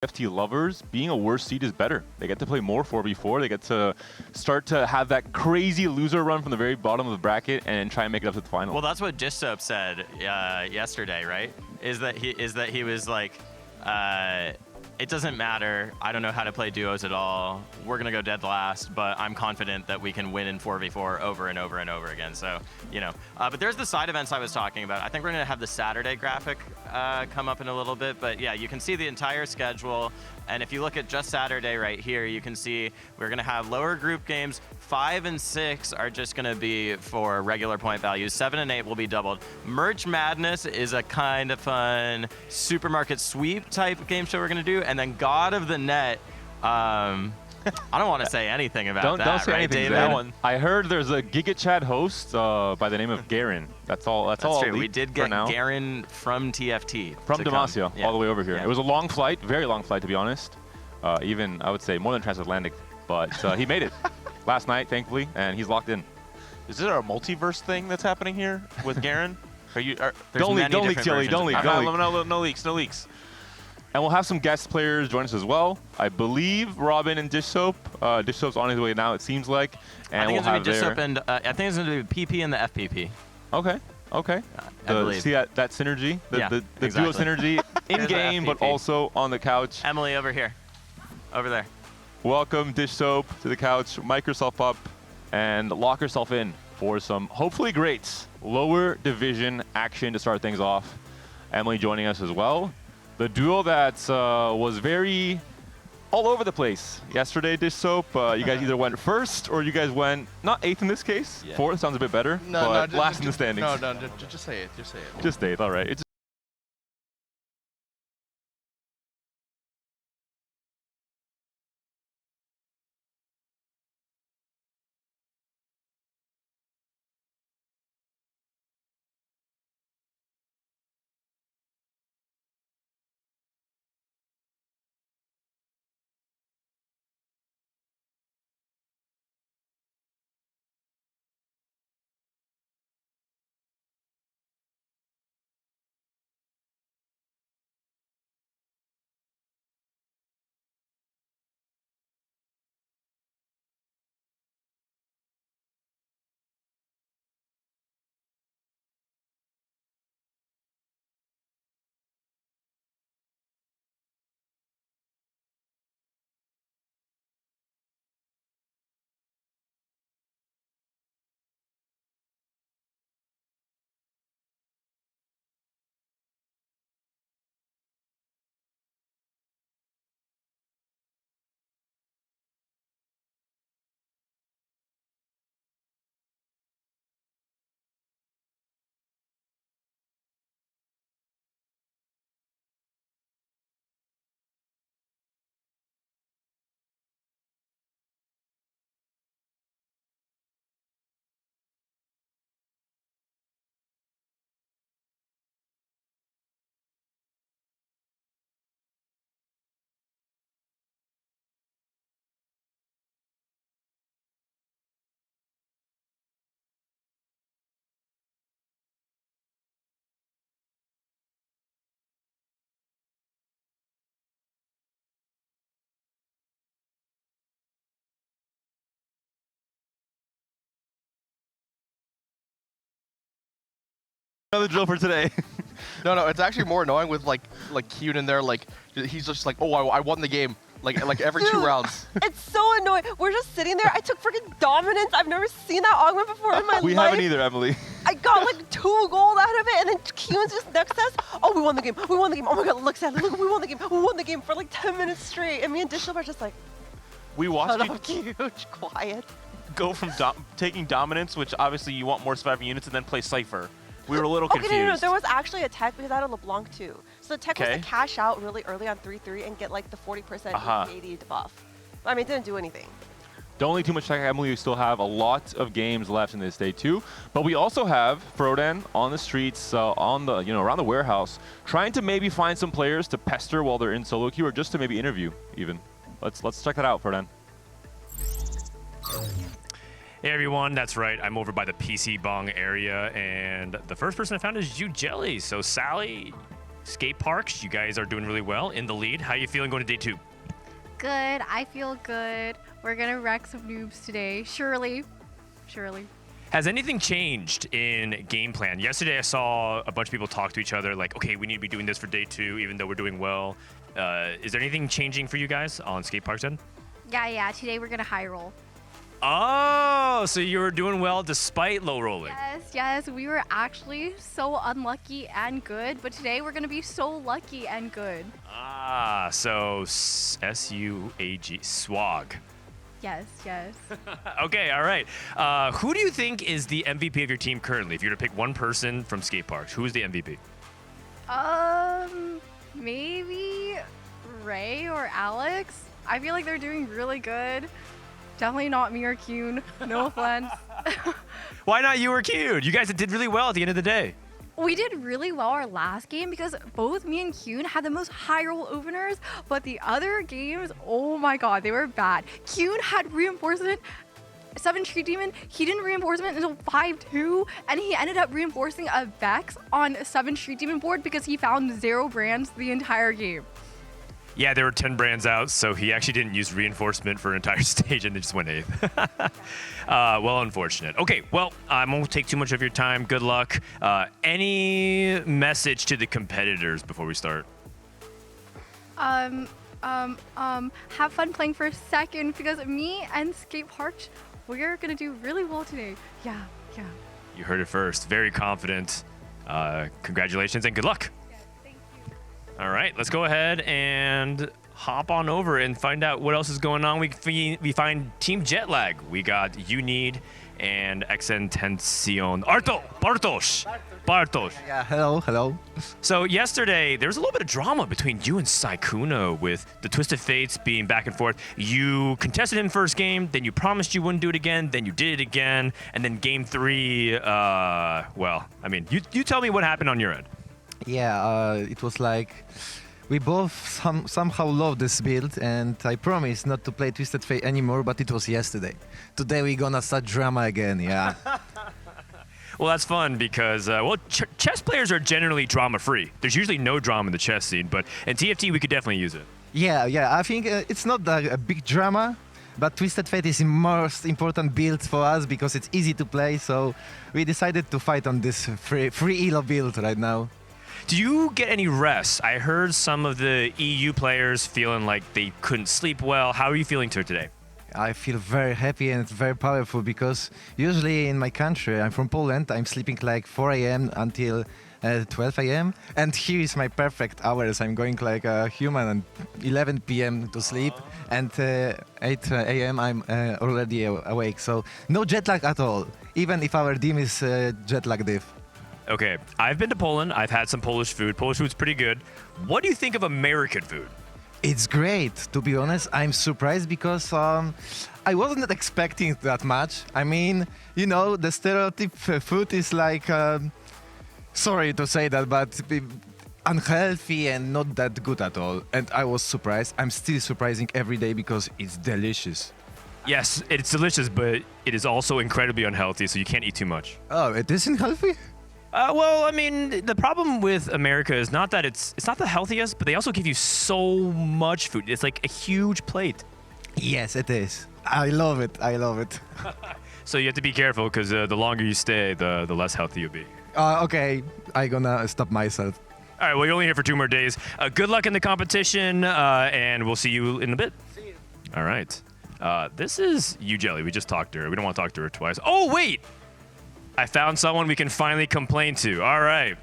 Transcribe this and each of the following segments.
TFT lovers, being a worse seed is better. They get to play more 4v4. They get to start to have that crazy loser run from the very bottom of the bracket and try and make it up to the final. Well, that's what Dishsoap said yesterday, right? Is that he was like, it doesn't matter. I don't know how to play duos at all. We're going to go dead last, but I'm confident that we can win in 4v4 over and over and over again. So, you know. But there's the side events I was talking about. I think we're going to have the Saturday graphic come up in a little bit. But yeah, you can see the entire schedule. And if you look at just Saturday right here, you can see we're going to have lower group games. 5 and 6 are just going to be for regular point values. 7 and 8 will be doubled. Merch Madness is a kind of fun supermarket sweep type game show we're going to do. And then God of the Net, I don't want to say anything about that. Don't say right, anything, David? Zane. I heard there's a GigaChat host by the name of Garen. That's all. That's all. True. We did get Garen from TFT. From Demacia, all the way over here. Yeah. It was a long flight, very long flight to be honest. Even I would say more than transatlantic, but he made it last night, thankfully, and he's locked in. Is it a multiverse thing that's happening here with Garen? Don't leak, Yougelly, don't leak. No leaks, no leaks. And we'll have some guest players join us as well. I believe Robin and Dishsoap. Dishsoap's on his way now, it seems like. And I think we'll it's going to be have Dishsoap and I think it's going to be PP and the FPP. Okay, okay. I believe. See that synergy? The exactly. duo synergy in-game, but also on the couch. Emily, over here. Over there. Welcome, Dishsoap, to the couch. Mic yourself up and lock yourself in for some, hopefully great, lower division action to start things off. Emily joining us as well. The duo that was very all over the place yesterday, Dishsoap. You guys either went first or you guys went, not 8th in this case. Yeah. 4th sounds a bit better, but last in the standings. No, just say it. Just say it. Just 8th, all right. It's another drill for today. No, it's actually more annoying with like Kiyoon in there. Like he's just like, oh, I won the game. Like every Dude, 2 rounds. It's so annoying. We're just sitting there. I took freaking dominance. I've never seen that augment before in my life. We haven't either, Emily. I got like 2 gold out of it, and then Kiyoon's just next to us. Oh, we won the game. We won the game. Oh my god, look, Sally, look, we won the game. We won the game for like 10 minutes straight. And me and Dishsoap are just like, We watched shut you up, huge, quiet. go from taking dominance, which obviously you want more surviving units, and then play Cypher. We were a little confused. Okay, no, there was actually a tech because I had a LeBlanc too. So the tech was to cash out really early on 3-3 and get like the 40% AD debuff. I mean, it didn't do anything. Don't leave too much tech, Emily. We still have a lot of games left in this day too. But we also have Frodan on the streets, on the around the warehouse, trying to maybe find some players to pester while they're in solo queue, or just to maybe interview even. Let's check that out, Frodan. Hey everyone, that's right. I'm over by the PC Bong area, and the first person I found is Yougelly. So Sally, Skateparge. You guys are doing really well in the lead. How are you feeling going to day 2? Good. I feel good. We're gonna wreck some noobs today. Surely. Has anything changed in game plan? Yesterday I saw a bunch of people talk to each other like, okay, we need to be doing this for day 2, even though we're doing well. Is there anything changing for you guys on Skateparge then? Yeah. Today we're gonna high roll. Oh, so you were doing well despite low rolling. Yes. We were actually so unlucky and good, but today we're gonna be so lucky and good. Ah, so S-U-A-G, swag. Yes. Okay, all right. Who do you think is the MVP of your team currently? If you were to pick one person from Skateparge, who is the MVP? Maybe Ray or Alex. I feel like they're doing really good. Definitely not me or Kiyoon. No offense. Why not you or Kiyoon? You guys did really well at the end of the day. We did really well our last game because both me and Kiyoon had the most high roll openers, but the other games, oh my god, they were bad. Kiyoon had reinforcement, 7 Tree Demon, he didn't reinforcement until 5-2, and he ended up reinforcing a Vex on 7 Tree Demon board because he found 0 brands the entire game. Yeah, there were 10 brands out, so he actually didn't use reinforcement for an entire stage and they just went 8th. Well, unfortunate. Okay, well, I won't take too much of your time. Good luck. Any message to the competitors before we start? Have fun playing for a second because me and Skateparge, we're gonna do really well today. Yeah. You heard it first. Very confident. Congratulations and good luck. All right, let's go ahead and hop on over and find out what else is going on. We find Team Jetlag. We got Unid and Xntentacion. Bartosz. Yeah, hello. So yesterday, there was a little bit of drama between you and Sykkuno with the Twisted Fates being back and forth. You contested in first game, then you promised you wouldn't do it again, then you did it again, and then game 3, well, I mean, you tell me what happened on your end. Yeah, it was like we both somehow love this build, and I promised not to play Twisted Fate anymore, but it was yesterday. Today we're gonna start drama again, yeah. Well, that's fun because, chess players are generally drama-free. There's usually no drama in the chess scene, but in TFT we could definitely use it. Yeah, I think it's not a big drama, but Twisted Fate is the most important build for us because it's easy to play, so we decided to fight on this free elo build right now. Do you get any rest? I heard some of the EU players feeling like they couldn't sleep well. How are you feeling today? I feel very happy and very powerful because usually in my country, I'm from Poland, I'm sleeping like 4 a.m. until 12 a.m. And here is my perfect hours. I'm going like a human at 11 p.m. to sleep and 8 a.m. I'm already awake. So no jet lag at all, even if our team is jet lag diff. Okay, I've been to Poland. I've had some Polish food. Polish food's pretty good. What do you think of American food? It's great, to be honest. I'm surprised because I wasn't expecting that much. I mean, you know, the stereotype food is like, sorry to say that, but unhealthy and not that good at all. And I was surprised. I'm still surprising every day because it's delicious. Yes, it's delicious, but it is also incredibly unhealthy, so you can't eat too much. Oh, it isn't healthy? Well, I mean, the problem with America is not that it's not the healthiest, but they also give you so much food. It's like a huge plate. Yes, it is. I love it. So you have to be careful because the longer you stay, the less healthy you'll be. Okay, I'm gonna stop myself. All right, well, you're only here for 2 more days. Good luck in the competition, and we'll see you in a bit. See you. All right. This is Yougelly. We just talked to her. We don't want to talk to her twice. Oh, wait! I found someone we can finally complain to. All right.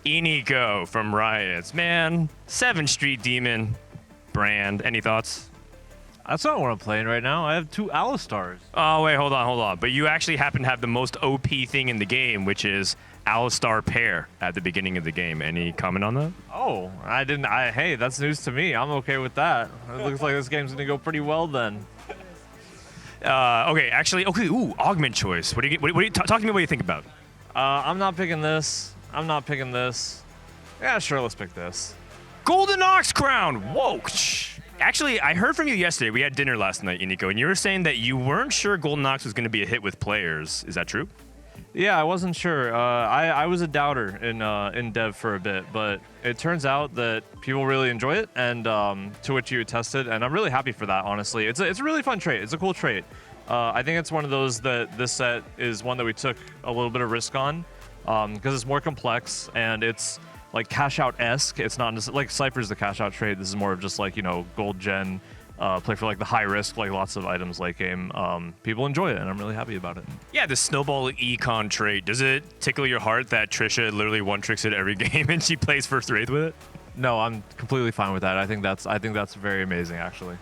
Inigo from Rayditz. Man, 7 Street Demon brand. Any thoughts? That's not what I'm playing right now. I have 2 Alistars. Oh, wait, hold on. But you actually happen to have the most OP thing in the game, which is Alistar pair at the beginning of the game. Any comment on that? Oh, I didn't. Hey, that's news to me. I'm okay with that. It looks like this game's going to go pretty well then. Okay, augment choice. What do you talk to me what you think about? I'm not picking this. Yeah, sure, let's pick this. Golden Ox Crown! Whoa! Actually, I heard from you yesterday. We had dinner last night, Inigo, and you were saying that you weren't sure Golden Ox was going to be a hit with players. Is that true? Yeah, I wasn't sure. I was a doubter in dev for a bit, but it turns out that people really enjoy it, and to which you attested, and I'm really happy for that. Honestly, it's a really fun trait. It's a cool trait. I think it's one of those that this set is one that we took a little bit of risk on because it's more complex and it's like cash out-esque. It's not just, like Cypher's the cash out trait. This is more of just like, you know, gold gen. Play for like the high risk, like lots of items late game. People enjoy it, and I'm really happy about it. Yeah, the snowball econ trait. Does it tickle your heart that Tricia literally one tricks it every game and she plays first Wraith with it? No, I'm completely fine with that. I think that's very amazing, actually.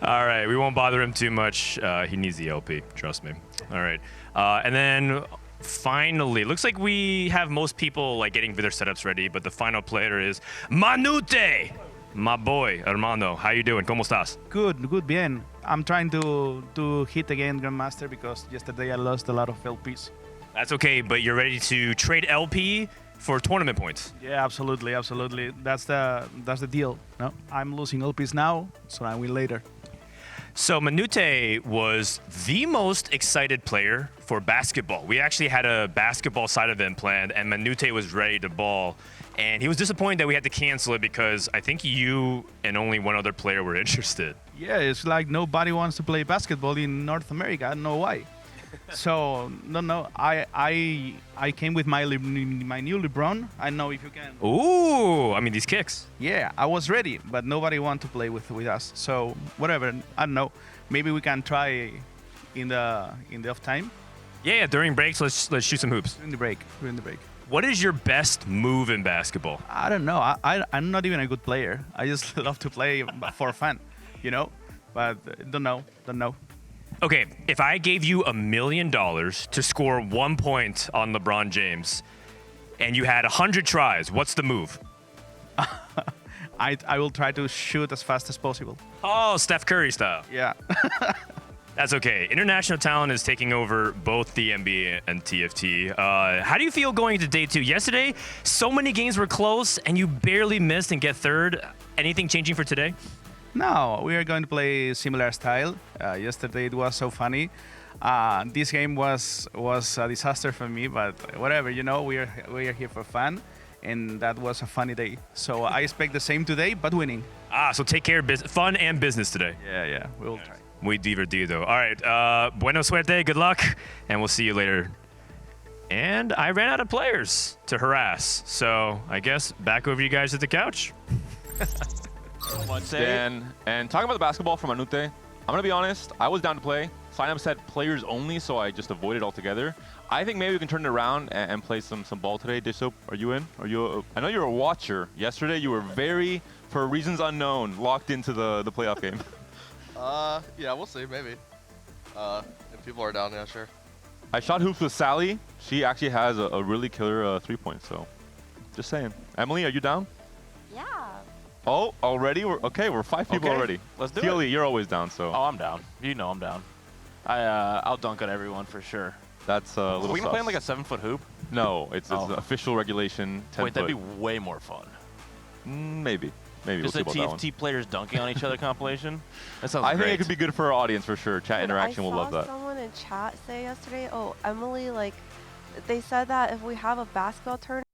All right, we won't bother him too much. He needs the LP, trust me. All right, and then finally, looks like we have most people like getting their setups ready, but the final player is Manute. My boy, hermano, how you doing? ¿Cómo estás? Good, bien. I'm trying to hit again Grandmaster because yesterday I lost a lot of LPs. That's okay, but you're ready to trade LP for tournament points. Yeah, absolutely. That's the deal. No, I'm losing LPs now, so I win later. So Manute was the most excited player for basketball. We actually had a basketball side event planned, and Manute was ready to ball. And he was disappointed that we had to cancel it because I think you and only one other player were interested. Yeah, it's like nobody wants to play basketball in North America. I don't know why. So no, I came with my new LeBron. I know if you can. Ooh, I mean these kicks. Yeah, I was ready, but nobody wanted to play with us. So whatever, I don't know. Maybe we can try in the off time. Yeah, during breaks, let's shoot some hoops. During the break. What is your best move in basketball? I don't know. I'm not even a good player. I just love to play for fun, you know. But don't know. Okay, if I gave you $1 million to score 1 point on LeBron James, and you had 100 tries, what's the move? I will try to shoot as fast as possible. Oh, Steph Curry style. Yeah. That's okay. International talent is taking over both the NBA and TFT. How do you feel going into day 2? Yesterday, so many games were close, and you barely missed and get third. Anything changing for today? No, we are going to play similar style. Yesterday it was so funny. This game was a disaster for me, but whatever, you know, we are here for fun, and that was a funny day. So I expect the same today, but winning. So take care of fun and business today. Yeah, we will try. Muy divertido. All right, buena suerte, good luck, and we'll see you later. And I ran out of players to harass, so I guess back over you guys at the couch. Dan, and talking about the basketball from Manute, I'm going to be honest, I was down to play. Sign-up said players only, so I just avoided altogether. I think maybe we can turn it around and play some ball today. Dishsoap, are you in? I know you're a watcher. Yesterday you were very, for reasons unknown, locked into the playoff game. Yeah, we'll see, maybe. If people are down, yeah, sure. I shot hoops with Sally. She actually has a really killer 3-point, so just saying. Emily, are you down? Yeah. Oh, already? We're 5 people Okay, already. let's do Keely, it. you're always down, so. Oh, I'm down. You know I'm down. I'll dunk at everyone for sure. That's a little Are we gonna play in sus. like a 7-foot hoop? No, it's Oh. the official regulation 10 Wait, foot. that'd be way more fun. Maybe. We'll Just see a about that one. TFT players dunking on each other compilation? That sounds I great. think it could be good for our audience for sure. Chat interaction will love I that. saw someone in chat say yesterday, oh, Emily, like, they said that if we have a basketball tournament,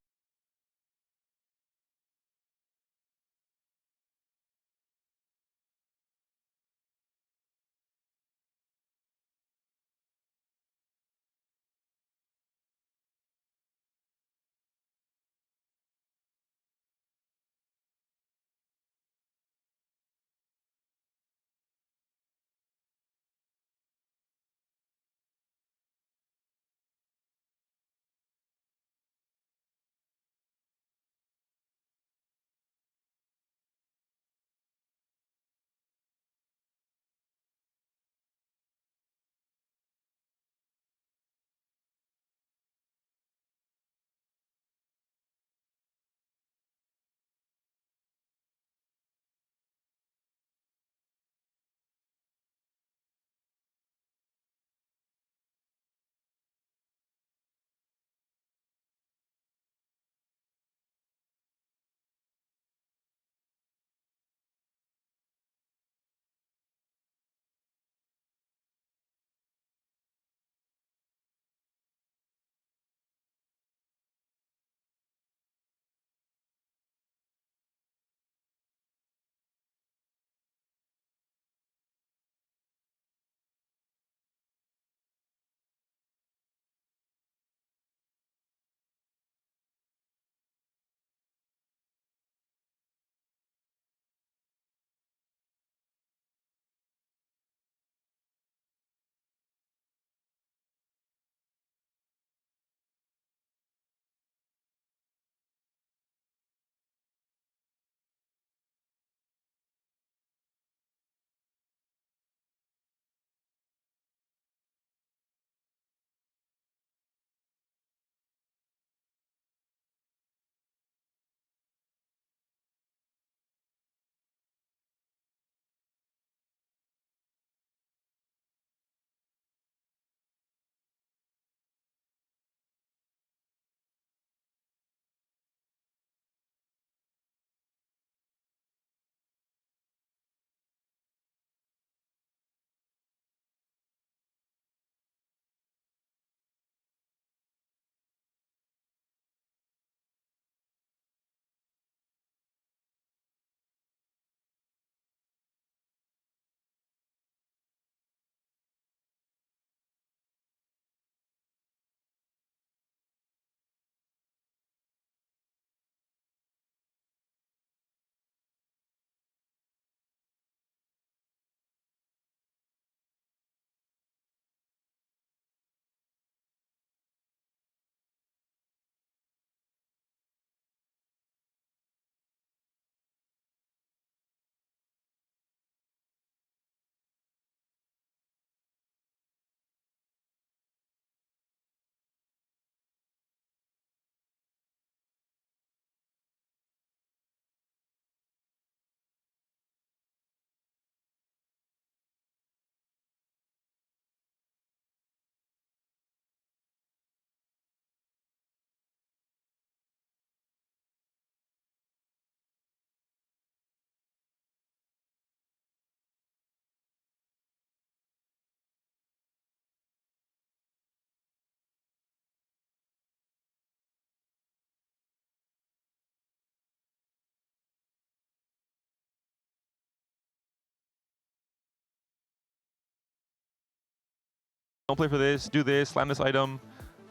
don't play for this, do this, slam this item.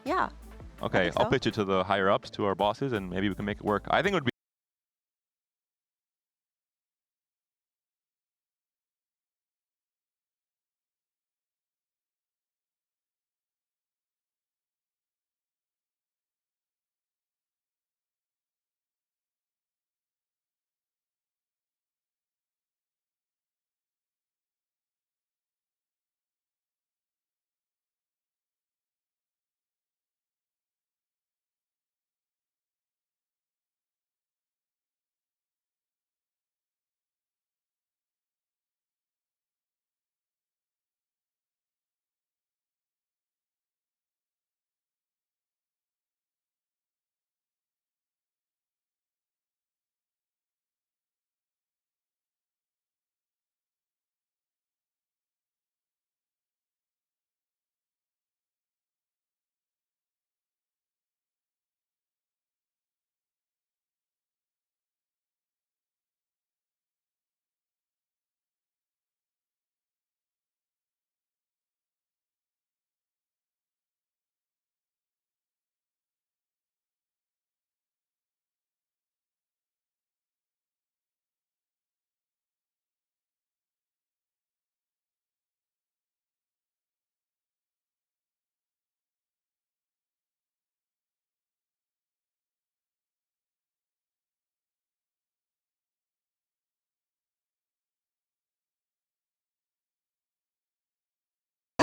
Yeah. Okay, think I'll so. pitch it to the higher ups, to our bosses, and maybe we can make it work. I think it would be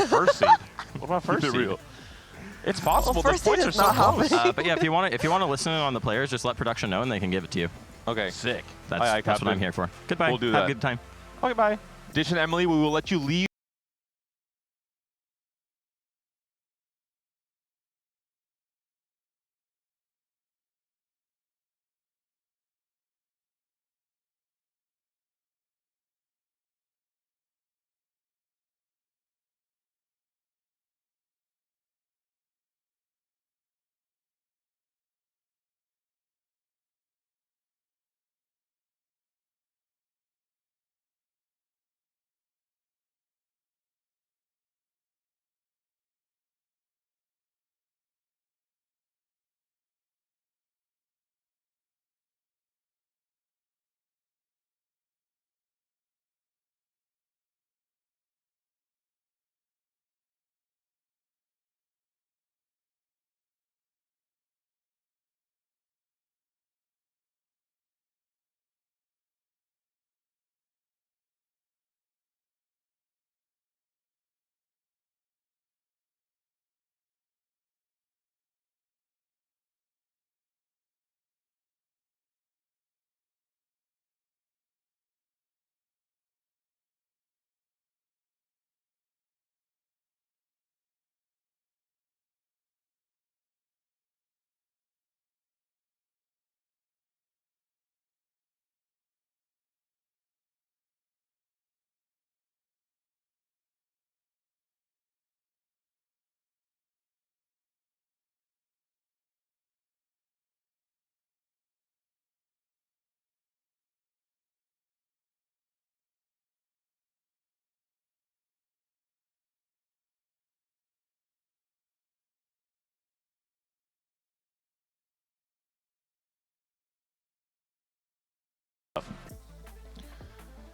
First seed. What about first keep it seed? real. It's possible. First the seed points are is so not close. happening. But yeah, if you want to listen in on the players, just let production know and they can give it to you. Okay. Sick. That's, Aye, aye, that's what Captain. I'm here for. Goodbye. We'll do Have that. a good time. Okay, bye. Dish and Emily, we will let you leave.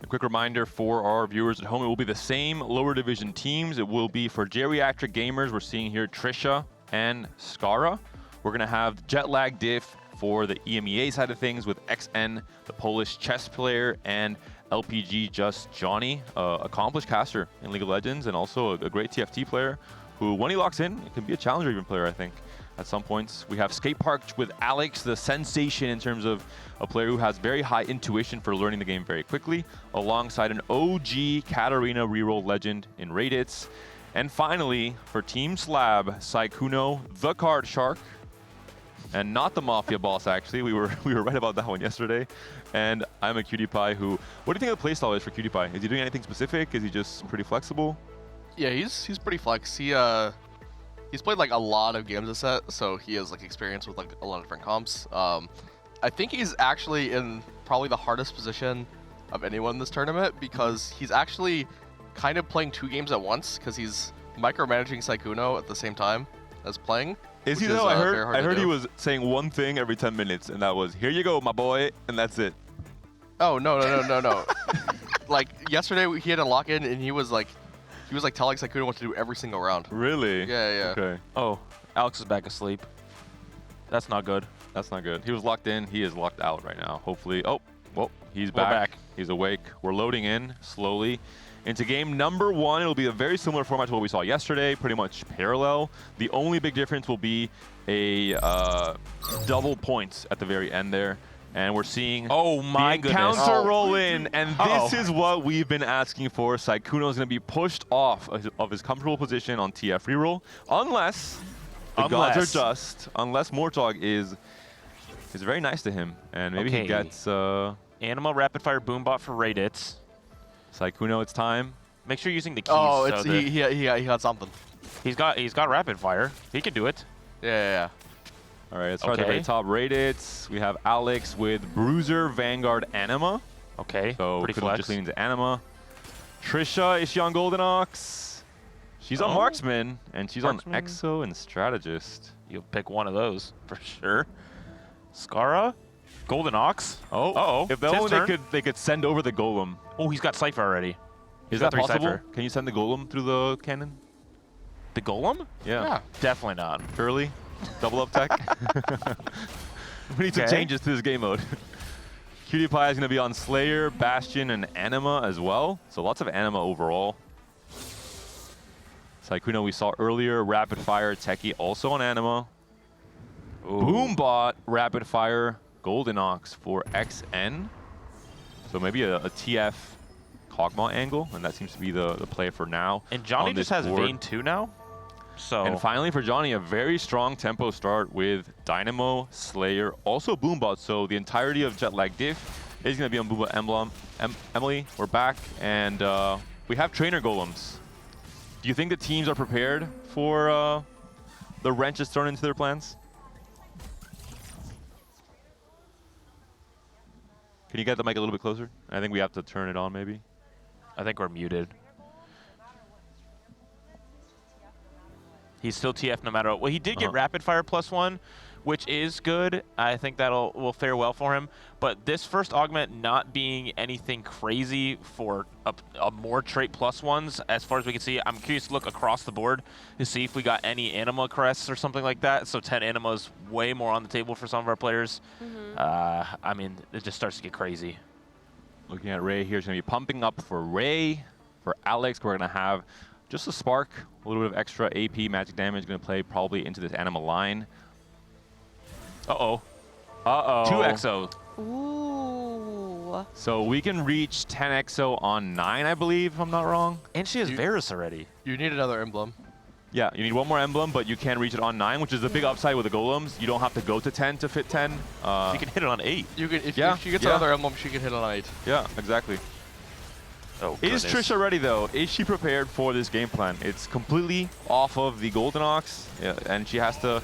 A quick reminder for our viewers at home, it will be the same lower division teams. It will be for Geriatric gamers. We're seeing here Tricia and Scarra. We're going to have Jetlag Diff for the EMEA side of things with XN, the Polish chess player, and LPGJustJohnny, accomplished caster in League of Legends and also a great TFT player who, when he locks in, it can be a challenger even player, I think, at some points. We have Skateparge with Alex, the sensation in terms of a player who has very high intuition for learning the game very quickly, alongside an OG Katarina reroll legend in Rayditz. And finally, for Team SLAB, Sykkuno, the card shark, and not the Mafia boss, actually. We were right about that one yesterday. And I'm a Imaqtpie who... What do you think the playstyle is for Imaqtpie? Is he doing anything specific? Is he just pretty flexible? Yeah, he's pretty flex. He's played like a lot of games this set, so he has like experience with like a lot of different comps. I think he's actually in probably the hardest position of anyone in this tournament because he's actually kind of playing two games at once because he's micromanaging Sykkuno at the same time as playing. Is he which though? very hard I to heard he do. was saying one thing every 10 minutes, and that was, "Here you go, my boy," and that's it. Oh no. Like yesterday he had a lock in and he was like telling Sykkuno what to do every single round. Really? Yeah. Okay. Oh, Alex is back asleep. That's not good. That's not good. He was locked in. He is locked out right now. Hopefully. Oh, well, he's We're back. back. He's awake. We're loading in slowly into game number 1. It'll be a very similar format to what we saw yesterday, pretty much parallel. The only big difference will be a double points at the very end there. And we're seeing Oh my the goodness. encounter roll in, and Oh. this is what we've been asking for. Sykkuno is going to be pushed off of his comfortable position on TF reroll, unless the gods are just, unless Mortog is very nice to him, and maybe he Okay. gets Anima rapid fire boombot for Rayditz. Sykkuno. It's time. Make sure you're using the keys. Oh, so it's that he got something. he's got rapid fire. He can do it. Yeah. All right, let's start at the Okay. very top. Rayditz. We have Alex with Bruiser, Vanguard, Anima. Okay, So pretty could've flex. just leaned into Anima. Tricia, is she on Golden Ox? She's on Oh. Marksman, and she's Marksman. on Exo and Strategist. You'll pick one of those for sure. Scarra, Golden Ox. Oh, Uh-oh. if It's his only turn. they could send over the Golem. Oh, he's got Cypher already. Is got that 3 possible? Cypher. Can you send the Golem through the cannon? The Golem? Yeah. Definitely not. Early? Double up tech? We need some Okay. changes to this game mode. Cutie Pie is going to be on Slayer, Bastion, and Anima as well. So lots of Anima overall. Sykkuno we saw earlier, Rapid Fire, Techie also on Anima. Boombot, Rapid Fire, Golden Ox for XN. So maybe a TF Kog'Maw angle, and that seems to be the play for now. And Johnny on just this has board. Vayne 2 now. So And finally for Johnny, a very strong tempo start with Dynamo, Slayer, also Boombot. So the entirety of Jetlag Diff is going to be on Boombot Emblem. Emily, we're back, and we have Trainer Golems. Do you think the teams are prepared for the wrenches thrown into their plans? Can you get the mic a little bit closer? I think we have to turn it on maybe. I think we're muted. He's still TF no matter what. Well, he did get rapid fire +1, which is good. I think will fare well for him. But this first augment not being anything crazy for a more trait +1s, as far as we can see, I'm curious to look across the board to see if we got any anima crests or something like that. So 10 animas way more on the table for some of our players. I mean, it just starts to get crazy. Looking at Ray here, it's going to be pumping up for Ray. For Alex, we're going to have just a spark, a little bit of extra AP magic damage going to play probably into this anima line. Uh-oh. 2 Exo. Ooh. So we can reach 10 Exo on 9, I believe, if I'm not wrong. And she has Varus already. You need another emblem. Yeah, you need one more emblem, but you can reach it on 9, which is the big upside with the Golems. You don't have to go to 10 to fit 10. You can hit it on 8. You can if Yeah, she gets yeah. another emblem, she can hit on 8. Yeah, exactly. Oh, Is goodness. Trisha ready, though? Is she prepared for this game plan? It's completely off of the Golden Ox, and she has to...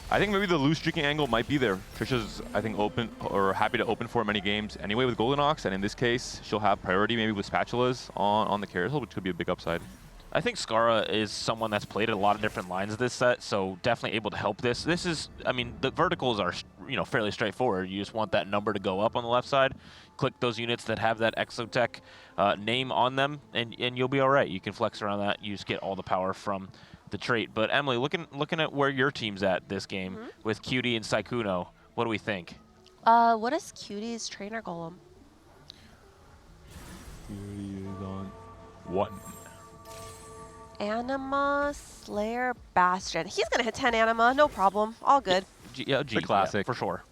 I think maybe the loose streaking angle might be there. Trisha's, I think, open or happy to open for many games anyway with Golden Ox, and in this case, she'll have priority maybe with spatulas on the carousel, which could be a big upside. I think Scarra is someone that's played a lot of different lines this set, so definitely able to help this. This is, I mean, the verticals are, fairly straightforward. You just want that number to go up on the left side. Click those units that have that Exotech name on them, and you'll be all right. You can flex around that. You just get all the power from the trait. But Emily, looking at where your team's at this game with Cutie and Sykkuno, what do we think? What is Cutie's trainer golem? Cutie is on 1. Anima, Slayer, Bastion. He's gonna hit 10 Anima, no problem. All good. Yeah, G, classic. for sure.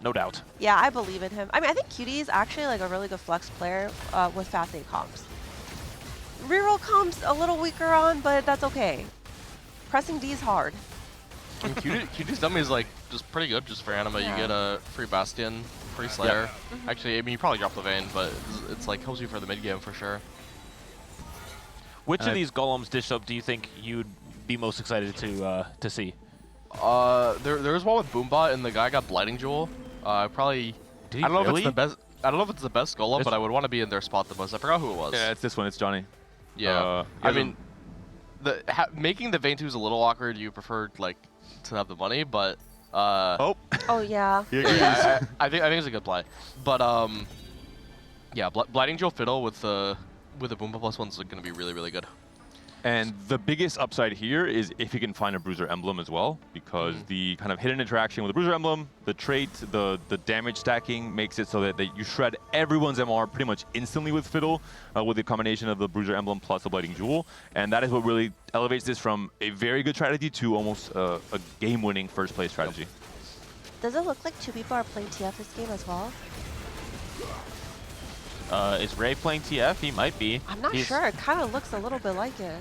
No doubt. Yeah, I believe in him. I mean, I think Cutie is actually like a really good flex player with fast 8 comps. Reroll comps a little weaker on, but that's okay. Pressing D is hard. And Cutie's dummy is like just pretty good just for anima. Yeah. You get a free Bastion, free Slayer. Actually, I mean, you probably drop the Vayne, but it's like helps you for the mid game for sure. Which of these Golems Dishsoap do you think you'd be most excited to see? There was one with Boombot, and the guy got Blighting Jewel. Probably. Did he I don't know really? if it's the best. I don't know if it's the best Golem, It's- but I would want to be in their spot the most. I forgot who it was. Yeah, it's this one. It's Johnny. Yeah. he I has mean, making the Vayne 2 is a little awkward. You prefer like to have the money, but Oh yeah. yeah, I think it's a good play. But yeah, Blighting Joe Fiddle with the Boomba +1 is going to be really, really good. And the biggest upside here is if you can find a Bruiser Emblem as well, because the kind of hidden interaction with the Bruiser Emblem, the trait, the damage stacking makes it so that you shred everyone's MR pretty much instantly with Fiddle, with the combination of the Bruiser Emblem plus the Blighting Jewel. And that is what really elevates this from a very good strategy to almost a game-winning first-place strategy. Does it look like 2 people are playing TF this game as well? Is Rave playing TF? He might be. I'm not sure. It kind of looks a little bit like it.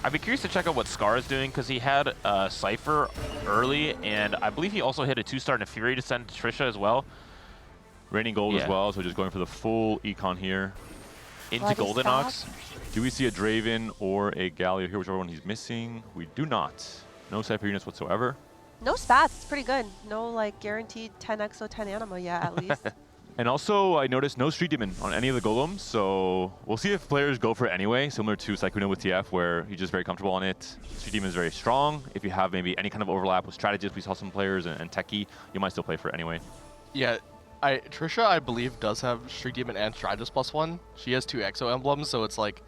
I'd be curious to check out what Scarra is doing, because he had Cypher early, and I believe he also hit a 2-star and a Fury to send to Tricia as well. Raining gold as well, so just going for the full econ here. Into Golden Ox. Do we see a Draven or a Galio here, whichever one he's missing? We do not. No Cypher units whatsoever. No spats. It's pretty good. No like guaranteed 10 exo 10 anima yet at least. And also, I noticed no Street Demon on any of the Golems, so we'll see if players go for it anyway, similar to Sykkuno with TF, where he's just very comfortable on it. Street Demon is very strong. If you have maybe any kind of overlap with strategists, we saw some players, and Techie, you might still play for it anyway. Yeah, Tricia, I believe, does have Street Demon and Strategist +1. She has 2 Exo emblems, so it's like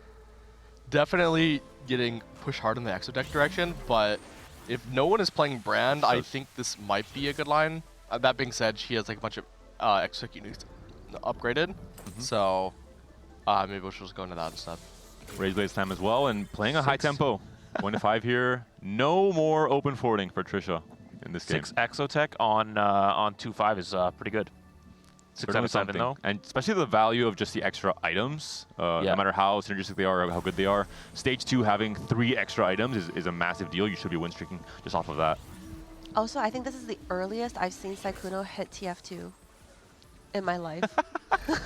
definitely getting pushed hard in the Exo deck direction, but if no one is playing Brand, I think this might be a good line. That being said, she has like a bunch of extra units upgraded, so maybe we'll just go into that instead. Raise Blaze time as well, and playing a high tempo. 1 to 5 here. No more open forwarding for Tricia in this game. 6 Exotech on 2-5 is pretty good. 6 out of 7 though. And especially the value of just the extra items, no matter how synergistic they are or how good they are. Stage 2 having 3 extra items is a massive deal. You should be win streaking just off of that. Also, I think this is the earliest I've seen Sykkuno hit TF2 in my life.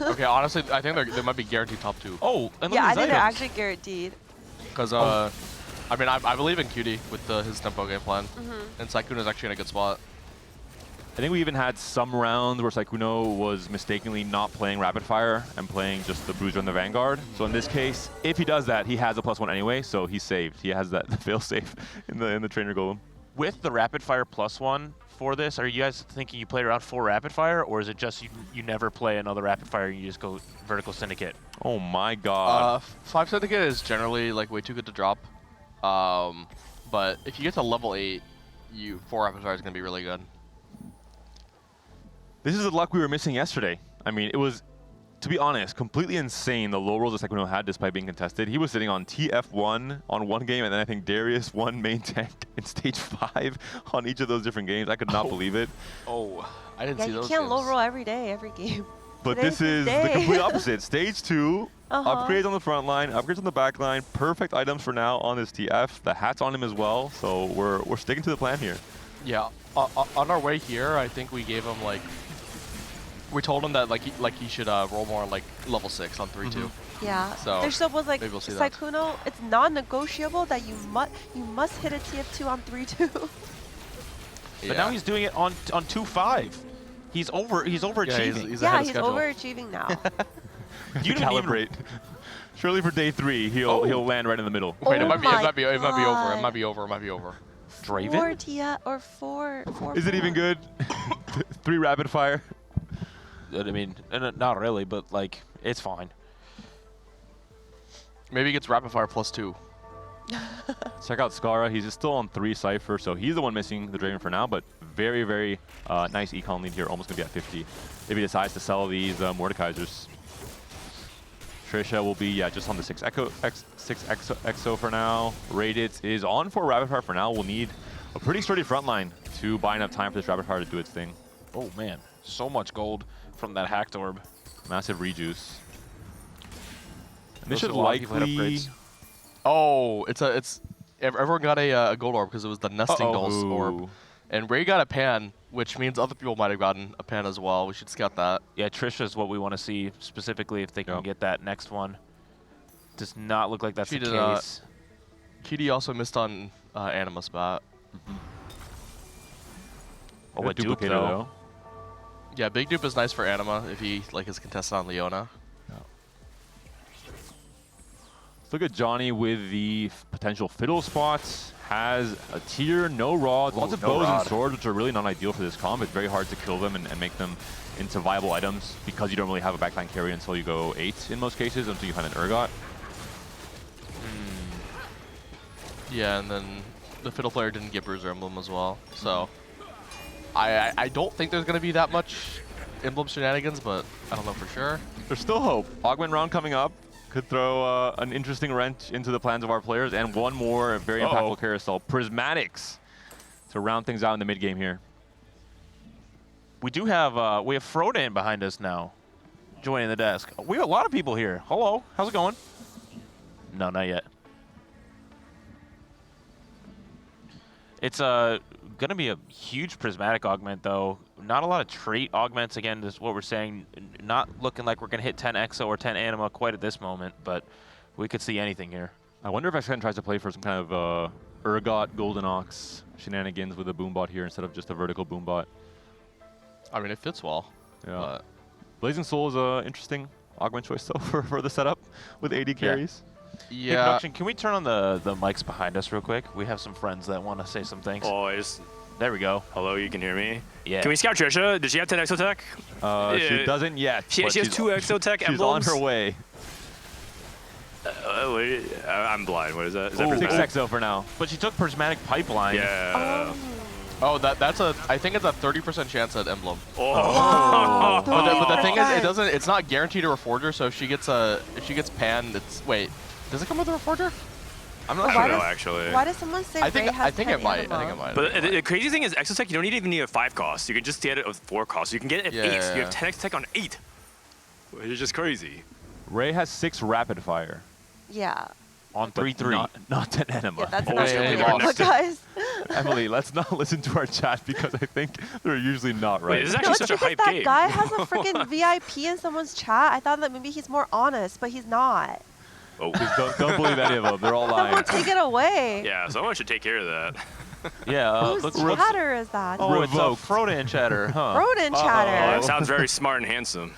Okay, honestly, I think they might be guaranteed top 2. Oh, and yeah, I think they're actually guaranteed. Because, I mean, I believe in QD with his tempo game plan, and Sykkuno's actually in a good spot. I think we even had some rounds where Sykkuno was mistakenly not playing Rapid Fire and playing just the Bruiser and the Vanguard. So in this case, if he does that, he has a +1 anyway, so he's saved. He has that fail-safe in the Trainer Golem. With the Rapid Fire +1 for this, are you guys thinking you play around 4 Rapid Fire, or is it just you never play another Rapid Fire and you just go Vertical Syndicate? Oh my god. 5 Syndicate is generally like way too good to drop. But if you get to level 8, 4 Rapid Fire is going to be really good. This is the luck we were missing yesterday. I mean, it was, to be honest, completely insane the low rolls that Sykkuno had despite being contested. He was sitting on TF1 on one game, and then I think Darius won main tank in stage 5 on each of those different games. I could not believe it. Oh, I didn't see those. You can't low roll every day, every game. But this is the complete opposite. Stage 2, upgrades on the front line, upgrades on the back line, perfect items for now on this TF. The hat's on him as well, so we're sticking to the plan here. Yeah, on our way here, I think we gave him like, we told him that he should roll more on like level 6 on 3-2. Yeah. So there's still was like we'll see Sykkuno. It's non-negotiable that you must hit a TF2 on 3-2. But now he's doing it on 2-5. He's overachieving. He's yeah, he's overachieving now. You calibrate. Surely for day 3, he'll land right in the middle. Wait, it might be over. It might be over. Draven? 4 TF or 4. Is it even good? 3 rapid fire. I mean, not really, but like it's fine. Maybe he gets rapid fire +2. Check out Scarra. He's still on 3 Cypher, so he's the one missing the Draven for now, but very, very nice econ lead here, almost going to be at 50. If he decides to sell these Mordekaisers. Tricia will be just on the 6 Exo for now. Rayditz is on for Rapid Fire for now. We'll need a pretty sturdy front line to buy enough time for this Rapid Fire to do its thing. Oh man, so much gold from that hacked orb. Massive rejuice. And this should likely... Oh, everyone got a gold orb because it was the nesting dolls orb. And Ray got a pan, which means other people might have gotten a pan as well. We should scout that. Yeah, Tricia is what we want to see specifically if they can get that next one. Does not look like that's the case. QD also missed on Anima spot. Oh, a dupe though. Yeah, big dupe is nice for Anima if he is contested on Leona. Let's look at Johnny with the potential fiddle spots. Has a tier, no rods, lots of bows and swords, which are really not ideal for this comp. It's very hard to kill them and make them into viable items because you don't really have a backline carry until you go 8 in most cases, until you find an Urgot. Yeah, and then the fiddle player didn't get Bruiser Emblem as well. So I don't think there's going to be that much Emblem shenanigans, but I don't know for sure. There's still hope. Augment round coming up. Could throw an interesting wrench into the plans of our players, and one more very impactful carousel. Prismatics to round things out in the mid game here. We do have Frodan behind us now, joining the desk. We have a lot of people here. Hello, how's it going? No, not yet. It's gonna be a huge prismatic augment though. Not a lot of trait augments. Again, this is what we're saying. Not looking like we're gonna hit 10 Exo or 10 Anima quite at this moment, but we could see anything here. I wonder if Xntentacion tries to play for some kind of Urgot Golden Ox shenanigans with a boombot here instead of just a vertical boombot. I mean, it fits well. Yeah. Blazing Soul is an interesting augment choice though for the setup with AD carries. Yeah. Hey, production, can we turn on the mics behind us real quick? We have some friends that want to say some things. Boys. There we go. Hello, you can hear me? Yeah. Can we scout Trisha? Does she have 10 Exotech? She doesn't yet. She has 2 Exotech she's emblems? on her way. Wait, I'm blind. What is that? Is that Ooh, 6 prismatic? Exo for now. But she took Prismatic Pipeline. Yeah. Oh, that's a. I think it's a 30% chance at Emblem. Oh. But the thing is, it's not guaranteed a Reforger. So if she gets Pan, it's wait. Does it come with a Reforger? I'm not sure, actually. Why does someone say I think Ray it might. I think it might. But the crazy thing is, Exotech, you don't even need a 5 cost. You can just get it with 4 costs. You can get it at 8. You have 10 Exotech on 8. Which is just crazy. Ray has 6 rapid fire. Yeah. On 3-3. Not 10 Anima. Yeah, that's Oh, not yeah, really yeah, Anima, guys. Emily, let's not listen to our chat because I think they're usually not right. Wait, this is No, actually it's such a because hype that game. guy has a freaking VIP in someone's chat. I thought that maybe he's more honest, but he's not. Oh. Just don't believe any of them. They're all Someone lying. take it away. Yeah, someone should take care of that. Yeah. Whose chatter is that? Oh, it's Frodan chatter, huh? Frodan Oh, chatter. that sounds very smart and handsome.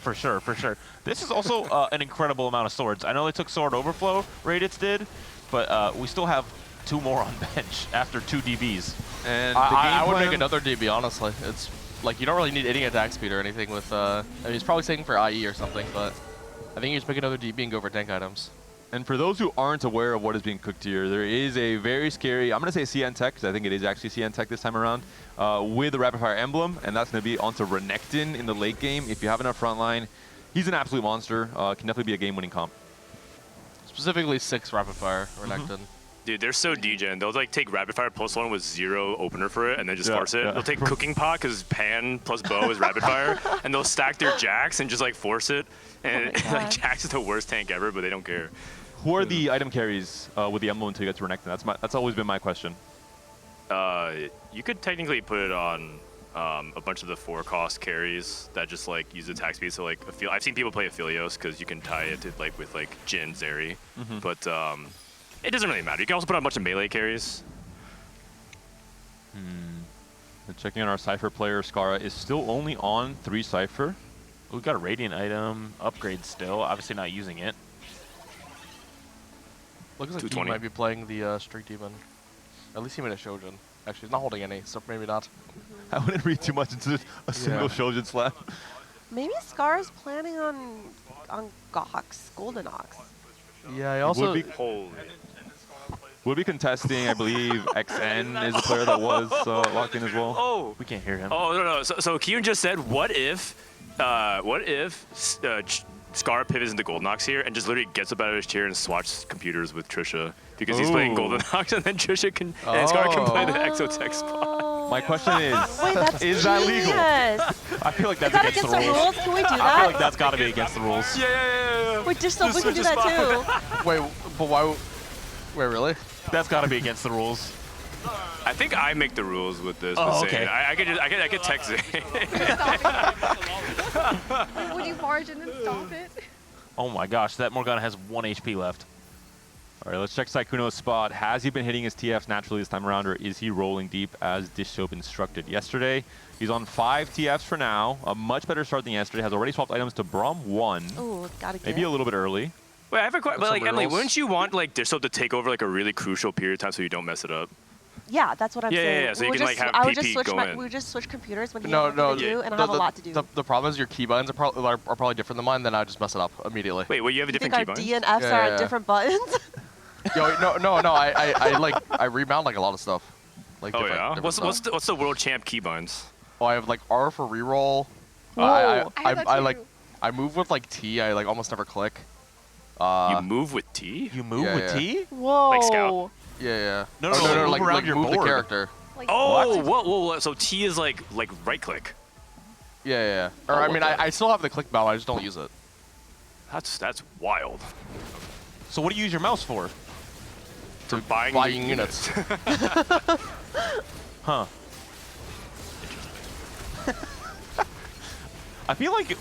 For sure, for sure. This is also an incredible amount of swords. I know they took Sword Overflow, Rayditz did, but we still have 2 more on bench after 2 DBs. And I would make another DB, honestly. It's like you don't really need any attack speed or anything with. I mean, he's probably saving for IE or something, but I think you just pick another DB and go for tank items. And for those who aren't aware of what is being cooked here, there is a very scary, I'm going to say CN Tech, because I think it is actually CN Tech this time around, with the Rapid Fire Emblem, and that's going to be onto Renekton in the late game. If you have enough frontline, he's an absolute monster. Can definitely be a game-winning comp. Specifically 6 Rapid Fire Renekton. Dude, they're so degen. They'll like take Rapid Fire +1 with 0 opener for it, and then just force it. They'll take Cooking Pot because Pan plus Bow is Rapid Fire, and they'll stack their Jax and just like force it. And like Jax is the worst tank ever, but they don't care. Who are the item carries with the Emblem until you get to Renekton? That's always been my question. You could technically put it on a bunch of the 4-cost carries that just like use attack speed. So like I've seen people play Aphelios because you can tie it to, like with like Jhin, Zeri, but it doesn't really matter. You can also put on a bunch of melee carries. Checking on our Cypher player, Scarra is still only on 3 Cypher. We've got a Radiant item, upgrade still, obviously not using it. Looks like he might be playing the Streak Demon. At least he made a Shojin. Actually, he's not holding any, so maybe not. I wouldn't read too much into a single Shojin slap. Maybe Scar's planning on Gox, Golden Ox. Yeah, he also would be contesting, I believe, XN is a player that was locked in as well. Oh, we can't hear him. Oh no. So Kiyoon just said, what if Scarra pivots into Golden Ox here and just literally gets up out of his chair and swatches computers with Trisha because he's playing Golden Ox, and then Trisha can and Scarra can play the Exotech spot. My question is, wait, that's is that legal? I feel like that's that against the rules. Can we do that? I feel like that's got to be against the rules. Yeah. Wait, just so we can do that too. Wait, but why? Wait, really? That's got to be against the rules. I think I make the rules with this. Oh, with Zane. okay. I could text Zane. Would you barge in and stop it? Oh my gosh, that Morgana has 1 HP left. All right, let's check Sykkuno's spot. Has he been hitting his TFs naturally this time around, or is he rolling deep as Dishsoap instructed yesterday? He's on 5 TFs for now. A much better start than yesterday. Has already swapped items to Braum 1. Ooh, gotta get. Maybe a little bit early. Wait, I have a question. But Some like Emily, rerolls. wouldn't you want like Dishsoap to take over like a really crucial period of time so you don't mess it up? Yeah, that's what I'm Yeah, saying. yeah, yeah, so We you would can, just, like, have I would just PP switch go in. we would just switch computers when he No, had no. nothing to do, and I have a lot to do. The problem is your keybinds are probably different than mine. Then I just mess it up immediately. Wait, well you have a You different think our keybind? D and Fs are on different buttons? Yo, no. I remount like a lot of stuff. Like Oh different- yeah. different stuff. What's the world champ keybinds? Oh, I have like R for reroll. I have that like too. I move with like T. I like almost never click. You move with T? You move Yeah, with yeah. T? Whoa. Like Scout. Yeah. No, Oh, no, move like around your move the board. character. Like, Oh, whoa. So T is like right click. Yeah. Or I mean, I still have the click bell. I just don't use it. That's wild. So what do you use your mouse for? For buying units. Huh. I feel like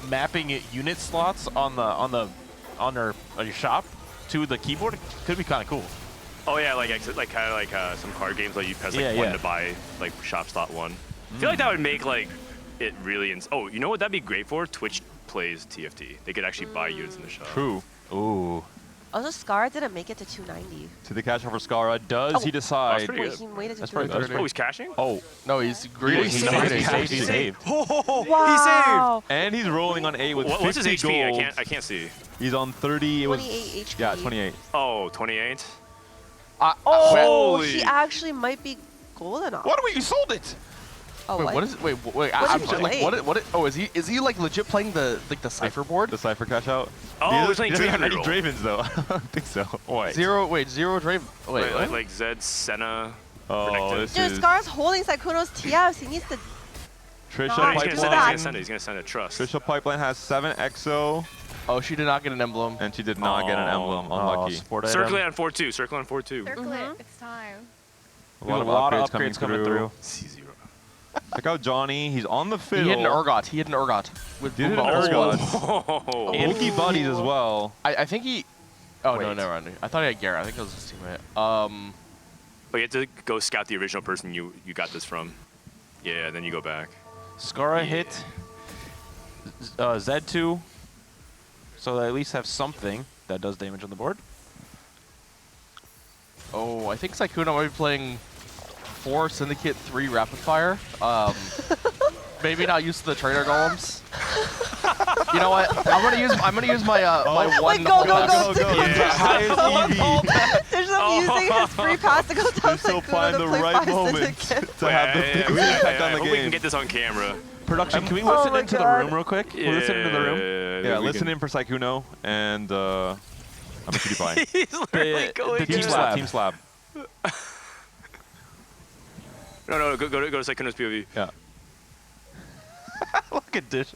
mapping unit slots on your shop to the keyboard could be kind of cool. Oh yeah, like kind of like some card games like you press like one to buy like shop slot one. I feel like that would make like it really. Oh, you know what that'd be great for? Twitch plays TFT. They could actually buy units in the shop. True. Ooh. Also, Scarra didn't make it to 290. To the cash over Scarra. Does he decide? pretty Wait, good. he waited to That's pretty 290. good. Oh, he's cashing? Oh. No, he's greedy. He saved. Wow. And he's rolling on 8 with 50 What's his HP? gold. I can't see. He's on 30. It was 28 HP. Yeah, 28. Oh, 28. Oh, Holy. he actually might be golden off. What? You sold it. Oh, Wait, what is? Wait. What I'm is he like, playing? what? Oh, is he like legit playing the cipher board? The cipher cash out. Oh, he's playing he doesn't have Draven any roll. Dravens though. I don't think so. Wait. Zero Draven. Wait, what? Like Zed, Senna. Oh, Protected. this Dude, is Scarra's holding Sykkuno's TFs. He needs to. Trisha Nah, He's do gonna Pipeline. send it. He's gonna send it. Trust. Trisha Pipeline has 7 EXO, Oh, she did not get an emblem. and she did not get an emblem. Unlucky. Circle it on 4-2. Circle on 4-2. Circle it. It's time. A lot of upgrades coming through. C0. Check out Johnny. He's on the fiddle. He hit an Urgot. With Did boom an bubbles. Urgot. Oh. Inky buddies as well. I think he. Oh no, Wait. never mind. I thought he had Garrett. I think it was his teammate. But you have to go scout the original person you got this from. Yeah, then you go back. Scarra hit Z2, so they at least have something that does damage on the board. Oh, I think Sykkuno might be playing 4 Syndicate, 3 Rapid Fire. Maybe not used to the trainer golems. You know what? I'm gonna use my my one. Wait, go. Yeah. Highest EV. There's no using his free pass to go tell Just still Sykkuno find to the play right 5 moment Syndicate. to have the biggest impact on I the hope we can game. get this on camera. Production, can we Oh listen my into the God. room real quick? We'll listen into the room. Yeah, we listen can- in for Sykkuno and I'm a PewDiePie. He's literally going Team in. slab. Team slab. No, go to Sykkuno's POV. Yeah. Look at Dish.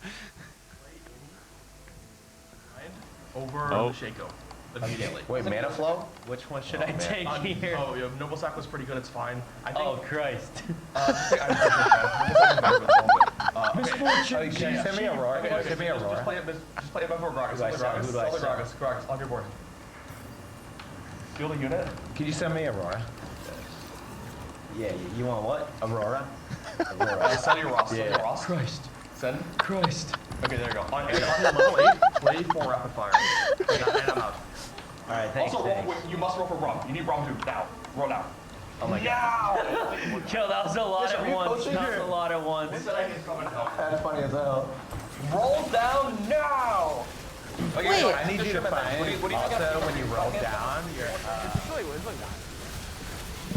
Over Oh. Shaco. Immediately. Wait, mana flow? Which one should I take here? Oh, yeah, Noble Sack was pretty good. It's fine. I think. Oh, Christ. Misfortune. Can you send me Aurora? Can you send me Aurora? Just play it before Gragas. Who do I sell? Who do I sell? Gragas, on your board. Field a unit. Could you send me Aurora? Yeah, you want what? Aurora? Aurora. Send your Ross. Yeah. Send your Ross. Christ. Send. Christ. Okay, there you go. On your level 8, play 4 rapid fire. And I'm out. Alright, thanks. Also, wait, you must roll for Braum. You need Braum to now. Roll now. Oh my god. Yo, that was a lot at once. That was a lot at once. That's funny as hell. Roll down now! Okay, Wait. I need you to find also when you roll down, you're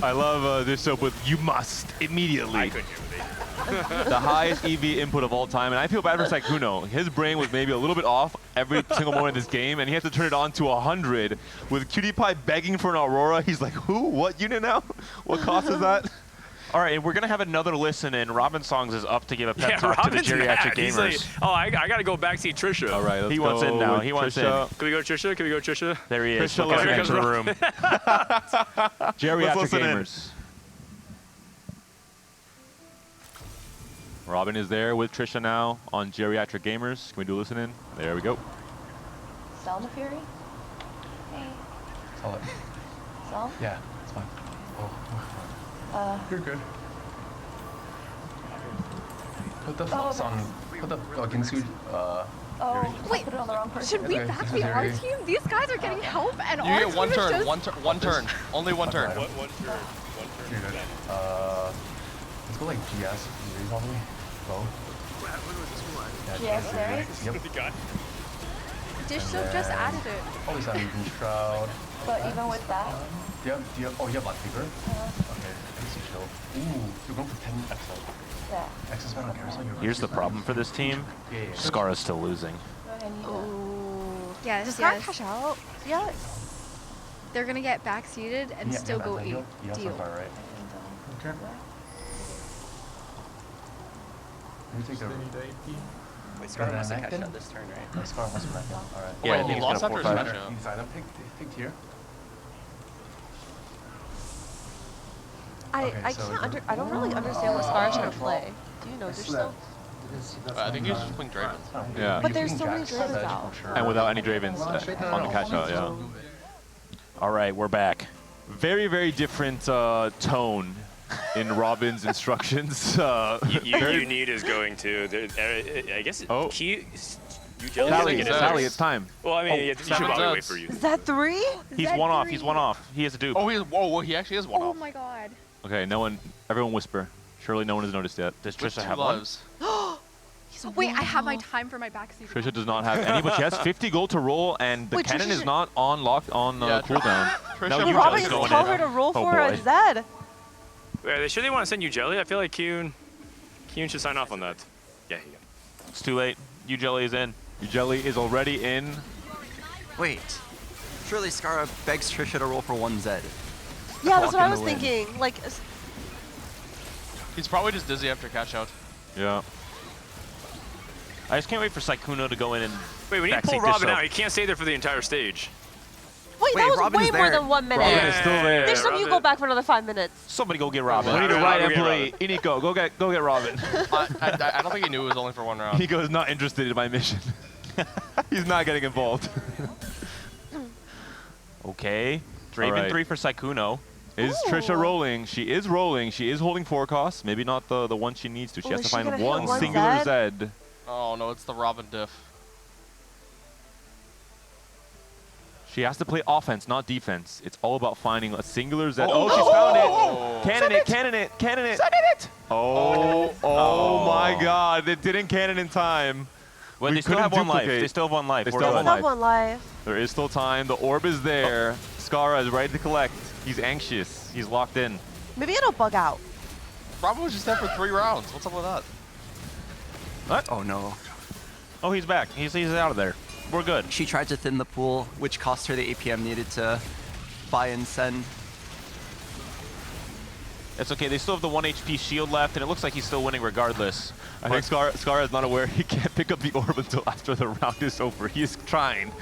I love this soap with "you must immediately." I couldn't hear what The highest EV input of all time, and I feel bad for Sykkuno. His brain was maybe a little bit off every single moment in this game, and he had to turn it on to 100. With PewDiePie begging for an Aurora, he's like, "Who? What unit now? What cost is that?" All right, and we're gonna have another listen, and Robinsongz is up to give a pep Yeah, talk to the Robin's geriatric mad. He's gamers. like, I gotta go back see Trisha. All right, let's He go wants in now. with He wants Trisha. Can we go Trisha? Can we go Trisha? There he is. Trisha, Looking here into the room. Geriatric listen in. gamers. Robin is there with Trisha now on Geriatric Gamers. Can we do listen in? There we go. Selma Fury? Hey. Solid. Sel? Yeah, it's fine. You're good. Put the flux on. Put the Ginsu. Oh, Wait, put it on the wrong person. should we back the our team? These guys are getting help, and You our get team one is turn, just... one turn, only one turn. One turn. Let's go like GS, Rave on me. Go. GS there? Yep. Dishsoap just added it. Oh, he's on Eden Shroud. But even with that, Do you have, oh, you have Black Fever? Okay, easy chill. Ooh, you're going for 10 XL. yeah. X is better on Carousel. Here's the problem for this team. Yeah. Scarra's still losing. Go ahead and use it. Ooh. Yes, Does Scarra yes. cash out? Yes. They're gonna get backseated and still go 8. You have Deal. far, right? Okay. You take a... Wait, Scarra must have cashed out this turn, right? No, Scarra must have knocked out. Alright. Yeah, I think he he's lost gonna after his 4-5. matchup. You decide them, pick tier. I don't really understand what Scarra's trying to play. Do you know Dishsoap? I think he's just playing Draven. Yeah. But there's so many Dravens out. And without any Dravens on the catch out, yeah. All right, we're back. Very, very different tone in Robin's instructions. Need is going to. I guess. Oh. Sally, it's time. Well, I mean, you should probably wait for you. Is that 3? He's one off. He's one off. He has a dupe. Oh, he actually is one Oh off. my god. Okay, everyone whisper. Surely no one has noticed yet. Does With Trisha 2 have one? lives. Wait, I have my time for my backseat. Trisha does not have any, but she has 50 gold to roll, and the Wait, cannon Trisha is not on cooldown. Trisha, No, But you Robin just just going told in. her to roll Oh, for a boy. Zed. Are they sure they want to send you Jelly? I feel like Kiyoon should sign off on that. Yeah, he It's too late. Yougelly is in. Yougelly is already in. Wait. Surely Scarra begs Trisha to roll for 1 Zed. Yeah, that's what I Walk was in the wind. thinking. Like, He's probably just dizzy after catch out. Yeah. I just can't wait for Sykkuno to go in and Wait, when you pull backseat Robin Dishsoap. out, he can't stay there for the entire stage. wait, that was Robin way is more there. than 1 minute. Robin is still there. There's some you go back for another 5 minutes. Somebody go get Robin. We need a Robin, right Robin, employee. Iniko, go get Robin. I don't think he knew it was only for 1 round. Iniko is not interested in my mission. He's not getting involved. Okay. Draven Alright. 3 for Sykkuno. Is Trisha rolling? She is rolling. She is holding 4 costs. Maybe not the one she needs to. She Oh, has is to she find gonna hit one one singular Zed? Zed. Oh no, it's the Robin diff. She has to play offense, not defense. It's all about finding a singular Zed. Oh, she's found it. Cannon it. Send it! Oh my god. It didn't cannon in time. Well, We they still couldn't have 1 life. duplicate. They still have 1 life. They We're still good. have Still have 1 life. There is still time. The orb is there. Scarra is ready to collect. He's anxious. He's locked in. Maybe it'll bug out. Robin was just there for 3 rounds. What's up with that? What? Oh no. Oh, he's back. He's out of there. We're good. She tried to thin the pool, which cost her the APM needed to buy and send. It's okay. They still have the 1 HP shield left, and it looks like he's still winning regardless. I think Scarra is not aware he can't pick up the orb until after the round is over. He is trying.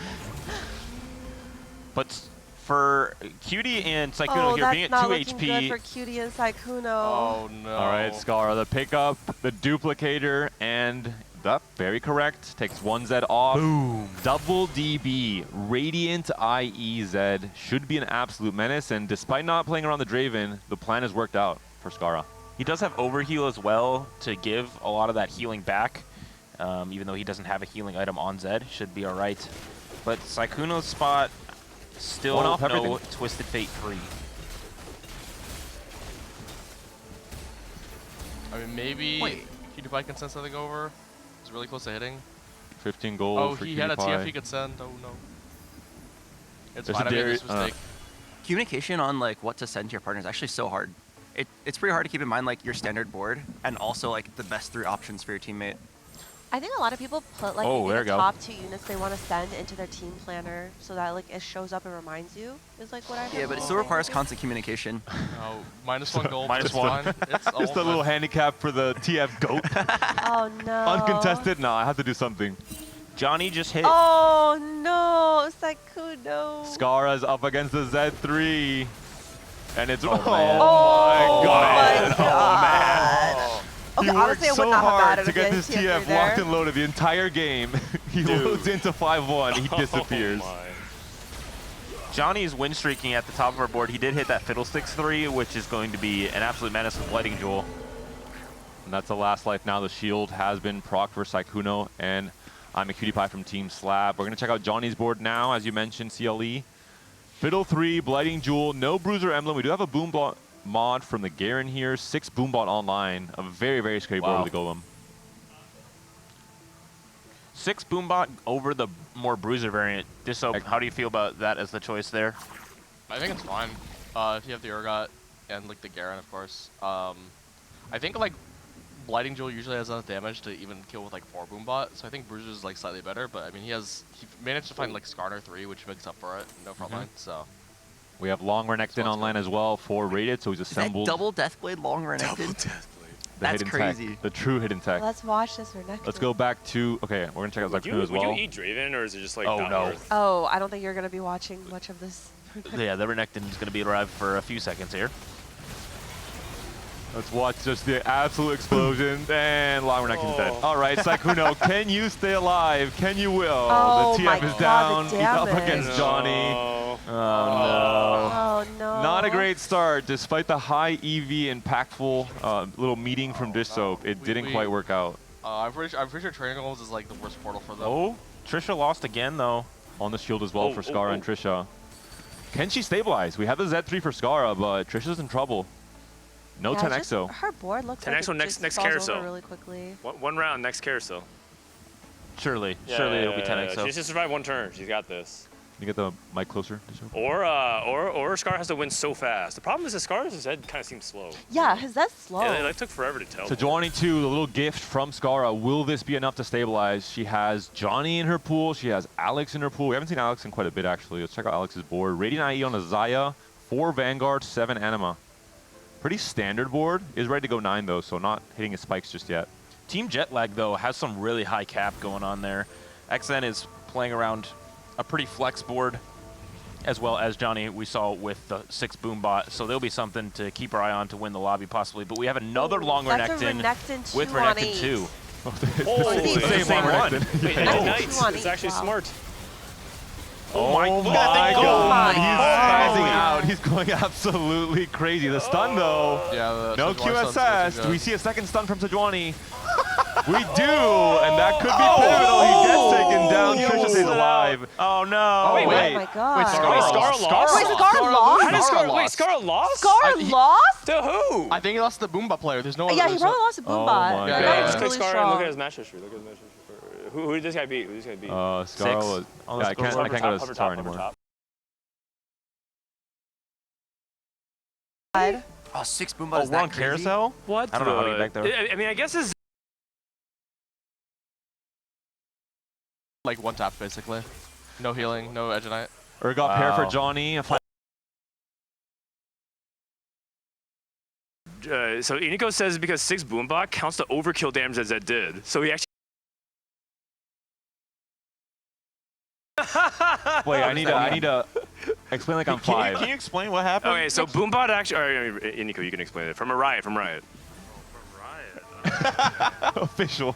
But for Cutie and Sykkuno Oh, here, being that's at 2 not looking good HP, for Cutie and Sykkuno. Oh no. All right, Scarra, the pickup, the duplicator, and very correct. Takes 1 Zed off. boom. Double DB, Radiant IE Zed should be an absolute menace. And despite not playing around the Draven, the plan has worked out for Scarra. He does have overheal as well to give a lot of that healing back. Even though he doesn't have a healing item on Zed, should be all right. But Sykkuno's spot still One off no everything. Twisted Fate 3. I mean, maybe Wait. PewDiePie can send something over. He's really close to hitting. 15 gold Oh, for he had a TF PewDiePie. he could send. Oh no. It's There's fine. a I made Darius- this mistake. Communication on like what to send to your partner is actually so hard. It's pretty hard to keep in mind like your standard board and also like the best 3 options for your teammate. I think a lot of people put like Oh, maybe there the you go. top 2 units they want to send into their team planner so that like it shows up and reminds you. Is like what I. Yeah, but it still requires constant communication. Oh, -1 gold. Minus it's 1. fine. It's all Just a little handicap for the TF GOAT. Oh no. Uncontested? No, I have to do something. Johnny just hit. Oh no, Sykkuno. Scarra's up against the Z3. And it's... Oh, man. Oh God. my god. He Okay, worked honestly, I so would not have hard batted to get against this TF3 TF there. locked and loaded the entire game. He loads into 5-1. He disappears. Oh, my. Johnny's win streaking at the top of our board. He did hit that Fiddlesticks 3, which is going to be an absolute menace with Lighting Jewel. And that's the last life now. The shield has been proc for Sykkuno. And Imaqtpie from Team SLAB. We're going to check out Johnny's board now, as you mentioned, CLE. Fiddle 3, Blighting Jewel, no Bruiser Emblem. We do have a Boombot mod from the Garen here. 6 Boombot online. A very, very scary board with the Golem. 6 Boombot over the more Bruiser variant. Dishsoap, how do you feel about that as the choice there? I think it's fine. If you have the Urgot and like the Garen, of course. I think like Blighting Jewel usually has enough damage to even kill with like 4 Boombot, so I think Bruiser is like slightly better. But I mean, he managed to find like Scarra 3, which makes up for it. No frontline, so. We have Long Renekton online as well for Rayditz, so he's assembled. Is that double Deathblade Long Renekton? Double Deathblade. That's hidden crazy. Tech, the true hidden tech. Let's watch this Renekton. Let's go back to, okay, we're going to check out Sykkuno as well. Would you eat Draven, or is it just like not worth? Oh, I don't think you're going to be watching much of this. Yeah, the Renekton is going to be alive for a few seconds here. Let's watch just the absolute explosion, and Long Renekton's dead. All right, Sykkuno, can you stay alive? Can you will? Oh the my TF is God, down. the He's up damage. against Johnny. No. Oh, no. Oh, no. Not a great start, despite the high EV impactful little meeting from Dishsoap. It didn't quite work out. I'm pretty sure Training Golems is like the worst portal for them. Oh, Trisha lost again, though. On the shield as well for Scarra and Trisha. Can she stabilize? We have the Z3 for Scarra, but Trisha's in trouble. No 10XO. Her board looks like 10XO it next just falls carousel. over really quickly. One round, next carousel. Surely. Yeah, Surely it'll be 10XO. She needs to survive 1 turn. She's got this. You get the mic closer. Or Scar has to win so fast. The problem is that Scar's head kind of seems slow. Yeah, his that's slow. Yeah, it took forever to tell. So Johnny 2, the little gift from Scarra. Will this be enough to stabilize? She has Johnny in her pool. She has Alex in her pool. We haven't seen Alex in quite a bit, actually. Let's check out Alex's board. Radiant IE on a Xayah, 4 Vanguard, 7 Anima. Pretty standard board. Is ready to go 9, though, so not hitting his spikes just yet. Team Jetlag, though, has some really high cap going on there. XN is playing around a pretty flex board, as well as Johnny we saw with the 6 Boombot. So there'll be something to keep our eye on to win the lobby, possibly. But we have another long Renekton with Renekton 2. Same same one. Wait, nice. It's actually smart. Oh my look at that thing go. He's spazzing out. He's going absolutely crazy. The stun, though. Yeah, no QSS. Do we see a second stun from Sejuani? We do, and that could be pivotal. He gets taken down. Trisha stays alive. Oh, no. Wait. Oh, my God. Wait, Scarra lost? Wait, Scarra lost? How did Scarra lost? Scarra lost? To who? I think he lost the Boombot player. There's no other. Yeah, he probably lost to Boombot. my Yeah, God. just click really Scarra and strong. look at his match history. Who did this guy beat? Scarra was. Yeah, I can't go to Star anymore. Oh, 6 Boombot is we're on that crazy? carousel? What? I don't know how to get back there. I mean, I guess it's Like 1 tap, basically. No healing, no Edge Knight. Urgot pair for Johnny. So Iniko says because 6 Boombot counts the overkill damage that Zed did. So he actually. Wait, I need to explain like I'm 5. Can you explain what happened? Okay, so Boombot actually. Or, Iniko, you can explain it. From Riot. Official.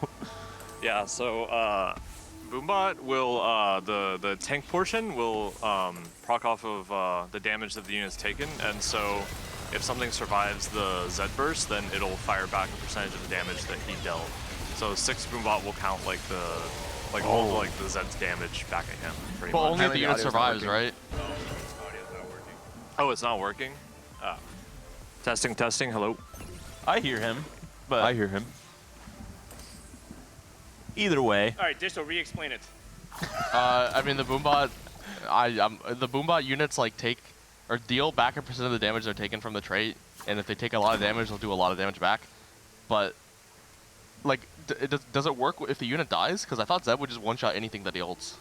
Yeah, so Boombot will, the tank portion will proc off of the damage that the unit's taken, and so if something survives the Z burst, then it'll fire back a percentage of the damage that he dealt. So 6 Boombot will count like all of like the Zed's damage back at him, pretty But much. only if the unit survives, right? Oh, it's not working? Testing, hello? I hear him, but I hear him. either way. All right, Dish, re-explain it. I mean, the Boombot, the Boombot units like take or deal back a percent of the damage they're taken from the trait, and if they take a lot of damage, they'll do a lot of damage back. But like, does it work if the unit dies? Because I thought Zed would just one-shot anything that he ults.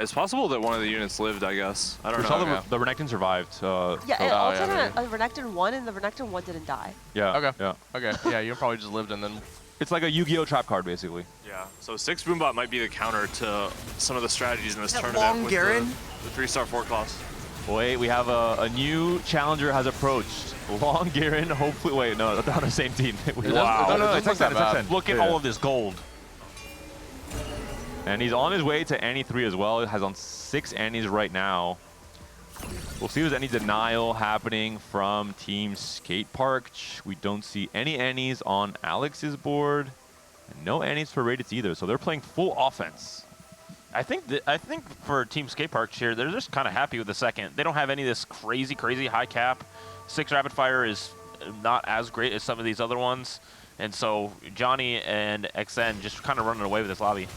It's possible that one of the units lived, I guess. I don't We know. saw the Renekton survived. Yeah, it ulted a Renekton 1, and the Renekton 1 didn't die. Yeah. Okay. Yeah. Okay. Yeah, you probably just lived and then. It's like a Yu-Gi-Oh trap card, basically. Yeah, so 6 Boombot might be the counter to some of the strategies in this That tournament long with Garen? the 3-star 4 class. Wait, we have a new challenger has approached. Long Garen, hopefully. Wait, no, they're on the same team. Wow. No, it's XN. Look at all of this gold. And he's on his way to Annie 3 as well. He has on 6 Annies right now. We'll see if there's any denial happening from Team Skateparge. We don't see any Annies on Alex's board. No annies for Rayditz either, so they're playing full offense. I think for Team Skateparge here, they're just kind of happy with the second. They don't have any of this crazy high cap. 6 rapid fire is not as great as some of these other ones. And so Johnny and XN just kind of running away with this lobby.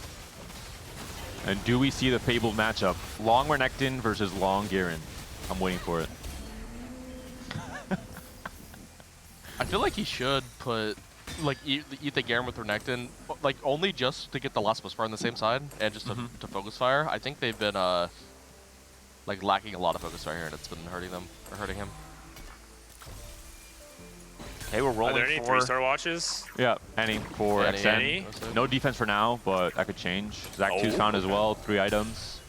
And do we see the fabled matchup? Long Renekton versus Long Garen. I'm waiting for it. I feel like he should put, like, eat the Garen with Renekton, like, only just to get the last fire on the same side and just to focus fire. I think they've been, like, lacking a lot of focus fire here, and it's been hurting them, or hurting him. Okay, we're rolling. Are there any for 3-star watches? Yeah, any for XN. Any? No defense for now, but that could change. Zach 2's found as well, 3 items.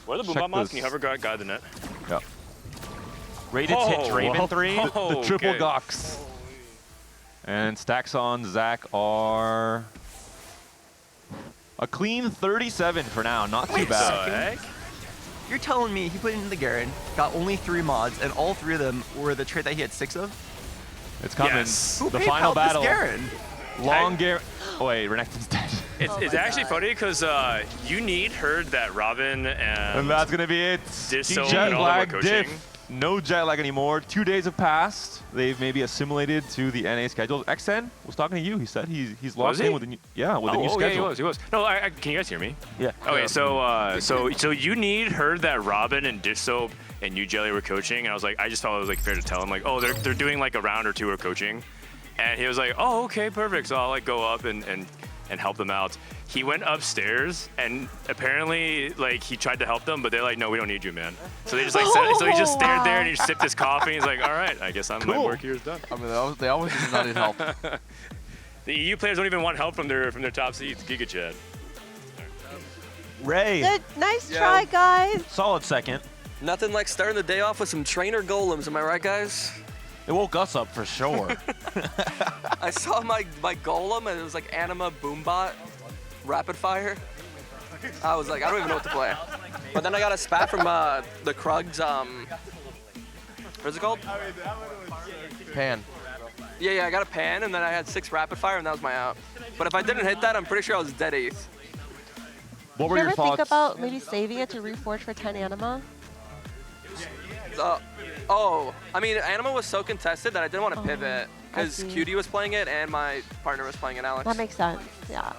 What are the Boombot mods? Can you hover guide the net? Yeah. Rayditz hit Draven 3. The triple Gox. And stacks on Zach are a clean 37 for now. Not too bad. You're telling me he put in the Garen, got only 3 mods, and all 3 of them were the trait that he had 6 of? It's coming. Yes. Who The paid final out this battle. Garen? Long Garen. Oh wait, Renekton's dead. It's actually funny because you need heard that Robin And that's gonna be it. Dishsoap and all that Jetlag, were Diff. coaching. No Jetlag anymore. 2 days have passed. They've maybe assimilated to the NA schedule. XN was talking to you. He said he's locked in with the new, with the new schedule. Yeah, he was. No, can you guys hear me? Yeah. Okay, so you need heard that Robin and Dishsoap and Yougelly were coaching, and I was like, I just thought it was like fair to tell him like, oh, they're doing like a round or 2 of coaching, and he was like, oh, okay, perfect. So I'll like go up and help them out. He went upstairs and apparently like he tried to help them, but they're like, no, we don't need you, man. So they just like so he just stared there and he just sipped his coffee. And he's like, all right, I guess my work here is done. I mean, they always just not need help. The EU players don't even want help from their top seats. Giga Chad. Ray. Good, nice try, guys. Solid second. Nothing like starting the day off with some trainer golems, am I right, guys? It woke us up for sure. I saw my golem and it was like Anima Boombot, rapid fire. I was like, I don't even know what to play. But then I got a spat from the Krug's, what's it called? Pan. Yeah, I got a pan and then I had 6 rapid fire and that was my out. But if I didn't hit that, I'm pretty sure I was dead 8th. What were Did you your ever thoughts? think about maybe saving it to reforge for 10 Anima? I mean, Anima was so contested that I didn't want to pivot because see. Cutie was playing it and my partner was playing it, Alex. That makes sense, yeah.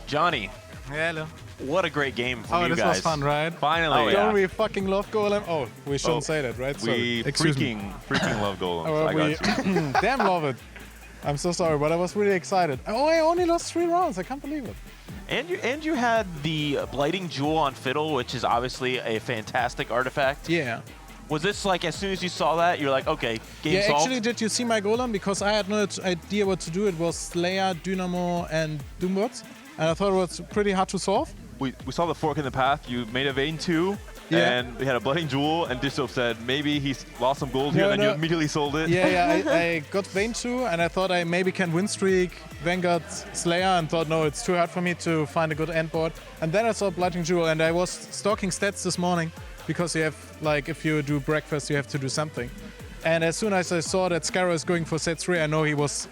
Johnny. Hello. What a great game from you this guys. was fun, right? Finally. Don't we fucking love Golem? Oh, we shouldn't say that, right? We Sorry. Excuse me. freaking love Golems. Well, I got you. damn love it. I'm so sorry, but I was really excited. Oh, I only lost 3 rounds. I can't believe it. And you had the Blighting Jewel on Fiddle, which is obviously a fantastic artifact. Yeah. Was this like as soon as you saw that, you're like, okay, game Yeah, solved? actually, did you see my Golem? Because I had no idea what to do. It was Slayer, Dynamo, and Doombot. And I thought it was pretty hard to solve. We saw the fork in the path. You made a Vayne 2, and we had a Blooding Jewel, and Dishsoap said maybe he's lost some gold here, and then you immediately sold it. Yeah, I got Vayne 2, and I thought I maybe can win streak Vanguard Slayer, and thought, no, it's too hard for me to find a good end board. And then I saw Blighting Jewel, and I was stalking stats this morning, because you have, like, if you do breakfast, you have to do something. And as soon as I saw that Scarra is going for set 3, I know he was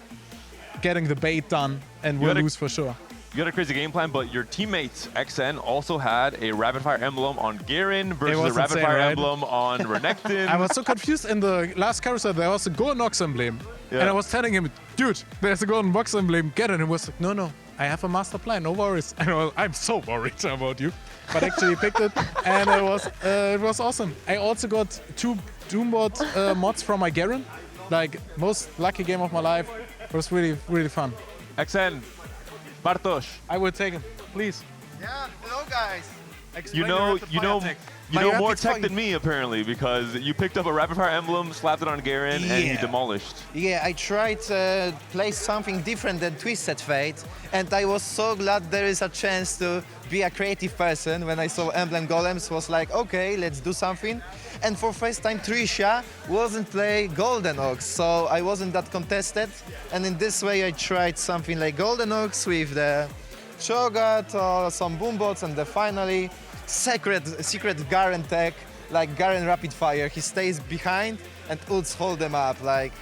getting the bait done and will lose for sure. You had a crazy game plan, but your teammates, XN, also had a Rapid Fire Emblem on Garen versus a Rapid Fire Emblem on Renekton. I was so confused in the last carousel. There was a Golden Ox emblem. Yeah. And I was telling him, dude, there's a Golden Box emblem. Get it. And he was like, no, I have a master plan. No worries. And I'm so worried about you. But actually he picked it. And it was awesome. I also got 2 Doombot mods from my Garen. Like, most lucky game of my life. It was really, really fun. XN. Bartosz. I will take him, please. Yeah, hello guys. You know more tech than me apparently, because you picked up a Rapid Fire Emblem, slapped it on Garen, and you demolished. Yeah, I tried to play something different than Twisted Fate, and I was so glad there is a chance to be a creative person. When I saw Emblem Golems, was like, okay, let's do something. And for first time, Tricia wasn't play Golden Ox, so I wasn't that contested. And in this way, I tried something like Golden Ox with the Cho'Gath or some Boombots, and then finally secret Garen tech, like Garen Rapid Fire. He stays behind and ults hold them up. Like,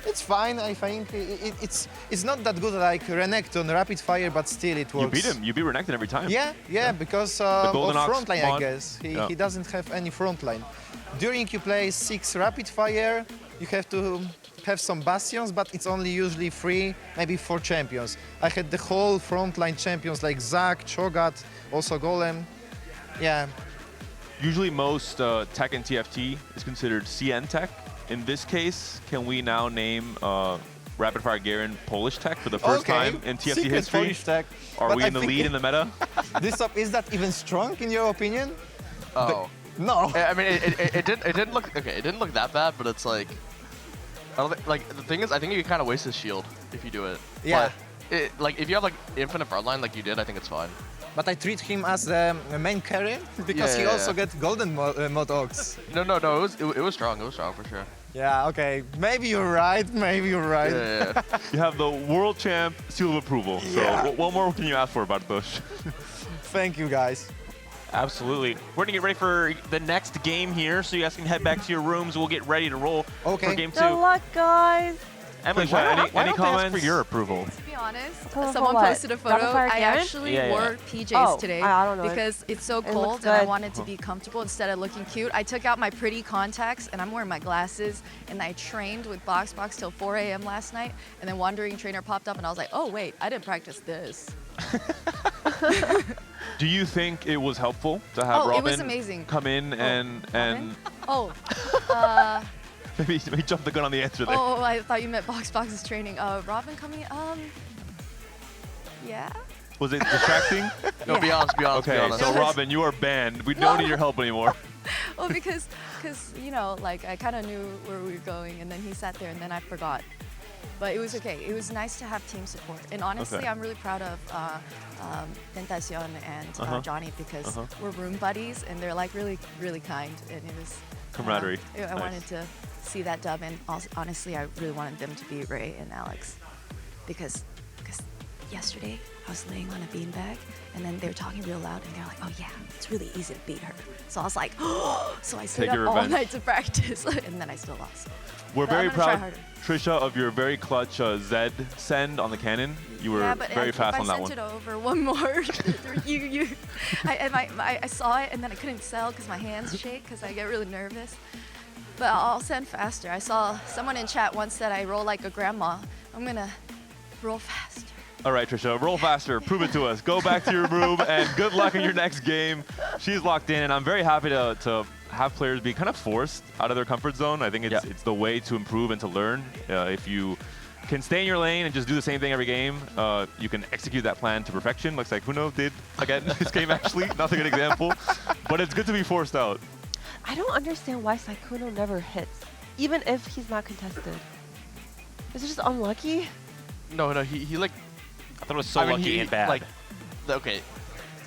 It's fine, I think. It's not that good like Renekton, Rapid Fire, but still it works. You beat him. You beat Renekton every time. Yeah, because of frontline, I guess. He doesn't have any frontline. During you play 6 Rapid Fire, you have to have some Bastions, but it's only usually 3, maybe 4 champions. I had the whole frontline champions like Zac, Cho'Gath, also Golem. Yeah. Usually most tech in TFT is considered CN tech. In this case, can we now name Rapid Fire Garen Polish tech for the first time in TFT Secret history? Polish tech. Are But we I in the think lead in the meta? Dishsoap, is that even strong in your opinion? Oh. No. I mean, it didn't look okay. It didn't look that bad, but it's like, I don't think, like the thing is, I think you kind of waste his shield if you do it. Yeah. But like if you have like infinite frontline like you did, I think it's fine. But I treat him as the main carry because he also get golden mod Ox. No. It was strong. It was strong for sure. Yeah. Okay. Maybe you're right. Maybe you're right. Yeah. You have the world champ seal of approval. So what more can you ask for, Bartosz? Thank you, guys. Absolutely. We're going to get ready for the next game here, so you guys can head back to your rooms. We'll get ready to roll for game 2. Good luck, guys. Emily, Trisha, why any don't they ask comments for your approval? To be honest, Tell us someone what? posted a Rapid photo. Fire I Garen? actually Yeah, wore yeah. PJs today I don't know. because it's so It looks cold and I good. wanted to be comfortable instead of looking cute. I took out my pretty contacts and I'm wearing my glasses and I trained with Boxbox till 4 a.m. last night and then Wandering Trainer popped up and I was like, oh wait, I didn't practice this. Do you think it was helpful to have Robin it was amazing. come in and Oh, maybe jump the gun on the answer there? oh, I thought you meant Boxbox's training. Robin coming, yeah. Was it distracting? No, be honest. Okay, be honest. so Robin, you are banned. We don't need your help anymore. Well, because you know, like I kind of knew where we were going, and then he sat there, and then I forgot. But it was okay. It was nice to have team support, and honestly, Okay. I'm really proud of Xntentacion and Johnny because we're room buddies, and they're like really, really kind, and it was Camaraderie. I Nice. wanted to see that dub, and also, honestly, I really wanted them to beat Ray and Alex because yesterday I was laying on a beanbag, and then they were talking real loud, and they're like, "Oh yeah, it's really easy to beat her." So I was like, "Oh!" So I stayed Take your up all revenge. night to practice, and then I still lost. We're But I'm very gonna try proud, harder. Trisha, of your very clutch Zed send on the cannon. You were Yeah, but very fast on that if I one. sent it over one more, I saw it and then I couldn't sell because my hands shake because I get really nervous. But I'll send faster. I saw someone in chat once said I roll like a grandma. I'm gonna roll faster. All right, Trisha, roll faster. Prove it to us. Go back to your room, and good luck in your next game. She's locked in, and I'm very happy to have players be kind of forced out of their comfort zone. I think it's the way to improve and to learn. If you can stay in your lane and just do the same thing every game, you can execute that plan to perfection, like Sykkuno did again this game, actually. Not a good example, but it's good to be forced out. I don't understand why Sykkuno never hits, even if he's not contested. Is it just unlucky? No, he like. I thought it was so lucky and bad. Like, okay,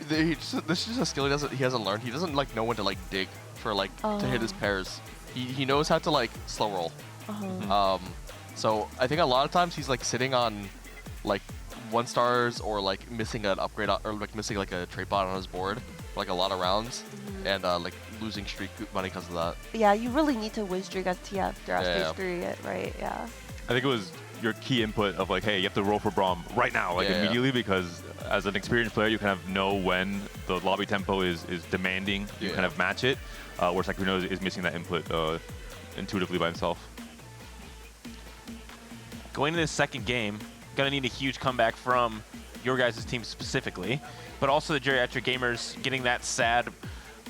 this is just a skill he hasn't learned. He doesn't like know when to like dig for like to hit his pairs. He knows how to like slow roll. So I think a lot of times he's like sitting on like 1-stars or like missing an upgrade or like missing like a trait bot on his board for like a lot of rounds and like losing streak money because of that. Yeah, you really need to win streak as TF throughout stage 3, right? Yeah. I think it was your key input of like, hey, you have to roll for Braum right now, like immediately, because as an experienced player, you kind of know when the lobby tempo is demanding you kind of match it, where Sykkuno is missing that input intuitively by himself. Going into this second game, gonna need a huge comeback from your guys' team specifically, but also the Geriatric gamers getting that sad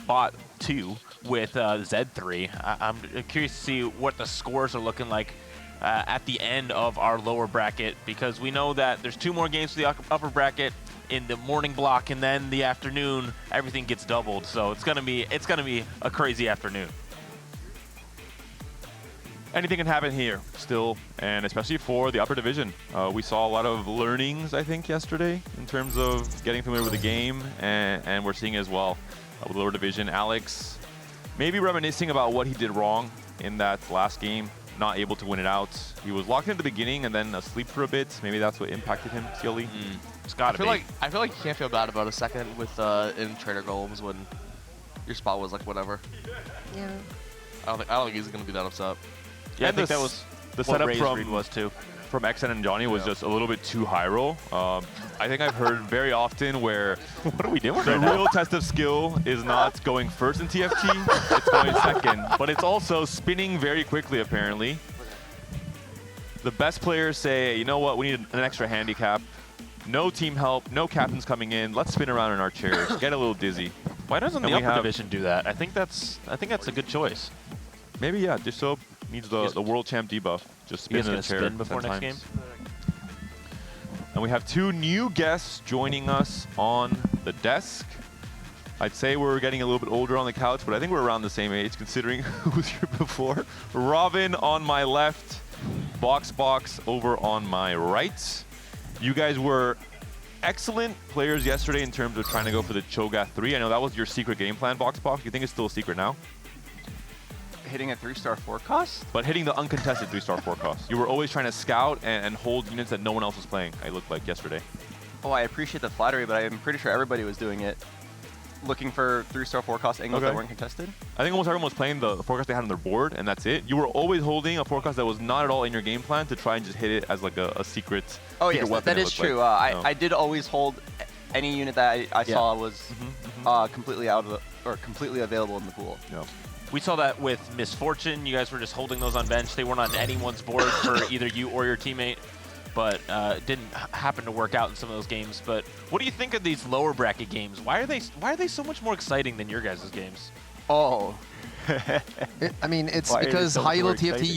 bot 2 with Z3. I'm curious to see what the scores are looking like at the end of our lower bracket, because we know that there's 2 more games for the upper bracket in the morning block, and then the afternoon everything gets doubled. So it's gonna be a crazy afternoon. Anything can happen here still, and especially for the upper division. We saw a lot of learnings, I think, yesterday in terms of getting familiar with the game, and we're seeing as well with the lower division. Alex maybe reminiscing about what he did wrong in that last game, not able to win it out. He was locked in at the beginning and then asleep for a bit. Maybe that's what impacted him, Yougelly. It's gotta be. I feel like you can't feel bad about a second with in Trader Golems when your spot was like whatever. Yeah. I don't think he's gonna be that upset. Yeah, I think that was The what setup Ray's from read was too. From Xntentacion was just a little bit too high roll. I think I've heard very often where what are we doing the right now? real test of skill is not going first in TFT, it's going second. But it's also spinning very quickly, apparently. The best players say, you know what, we need an extra handicap. No team help, no captains coming in. Let's spin around in our chairs, get a little dizzy. Why doesn't And the we upper have- division do that? I think that's a good choice. Maybe, yeah, Dishsoap needs the world champ debuff. Just spin You guys in gonna the chair spin before 10 next times. game? And we have 2 new guests joining us on the desk. I'd say we're getting a little bit older on the couch, but I think we're around the same age considering who was here before. Robin on my left, Boxbox over on my right. You guys were excellent players yesterday in terms of trying to go for the Cho'Gath 3. I know that was your secret game plan, Boxbox. You think it's still a secret now? Hitting a 3-star forecast? But hitting the uncontested 3-star forecast. You were always trying to scout and hold units that no one else was playing, I looked like yesterday. Oh, I appreciate the flattery, but I'm pretty sure everybody was doing it. Looking for 3-star forecast angles that weren't contested. I think almost everyone was playing the forecast they had on their board, and that's it. You were always holding a forecast that was not at all in your game plan to try and just hit it as like a secret, Oh secret yes, weapon. that it is looked true. like. I did always hold any unit that I saw was completely out of the, or completely available in the pool. Yeah. We saw that with Misfortune. You guys were just holding those on bench. They weren't on anyone's board for either you or your teammate, but didn't happen to work out in some of those games. But what do you think of these lower bracket games? Why are they so much more exciting than your guys' games? Oh. I mean, it's Why are they because so high elo more TFT exciting?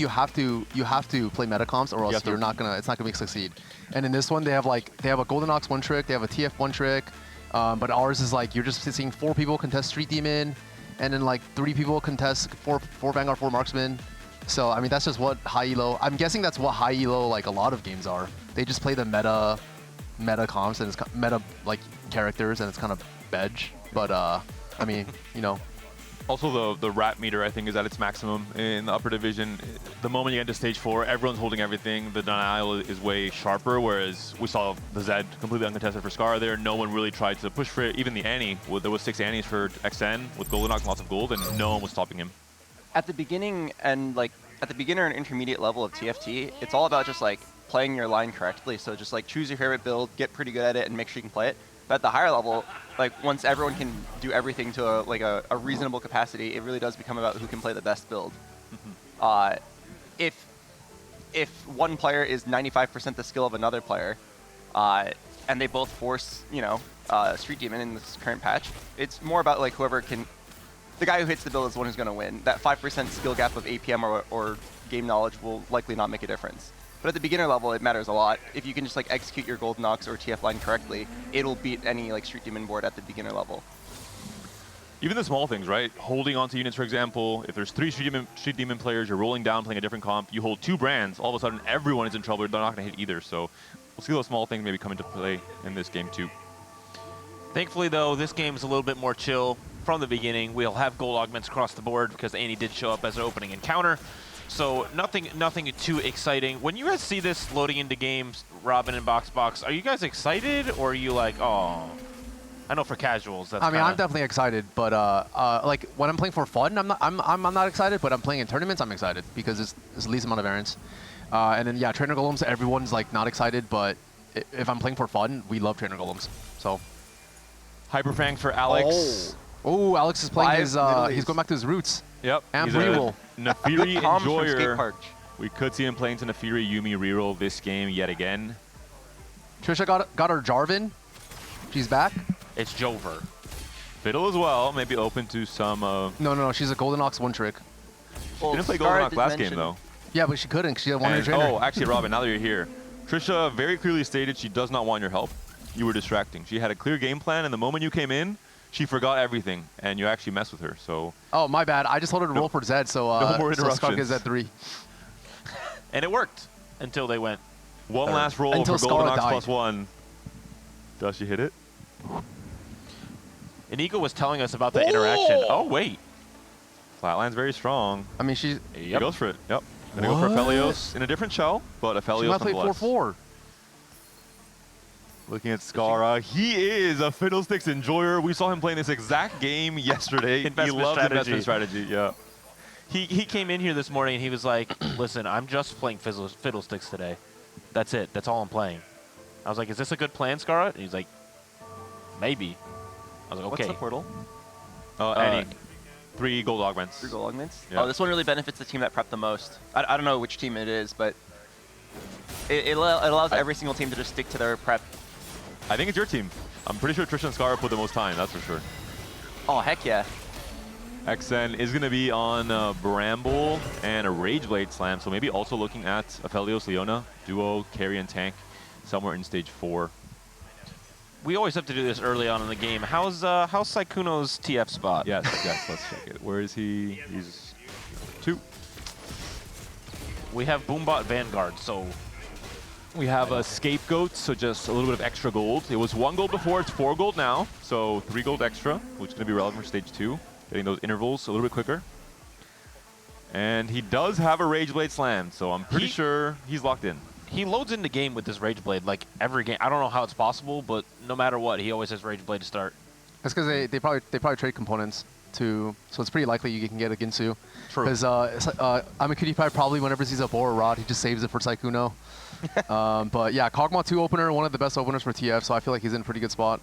you have to play meta comps or else it's not gonna succeed. And in this one they have a Golden Ox one trick, they have a TF one trick, but ours is like you're just seeing 4 people contest Street Demon, and then like 3 people contest 4 Vanguard 4 Marksman. So I mean that's just what high elo. I'm guessing that's what high elo like a lot of games are. They just play the meta comps and it's meta like characters and it's kind of veg. But I mean you know. Also, the rat meter, I think, is at its maximum in the upper division. The moment you get into stage 4, everyone's holding everything. The denial is way sharper, whereas we saw the Zed completely uncontested for Scarra there. No one really tried to push for it. Even the Annie, there was 6 Annies for XN with Golden Ox and lots of gold, and no one was stopping him. At the beginning and like at the beginner and intermediate level of TFT, it's all about just like playing your line correctly. So just like choose your favorite build, get pretty good at it, and make sure you can play it. But at the higher level, like once everyone can do everything to a reasonable capacity, it really does become about who can play the best build. If one player is 95% the skill of another player, and they both force Street Demon in this current patch, it's more about like whoever can. The guy who hits the build is the one who's going to win. That 5% skill gap of APM or game knowledge will likely not make a difference. But at the beginner level, it matters a lot. If you can just like execute your Golden Ox or TF line correctly, it'll beat any like Street Demon board at the beginner level. Even the small things, right? Holding onto units, for example, if there's 3 Street Demon players, you're rolling down, playing a different comp, you hold 2 brands, all of a sudden everyone is in trouble. They're not going to hit either. So we'll see those small things maybe come into play in this game too. Thankfully, though, this game is a little bit more chill from the beginning. We'll have gold augments across the board because Annie did show up as an opening encounter. So nothing too exciting. When you guys see this loading into games, Robin and Boxbox, are you guys excited or are you like, oh? I know for casuals, that's I mean, I'm definitely excited, but like when I'm playing for fun, I'm not excited. But I'm playing in tournaments, I'm excited because it's the least amount of variance. And then yeah, Trainer Golems, everyone's like not excited, but if I'm playing for fun, we love Trainer Golems. So Hyperfang for Alex. Oh, Alex is playing his. He's going back to his roots. Yep. And he's reroll. Nefiri Good comms from enjoyer. Skateparge. We could see him playing to Nefiri Yumi reroll this game yet again. Trisha got her Jarvan. She's back. It's Jover. Fiddle as well, maybe open to some. No. She's a Golden Ox one trick. She didn't play Golden Ox last game though. Yeah, but she couldn't. 'Cause she had one And, trainer. oh, actually, Robin, now that you're here, Trisha very clearly stated she does not want your help. You were distracting. She had a clear game plan, and the moment you came in, she forgot everything, and you actually messed with her. So. Oh, my bad. I just told her to roll for Zed, so no more so Scarra interruptions. gets Z3. And it worked until they went. One last roll Until for Golden Scarra Ox died. +1. Does she hit it? Inigo was telling us about the interaction. Oh, wait. Flatline's very strong. I mean, she goes for it. Yep. Gonna go for Aphelios in a different shell, but Aphelios She might play nonetheless. 4-4. Looking at Scarra, he is a Fiddlesticks enjoyer. We saw him playing this exact game yesterday. He Investment loved strategy. investment strategy, yeah. He came in here this morning and he was like, listen, I'm just playing Fiddlesticks today. That's it. That's all I'm playing. I was like, is this a good plan, Scarra? And he's like, maybe. I was like, okay. What's the portal? Any. 3 gold augments. 3 gold augments? Yeah. Oh, this one really benefits the team that prepped the most. I don't know which team it is, but it allows every single team to just stick to their prep. I think it's your team. I'm pretty sure Tricia and Scarra put the most time, that's for sure. Oh, heck yeah. XN is going to be on Bramble and a Rage Blade Slam, so maybe also looking at Aphelios Leona, duo, carry and tank, somewhere in stage 4. We always have to do this early on in the game. How's Sykkuno's TF spot? Yes, let's check it. Where is he? He's 2. We have Boombot Vanguard, so... We have a Scapegoat, so just a little bit of extra gold. It was 1 gold before, it's 4 gold now, so 3 gold extra, which is going to be relevant for stage 2. Getting those intervals a little bit quicker. And he does have a Rage Blade Slam, so I'm pretty sure he's locked in. He loads into game with this Rage Blade like every game. I don't know how it's possible, but no matter what, he always has Rage Blade to start. That's because they probably trade components too, so it's pretty likely you can get a Ginsu. True. Because Imaqtpie probably whenever sees a bow or rod, he just saves it for Sykkuno. But yeah, Kog'Maw 2 opener, one of the best openers for TF, so I feel like he's in a pretty good spot.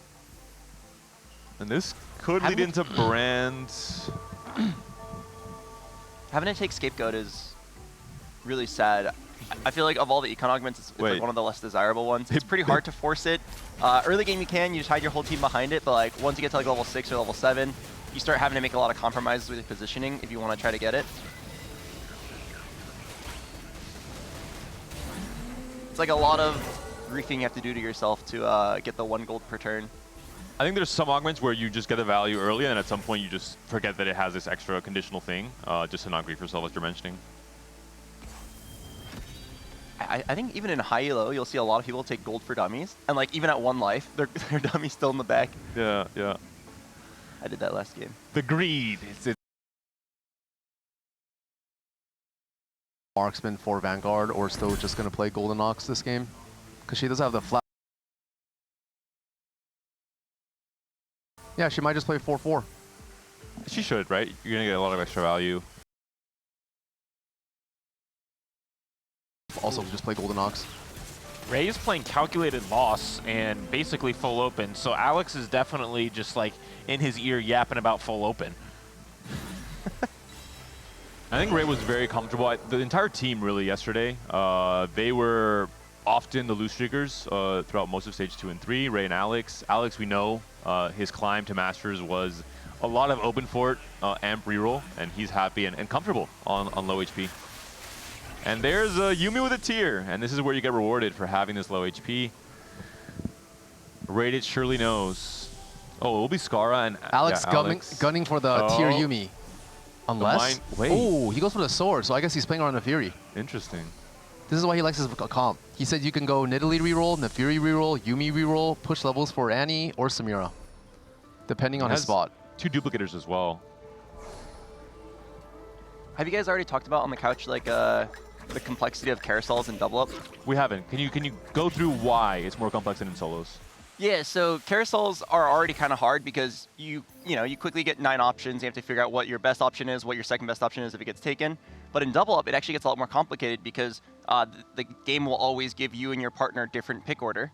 And this could lead into Brand. Having to take Scapegoat is really sad. I feel like of all the econ augments, it's like one of the less desirable ones. It's pretty hard to force it. Early game you can, you just hide your whole team behind it, but like once you get to like level 6 or level 7, you start having to make a lot of compromises with your positioning if you want to try to get it. It's like a lot of griefing you have to do to yourself to get the 1 gold per turn. I think there's some augments where you just get the value early, and at some point you just forget that it has this extra conditional thing, just to not grief yourself, as you're mentioning. I think even in high elo, you'll see a lot of people take gold for dummies, and like even at 1 life, their dummy's still in the back. Yeah. I did that last game. The greed. Marksman for Vanguard, or still just going to play Golden Ox this game? Because she does have the flat. Yeah, she might just play 4-4. She should, right? You're going to get a lot of extra value. Also, just play Golden Ox. Ray is playing calculated loss and basically full open, so Alex is definitely just like in his ear yapping about full open. I think Ray was very comfortable. The entire team really yesterday, they were often the loose streakers throughout most of stage 2 and 3. Ray and Alex. Alex, we know his climb to Masters was a lot of open fort, amp reroll, and he's happy and comfortable on low HP. And there's Yumi with a tier, and this is where you get rewarded for having this low HP. Rayditz surely knows. Oh, it will be Scarra and Alex, gunning for the tier Yumi. Unless, oh, he goes for the sword, so I guess he's playing around the Fury. Interesting. This is why he likes his comp. He said you can go Nidalee reroll, Nefiri reroll, Yumi reroll, push levels for Annie or Samira, depending on his spot. 2 duplicators as well. Have you guys already talked about on the couch like the complexity of carousels and double up? We haven't. Can you go through why it's more complex than in solos? Yeah, so carousels are already kind of hard because you quickly get 9 options. You have to figure out what your best option is, what your second best option is if it gets taken. But in double up, it actually gets a lot more complicated because the game will always give you and your partner different pick order.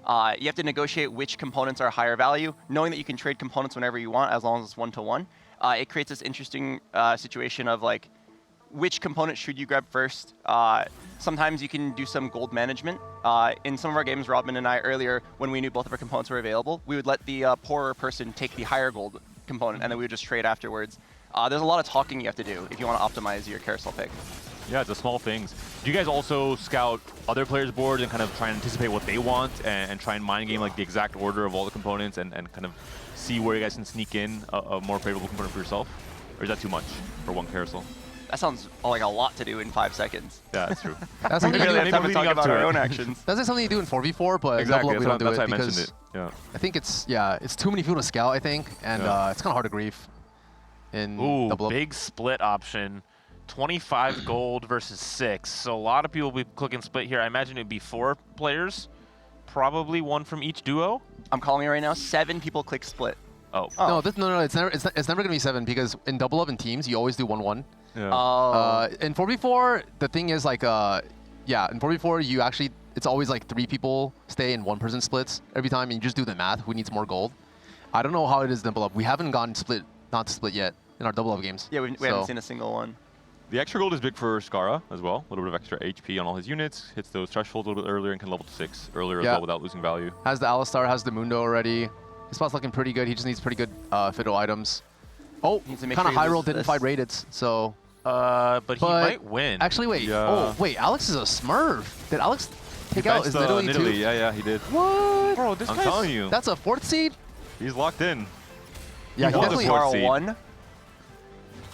You have to negotiate which components are higher value, knowing that you can trade components whenever you want as long as it's 1-to-1. It creates this interesting situation of like, which component should you grab first? Sometimes you can do some gold management. In some of our games, Robin and I earlier, when we knew both of our components were available, we would let the poorer person take the higher gold component, and then we would just trade afterwards. There's a lot of talking you have to do if you want to optimize your carousel pick. Yeah, it's the small things. Do you guys also scout other players' boards and kind of try and anticipate what they want and try and mind game like the exact order of all the components and kind of see where you guys can sneak in a more favorable component for yourself? Or is that too much for one carousel? That sounds like a lot to do in 5 seconds. Yeah, that's true. That's something we really have time to talk about our own actions. That's like something you do in 4v4, but exactly. we don't do that's it why I because mentioned it. Yeah. I think it's too many people to scout, I think, and it's kind of hard to grief in double up. Big split option. 25 gold versus 6. So a lot of people will be clicking split here. I imagine it'd be 4 players, probably 1 from each duo. I'm calling it right now. 7 people click split. Oh. No, it's never gonna be 7 because in double up in teams you always do 1-1. Yeah. Oh. In 4v4, the thing is like, yeah, in 4v4 you actually, it's always like 3 people stay and 1 person splits every time, and you just do the math. Who needs more gold? I don't know how it is double up. We haven't gotten not split yet in our double up games. Yeah, we haven't seen a single one. The extra gold is big for Scarra as well. A little bit of extra HP on all his units. Hits those thresholds a little bit earlier and can level to 6 earlier as well without losing value. Has the Alistar, has the Mundo already. His spot's looking pretty good. He just needs pretty good Fiddle items. Oh, kind of high roll didn't fight Rayditz, so. But he might win. Actually, wait. Yeah. Oh, wait. Alex is a Smurf. Did Alex take out his Nidalee too? Yeah, he did. What? Bro, I'm telling you. That's a 4th seed? He's locked in. Yeah, he definitely R1.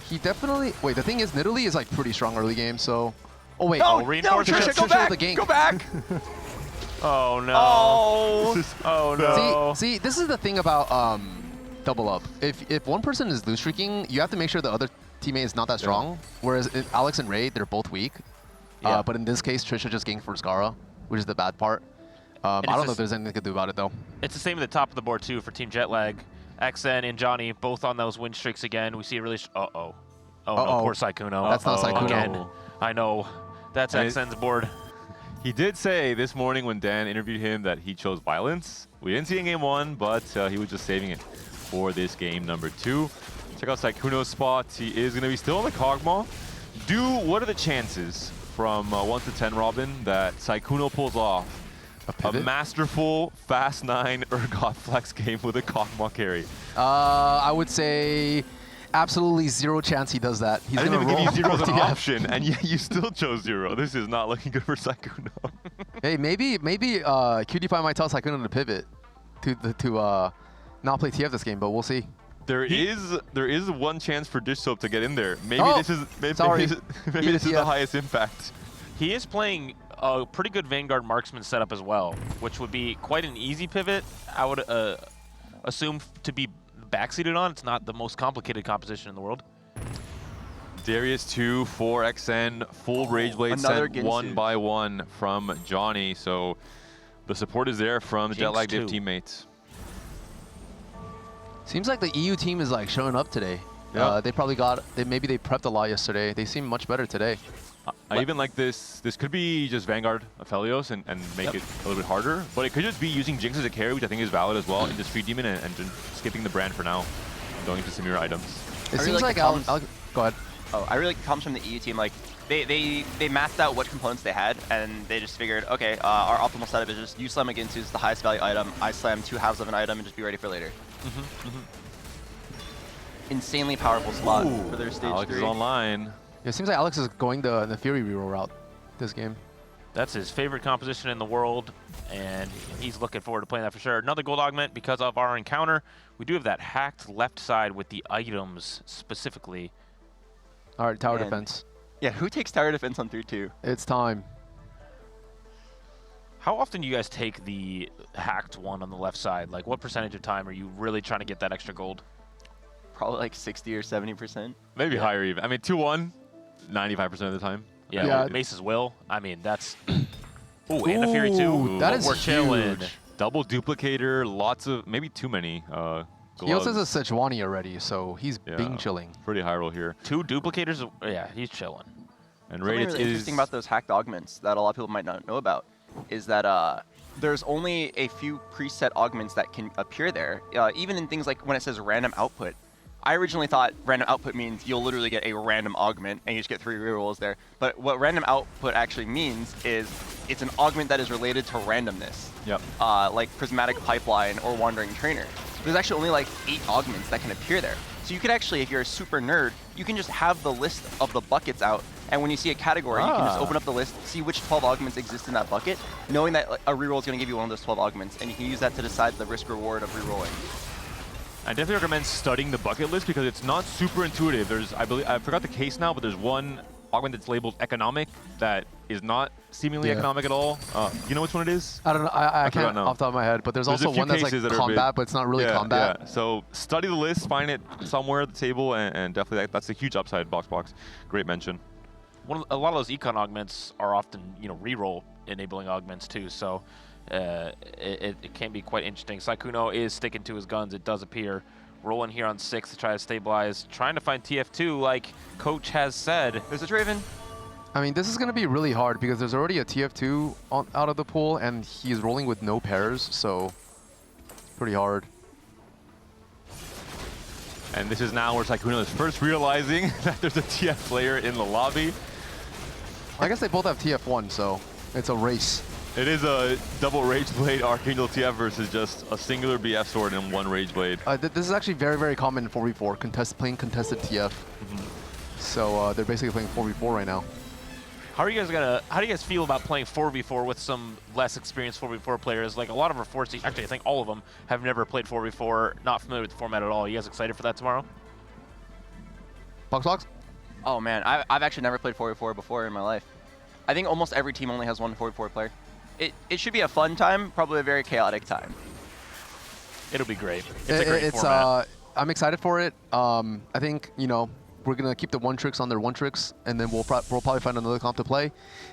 He definitely. Wait, the thing is, Nidalee is like pretty strong early game, so. Oh wait. No, Trisha, go back. Go back. Oh no. Oh. Oh no. See, this is the thing about double up. If one person is lose streaking, you have to make sure the other teammate is not that strong. Whereas Alex and Ray, they're both weak. But in this case, Trisha just ganked for Scarra, which is the bad part. I don't know if there's anything they could do about it though. It's the same at the top of the board too for Team Jetlag. XN and Johnny both on those win streaks again. We see a really. Oh no, poor Sykkuno. That's not Sykkuno. Again. I know. That's XN's board. He did say this morning when Dan interviewed him that he chose violence. We didn't see in game 1, but he was just saving it for this game number 2. Check out Sykkuno's spot. He is going to be still on the Kog'Maw. What are the chances from 1 to 10, Robin, that Sykkuno pulls off a masterful Fast 9 Urgot Flex game with a Kog'Maw carry? I would say absolutely 0 chance he does that. He's I didn't gonna even give you 0 as an TF. option, and yet you still chose 0. This is not looking good for Sykkuno. Hey, maybe Cutie Pie might tell Sykkuno to pivot to not play TF this game, but we'll see. There is one chance for Dishsoap to get in there. Maybe this is the highest impact. He is playing a pretty good Vanguard marksman setup as well, which would be quite an easy pivot. I would assume to be backseated on. It's not the most complicated composition in the world. Darius 2 for XN, full Rage Blade sent 1 by 1 from Johnny. So the support is there from the Jetlag Diff teammates. Seems like the EU team is like showing up today. Yeah. They probably maybe they prepped a lot yesterday. They seem much better today. I even like this. This could be just Vanguard Aphelios and make it a little bit harder. But it could just be using Jinx as a carry, which I think is valid as well, into Street Demon and just skipping the brand for now, going into Samira items. It seems like go ahead. Oh, I really like the comms from the EU team. Like they mapped out what components they had, and they just figured, okay, our optimal setup is just you slam against who's the highest value item. I slam 2 halves of an item and just be ready for later. Insanely powerful spot for their stage 3. Alex is online. Yeah, it seems like Alex is going the Fury reroll route this game. That's his favorite composition in the world, and he's looking forward to playing that for sure. Another gold augment because of our encounter. We do have that hacked left side with the items specifically. All right, tower defense. Yeah, who takes tower defense on 3-2? It's time. How often do you guys take the hacked one on the left side? Like, what percentage of time are you really trying to get that extra gold? Probably like 60 or 70%. Maybe higher even. I mean, 2-1, 95% of the time. Yeah. Mace's Will. I mean, that's... Ooh, and the Fury 2. That is We're chilling. Double duplicator, lots of, maybe too many He also has a Sejuani already, so he's being chilling. Pretty high roll here. 2 duplicators? Yeah, he's chilling. And Something really interesting about those hacked augments that a lot of people might not know about is that there's only a few preset augments that can appear there. Even in things like when it says random output. I originally thought random output means you'll literally get a random augment and you just get 3 rerolls there. But what random output actually means is it's an augment that is related to randomness. Yep. Like Prismatic Pipeline or Wandering Trainer. There's actually only like 8 augments that can appear there. So you could actually, if you're a super nerd, you can just have the list of the buckets out, and when you see a category, you can just open up the list, see which 12 augments exist in that bucket, knowing that a reroll is going to give you one of those 12 augments, and you can use that to decide the risk-reward of rerolling. I definitely recommend studying the bucket list because it's not super intuitive. There's, I forgot the case now, but there's one augment that's labeled economic that is not seemingly economic at all. You know which one it is? I don't know. I can't off the top of my head, but there's also one that's like combat, but it's not really combat. Yeah. So study the list, find it somewhere at the table, and definitely that's a huge upside. Boxbox, great mention. A lot of those econ augments are often, reroll enabling augments too. So it can be quite interesting. Sykkuno is sticking to his guns. It does appear rolling here on 6 to try to stabilize, trying to find TF2 like Coach has said. There's a Draven. I mean, this is going to be really hard because there's already a TF2 out of the pool, and he's rolling with no pairs, so pretty hard. And this is now where Sykkuno is first realizing that there's a TF player in the lobby. I guess they both have TF1, so it's a race. It is a double Rage Blade Archangel TF versus just a singular BF sword and one Rage Blade. This is actually very, very common in 4v4, playing contested TF. So they're basically playing 4v4 right now. How do you guys feel about playing 4v4 with some less experienced 4v4 players? Like a lot of our actually I think all of them have never played 4v4, not familiar with the format at all. Are you guys excited for that tomorrow? Boxbox? Oh man, I've actually never played 4v4 before in my life. I think almost every team only has one 4v4 player. It should be a fun time, probably a very chaotic time. It'll be great. It's a great format. I'm excited for it. I think, you know, we're going to keep the one tricks on their one tricks, and then we'll probably find another comp to play.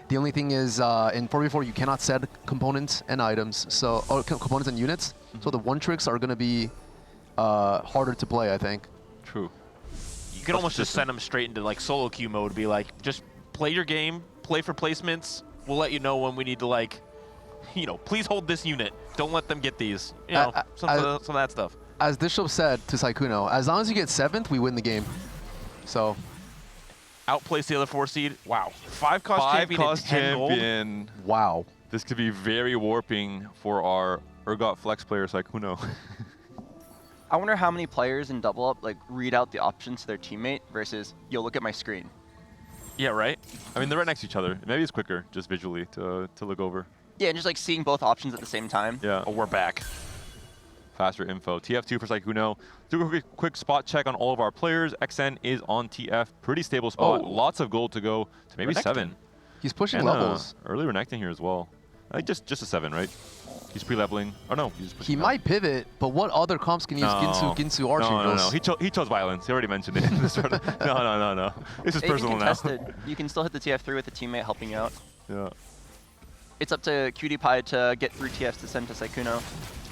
The only thing is, in 4v4, you cannot set components and items, or components and units. So the one tricks are going to be harder to play, I think. True. You can almost just send them straight into like solo queue mode. Be like, just play your game, play for placements. We'll let you know when we need to like, you know, please hold this unit. Don't let them get these. You know, some of that stuff. As Dishsoap said to Sykkuno, as long as you get 7th, we win the game. So, outplace the other 4 seed. Wow. 5-cost champion. Wow. This could be very warping for our Urgot Flex player Sykkuno. I wonder how many players in double up like read out the options to their teammate versus, yo, look at my screen. Yeah, right? I mean, they're right next to each other. Maybe it's quicker just visually to look over. Yeah, and just like seeing both options at the same time. Yeah. Oh, we're back. Faster info. TF2 for Sykkuno. Do a quick spot check on all of our players. XN is on TF. Pretty stable spot. Oh. Lots of gold to go to maybe Renekton. 7. He's pushing and, levels. Early Renekton here as well. I think just a 7, right? He's pre-leveling. Oh no, he's He might pivot, but what other comps can use Ginsu Archangels? No. He chose violence. He already mentioned it in this sort of. No. This is personal now. You can still hit the TF3 with a teammate helping you out. Yeah. It's up to Emilyywang to get through TFs to send to Sykkuno.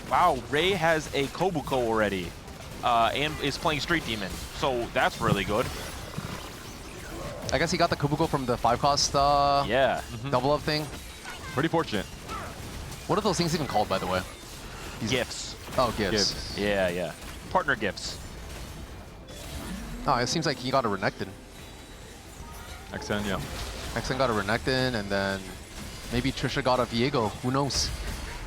Wow, Ray has a Kobuko already, and is playing Street Demon, so that's really good. I guess he got the Kobuko from the 5-cost double up thing. Pretty fortunate. What are those things even called, by the way? Gifts. Oh, gifts. Yeah. Partner gifts. Oh, it seems like he got a Renekton. XN, yeah. XN got a Renekton, and then maybe Tricia got a Viego. Who knows?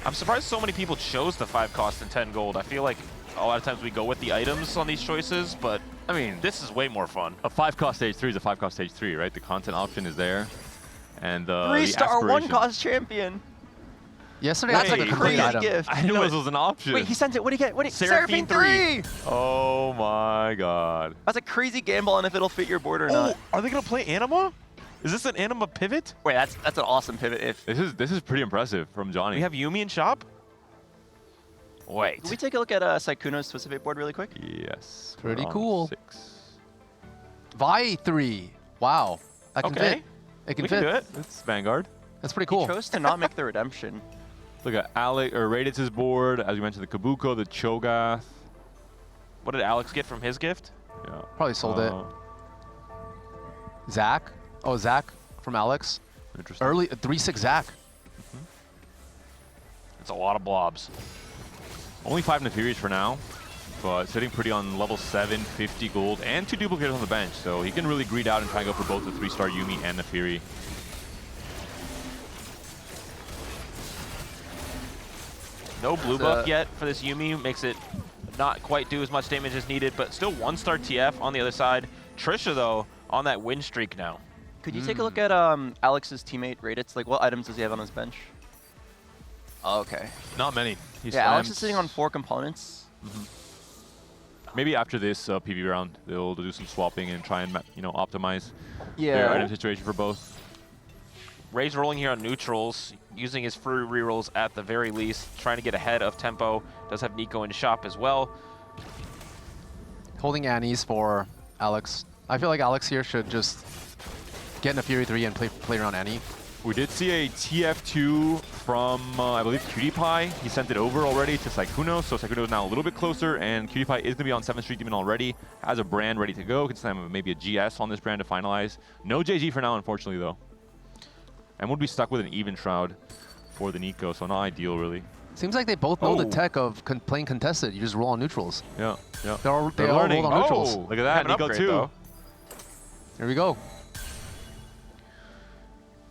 I'm surprised so many people chose the 5-cost and 10 gold. I feel like a lot of times we go with the items on these choices, but I mean, this is way more fun. A 5-cost stage 3 is a 5-cost stage 3, right? The content option is there. And 3-star 1-cost champion. Yesterday, that's like a crazy gift. I didn't know this was an option. Wait, he sent it. What did he get? Seraphine 3. Oh my god. That's a crazy gamble on if it'll fit your board or not. Are they gonna play Anima? Is this an Anima pivot? Wait, that's an awesome pivot. If this is pretty impressive from Johnny. We have Yumi in shop. Wait. Can we take a look at Sykkuno's specific board really quick? Yes. Pretty cool. 6. Vi 3. Wow. That can fit. It can we fit. Can do it. It's Vanguard. That's pretty cool. He chose to not make the redemption. Look at Rayditz's board. As you mentioned, the Kabuko, the Cho'Gath. What did Alex get from his gift? Yeah. Probably sold it. Zach. Oh, Zach from Alex. Interesting. Early 3-6 Zach. It's a lot of blobs. Only 5 Nefiris for now, but sitting pretty on level 7, 50 gold, and 2 duplicators on the bench. So he can really greed out and try and go for both the 3-star Yumi and Nefiri. No blue buff yet for this Yumi. Makes it not quite do as much damage as needed, but still 1-star TF on the other side. Tricia, though, on that win streak now. Could you take a look at Alex's teammate Rayditz? Like, what items does he have on his bench? Oh, okay. Not many. Alex is sitting on 4 components. Maybe after this PV round, they'll do some swapping and try and optimize their item situation for both. Ray's rolling here on neutrals, using his free rerolls at the very least, trying to get ahead of tempo. Does have Nico in shop as well. Holding Annie's for Alex. I feel like Alex here should just get in a Fury 3 and play around Annie. We did see a TF2 from, I believe, PewDiePie. He sent it over already to Sykkuno, so Sykkuno is now a little bit closer, and PewDiePie is going to be on 7th Street Demon already. Has a brand ready to go. Can send him maybe a GS on this brand to finalize. No JG for now, unfortunately, though. And would be stuck with an even Shroud for the Nico, so not ideal, really. Seems like they both know the tech of playing contested. You just roll on neutrals. Yeah, yeah. They all rolled on neutrals. Look at that, Nico upgrade, too. Though. Here we go.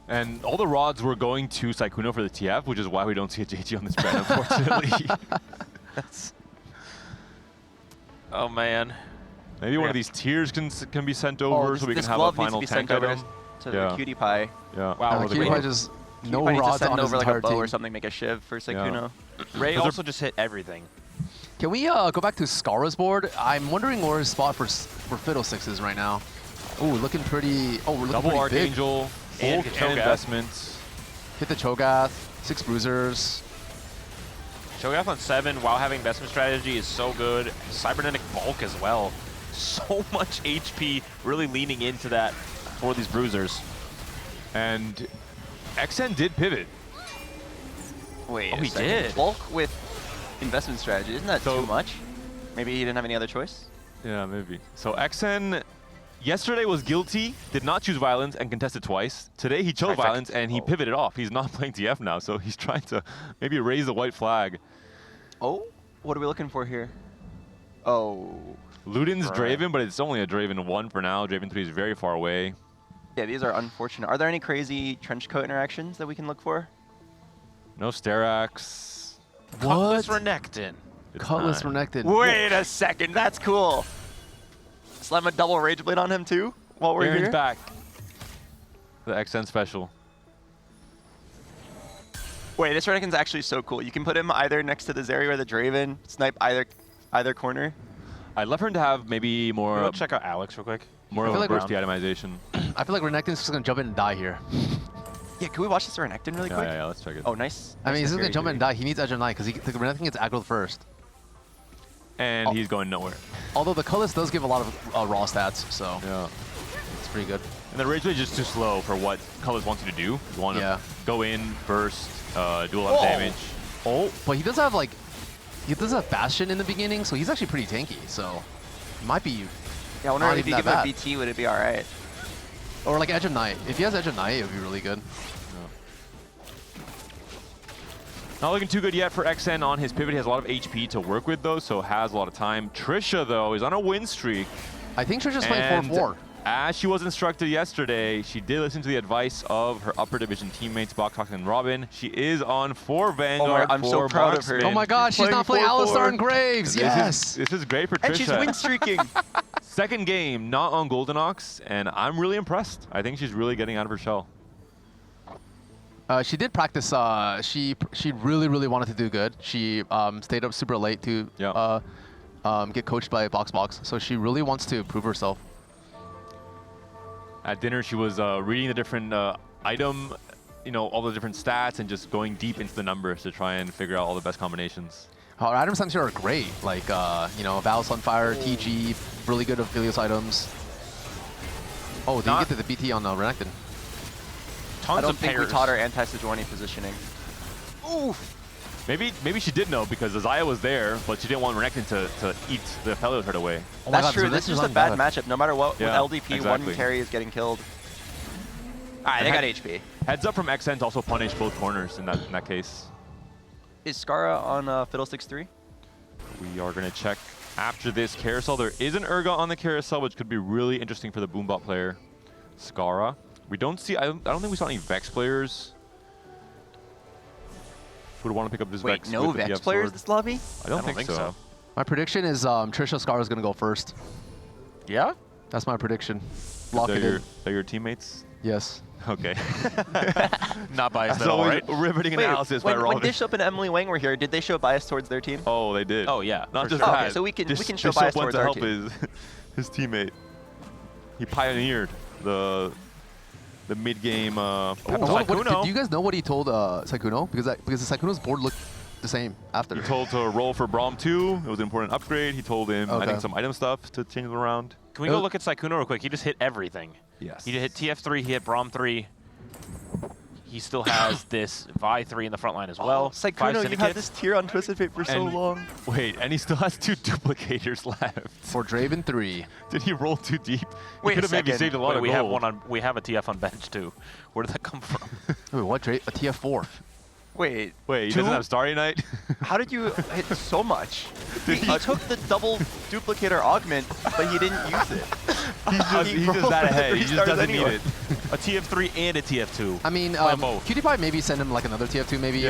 And all the rods were going to Sykkuno for the TF, which is why we don't see a JG on this brand, unfortunately. Oh, man. Maybe one of these tiers can be sent over so we can have a final tank item. To the PewDiePie. Yeah. Wow. PewDiePie just no PewDiePie rods send on his over like a entire bow team. or something, make a shiv for Sykkuno. Ray also just hit everything. Can we go back to Scarra's board? I'm wondering where his spot for Fiddlesticks is right now. Ooh, looking pretty. Oh, we're looking Double pretty Archangel, big. full investments. Hit the Cho'Gath, 6 bruisers. Cho'Gath on 7 while having investment strategy is so good. Cybernetic bulk as well. So much HP, really leaning into that for these bruisers. And XN did pivot. Wait, he did. Bulk with investment strategy, isn't that too much? Maybe he didn't have any other choice? Yeah, maybe. So XN yesterday was guilty, did not choose violence, and contested twice. Today he chose violence, and he pivoted off. He's not playing TF now, so he's trying to maybe raise the white flag. Oh, what are we looking for here? Oh. Luden's Draven, but it's only a Draven 1 for now. Draven 3 is very far away. Yeah, these are unfortunate. Are there any crazy trenchcoat interactions that we can look for? No Sterax. Cutlass Renekton. Cutlass Renekton. Wait a second, that's cool. Slam a double Rage Blade on him too while we're Aaron's here? back. The XN special. Wait, this Renekton's actually so cool. You can put him either next to the Zeri or the Draven, snipe either corner. I'd love for him to have maybe more. Go check out Alex real quick. More of a bursty itemization. I feel like Renekton's just gonna jump in and die here. Yeah, can we watch this Renekton really quick? Yeah, let's check it. Oh, nice. I mean, he's Nice, just gonna very jump in good. and die. He needs Edge of Night because the Renekton gets aggroed first. And he's going nowhere. Although the Cutlass does give a lot of raw stats, so yeah, it's pretty good. And the Rage Blade is just too slow for what Cutlass wants you to do. You want to go in, burst, do a lot of damage. Oh, but he does have like, he does have Bastion in the beginning, so he's actually pretty tanky. So, it might be. Yeah, I wonder not if you even give that him a BT, would it be all right? Or like Edge of Night. If he has Edge of Night, it would be really good. Not looking too good yet for XN on his pivot. He has a lot of HP to work with, though, so has a lot of time. Tricia, though, is on a win streak. I think Tricia's playing 4-4. As she was instructed yesterday, she did listen to the advice of her upper division teammates, Boxbox and Robin. She is on 4 Vanguard. I'm so proud of her. Oh my god, she's not playing Alistar and Graves. Yes. This is great for Tricia. And she's win streaking. Second game, not on Goldenox, and I'm really impressed. I think she's really getting out of her shell. She did practice. She really wanted to do good. She stayed up super late to get coached by Boxbox. So she really wants to prove herself. At dinner, she was reading the different item, all the different stats, and just going deep into the numbers to try and figure out all the best combinations. Her items sometimes are great, like Val Sunfire, TG, really good Aphelios items. Oh, did you get to the BT on Renekton? I don't think we taught her Xntentacion positioning. Oof. Maybe she did know because Azaya was there, but she didn't want Renekton to eat the Aphelios right away. Oh That's true. This is just a bad matchup. No matter what, Yeah, with LDP, exactly. one carry is getting killed. All right, they got HP. Heads up from XN to also punish both corners in that case. Is Scarra on Fiddlesticks 3? We are going to check after this carousel. There is an Urga on the carousel, which could be really interesting for the Boombot player, Scarra. We don't see. I don't think we saw any Vex players. Who would want to pick up this Vex? No with the Vex PF players sword? this lobby? I don't think so. My prediction is Tricia Scarra is gonna go first. Yeah? That's my prediction. Lock it in. They're your teammates? Yes. Okay. Not biased That's at all, always right? riveting analysis by when Robin. Dishsoap and Emilyywang were here, did they show bias towards their team? Oh, they did. Oh, yeah. Not just sure. that. Okay, so we can show Dishsoap bias went towards to our help team. his teammate. He pioneered the mid-game. Do you guys know what he told Sykkuno? Because the Sykkuno's board looked the same after. He told to roll for Braum 2. It was an important upgrade. He told him, I think, some item stuff to change them around. Can we go look at Sykkuno real quick? He just hit everything. Yes. He hit TF3, he hit Braum 3. he still has this Vi3 in the front line as well. Sykkuno, you had this tier on Twisted Fate for so long. Wait, and he still has 2 duplicators left. For Draven 3. Did he roll too deep? Wait, he could have maybe saved a lot of we gold. have one on. We have a TF on bench too. Where did that come from? Wait, what? A TF4. Wait, he doesn't have Starry Night? How did you hit so much? He took the double duplicator augment, but he didn't use it. He's just that ahead. He just doesn't need it. A TF3 and a TF2. I mean, QTPie maybe send him like another TF2 maybe,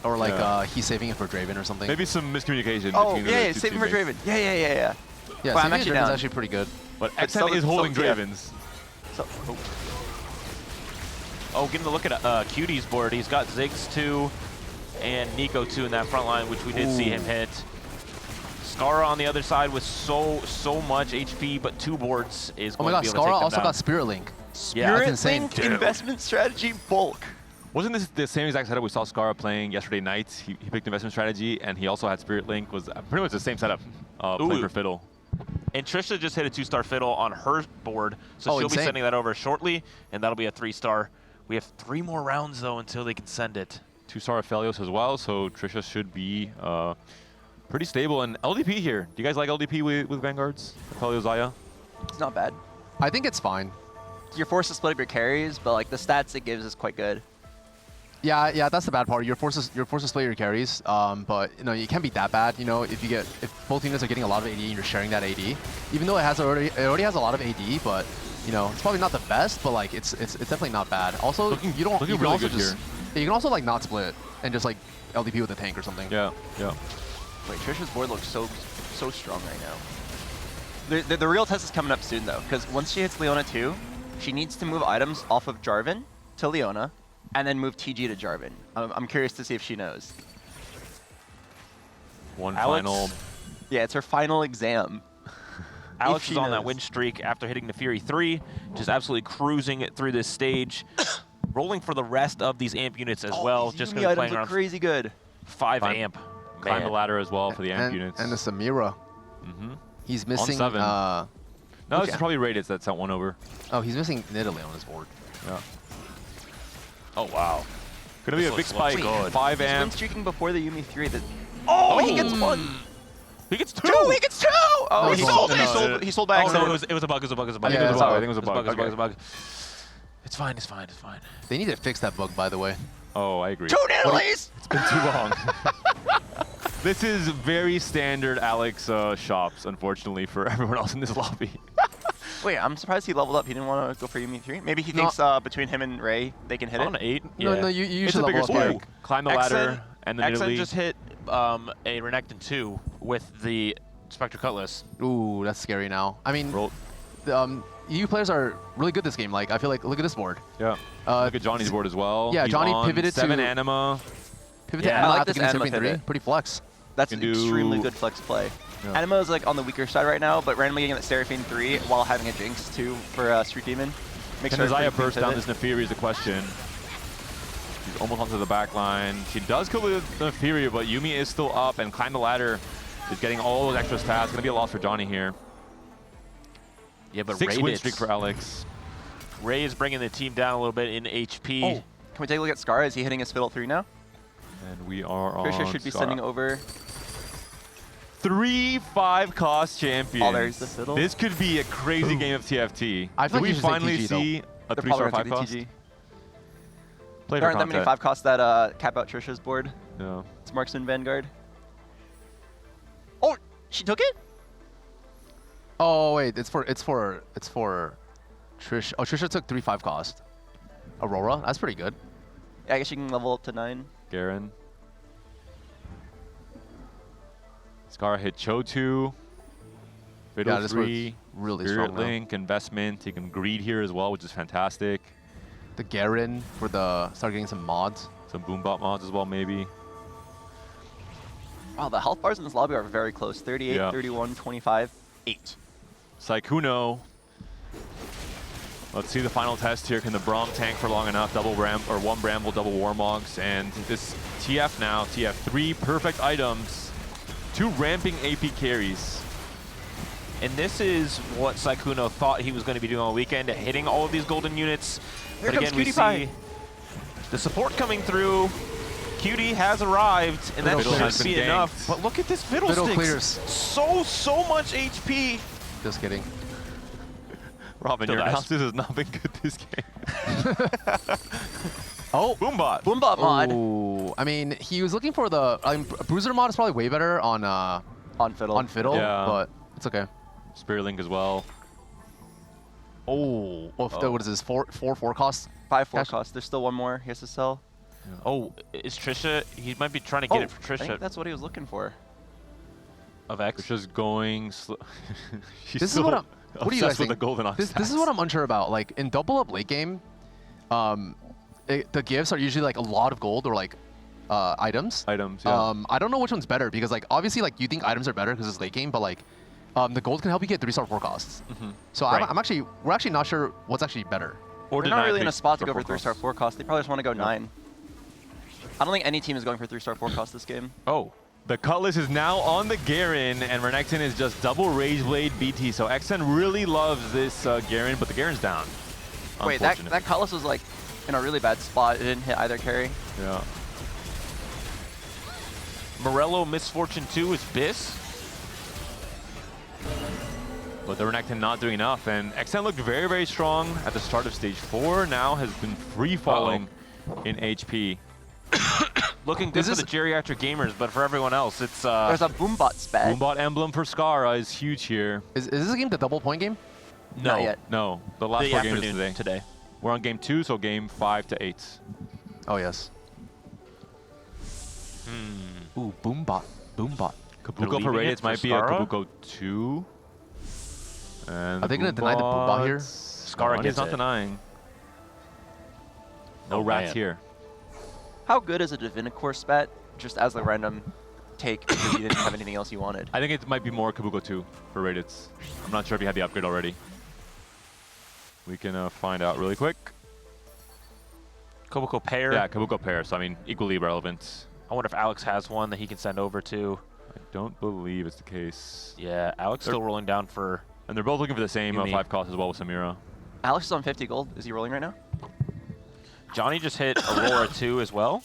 or like he's saving it for Draven or something. Maybe some miscommunication. Oh, between yeah, the saving for Draven. Yeah, Yeah, well, I'm saving actually Draven's down. actually pretty good. But Xn is holding Dravens. Oh, getting a look at Cutie's board. He's got Ziggs 2 and Nico 2 in that front line, which we did see him hit. Scarra on the other side with so much HP, but 2 boards is going to be able to take them Scarra down. also got Spirit Link. Spirit Link investment strategy bulk. Wasn't this the same exact setup we saw Scarra playing yesterday night? He picked investment strategy, and he also had Spirit Link. Was pretty much the same setup playing for Fiddle. And Trisha just hit a 2-star Fiddle on her board, so she'll be sending that over shortly, and that'll be a 3-star. We have 3 more rounds, though, until they can send it. 2-star Aphelios as well, so Trisha should be pretty stable. And LDP here. Do you guys like LDP with Vanguards? Aphelios Zaya? It's not bad. I think it's fine. You're forced to split up your carries, but like the stats it gives is quite good. Yeah, that's the bad part. You're forced to split your carries, but you know you can't be that bad. You know, if both units are getting a lot of AD and you're sharing that AD, even though it already has a lot of AD, but you know it's probably not the best, but like it's definitely not bad. Also, you can also like not split and just like LDP with a tank or something. Yeah. Wait, Trisha's board looks so strong right now. The real test is coming up soon though, because once she hits Leona 2, she needs to move items off of Jarvan to Leona, and then move TG to Jarvan. I'm curious to see if she knows. Final. Yeah, it's her final exam. Alex is on that win streak after hitting the Fury 3, just absolutely cruising it through this stage, rolling for the rest of these amp units as well. Just Yumi items look crazy good. 5 amp. Climb the ladder as well for the amp units. And the Samira. He's missing. On 7. No, this is probably Rayditz that sent one over. Oh, he's missing Nidalee on his board. Yeah. Oh, wow. Gonna be a big spike. 5 amp. Win streaking before the Yumi 3. Oh, he gets 1. He gets 2. He gets 2. Oh, he sold by accident. It was a bug. It was a bug. I think it was a bug. It's fine. They need to fix that bug, by the way. Oh, I agree. 2 Nidalees! It's been too long. This is very standard Alex shops, unfortunately, for everyone else in this lobby. Wait, I'm surprised he leveled up. He didn't want to go for Yumi 3. Maybe he thinks between him and Ray, they can hit it. On 8? No, you it's should a bigger level up. spike. Climb the ladder, and then Xn just hit a Renekton 2 with the Spectre Cutlass. Ooh, that's scary now. I mean, EU players are really good this game. Like, I feel like, look at this board. Yeah. Look at Johnny's board as well. Yeah, He's Johnny on pivoted 7 to Anima. Pivot to Anima like after this getting Anima Serpent 3. pivot. Pretty flex. That's an extremely good flex play. Yeah. Anima is like on the weaker side right now, but randomly getting that Seraphine 3 while having a Jinx 2 for Street Demon. Can Zaya burst down this Nefiri is the question. She's almost onto the back line. She does kill the Nefiri, but Yumi is still up, and Climb the Ladder is getting all those extra stats. Going to be a loss for Johnny here. Yeah, but 6 win streak for Alex. Ray is bringing the team down a little bit in HP. Oh, can we take a look at Scarra? Is he hitting his Fiddle 3 now? And we are on Trisha should be Scarra. sending over 3 5-cost champions. Oh, there's the Fiddle. This could be a crazy game of TFT. I feel Do like we finally TG, see a They're 3-star probably 5 cost? TG. Played There aren't that many 5 costs that cap out Trisha's board. No. It's Marksman Vanguard. Oh, she took it? Oh wait, it's for Trish. Oh, Trisha took 3/5 cost. Aurora, that's pretty good. Yeah, I guess she can level up to 9. Garen. Scarra hit Cho2. Fiddle Yeah, this 3. really Spirit strong now. Link, investment. He can greed here as well, which is fantastic. The Garen for the start getting some mods. Some Boombot mods as well, maybe. Wow, the health bars in this lobby are very close. 38, Yeah. 31, 25, 8. Sykkuno. Let's see the final test here. Can the Braum tank for long enough? Double one Bramble, double Warmogs, and this TF now, TF3 perfect items. 2 ramping AP carries. And this is what Sykkuno thought he was going to be doing all weekend, hitting all of these golden units. Here but comes again, we Cutie Pie. see The support coming through. Cutie has arrived, and that should be enough. But look at this Fiddlesticks. clears. So much HP. Just kidding. Robin, Still your dies. analysis has not been good this game. Oh, Boombot. Boombot mod. Ooh, I mean, he was looking for the Bruiser mod is probably way better on Fiddle. On Fiddle, Yeah. but it's okay. Spirit Link as well. Oh, what is this? Four costs? 5 costs. There's still one more he has to sell. Oh, is Tricia? He might be trying to get it for I think Tricia that's what he was looking for. of X. Tricia's going slow. She's This is still what I'm. What do you guys obsessed with think? the Golden Ox This is stats. what I'm unsure about. Like in double up late game, the gifts are usually like a lot of gold or like items. Items. Yeah. I don't know which one's better because like obviously like you think items are better because it's late game, but like the gold can help you get 3-star forecasts. So Right. we're actually not sure what's actually better. They're not really in a spot to go for 3-star 4 cost. They probably just want to go 9. I don't think any team is going for 3-star 4 cost this game. Oh. The Cutlass is now on the Garen, and Renekton is just double Rage Blade BT. So Xn really loves this Garen, but the Garen's down. Wait, that Cutlass was like in a really bad spot. It didn't hit either carry. Yeah. Morello Misfortune 2 is Biss. But the Renekton not doing enough, and Xn looked very, very strong at the start of stage 4. Now has been free falling in HP. Looking good for the geriatric gamers, but for everyone else, it's There's a Boombot spat. Boombot emblem for Scarra is huge here. Is this game the double point game? No, Not yet. no. The last The 4 games is afternoon today. We're on game 2, so game 5 to 8. Oh yes. Ooh, Boombot. Kabuko for Rayditz might be a Kabuko 2. And Are they gonna deny the Boombot here? Scarra is not denying. No Oh, rats man. here. How good is a Divinicore spat just as a random take because you didn't have anything else you wanted? I think it might be more Kabuko 2 for Rayditz. I'm not sure if he had the upgrade already. We can find out really quick. Kabuko pair. Yeah, Kabuko pair, so I mean, equally relevant. I wonder if Alex has one that he can send over to. I don't believe it's the case. Yeah, Alex still rolling down for. And they're both looking for the same 5 cost as well with Samira. Alex is on 50 gold. Is he rolling right now? Johnny just hit Aurora 2 as well.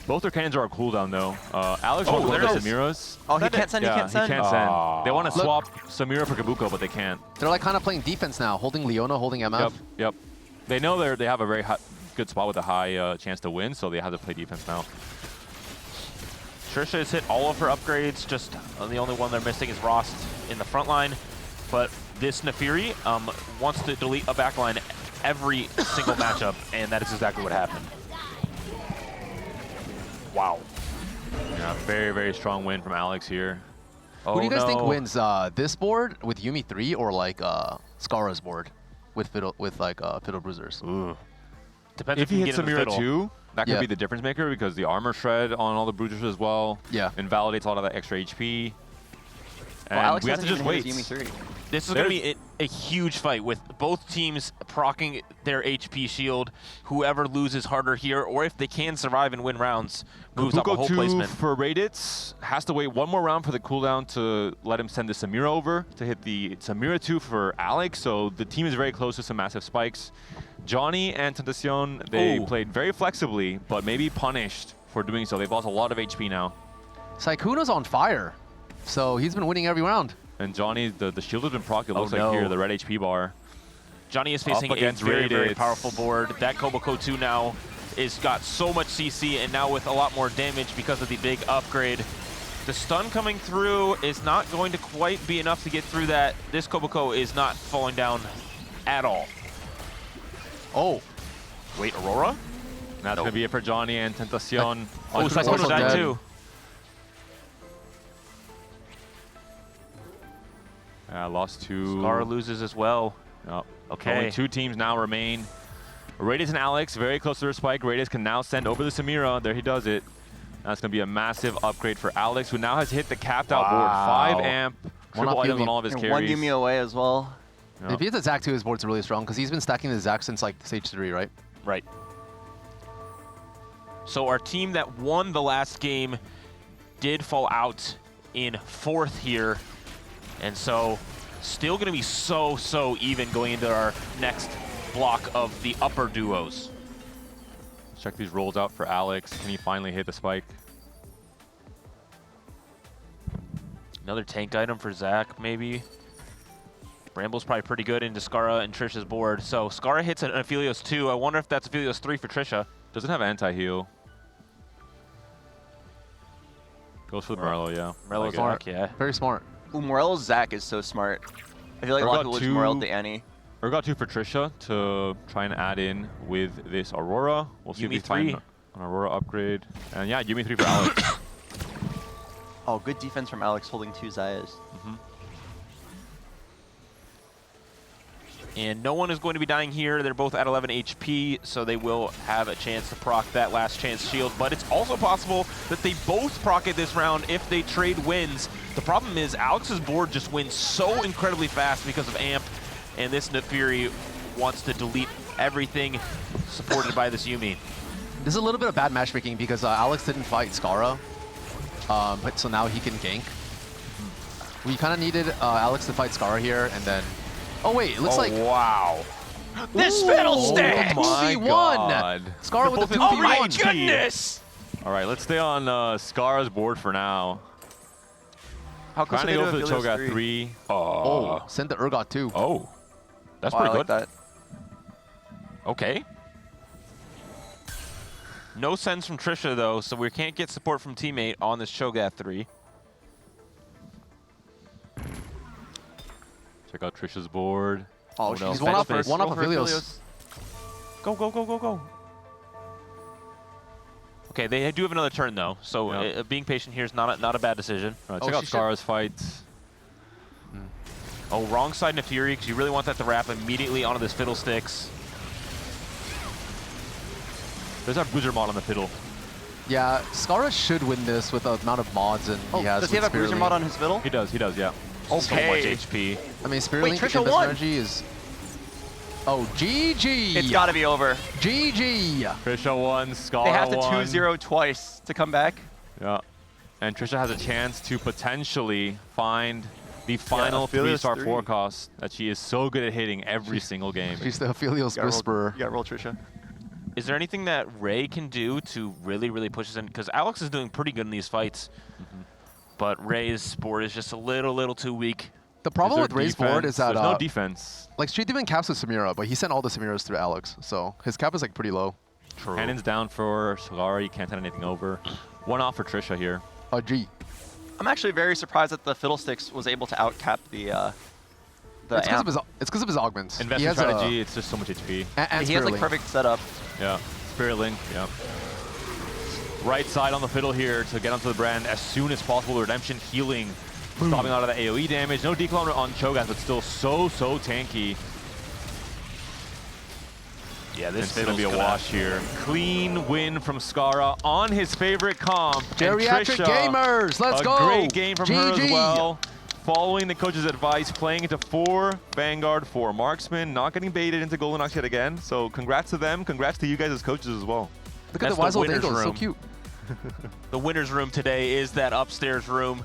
Both their cannons are on cooldown though. Alex Oh, wants to there go it to is. Samira's. Oh, he can't send, he can't send? He can't send. They want to Look. swap Samira for Kabuko, but they can't. They're like kind of playing defense now, holding Leona, holding MF. Yep. They know they have a very good spot with a high chance to win, so they have to play defense now. Tricia has hit all of her upgrades, just the only one they're missing is Rost in the front line. But this Nefiri wants to delete a backline every single matchup, and that is exactly what happened. Wow. Yeah, very, very strong win from Alex here. Who do you guys think wins this board with Yuumi 3 or like Scarra's board with Fiddle Bruisers? Ooh. Depends If he hits Samira 2, that could Yeah. be the difference maker because the armor shred on all the Bruisers as well. Yeah. Invalidates a lot of that extra HP. And Well, Alex we have to hasn't just even hit wait. his Yuumi 3. This is going to be a huge fight with both teams proccing their HP shield. Whoever loses harder here, or if they can survive and win rounds, moves up a Kabuko whole 2 placement. for Rayditz has to wait one more round for the cooldown to let him send the Samira over to hit the Samira 2 for Alex. So the team is very close to some massive spikes. Johnny and Xntentacion, they played very flexibly, but maybe punished for doing so. They've lost a lot of HP now. Sykkuno's on fire, so he's been winning every round. And Johnny, the shield has been proc, it looks no. like here, the red HP bar. Johnny is facing Up a against very, very Rayditz. powerful board. That Kabuko 2 now is got so much CC, and now with a lot more damage because of the big upgrade. The stun coming through is not going to quite be enough to get through that. This Kabuko is not falling down at all. Oh. Wait, Aurora? That's going to be it for Johnny and Xntentacion. Oh, Sykkuno died too. Lost to... Scarra loses as well. Oh, Okay. Only 2 teams now remain. Rayditz and Alex, very close to their spike. Rayditz can now send over the Samira. There he does it. That's going to be a massive upgrade for Alex, who now has hit the capped out board. 5 amp, triple items on all of his And carries. 1 Yuumi away as well. If he hits a Zac 2, his board's really strong because he's been stacking the Zac since like stage 3, right? Right. So our team that won the last game did fall out in 4th here. And so still going to be so even going into our next block of the upper duos. Let's check these rolls out for Alex. Can he finally hit the spike? Another tank item for Zach, maybe. Bramble's probably pretty good into Scarra and Trisha's board. So Scarra hits an Aphelios 2. I wonder if that's Aphelios 3 for Trisha. Doesn't have anti-heal. Goes for the Morello, yeah. Morello's like smart, yeah. Very smart. Ooh, Morello's Zach is so smart. I feel like a lot of people would Morel the Annie. Or got 2 for Trisha to try and add in with this Aurora. We'll see if we find an Aurora upgrade. And yeah, Yumi 3 for Alex. Oh, good defense from Alex holding 2 Zayas. And no one is going to be dying here. They're both at 11 HP, so they will have a chance to proc that last chance shield. But it's also possible that they both proc it this round if they trade wins. The problem is Alex's board just wins so incredibly fast because of Amp, and this Nefiri wants to delete everything supported by this Yumi. This is a little bit of bad matchmaking because Alex didn't fight Scarra, but so now he can gank. We kind of needed Alex to fight Scarra here, and then... Oh wait, it looks like... wow. This fiddlestick! Oh my 2v1! God. Scarra with the 2v1. Oh my goodness! All right, let's stay on Scarra's board for now. How close Trying to are go they for to the Aphelios Cho'Gath 3. Oh, send the Urgot too. Oh, that's Oh, pretty I like good. that. Okay. No sense from Trisha, though, so we can't get support from teammate on this Cho'Gath 3. Check out Trisha's board. Oh, no. He's one off Roll for Aphelios. Go, go, go, go, go. Okay, they do have another turn, though, so being patient here is not a bad decision. All right, check out Scarra's fight. Oh, wrong side Nefiri, because you really want that to wrap immediately onto this Fiddlesticks. There's our Bruiser mod on the fiddle. Yeah, Scarra should win this with the amount of mods and he has. Does he have a Bruiser mod on his fiddle? He does, yeah. So much HP. I mean, Spirit Wait, Link Trisha Invest won. Energy is... Oh, GG! It's got to be over. GG! Trisha won, Scarra They have to won. 2-0 twice to come back. Yeah. And Trisha has a chance to potentially find the final Aphelios 3-star 3. forecast that she is so good at hitting every single game. She's the Aphelios Whisperer. You got to roll Trisha. Is there anything that Ray can do to really push us in? Because Alex is doing pretty good in these fights, but Ray's board is just a little too weak. The problem with Ray's board is that... There's no defense. Like, Street Demon caps with Samira, but he sent all the Samiras through Alex, so his cap is like pretty low. True. Cannon's down for Scarra. You can't send anything over. One off for Trisha here. Oh, G. I'm actually very surprised that the Fiddlesticks was able to outcap the It's because of his augments. Investor strategy, it's just so much HP. And he has like perfect setup. Yeah, Spirit Link, yeah. Right side on the fiddle here to get onto the brand as soon as possible. The Redemption healing, stopping out of the AoE damage. No declone on Cho'Gath, but still so tanky. Yeah, this is going to be a wash here. Clean win from Scarra on his favorite comp. Geriatric Gamers, let's go! A great game from her as GG. well. Following the coach's advice, playing into 4 Vanguard, 4 Marksman, not getting baited into Golems yet again. So congrats to them. Congrats to you guys as coaches as well. Look at the wise old angel, it's so cute. The winner's room today is that upstairs room.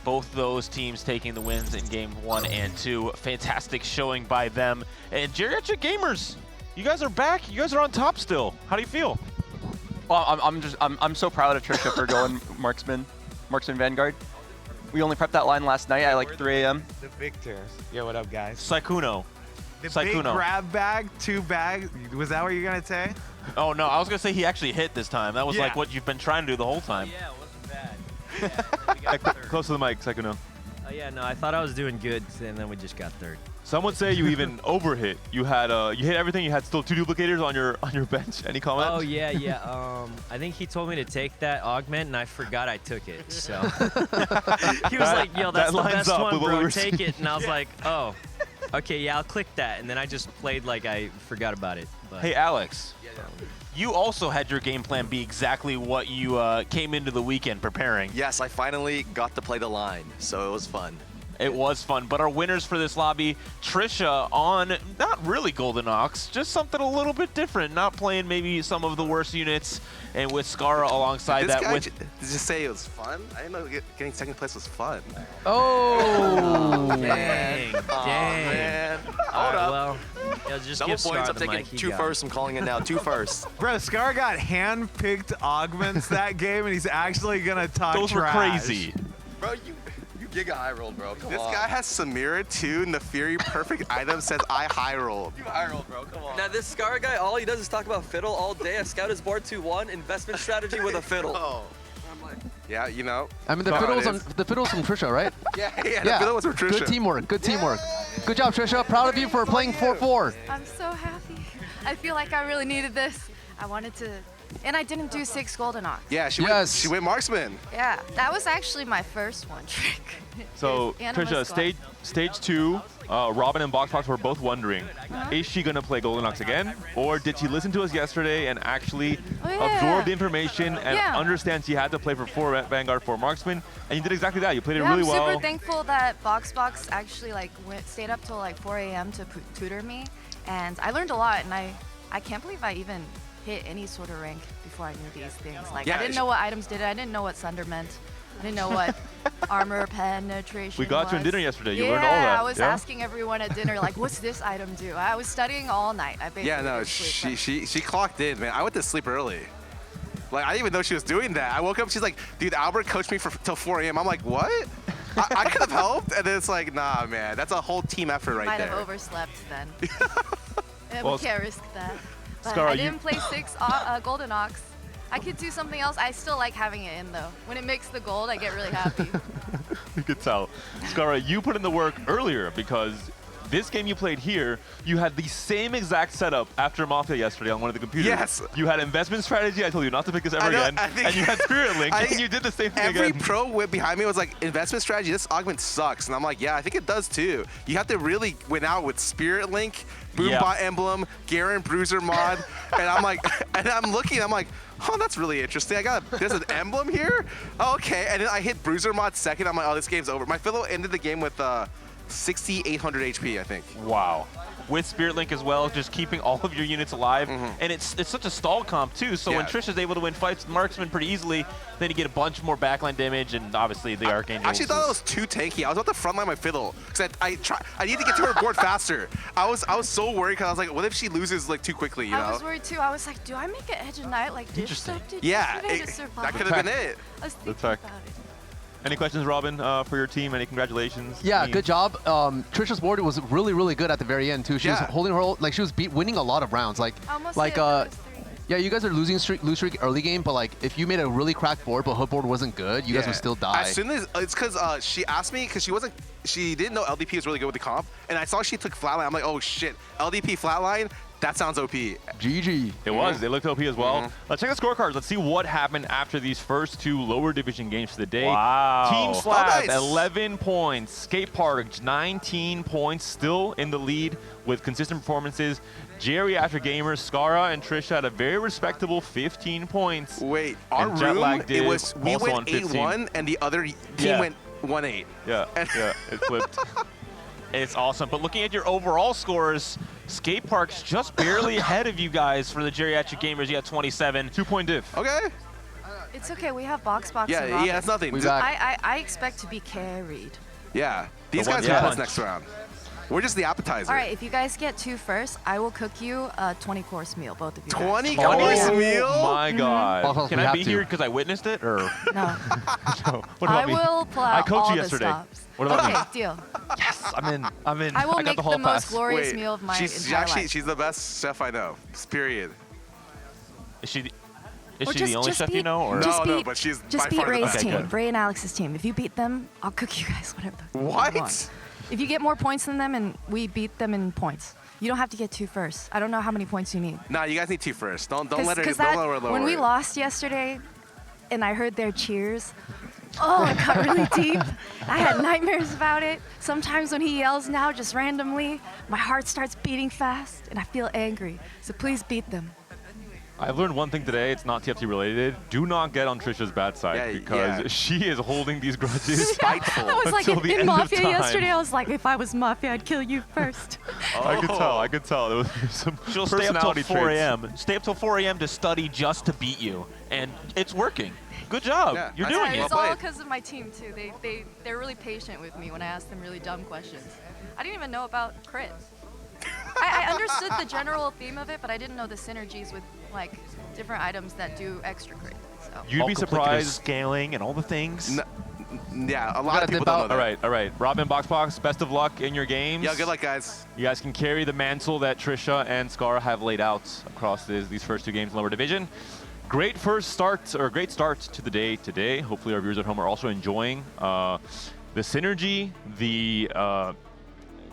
Both those teams taking the wins in game 1 and 2. Fantastic showing by them. And Geriatric Gamers, you guys are back. You guys are on top still. How do you feel? Well, I'm so proud of Trisha for going Marksman Vanguard. We only prepped that line last night at like 3 a.m. The victors. Yo, what up, guys? Sykkuno. The big grab bag, 2 bags. Was that what you're gonna say? Oh no, I was gonna say he actually hit this time. That was Yeah. like what you've been trying to do the whole time. Yeah, it wasn't bad. Close to the mic, Sykkuno. Yeah, no, I thought I was doing good, and then we just got third. Some would say you even overhit. You had you hit everything. You had still 2 duplicators on your bench. Any comment? Oh yeah. I think he told me to take that augment, and I forgot I took it. So he was like, "Yo, that's the best one, bro. Take it." And I was like, "Oh, okay, yeah, I'll click that." And then I just played like I forgot about it. But Hey, Alex. You also had your game plan be exactly what you came into the weekend preparing. Yes, I finally got to play the line, so it was fun. It was fun, but our winners for this lobby, Trisha on not really Golden Ox, just something a little bit different, not playing maybe some of the worst units, and with Scarra alongside Did that. this guy With just say it was fun? I didn't know getting second place was fun. Oh, dang. Oh, man. All right, Hold up. well, Yeah, just Double give points. Scarra I'm the taking mic. He 2 got first. I'm calling it now. 2 first. Bro, Scarra got hand-picked augments that game, and he's actually gonna talk Those were trash. crazy. Bro, you giga high rolled, bro. Come This on. guy has Samira 2, Nefiri perfect item, says I high rolled. You high rolled, bro. Come on. Now this Scarra guy, all he does is talk about fiddle all day. I scout his board 2-1, investment strategy with a fiddle. Oh. Yeah, you know. I mean, the fiddle's from Trisha, right? Yeah, the fiddle was from Trisha. Good teamwork. Good teamwork. Good job, Trisha. Proud of you for playing 4-4. I'm so happy. I feel like I really needed this. I wanted to, and I didn't do 6 Golden Ox. Yeah, she went marksman. Yeah, that was actually my first one trick. So, Animus Trisha, Squad. stage 2, Robin and Boxbox were both wondering, is she going to play Golden Ox again? Or did she listen to us yesterday and actually absorb the information and understand she had to play for 4 Vanguard, 4 Marksman? And you did exactly that. You played it really well. I'm super thankful that Boxbox actually stayed up till like 4 a.m. to tutor me. And I learned a lot, and I can't believe I even hit any sort of rank before I knew these things. Like, I didn't know what items did. I didn't know what Sunder meant. I didn't know what armor penetration We got you in was. dinner yesterday. You learned all that. Yeah, I was asking everyone at dinner, like, what's this item do? I was studying all night. I basically Yeah, no, didn't sleep, she clocked in, man. I went to sleep early. Like, I didn't even know she was doing that. I woke up, she's like, dude, Albert coached me till 4 a.m. I'm like, what? I could have helped. And then it's like, nah, man, that's a whole team effort right Might there. have overslept then. Well, we can't risk that. But Scarra, I didn't play 6 Golden Ox. I could do something else. I still like having it in though. When it makes the gold, I get really happy. You could tell. Scarra, you put in the work earlier because this game you played here, you had the same exact setup after Mafia yesterday on one of the computers. Yes. You had investment strategy. I told you not to pick this ever again. And you had Spirit Link, and you did the same thing Every again. pro went behind me was like, investment strategy, this augment sucks. And I'm like, yeah, I think it does too. You have to really win out with Spirit Link, Boombot Emblem, Garen Bruiser mod. And I'm like, and I'm looking, I'm like, oh, that's really interesting. There's an emblem here? Oh, okay. And then I hit Bruiser mod second. I'm like, oh, this game's over. My Fiddle ended the game with 6,800 HP, I think. Wow. With Spirit Link as well, just keeping all of your units alive. And it's such a stall comp too, so when Trisha's able to win fights with Marksman pretty easily, then you get a bunch more backline damage and obviously the Archangel. I actually thought it was too tanky. I was about to frontline my Fiddle because I need to get to her board faster. I was so worried because I was like, what if she loses like too quickly, you know? I was worried too. I was like, do I make an Edge of Night like Dishsoap did yesterday to survive? That could have been it. I was thinking fact. about it. Any questions, Robin, for your team? Any congratulations? Yeah, Any- good job. Trisha's board was really, really good at the very end too. She was holding her, like she was winning a lot of rounds. Yeah, you guys are lose streak early game, but like if you made a really cracked board, but her board wasn't good, you guys would still die. As soon as it's because she asked me because she didn't know LDP was really good with the comp, and I saw she took flatline. I'm like, oh shit, LDP flatline. That sounds OP. GG. It was. It looked OP as well. Let's check the scorecards. Let's see what happened after these first 2 lower division games for the day. Wow. Team SLAB, Oh, nice. 11 points. Skateparge, 19 points. Still in the lead with consistent performances. Geriatric Gamers, Scarra and Trisha had a very respectable 15 points. Wait, our and room, Jetlag did we also went on 15. 8-1, and the other team went 1-8. Yeah, it flipped. It's awesome. But looking at your overall scores, Skatepark's just barely ahead of you guys for the Geriatric Gamers. You got 27. 2-point diff. Okay. It's okay. We have Boxbox. Yeah, and Robin. that's nothing. I expect to be carried. Yeah, these The guys one got punch. us next round. We're just the appetizer. All right, if you guys get 2 first, I will cook you a 20-course meal, both of you. 20 guys. course meal? Oh my God. Can I be here because I witnessed it? Or No. No. What about I me? will pull I out coached all you the yesterday. stops. What about okay, me? deal. Yes, I'm in. I will got make the, hall the most pass. glorious Wait, meal of my she's entire actually life. she's the best chef I know. Period. Is she Or the only chef you know? Or? No, but she's Just by beat far the Ray's best. team, Ray and Alex's team. If you beat them, I'll cook you guys whatever the What? you want. If you get more points than them and we beat them in points, you don't have to get 2 first. I don't know how many points you need. Nah, you guys need 2 first. Don't let her Because lower when we it. lost yesterday, and I heard their cheers, oh, it got really deep. I had nightmares about it. Sometimes when he yells now, just randomly, my heart starts beating fast, and I feel angry. So please beat them. I've learned one thing today. It's not TFT related. Do not get on Trisha's bad side because she is holding these grudges spiteful I was like, until the in end of Mafia time. yesterday, I was like, if I was Mafia, I'd kill you first. I could tell. I could tell. There was some She'll stay up till personality 4 traits. a.m. Stay up till 4 a.m. to study just to beat you. And it's working. Good job. Yeah, You're that's doing It's it. all because of my team, too. They're really patient with me when I ask them really dumb questions. I didn't even know about crits. I I understood the general theme of it, but I didn't know the synergies with like different items that do extra crit. So. You'd be surprised. Scaling and all the things. Yeah, a lot of people don't know that. All right. Robin, Boxbox, best of luck in your games. Yeah, good luck, guys. You guys can carry the mantle that Tricia and Scarra have laid out across these first 2 games in lower division. Great start to the day today. Hopefully our viewers at home are also enjoying the synergy, the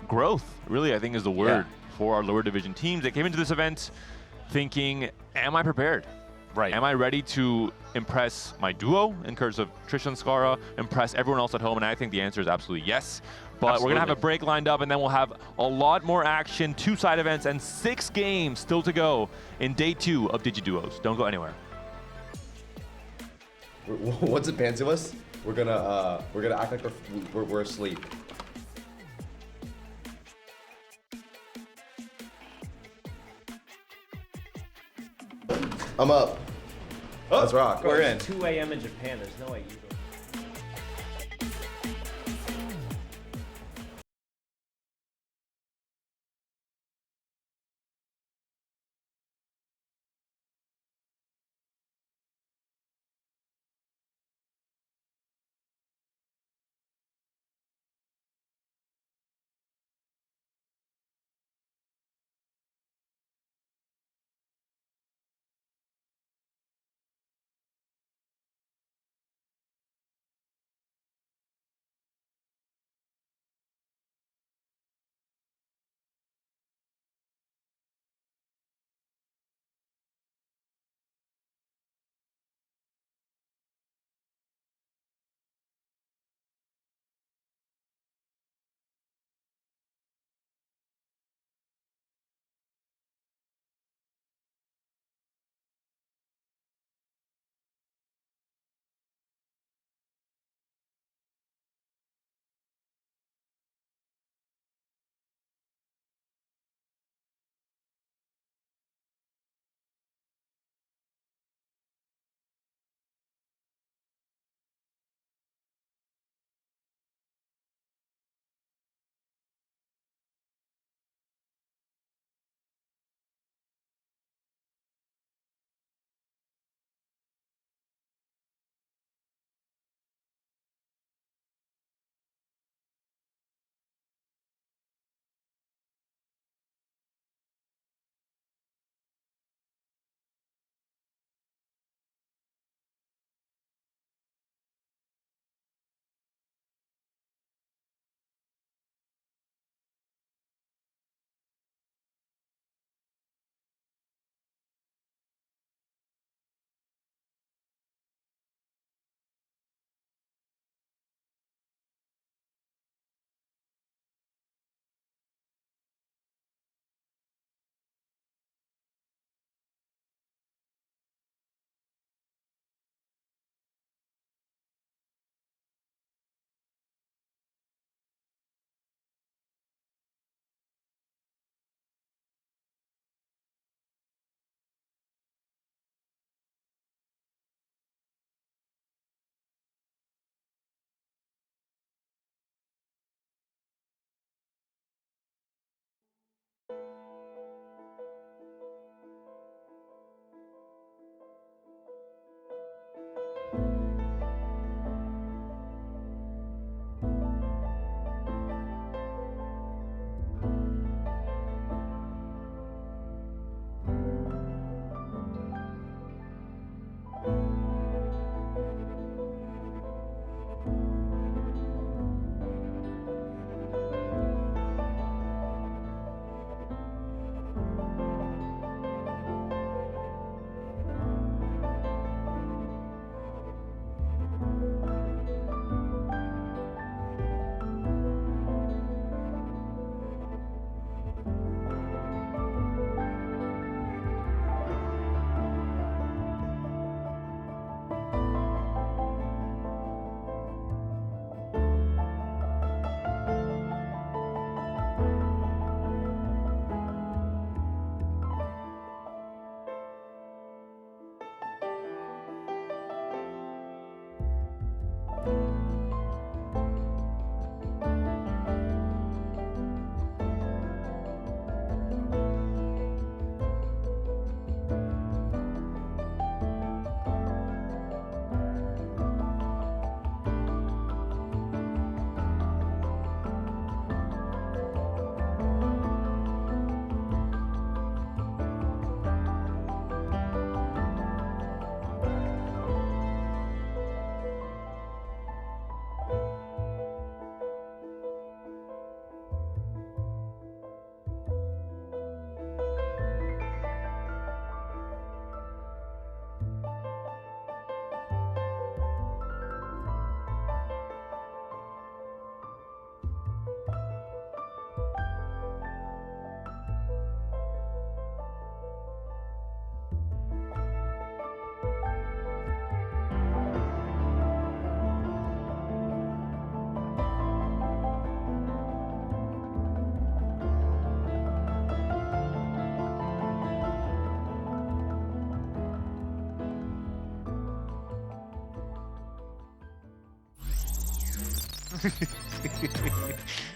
growth, really, I think is the word for our lower division teams. They came into this event thinking, am I prepared? Right. Am I ready to impress my duo in terms of Tricia and Scarra, impress everyone else at home? And I think the answer is absolutely yes. But we're going to have a break lined up, and then we'll have a lot more action, 2 side events, and 6 games still to go in day 2 of DigiDuos. Don't go anywhere. Once it pans to us, we're gonna act like we're asleep. I'm up. Let's rock. We're in. 2 a.m. in Japan. There's no way you go.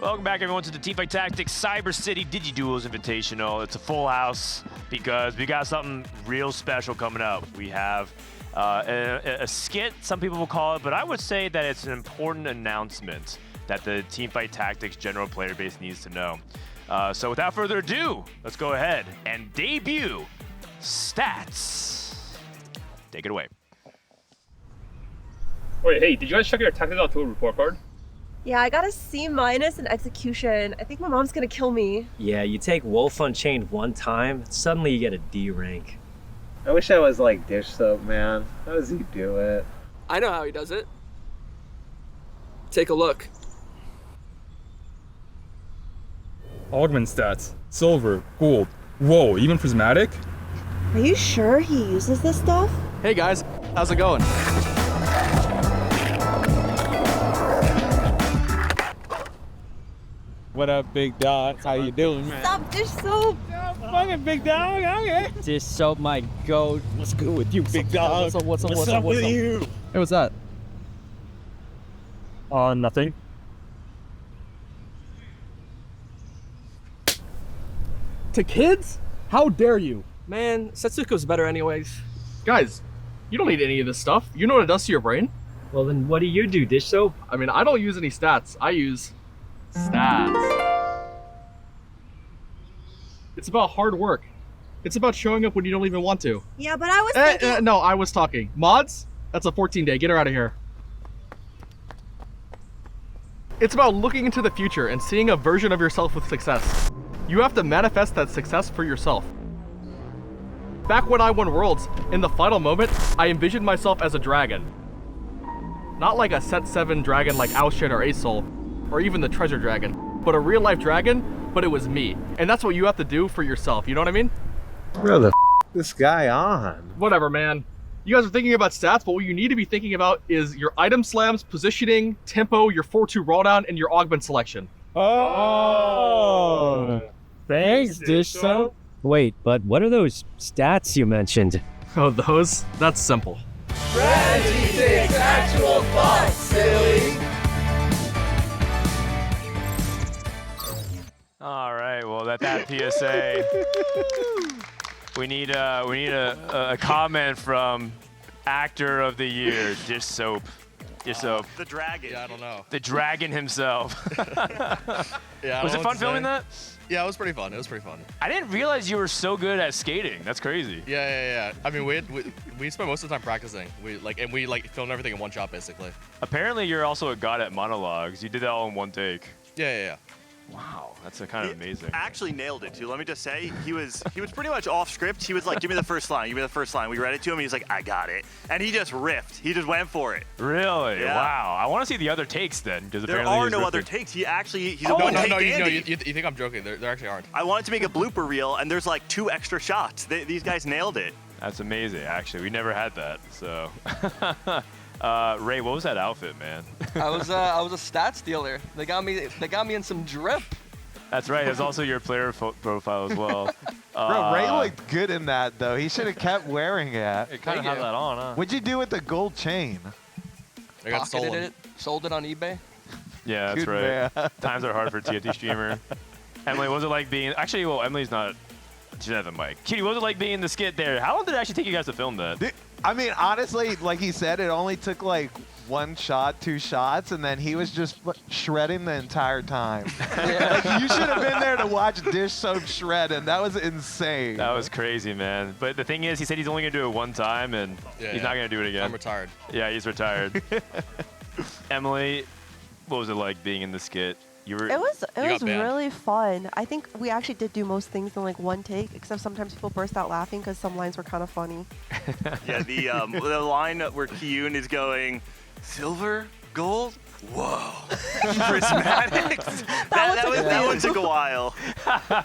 Welcome back, everyone, to the Teamfight Tactics Cyber City Digi Duels Invitational. It's a full house because we got something real special coming up. We have a skit, some people will call it, but I would say that it's an important announcement that the Teamfight Tactics general player base needs to know. So without further ado, let's go ahead and debut Stats. Take it away. Wait, hey, did you guys check your tactical tool report card? Yeah, I got a C- in execution. I think my mom's gonna kill me. Yeah, you take Wolf Unchained one time, suddenly you get a D rank. I wish I was like Dishsoap, man. How does he do it? I know how he does it. Take a look. Augment stats, silver, gold, whoa, even prismatic? Are you sure he uses this stuff? Hey guys, how's it going? What up, big dog? How you doing, man? Stop, Dishsoap! Fucking big dog, okay. Dishsoap, my goat. What's good with you, big dog? What's up with you? Hey, what's that? Nothing. To kids? How dare you? Man, Setsuko's better anyways. Guys, you don't need any of this stuff. You know what it does to your brain? Well, then what do you do, Dishsoap? I mean, I don't use any stats. I use stats. It's about hard work. It's about showing up when you don't even want to. Yeah, but I was thinking... No, I was talking. Mods? That's a 14-day. Get her out of here. It's about looking into the future and seeing a version of yourself with success. You have to manifest that success for yourself. Back when I won Worlds, in the final moment, I envisioned myself as a dragon. Not like a set 7 dragon like Aoshin or Asol, or even the Treasure Dragon, but a real life dragon, but it was me. And that's what you have to do for yourself, you know what I mean? Where the this guy on? Whatever, man. You guys are thinking about stats, but what you need to be thinking about is your item slams, positioning, tempo, your 4-2 rawdown, and your augment selection. Oh! Thanks, Dishsoap. Wait, but what are those stats you mentioned? Oh, those? That's simple. Strategy takes actual thought, silly. All right, well, at that PSA, we need a comment from Actor of the Year, Dishsoap. Dishsoap. The dragon. Yeah, I don't know. The dragon himself. Yeah, Was it fun filming that? Yeah, it was pretty fun. It was pretty fun. I didn't realize you were so good at skating. That's crazy. Yeah. I mean, we spent most of the time practicing. We filmed everything in one shot, basically. Apparently, you're also a god at monologues. You did that all in one take. Yeah. Wow, that's kind of amazing. Actually nailed it too. Let me just say, he was pretty much off script. He was like, "Give me the first line. Give me the first line." We read it to him. He's like, "I got it," and he just riffed. He just went for it. Really? Yeah. Wow. I want to see the other takes then, because There apparently are he's no other ripping. takes. He's a No, one-take you dandy. think I'm joking. There actually aren't. I wanted to make a blooper reel, and there's like 2 extra shots. These guys nailed it. That's amazing, actually. We never had that, so. Ray, what was that outfit, man? I was a stats dealer. They got me in some drip. That's right. There's also your player profile as well. Bro, Ray looked good in that, though. He should have kept wearing it. It kind of had that on, huh? What'd you do with the gold chain? I got Pocketed stolen. it, sold it on eBay. Yeah, that's Good right. Times are hard for a TFT streamer. Emily, what was it like being... Actually, well, Emily's not... She doesn't have the mic. Kitty, what was it like being in the skit there? How long did it actually take you guys to film that? I mean, honestly, like he said, it only took like 1 shot, 2 shots, and then he was just shredding the entire time. Like, you should have been there to watch Dishsoap shred, and that was insane. That was crazy, man. But the thing is, he said he's only going to do it 1 time, and he's not going to do it again. I'm retired. Yeah, he's retired. Emily, what was it like being in the skit? It was really fun. I think we actually did do most things in like 1 take, except sometimes people burst out laughing because some lines were kind of funny. Yeah, the line where Kiyoon is going, silver, gold, whoa, prismatic. that one took a while.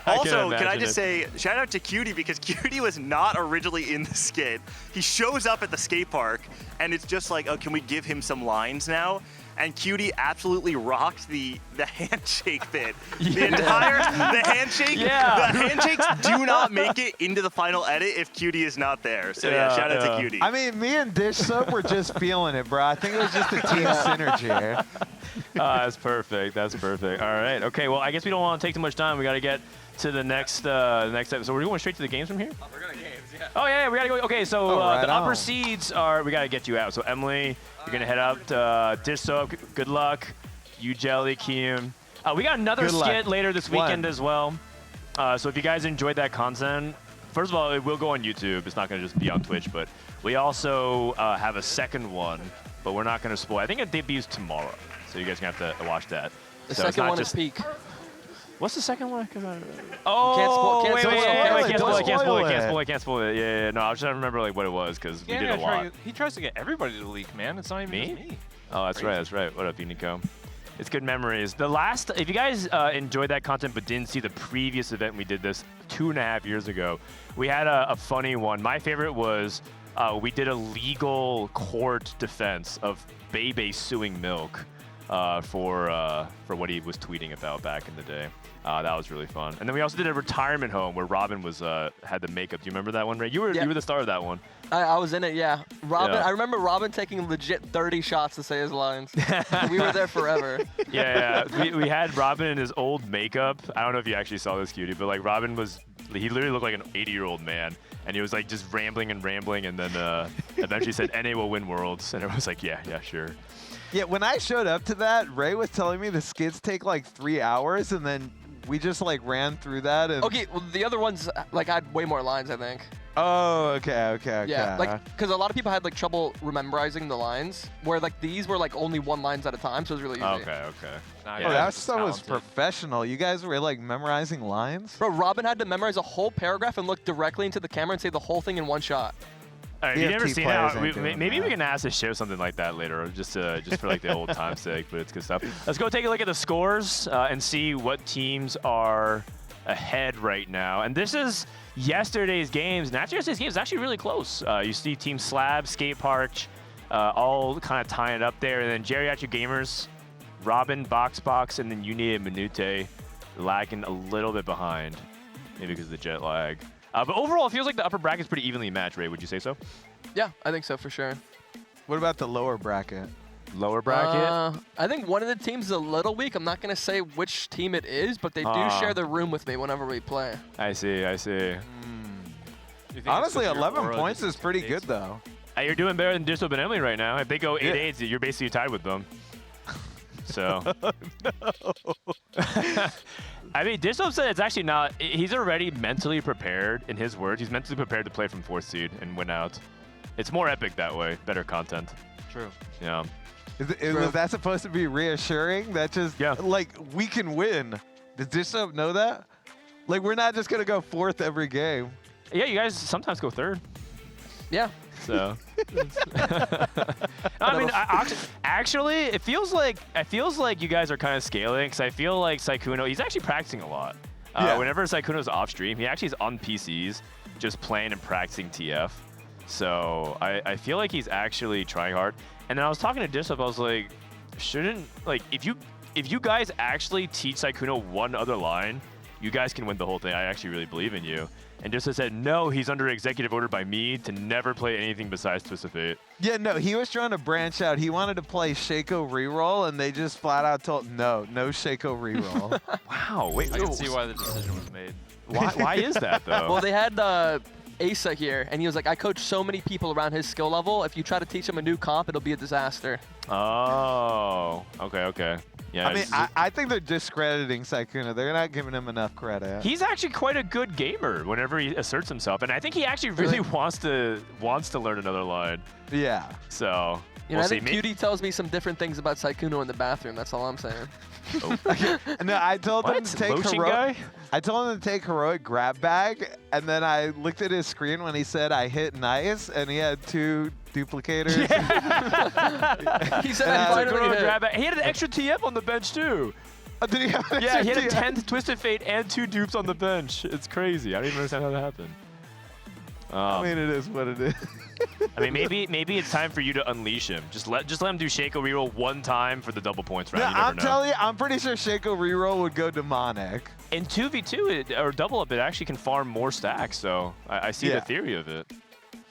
Also, can I just say, shout out to Cutie, because Cutie was not originally in the skit. He shows up at the skate park, and it's just like, oh, can we give him some lines now? and Cutie absolutely rocked the handshake bit. The handshake. Yeah. The handshakes do not make it into the final edit if Cutie is not there. So yeah, shout out to Cutie. I mean, me and Dishsoap were just feeling it, bro. I think it was just a team synergy here. That's perfect. That's perfect. All right. Okay. Well, I guess we don't want to take too much time. We got to get to the next episode. So we're going straight to the games from here. Oh, we're going to games. Yeah. Oh yeah, we got to go. Okay. So right the upper on. seeds are. We got to get you out. So Emily, you're gonna head up to Dishsoap. Good luck. Yougelly, Kiyoon. We got another Good luck. skit later this weekend as well. So if you guys enjoyed that content, first of all, it will go on YouTube. It's not going to just be on Twitch, but we also have a second one, but we're not going to spoil. I think it debuts tomorrow, so you guys are going to have to watch that. The so second one is Peak. What's the second one? Oh, Can't can't spoil it. Yeah. No, I was trying to remember like what it was because we did a lot. He tries to get everybody to leak, man. It's not even just me. Oh, that's right. That's right. What up, Unico? It's good memories. The last, if you guys enjoyed that content but didn't see the previous event we did this 2.5 years ago, we had a funny one. My favorite was we did a legal court defense of Bebe suing Milk for what he was tweeting about back in the day. That was really fun. And then we also did a retirement home where Robin was had the makeup. Do you remember that one, Ray? You were the star of that one. I was in it, yeah. Robin, Yeah. I remember Robin taking legit 30 shots to say his lines. We were there forever. Yeah. We had Robin in his old makeup. I don't know if you actually saw this, Cutie, but like Robin he literally looked like an 80-year-old man. And he was like just rambling, and then eventually said, NA will win Worlds. And everyone was like, yeah, sure. Yeah, when I showed up to that, Ray was telling me the skits take like 3 hours, and then we just like ran through that. And Okay, well, the other ones like had way more lines, I think. Oh, okay. Yeah, like because a lot of people had like trouble memorizing the lines, where like these were like only one lines at a time, so it was really easy. Okay. Oh, that stuff was professional. You guys were like memorizing lines? Bro, Robin had to memorize a whole paragraph and look directly into the camera and say the whole thing in one shot. All right, if you've never TFT seen players that, ain't doing maybe we that. can ask to show something like that later, just for like the old time's sake, but it's good stuff. Let's go take a look at the scores and see what teams are ahead right now. And this is yesterday's games. And actually, yesterday's games is actually really close. You see Team SLAB, Skateparge, all kind of tying it up there. And then Geriatric Gamers, Robin, Boxbox, and then Uni and Manute lagging a little bit behind, maybe because of the jet lag. But overall, it feels like the upper bracket's pretty evenly matched, Ray. Would you say so? Yeah, I think so for sure. What about the lower bracket? Lower bracket? I think one of the teams is a little weak. I'm not going to say which team it is, but they do share the room with me whenever we play. I see. Honestly, 11 points is pretty good, though. You're doing better than Dishsoap and Emily right now. If they go 8-8, you're basically tied with them. So. I mean, Dishsoap said it's actually not. He's already mentally prepared, in his words. He's mentally prepared to play from 4th seed and win out. It's more epic that way. Better content. True. Yeah. Was that supposed to be reassuring? That just, like, we can win. Does Dishsoap know that? Like, we're not just going to go 4th every game. Yeah, you guys sometimes go 3rd. Yeah. So. I mean, actually, it feels like you guys are kind of scaling, because I feel like Sykkuno, he's actually practicing a lot. Whenever Sykkuno's off stream, he actually is on PCs, just playing and practicing TF. So I feel like he's actually trying hard. And then I was talking to Dishsoap, I was like, if you guys actually teach Sykkuno one other line, you guys can win the whole thing. I actually really believe in you. And Dishsoap said, no, he's under executive order by me to never play anything besides Twist of Fate. Yeah, no, he was trying to branch out. He wanted to play Shaco reroll, and they just flat out told, no Shaco reroll. Wow, wait. I can see why the decision was made. Why is that, though? Well, they had Asa here, and he was like, I coach so many people around his skill level. If you try to teach him a new comp, it'll be a disaster. Oh, okay. Yeah, I mean, I think they're discrediting Sykkuno. They're not giving him enough credit. He's actually quite a good gamer whenever he asserts himself, and I think he actually really wants to learn another line. Yeah. So I think Cutie tells me some different things about Sykkuno in the bathroom. That's all I'm saying. No, I told him to take heroic grab bag, and then I looked at his screen when he said I hit nice, and he had 2 duplicators. He said I finally hit. Grab bag. He had an extra TF on the bench too. Oh, did he have an Yeah, he had a extra 10th Twisted Fate and 2 dupes on the bench. It's crazy. I don't even understand how that happened. I mean, it is what it is. I mean, maybe it's time for you to unleash him. Just let him do Shaco reroll one time for the double points, right? No, You never I'm know. telling you, I'm pretty sure Shaco reroll would go demonic. In 2v2 or double up, it actually can farm more stacks. So I see the theory of it.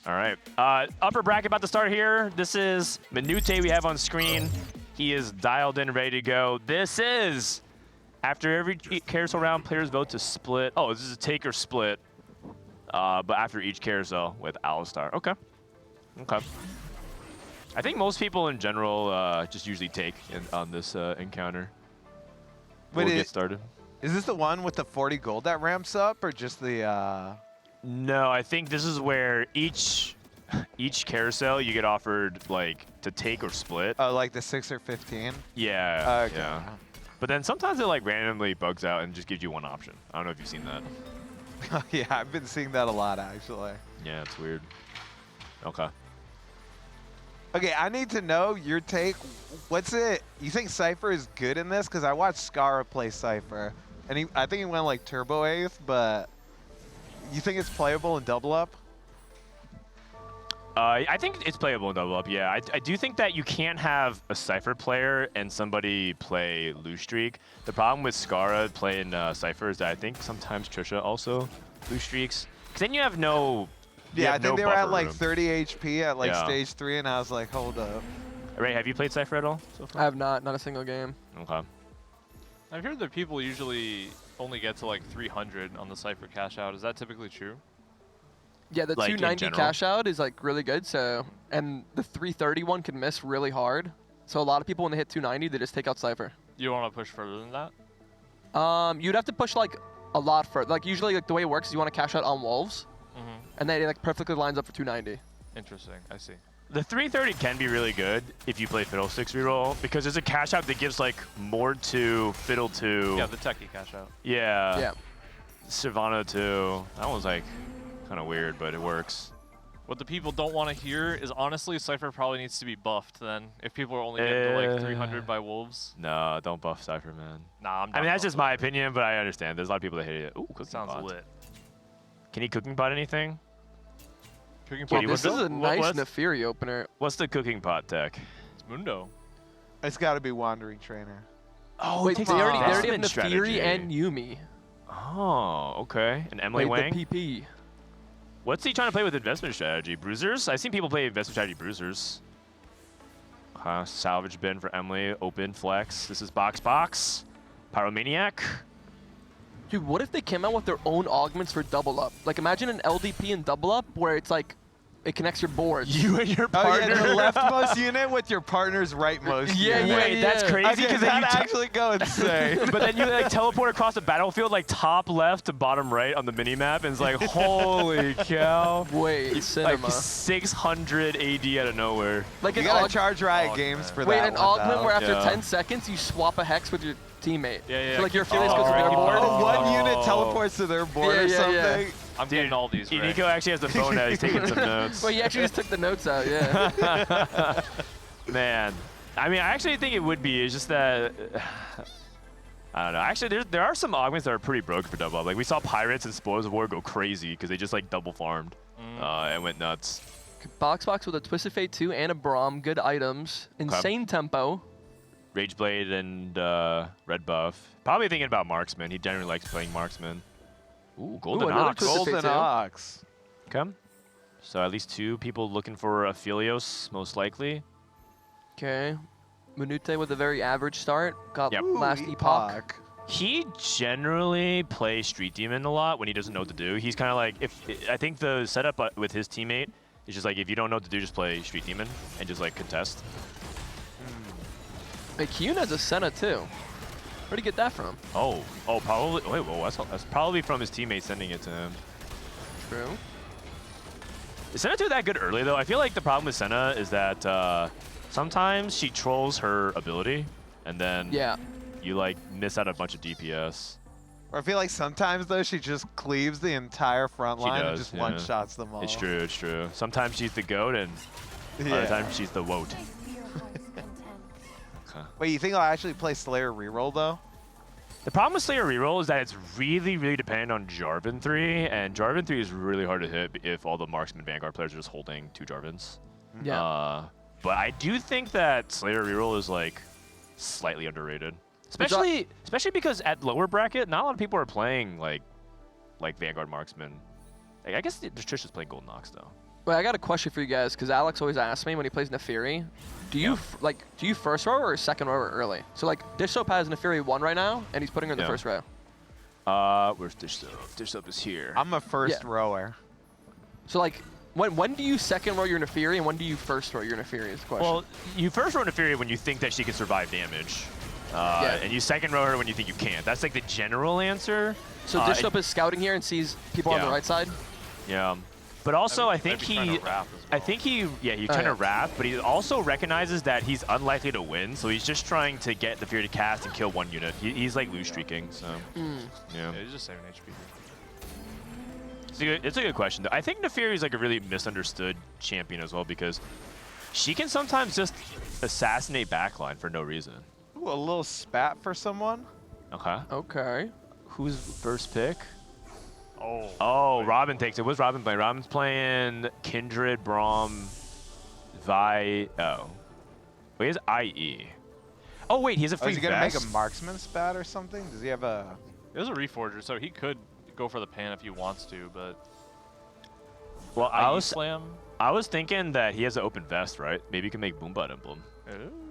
All right, upper bracket about to start here. This is Manute we have on screen. He is dialed in, ready to go. This is after every carousel round, players vote to split. Oh, this is a take or split. But after each carousel with Alistar. Okay. I think most people in general just usually take on this encounter. We'll get started. Is this the one with the 40 gold that ramps up, or just the? No, I think this is where each carousel you get offered like to take or split. Oh, like the 6 or 15. Yeah. Okay. Yeah. But then sometimes it like randomly bugs out and just gives you one option. I don't know if you've seen that. Oh, yeah, I've been seeing that a lot actually. Yeah, it's weird. Okay. Okay, I need to know your take. What's it? You think Cypher is good in this? Because I watched Scarra play Cypher, and I think he went like Turbo 8th, but you think it's playable in double up? I think it's playable in double up, yeah. I do think that you can't have a Cypher player and somebody play loose streak. The problem with Scarra playing Cypher is that I think sometimes Tricia also loose streaks. Because then you have no Yeah, I think they were at like room. 30 HP at like Yeah. stage 3, and I was like, hold up. Ray, have you played Cypher at all so far? I have not a single game. Okay. I've heard that people usually only get to like 300 on the Cypher cash out. Is that typically true? Yeah, the Like, in 290 general? cash out is like really good. So, and the 330 one can miss really hard. So a lot of people when they hit 290, they just take out Cypher. You want to push further than that? You'd have to push like a lot further. Like usually, like the way it works is you want to cash out on wolves, and then it like perfectly lines up for 290. Interesting. I see. The 330 can be really good if you play Fiddlesticks reroll because there's a cash out that gives like more to Fiddle 2. Yeah, the techie cash out. Yeah. Yeah. Sivano 2. That one's like kind of weird, but it works. What the people don't want to hear is honestly Cypher probably needs to be buffed then. If people are only getting to like 300 by wolves. No, don't buff Cypher, man. Nah, I mean, that's just my opinion, but I understand. There's a lot of people that hate it. Ooh, cooking Sounds pot. lit. Can he cooking pot anything? Cooking Katie, This is a nice what's- Neferi opener. What's the cooking pot tech? It's Mundo. It's got to be Wandering Trainer. Oh, Wait, it takes they already have investment strategy. Neferi and Yumi. Oh, okay. And Emilyywang? Wait, the PP. What's he trying to play with investment strategy? Bruisers? I've seen people play investment strategy bruisers. Salvage bin for Emily. Open flex. This is Boxbox. Pyromaniac. Dude, what if they came out with their own augments for double up? Like imagine an LDP in double up where it's like it connects your boards. You and your Oh, partner. yeah, the leftmost unit with your partner's rightmost Yeah, unit. yeah, Wait, that's crazy Okay, because then you that actually go insane. but then you like teleport across the battlefield like top left to bottom right on the mini map and it's like holy cow. Wait, cinema. Like 600 AD out of nowhere. Like You an gotta aug- charge Riot Games for Wait, that an one, augment though. where after Yeah. 10 seconds you swap a hex with your teammate. Yeah. So like your Felix goes to their Oh. board. Oh, one unit teleports to their board Yeah, or yeah, something. yeah. I'm getting all these. Ray. Nico actually has the phone out. He's taking some notes. Well, you actually just took the notes out, yeah. Man, I mean, I actually think it would be. It's just that I don't know. Actually, there are some augments that are pretty broken for double up. Like we saw Pirates and Spoils of War go crazy because they just like double farmed and went nuts. Boxbox with a Twisted Fate 2 and a Braum, good items. Insane tempo. Rageblade and Red Buff. Probably thinking about Marksman. He generally likes playing Marksman. Ooh, Golden another Ox. Twisted Fate Golden 2. Ox. Okay. So at least 2 people looking for Aphelios, most likely. Okay. Manute with a very average start. Got Yep. last Epoch. He generally plays Street Demon a lot when he doesn't know what to do. He's kind of like, I think the setup with his teammate is just like, if you don't know what to do, just play Street Demon and just like contest. Hey, Kiyoon has a Senna too. Where'd he get that from? Oh, probably. Wait, whoa, that's probably from his teammate sending it to him. True. Is Senna do that good early though? I feel like the problem with Senna is that sometimes she trolls her ability, and then you like miss out a bunch of DPS. Or I feel like sometimes though she just cleaves the entire front She line and does, just yeah. one-shots them all. It's true, it's true. Sometimes she's the GOAT, and other times she's the WOAT. Wait, you think I'll actually play Slayer reroll though? The problem with Slayer reroll is that it's really, really dependent on Jarvan 3, and Jarvan 3 is really hard to hit if all the Marksman Vanguard players are just holding 2 Jarvans. Yeah. But I do think that Slayer reroll is like slightly underrated, especially because at lower bracket, not a lot of people are playing like Vanguard Marksman. Like, I guess Tricia's playing Golden Ox though. Wait, I got a question for you guys, because Alex always asks me when he plays Nefiri, do you first row or second row or early? So like Dishsoap has Nefiri 1 right now, and he's putting her in the first row. Where's Dishsoap? Dishsoap is here. I'm a first rower. So like, when do you second row your Nefiri, and when do you first row your Nefiri is the question. Well, you first row Nefiri when you think that she can survive damage. And you second row her when you think you can't. That's like the general answer. So Dishsoap is scouting here and sees people on the right side? Yeah. But also, I think he's trying to wrap, but he also recognizes that he's unlikely to win, so he's just trying to get the Fear to cast and kill 1 unit. He's like lose streaking, so yeah. He's just saving HP. It's a good question, though. I think Nefiri is like a really misunderstood champion as well, because she can sometimes just assassinate backline for no reason. Ooh, a little spat for someone. Okay. Who's first pick? Oh, Robin takes it. What's Robin playing? Robin's playing Kindred, Braum, Vi. Oh. Wait, he has IE. Oh, wait, he has a free Is he going to make vest? a marksman spat or something? Does he have a... There's a Reforger, so he could go for the pan if he wants to, but... Well, Slam? I was thinking that he has an open vest, right? Maybe he can make Boombot emblem.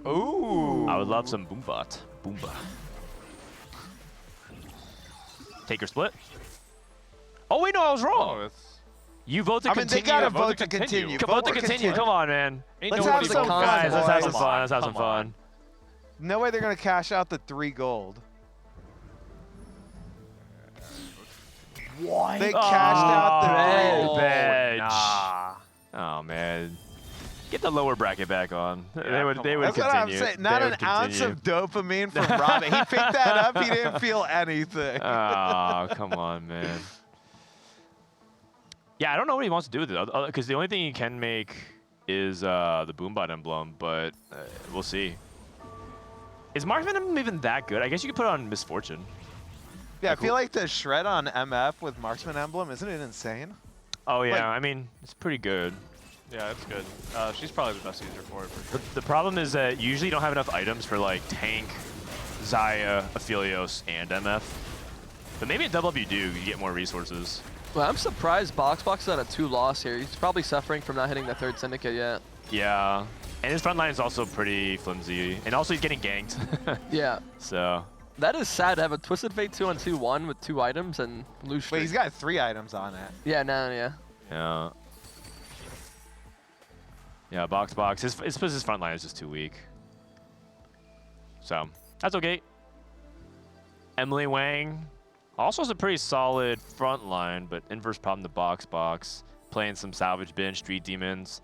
Ooh. I would love some Boombot. Boomba. Take your split. Oh, wait, no, I was wrong. You vote to continue. They gotta vote to continue. Vote to continue. Come on, man. Let's have some fun, guys. Let's have some boys. fun. Let's have some fun. No way they're gonna cash out the 3 gold. What? They cashed out the gold. Nah. Oh, man. Get the lower bracket back on. They would continue. That's what I'm saying. Not an ounce of dopamine from Robin. He picked that up. He didn't feel anything. Oh, come on, man. Yeah, I don't know what he wants to do with it, because the only thing he can make is the Boombot emblem, but we'll see. Is Marksman emblem even that good? I guess you could put it on Misfortune. Yeah, I feel like the shred on MF with Marksman emblem, isn't it insane? Oh, yeah. I mean, it's pretty good. Yeah, it's good. She's probably the best user for it, for sure. But the problem is that you usually don't have enough items for, like, Tank, Xayah, Aphelios, and MF. But maybe at double you do, you get more resources. Well, I'm surprised Boxbox is at a 2 loss here. He's probably suffering from not hitting the 3rd Syndicate yet. Yeah. And his front line is also pretty flimsy. And also he's getting ganked. Yeah. So. That is sad to have a Twisted Fate 2-on-2-1 with 2 items and lose streak. Wait, he's got 3 items on it. Yeah, yeah. Yeah. Yeah, Boxbox. His front line is just too weak. So, that's okay. Emilyywang also has a pretty solid front line, but inverse problem to Boxbox. Playing some Salvage Bin, Street Demons.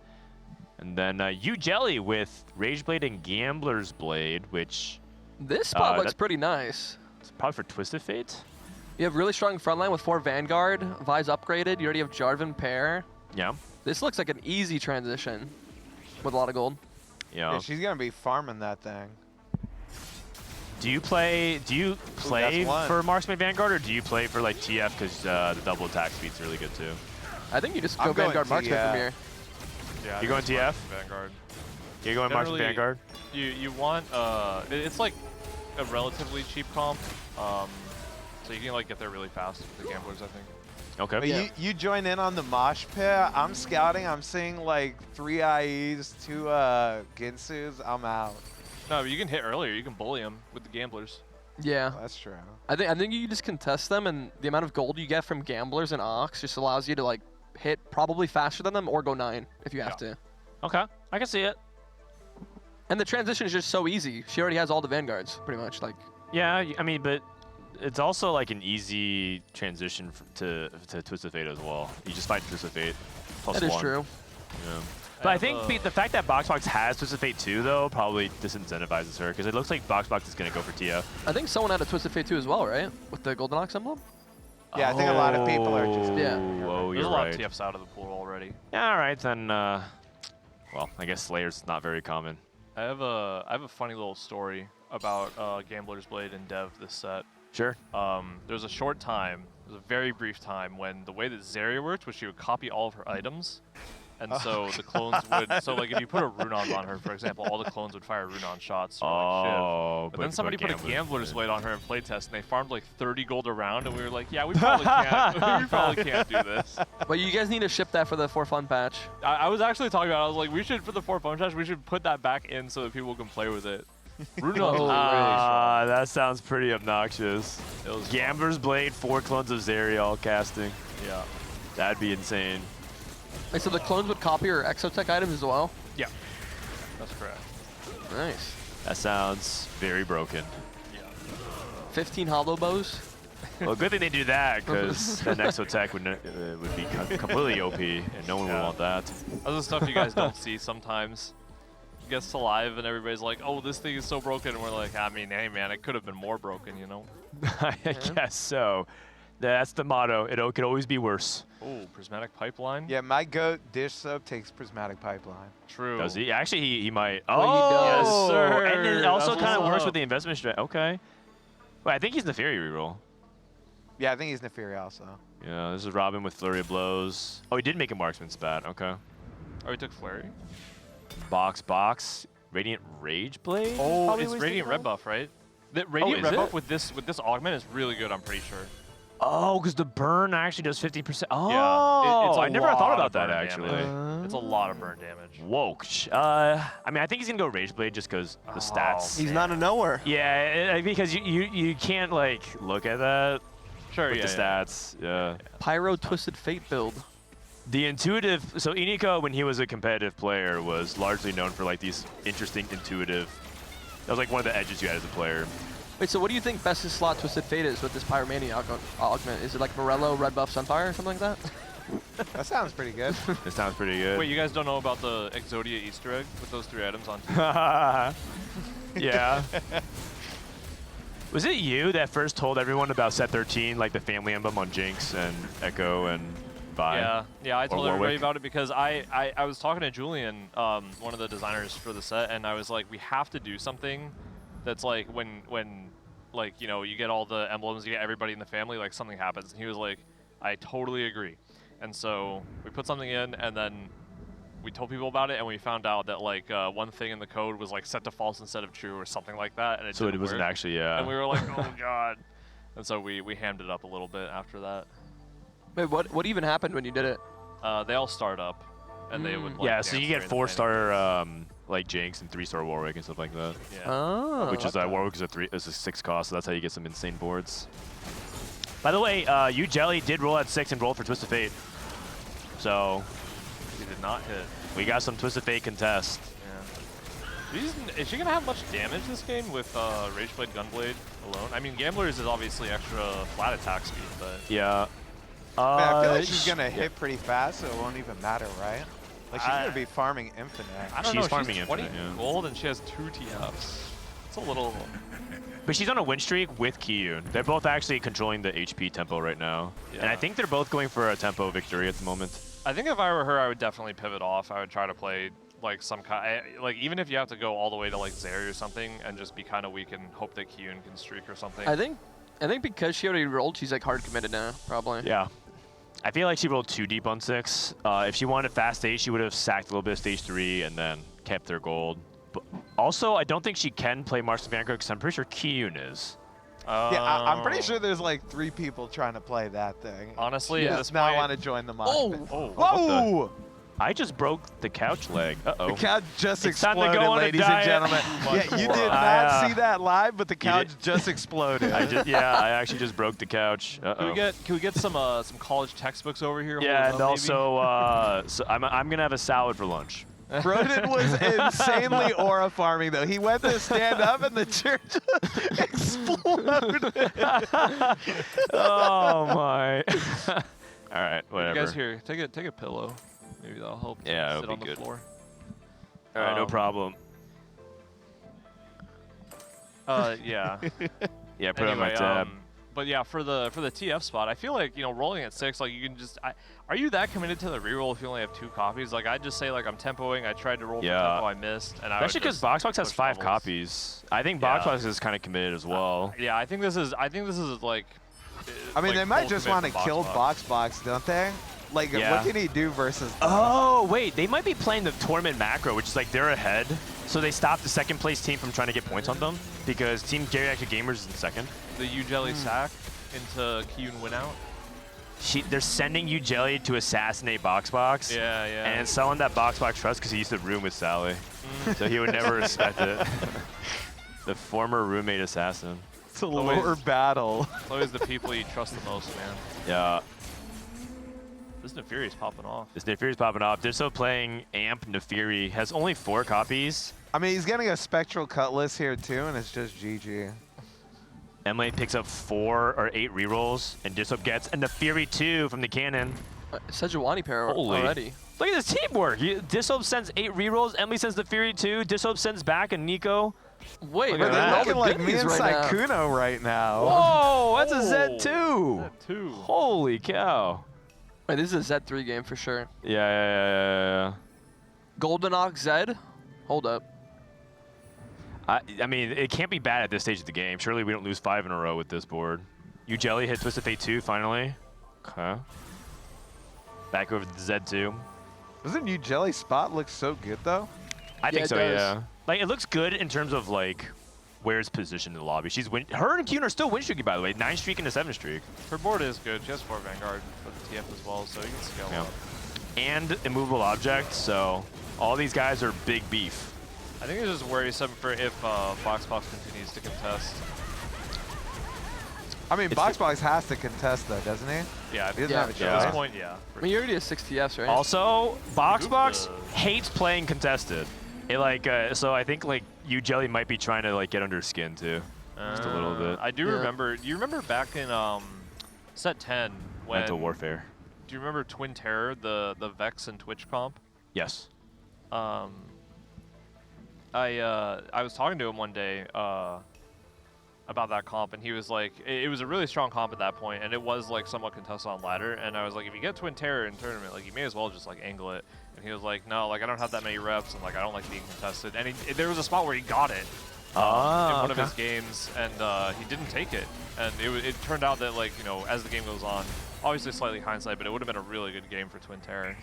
And then Yougelly with Rageblade and Gambler's Blade, which... This spot looks pretty nice. It's probably for Twisted Fate. You have really strong front line with 4 Vanguard. Vi's upgraded. You already have Jarvan pair. Yeah. This looks like an easy transition with a lot of gold. Yeah, she's going to be farming that thing. Do you play for Marksman Vanguard, or do you play for like TF because the double attack speed's really good too? I think you just go Vanguard Marksman from here. Yeah, you're going TF? Vanguard. You're going Marksman Vanguard? You want it's like a relatively cheap comp, so you can like get there really fast with the gamblers, I think. Okay. But you join in on the mosh pit. I'm scouting. I'm seeing like 3 IEs, 2 Ginsus. I'm out. No, but you can hit earlier. You can bully them with the gamblers. Yeah, that's true. I think you just contest them, and the amount of gold you get from gamblers and Ox just allows you to like hit probably faster than them or go 9 if you have to. Okay, I can see it. And the transition is just so easy. She already has all the Vanguards, pretty much. Like. Yeah, I mean, but it's also like an easy transition to Twisted Fate as well. You just fight Twisted Fate +1. That is true. Yeah. But I think the fact that Boxbox has Twisted Fate 2, though, probably disincentivizes her, because it looks like Boxbox is going to go for TF. I think someone had a Twisted Fate 2 as well, right? With the Golden Ox emblem? Yeah, I think a lot of people are just... Yeah. Oh, There's you're a lot right. of TFs out of the pool already. Yeah, all right, then, well, I guess Slayer's not very common. I have a funny little story about Gambler's Blade and Dev this set. Sure. There's a short time, there's a very brief time when the way that Zarya worked was she would copy all of her items. And so the clones would, so like if you put a Runon on her, for example, all the clones would fire Runon shots. Or, like, Shiv. But then somebody put a Gambler's Blade on her in playtest, and they farmed like 30 gold a round, and we were like, yeah, we probably can't, we probably can't do this. But you guys need to ship that for the For Fun patch. I was actually talking about it, I was like, we should, for the For Fun patch, we should put that back in so that people can play with it. That sounds pretty obnoxious. Gambler's Blade, 4 clones of Zarya all casting. Yeah. That'd be insane. Wait, so the clones would copy your Exotech items as well? Yeah. That's correct. Nice. That sounds very broken. Yeah. 15 hollow bows? Well, good thing they do that, because then Exotech would be completely OP, and no one would want that. That's the stuff you guys don't see sometimes. You get SLAB and everybody's like, oh, this thing is so broken, and we're like, I mean, hey man, it could have been more broken, you know? I guess so. That's the motto. It could always be worse. Oh, Prismatic Pipeline? Yeah, my goat, Dishsoap, takes Prismatic Pipeline. True. Does he? Actually, he might. Oh, he does. Yes, sir. And it also That's kind of what's works up. with the investment strat. Okay. Wait, I think he's Neferi reroll. Yeah, I think he's Neferi also. Yeah, this is Robin with Flurry of Blows. Oh, he did make a Marksman spat. Okay. Oh, he took Flurry? Box. Radiant Rage Blade? Oh, Probably it's was Radiant the Red Buff, right? The Radiant is Red it? Buff with this augment is really good, I'm pretty sure. Oh, because the burn actually does 50%. Oh, Yeah, it's a I never thought lot about of that, burn actually. damage. It's a lot of burn damage. Whoa. I mean, I think he's going to go Rage Blade just because the stats. He's not a nowhere. Yeah, because you can't, like, look at that. Sure, with the stats. Yeah. Pyro Twisted Fate build. The intuitive, so Iniko, when he was a competitive player, was largely known for like these interesting intuitive, that was like one of the edges you had as a player. Wait, so what do you think best slot Twisted Fate is with this Pyromania augment? Is it like Morello, Red Buff, Sunfire, or something like that? That sounds pretty good. It sounds pretty good. Wait, you guys don't know about the Exodia Easter egg with those 3 items on? Yeah. Was it you that first told everyone about set 13, like the family emblem on Jinx and Echo and Vi? Yeah, I told everybody Warwick? about it because I was talking to Julian, one of the designers for the set, and I was like, we have to do something that's like when like, you know, you get all the emblems, you get everybody in the family, like something happens. And he was like, I totally agree. And so we put something in, and then we told people about it, and we found out that like one thing in the code was like set to false instead of true or something like that, and So it didn't wasn't work. actually, yeah. And we were like, oh god. And so we hammed it up a little bit after that. Wait, what even happened when you did it? They all start up, and they would like, Yeah, so you dance get during the 4-star like Jinx and 3-star Warwick and stuff like that. Yeah. Oh. Which is Warwick is a 6 cost, so that's how you get some insane boards. By the way, Yougelly did roll at 6 and roll for Twisted Fate. So He did not hit. we got some Twisted Fate contest. Yeah. Is she gonna have much damage this game with Rageblade Gunblade alone? I mean, Gamblers is obviously extra flat attack speed, but Yeah. Man, I feel like she's sh- gonna hit pretty fast, so it won't even matter, right? Like she's gonna be farming infinite. I don't She's know. farming she's 20 infinite, yeah. gold and she has 2 TFs. It's a little. But she's on a win streak with Kiyoon. They're both actually controlling the HP tempo right now. And I Yeah. think they're both going for a tempo victory at the moment. I think if I were her, I would definitely pivot off. I would try to play like some kind, like even if you have to go all the way to like Zarya or something, and just be kind of weak and hope that Kiyoon can streak or something. I think because she already rolled, she's like hard committed now, probably. Yeah. I feel like she rolled too deep on 6. If she wanted fast stage, she would have sacked a little bit of stage 3 and then kept their gold. But also, I don't think she can play Marks of Vanguard because I'm pretty sure Kiyoon is. Yeah, I'm pretty sure there's like 3 people trying to play that thing. Honestly, she at does this not point- want to join the mod. Oh! Whoa! I just broke the couch leg. Uh-oh. The couch just It's time to exploded, go on a ladies and diet. gentlemen. Yeah, you did not see that live, but the couch did? just exploded. I actually just broke the couch. Uh-oh. Can we get some college textbooks over here? Yeah, Hold and up, also, so I'm gonna have a salad for lunch. Frodan was insanely aura farming though. He went to stand up and the church exploded. Oh my. All right, whatever. You guys here, take a pillow. Maybe that'll help. Yeah, sit it'll on be the good. floor. All right, no problem. Yeah. Yeah, put it on my Anyway, tab. But yeah, for the TF spot, I feel like, you know, rolling at 6, like you can just, are you that committed to the reroll if you only have 2 copies? Like I'd just say like I'm tempoing, I tried to roll for tempo, I missed, and especially because Boxbox has 5 copies. I think Boxbox is kind of committed as well. Yeah, I think this is like. I mean, like they might full just commit want to from kill Boxbox. Boxbox, don't they? Like, what can he do versus? Oh wait, they might be playing the tournament macro, which is like they're ahead, so they stop the second place team from trying to get points on them because Team Geriatric Gamers is in second. The Yougelly sack into Kiyoon win out. They're sending Yougelly to assassinate Boxbox. Yeah. And someone that Boxbox trusts because he used to room with Sally, so he would never respect it. The former roommate assassin. It's a lower battle. It's always the people you trust the most, man. Yeah. This Neferi's popping off. This Neferi's popping off. They're still playing Amp Neferi. Has only 4 copies. I mean, he's getting a Spectral Cutlass here too, and it's just GG. Emily picks up 4 or 8 rerolls, and Dishsoap gets a Neferi 2 from the cannon. SLAB pair already. Look at this teamwork. Dishsoap sends 8 rerolls. Emily sends Neferi 2. Dishsoap sends back a Nico. Wait, they're looking like me and Sykkuno right now. Whoa, that's a Z2. Z2. Holy cow. Wait, this is a Z3 game for sure. Yeah. Golems Zed? Hold up. I mean, it can't be bad at this stage of the game. Surely we don't lose 5 in a row with this board. Yougelly hit Twisted Fate 2 finally. Okay. Back over to the Z2. Doesn't Yougelly spot look so good though? I think so, yeah. Like, it looks good in terms of, like, where it's positioned in the lobby. Her and Kiyoon are still win streaking, by the way. 9 streak and a 7 streak. Her board is good. She has 4 Vanguard for the TF as well, so you can scale up. And immovable object, so all these guys are big beef. I think it's just worrisome for if Boxbox continues to contest. I mean, Boxbox has to contest though, doesn't he? Yeah, he doesn't have a choice. at this point, yeah. I mean, you already have 6 TFs, right? Also, Boxbox hates playing contested. It like so I think like Yougelly might be trying to like get under his skin too, just a little bit. I do remember. Do you remember back in set 10 when Mental Warfare? Do you remember Twin Terror, the Vex and Twitch comp? Yes. I was talking to him one day about that comp, and he was like, it was a really strong comp at that point, and it was like somewhat contested on ladder. And I was like, if you get Twin Terror in tournament, like you may as well just like angle it. And he was like, no, like I don't have that many reps, and like I don't like being contested. And there was a spot where he got it in one of his games, and he didn't take it. And it turned out that like, you know, as the game goes on, obviously slightly hindsight, but it would have been a really good game for Twin Terror.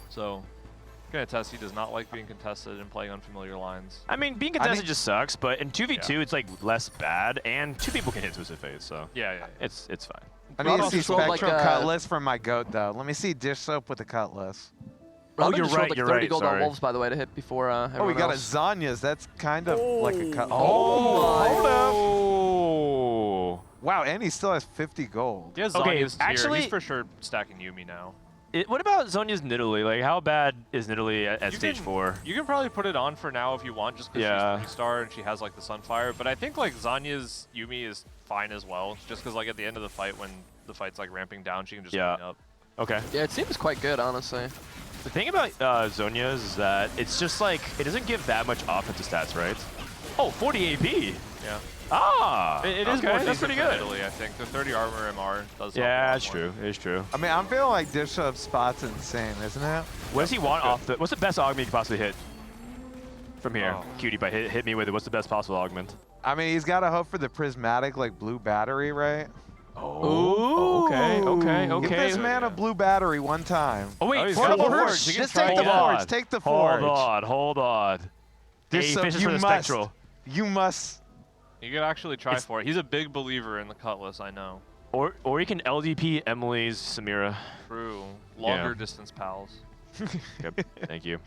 So, gonna test, he does not like being contested and playing unfamiliar lines. I mean, being contested just sucks, but in 2v2 it's like less bad, and 2 people can hit Twisted Fate, so yeah. It's fine. I need to see Spectral Cutlass from my goat though. Let me see Dishsoap with a Cutlass. Oh, you're right, you're 30 gold on Wolves, by the way, to hit before we got else. a Zanya's. That's kind of like a cut. Oh, wow, and he still has 50 gold. Yeah, okay, actually, he's for sure stacking Yumi now. What about Zonya's Nidalee? Like, how bad is Nidalee at stage 4? You can probably put it on for now if you want, just because she's 3-star and she has like the Sunfire. But I think like Zanya's Yumi is fine as well, just because like at the end of the fight, when the fight's like ramping down, she can just clean up. Okay. Yeah, it seems quite good, honestly. The thing about Zonya's is that it's just like, it doesn't give that much offensive stats, right? Oh, 40 AP. Yeah. Ah, it is more that's pretty good. Italy, I think the 30 armor MR does. Yeah, that's true. It is true. I mean, I'm feeling like Dishsoap spot's insane, isn't it? What does he want off the? What's the best augment you can possibly hit from here? Cutie, by hit me with it. What's the best possible augment? I mean, he's got to hope for the prismatic like blue battery, right? Oh, okay. Give this man a blue battery one time. Oh wait, forge. Just take the forge. Take the forge. Hold on. Hey, fishes for the spectral. You must. You could actually try for it. He's a big believer in the Cutlass, I know. Or you can LDP Emily's Samira. True. Longer distance pals. Yep. Thank you.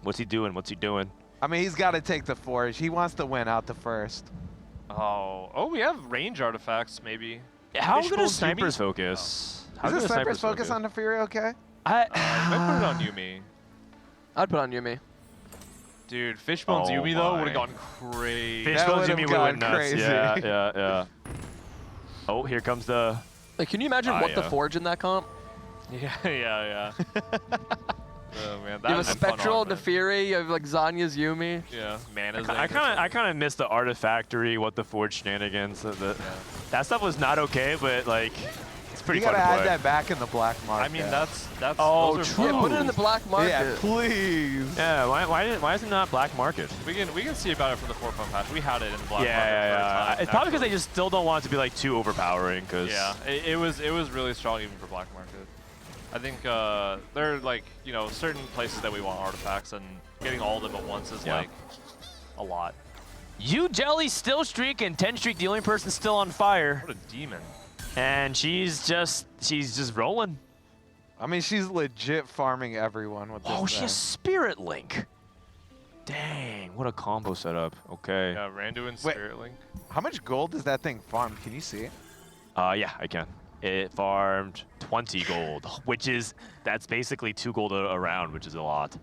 What's he doing? I mean, he's got to take the forge. He wants to win out the first. Oh, we have range artifacts, maybe. How good is Sniper's Focus? Is the Sniper's Focus on Neferi okay? I might put it on Yumi. I'd put on Yumi. Dude, Fishbone's Yumi, though, would have gone crazy. Fishbone's Yumi would have gone nuts. Yeah. Oh, here comes the... Like, can you imagine what the forge in that comp? Yeah. Oh man, You have a Spectral, Neferi, you have like Zanya's Yumi. Yeah, Mana's. I kind of miss the Artifactory, what the Forge shenanigans. That stuff was not okay, but like it's pretty You fun gotta to add play. that back in the black market. I mean, that's. Oh, those are true. fun. Yeah, put it in the black market. Yeah, please. Yeah, why is it not black market? We can see about it for the 4-point patch. We had it in the black market. Yeah. For It's probably because they just still don't want it to be like too overpowering. Cause Yeah, it was really strong even for black market. I think there are like certain places that we want artifacts, and getting all of them at once is like a lot. Yougelly still streaking, 10 streak, the only person still on fire. What a demon! And she's just rolling. I mean, she's legit farming everyone with this Oh, she thing. has Spirit Link. Dang, what a combo setup. Okay. Yeah, Randu and Spirit Link. How much gold does that thing farm? Can you see it? Yeah, I can. It farmed 20 gold, that's basically 2 gold a round, which is a lot.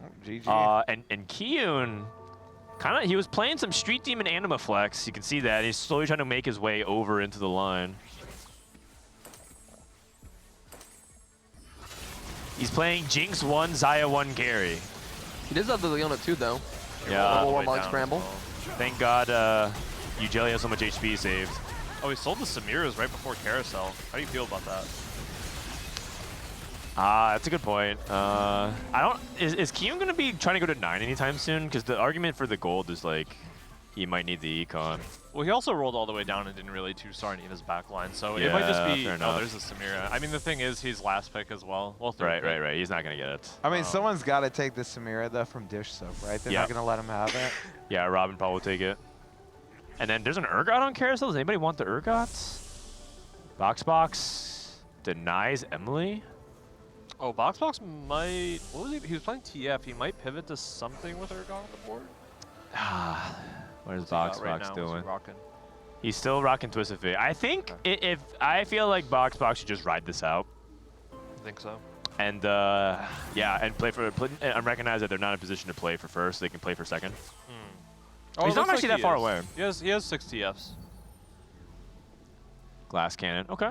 Oh, GG. And Kiyoon, he was playing some Street Demon Anima Flex. You can see that. He's slowly trying to make his way over into the line. He's playing Jinx 1, Xayah 1, Gary. He does have the Leona too, though. Yeah. Level 1 log scramble. Thank God Yougelly has so much HP saved. Oh, he sold the Samiras right before Carousel. How do you feel about that? That's a good point. Is Kiyoon gonna be trying to go to 9 anytime soon? Because the argument for the gold is like, he might need the econ. Well, he also rolled all the way down and didn't really 2-star any of his backline, so Yeah, it might just be. fair Oh, enough. there's the Samira. I mean, the thing is, he's last pick as well. Well, third pick. Right. He's not gonna get it. I mean, someone's got to take the Samira, though, from Dishsoap, right? They're not going to let him have it. Yeah, Robin probably will take it. And then there's an Urgot on Carousel. Does anybody want the Urgots? Boxbox denies Emily. Oh, Boxbox might. What was he? He was playing TF. He might pivot to something with Urgot on the board. What is What's he got right Boxbox now? doing? What's he rocking? He's still rocking Twisted Fate. I think if I feel like Boxbox should just ride this out. I think so. And and play for and recognize that they're not in a position to play for first. They can play for second. Oh, He's it not looks actually like that he far is. away. He has 6 TFs. Glass cannon. Okay.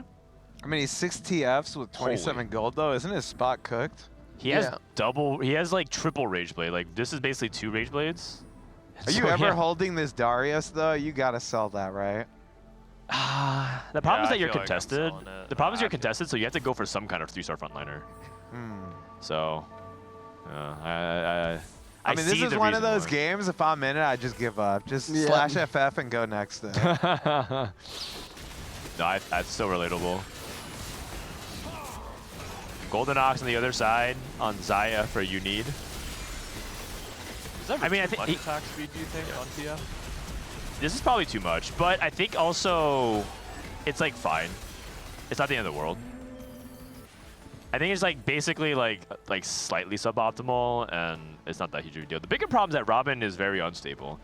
I mean, he's 6 TFs with 27 gold, though. Isn't his spot cooked? He has double. He has like triple Rage Blade. Like this is basically 2 Rage Blades. Are you ever holding this Darius, though? You got to sell that, right? The problem is I that you're feel like I'm contested. selling it. The problem is you're contested, so you have to go for some kind of 3-star frontliner. So, I mean, this is one of those games, if I'm in it, I just give up. Just slash FF and go next then. No, that's so relatable. Golden Ox on the other side on Xayah for You Need. Is that I mean, I too think much attack speed, do you think, on TF? This is probably too much, but I think also it's like fine. It's not the end of the world. I think it's like basically like slightly suboptimal, and it's not that huge of a deal. The bigger problem is that Robin is very unstable.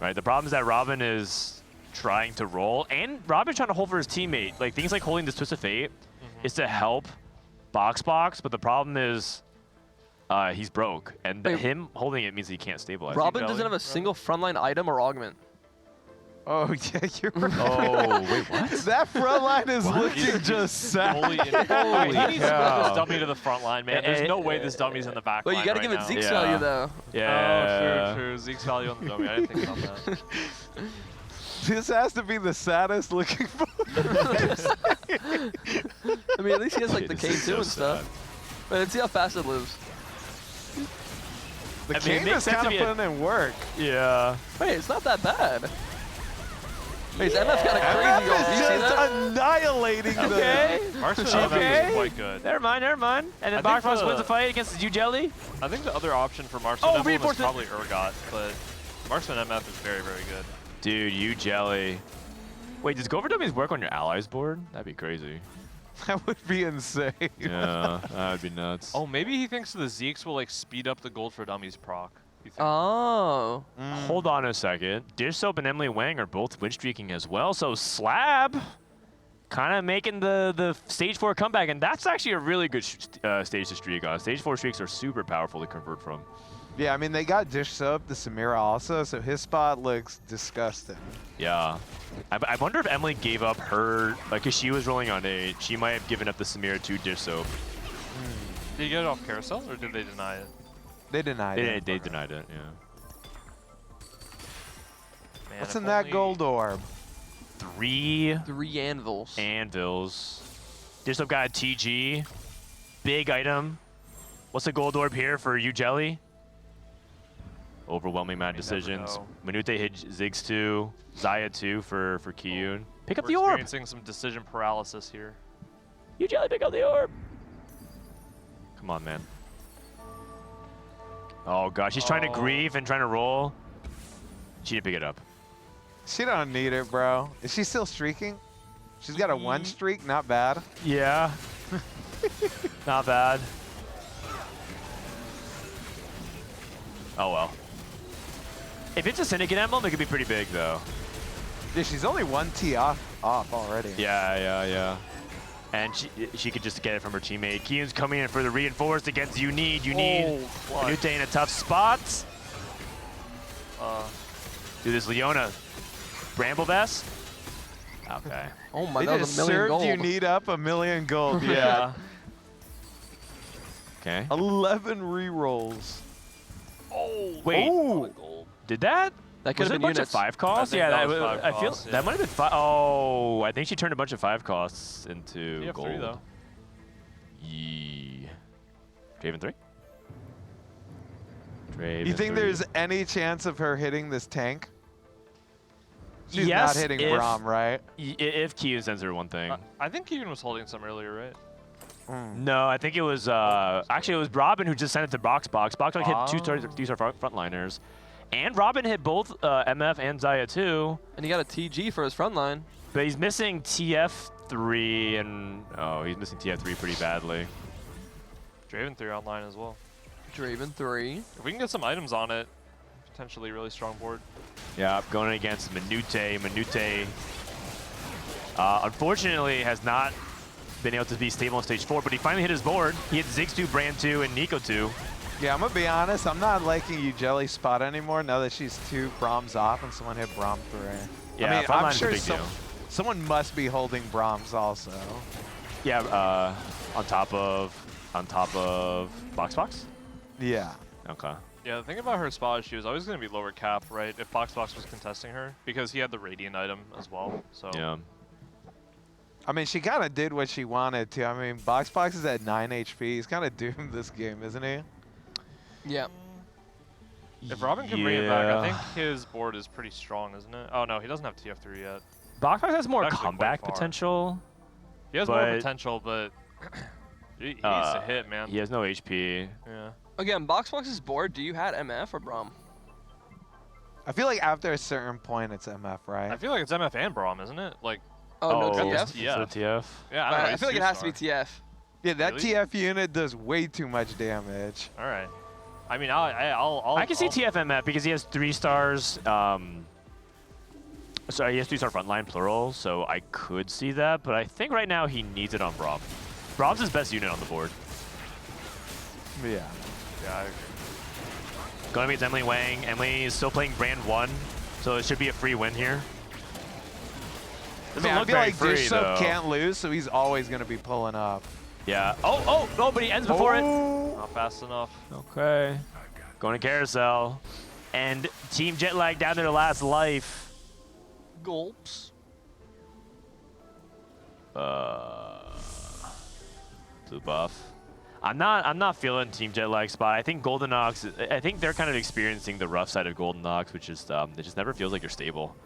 Right? The problem is that Robin is trying to roll, and Robin's trying to hold for his teammate. Like things like holding this Twist of Fate is to help Boxbox, but the problem is he's broke, and him holding it means he can't stabilize. Robin doesn't have a single frontline item or augment. Oh, yeah, you're right. Oh, wait, what? That front line is looking just sad. He needs to move this dummy to the front line, man. There's no way this dummy's in the back But line you gotta right give it now. Zeke's value, though. Yeah. Oh, true. Zeke's value on the dummy. I didn't think about that. This has to be the saddest looking I mean, at least he has like the K2 and stuff. But let's see how fast it lives. The Kane is kind of putting in work. Yeah. Wait, it's not that bad. Wait, his MF got a crazy goal. MF is just annihilating them. Marksman is quite good. Never mind. And then Boxbox wins the fight against Yougelly. I think the other option for Marksman is probably Urgot, but Marksman MF is very, very good. Dude, Yougelly. Wait, does Go for Dummies work on your allies board? That'd be crazy. That would be insane. Yeah, that would be nuts. Oh, maybe he thinks the Zeeks will like speed up the gold for dummies proc. Oh. Hold on a second. Dishsoap and Emilyywang are both win streaking as well, so SLAB kind of making the stage 4 comeback, and that's actually a really good stage to streak on. Stage 4 streaks are super powerful to convert from. Yeah, I mean, they got Dishsoap, the Samira also, so his spot looks disgusting. Yeah. I wonder if Emily gave up her, like, because she was rolling on 8, she might have given up the Samira to Dishsoap. Did you get it off carousel, or did they deny it? They denied it. They denied it, yeah. Man, What's if in that only- gold orb? 3 Anvils. Anvils. Dishsoap got TG. Big item. What's the gold orb here for Yougelly? Overwhelming mad decisions. Manute hit Ziggs 2. Xayah 2 for Kiyoon. Pick up the orb. We're experiencing some decision paralysis here. Yougelly, pick up the orb. Come on, man. Oh, gosh. She's trying to grieve and trying to roll. She didn't pick it up. She don't need it, bro. Is she still streaking? She's got a 1 streak. Not bad. Yeah. Not bad. Oh, well. If it's a Syndicate emblem, it could be pretty big, though. Yeah, she's only 1 T off already. Yeah. And she could just get it from her teammate. Kiyoon's coming in for the reinforced against You Need. Manute in a tough spot. Do this Leona. Bramble Vest? Okay. Oh my, they that just was $1 million served gold. You Need up $1 million gold. Yeah. Okay. 11 rerolls. Oh, wait. Oh. Did that? That could was have it been a bunch of units. 5 costs? I think Yeah, that was 5 I feel costs, yeah. that might have been 5. Oh, I think she turned a bunch of 5 costs into TF3 gold. though. Yeah. Draven 3? Draven You think 3. there's any chance of her hitting this tank? She's yes, not hitting if, Braum, right? If Kiyoon sends her one thing. I think Kiyoon was holding some earlier, right? No, I think it was actually it was Robin who just sent it to Boxbox. Boxbox hit 2 star frontliners, and Robin hit both MF and Xayah too. And he got a TG for his front line. But he's missing TF3 and he's missing TF3 pretty badly. Draven 3 online as well. Draven 3. If we can get some items on it, potentially really strong board. Yeah, going against Manute. Manute, unfortunately, has not been able to be stable on stage 4, but he finally hit his board. He hit Ziggs 2, Brand 2, and Nico 2. Yeah, I'm going to be honest. I'm not liking Yougelly's spot anymore now that she's 2 Brahms off and someone hit Braum 3. Yeah, I mean, front I'm line's a sure big deal. someone must be holding Brahms also. Yeah, on top of Boxbox? Yeah. Okay. Yeah, the thing about her spot is she was always going to be lower cap, right, if Boxbox was contesting her, because he had the Radiant item as well. So. Yeah. I mean, she kind of did what she wanted to. I mean, Boxbox is at 9 HP. He's kind of doomed this game, isn't he? Yeah. If Robin can bring it back, I think his board is pretty strong, isn't it? Oh no, he doesn't have TF3 yet. Boxbox has more Actually comeback quite far. potential. He has more potential, but he needs to hit, man. He has no HP. Yeah. Again, Boxbox's board, do you had MF or Braum? I feel like after a certain point, it's MF, right? I feel like it's MF and Braum, isn't it? Like. Oh, no TF? So TF. Yeah, I don't know. I feel like it has to be TF. Yeah, that Really? TF unit does way too much damage. All right. I mean, I can see TFMF because he has 3 stars. Sorry, he has 3-star frontline plural, so I could see that. But I think right now he needs it on Braum. Braum's his best unit on the board. Yeah. Yeah, I agree. Going against Emilyywang. Emily is still playing Brand 1, so it should be a free win here. Doesn't I look feel very like free, Dishsoap though. can't lose, so he's always going to be pulling up. Yeah. Oh, but he ends before it. Not fast enough. Okay. Going to carousel. And Team Jetlag down to their last life. Gulps. Blue buff. I'm not feeling Team Jetlag spot. I think Goldenox, I think they're kind of experiencing the rough side of Goldenox, which is it just never feels like you're stable.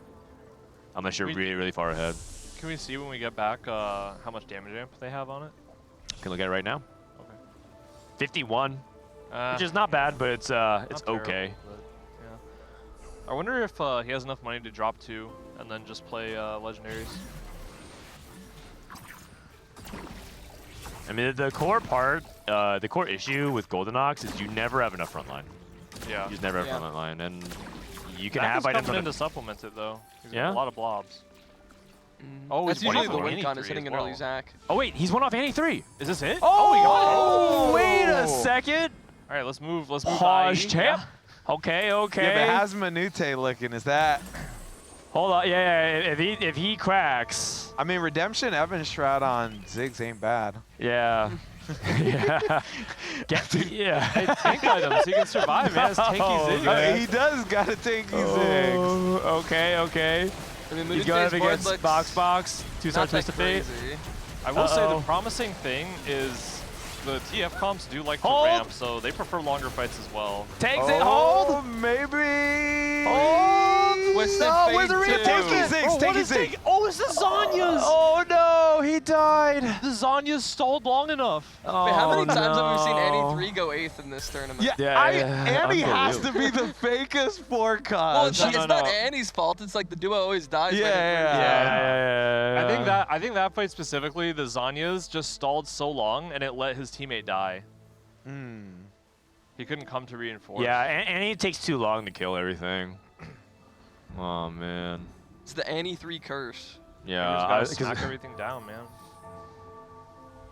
Unless you're really, really far ahead. Can we see when we get back how much damage amp they have on it? Can look at it right now. Okay. 51, which is not bad, but it's okay. Terrible, but, yeah. I wonder if he has enough money to drop 2 and then just play legendaries. I mean, the core part, the core issue with Goldenox is you never have enough frontline. Yeah. You just never have frontline line, and you can Mac have is items coming on in to supplement it though. He's got Yeah? a lot of blobs. Oh, he's that's usually the 1 win off con Annie is hitting 3 an as early well. Zach. Oh wait, he's 1 off Annie 3. Is this it? Oh, we got it. wait a second. All right, let's move. Let's move. Pause IE. champ. Okay. Yeah, but how's Manute looking? Is that... Hold on, yeah, if he cracks. I mean, Redemption Evan Shroud on Ziggs ain't bad. Yeah. yeah. Yeah. Hey, tank items, he can survive, man. It's tanky Ziggs. Yeah. He does got a tanky Ziggs. Okay. I mean, He's going up against Boxbox, 2-star Twist of Fate. I will say the promising thing is the TF comps do like to ramp, so they prefer longer fights as well. Takes it, hold! Maybe! Hold! Twisted Oh, Fate Tanky Ziggs, Tanky Ziggs! Oh, it's the Zanya's! Oh no, he died! The Zanya's stalled long enough. Wait, how many times have we seen no. Annie 3 go 8th in this tournament? Annie has to be the fakest forecast. Well, it's not Annie's fault. It's like the duo always dies. Yeah. I think that fight specifically, the Zanya's just stalled so long and it let his teammate die. He couldn't come to reinforce. Yeah, and it takes too long to kill everything. Oh man. It's the Annie 3 curse. Yeah, just gotta smack everything down, man.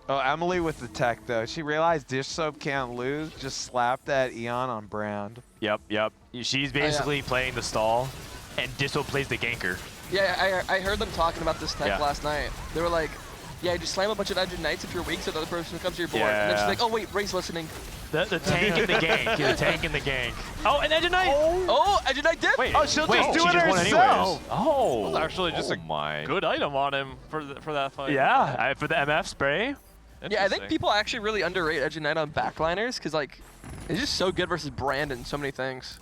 Oh, Emily with the tech though. She realized Dish Soap can't lose. Just slap that Eon on brand. Yep. She's basically playing the stall, and Dishsoap plays the ganker. Yeah, I heard them talking about this tech last night. They were like, yeah, just slam a bunch of Edge Knights if you're weak so the other person comes to your board. And then she's like, oh wait, Ray's listening. The tank and the gank. The tank and the gank. Oh, an Edge Knight! Oh, Edge Knight Diff! Wait, she'll just do it herself! Oh! That was actually just a good item on him for that fight. Yeah, for the MF spray. Yeah, I think people actually really underrate Edge Knight on backliners because, like, it's just so good versus Brand in so many things.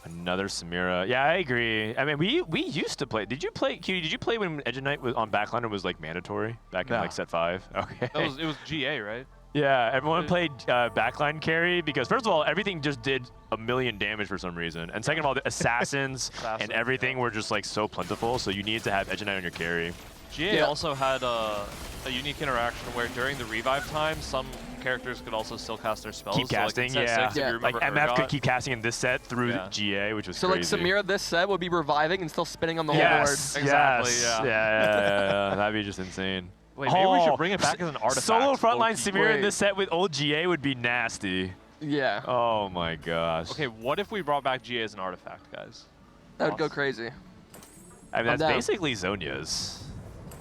Another Samira. Yeah, I agree. I mean, we used to play. Did you play, Cutie? Did you play when Edge Knight was on backliner was like mandatory back in like set 5? Okay. It was GA, right? Yeah, everyone played backline carry because first of all, everything just did a million damage for some reason, and second of all, the assassins and everything were just like so plentiful, so you needed to have Edge Knight on your carry. GA also had a unique interaction where during the revive time, some characters could also still cast their spells. Keep casting, so like like MF could keep casting in this set through GA, which was so crazy. Like Samira this set would be reviving and still spinning on the whole board. Exactly, yeah. That'd be just insane. Wait, maybe we should bring it back as an artifact. Solo frontline Samira in this set with old GA would be nasty. Yeah. Oh my gosh. Okay, what if we brought back GA as an artifact, guys? That would go crazy. I mean, that's basically Zonya's.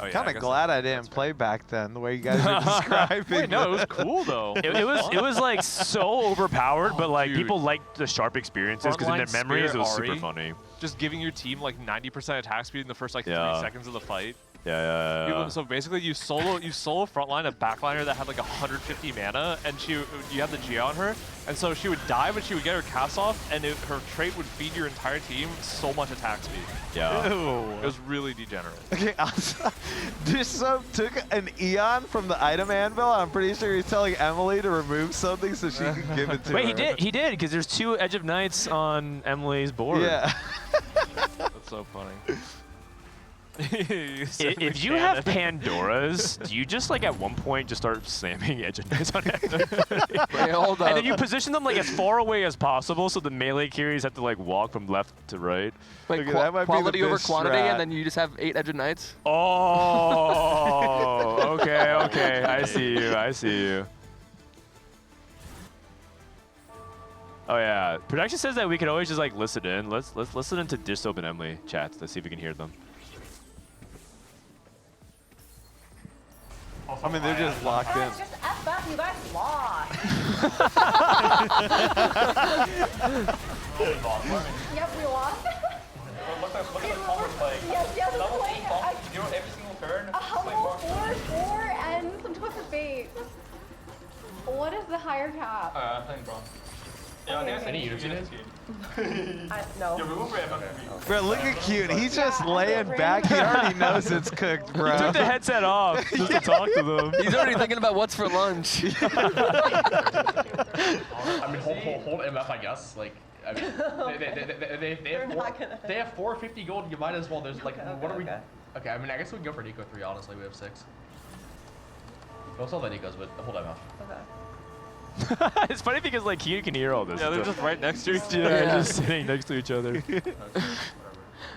Oh, yeah, kind of glad I didn't play back then, the way you guys were describing. Wait, no, it was cool though. It was like so overpowered, but like people liked the sharp experiences because in their memories it was super funny. Just giving your team like 90% attack speed in the first like 3 seconds of the fight. Yeah. So basically, you solo frontline a backliner that had like 150 mana, and you have the Gia on her, and so she would die, but she would get her cast off, and her trait would feed your entire team so much attack speed. Yeah. It was really degenerate. Okay, also, Dishsoap took an Eon from the item anvil. I'm pretty sure he's telling Emily to remove something so she can give it to her. Wait, he did, because there's 2 Edge of Knights on Emily's board. Yeah. That's so funny. If you have Pandoras, do you just like at one point just start slamming Edge of Knights on it? Wait, hold up. And then you position them like as far away as possible so the melee carries have to like walk from left to right. Wait, quality over quantity, and then you just have 8 Edge of Knights? Oh, okay. I see you. Oh yeah, production says that we can always just like listen in. Let's listen into Dishsoap and Emily chats. Let's see if we can hear them. I mean, they're just locked in. Just F up, you guys lost. Yep, we lost. Look at the combo playing. Yes, it's playing. You know, every single turn. A humble 4/4 and some Twist of Fate. What is the higher cap? I'm playing Braum. Yeah, I think any units in it. No. Bro, look at Kiyoon. He's just laying back. He already knows it's cooked, bro. He took the headset off just to talk to them. He's already thinking about what's for lunch. I mean, hold MF, I guess. Like, I mean, they have 450 gold. You might as well. There's like, what are we? Okay, I mean, I guess we can go for Nico 3. Honestly, we have 6. Most all the Nikos, but hold MF. Okay. It's funny because like Kiyoon can hear all this. Yeah, they're just right next to each other. Yeah, just sitting next to each other.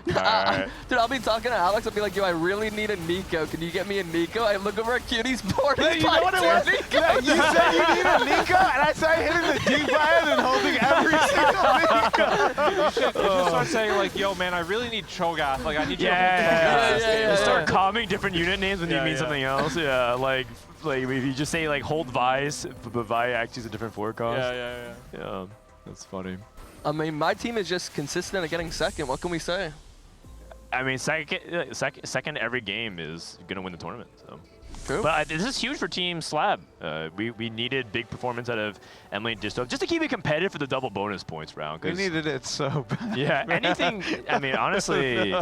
Alright. Dude, I'll be talking to Alex. I'll be like, yo, I really need a Nico. Can you get me a Nico? I look over at Cutie's board. Yeah, you know what it was? Yeah, you said you need a Nico, and I started hitting the D button and holding every single Nico. You should start saying like, yo, man, I really need Cho'Gath. Like, I need you to hold Yeah. You start calming different unit names when you mean something else. Yeah, like if you just say like hold Vice, but Vi actually is a different forward cost. Yeah, that's funny. I mean, my team is just consistent at getting second. What can we say? I mean, second every game is gonna win the tournament. So. True. But this is huge for Team SLAB. We needed big performance out of Emily and Dishsoap just to keep it competitive for the double bonus points round. We needed it so bad. Yeah, anything. I mean, honestly,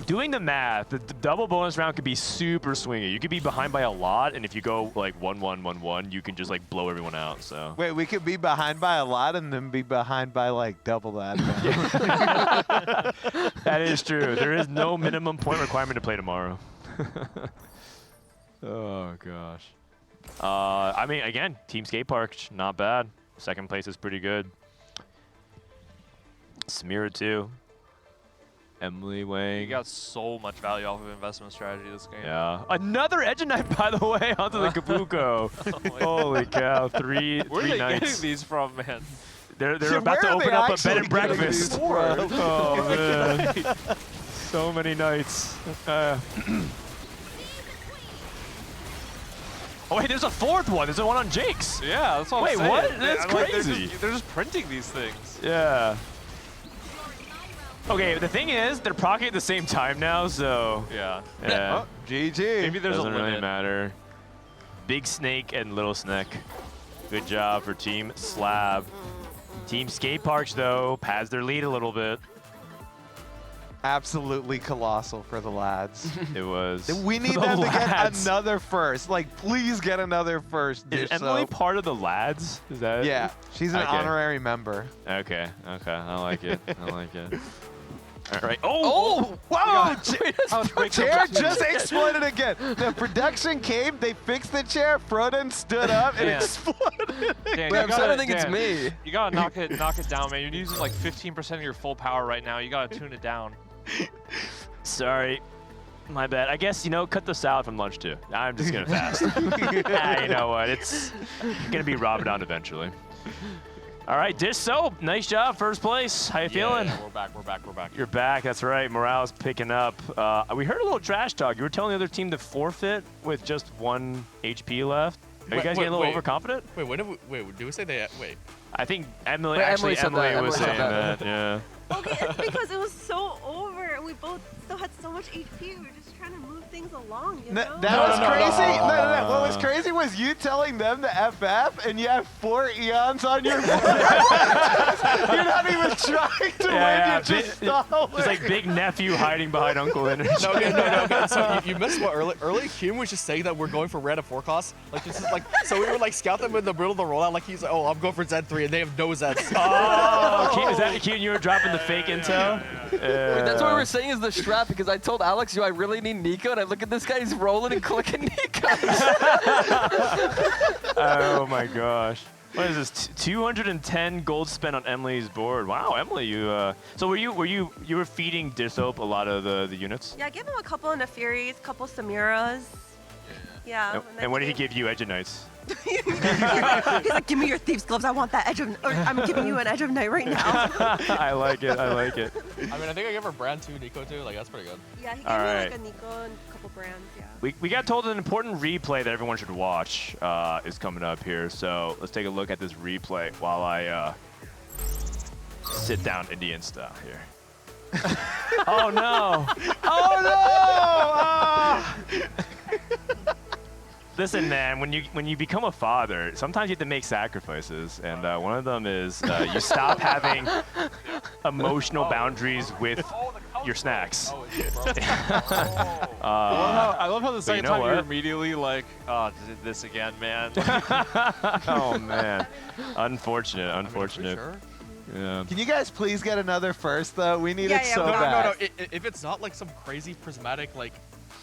doing the math, the double bonus round could be super swingy. You could be behind by a lot, and if you go like 1-1, 1-1, you can just like blow everyone out. So. Wait, we could be behind by a lot and then be behind by like double that. That is true. There is no minimum point requirement to play tomorrow. Oh gosh. I mean, again, Team Skateparge, not bad. Second place is pretty good. Samira too. Emilyywang. You got so much value off of investment strategy this game. Yeah. Another Edge Knight, by the way, onto the Kabuko. Holy cow! Three Where are they nights. getting these from, man? They're about to open up a bed and breakfast. Oh man. So many nights. Oh wait, there's a fourth one. There's a one on Jake's. Yeah, that's what I'm saying. Wait, what? That's crazy. They're just printing these things. Yeah. Okay, the thing is, they're proccing at the same time now, so. Yeah. Yeah. Oh, GG. Maybe there's Doesn't a limit. really matter. Big Snake and Little Snake. Good job for Team SLAB. Team Skateparge, though, pads their lead a little bit. Absolutely colossal for the lads. It was. We need them to get another first. Like, please get another first. Is Emily part of the lads? Is that? Yeah, she's an honorary member. Okay, I like it. I like it. All right. Oh! Whoa! Chair just exploded again. The production came, they fixed the chair, Frodan stood up, and exploded. Dan, Wait, I don't think it's me. You gotta knock it down, man. You're using like 15% of your full power right now. You gotta tune it down. Sorry. My bad. I guess, cut this out from lunch too. I'm just gonna fast. You know what? It's gonna be Ramadan eventually. All right, Dishsoap, nice job, first place. How you feeling? Yeah, we're back. You're back, that's right. Morale's picking up. We heard a little trash talk. You were telling the other team to forfeit with just 1 HP left. Are you guys getting a little overconfident? Wait, did we say they? Wait. I think Emily, Emily was saying that, yeah. Okay, it's because it was so over. We both still had so much HP. We were just trying to move things along, you know? That was crazy. No. What was crazy was you telling them to FF, and you have 4 Eons on your board. You're not even trying to win. You're just stalling. It's like big nephew hiding behind Uncle Energy. No. So you missed what early Kiyoon was just saying that we're going for random forecasts. Like this is like so we would like scout them in the middle of the rollout. Like he's like, oh, I'm going for Z3, and they have no Zs. Oh, is that Kiyoon? You were dropping the fake intel? Wait, that's what we were saying is the strap, because I told Alex, I really need Nico, and I look at this guy, he's rolling and clicking Nikos. Oh my gosh. What is this? 210 gold spent on Emily's board. Wow, Emily, you. So were you feeding Dishsoap a lot of the units? Yeah, I gave him a couple of Nefiris, a couple Samiras. Yeah. And what did he give you, Edge Knights? He's like, give me your thieves gloves. I want that edge of. Or I'm giving you an edge of night right now. I like it. I mean, I think I gave her Brand 2 Nico too. Like that's pretty good. Yeah, he gave me like a Nico and a couple brands. Yeah. We got told an important replay that everyone should watch is coming up here. So let's take a look at this replay while I sit down Indian style here. Oh no! Oh no! Listen, man, when you become a father, sometimes you have to make sacrifices, and one of them is you stop having emotional boundaries with your snacks. I love how the second time you're what? immediately like, oh, did this again, man. Oh man, unfortunate. Sure? Yeah. Can you guys please get another first though? We need it so bad. No. If it's not like some crazy prismatic like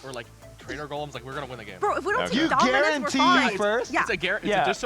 or like trainer golems, like we're gonna win the game. Bro, if we don't You take dominance, guarantee we're fine. first? Yeah. It's a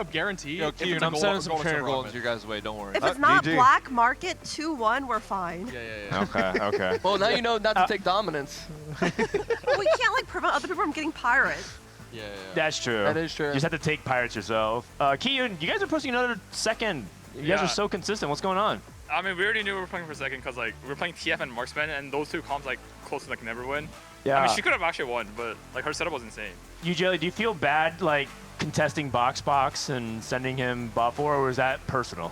Dishsoap guarantee. Yo, if Kiyoon, it's a I'm golem- sending some golem trainer server golems rocket. your guys' way. Don't worry. If it's not GG. black market 2-1, we're fine. Yeah. Okay. Well, now you know not to take dominance. But we can't like prevent other people from getting pirates. Yeah. That's true. That is true. You just have to take pirates yourself. Kiyoon, you guys are posting another second. You guys Yeah. are so consistent. What's going on? I mean, we already knew we were playing for second because like we were playing TF and Marksman, and those two comps like close to like never win. Yeah. I mean, she could have actually won, but like her setup was insane. Yougelly, do you feel bad like contesting Boxbox and sending him buff, or was that personal?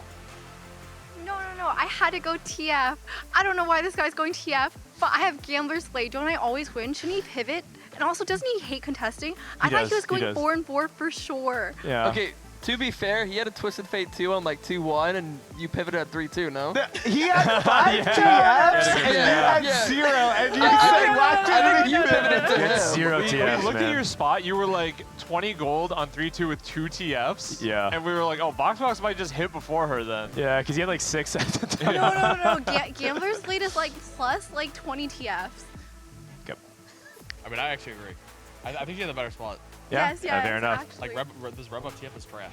No. I had to go TF. I don't know why this guy's going TF, but I have Gambler's Slay. Don't I always win? Shouldn't he pivot? And also, doesn't he hate contesting? I thought he was going 4-4 for sure. Yeah. Okay, to be fair, he had a Twisted Fate 2 on like 2-1, and you pivoted at 3-2, no? He had 5 TFs, and you had 0, and you say, why I think you pivoted to him. 0 When TFs, you looked man. at your spot, you were like 20 gold on 3-2 with 2 TFs. Yeah. And we were like, oh, Boxbox might just hit before her then. Yeah, because he had like 6 at the time. No. Gambler's Slate is like plus like 20 TFs. I mean, I actually agree. I think you had the better spot. Yeah? Yes, Fair enough. actually. Like this Red Buff TF is trash.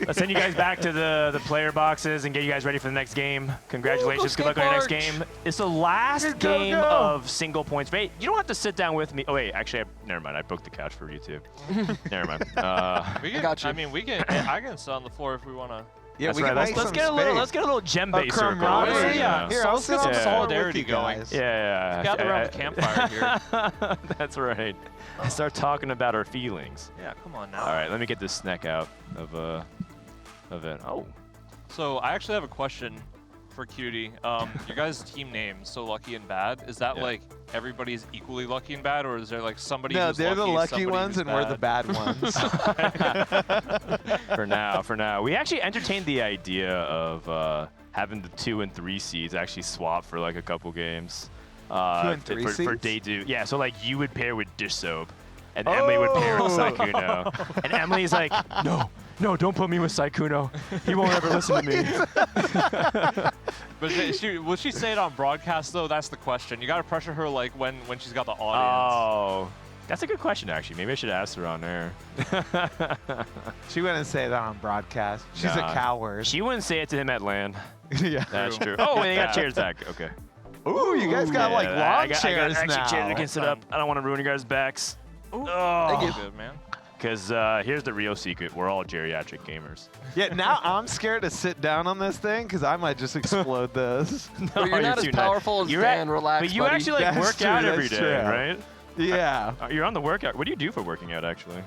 Let's send you guys back to the player boxes and get you guys ready for the next game. Congratulations. Good luck on your next game. It's the last game of single points. Wait, you don't have to sit down with me. Oh, wait. Actually, never mind. I booked the couch for you, too. Never mind. We can, got you. I mean, I can sit on the floor if we want to. Yeah, That's we right. can Let's get a little djembe circle. camaraderie. Yeah. Here, I'll sit on the solidarity with you going. guys. Yeah. Gather around the campfire here. That's right. Start talking about our feelings. Yeah, come on now. All right, let me get this snack out of it. Oh. So I actually have a question for Cutie. Your guys' team name, So Lucky and Bad, is that like everybody's equally lucky and bad, or is there like somebody No, who's they're the lucky somebody ones who's and we're the bad ones. For now. We actually entertained the idea of having the 2 and 3 seeds actually swap for like a couple games. 2 and 3 for seeds? day 2. Yeah, so like you would pair with Dishsoap, and Emily would pair with Sykkuno. And Emily's like, no, don't put me with Sykkuno. He won't ever listen to me. But will she say it on broadcast though? That's the question. You gotta pressure her like when she's got the audience. Oh, that's a good question actually. Maybe I should ask her on there. She wouldn't say that on broadcast. She's a coward. She wouldn't say it to him at LAN. Yeah, that's true. Oh, and they got chairs back. Okay. Ooh, you guys got like long chairs I got actually now. chairs that can sit up. I don't want to ruin your guys' backs. Thank you, good man. Because here's the real secret. We're all geriatric gamers. Yeah, now I'm scared to sit down on this thing because I might just explode this. But you're not as powerful as Dan. Relax, But you buddy. actually like work out every day, true. right? Yeah. You're on the workout. What do you do for working out, actually?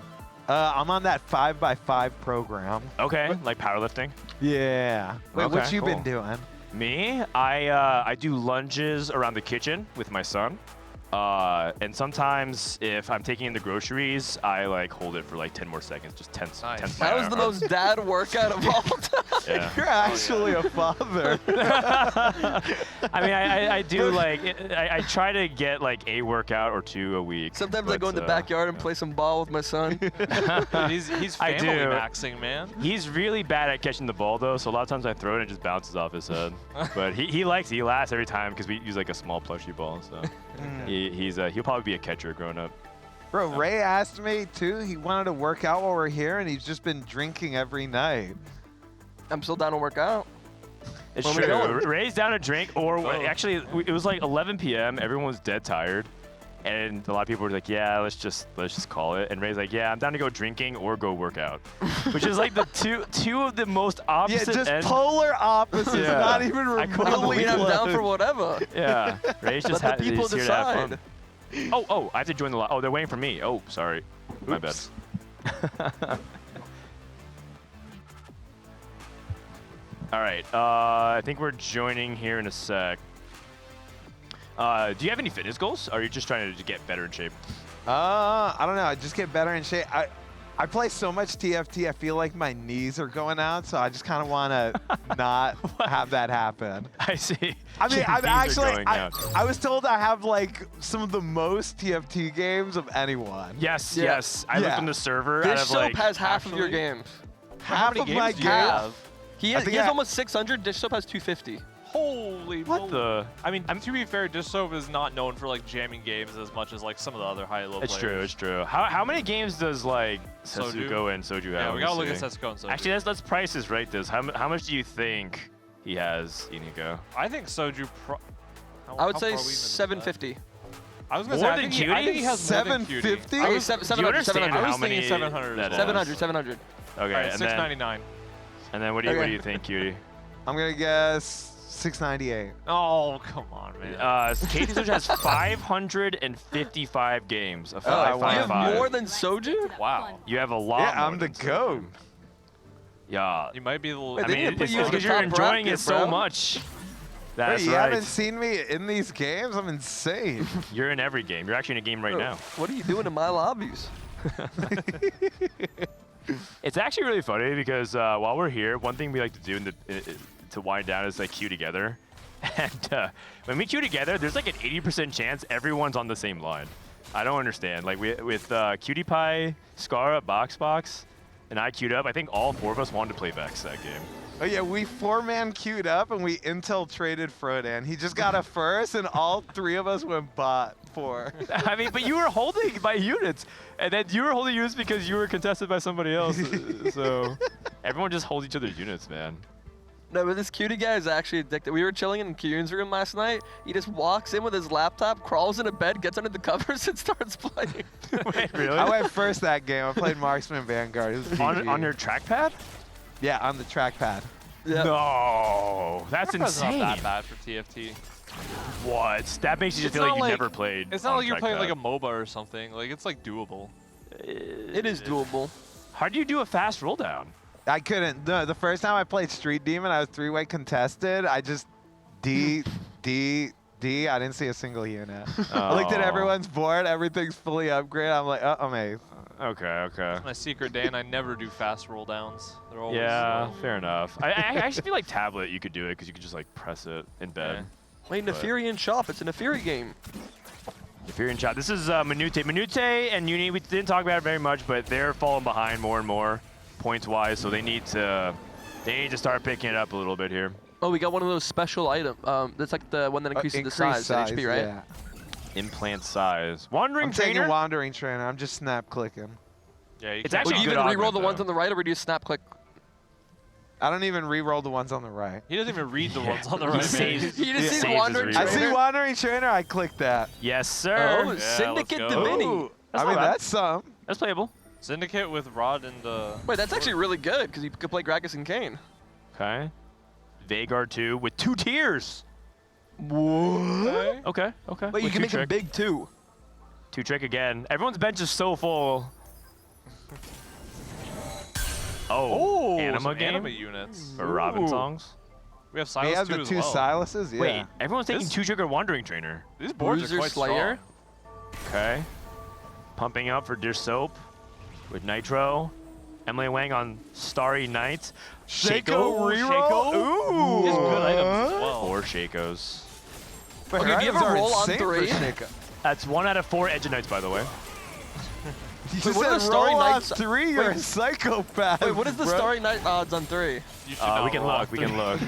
I'm on that 5x5 program. Okay, like powerlifting? Yeah. Wait, Okay, what you cool. been doing? Me? I do lunges around the kitchen with my son. And sometimes if I'm taking in the groceries, I like hold it for like 10 more seconds, just tense. Tense That was the most dad workout of all time. Yeah. You're actually a father. I mean, I do like, I try to get like a workout or 2 a week. Sometimes I go in the backyard and play some ball with my son. He's I family do. maxing, man. He's really bad at catching the ball though, so a lot of times I throw it and it just bounces off his head. But he likes it. He laughs every time because we use like a small plushie ball, so he'll probably be a catcher growing up. Bro, Ray asked me too. He wanted to work out while we're here, and he's just been drinking every night. I'm still down to work out. It's Where we going? true. Ray's down to drink, or actually, it was like 11 p.m. Everyone was dead tired, and a lot of people were like, "Yeah, let's just call it." And Ray's like, "Yeah, I'm down to go drinking or go work out," which is like the two of the most opposite. Yeah, just ends. polar opposites. Yeah. Not even I couldn't remotely believe I'm it. down for whatever. Yeah, Ray's just Let the people he's here to have decide. fun. Oh, I have to join the. Oh, they're waiting for me. Oh, sorry, my bad. All right, I think we're joining here in a sec. Do you have any fitness goals? Or are you just trying to get better in shape? I don't know. I just get better in shape. I play so much TFT, I feel like my knees are going out, so I just kind of want to not have that happen. I see. I mean, Your I'm knees are actually, going out. I was told I have like some of the most TFT games of anyone. Yes, Yeah. yes. I looked on the server. out This of, soap like, has half of your actually- games. Half many of my games do you games. have? He I has think I- almost 600. Dish soap has 250. Holy Holy What moly. the? I mean, to be fair, Dishsoap is not known for like jamming games as much as like some of the other high-low players. It's true. It's true. How many games does like Soju? Setsuko and Soju have? Yeah, we Let gotta me look at see. Setsuko and Soju. Actually, let's price this right. How much do you think he has, Iniko? I think Soju. I would say 750. I was gonna More say than I think he has more than 750? Okay, 700. 700. I was thinking 700. that is? 700. 700. Okay, All right, and 699. And then what do you think, Cutie? I'm gonna guess 698. Oh, come on, man. KT Soju has 555 games. You have more than Soju? Wow. You have a lot. Yeah, more I'm the than GOAT. Yeah. You might be the. Wait, I they mean, didn't put it's you in the because you're top enjoying bracket, it so bro. much. That's Wait, you right. haven't seen me in these games? I'm insane. You're in every game. You're actually in a game right Bro, now. What are you doing in my lobbies? It's actually really funny because while we're here, one thing we like to do to wind down is like queue together. And when we queue together, there's like an 80% chance everyone's on the same line. I don't understand. Like with Cutie-Pie, Scarra, Boxbox, and I queued up, I think all 4 of us wanted to play Vex that game. Oh yeah, we 4-man queued up and we intel traded Frodan. He just got a first and all 3 of us went bot 4. I mean, but you were holding by units, and then you were holding units because you were contested by somebody else. So everyone just holds each other's units, man. No, but this cutie guy is actually addicted. We were chilling in Kiyoon's room last night. He just walks in with his laptop, crawls into bed, gets under the covers, and starts playing. Wait, really? I went first that game. I played Marksman Vanguard. It was GG. On your trackpad? Yeah, on the trackpad. Yeah. No, that's insane. Not that bad for TFT. What? That makes you just feel like you never played. It's not like you're playing trackpad. like a MOBA or something. Like it's like doable. It is doable. How do you do a fast roll down? I couldn't. No, the first time I played Street Demon, I was 3-way contested. I just D. I didn't see a single unit. I looked at everyone's board. Everything's fully upgraded. I'm like, oh, I'm ace. Okay. My secret, Dan, I never do fast roll downs. They're always Yeah, slow. fair enough. I actually feel like tablet you could do it because you could just like press it in bed. Wait, Neferian Shop. It's a Neferi game. Neferian Shop. This is Manute. Manute and Uni, we didn't talk about it very much, but they're falling behind more and more points-wise, so they need to start picking it up a little bit here. Oh, we got one of those special items. That's like the one that increases the size, the HP, right? Yeah. Implant size. Wandering I'm Trainer? taking Wandering Trainer. I'm just snap clicking. Yeah, It's actually Would you good even reroll augment, the ones though. on the right, or do you snap click? I don't even re-roll the ones on the right. He doesn't even read the ones on the right. saves- He just sees saves Wandering his I reroll. see Wandering Trainer. I click that. Yes, sir. Oh, Syndicate Divini. Ooh, That's I not mean, bad. that's some. That's playable. Syndicate with Rod and Wait, that's actually really good because you could play Gragas and Kane. Okay. Vagar 2 with 2 tiers. What? Okay. Wait, you can make trick. them big too. 2 trick again. Everyone's bench is so full. Oh, anima some game? anima units. Or Robinsongz? We have He Silas has 2 the as 2 well. Silases? Yeah. Wait, everyone's taking This- 2 trick or Wandering Trainer. These boards Bruiser are quite Slayer. strong. Okay. Pumping up for Dishsoap with Nitro. Emilyywang on Starry Night. Shaco reroll? Ooh. He has good items as well. 4 Shakos. But Okay, her do you items ever are roll on insane for 3? Shaco. That's 1 out of 4 Edge Knights, by the way. You Wait, what are said the Starry roll on Nights- 3, you're Wait. a psychopath. Wait, what is the bro. Starry Night odds on 3? You should We not can roll on look. We 3. can look.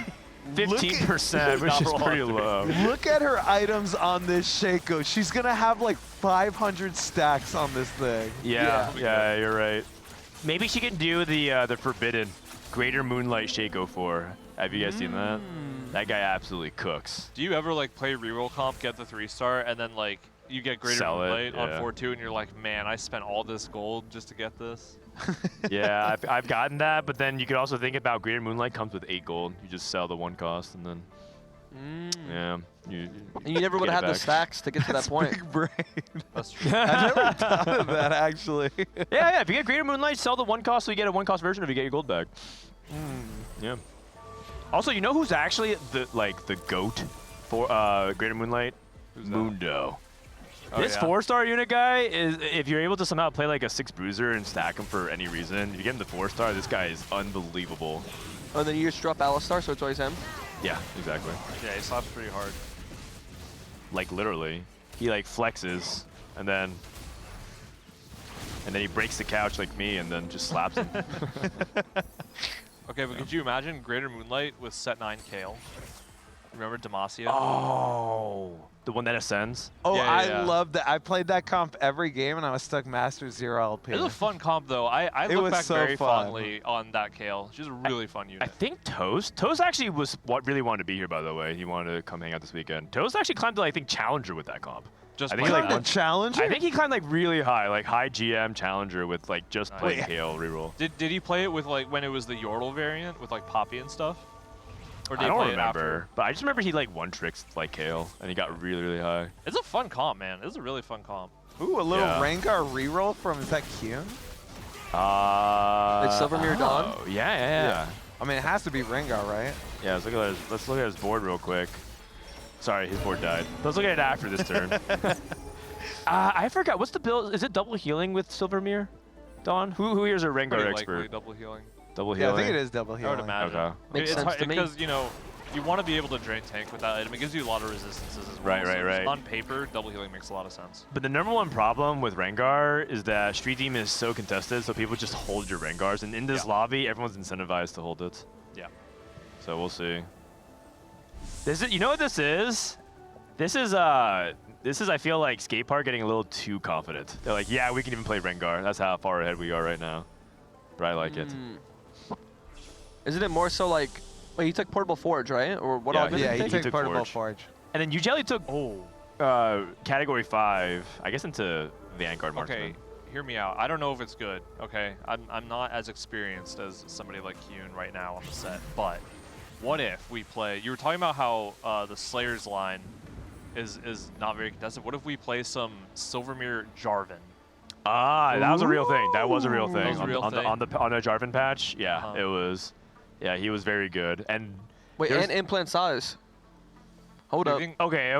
15%, which Not is roll on pretty 3. low. Look at her items on this Shaco. She's gonna have like 500 stacks on this thing. Yeah, you're right. Maybe she can do the forbidden Greater Moonlight Shaco 4. Have you guys seen that? That guy absolutely cooks. Do you ever like play reroll comp, get the 3-star, and then like you get Greater Sell it, Moonlight on yeah. 4-2, and you're like, man, I spent all this gold just to get this? Yeah, I've gotten that, but then you could also think about Greater Moonlight comes with 8 gold. You just sell the 1 cost, and then yeah, And you never would get have it had the back. stacks to get to that point. Big brain. That's true. I never thought of that actually. Yeah. If you get Greater Moonlight, sell the 1 cost so you get a 1 cost version if you get your gold back. Yeah. Also, you know who's actually the GOAT for Greater Moonlight? Mundo. Oh, This yeah. 4-star unit guy is, if you're able to somehow play like a 6 bruiser and stack him for any reason, if you get him the 4-star, this guy is unbelievable. And then you just drop Alistar, so it's always him. Yeah, exactly. Yeah, he slaps pretty hard. Like literally, he like flexes and then he breaks the couch like me and then just slaps him. Okay, but could you imagine Greater Moonlight with set 9 Kale? Remember Demacio? Oh, the one that ascends. Oh, Yeah, I love that. I played that comp every game, and I was stuck Master 0 LP. It was a fun comp, though. I It look was back so very fun. fondly on that Kale. She's a really fun unit. I think Toast actually was what really wanted to be here, by the way. He wanted to come hang out this weekend. Toast actually climbed to, I think, Challenger with that comp. Just I think he, like, won Challenger? I think he climbed like really high, like high GM Challenger with like just playing Kale reroll. Did he play it with like when it was the Yordle variant with like Poppy and stuff? Or did I he don't play it remember, after? but I just remember he like one tricks like Kale, and he got really, really high. It's a fun comp, man. It's a really fun comp. Ooh, a little Yeah. Rengar reroll from, is that Kiyoon? Like Silvermere Dawn? Oh, yeah. I mean, it has to be Rengar, right? Yeah, let's look at his board real quick. Sorry, his board died. Let's look at it after this turn. I forgot. What's the build? Is it double healing with Silvermere Dawn? Who here's a Rengar Pretty expert? likely double healing. Double Yeah, healing? I think it is double I would healing. imagine. Okay. Makes It's sense to me. because, you know, you want to be able to drain tank with that item. It gives you a lot of resistances as well. Right. On paper, double healing makes a lot of sense. But the number one problem with Rengar is that Street Team is so contested, so people just hold your Rengars. And in this lobby, everyone's incentivized to hold it. Yeah. So we'll see. This is, you know what this is? This is I feel like Skateparge getting a little too confident. They're like, yeah, we can even play Rengar. That's how far ahead we are right now. But I like it. Isn't it more so like, wait, he took Portable Forge, right? Or what? Yeah, he took took Portable Forge. And then Yougelly took Category 5, I guess into Vanguard Marksman. Okay, hear me out. I don't know if it's good, okay? I'm not as experienced as somebody like Kiyoon right now on the set, but what if we play... You were talking about how the Slayer's line is not very contested. What if we play some Silvermere Jarvan? Ah, that was a real thing. That was a real thing. That was a real thing. On the Jarvan patch, yeah, it was. Yeah, he was very good. And wait, and implant size. Hold up. Okay.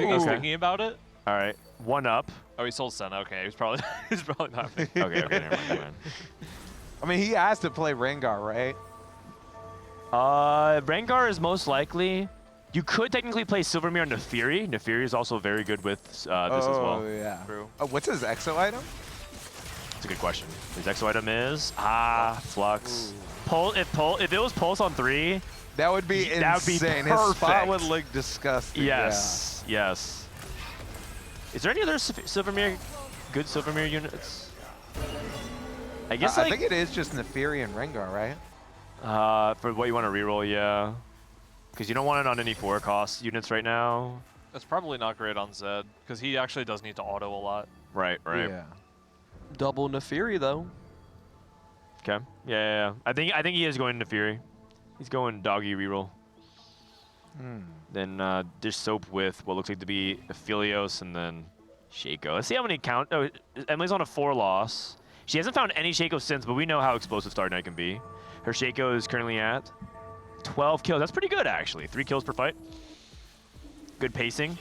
He's thinking about it? All right, 1 up. Oh, he sold Senna. Okay, he's probably not. Okay, never mind. I mean, he has to play Rengar, right? Rengar is most likely. You could technically play Silvermere on Nefiri. Nefiri is also very good with this as well. Oh, yeah. True. Oh, what's his exo item? That's a good question. His exo item is Flux. If it was Pulse on 3, that would be insane. That would be His perfect. spot would look disgusting. Yes. Is there any other good Silvermere units? I guess I think it is just Nefiri and Rengar, right? For what you want to reroll, yeah. Because you don't want it on any 4 cost units right now. That's probably not great on Zed, because he actually does need to auto a lot. Right. Yeah. Double Nefiri though. Okay. Yeah. I think he is going to Fury. He's going doggy reroll. Then Dishsoap with what looks like to be Aphelios and then Shaco. Let's see how many count. Oh, Emily's on a 4 loss. She hasn't found any Shaco since, but we know how explosive Star Knight can be. Her Shaco is currently at 12 kills. That's pretty good, actually. 3 kills per fight. Good pacing.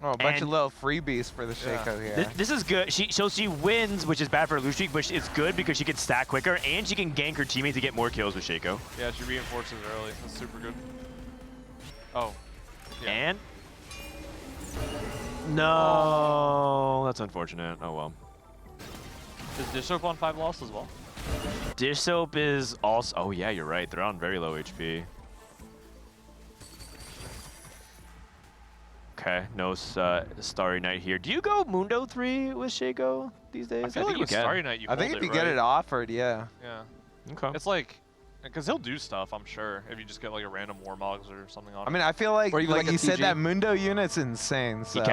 Oh, a bunch of little freebies for the Shaco here. This is good. She wins, which is bad for her lose streak, but it's good because she can stack quicker and she can gank her teammate to get more kills with Shaco. Yeah, she reinforces early. That's super good. Oh. Yeah. And? No, that's unfortunate. Oh well. Is Dishsoap on 5 loss as well? Dishsoap is also. Oh yeah, you're right. They're on very low HP. Okay, no Starry Night here. Do you go Mundo 3 with Shaco these days? I feel like with Starry Night you I think hold if you it, get right? it offered, yeah. Yeah. Okay. It's like, because he'll do stuff, I'm sure, if you just get like a random Warmogs or something on I mean, I feel like, Or even like a you said, TG. that Mundo unit's insane. So. He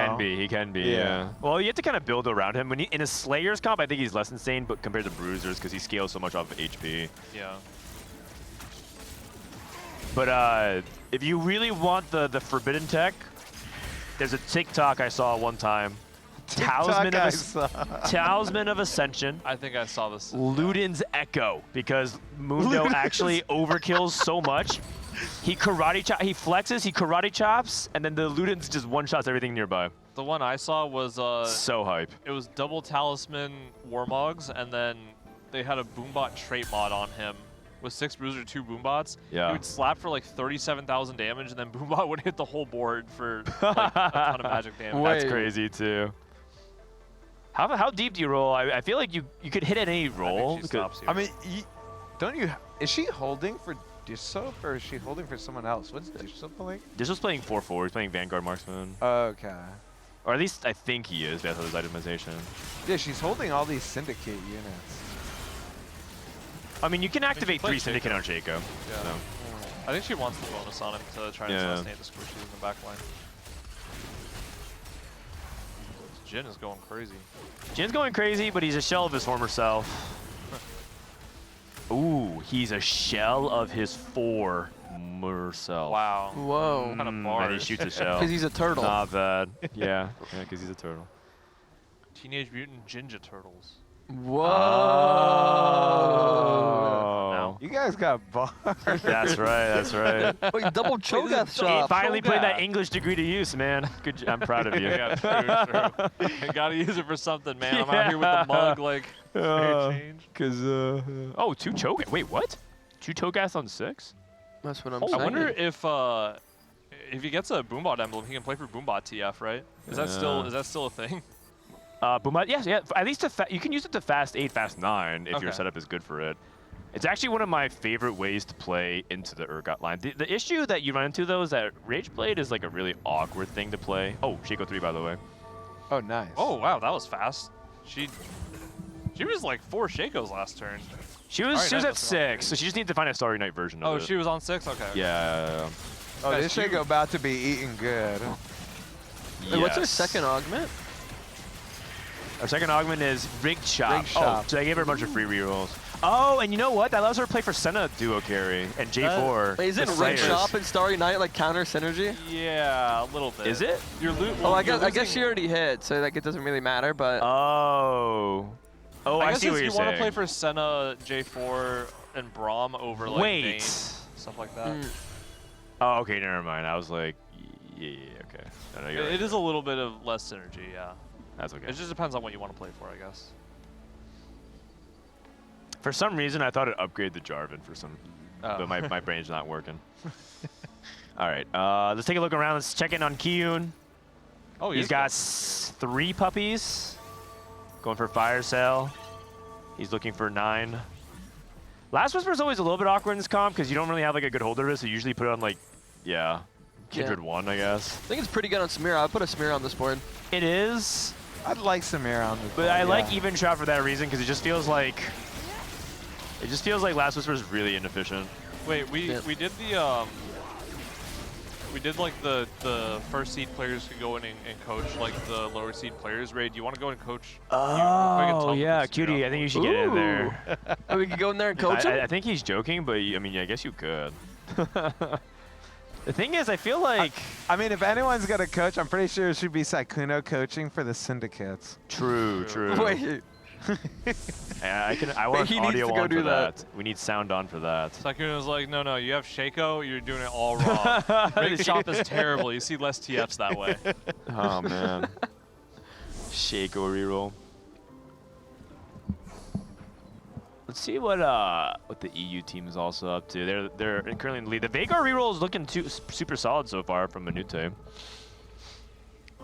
can be, yeah. Well, you have to kind of build around him. When in a Slayer's comp, I think he's less insane, but compared to Bruisers, because he scales so much off of HP. Yeah. But if you really want the forbidden tech, there's a TikTok I saw one time. Talisman of Ascension. I think I saw this. Luden's Echo, because Mundo actually overkills so much. He flexes, he karate chops, and then the Luden's just one-shots everything nearby. The one I saw was so hype. It was double Talisman Warmogs, and then they had a Boombot trait mod on him with 6 Bruiser, 2 Boombots. Yeah. He would slap for like 37,000 damage, and then Boombot would hit the whole board for like, a ton of magic damage. That's crazy too. How deep do you roll? I feel like you could hit at any roll. I think she stops here. I mean, don't you? Is she holding for Dishsoap, or is she holding for someone else? What's Dishsoap playing? Dishsoap's playing 4-4. He's playing Vanguard Marksman. Okay. Or at least I think he is based on his itemization. Yeah, she's holding all these Syndicate units. I mean, you can activate 3 Syndicate on Shaco. Yeah. So. I think she wants the bonus on him to try and assassinate the squishies in the back line. Jin is going crazy. Jin's going crazy, but he's a shell of his former self. Ooh, he's a shell of his former self. Wow. Whoa. What kind of And bars? he shoots a shell. Because he's a turtle. Not bad. Yeah, because he's a turtle. Teenage Mutant Ninja Turtles. Whoa. Oh. You guys got bars. That's right, that's right. Wait, double Cho'Gath shot. Finally put that English degree to use, man. Good. I'm proud of you. Yeah, true. You gotta use it for something, man. I'm out here with the mug, like, change. Oh, 2 Cho'Gath. Wait, what? 2 Cho'Gath on 6? That's what I'm I saying. wonder if he gets a Boombot emblem, he can play for Boombot TF, right? Is that still a thing? Boombot, yes, yeah. At least you can use it to fast 8, fast 9 if your setup is good for it. It's actually one of my favorite ways to play into the Urgot line. The issue that you run into, though, is that Rage Blade is like a really awkward thing to play. Oh, Shaco 3, by the way. Oh, nice. Oh, wow, that was fast. She was like 4 Shakos last turn. She was at 6, so she just needs to find a Starry Night version of it. Oh, she was on 6? Okay. Yeah. Oh, this Shaco about to be eating good. Wait, what's her second augment? Our second augment is Rigged Shop. Rigged Shop. Oh, so I gave her a bunch of free rerolls. Oh, and you know what? That allows her to play for Senna duo carry and J4. Wait, isn't Rigged Shop and Starry Night like counter synergy? Yeah, a little bit. Is it? You're I guess she already hit, so like it doesn't really matter, but. Oh, I guess see what you're you saying. want to play for Senna, J4, and Braum over like Vayne, stuff like that. Oh, okay, never mind. I was like, yeah, okay. No, you're right. It is a little bit of less synergy, yeah. That's okay. It just depends on what you want to play for, I guess. For some reason, I thought it upgraded the Jarvan for some, but my brain's not working. All right, let's take a look around. Let's check in on Kiyoon. Oh, he's got 3 puppies. Going for Fire Sale. He's looking for 9. Last Whisper is always a little bit awkward in this comp because you don't really have like a good holder of it, so you usually put it on like, Kindred 1, I guess. I think it's pretty good on Samira. I'd put a Samira on this board. It is. I'd like Samira on this board. But I like Even Shot for that reason because it just feels like Last Whisper is really inefficient. Wait, we did the we did like the first seed players could go in and coach like the lower seed players. Ray, do you want to go and coach? Oh yeah, Cutie. I think you should get in there. Oh, we could go in there and coach him? I think he's joking, but I mean, I guess you could. The thing is, I feel like... I mean, if anyone's going to coach, I'm pretty sure it should be Sykkuno coaching for the Syndicates. True. Wait. Yeah, I want he audio needs to go on do for that. that. We need sound on for that. Sykkuno's like, no, you have Shaco, you're doing it all wrong. Rigged Shop is terrible. You see less TFs that way. Oh, man. Shaco reroll. Let's see what the EU team is also up to. They're currently in the lead. The Veigar reroll is looking super solid so far from Manute.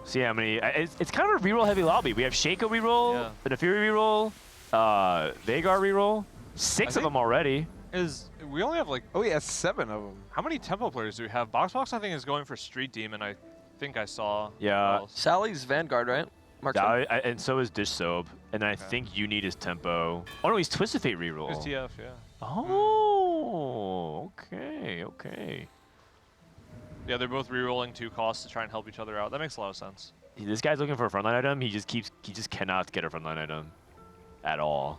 See how many. It's kind of a reroll heavy lobby. We have Shaco reroll, the Fury reroll, Veigar reroll. 6 of them already. We only have like... Oh, yeah, 7 of them. How many tempo players do we have? Boxbox, I think, is going for Street Demon. I think I saw. Yeah. Sally's Vanguard, right? And so is Dishsoap. And I think you need his tempo. Oh, no, he's Twisted Fate reroll. His TF, yeah. Oh, okay. Yeah, they're both rerolling 2 costs to try and help each other out. That makes a lot of sense. This guy's looking for a frontline item. He just cannot get a frontline item at all.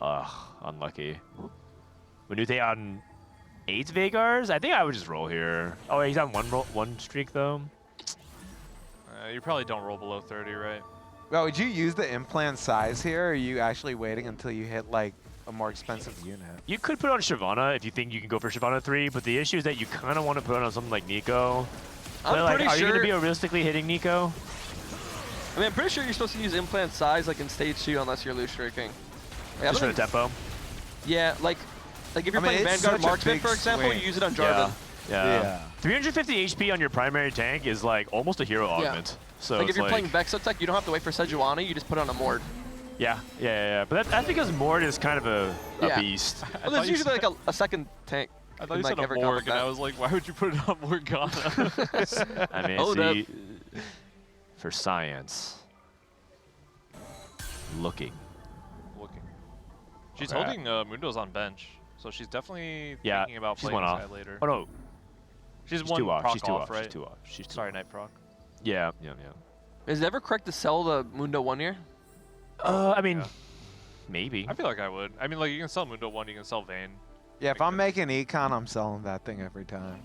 Ugh, unlucky. Manute on 8 Veigars? I think I would just roll here. Oh, he's on one streak though. You probably don't roll below 30, right? Well, would you use the implant size here, or are you actually waiting until you hit like a more expensive unit? You could put on Shyvana if you think you can go for Shyvana 3, but the issue is that you kind of want to put on something like Nico. I'm pretty are you sure... going to be realistically hitting Nico? I mean, I'm pretty sure you're supposed to use implant size like in stage 2 unless you're loose streaking. Just for the tempo? Yeah, like if you're playing Vanguard Marksman, for example, you use it on Jarvan. Yeah. 350 HP on your primary tank is like almost a hero augment. So like if you're playing Vexotech, you don't have to wait for Sejuani, you just put on a Mord. Yeah. But that's because Mord is kind of a beast. Well, there's usually like a second tank I thought you said a Morg, and I was like, why would you put it on Morgana? I mean, Oh, see, for science. Looking. She's Crap. holding Mundo's on bench, so she's definitely Yeah, thinking about she's playing one this off. guy later. Oh no. She's one two off. proc She's two off. right? She's two off. She's two Sorry, off. Night proc. Yeah. Is it ever correct to sell the Mundo 1 year? I mean, maybe. I feel like I would. I mean, like, you can sell Mundo 1, you can sell Vayne. Yeah, if I'm making econ, I'm selling that thing every time.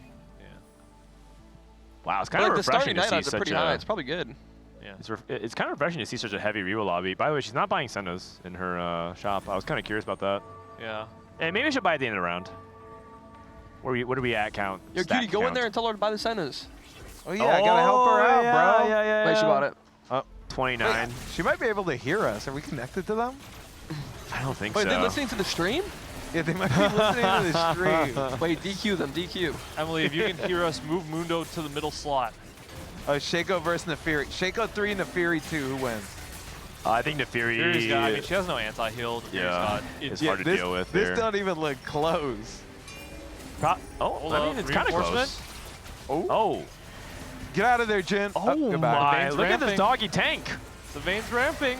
Wow, it's kind of the refreshing starting to night see odds are such pretty high. It's probably good. Yeah. It's kind of refreshing to see such a heavy reroll lobby. By the way, she's not buying Sennas in her shop. I was kind of curious about that. Yeah. And maybe I should buy at the end of the round. What are we at count? Yo, Stack Cutie, go in count? there and tell her to buy the Sennas. Oh yeah, I gotta help her out, bro. Yeah. Wait, she bought it. Oh, 29. wait, she might be able to hear us. Are we connected to them? I don't think Wait, so. they're listening to the stream? Yeah, they might be listening to the stream. Wait, DQ them, DQ. Emily, if you can hear us, move Mundo to the middle slot. Oh, Shaco versus Nefiri. Shaco 3, Nefiri 2. Who wins? I think Nefiri. Nefiri's got, I mean, she has no anti-heal. Yeah, it's hard to deal with This there. don't even look close. Oh, I mean, it's kind of close. Oh. Get out of there, Jin. Oh my, look at this doggy tank. The Vayne's ramping.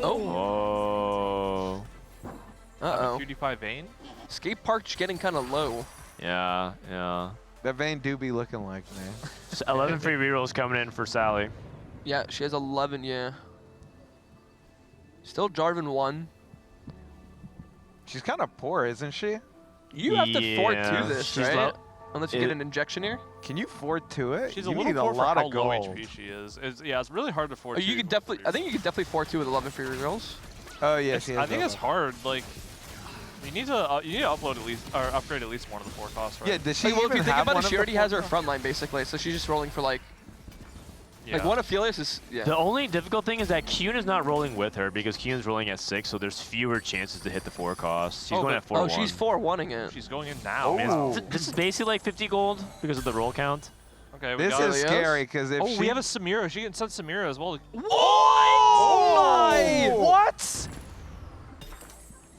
Oh. Uh-oh. PewDiePie Vayne? Skateparge getting kind of low. Yeah. That Vayne do be looking like, man. So 11 free rerolls coming in for Sally. Yeah, she has 11, yeah. Still Jarvan 1. She's kind of poor, isn't she? You have to forward Yeah, to this, she's right? low. Unless you get an injection here. Can you forward to it? She's you a little need poor a for lot how of low gold. HP she is. Yeah, it's really hard to forward. Oh, you could definitely. I think you could definitely forward 2 with 11 free rerolls. Oh yeah, she has I think it's that. hard. Like, you need to upload at least or upgrade at least one of the forecasts, right? Yeah, does she Well, if even you think have about one it, of she the already has her four? front line basically, so she's just rolling for like one of Felius is The only difficult thing is that Kiyoon is not rolling with her because Kiyoon's rolling at 6, so there's fewer chances to hit the 4 cost. She's going at 4-1. Oh, she's 4-1ing it. She's going in now. This is basically like 50 gold because of the roll count. Okay, we This got is it. scary because if we have a Samira. She can send Samira as well. Oh my! What?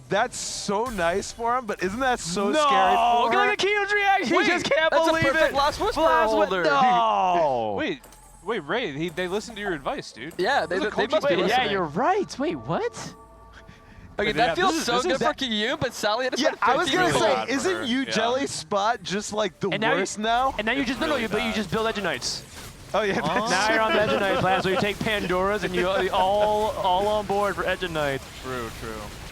That's so nice for him, but isn't that so No! scary for Look her? at Kiyoon's reaction. Wait, He just can't that's believe a perfect it. Last Whisper Last holder. No. Wait, Ray, they listened to your advice, dude. Yeah, they must be listening. Yeah, you're right. Wait, what? Okay, that feels so good for Kiyoon, but Sally had to Yeah, spend I was 15 gonna gold. say, isn't Yougelly spot just like the worst now? And now you just you just build Edge Knights. Oh yeah, Now you're on the Edge of Night plan, so you take Pandoras and you all on board for Edge of Night. True.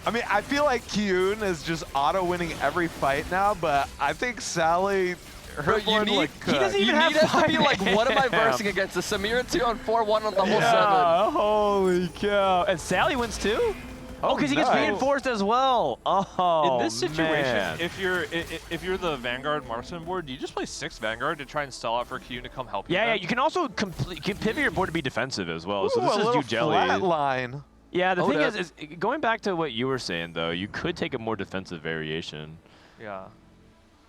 I mean, I feel like Kiyoon is just auto-winning every fight now, but I think Sally, her board look He doesn't even have us to be like, what am I versing against? The Samira 2 on 4-1 on level 7. Holy cow. And Sally wins too? Oh, because he gets nice. reinforced as well. Oh, In this situation, man. if you're the Vanguard marksman board, you just play 6 Vanguard to try and stall out for Kiyoon to come help you. Yeah, you can also pivot your board to be defensive as well. so Ooh, this a is little Yougelly. flat line. Yeah, the thing Hold is going back to what you were saying though, you could take a more defensive variation. Yeah.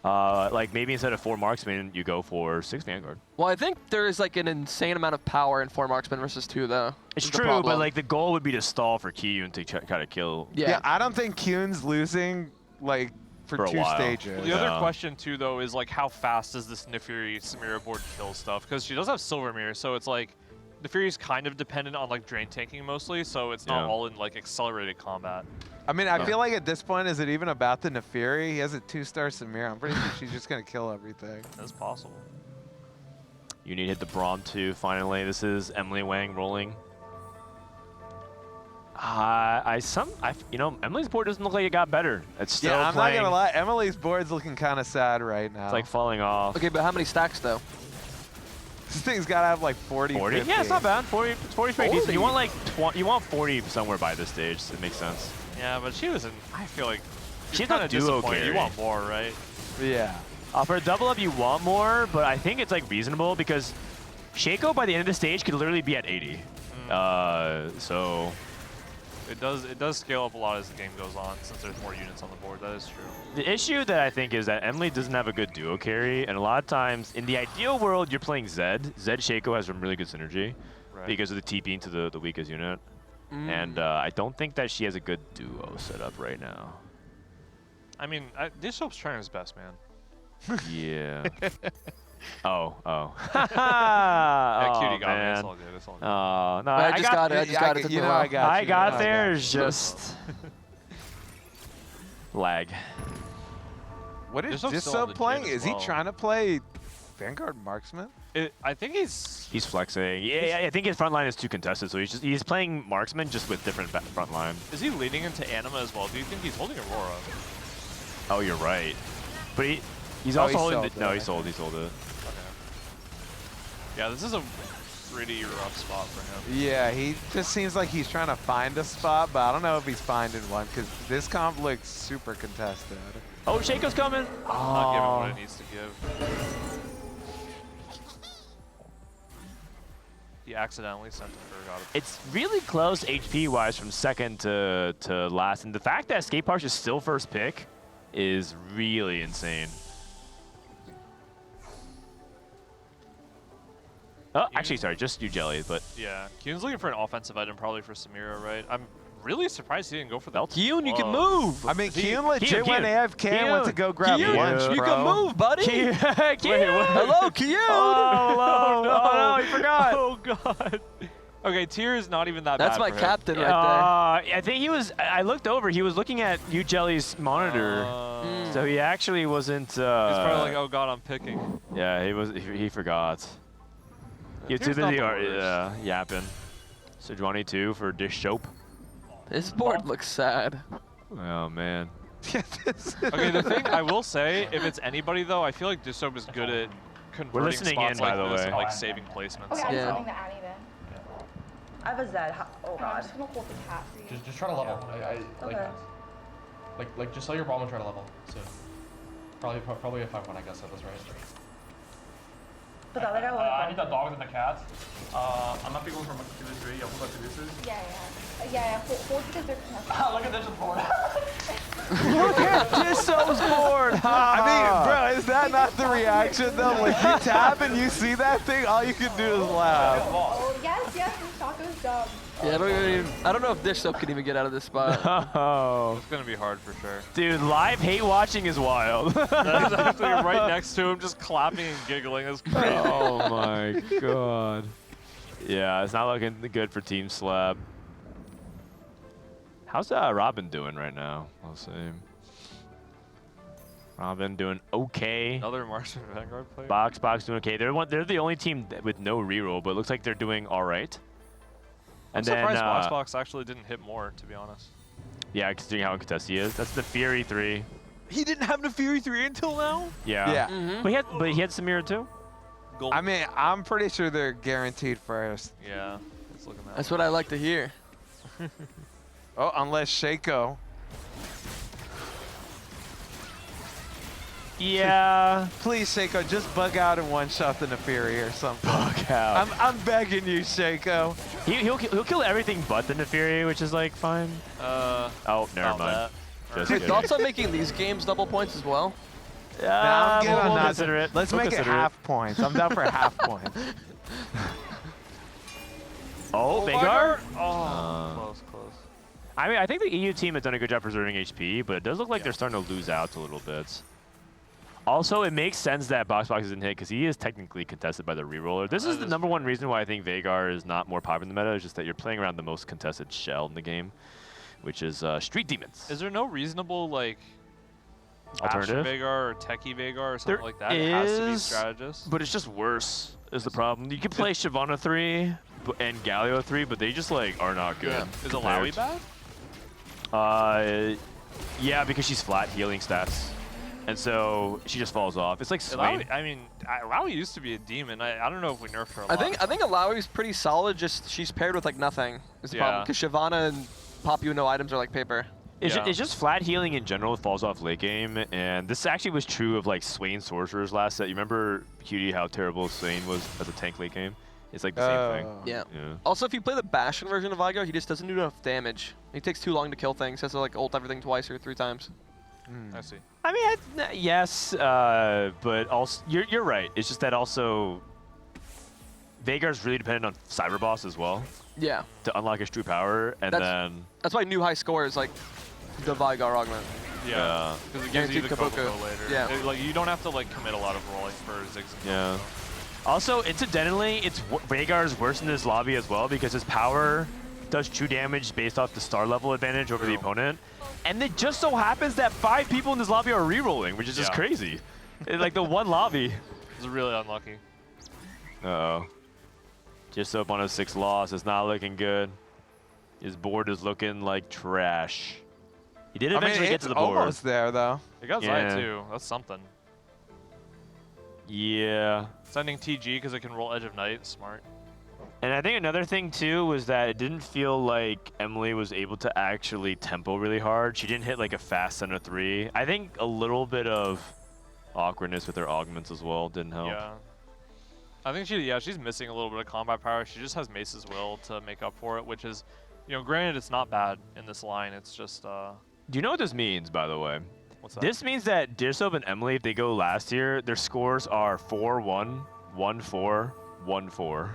Like maybe instead of 4 marksmen, you go for 6 Vanguard. Well, I think there is like an insane amount of power in 4 marksmen versus 2 though. It's is the true, problem. but like the goal would be to stall for Kiyoon to try to kill. Yeah, I don't think Kiyoon's losing like for a 2 while. stages. The other question too, though, is like how fast does this Nefiri Samira board kill stuff? Because she does have Silver Mirror, so it's like Nefiri's kind of dependent on like drain tanking mostly, so it's not all in like accelerated combat. I mean, I feel like at this point, is it even about the Nefiri? He has a 2-star Samira. I'm pretty sure she's just gonna kill everything. That's possible. You need to hit the Braum too, finally. This is Emilyywang rolling. You know, Emily's board doesn't look like it got better. It's still Yeah, I'm playing. not gonna lie. Emily's board's looking kind of sad right now. It's like falling off. Okay, but how many stacks though? This thing's gotta have like 40. 40? 50. Yeah, it's not bad. 40 is pretty 40? decent. You want like you want 40 somewhere by this stage. It makes sense. Yeah, but she was in. I feel like She's kind not of duo disappointed. carry. You want more, right? Yeah. For a double up, you want more, but I think it's like reasonable because Shaco by the end of the stage could literally be at 80. So it does scale up a lot as the game goes on since there's more units on the board. That is true. the issue that I think is that Emily doesn't have a good duo carry, and a lot of times in the ideal world, you're playing Zed. Zed Shaco has some really good synergy because of the TP into the weakest unit. And I don't think that she has a good duo set up right now. I mean, Dishsoap's trying his best, man. Yeah. Oh. Yeah, Oh, Cutie got me. man. It's all good. It's all good. Oh, no, I just got it. I just got it. Took me a while. I got there. It's just lag. What is Dishsoap's still on Dishsoap the playing? gym as Is he well. trying to play Vanguard Marksman? I think he's flexing. Yeah, I think his front line is too contested, so he's playing marksman just with different front line. Is he leaning into Anima as well? Do you think he's holding Aurora? Oh, you're right. But he's Oh, also he holding. sold No, it. he sold it. Okay. Yeah, this is a pretty rough spot for him. Yeah, he just seems like he's trying to find a spot, but I don't know if he's finding one because this comp looks super contested. Oh, Shaco's coming. Not giving what it needs to give. He accidentally sent it for God. It's really close HP-wise from second to last, and the fact that Skateparge is still first pick is really insane. Oh, actually, sorry, just Yougelly, but Yeah, Kiyoon's looking for an offensive item probably for Samira, right? I'm really surprised he didn't go for that. Kiyoon, you can move. I mean, Kiyoon legit went Kiyoon. AFK and went to go grab Kiyoon, lunch, you bro. can move, buddy. Kiyoon. Hello, Kiyoon. Oh, hello. no. Oh, no, he forgot. Oh, God. Okay, tier is not even that That's bad my for him. captain right I think he was. I looked over. He was looking at Yougelly's monitor, so he actually wasn't. He's probably like, oh God, I'm picking. Yeah, he was. He forgot. He was too Tier's not busy the worst. yapping. So Johnny 2 for Dishsoap. there. This board looks sad. Oh man. Okay, the thing I will say, if it's anybody though, I feel like Dishsoap is good at converting listening spots in, by like the this way. and like saving placements. Okay, I'm Yeah. holding the Annie then. I have a Zed. Oh I'm god. just gonna hold the Cassie. Just try to level. Okay. Like just sell your bomb and try to level. So probably a 5-1, I guess. That was right. But the other guy won't. I need the dogs and the cats. I'm not going from Activist 3. I'll put Activist. Yeah. Hold because they're connected. Look at this board. Look at Dishsoap's board. I mean, bro, is that not the reaction though? When you tap and you see that thing, all you can do is laugh. Oh, yes, the Shaco's dumb. Yeah, I don't know if Dishsoap can even get out of this spot. Oh, It's gonna be hard for sure. dude, live hate watching is wild. That's actually right next to him, just clapping and giggling. That's crazy. Oh my god. Yeah, it's not looking good for Team SLAB. How's Robin doing right now? I'll see. Robin doing okay. Another Martian Vanguard player. Boxbox doing okay. They're the only team with no reroll, but it looks like they're doing all right. I'm And then surprised Boxbox actually didn't hit more, to be honest. yeah, considering how contested he is, that's the Fury 3. He didn't have the Fury 3 until now? Yeah. Yeah. But he had Samira too. I mean, I'm pretty sure they're guaranteed first. Yeah, it's looking that. That's what I like to hear. Oh, unless Shaco. Yeah. Please, Shaco, just bug out and one-shot the Neferi or something. Bug out. I'm begging you, Shaco. He'll kill everything but the Neferi, which is like fine. Oh, never mind. Just Dude, kidding. thoughts on making these games double points as well? Nah, I'm good on we'll that. consider it. Let's We'll make it consider it. half points. I'm down for half points. Oh, Vagar? Close. I mean, I think the EU team has done a good job preserving HP, but it does look like they're starting to lose out a little bit. Also, it makes sense that Boxbox isn't hit because he is technically contested by the reroller. This is the number one reason why I think Vagar is not more popular in the meta, is just that you're playing around the most contested shell in the game, which is Street Demons. Is there no reasonable like Alternative? Asher Vagar or Techie Vagar or something There like that? It has to be is, strategist. but it's just worse is the problem. You can play Shyvana 3 and Galio 3, but they just like are not good. Yeah. Is compared. Alawi bad? Yeah, because she's flat healing stats. And so she just falls off. It's like Swain. Alawi, I mean, Alawi used to be a demon. I don't know if we nerfed her a I lot. think Alawi's pretty solid. Just she's paired with like nothing. Is the problem Yeah. because Shyvana and Pop You No items are like paper. It's just flat healing in general. It falls off late game, and this actually was true of like Swain Sorcerer's last set. You remember, Cutie, how terrible Swain was as a tank late game? It's like the same thing. Yeah. Also, if you play the Bastion version of Vigo, he just doesn't do enough damage. He takes too long to kill things. He has to like ult everything twice or 3 times. I see. I mean, yes, but also you're right. It's just that also Vagar's really dependent on Cyber Boss as well. Yeah. To unlock his true power, and then That's why new high score is like the Vigar augment. Yeah, because it gives you the Guaranteed Kobuko later. Yeah. Like you don't have to like commit a lot of rolling for Ziggs. Yeah. Also, incidentally, Veigar's worse in this lobby as well because his power does true damage based off the star level advantage over the opponent. And it just so happens that 5 people in this lobby are re-rolling, which is just crazy. It's like the one lobby. It's really unlucky. Uh-oh. Dishsoap on a 6 loss. It's not looking good. His board is looking like trash. He did eventually get to the board. Almost there, though. It got Zane too. That's something. Yeah. Sending TG because it can roll Edge of Night. Smart. And I think another thing too was that it didn't feel like Emily was able to actually tempo really hard. She didn't hit like a fast center 3. I think a little bit of awkwardness with her augments as well didn't help. Yeah. I think she's missing a little bit of combat power. She just has Mace's Will to make up for it, which is, granted it's not bad in this line. It's just. Do you know what this means, by the way? What's that? This means that Dishsoap and Emily, if they go last year, their scores are 4-1, 1-4, 1-4.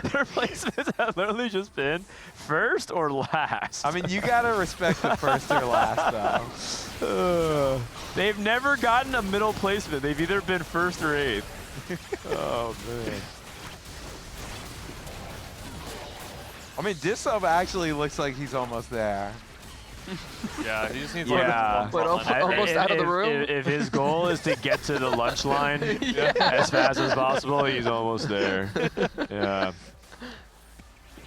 Their placements have literally just been first or last. I mean, you gotta respect the first or last, though. They've never gotten a middle placement. They've either been first or 8th. Oh, man. I mean, Dishsoap actually looks like he's almost there. Yeah, he just needs almost out of the room. If his goal is to get to the lunch line as fast as possible, he's almost there. Yeah.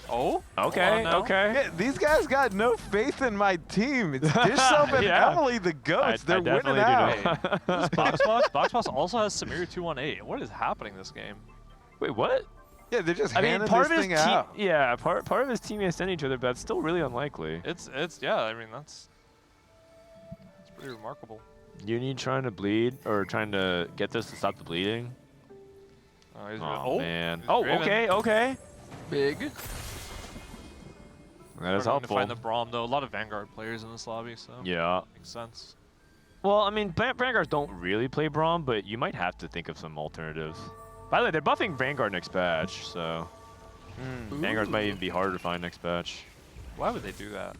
Oh? Okay, okay. Yeah, these guys got no faith in my team. It's Dishsoap and Emily, the goats. They're winning out. Boxbox also has Samir 218. What is happening this game? Wait, what? Yeah, they're just handing this thing out. Yeah, part of his teammates send each other, but it's still really unlikely. It's yeah. I mean it's pretty remarkable. Uni trying to bleed or trying to get this to stop the bleeding. Oh man. Oh, okay. Big. That is helpful. helpful. To find the Braum though. A lot of Vanguard players in this lobby, so yeah, makes sense. Well, I mean, Vanguards don't really play Braum, but you might have to think of some alternatives. By the way, they're buffing Vanguard next patch, so Vanguards might even be harder to find next patch. Why would they do that?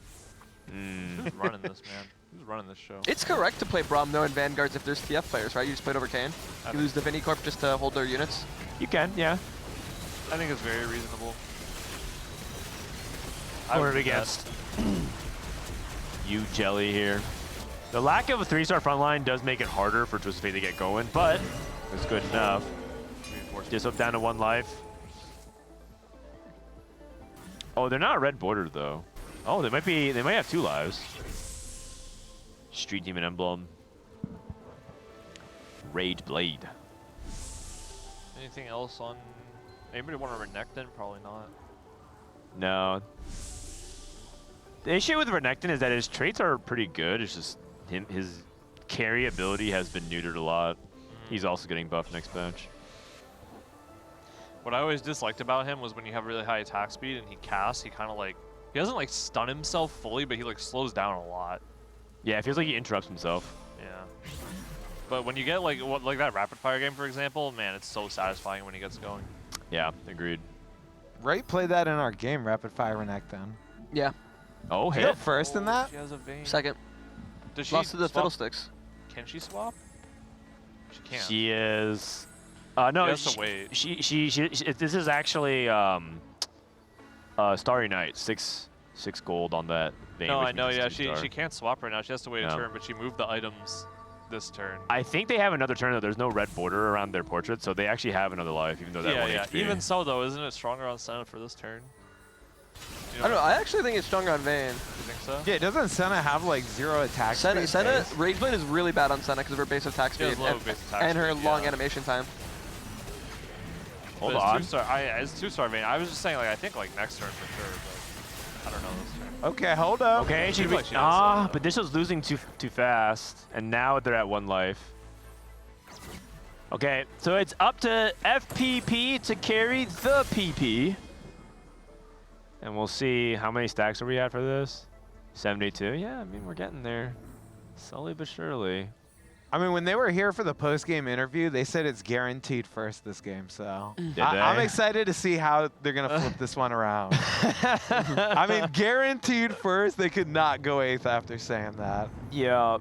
Who's running this, man? Who's running this show? It's correct to play Braum though in Vanguards if there's TF players, right? You just play it over Kane. You lose the Vinny Corp just to hold their units. You can, yeah. I think it's very reasonable. Cornered against Yougelly here. The lack of a 3-star front line does make it harder for Twisted Fate to get going, but it's good enough. Dishsoap down to 1 life. Oh, they're not red bordered though. Oh, they might have 2 lives. Street Demon Emblem. Raid Blade. Anything else on? Anybody want to Renekton? Probably not. No. The issue with Renekton is that his traits are pretty good. It's just his carry ability has been neutered a lot. He's also getting buffed next patch. What I always disliked about him was when you have really high attack speed and he casts, he kind of like, he doesn't like stun himself fully, but he like slows down a lot. Yeah, it feels like he interrupts himself. Yeah. But when you get like that rapid fire game, for example, man, it's so satisfying when he gets going. Yeah, agreed. Ray played that in our game, Rapid Fire Renekton. Yeah. Oh, hit first in that? She has a vein. Second. Does she lost to the swap? Fiddlesticks. Can she swap? She can't. She is. No, She has to wait. This is actually Starry Night. 6 gold on that vein. No, which I know. means Yeah, it's 2-star. she can't swap right now. She has to wait a No. turn, but she moved the items this turn. I think they have another turn though. There's no red border around their portrait, so they actually have another life, even though that one yeah. HP. Even so, though, isn't it stronger on Senna for this turn? I don't know. I actually think it's stronger on Vayne. You think so? Yeah, doesn't Senna have like 0 attack speed? Senna, Rage Blade is really bad on Senna because of her base attack She has speed low base attack and her speed, long yeah. animation time. Hold But on. It's 2-star. It's 2-star vein. I was just saying, like, I think like next turn for sure, but I don't know this turn. Okay, hold up. Okay, Seems like she has but this was losing too fast, and now they're at 1 life. Okay, so it's up to FPP to carry the PP. And we'll see how many stacks are we at for this. 72. Yeah, I mean, we're getting there. Slowly but surely. I mean, when they were here for the post-game interview, they said it's guaranteed first this game. So I'm they? excited to see how they're gonna flip this one around. I mean, guaranteed first. They could not go 8th after saying that. Yeah.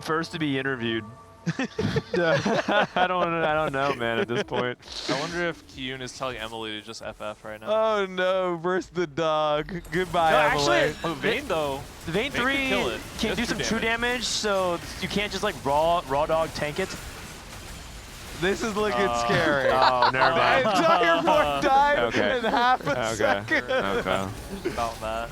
First to be interviewed. I don't know, man. At this point, I wonder if Kiyoon is telling Emily to just FF right now. Oh no, versus the dog. Goodbye, No, Emily. actually, Vayne though. The Vayne Vayne 3 could kill it. can Just do some true damage, so you can't just like raw dog tank it. This is looking scary. Oh, never mind. My entire board died Okay. in half a second. Okay. About that.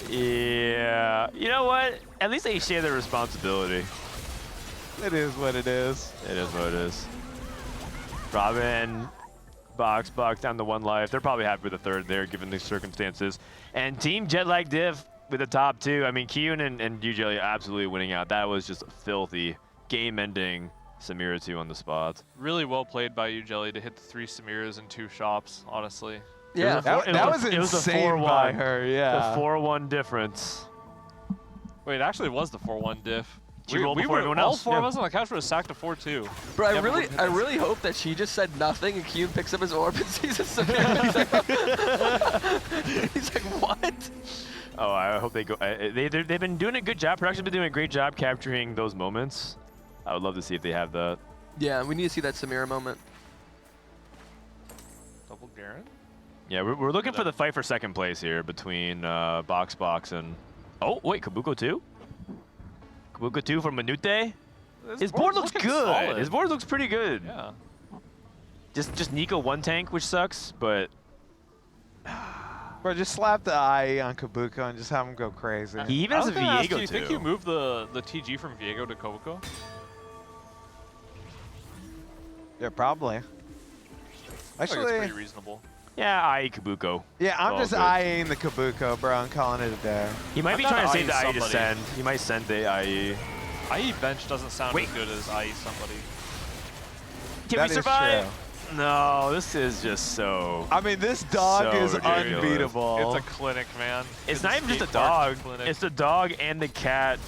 Yeah. You know what? At least they share their responsibility. It is what it is. It is what it is. Robin, Boxbox down to 1 life. They're probably happy with the 3rd there, given the circumstances. And Team Jetlag Diff with the top 2. I mean, Kiyoon and Yougelly absolutely winning out. That was just filthy, game-ending Samira 2 on the spot. Really well played by Yougelly to hit the 3 Samiras in 2 shops, honestly. Yeah, that was insane by her, yeah. The 4-1 difference. Wait, it actually was the 4-1 diff. She rolled before everyone else. All 4 of us on the couch were sacked to 4-2. Bro, I really hope that she just said nothing and Kiyoon picks up his orb and sees a Samira. He's like, what? Oh, I hope they go. They've been doing a good job. Production's been doing a great job capturing those moments. I would love to see if they have that. Yeah, we need to see that Samira moment. Double Garen? Yeah, we're looking for the fight for 2nd place here between Boxbox and... Oh, wait, Kabuko 2? Kabuko 2 from Manute? His board looks good. Solid. His board looks pretty good. Yeah. Just Nico 1 tank, which sucks, but... Bro, just slap the IE on Kabuko and just have him go crazy. He even has a Viego Do you think you moved the TG from Viego to Kabuko? Yeah, probably. I think it's pretty reasonable. Yeah, IE Kabuko. Yeah, I'm All just good. IEing the Kabuko, bro. I'm calling it a day. He might be trying to save the IE to send. He might send the IE. IE bench doesn't sound as good as IE somebody. Can That we is survive? true. No, this is just so... I mean, this dog so is ridiculous. unbeatable. It's a clinic, man. It's not even just a dog. Clinic. It's the dog and the cat.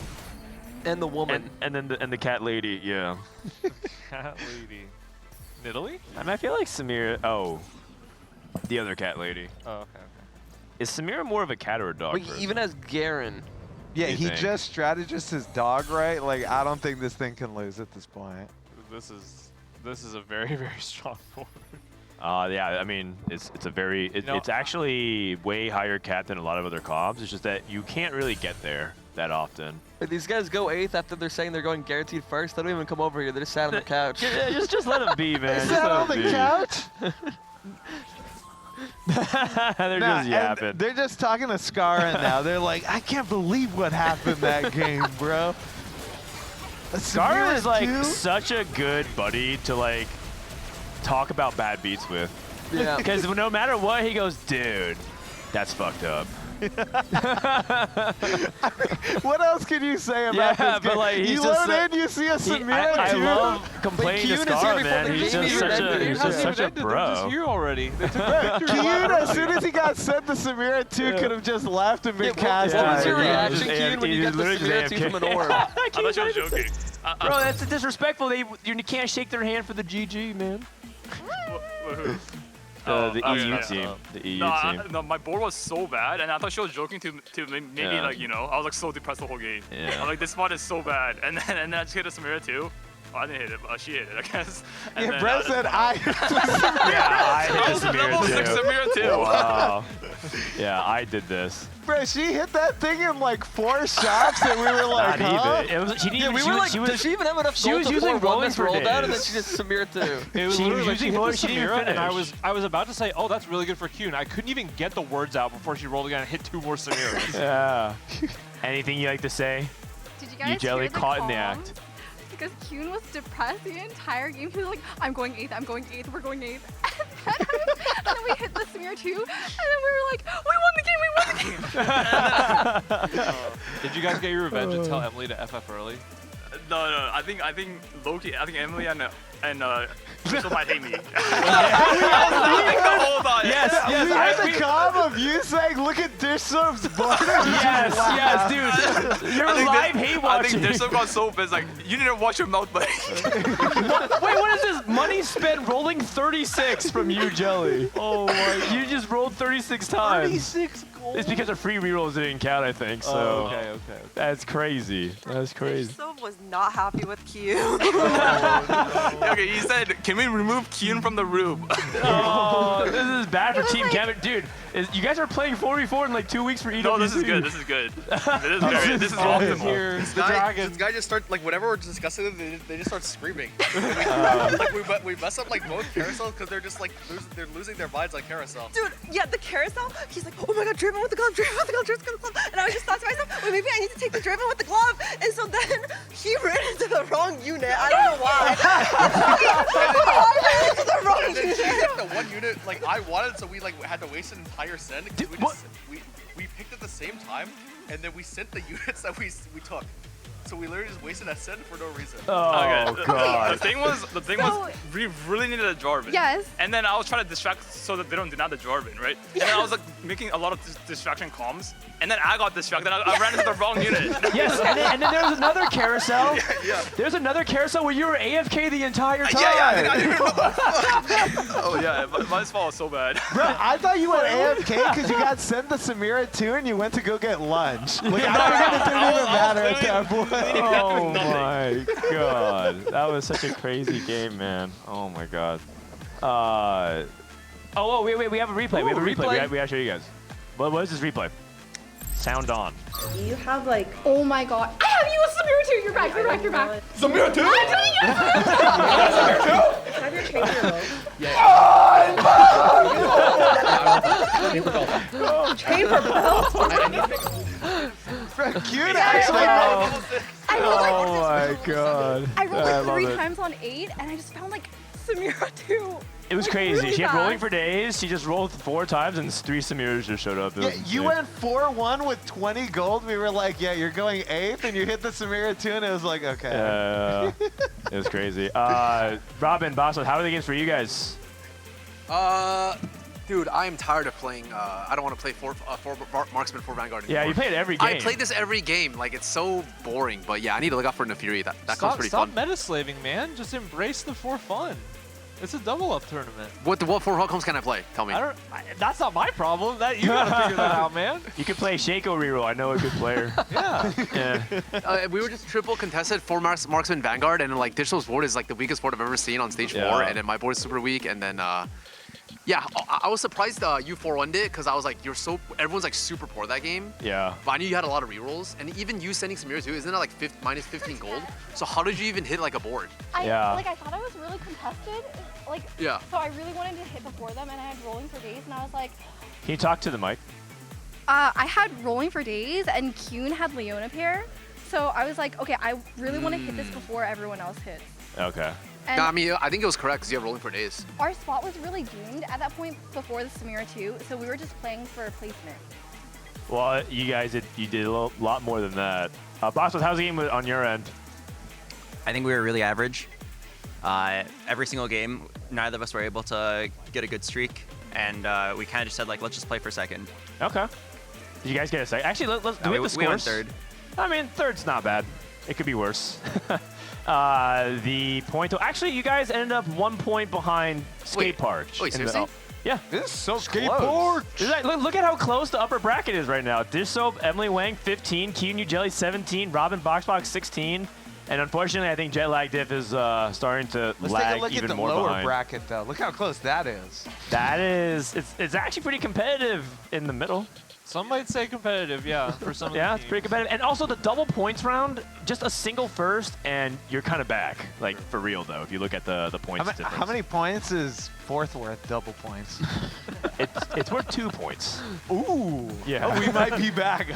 And the woman. And then the cat lady, yeah. Cat lady. Italy? I mean, I feel like Samira... Oh. The other cat lady. Oh, okay. Is Samira more of a cat or a dog Wait, person? even as Garen. Yeah, you he think? just strategized his dog right. Like, I don't think this thing can lose at this point. This is a very, very strong board. Yeah, I mean, it's a very... it's actually way higher cat than a lot of other comps. It's just that you can't really get there that often. Wait, these guys go 8th after they're saying they're going guaranteed first. They don't even come over here. They just sat on the couch. Yeah, just let them be, man. They Just sat let on 'em the be. couch? They're Nah, just yapping. They're just talking to Scarra now. They're like, I can't believe what happened that game, bro. Scarra is like too? such a good buddy to like talk about bad beats with. Yeah. Because no matter what, he goes, dude, that's fucked up. What else can you say about this game? but like he's you just load in, you see a Samira I too? love complaining to Scarra, man. He's just such a bro. Here already. Kiyoon, as soon as he got sent to Samira 2, could have just left and been cast. What was your Yeah, reaction, just Kiyoon, when you got the literally Samira just 2 from an AFK. orb? I thought you were joking. Bro, that's disrespectful. You can't shake their hand for the GG, man. The EU team. The EU team. No, my board was so bad, and I thought she was joking to maybe Yeah. like, you know, I was like so depressed the whole game. Yeah. I'm like, this spot is so bad, and then I just hit a Samira too. Oh, I didn't hit it, but she hit it, I guess. And Yeah, then, Brett said I Yeah, I hit was the level Samira 6 too. Samira too. Wow. Yeah, I did this. Bro, she hit that thing in like 4 shots, and we were like, Not huh? even. It was, she didn't Yeah, even, we she were was, like, she was, does she even have enough she gold was to using run rolling this for roll down, and then days. she just Samira 2? It was She literally was like using hit more- the she didn't even Samira, and finish. I was about to say, oh, that's really good for Kiyoon. I couldn't even get the words out before she rolled again and hit 2 more Samiras. Yeah. Anything you like to say? Did you guys Yougelly hear the caught in the calm? act. Because Kiyoon was depressed the entire game. He was like, I'm going 8th, I'm going 8th, we're going 8th. And then we hit the Samira 2, and then we were like, we won the game, Did you guys get your revenge and tell Emily to FF early? No, I think Loki, I think Emily and Crystal might hate me. I think the whole time. We had the calm of you saying, look at Dish Dishsoap's barter? Yes, dude. You're live hate watching. I think Dishsoap got so pissed. Like, you need to watch your mouth, buddy. Wait, what is this? Money spent rolling 36 from Yougelly. Oh my! You just rolled 36 times. 36 gold. It's because of free rerolls didn't count, I think. So. Oh, okay. That's crazy. That's crazy. Dishsoap was not happy with Kiyoon. Okay, he said, "Can we remove Kiyoon from the room?" Oh, this is bad for Team Kevin, dude. You guys are playing 4v4 in like 2 weeks for EWC. No, this is good. This is good. This is optimal. This guy just started, like, whenever we're discussing it, they just start screaming. we mess up, like, both carousels because they're just, like, they're losing their minds like carousel. Dude, yeah, the carousel, he's like, oh my god, Draven with the glove, Draven with the glove, Draven with the glove. And I was just thought to myself, well, maybe I need to take the Draven with the glove. And so then he ran into the wrong unit. I don't know why. I ran into the wrong unit. The one unit, like, I wanted, so we, like, had to waste an entire send. We picked at the same time, and then we sent the units that we took. So we literally just wasted a send for no reason. Oh, okay. God. The thing was, we really needed a Jarvan. Yes. And then I was trying to distract so that they don't deny the Jarvan, right? And then I was like making a lot of distraction comms. And then I got distracted. I ran into the wrong unit. Yes, and then there was another carousel. Yeah. There's another carousel where you were AFK the entire time. Yeah, I didn't know. Oh yeah, my fault was so bad. Bro, I thought you went AFK because you got sent the Samira 2 and you went to go get lunch. Like, I don't think it didn't even matter at that point. Oh my god. That was such a crazy game, man. Oh my god. Wait, we have a replay. We have a replay. We gotta show you guys. What is this replay? Sound on. You have like. Oh my god. I have you with Samira too. You're back. Samira 2? I'm doing it. Samira 2? Have your chamber Oh, chamber belt. Cute, actually. Oh my god. I rolled like 3 it. times on 8, and I just found like Samira 2. It was crazy. Really she had rolling for days. She just rolled 4 times, and 3 Samiras just showed up. Yeah, you went 4-1 with 20 gold. We were like, yeah, you're going 8th, and you hit the Samira 2, and it was like, okay. It was crazy. Robin, Boxbox, how are the games for you guys? Dude, I am tired of playing. I don't want to play four Marksman, 4 Vanguard anymore. Yeah, you play it every game. I play this every game. Like, it's so boring. But yeah, I need to look out for Nefiri. That comes pretty fun. Stop meta-slaving, man. Just embrace the 4 fun. It's a double-up tournament. What 4 outcomes can I play? Tell me. That's not my problem. You gotta figure that out, man. You can play Shaco reroll. I know a good player. Yeah. We were just triple contested 4 Marksman Vanguard, and like Dishsoap's board is like the weakest board I've ever seen on stage 4, and then my board is super weak, and then yeah, I was surprised you 4-1'd it because I was like, everyone's like super poor that game. Yeah. But I knew you had a lot of rerolls, and even you sending Samira too, isn't that like minus 15 gold? So how did you even hit like a board? I thought I was really contested. Like, yeah. So I really wanted to hit before them, and I had rolling for days, and I was like. Can you talk to the mic? I had rolling for days, and Kiyoon had Leona pair. So I was like, okay, I really want to hit this before everyone else hits. Okay. No, I mean, I think it was correct because you have rolling for days. Our spot was really doomed at that point before the Samira 2, so we were just playing for placement. Well, you guys did a lot more than that. Boxbox, how's the game on your end? I think we were really average. Every single game, neither of us were able to get a good streak, and we kind of just said, like, let's just play for second. Okay. Did you guys get a second? Actually, let's do the scores. We went third. I mean, third's not bad. It could be worse. The point. Actually, you guys ended up 1 point behind Skateparge. Wait, seriously? Yeah. This is so close. Look at how close the upper bracket is right now. Dishsoap, Emilyywang 15, Kiyoon Yougelly 17, Robin Boxbox 16, and unfortunately, I think Jetlag Diff is starting to lag even more behind. Let's take a look at the lower bracket, though. Look how close that is. That is, it's actually pretty competitive in the middle. Some might say competitive, yeah, for some of the it's pretty competitive. And also the double points round, just a single first, and you're kind of back. Like, for real, though, if you look at the points difference. How many points is 4th worth double points? It's worth 2 points. Ooh. Yeah. Oh, we might be back.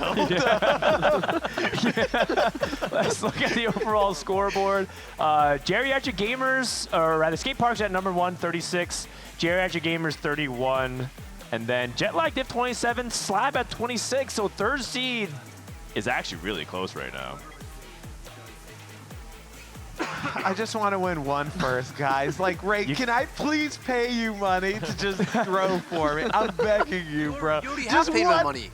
Let's look at the overall scoreboard. Geriatric Gamers, or rather, Skateparge at number 1, 36. Geriatric Gamers, 31. And then Jetlag Diff 27, SLAB at 26. So 3rd seed is actually really close right now. I just want to win 1 first, guys. Like, Ray, can I please pay you money to just throw for me? I'm begging you, bro. You already have paid my money.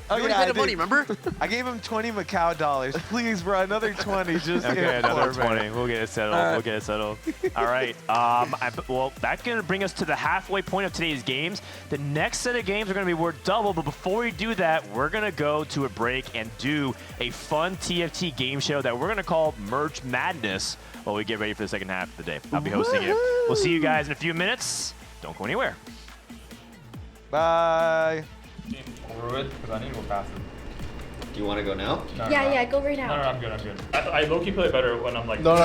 Oh, You already yeah, paid I him money, did. remember? I gave him 20 Macau dollars. Please, bro, another 20 just Okay, in another for me. 20. We'll get it settled. We'll get it settled. All right. Well, that's going to bring us to the halfway point of today's games. The next set of games are going to be worth double, but before we do that, we're going to go to a break and do a fun TFT game show that we're going to call Merch Madness while we get ready for the second half of the day. I'll be hosting it. We'll see you guys in a few minutes. Don't go anywhere. Bye. Over it, because I need to go faster. Do you want to go now? Yeah, go right now. No, I'm good. I low-key play better when I'm like... No,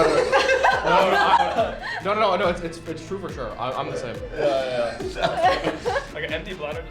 it's true for sure. I'm the same. Yeah. Like an empty bladder.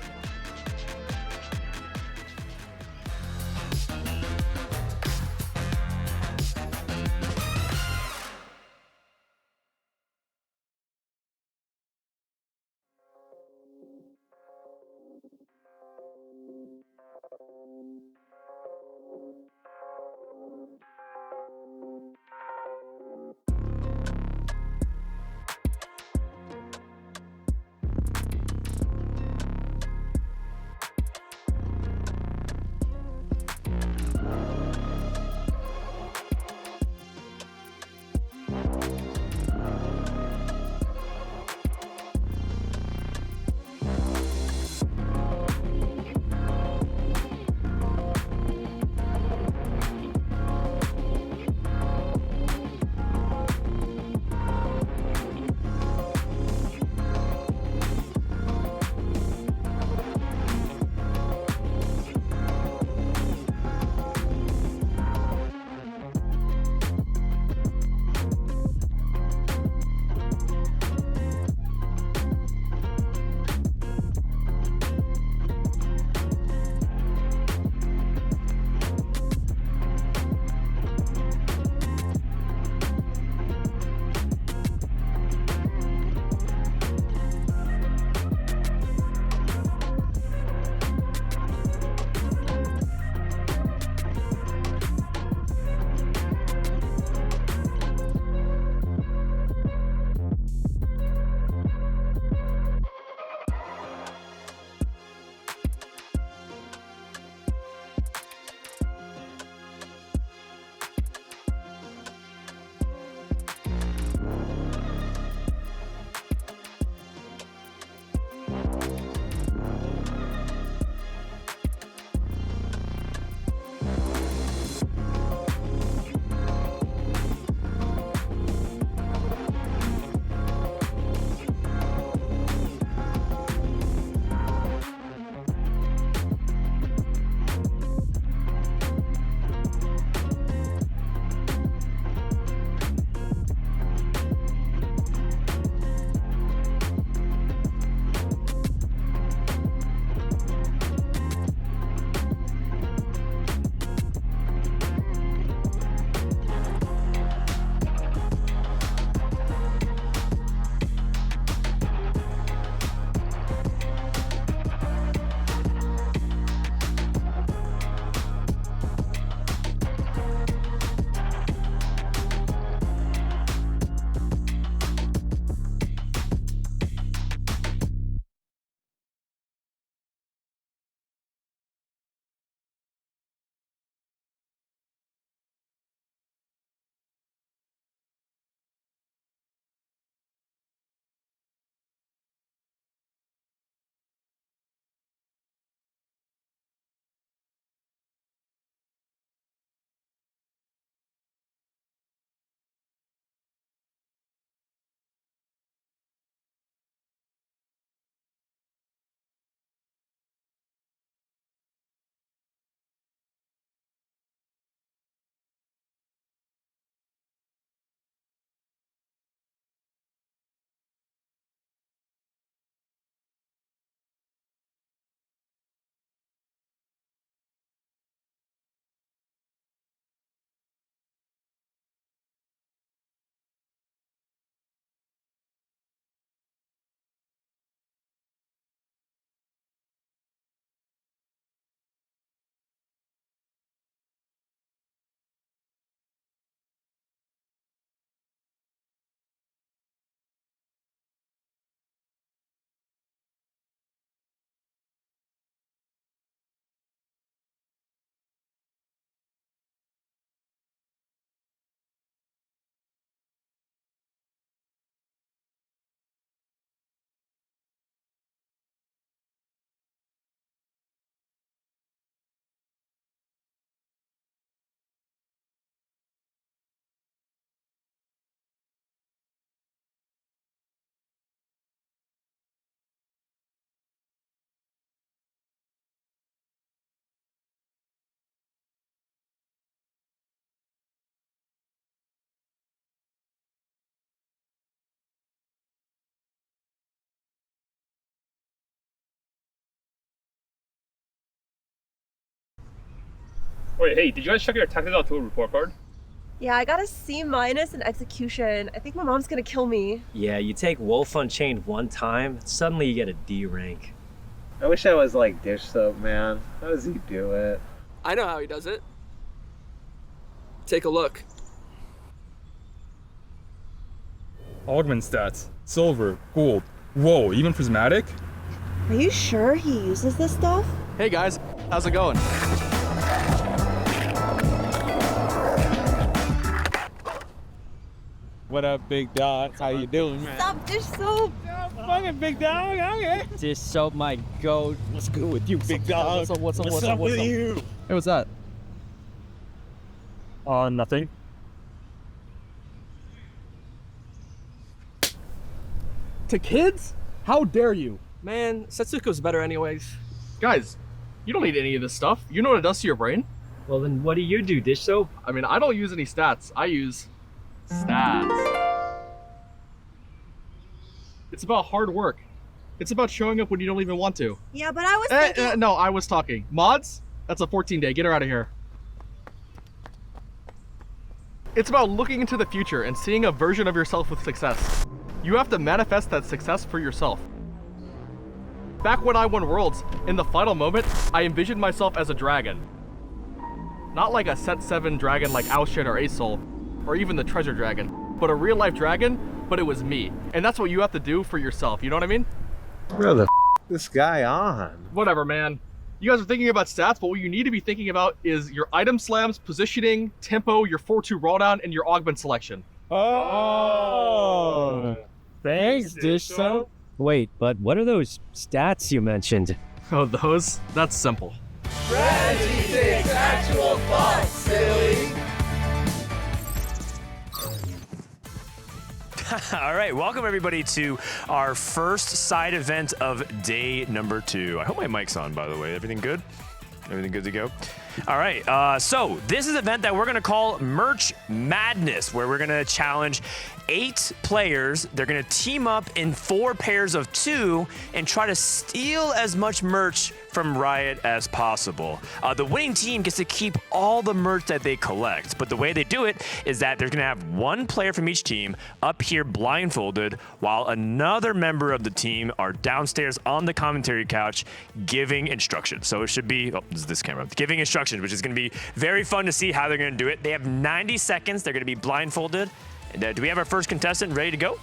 Wait, hey, did you guys check your tactical tool report card? Yeah, I got a C- in execution. I think my mom's gonna kill me. Yeah, you take Wolf Unchained one time, suddenly you get a D rank. I wish I was like Dishsoap, man. How does he do it? I know how he does it. Take a look. Augment stats, silver, gold. Whoa, even prismatic? Are you sure he uses this stuff? Hey guys, how's it going? What up, big dog? How you doing, man? Stop, Dishsoap! Fucking big dog, okay. Dishsoap, my goat. What's good with you, big dog? What's up with you? Hey, what's that? Nothing. To kids? How dare you? Man, Setsuko's better anyways. Guys, you don't need any of this stuff. You know what it does to your brain? Well, then what do you do, Dishsoap? I mean, I don't use any stats. I use stats. It's about hard work. It's about showing up when you don't even want to. Yeah, but I was thinking... No, I was talking. Mods? That's a 14-day. Get her out of here. It's about looking into the future and seeing a version of yourself with success. You have to manifest that success for yourself. Back when I won Worlds, in the final moment, I envisioned myself as a dragon. Not like a set 7 dragon like Aoshin or Asol, or even the Treasure Dragon, but a real-life dragon, but it was me. And that's what you have to do for yourself, you know what I mean? Where the this guy on? Whatever, man. You guys are thinking about stats, but what you need to be thinking about is your item slams, positioning, tempo, your 4-2 roll down, and your augment selection. Oh! Thanks, Dishsoap. Wait, but what are those stats you mentioned? Oh, those? That's simple. Strategy takes actual thought, silly. All right, welcome everybody to our first side event of day number 2. I hope my mic's on, by the way. Everything good? Everything good to go? All right, so this is an event that we're gonna call Merch Madness, where we're gonna challenge 8 players. They're gonna team up in 4 pairs of 2 and try to steal as much merch from Riot as possible. The winning team gets to keep all the merch that they collect, but the way they do it is that they're gonna have 1 player from each team up here blindfolded, while another member of the team are downstairs on the commentary couch giving instructions. So it should be, oh, this is this camera, giving instructions, which is gonna be very fun to see how they're gonna do it. They have 90 seconds, they're gonna be blindfolded. And do we have our first contestant ready to go?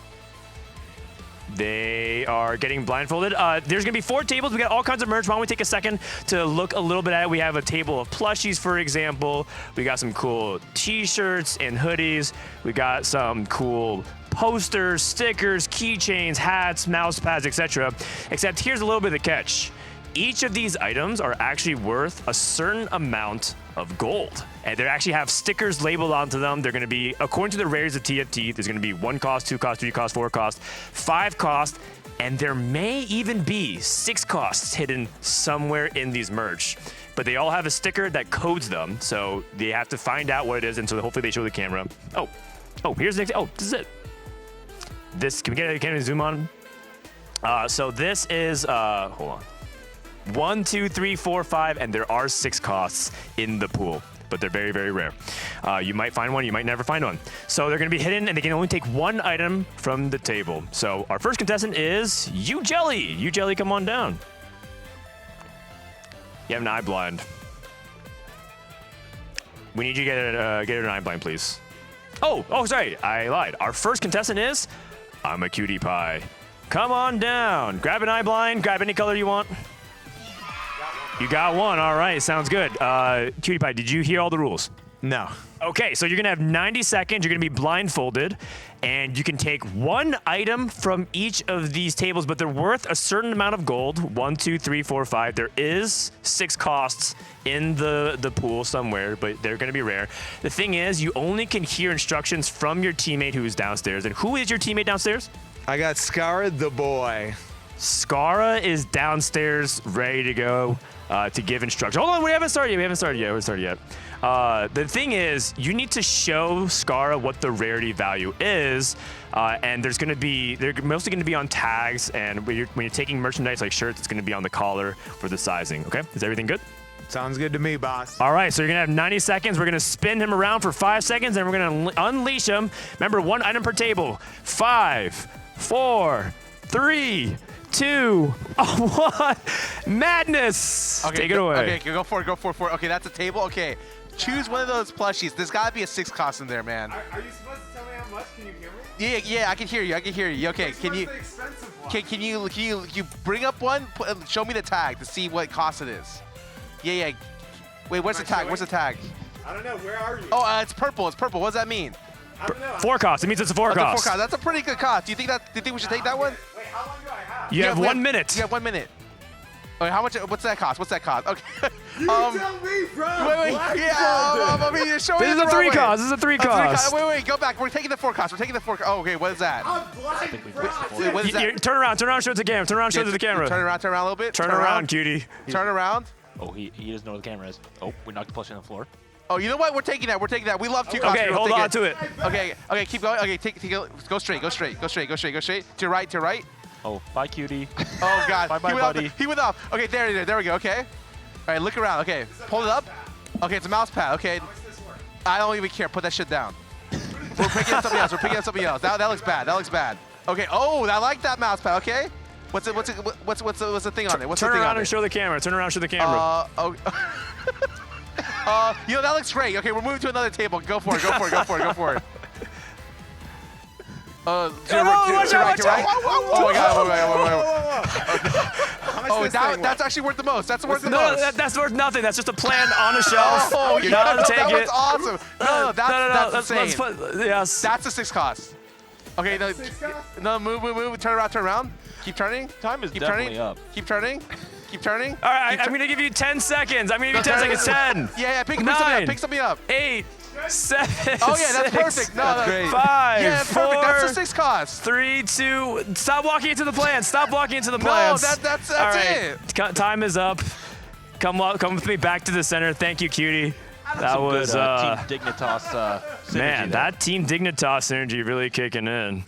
They are getting blindfolded. There's gonna be 4 tables. We got all kinds of merch. Why don't we take a second to look a little bit at it? We have a table of plushies, for example. We got some cool t-shirts and hoodies. We got some cool posters, stickers, keychains, hats, mouse pads, etc. Except here's a little bit of the catch. Each of these items are actually worth a certain amount of gold. And they actually have stickers labeled onto them. They're gonna be, according to the rarities of TFT, there's gonna be 1 cost, 2 cost, 3 cost, 4 cost, 5 cost, and there may even be 6 costs hidden somewhere in these merch. But they all have a sticker that codes them, so they have to find out what it is, and so hopefully they show the camera. Oh, here's the next, oh, this is it. This, can we zoom on? So this is, hold on. 1, 2, 3, 4, 5, and there are 6 costs in the pool, but they're very, very rare. You might find one, you might never find one. So they're gonna be hidden, and they can only take 1 item from the table. So our first contestant is Yougelly. Yougelly, come on down. You have an eye blind. We need you to get an eye blind, please. Oh, sorry, I lied. Our first contestant is Imaqtpie. Come on down. Grab an eye blind, grab any color you want. You got one, all right, sounds good. Cutie Pie, did you hear all the rules? No. Okay, so you're gonna have 90 seconds, you're gonna be blindfolded, and you can take 1 item from each of these tables, but they're worth a certain amount of gold. 1, 2, 3, 4, 5. There is 6 costs in the pool somewhere, but they're gonna be rare. The thing is, you only can hear instructions from your teammate who is downstairs. And who is your teammate downstairs? I got Scarra the boy. Scarra is downstairs, ready to go. To give instructions. Hold on, we haven't started yet. The thing is, you need to show Scarra what the rarity value is, and they're mostly gonna be on tags, and when you're taking merchandise like shirts, it's gonna be on the collar for the sizing, okay? Is everything good? Sounds good to me, boss. All right, so you're gonna have 90 seconds. We're gonna spin him around for 5 seconds, and we're gonna unleash him. Remember, 1 item per table. 5, 4, 3, 2, 1. Madness. Okay, Take it away. Okay, go for it. Okay, that's a table. Okay, choose one of those plushies. There's gotta be a 6 cost in there, man. Are you supposed to tell me how much? Can you hear me? Yeah, I can hear you. Okay, can you bring up one? Show me the tag to see what cost it is. Yeah. Wait, where's the tag? Where's the tag? I don't know. Where are you? Oh, it's purple. What does that mean? I don't know. 4 cost. It means it's a 4 That's cost. a 4 cost. That's a pretty good cost. Do you think we should take that one? Wait, how long do I have? You have 1 minute. You have 1 minute. Okay, how much? What's that cost? Okay. You tell me, bro. Wait. Show me This is a 3 cost. This is a 3 cost. Wait. Go back. We're taking the 4 cost. Oh, okay. What is that? What is that? Turn around. Show it to the camera. Turn around a little bit. Turn around, cutie. Turn around. Oh, he doesn't know where the camera is. Oh, we knocked the plushie on the floor. Oh, you know what? We're taking that. We love 2 costs. Okay, hold on to it. Okay, keep going. Okay, go straight. To your right. Oh, bye, cutie. Oh, God. Bye, buddy. He went off. Okay, there we go. Okay. All right, look around. Okay, pull it up. Okay, it's a mouse pad. Okay. I don't even care. Put that shit down. We're picking up something else. That looks bad. Okay. Oh, I like that mouse pad. Okay. What's the thing on it? What's the Turn thing around on and it? show the camera. That looks great. Okay, we're moving to another table. Go for it. To your right. Oh my God. That's actually worth the most. That's worth the most. No, that's worth nothing. That's just a plan on a shelf. Oh, You're not allowed to take that it. was awesome. No, that's insane. Yes. That's a 6 cost. Okay, no, move. Turn around. Keep turning. Time is definitely up. Keep turning. All right, I'm gonna give you 10 seconds. 10. Yeah, pick 9, something up. 8, 7. Oh yeah, that's 6, perfect. No, that's great. 5, yeah, 4, perfect. That's a 6 cost. 3, 2. Stop walking into the plants. No, that's All right. it. Time is up. Come with me back to the center. Thank you, cutie. That was Team Dignitas synergy man. there. That Team Dignitas synergy really kicking in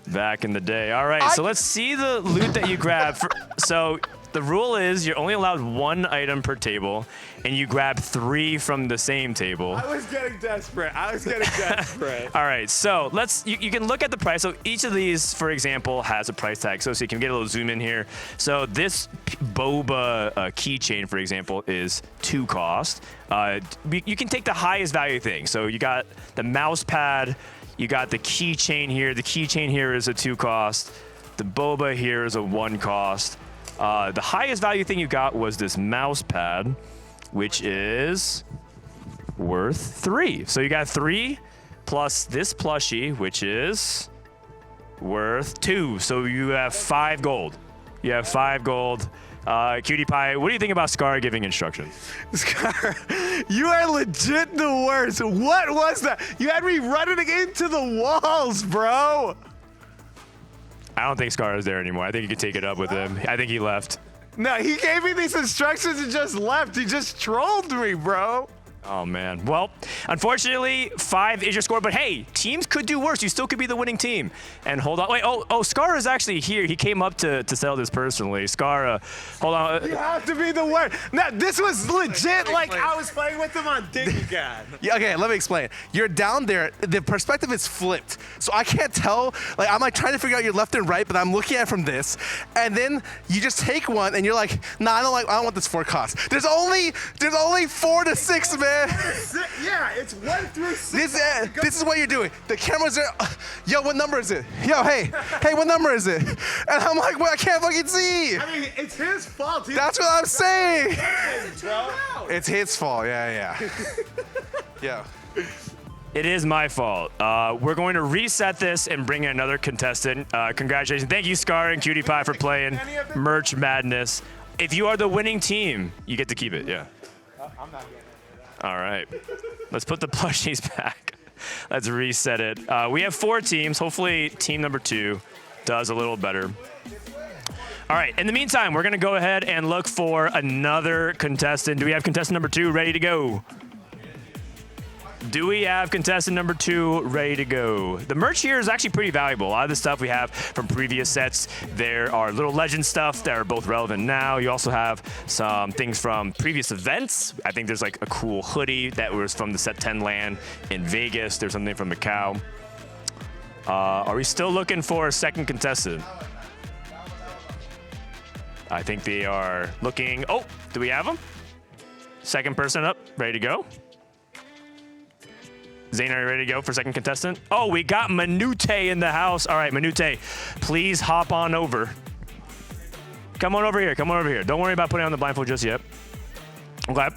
back in the day. All right, so let's see the loot that you grab. So the rule is you're only allowed 1 item per table, and you grab 3 from the same table. I was getting desperate. All right, so you can look at the price. So each of these, for example, has a price tag. So you can get a little zoom in here. So this boba keychain, for example, is 2 cost. You can take the highest value thing. So you got the mouse pad, you got the keychain here. The keychain here is a 2 cost. The boba here is a 1 cost. The highest value thing you got was this mouse pad, which is worth 3. So you got 3 plus this plushie, which is worth 2. So you have 5 gold. Cutie Pie, what do you think about Scarra giving instructions? Scarra, you are legit the worst. What was that? You had me running into the walls, bro. I don't think Scarra's there anymore. I think you can take it up with him. I think he left. No, he gave me these instructions and just left. He just trolled me, bro. Oh, man. Well, unfortunately, 5 is your score. But, hey, teams could do worse. You still could be the winning team. And hold on. Wait, Scarra's actually here. He came up to settle this personally. Scarra, hold on. You have to be the worst. No, this was legit like I was playing with him on DigiGad. Yeah, okay, let me explain. You're down there. The perspective is flipped. So I can't tell. Like, I'm like trying to figure out your left and right, but I'm looking at it from this. And then you just take one and you're like, nah, I don't want this 4 cost. There's only 4 to 6, man. Yeah, it's 1 through 6. This is what you're doing. The camera's there. Yo, what number is it? Yo, hey, what number is it? And I'm like, well, I can't fucking see. I mean, it's his fault. That's what I'm saying. It's his fault. Yeah. Yeah. It is my fault. We're going to reset this and bring in another contestant. Congratulations. Thank you, Scarra and Cutie Pie, for playing Merch Madness. If you are the winning team, you get to keep it. Yeah. I'm not getting it. All right. Let's put the plushies back. Let's reset it. We have 4 teams. Hopefully, team number 2 does a little better. All right. In the meantime, we're going to go ahead and look for another contestant. Do we have contestant number 2 ready to go? do we have contestant number 2 ready to go? The merch here is actually pretty valuable. A lot of the stuff we have from previous sets. There are little legend stuff that are both relevant now. You also have some things from previous events. I think there's like a cool hoodie that was from the Set 10 LAN in Vegas. There's something from Macau. Are we still looking for a second contestant? I think they are looking. Oh, do we have them? Second person up, ready to go. Zane, are you ready to go for second contestant? Oh, we got Manute in the house. All right, Manute, please hop on over. Come on over here. Come on over here. Don't worry about putting on the blindfold just yet. Okay.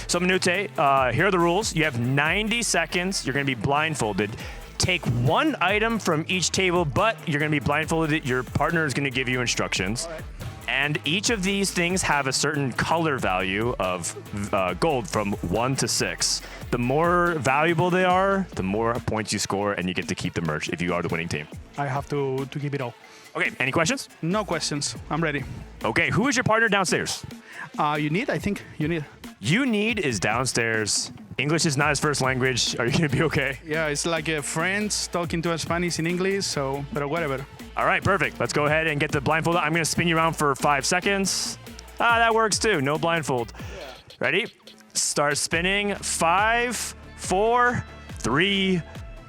So Manute, here are the rules. You have 90 seconds. You're going to be blindfolded. Take one item from each table, but you're going to be blindfolded. Your partner is going to give you instructions. And each of these things have a certain color value of gold from 1 to 6. The more valuable they are, the more points you score, and you get to keep the merch if you are the winning team. I have to keep it all. Okay, any questions? No questions. I'm ready. Okay, who is your partner downstairs? You need, I think. You need. You need is downstairs. English is not his first language. Are you going to be okay? Yeah, it's like friends talking to Spanish in English, so, but whatever. All right, perfect. Let's go ahead and get the blindfold. I'm going to spin you around for 5 seconds. That works too. No blindfold. Yeah. Ready? Start spinning. 5, 4, 3,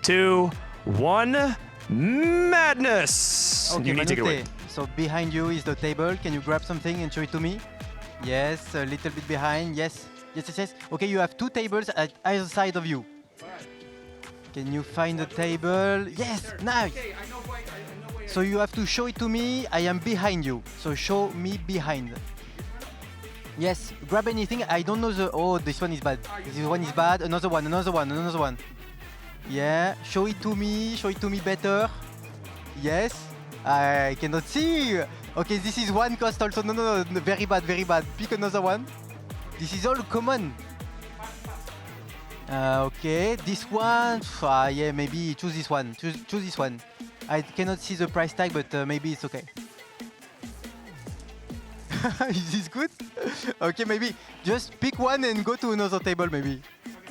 2, 1. Madness. Okay, you need to take it away. So behind you is the table. Can you grab something and show it to me? Yes, a little bit behind. Yes. Yes, yes, yes. Okay, you have 2 tables at either side of you. Can you find the table? Yes, nice. Okay, I know why. So you have to show it to me. I am behind you. So show me behind. Yes, grab anything. I don't know the... Oh, this one is bad. This one is bad. Another one, another one, another one. Yeah, show it to me. Show it to me better. Yes. I cannot see. Okay, this is one cost also. No, no, no. Very bad, very bad. Pick another one. This is all common. Okay, this one. Yeah, maybe choose this one. Choose this one. I cannot see the price tag, but maybe it's okay. Is this good? Okay, maybe just pick one and go to another table. Maybe.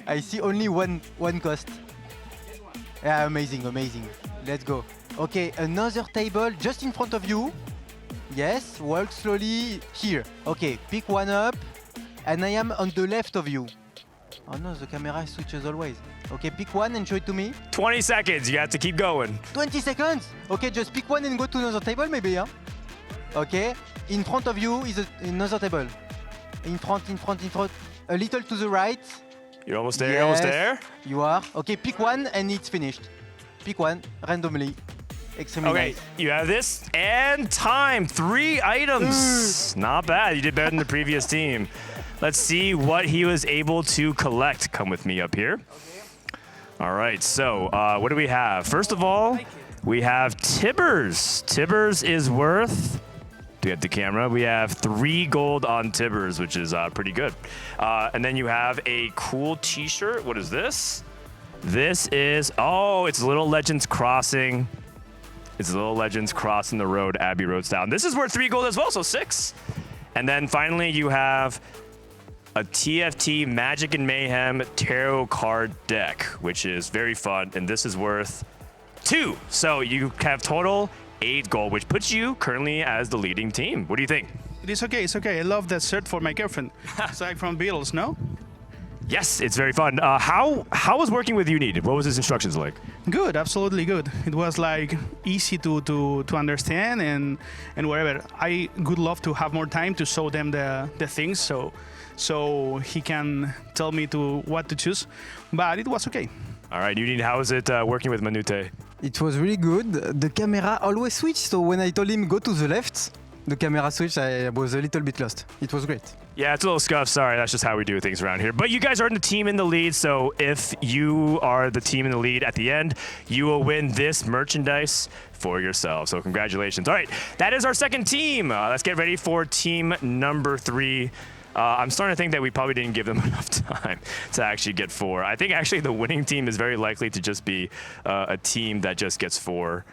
I see only one cost. Yeah, amazing, amazing. Let's go. Okay, another table just in front of you. Yes, walk slowly here. Okay, pick one up. And I am on the left of you. Oh no, the camera switches always. Okay, pick one and show it to me. 20 seconds, you have to keep going. 20 seconds? Okay, just pick one and go to another table maybe, huh? Okay, in front of you is another table. In front. A little to the right. You're almost there, yes, you're almost there. You are. Okay, pick one and it's finished. Pick one, randomly. Extremely okay, nice. You have this, and time. 3 items. Not bad, you did better than the previous team. Let's see what he was able to collect. Come with me up here. Okay. All right, so what do we have? First of all, we have Tibbers. Tibbers is worth, do we have the camera? We have 3 gold on Tibbers, which is pretty good. And then you have a cool t-shirt. What is this? This is, oh, it's Little Legends Crossing. It's Little Legends Crossing the Road, Abbey Road style. And this is worth 3 gold as well, so 6. And then finally you have a TFT Magic and Mayhem tarot card deck, which is very fun, and this is worth 2. So you have total 8 gold, which puts you currently as the leading team. What do you think? It is okay, it's okay. I love that shirt for my girlfriend. It's like from Beatles, no? Yes, it's very fun. How was working with Unity? What was his instructions like? Good, absolutely good. It was like easy to understand and whatever. I would love to have more time to show them the things so he can tell me what to choose, but it was okay. All right, Unity, how was it working with Manute? It was really good. The camera always switched, so when I told him go to the left, the camera switched. I was a little bit lost. It was great. Yeah, it's a little scuffed. Sorry, that's just how we do things around here. But you guys are the team in the lead, so if you are the team in the lead at the end, you will win this merchandise for yourself. So congratulations. All right, that is our second team. Let's get ready for team number 3. I'm starting to think that we probably didn't give them enough time to actually get 4. I think actually the winning team is very likely to just be a team that just gets 4.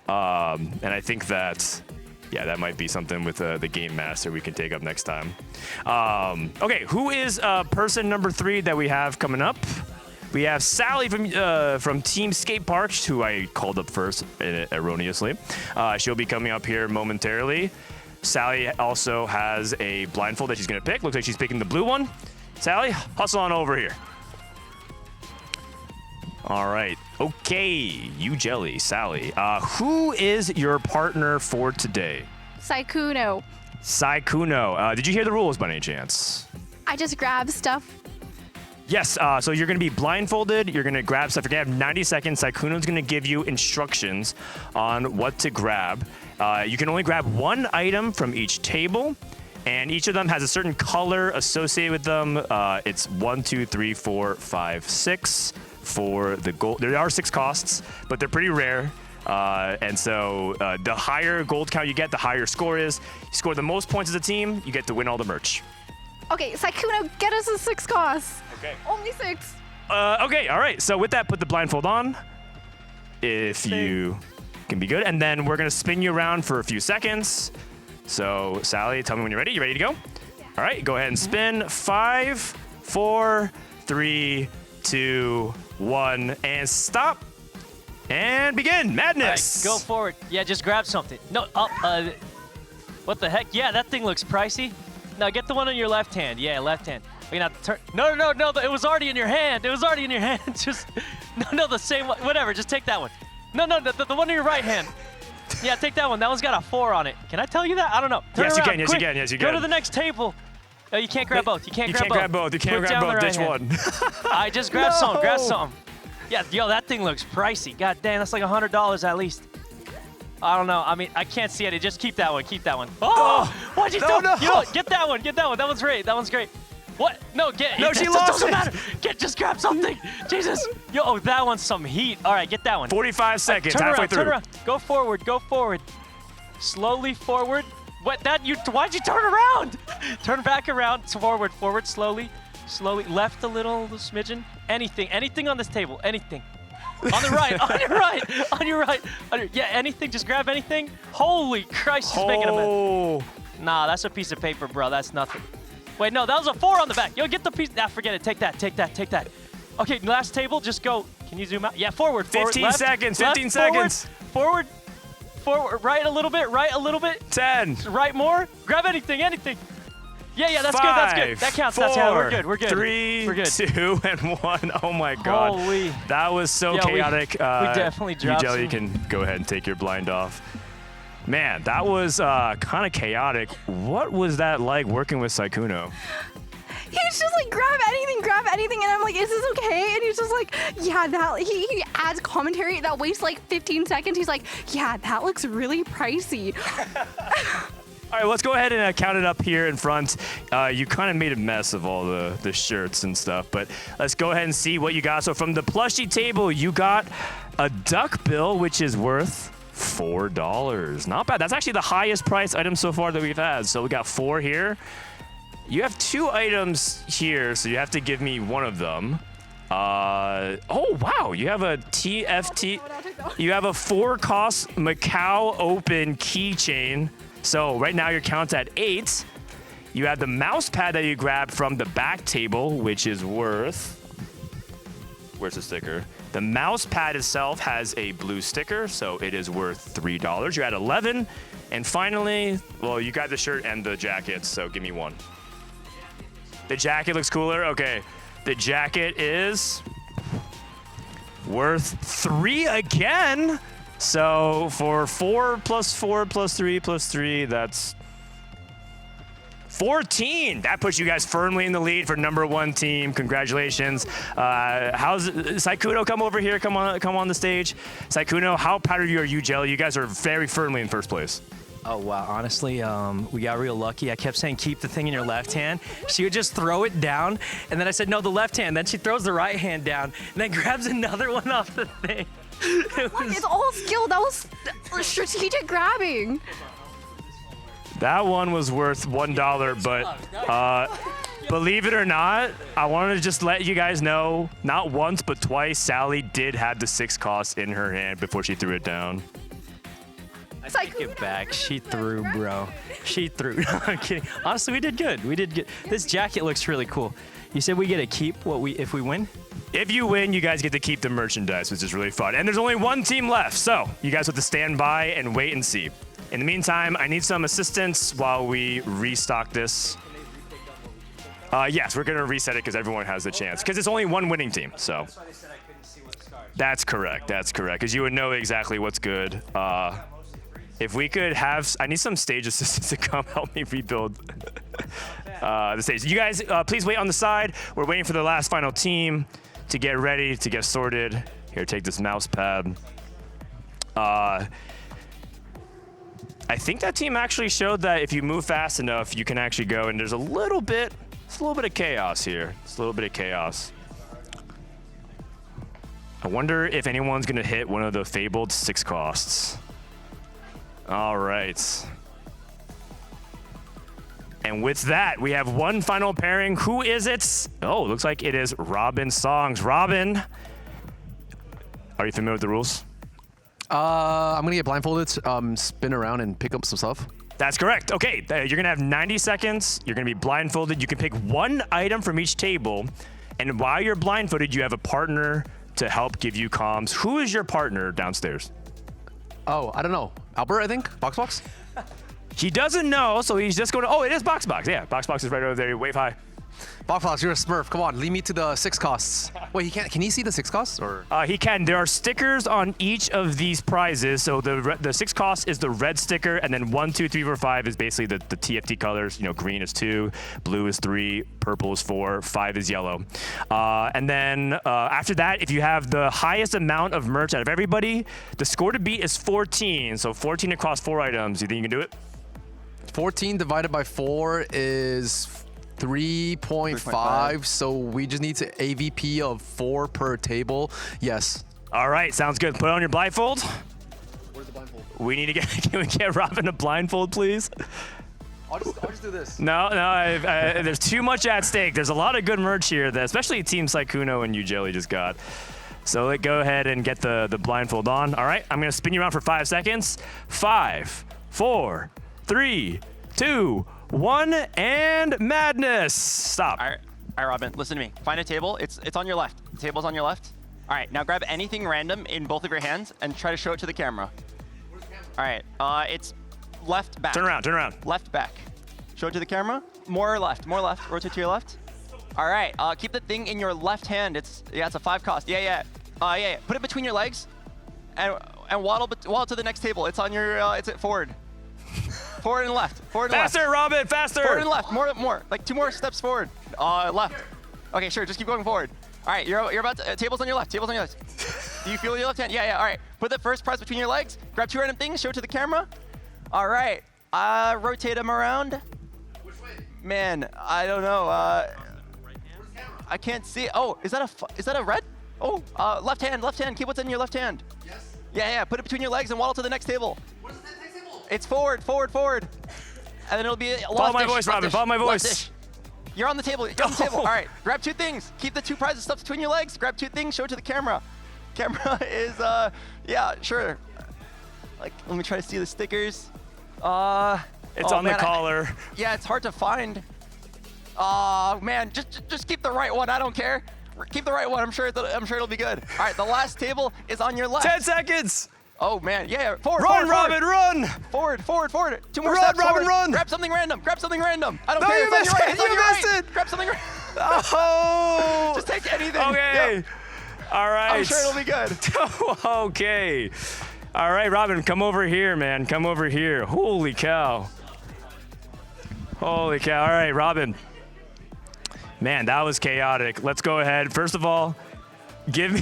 And I think that, yeah, that might be something with the Game Master we can take up next time. Okay, who is person number 3 that we have coming up? We have Sally from Team Skateparge, who I called up first erroneously. She'll be coming up here momentarily. Sally also has a blindfold that she's going to pick. Looks like she's picking the blue one. Sally, hustle on over here. All right. Okay, Yougelly, Sally. Who is your partner for today? Sykkuno. Sykkuno. Did you hear the rules by any chance? I just grab stuff. Yes, so you're going to be blindfolded. You're going to grab stuff. You're going to have 90 seconds. Sykkuno's going to give you instructions on what to grab. You can only grab one item from each table, and each of them has a certain color associated with them. It's 1, 2, 3, 4, 5, 6 for the gold. There are 6 costs, but they're pretty rare. And so the higher gold count you get, the higher score is. You score the most points as a team, you get to win all the merch. Okay, Sykkuno, get us a 6 costs. Okay. Only 6. Okay, all right. So with that, put the blindfold on, if you can be good. And then we're going to spin you around for a few seconds. So, Sally, tell me when you're ready. You ready to go? Yeah. All right, go ahead and spin. 5, 4, 3, 2, 1, and stop. And begin. Madness. All right, go forward. Yeah, just grab something. No, what the heck? Yeah, that thing looks pricey. Now get the one in your left hand. Yeah, left hand. We're gonna have to turn. No, it was already in your hand. It was already in your hand. Just, no, the same one. Whatever, just take that one. No, the one in your right hand. Yeah, take that one. That one's got a 4 on it. Can I tell you that? I don't know. Turn yes, around, you can. Yes, quick. you can. Yes, you can. Go to the next table. Oh, you can't grab both. You can't grab both. You can't grab both. Ditch one. I just grab some. Grab some. Yeah, yo, that thing looks pricey. God damn, that's like $100 at least. I don't know. I mean, I can't see it. Just keep that one. Keep that one. Oh! Why'd you throw? No. You know what? Get that one. Get that one. That one's great. That one's great. What? No, get. No, she lost it. Doesn't matter. Just grab something. Jesus. Yo, that one's some heat. All right, get that one. 45 seconds. Turn halfway around. through. Turn around. Go forward. Go forward. Slowly forward. What? Why'd you turn around? Turn back around. Forward. Forward. Slowly. Slowly. Left a little smidgen. Anything. Anything on this table. Anything. On the right, on your right, on your right. Yeah, anything, just grab anything. Holy Christ, she's making a mess. Nah, that's a piece of paper, bro. That's nothing. Wait, no, that was a 4 on the back. Yo, get the piece. Nah, forget it. Take that, take that, take that. Okay, last table, just go. Can you zoom out? Yeah, forward, forward. 15 left, seconds, left, 15 seconds. Forward, forward, right a little bit, right a little bit. 10. Right more. Grab anything, anything. Yeah, that's 5, good, that's good. That counts, 4, that's yeah, we're good, we're good. 3, we're good. 2, and 1. Oh my God. Holy. That was so chaotic. We definitely dropped Yougelly, you can go ahead and take your blind off. Man, that was kind of chaotic. What was that like working with Sykkuno? He's just like, grab anything, and I'm like, is this okay? And he's just like, yeah, that, he adds commentary that wastes like 15 seconds. He's like, yeah, that looks really pricey. All right, let's go ahead and count it up here in front. You kind of made a mess of all the shirts and stuff, but let's go ahead and see what you got. So from the plushie table, you got a duck bill, which is worth $4. Not bad. That's actually the highest price item so far that we've had. So we got 4 here. You have 2 items here, so you have to give me one of them. Oh, wow. You have a TFT. You have a 4-cost Macau Open keychain. So right now your count's at 8. You have the mouse pad that you grabbed from the back table, which is worth... Where's the sticker? The mouse pad itself has a blue sticker, so it is worth $3. You're at 11. And finally, well, you got the shirt and the jacket, so give me one. The jacket looks cooler? Okay. The jacket is worth 3 again. So for 4 plus 4 plus 3 plus 3, that's 14. That puts you guys firmly in the lead for #1 team. Congratulations. How's Sykkuno? Come over here. Come on the stage. Sykkuno, how proud of you are you, Jelly? You guys are very firmly in first place. Oh, wow. Honestly, we got real lucky. I kept saying, keep the thing in your left hand. She would just throw it down. And then I said, no, the left hand. Then she throws the right hand down and then grabs another one off the thing. It's all skill. That was strategic grabbing. That one was worth $1, but believe it or not, I wanted to just let you guys know, not once, but twice, Sally did have the 6 costs in her hand before she threw it down. I take it back. She threw, bro. She threw. No, I'm kidding. Honestly, we did good. We did good. This jacket looks really cool. You said we get to keep what if we win? If you win, you guys get to keep the merchandise, which is really fun. And there's only one team left, so you guys have to stand by and wait and see. In the meantime, I need some assistance while we restock this. Yes, we're gonna reset it because everyone has the chance. Because it's only one winning team, so. That's correct, because you would know exactly what's good. If we could have, I need some stage assistants to come help me rebuild the stage. You guys, please wait on the side. We're waiting for the last final team to get ready, to get sorted. Here, take this mouse pad. I think that team actually showed that if you move fast enough, you can actually go, and there's a little bit of chaos here. It's a little bit of chaos. I wonder if anyone's gonna hit one of the fabled 6 costs. All right. And with that, we have one final pairing. Who is it? Oh, looks like it is Robinsongz. Robin, are you familiar with the rules? I'm gonna get blindfolded, spin around and pick up some stuff. That's correct. Okay, you're gonna have 90 seconds. You're gonna be blindfolded. You can pick one item from each table. And while you're blindfolded, you have a partner to help give you comms. Who is your partner downstairs? Oh, I don't know. Albert, I think? Boxbox? He doesn't know, so he's just going to, oh, it is Boxbox. Yeah, Boxbox is right over there. Wave high. Boxbox, you're a smurf. Come on, lead me to the 6 costs. Wait, he can't, can he see the 6 costs? Or? He can. There are stickers on each of these prizes. So the 6 costs is the red sticker, and then 1, 2, 3, 4, 5 is basically the TFT colors. You know, green is 2, blue is 3, purple is 4, 5 is yellow. And then after that, if you have the highest amount of merch out of everybody, the score to beat is 14. So 14 across 4 items. You think you can do it? 14 divided by 4 is 3.5, so we just need to AVP of 4 per table. Yes. All right, sounds good. Put on your blindfold. Where's the blindfold? We need to get, can we get Robin a blindfold, please? I'll just do this. No, there's too much at stake. There's a lot of good merch here, that especially Team Sykkuno and Yougelly just got. So go ahead and get the blindfold on. All right, I'm gonna spin you around for 5 seconds. 5, 4, 3, 2, 1, and madness. Stop. All right, Robin, listen to me. Find a table. It's on your left. The table's on your left. All right, now grab anything random in both of your hands and try to show it to the camera. Where's the camera? All right, it's left back. Turn around. Left back. Show it to the camera. More left. Rotate to your left. All right, keep the thing in your left hand. It's a 5 cost. Yeah. Put it between your legs and waddle to the next table. It's on your, it's at forward. Forward and left. Faster, Robin, faster. Forward and left. More. Like 2 more steps forward. Left. Okay, sure. Just keep going forward. All right, you're about to, tables on your left. Do you feel your left hand? Yeah. All right. Put the first prize between your legs. Grab 2 random things. Show it to the camera. All right. Rotate them around. Which way? Man, I don't know. I can't see. Oh, is that a red? Oh, left hand. Keep what's in your left hand. Yes. Yeah. Put it between your legs and waddle to the next table. What is the next table? It's forward. And then it'll be follow my voice, Robin. Follow my voice. You're on the table. All right. Grab 2 things. Keep the 2 prizes stuff between your legs. Grab 2 things. Show it to the camera. Camera is yeah, sure. Like, let me try to see the stickers. It's on the collar. Yeah, it's hard to find. Man, just keep the right one. I don't care. Keep the right one. I'm sure it'll be good. All right, the last table is on your left. 10 seconds. Oh man, yeah. Forward. Robin, run. Forward. 2 more run, steps. Robin, forward. run. Grab something random. I don't No, care. you missed it. You missed it. Grab something. Oh. Just take anything. Okay. Yep. All right. I'm sure it'll be good. Okay. All right, Robin, come over here, man. Come over here. Holy cow. All right, Robin. Man, that was chaotic. Let's go ahead. First of all, give me,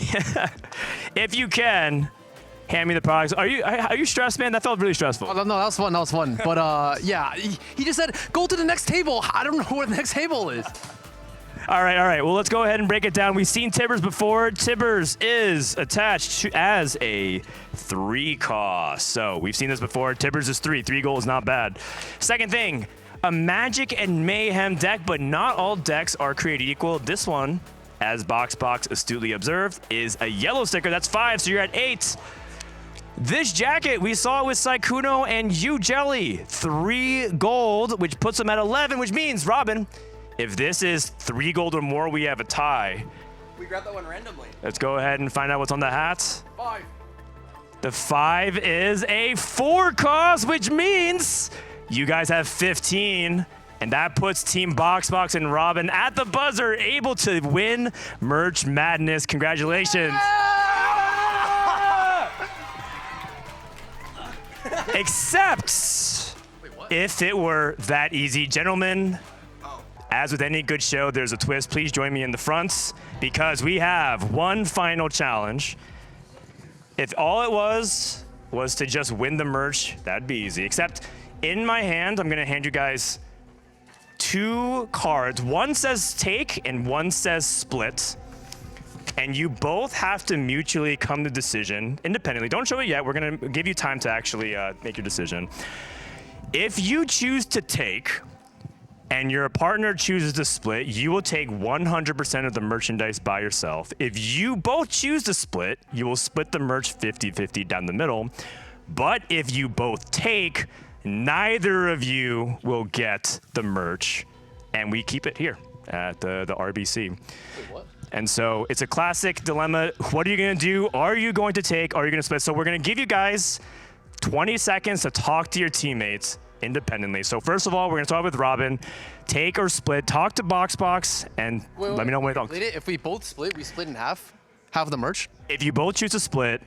if you can, hand me the products. Are you stressed, man? That felt really stressful. Oh, no, that was fun. But yeah, he just said, go to the next table. I don't know where the next table is. All right. Well, let's go ahead and break it down. We've seen Tibbers before. Tibbers is attached as a 3 cost. So we've seen this before. Tibbers is 3. 3 gold is not bad. Second thing, a Magic and Mayhem deck, but not all decks are created equal. This one, as Boxbox astutely observed, is a yellow sticker. That's 5, so you're at 8. This jacket, we saw with Sykkuno and Yougelly. 3 gold, which puts them at 11, which means, Robin, if this is 3 gold or more, we have a tie. We grabbed that one randomly. Let's go ahead and find out what's on the hat. 5. The 5 is a 4 cost, which means you guys have 15. And that puts Team Boxbox and Robin at the buzzer, able to win Merch Madness. Congratulations. Except if it were that easy. Gentlemen, as with any good show, there's a twist. Please join me in the fronts because we have one final challenge. If all it was to just win the merch, that'd be easy. Except in my hand, I'm gonna hand you guys 2 cards. One says take and one says split. And you both have to mutually come to decision independently. Don't show it yet. We're gonna give you time to actually make your decision. If you choose to take and your partner chooses to split, you will take 100% of the merchandise by yourself. If you both choose to split, you will split the merch 50-50 down the middle. But if you both take, neither of you will get the merch, and we keep it here at the RBC. Wait, what? And so it's a classic dilemma. What are you gonna do? Are you going to take? Are you gonna split? So we're gonna give you guys 20 seconds to talk to your teammates independently. So first of all, we're gonna start with Robin. Take or split. Talk to Boxbox and let me know when to talk. If we both split, we split in half of the merch. If you both choose to split,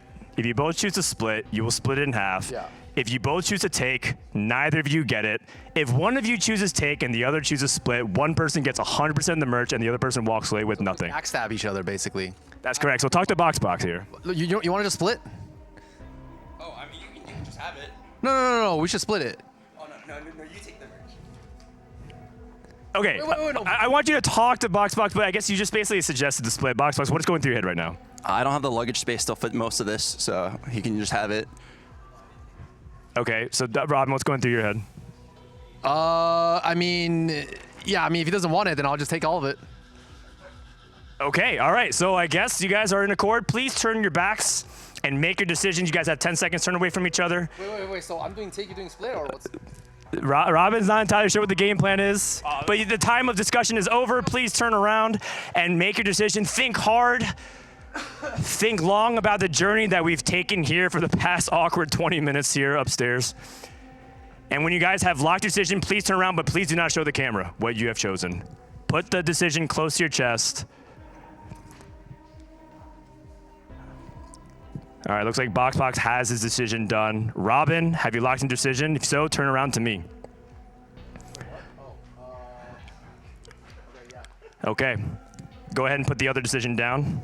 you will split it in half. Yeah. If you both choose to take, neither of you get it. If one of you chooses take and the other chooses split, one person gets 100% of the merch and the other person walks away with nothing. Backstab each other, basically. That's correct. So talk to Boxbox here. You want to just split? Oh, I mean, you can just have it. No. We should split it. Oh, no, you take the merch. Okay, Wait, no. I want you to talk to Boxbox, but I guess you just basically suggested to split. Boxbox, what is going through your head right now? I don't have the luggage space to fit most of this, so he can just have it. Okay, so Robin, what's going through your head? I mean, if he doesn't want it, then I'll just take all of it. Okay, all right. So I guess you guys are in accord. Please turn your backs and make your decisions. You guys have 10 seconds. Turn away from each other. Wait. So I'm doing take, you're doing split, or what's? Robin's not entirely sure what the game plan is, but the time of discussion is over. Please turn around and make your decision. Think hard. Think long about the journey that we've taken here for the past awkward 20 minutes here upstairs. And when you guys have locked your decision, please turn around, but please do not show the camera what you have chosen. Put the decision close to your chest. All right, looks like Boxbox has his decision done. Robin, have you locked in decision? If so, turn around to me. Okay, go ahead and put the other decision down.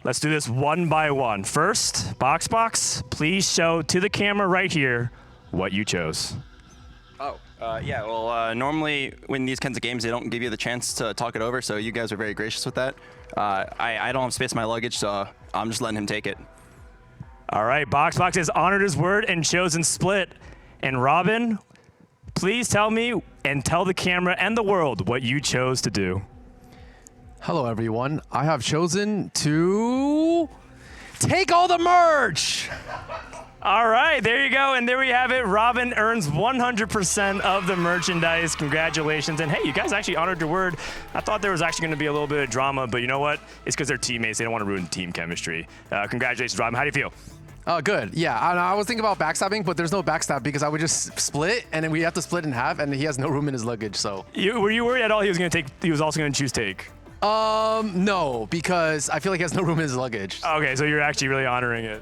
Let's do this one by one. First, Boxbox, please show to the camera right here what you chose. Oh, yeah, well, normally when these kinds of games, they don't give you the chance to talk it over, so you guys are very gracious with that. I don't have space in my luggage, so I'm just letting him take it. All right, Boxbox has honored his word and chosen split. And Robin, please tell me and tell the camera and the world what you chose to do. Hello, everyone. I have chosen to take all the merch. All right, there you go. And there we have it. Robin earns 100% of the merchandise. Congratulations. And hey, you guys actually honored your word. I thought there was actually going to be a little bit of drama, but you know what? It's because they're teammates. They don't want to ruin team chemistry. Congratulations, Robin. How do you feel? Oh, good. Yeah, I was thinking about backstabbing, but there's no backstab because I would just split, and then we have to split in half, and he has no room in his luggage, so. Were you worried at all he was also going to choose take? No, because I feel like he has no room in his luggage. Okay, so you're actually really honoring it.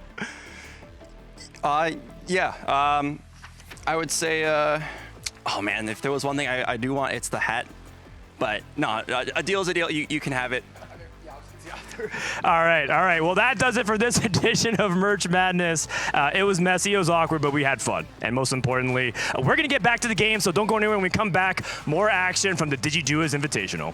Yeah. I would say, oh man, if there was one thing I do want, it's the hat. But no, a deal is a deal. You can have it. All right. Well, that does it for this edition of Merch Madness. It was messy, it was awkward, but we had fun. And most importantly, we're going to get back to the game, so don't go anywhere. When we come back, more action from the Digi Duos Invitational.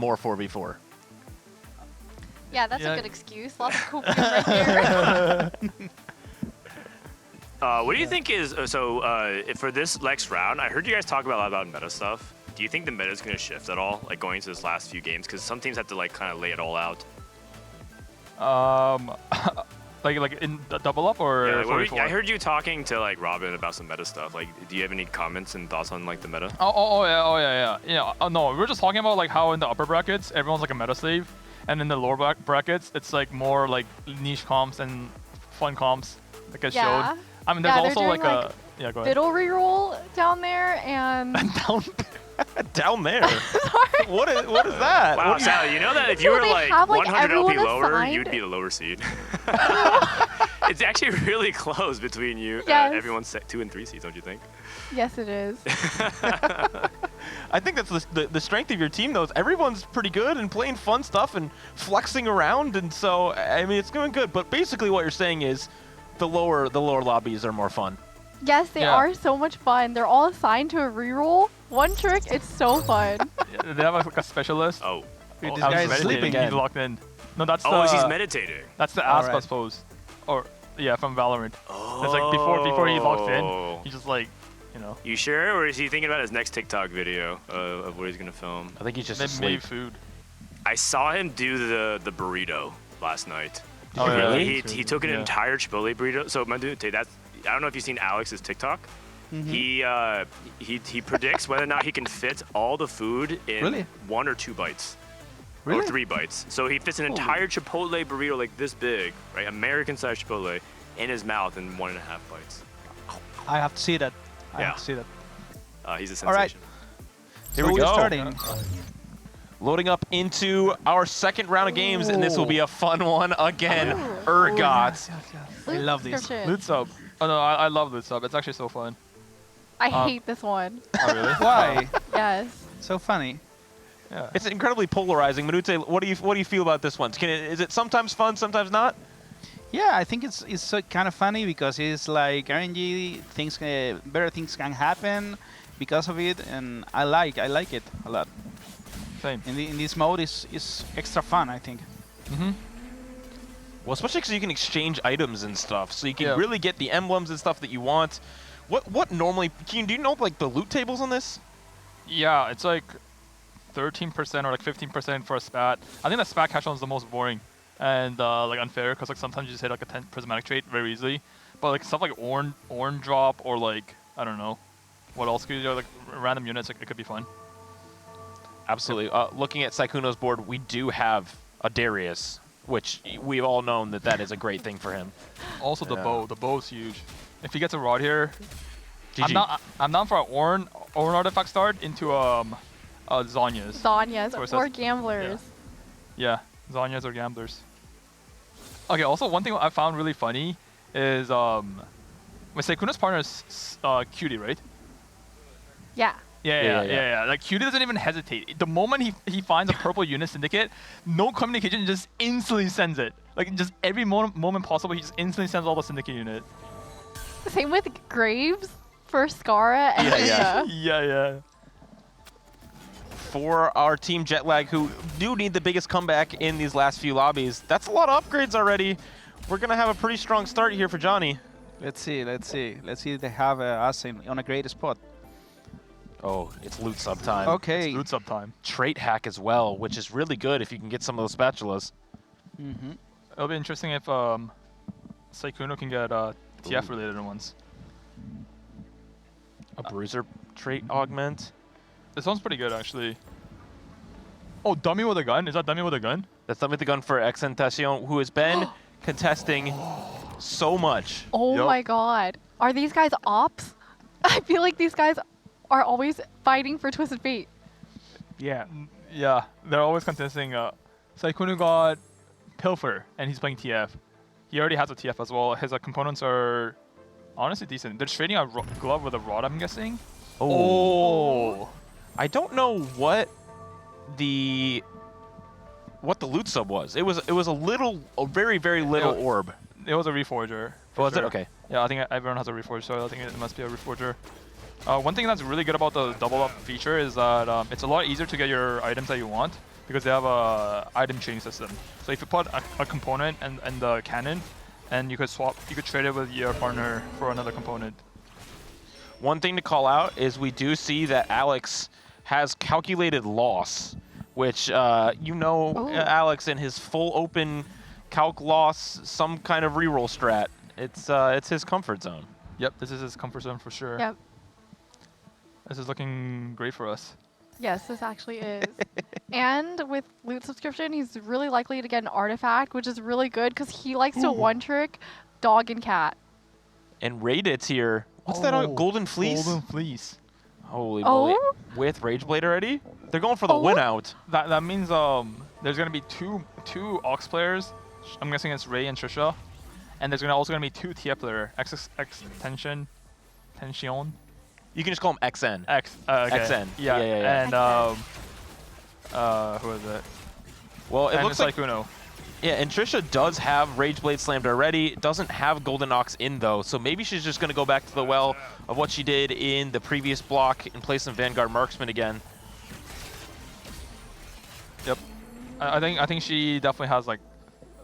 more 4v4. Yeah, that's Yeah. a good excuse. Lots of copium right there. What do you think is for this next round? I heard you guys talk a lot about meta stuff. Do you think the meta is going to shift at all, like going into this last few games? Because some teams have to like kind of lay it all out. Like in the double up or? Yeah, like, what 44? I heard you talking to like Robin about some meta stuff. Like, do you have any comments and thoughts on like the meta? Oh yeah. No, we were just talking about like how in the upper brackets everyone's like a meta slave, and in the lower brackets it's like more like niche comps and fun comps that get Yeah. showed. I mean, there's they're also doing, like a yeah. Go ahead. Fiddle reroll down there and Down there. What is that? Wow, What do you- Sally, you know that if So you were they like have, like, 100 LP everyone lower, assigned? you'd be the lower seed. It's actually really close between you, Yes. everyone's 2 and 3 seeds, don't you think? yes, it is. I think that's the strength of your team, though. Is everyone's pretty good and playing fun stuff and flexing around, and so I mean it's going good. But basically, what you're saying is the lower lobbies are more fun. Yes, they Yeah. are so much fun. They're all assigned to a reroll. One trick, it's so fun. They have like a specialist. Oh. Wait, this guy is sleeping. He's locked in. No, that's Oh, the. he's meditating. That's the All Aspas right. pose, or yeah, from Valorant. It's like before he locks in, he's just like, you know. You sure? Or is he thinking about his next TikTok video of what he's going to film? I think he's just Maybe asleep. food. I saw him do the burrito last night. Oh, really? He took an Yeah. entire Chipotle burrito. So Manute, I don't know if you've seen Alex's TikTok. He predicts whether or not he can fit all the food in Really? 1 or 2 bites. Really? Or 3 bites. So he fits an entire Chipotle burrito like this big, right? American-sized Chipotle in his mouth in 1.5 bites. I have to see that. I Yeah. have to see that. He's a All right. sensation. Here So we we're go. starting. Loading up into our second round of games, and this will be a fun one again. Urgot. I love this. Description. Loot sub. Oh no, I love loot sub. It's actually so fun. I hate this one. Oh really? Why? Yes. So funny. Yeah. It's incredibly polarizing. Manute, what do you feel about this one? Is it sometimes fun, sometimes not? Yeah, I think it's so kind of funny because it's like RNG things, better things can happen because of it, and I like it a lot. Same. In this mode is extra fun, I think. Well, especially because you can exchange items and stuff, so you can Yeah. really get the emblems and stuff that you want. What normally? Kiyoon, do you know like the loot tables on this? Yeah, it's like 13% or like 15% for a spat. I think the spat catch on is the most boring and like unfair because like sometimes you just hit like a 10 prismatic trait very easily, but like stuff like orange drop or like I don't know, what else could you do? Like random units, like, it could be fun. Absolutely. Looking at Sykkuno's board, we do have a Darius, which we've all known that is a great thing for him. Also the bow. The bow is huge. If he gets a rod here, GG. I'm down for an Orn artifact start into Zanya's. Zanya's So it or says- gamblers. Yeah, Zanya's or gamblers. Okay, also one thing I found really funny is Sykkuno's partner is Cutie, right? Yeah. Yeah. Like Cutie doesn't even hesitate. The moment he finds a purple unit syndicate, no communication, just instantly sends it. Like just every moment possible, he just instantly sends all the syndicate unit. Same with Graves for Scarra and Inda. Yeah. For our team Jetlag, who do need the biggest comeback in these last few lobbies, that's a lot of upgrades already. We're gonna have a pretty strong start here for Johnny. Let's see if they have us on a great spot. Oh, it's loot sub time. Okay. It's loot sub time. Trait hack as well, which is really good if you can get some of those spatulas. It'll be interesting if Sykkuno can get TF related ones. A bruiser trait augment. This one's pretty good actually. Oh, dummy with a gun? Is that dummy with a gun? That's dummy with the gun for Xntentacion, who has been contesting so much. Oh my god. Are these guys ops? I feel like these guys are always fighting for Twisted Fate. Yeah. Yeah, they're always contesting. Sykkuno got Pilfer, and he's playing TF. He already has a TF as well. His components are honestly decent. They're trading a glove with a rod, I'm guessing. Oh. I don't know what the loot sub was. It was a very, very little orb. It was a Reforger. for Was it? sure. Okay. Yeah, I think everyone has a Reforger, so I think it must be a Reforger. One thing that's really good about the double up feature is that it's a lot easier to get your items that you want. because they have a item chain system. So if you put a component and the cannon, and you could trade it with your partner for another component. One thing to call out is we do see that Alex has calculated loss, which Alex in his full open calc loss, some kind of reroll strat. It's his comfort zone. Yep, this is his comfort zone for sure. Yep. This is looking great for us. Yes, this actually is. And with loot subscription, he's really likely to get an artifact, which is really good because he likes to one-trick dog and cat. And Rayditz here. What's that on? Golden Fleece? Golden Fleece. Holy moly. With Rageblade already? They're going for the win out. That means there's going to be two Ox players. I'm guessing it's Ray and Tricia. And there's also going to be 2 TF players. Xntentacion. You can just call him XN. Okay. XN. Yeah. And who is it? Well, it and looks like Sykkuno. Yeah, and Tricia does have Rageblade slammed already. Doesn't have Golden Ox in though, so maybe she's just going to go back to the well of what she did in the previous block and play some Vanguard Marksman again. Yep. I think she definitely has like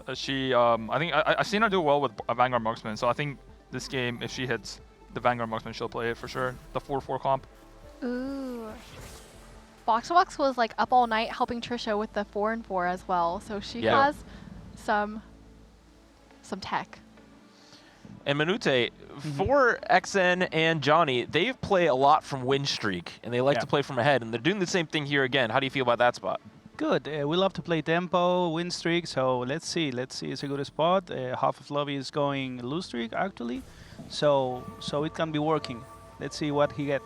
I think I've seen her do well with a Vanguard Marksman, so I think this game, if she hits the Vanguard Marksman, she'll play it for sure. The 4-4 comp. Ooh. Boxbox was like up all night helping Tricia with the 4-4 as well, so she has some tech. And Manute, for XN and Johnny, they play a lot from win streak, and they like to play from ahead, and they're doing the same thing here again. How do you feel about that spot? Good. We love to play tempo, win streak, so let's see. It's a good spot. Half of lobby is going lose streak, actually, so it can be working. Let's see what he gets.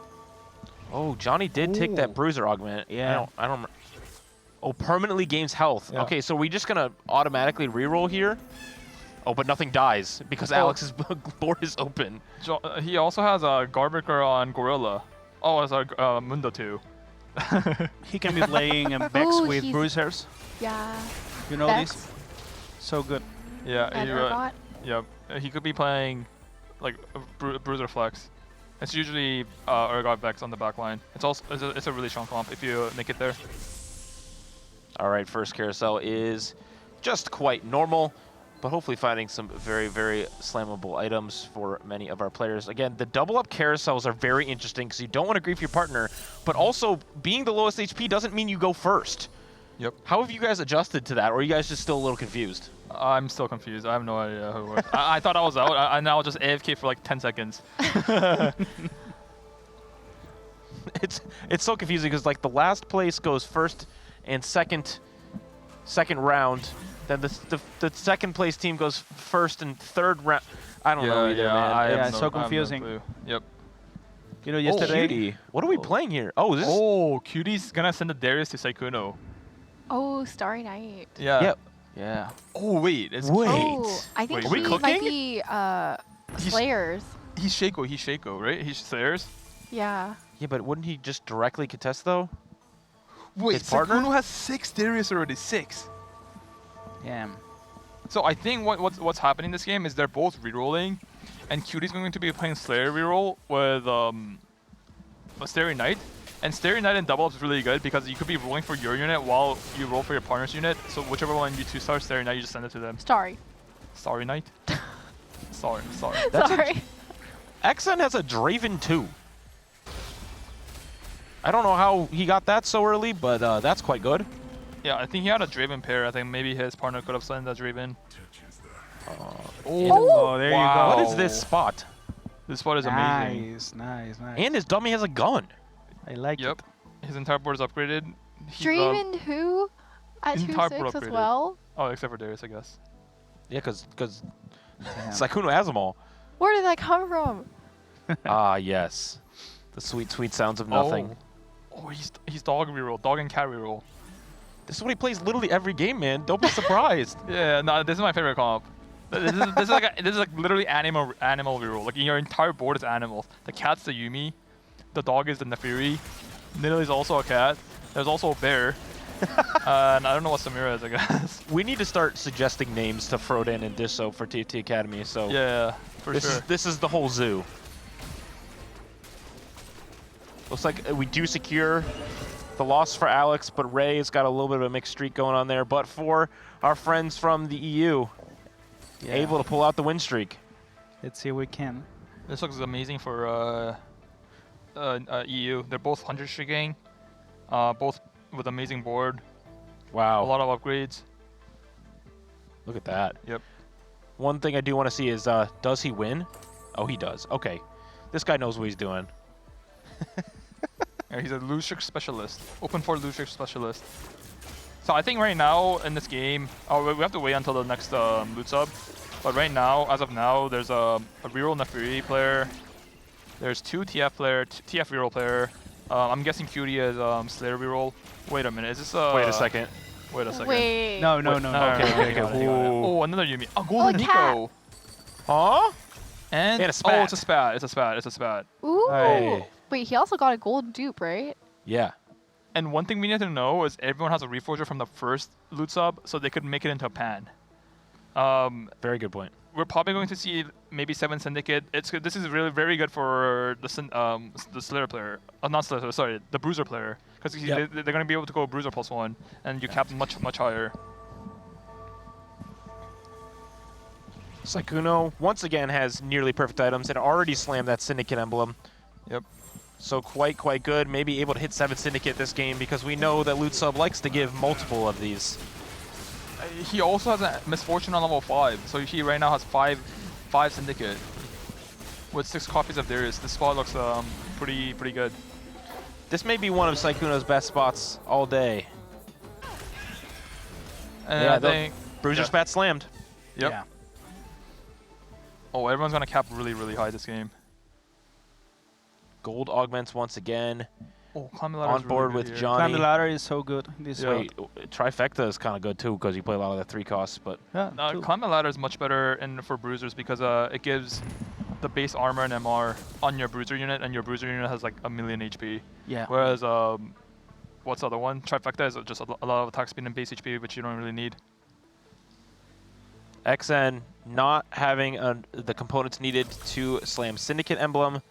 Oh, Johnny did take that bruiser augment. Yeah. I don't. Oh, permanently gains health. Yeah. Okay, so we're just gonna automatically reroll here. Oh, but nothing dies because Alex's board is open. He also has a Garbreaker on Gorilla. Oh, it's a Mundo too. He can be playing Vex with bruisers. Yeah. You know Vex. this? So good. Yeah. He could be playing like Bruiser Flex. It's usually Urgot Vex on the back line. It's a really strong comp if you make it there. All right, first carousel is just quite normal, but hopefully finding some very, very slammable items for many of our players. Again, the double up carousels are very interesting because you don't want to grief your partner, but also being the lowest HP doesn't mean you go first. Yep. How have you guys adjusted to that, or are you guys just still a little confused? I'm still confused. I have no idea who it was. I thought I was out. I now just AFK for like 10 seconds. It's so confusing because like the last place goes first and second round. Then the second place team goes first and third round. I don't know either, man. It's so confusing. Yep. You know, yesterday. Cutie. What are we playing here? Oh, this. Oh, Cutie's gonna send the Darius to Sykkuno. Oh, Starry Night. Yeah. Yep. Yeah. Oh wait. Oh, I think he might be Slayers. He's Shaco, right? He's Slayers. Yeah. Yeah, but wouldn't he just directly contest though? Wait, his partner Sykkuno has 6 Darius already. 6. Yeah. So I think what's happening in this game is they're both rerolling, and Cutie's going to be playing Slayer reroll with Starry Night. And Starry Night in double up is really good because you could be rolling for your unit while you roll for your partner's unit. So whichever one you 2-star Starry Night, you just send it to them. Starry Night. Sorry. Sorry. XN has a Draven too. I don't know how he got that so early, but that's quite good. Yeah, I think he had a Draven pair. I think maybe his partner could have sent that Draven. Oh, there you go. What is this spot? This spot is amazing. Nice. And his dummy has a gun. I like it. Yep. His entire board is upgraded. Draven who? At 2-6 as well? Oh, except for Darius, I guess. Yeah, because Sykkuno has them all. Where did that come from? Ah, yes. The sweet, sweet sounds of nothing. Oh, he's dog reroll, dog and cat reroll. This is what he plays literally every game, man. Don't be surprised. Yeah, no, this is my favorite comp. This is like literally animal reroll. Like your entire board is animals. The cat's the Yuumi, the dog is the Nefiri, Nidalee is also a cat. There's also a bear. And I don't know what Samira is, I guess. We need to start suggesting names to Frodan and Dishsoap for TFT Academy. So yeah, for sure. This is the whole zoo. Looks like we do secure the loss for Alex, but Ray's got a little bit of a mixed streak going on there. But for our friends from the EU, able to pull out the win streak. Let's see if we can. This looks amazing for EU. They're both 100 streaking, both with amazing board. Wow. A lot of upgrades. Look at that. Yep. One thing I do want to see is, does he win? Oh, he does. Okay. This guy knows what he's doing. Yeah, he's a loose streak specialist. Open for loose streak specialist. So I think right now in this game, we have to wait until the next loot sub. But right now, as of now, there's a reroll Neferi player. There's 2 TF player, TF reroll player. I'm guessing Cutie is Slayer reroll. Wait a minute, is this Wait a second. Wait a second. Wait. No. Okay. Oh, another Yumi. Oh, Golden Nico. Huh? And a spat. oh, it's a spat. It's a spat. Ooh. Hey. Wait, he also got a gold dupe, right? Yeah. And one thing we need to know is everyone has a reforger from the first loot sub, so they could make it into a pan. Very good point. We're probably going to see maybe 7 Syndicate. It's good. This is really very good for the Slayer player. Not Slayer, sorry, the Bruiser player. Because they're going to be able to go Bruiser +1, and you cap much higher. Sykkuno, once again, has nearly perfect items and already slammed that Syndicate emblem. Yep. So quite good. Maybe able to hit 7 Syndicate this game because we know that Loot Sub likes to give multiple of these. He also has a Misfortune on level 5, so he right now has 5 Syndicate with 6 copies of Darius. This spot looks pretty good. This may be one of Sykkuno's best spots all day. And I think Bruiser Spat slammed. Yep. Yeah. Oh, everyone's gonna cap really high this game. Gold augments once again. Oh, Climb the Ladder on board with Johnny. Climb the Ladder is so good. Wait, Trifecta is kind of good too because you play a lot of the 3 costs, but Climb the Ladder is much better for bruisers because it gives the base armor and MR on your bruiser unit, and your bruiser unit has like 1,000,000 HP. Yeah. Whereas what's the other one? Trifecta is just a lot of attack speed and base HP, which you don't really need. XN not having the components needed to slam Syndicate emblem.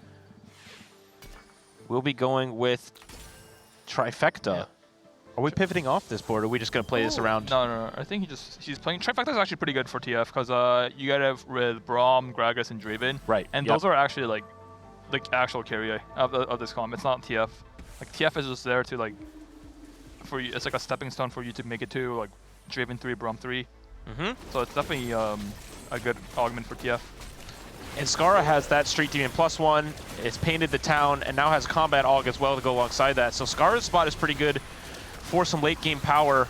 We'll be going with Trifecta. Yeah. Are we pivoting off this board, or are we just going to play this around? No. I think he's playing. Trifecta is actually pretty good for TF because you got it with Braum, Gragas, and Draven. Right. And those are actually like the actual carry of this comp. It's not TF. Like TF is just there to like for you. It's like a stepping stone for you to make it to like Draven 3, Braum 3. So it's definitely a good augment for TF. And Scarra has that Street Demon +1. It's painted the town and now has Combat Aug as well to go alongside that. So Scarra's spot is pretty good for some late game power.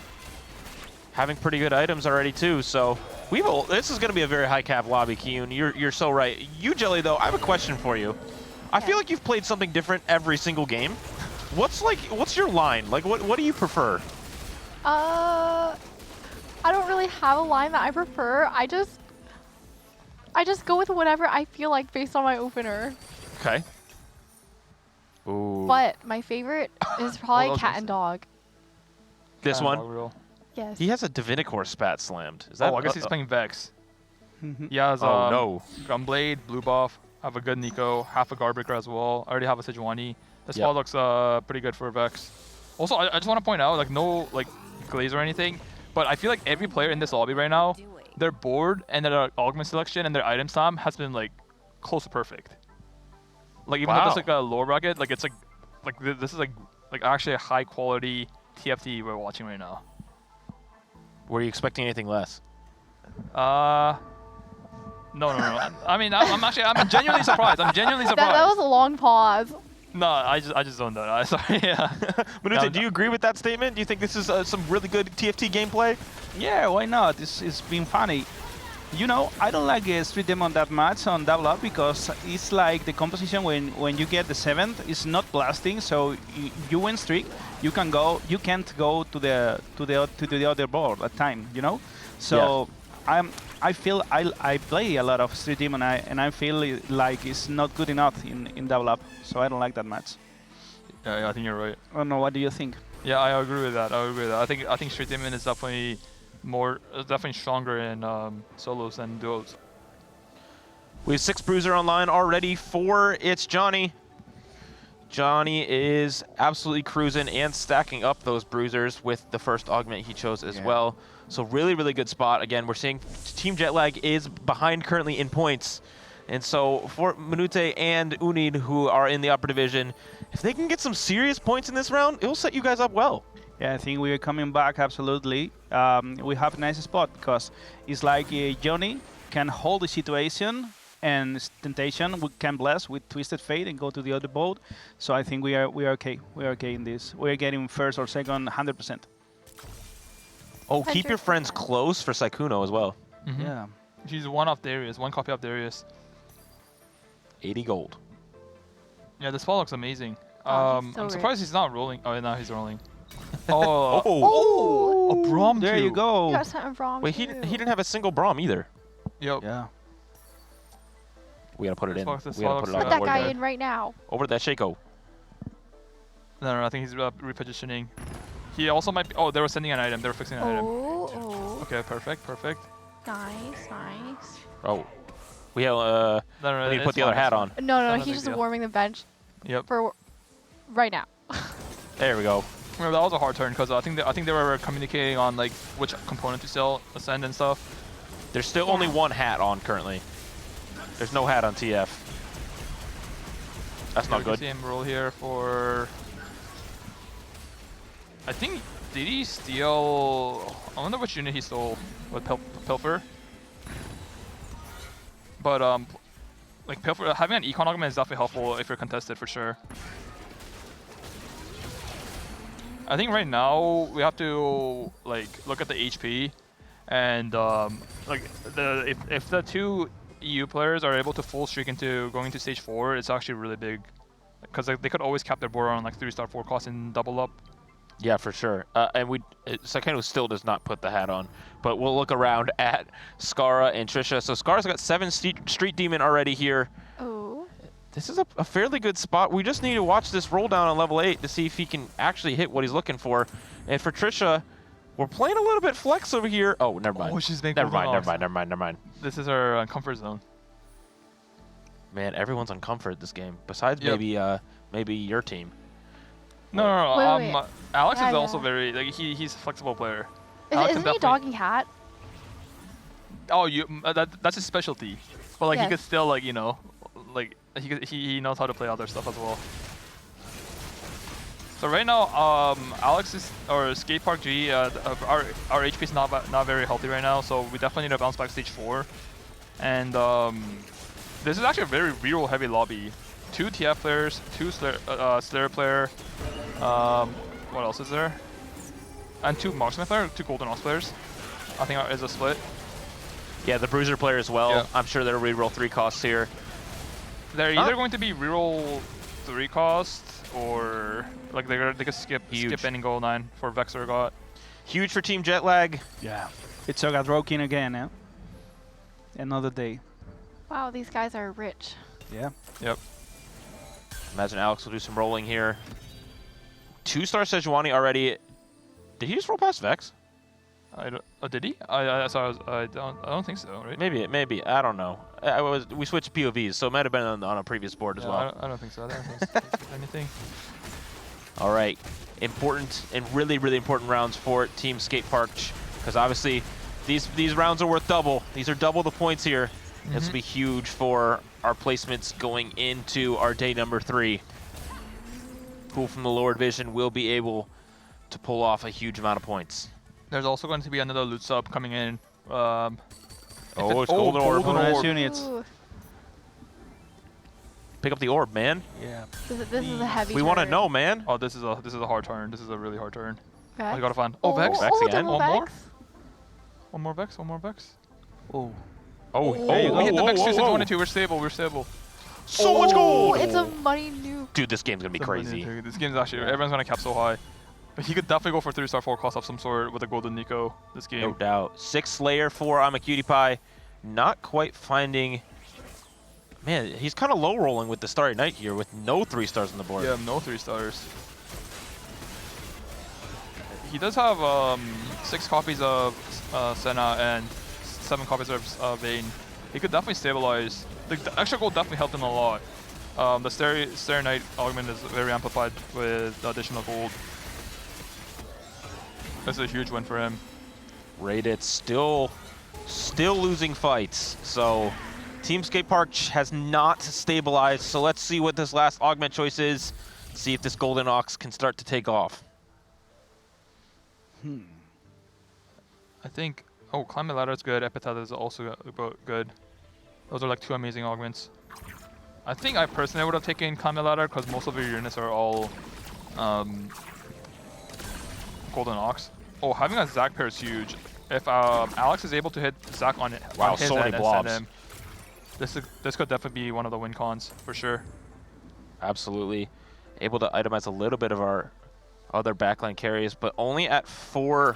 Having pretty good items already too. So this is going to be a very high cap lobby, Kiyoon. You're so right. Yougelly though, I have a question for you. I feel like you've played something different every single game. What's your line? Like what do you prefer? I don't really have a line that I prefer. I just go with whatever I feel like based on my opener. Okay. Ooh. But my favorite is probably Cat and Dog. This one? Yes. He has a Divinicore spat slammed. Is that? I guess he's playing Vex. He has Gunblade, Blue Buff, have a good Nico, half a Garbreaker as well. I already have a Sejuani. This spot looks pretty good for Vex. Also, I just want to point out, like no like glaze or anything, but I feel like every player in this lobby right now, their board and their augment selection and their item stam has been like close to perfect. Like even though it's like a lower bracket, like it's like this is like actually a high quality TFT we're watching right now. Were you expecting anything less? No. I mean, I'm genuinely surprised. I'm genuinely surprised. That was a long pause. No, I just don't know. Sorry. Yeah. Manute, do you agree with that statement? Do you think this is some really good TFT gameplay? Yeah, why not? It's been funny. You know, I don't like Street Demon that much on Double Up because it's like the composition when you get the 7th is not blasting, so you win streak, you can't go to the other board at time, you know. So I feel I play a lot of Street Demon and I feel like it's not good enough in Double Up, so I don't like that much. Yeah, I think you're right. I don't know. What do you think? Yeah, I agree with that. I think Street Demon is definitely stronger in solos than duos. We have 6 Bruiser online already for It's Johnny. Johnny is absolutely cruising and stacking up those bruisers with the first augment he chose as well. So really, really good spot. Again, we're seeing Team Jetlag is behind currently in points. And so for Manute and Unid, who are in the upper division, if they can get some serious points in this round, it'll set you guys up well. Yeah, I think we are coming back absolutely. We have a nice spot because it's like Johnny can hold the situation and Xntentacion can bless with Twisted Fate and go to the other boat. So I think we are okay. We are okay in this. We are getting first or second 100%. Oh, keep your friends close for Sykkuno as well. Yeah. She's one off Darius, one copy of Darius. 80 gold. Yeah, this spot looks amazing. so I'm surprised he's not rolling. Oh, now he's rolling. Oh, a Braum there too. you go. You got sent a Braum Wait, he didn't have a single Braum either. Yep. Yeah. We gotta put it in. We This gotta put it on Put the that board guy there. in right now. Over to that Shaco. No, I think he's repositioning. He also might be. Oh, they were sending an item. They were fixing an item. Oh. Okay, perfect. Nice, nice. Oh, we have. We need to put the other hat on. No, he's just warming the bench. Yep. For right now. There we go. Well, that was a hard turn because I think they were communicating on like which component to sell, ascend and stuff. There's still only one hat on currently. There's no hat on TF. That's not good. See him roll here for. I think did he steal? I wonder which unit he stole with Pilfer. But like Pilfer, having an econ augment is definitely helpful if you're contested for sure. I think right now we have to like look at the HP, and like if the two EU players are able to full streak into going into stage 4, it's actually really big, because they could always cap their board on like 3-star 4 cost and double up. Yeah, for sure. And Sykkuno still does not put the hat on, but we'll look around at Scarra and Tricia. So Scarra's got 7 Street Demon already here. Oh. This is a fairly good spot. We just need to watch this roll down on level 8 to see if he can actually hit what he's looking for. And for Tricia, we're playing a little bit flex over here. Oh, never mind. Oh, she's making never mind. This is our comfort zone. Man, everyone's on comfort this game, besides maybe your team. No. Wait. Alex Yeah, is also yeah. very like he's a flexible player. Isn't he dogging hat? Oh, that's his specialty. But like he Yes. could still like like he knows how to play other stuff as well. So right now, Alex is or Skateparge G. Our HP is not very healthy right now, so we definitely need to bounce back stage 4. And this is actually a very reroll heavy lobby. 2 TF players, 2 Slayer player. What else is there? And 2 Marksman player, 2 Golden Ox players. I think is a split. Yeah, the Bruiser player as well. Yeah. I'm sure they'll reroll 3 costs here. They're either going to be reroll 3 cost, or like they could skip any gold 9 for Vexor got. Huge for Team Jetlag. Yeah. It's Rokin again, yeah. Another day. Wow, these guys are rich. Yeah. Yep. Imagine Alex will do some rolling here. 2-star Sejuani already. Did he just roll past Vex? Did he? I don't think so, right? Maybe. I don't know. We switched POVs, so it might have been on a previous board as well. I don't think so. I don't think anything. All right. Important and really, really important rounds for Team Skateparge, because obviously these rounds are worth double. These are double the points here. This will be huge for our placements going into our day number 3. Who from the lower division will be able to pull off a huge amount of points. There's also going to be another loot sub coming in. It's Golden Orb. Nice units. Pick up the orb, man. Yeah. This is a heavy We want to know, man. Oh, this is a hard turn. This is a really hard turn. Vex. I gotta find. Oh, Vex. Vex again. Double One more. Vex. One more Vex. One more Vex. Oh. Oh, We hit the Vex 2 We're stable. We're stable. So much gold! It's a money nuke. Dude, this game's gonna be crazy. This game's actually everyone's gonna cap so high. But he could definitely go for 3-star 4 cost of some sort with a golden Nico this game. No doubt. 6 Slayer for Imaqtpie. Not quite finding. Man, he's kind of low rolling with the Starry Night here with no 3 stars on the board. Yeah, no 3 stars. He does have 6 copies of Senna and 7 copies of Vayne. He could definitely stabilize. The extra gold definitely helped him a lot. The Starry Night augment is very amplified with additional gold. That's a huge win for him. Rayditz still losing fights. So Team Skateparge has not stabilized. So let's see what this last augment choice is. See if this Golden Ox can start to take off. I think, oh, Climate Ladder is good. Epitaph is also good. Those are like 2 amazing augments. I think I personally would have taken Climate Ladder because most of your units are all Golden Ox. Oh, having a Zac pair is huge. If Alex is able to hit Zac on his so many end and blobs. send him, this could definitely be one of the win cons for sure. Absolutely. Able to itemize a little bit of our other backline carries, but only at 4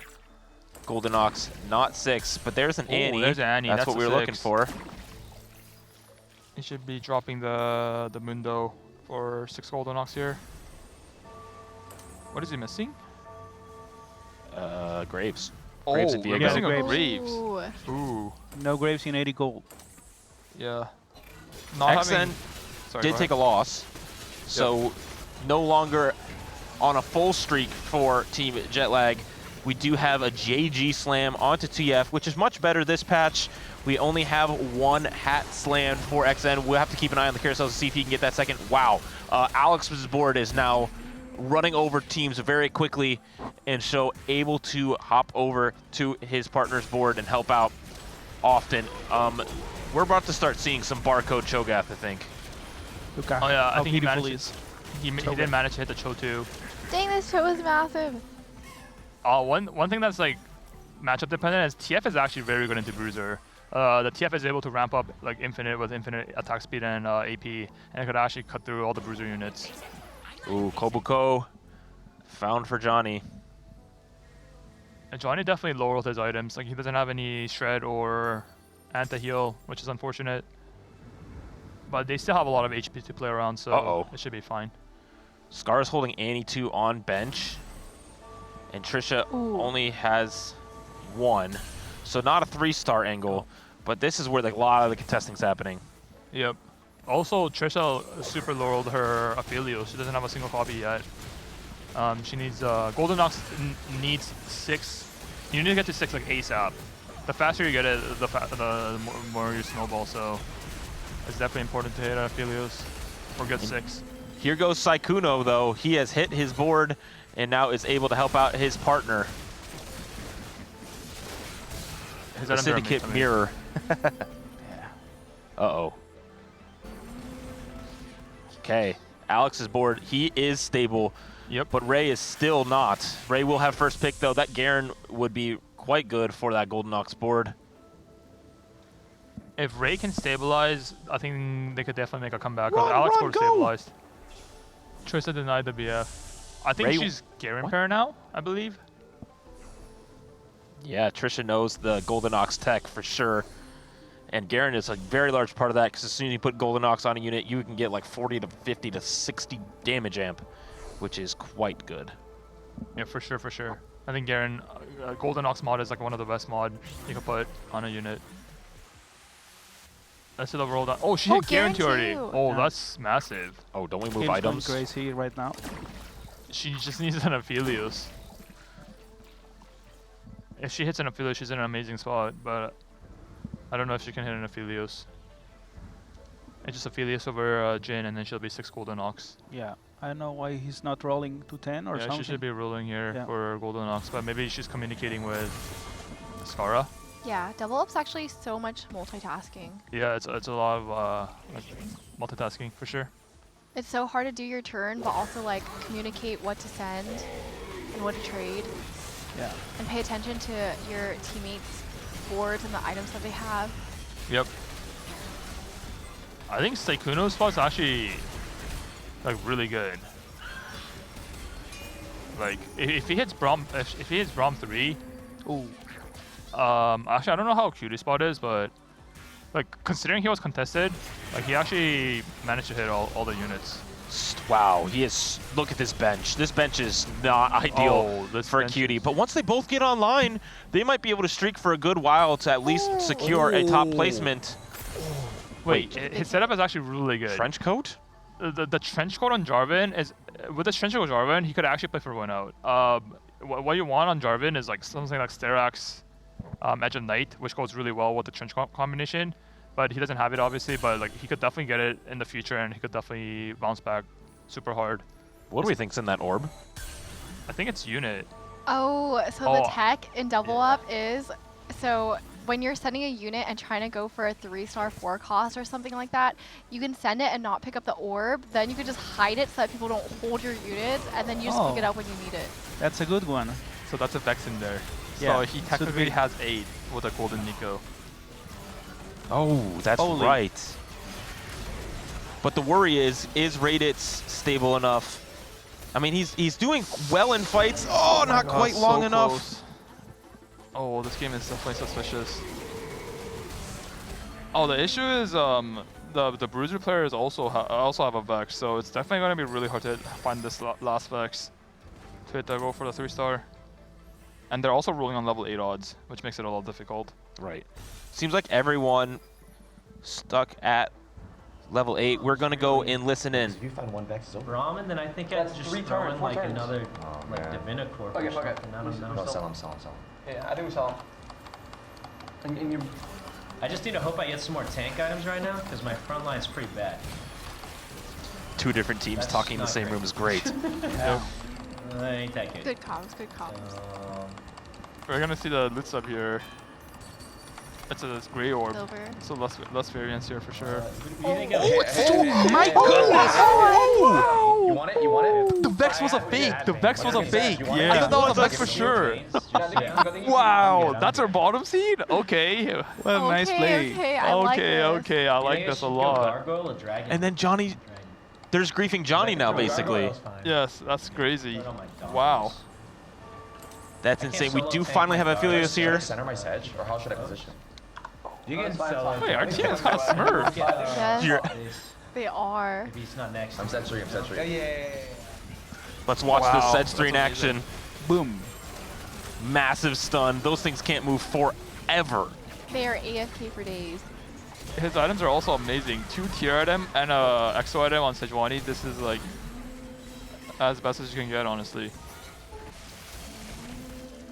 Golden Ox, not 6. But there's an Annie. There's Annie. That's what we were looking for. He should be dropping the Mundo for 6 Golden Ox here. What is he missing? Graves. Oh, Graves and we're Diego. missing a Graves. Ooh. No Graves in 80 gold. Yeah. Xn did take a loss, so no longer on a full streak for Team Jetlag. We do have a JG slam onto TF, which is much better this patch. We only have 1 hat slam for Xn. We'll have to keep an eye on the carousels to see if he can get that second. Wow. Alex's board is now running over teams very quickly, and so able to hop over to his partner's board and help out often. We're about to start seeing some barcode Cho'Gath, I think. Oh yeah, I think he managed. He did manage to hit the Cho too. Dang, this Cho is massive. One thing that's like matchup dependent is TF is actually very good into Bruiser. The TF is able to ramp up like infinite with infinite attack speed and AP, and it could actually cut through all the Bruiser units. Ooh, Kobuko found for Johnny. And Johnny definitely lowered his items. Like he doesn't have any shred or anti-heal, which is unfortunate. But they still have a lot of HP to play around, so it should be fine. Scarra's holding Annie 2 on bench, and Tricia only has 1. So not a 3-star angle, but this is where a lot of the contesting's happening. Yep. Also, Trisha super lowered her Aphelios. She doesn't have a single copy yet. She needs Golden Ox needs 6. You need to get to 6 like ASAP. The faster you get it, the more you snowball. So it's definitely important to hit Aphelios or get 6. Here goes Sykkuno though. He has hit his board and now is able to help out his partner. The Syndicate mirror. Uh-oh. Okay, Alex's board, he is stable. Yep. But Ray is still not. Ray will have first pick though. That Garen would be quite good for that Golden Ox board. If Ray can stabilize, I think they could definitely make a comeback. Alex board stabilized. Trista denied the BF. I think Ray, she's Garen pair now, I believe. Yeah, Trisha knows the Golden Ox tech for sure. And Garen is a very large part of that because as soon as you put Golden Ox on a unit, you can get like 40 to 50 to 60 damage amp, which is quite good. Yeah, for sure, for sure. I think Garen, Golden Ox mod is like one of the best mod you can put on a unit. Let's see the roll down. Oh, she hit Garen too already. Oh, that's massive. Oh, don't we move items? Crazy right now. She just needs an Aphelios. If she hits an Aphelios, she's in an amazing spot, but I don't know if she can hit an Aphelios. It's just Aphelios over Jin, and then she'll be 6 Golden Ox. Yeah, I don't know why he's not rolling to 10 or something. Yeah, she should be rolling here for Golden Ox, but maybe she's communicating with Scarra. Yeah, double up's actually so much multitasking. Yeah, it's a lot of like, multitasking for sure. It's so hard to do your turn, but also like communicate what to send and what to trade. Yeah. And pay attention to your teammates' boards and the items that they have. Yep. I think Sykkuno's spot's actually like really good. Like if he hits Braum, if he hits Braum 3, ooh. Actually I don't know how cute his spot is, but like considering he was contested, like he actually managed to hit all the units. Wow, he is. Look at this bench. This bench is not ideal for a cutie. But once they both get online, they might be able to streak for a good while to at least secure a top placement. Wait, his setup is actually really good. Trench coat? the trench coat on Jarvan is with the trench coat on Jarvan, he could actually play for win out. What you want on Jarvan is like something like Sterak's Edge of Night, which goes really well with the trench combination. But he doesn't have it obviously. But like he could definitely get it in the future, and he could definitely bounce back super hard. What do we think's in that orb? I think it's unit. Oh, so the tech in Double Up is, so when you're sending a unit and trying to go for a 3-star 4 cost or something like that, you can send it and not pick up the orb. Then you can just hide it so that people don't hold your units, and then you just pick it up when you need it. That's a good one. So that's a Vex in there. Yeah, So he technically has 8 with a golden Nico. Oh, that's right. But the worry is Rayditz stable enough? I mean, he's doing well in fights. Oh, not quite long enough. Close. Oh, this game is definitely suspicious. Oh, the issue is the Bruiser players also have a Vex, so it's definitely going to be really hard to find this last Vex to hit the go for the 3-star. And they're also rolling on level 8 odds, which makes it a little difficult. Right. Seems like everyone stuck at level 8. We're going to go and listen in. If you find one Vex, it's over. Ramen, then I think I'd just throw in like another like Divinicorp or something. I don't know. No, sell him. Yeah, I think we sell him. And I just need to hope I get some more tank items right now, because my front line's pretty bad. 2 different teams That's talking in the not same great. room is great. Yeah. Ain't that good. Good comms, good comms. We're going to see the loot sub here. It's a gray orb, Silver. so less variance here for sure. My goodness! You want it? You want it? The Vex was a fake. The Vex was a fake. Yeah. I thought that was a Vex for sure. Wow, that's our bottom seed? Okay. What a nice play. Okay, I like this. Okay, I like this a lot. And then Johnny, there's griefing Johnny now, basically. Yes, that's crazy. Wow. That's insane. We do finally have Aphelios here. Center my sedge, or how should I position? You can sell. Wait, our team is kind of smurf. Yes, they are. Maybe he's not next. I'm sedge 3, I'm sedge 3. Let's watch this Sedge 3 in action. Boom. Massive stun. Those things can't move forever. They are AFK for days. His items are also amazing. 2 tier item and a exo item on Sejuani. This is like as best as you can get, honestly.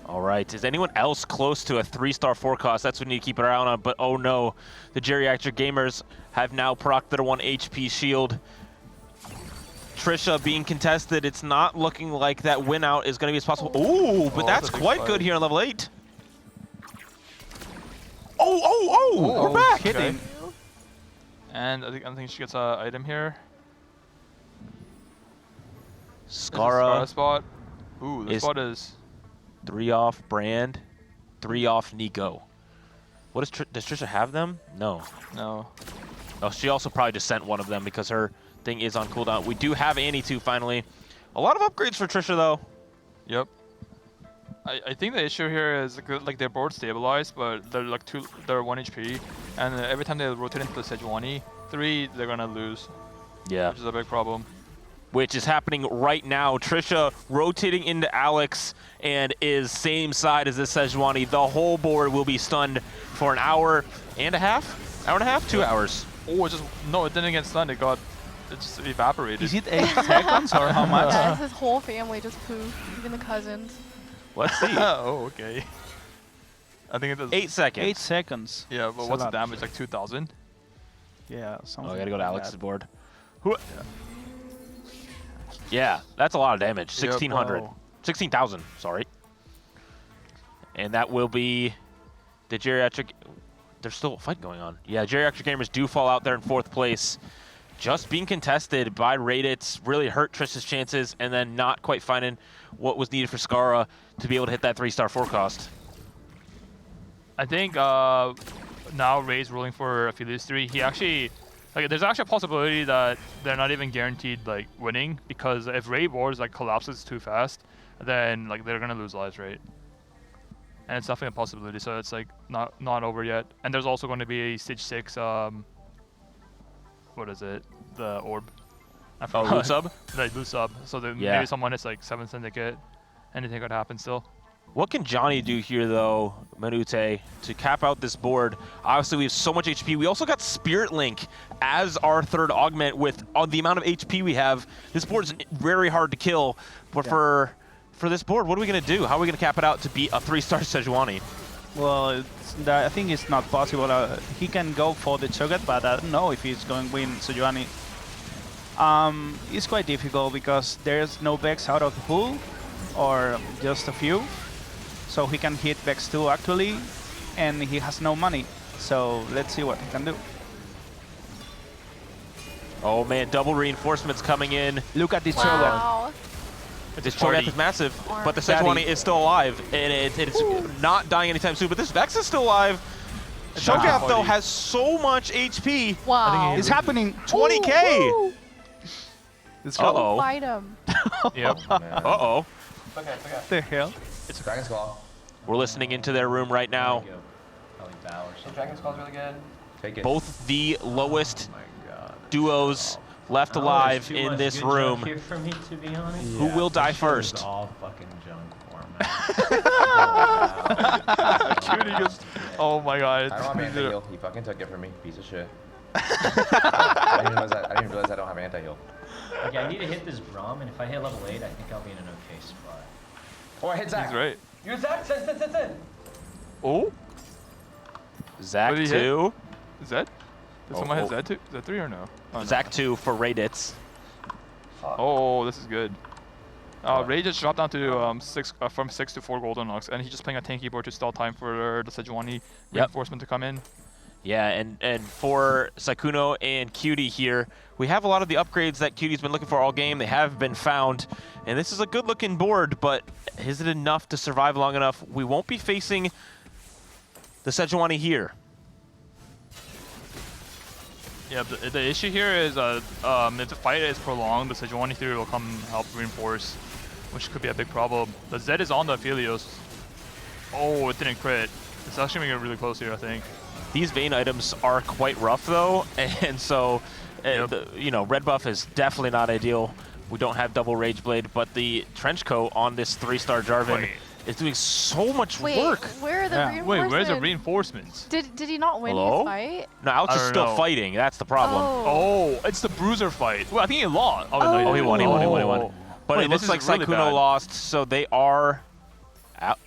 All right, is anyone else close to a 3-star forecast? That's what we need to keep an eye on. But oh no, the Geriatric gamers have now procced their 1 HP shield. Tricia being contested. It's not looking like that win out is going to be as possible. Ooh, but that's quite good here on level 8. Oh, we're back. Okay. And I think she gets an item here. Scarra spot. Ooh, this spot is 3 off Brand, 3 off Nico. What does Tricia have them? No. No. Oh, she also probably just sent one of them because her thing is on cooldown. We do have Annie too, finally. A lot of upgrades for Tricia though. Yep. I think the issue here is like they're board stabilized, but they're like they're 1 HP, and every time they rotate into the Sejuani 3, they're gonna lose. Yeah. Which is a big problem. Which is happening right now. Tricia rotating into Alex and is same side as the Sejuani. The whole board will be stunned for an hour and a half? Hour and a half? 2 hours. Oh, it didn't get stunned. It just evaporated. Is it 8 seconds or how much? Yes, his whole family just pooped, even the cousins. Let's see. Oh, okay. I think it does 8 seconds. 8 seconds. Yeah, but It's what's a the lot. damage? Like 2,000? Yeah, something. Oh, I gotta go to like Alex's that. board. Yeah, that's a lot of damage. Yep, 1,600. wow. 16,000, sorry. And that will be the Geriatric. There's still a fight going on. Yeah, Geriatric gamers do fall out there in 4th place. Just being contested by Rayditz really hurt Trish's chances, and then not quite finding what was needed for Scarra to be able to hit that 3-star forecast. I think now Ray's ruling for Aphelios 3. He actually, like, there's actually a possibility that they're not even guaranteed like winning, because if Ray boards like collapses too fast, then like they're gonna lose lives, right? And it's definitely a possibility. So it's like not over yet. And there's also going to be a stage 6. What is it? The orb. Loot sub? The loot sub. So maybe someone is like 7th syndicate. Anything could happen still. What can Johnny do here, though, Manute, to cap out this board? Obviously, we have so much HP. We also got Spirit Link as our third augment. With the amount of HP we have, this board is very hard to kill. But for this board, what are we going to do? How are we going to cap it out to beat a 3-star Sejuani? Well, I think it's not possible. He can go for the Cho'Gath, but I don't know if he's going to win Sejuani. It's quite difficult because there's no Vex out of the pool, or just a few. So he can hit Vex 2 actually, and he has no money. So let's see what he can do. Oh man, double reinforcements coming in. Look at this Wow. This Cho'Gath is massive, but the Sejuani is still alive, and it's not dying anytime soon. But this Vex is still alive. Cho'Gath, though, has so much HP. Wow. It's happening. 20K. Uh-oh. Fight him. Yep. Uh-oh. Okay. The hell? It's Dragon's Claw. We're listening into their room right now. Dragon's Claw's really good. Take it. Both the lowest duos left alive in this room. Here for me, to be honest. Who will die first? All fucking junk Cutie goes, oh my god. I don't have anti-heal. He fucking took it from me. Piece of shit. I didn't even realize I don't have anti-heal. Okay, I need to hit this Braum, and if I hit level 8, I think I'll be in an okay spot. Oh, I hit Zach. He's right. You're Zach. Sit. Oh? Zach 2. Zed? Did someone hit Zed 2? Zed 3 or no? Oh, Zach 2 for Rayditz. Oh, this is good. Ray just dropped down to from 6 to 4 golden locks, and he's just playing a tanky board to stall time for the Sejuani reinforcement to come in. Yeah, and for Sykkuno and Cutie here, we have a lot of the upgrades that Cutie's been looking for all game. They have been found, and this is a good-looking board, but is it enough to survive long enough? We won't be facing the Sejuani here. Yeah, the issue here is if the fight is prolonged, the Sejuani theory will come help reinforce, which could be a big problem. The Zed is on the Aphelios. Oh, it didn't crit. It's actually making it really close here, I think. These Vayne items are quite rough, though, and so, red buff is definitely not ideal. We don't have double Rage Blade, but the Trench Coat on this 3-star Jarvan is doing so much work. Where are the reinforcements? Wait, where's the reinforcements? Did he not win Hello? his fight? No, Alex is still fighting. That's the problem. Oh, it's the Bruiser fight. Well, I think he lost. Oh, no, he won. But Wait, it looks like really Sykkuno lost, so they are out.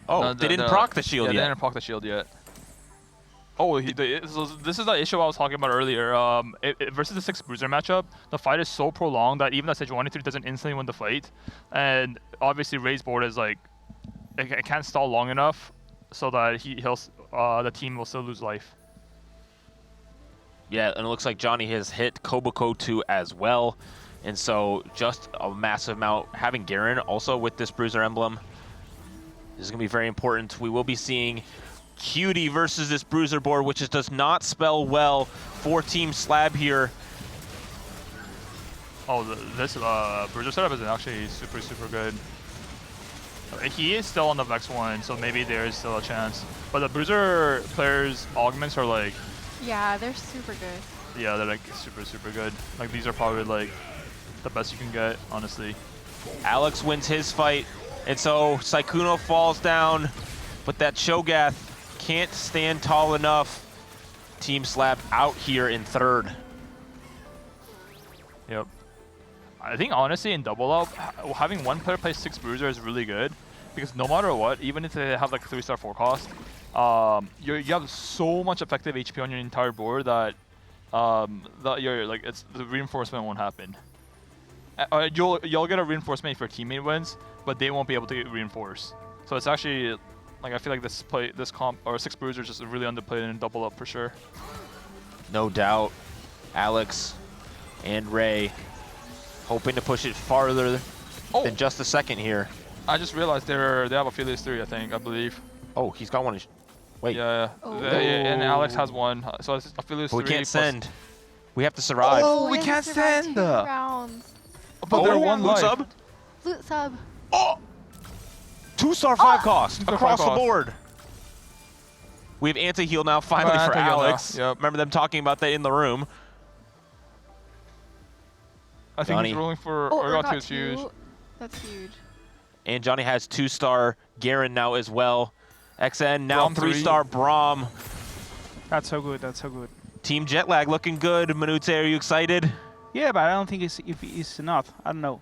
No, they didn't proc the shield yet. yet. They didn't proc the shield yet. Oh, so this is the issue I was talking about earlier. Versus the 6 Bruiser matchup, the fight is so prolonged that even the Sejuani 3 doesn't instantly win the fight. And obviously Ray's board is like, it can't stall long enough so that the team will still lose life. Yeah, and it looks like Johnny has hit Koboko 2 as well. And so just a massive amount. Having Garen also with this Bruiser emblem is going to be very important. We will be seeing Cutie versus this Bruiser board, which does not spell well for Team SLAB here. Oh, this Bruiser setup is actually super good. He is still on the Vex 1, so maybe there is still a chance. But the Bruiser players' augments are like... Yeah, they're super good. Yeah, they're like super good. Like these are probably like the best you can get, honestly. Alex wins his fight, and so Sykkuno falls down, but that Cho'Gath can't stand tall enough. Team SLAB out here in third. Yep. I think honestly in double up, having one player play 6 Bruiser is really good, because no matter what, even if they have like 3-star 4 cost, you have so much effective HP on your entire board that the reinforcement won't happen. You'll get a reinforcement if your teammate wins, but they won't be able to get reinforced. So it's actually like I feel like this comp or 6 Bruiser is just really underplayed in double up for sure. No doubt, Alex and Ray hoping to push it farther than just a second here. I just realized they have Aphelios 3, I believe. Oh, he's got one. Wait. Yeah. And Alex has one. So it's Aphelios 3. We can't send. We have to survive. Oh, we can't send. But they're one loot life. sub. Loot sub. Oh! 2-star 5 cost across the board. We have anti-heal now finally for Alex. Yep. Remember them talking about that in the room. I think he's rolling for Urgot 2 is huge. That's huge. And Johnny has 2-star Garen now as well. XN now 3-star Braum. That's so good. That's so good. Team Jetlag looking good. Manute, are you excited? Yeah, but I don't think it's enough. I don't know.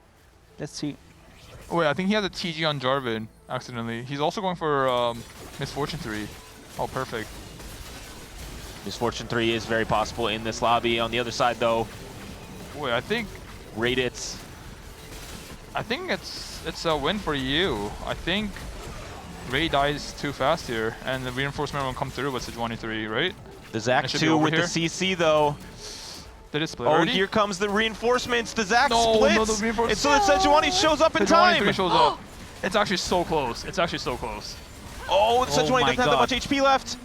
Let's see. Wait, I think he has a TG on Jarvan accidentally. He's also going for Misfortune 3. Oh, perfect. Misfortune 3 is very possible in this lobby. On the other side, though, wait, I think Rayditz. I think it's a win for you. I think Ray dies too fast here, and the reinforcement will come through with Sejuani 3, right? The Zac 2 with the CC, though. Did it split Oh, already? here comes the reinforcements. The Zac No, splits. no, the reinforcements. And so that Sejuani shows up in time. Sejuani 3 shows up. It's actually so close. It's actually so close. Oh, Sejuani my doesn't have that much God. HP left.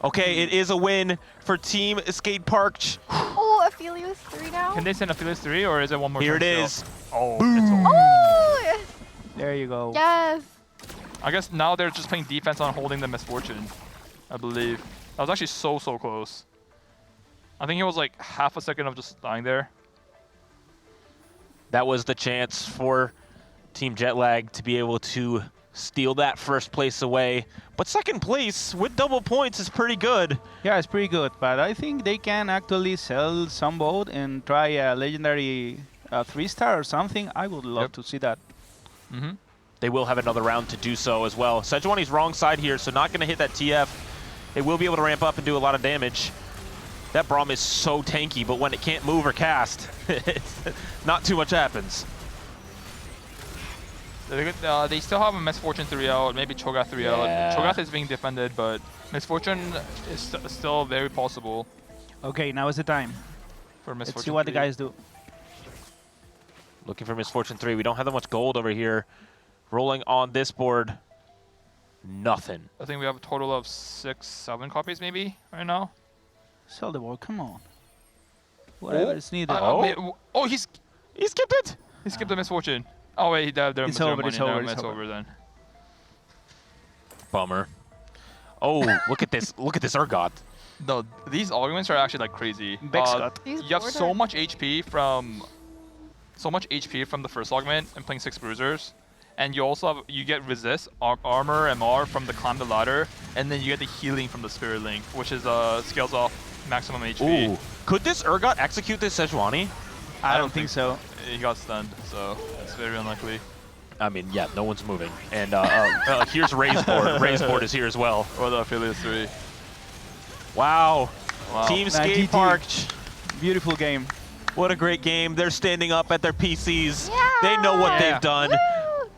Okay, it is a win for Team Skateparge. Oh, Aphelios 3 now. Can they send Aphelios 3, or is it one more Here turn it still? is. Oh, Boom. it's over. Oh, yes. There you go. Yes. I guess now they're just playing defense on holding the Misfortune, I believe. That was actually so close. I think it was like half a second of just dying there. That was the chance for Team Jetlag to be able to steal that first place away. But second place with double points is pretty good. Yeah, it's pretty good, but I think they can actually sell some boat and try a legendary 3-star or something. I would love to see that. They will have another round to do so as well. Sejuani's wrong side here, so not going to hit that TF. They will be able to ramp up and do a lot of damage. That Braum is so tanky, but when it can't move or cast, not too much happens. They still have a Misfortune 3 out, maybe Cho'Gath 3 out. Cho'Gath is being defended, but Misfortune is still very possible. Okay, now is the time. For Misfortune Let's see what 3. the guys do. Looking for Misfortune 3. We don't have that much gold over here. Rolling on this board, nothing. I think we have a total of 6, 7 copies maybe right now. Sell the board, come on. Whatever is needed. He skipped it! He skipped the Misfortune. Oh wait, they're It's over, it's over, it's over then. Bummer. Oh, look at this. Look at this Urgot. No, these arguments are actually like crazy. Bexcott. You have so much HP from the first augment and playing 6 bruisers. And you also have, you get resist, armor, MR from the climb the ladder, and then you get the healing from the Spirit Link, which is scales off maximum HP. Ooh. Could this Urgot execute this Sejuani? I don't think so. He got stunned, so it's very unlikely. I mean, yeah, no one's moving. And here's Ray's board. Ray's board is here as well. Or the Aphelios 3. Wow. Wow. Team Nah, GG. Skateparge. Beautiful game. What a great game. They're standing up at their PCs. They know what they've done.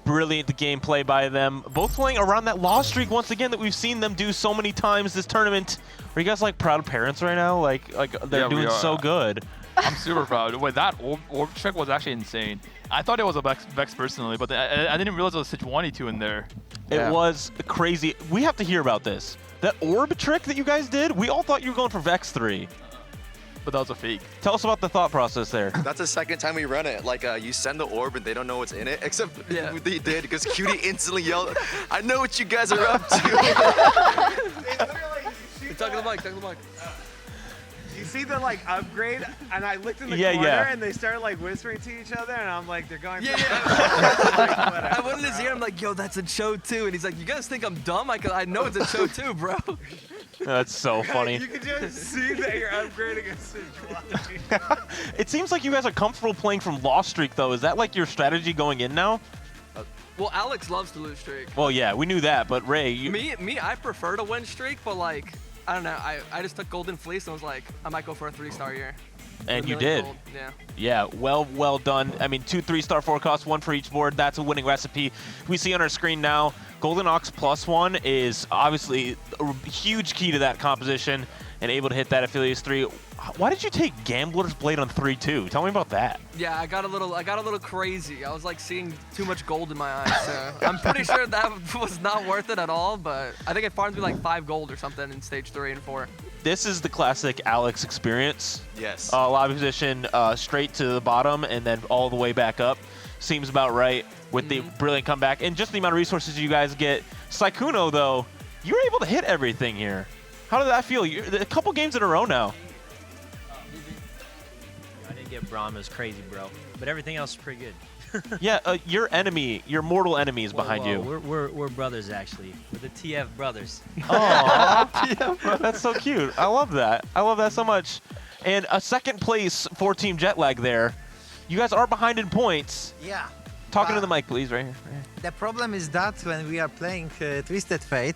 Brilliant gameplay by them. Both playing around that loss streak once again that we've seen them do so many times this tournament. Are you guys like proud parents right now? Like they're doing so good. I'm super proud. Wait, that orb trick was actually insane. I thought it was a Vex personally, but I didn't realize there was a Sejuani 2 in there. It was crazy. We have to hear about this. That orb trick that you guys did, we all thought you were going for Vex 3. But that was a fake. Tell us about the thought process there. That's the second time we run it. Like, you send the orb and they don't know what's in it, except they did, because Cutie instantly yelled, "I know what you guys are up to." Talk to the mic, talk to the mic. You see the like upgrade, and I looked in the Yeah, corner, yeah. and they started like whispering to each other, and I'm like, they're going. Yeah, yeah. I went in his ear, I'm like, yo, that's a Cho too. And he's like, you guys think I'm dumb? I know it's a Cho too, bro. That's so funny. You can just see that you're upgrading a It seems like you guys are comfortable playing from loss streak though. Is that like your strategy going in now? Well, Alex loves to lose streak. Well, yeah, we knew that, but Ray, you... Me, I prefer to win streak, but like, I don't know. I just took Golden Fleece and was like, I might go for a 3-star year. And you did. Gold. Yeah. Yeah, well done. I mean, 2 3-star forecasts, 1 for each board. That's a winning recipe. We see on our screen now, Golden Ox +1 is obviously a huge key to that composition and able to hit that Aphelios 3. Why did you take Gambler's Blade on 3-2? Tell me about that. Yeah, I got a little crazy. I was like seeing too much gold in my eyes. So I'm pretty sure that was not worth it at all, but I think it farmed me like 5 gold or something in stage 3 and 4. This is the classic Alex experience. Yes. Lobby position straight to the bottom and then all the way back up. Seems about right with the brilliant comeback and just the amount of resources you guys get. Sykkuno, though, you were able to hit everything here. How did that feel? You're a couple games in a row now. get Braum is crazy, bro. But everything else is pretty good. Yeah, your enemy, your mortal enemy is behind you. We're brothers, actually. We're the TF brothers. Oh, that's so cute. I love that. I love that so much. And a second place for Team Jetlag there. You guys are behind in points. Yeah. Talking to the mic, please, right here. The problem is that when we are playing Twisted Fate,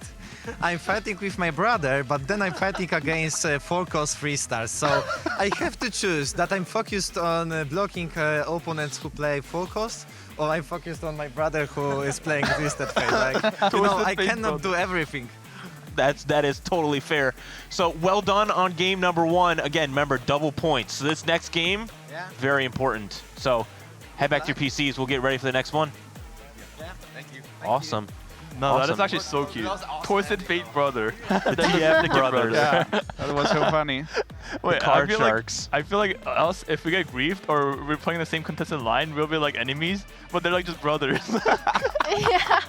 I'm fighting with my brother, but then I'm fighting against 4-cost 3-stars. So I have to choose that I'm focused on blocking opponents who play 4-cost, or I'm focused on my brother who is playing Twisted Fate. Like, I cannot do everything. That is totally fair. So well done on game number 1. Again, remember, double points. So this next game, very important. So head back to your PCs. We'll get ready for the next one. Yeah, thank you. Awesome. No, awesome. that is actually so cute. Twisted Fate brother. The TF brothers. Yeah, that was so funny. Wait, card sharks. I feel like us, if we get griefed or we're playing the same contested line, we'll be like enemies, but they're like just brothers. Yeah.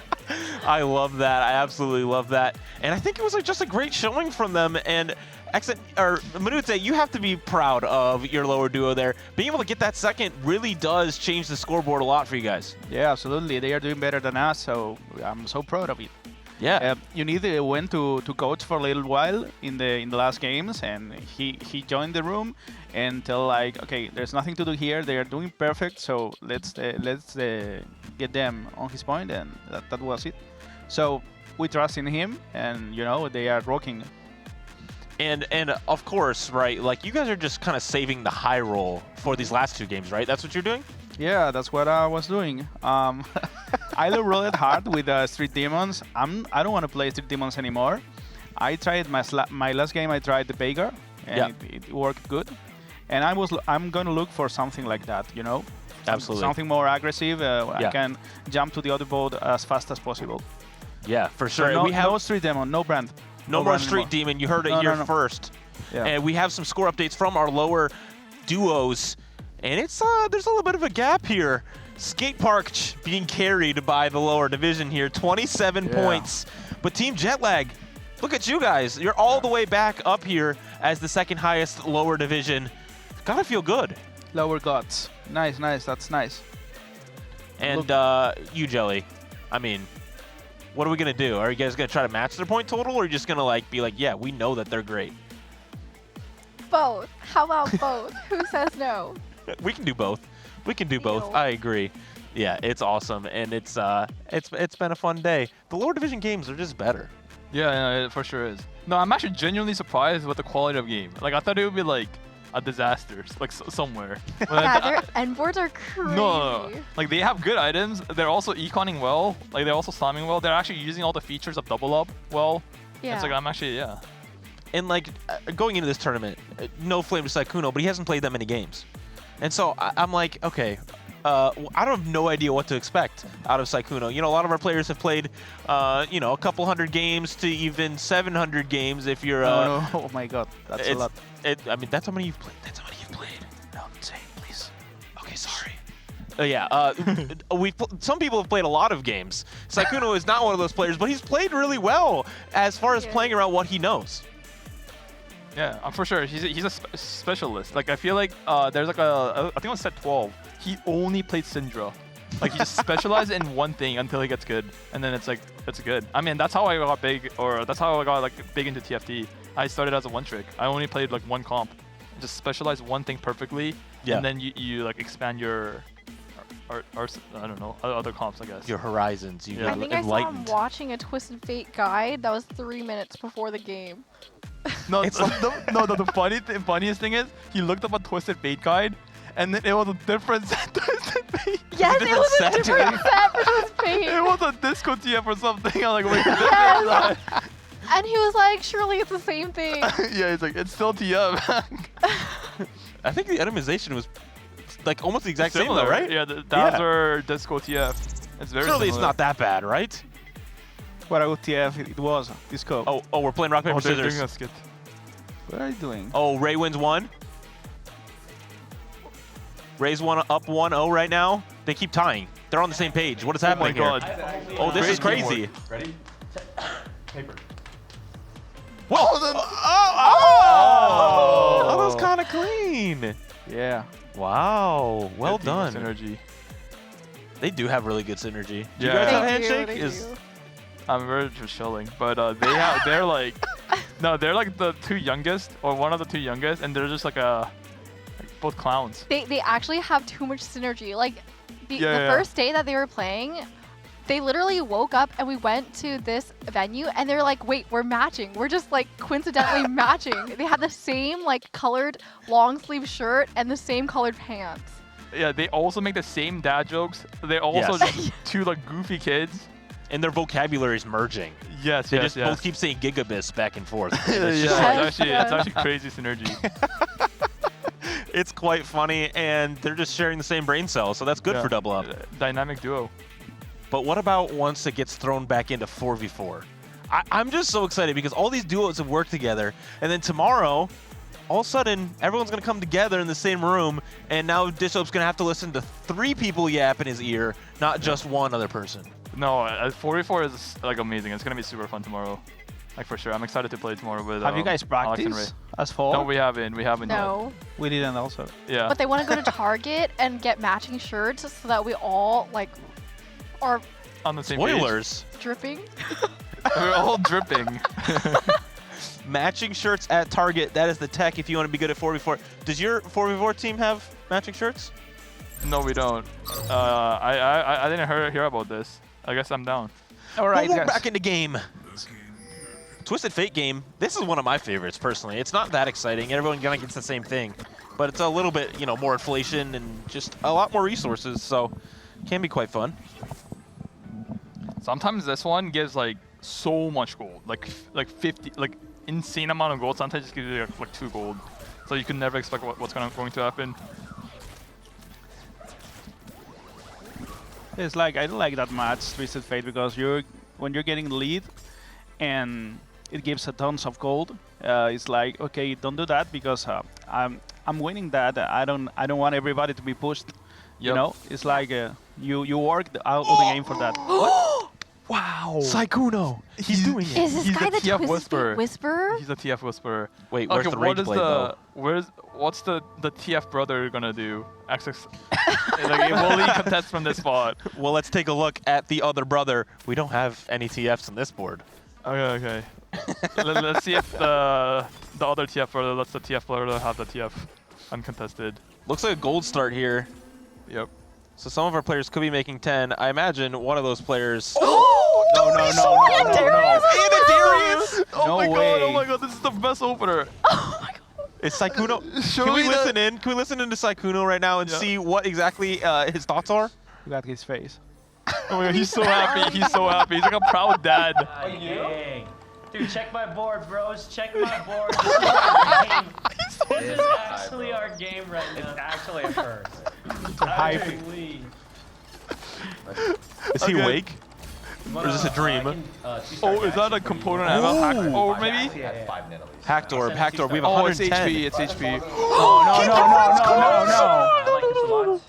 I love that. I absolutely love that. And I think it was like just a great showing from them. And Manute, you have to be proud of your lower duo there. Being able to get that second really does change the scoreboard a lot for you guys. Yeah, absolutely. They are doing better than us, so I'm so proud of it. Yeah. You need a win to coach for a little while in the last games, and he joined the room and tell like, okay, there's nothing to do here. They are doing perfect, so let's get them on his point, and that was it. So we trust in him, and you know they are rocking. And of course, right, like you guys are just kind of saving the high roll for these last 2 games, right? That's what you're doing? Yeah, that's what I was doing. I rolled it hard with Street Demons. I don't want to play Street Demons anymore. I tried my last game. I tried the Veigar, and it worked good. And I'm going to look for something like that, you know? Absolutely. Something more aggressive. I can jump to the other boat as fast as possible. Yeah, for sure. So we have no Street Demon, no brand. No more Street Demon. You heard it here first. Yeah. And we have some score updates from our lower duos. And it's there's a little bit of a gap here. Skateparge being carried by the lower division here, 27 points. But Team Jetlag, look at you guys. You're all the way back up here as the second highest lower division. Gotta feel good. Lower gods. Nice, nice. That's nice. And Yougelly, I mean, what are we gonna do? Are you guys gonna try to match their point total, or are you just gonna like be like, yeah, we know that they're great? Both. How about both? Who says no? We can do both. We can do both. I agree. Yeah, it's awesome, and it's been a fun day. The lower division games are just better. Yeah, it for sure is. No, I'm actually genuinely surprised with the quality of the game. Like I thought it would be like a disaster, like somewhere. Yeah, their end boards are crazy. No, like they have good items. They're also econing well. Like they're also slamming well. They're actually using all the features of double up well. Yeah. It's like I'm actually And like going into this tournament, no flame to Sykkuno, but he hasn't played that many games. And so I'm like, okay, I don't have no idea what to expect out of Sykkuno. You know, a lot of our players have played, you know, a couple hundred games to even 700 games if you're... oh my god, that's a lot. I mean, that's how many you've played. That's how many you've played. No, Zane, please. Okay, sorry. Some people have played a lot of games. Sykkuno is not one of those players, but he's played really well as far as playing around what he knows. Yeah, for sure. He's a specialist. Like I feel like there's like I think on set 12, he only played Syndra. Like he just specialized in one thing until he gets good, and then it's like it's good. I mean, that's how I got big, or that's how I got like big into TFT. I started as a one trick. I only played like one comp, just specialize one thing perfectly, and then you like expand your, I don't know, other comps, I guess. Your horizons. You I think I saw him watching a Twisted Fate guide that was 3 minutes before the game. No, the funniest thing is he looked up a Twisted Fate guide, and then it was a different set Twisted Fate. Yes, it was a different set for Twisted Fate. It was a Disco TF or something. I'm like, wait, yes. And he was like, surely it's the same thing. Yeah, he's like, it's still TF. I think the itemization was like almost the exact same, Similar, though, right? Yeah, that's our Disco TF. It's very Surely similar. it's not that bad, right? What about TF? It was Disco. Oh, we're playing rock paper they're scissors. doing a skit. What are you doing? Oh, Ray wins 1. Ray's up 1-0 right now. They keep tying. They're on the same page. What is happening here? Oh, this is crazy. Ready? Paper. Whoa! That was kind of clean. Yeah. Wow, well done. Synergy. They do have really good synergy. Do you Yeah. guys have They do, handshake? they Is do. I'm very just chilling, but they're like, no, they're like the two youngest or one of the two youngest, and they're just like both clowns. They actually have too much synergy. Like the Yeah. first day that they were playing, they literally woke up and we went to this venue and they're like, wait, we're matching. We're just like coincidentally matching. They had the same like colored long sleeve shirt and the same colored pants. Yeah, they also make the same dad jokes. They're also Yes. just two like goofy kids. and their vocabulary is merging. Yes, they yes, just both keep saying gigabits back and forth. It's just it's actually crazy synergy. It's quite funny, and they're just sharing the same brain cells, so that's good for Double Up. Dynamic duo. But what about once it gets thrown back into 4v4? I'm just so excited because all these duos have worked together, and then tomorrow, all of a sudden, everyone's going to come together in the same room, and now Dishsoap's going to have to listen to 3 people yap in his ear, not just one other person. No, 4v4 is like amazing. It's gonna be super fun tomorrow, like for sure. I'm excited to play tomorrow with. Have you guys Alex and Ray. practiced as four? No, we haven't. We haven't No. yet. We didn't also. Yeah. But they want to go to Target and get matching shirts so that we all like are On the same Spoilers. dripping. We're all dripping. Matching shirts at Target. That is the tech if you want to be good at 4v4. Does your 4v4 team have matching shirts? No, we don't. I didn't hear about this. I guess I'm down. All right, we're back into game. Twisted Fate game. This is one of my favorites personally. It's not that exciting. Everyone kind of gets the same thing, but it's a little bit, you know, more inflation and just a lot more resources, so can be quite fun. Sometimes this one gives like so much gold, like 50, like insane amount of gold. Sometimes it just gives you like 2 gold, so you can never expect what's going to happen. It's like I don't like that much Twisted Fate because when you're getting lead and it gives a tons of gold, it's like okay, don't do that because I'm winning that. I don't want everybody to be pushed. You know, it's like you worked out of the game for that. What? Wow. Sykkuno. He's doing it. Is this He's guy the TF Twisted Whisperer? He's a TF Whisperer. Wait, where's the what Rage Blade, though? What's the TF brother gonna do? XX. Like, will he contest from this spot? Well, let's take a look at the other brother. We don't have any TFs on this board. Okay. Let's see if the other TF brother lets the TF brother have the TF uncontested. Looks like a gold start here. Yep. So some of our players could be making 10. I imagine one of those players. Oh, no. And a Darius! No Oh my god, this is the best opener. Is Sykkuno? Can we listen in? Can we listen into Sykkuno right now and see what exactly his thoughts are? Look at his face. Oh my god, he's so happy. He's so happy. He's like a proud dad. Dang. Dude, check my board, bros. Check my board. This is our game. This is actually our game right now. It's actually a first. Holy. Is he awake? Or is this a dream? Oh, is that a component I have? Hack orb maybe? Hacked orb. Hacked orb. We have Oh, it's 110. HP. It's HP. I like this a lot.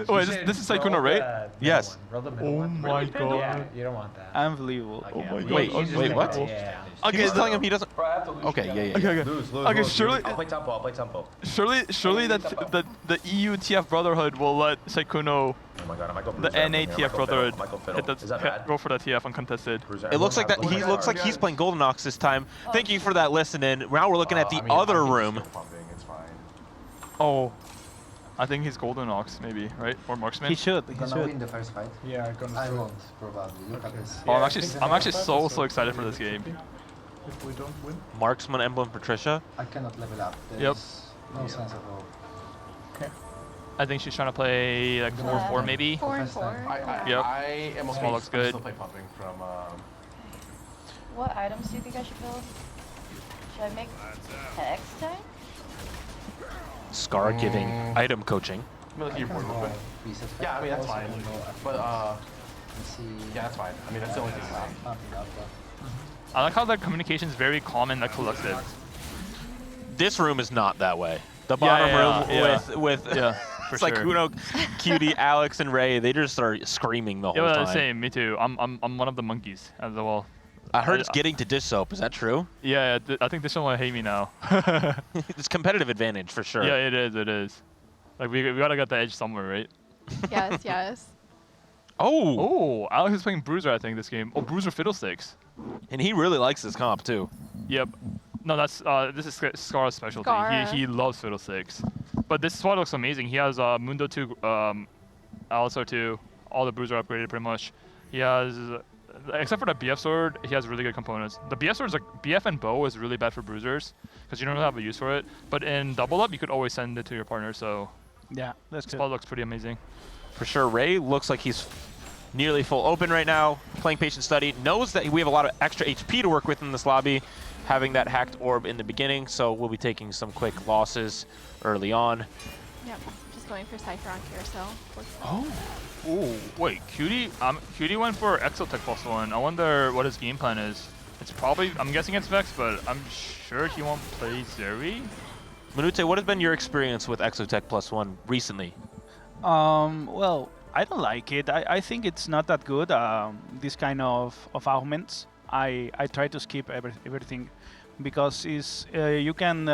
Wait, this is Sykkuno, right? Yes. Oh my god. Yeah, you don't want that. Unbelievable. Oh my god. Wait, what? Yeah. Okay, he's telling him he doesn't. Okay, yeah. Okay. Lose, Okay, surely. I'll play tempo, I'll play tempo. Surely that the EU TF Brotherhood will let Sykkuno, Oh my god, I might go the Bruiser. NA I might TF go Brotherhood, Fiddle. I might go Fiddle. hit that, Is that bad? go for the TF uncontested. Bruiser. It looks like that. He looks like he's playing Golden Ox this time. Thank you for that listen in. Now we're looking at the other room. It's fine. Oh, I think he's Golden Ox maybe, right? Or Marksman. He should. We're gonna win the first fight. Yeah, I won't probably. Look at this. Oh, I'm actually so excited for this game. If we don't win. Marksman emblem for Tricia. I cannot level up. There Yep. is no sense at all. I think she's trying to play like 4-4 maybe. 4 and 4. Yep. I am okay. Small looks I good. still play pumping from. What items do you think I should build? Should I make an X tank? Scarra giving item coaching. Yeah, I mean that's fine. But yeah, that's fine. I mean that's the only thing. I like how the communication is very calm and collective. This room is not that way. The bottom room with for Sykkuno, Cutie, Alex, and Ray, they just are screaming the whole Yeah, time. same. Me too. I'm one of the monkeys as well. I heard it's getting to Dishsoap. Is that true? Yeah, I think this one will hate me now. It's competitive advantage for sure. Yeah, it is. It is. Like we gotta get the edge somewhere, right? Yes, yes. Oh! Alex is playing Bruiser, I think, this game. Oh, Bruiser Fiddlesticks. And he really likes this comp, too. Yep. No, that's this is Scarra's specialty. Scarra. He loves Fiddlesticks. But this squad looks amazing. He has Mundo 2, Alistar 2, all the Bruiser upgraded pretty much. He has, except for the BF sword, he has really good components. The BF sword is like, BF and bow is really bad for Bruisers because you don't really have a use for it. But in double up, you could always send it to your partner, so yeah, that's squad looks pretty amazing. For sure, Ray looks like he's nearly full open right now, playing Patient Study, knows that we have a lot of extra HP to work with in this lobby, having that hacked orb in the beginning, so we'll be taking some quick losses early on. Yep, just going for Cypher on Carousel. Oh, wait, Cutie went for Exotech +1. I wonder what his game plan is. It's probably, I'm guessing it's Vex, but I'm sure he won't play Zeri. Manute, what has been your experience with Exotech +1 recently? Well, I don't like it. I think it's not that good, this kind of augments. I try to skip everything because you can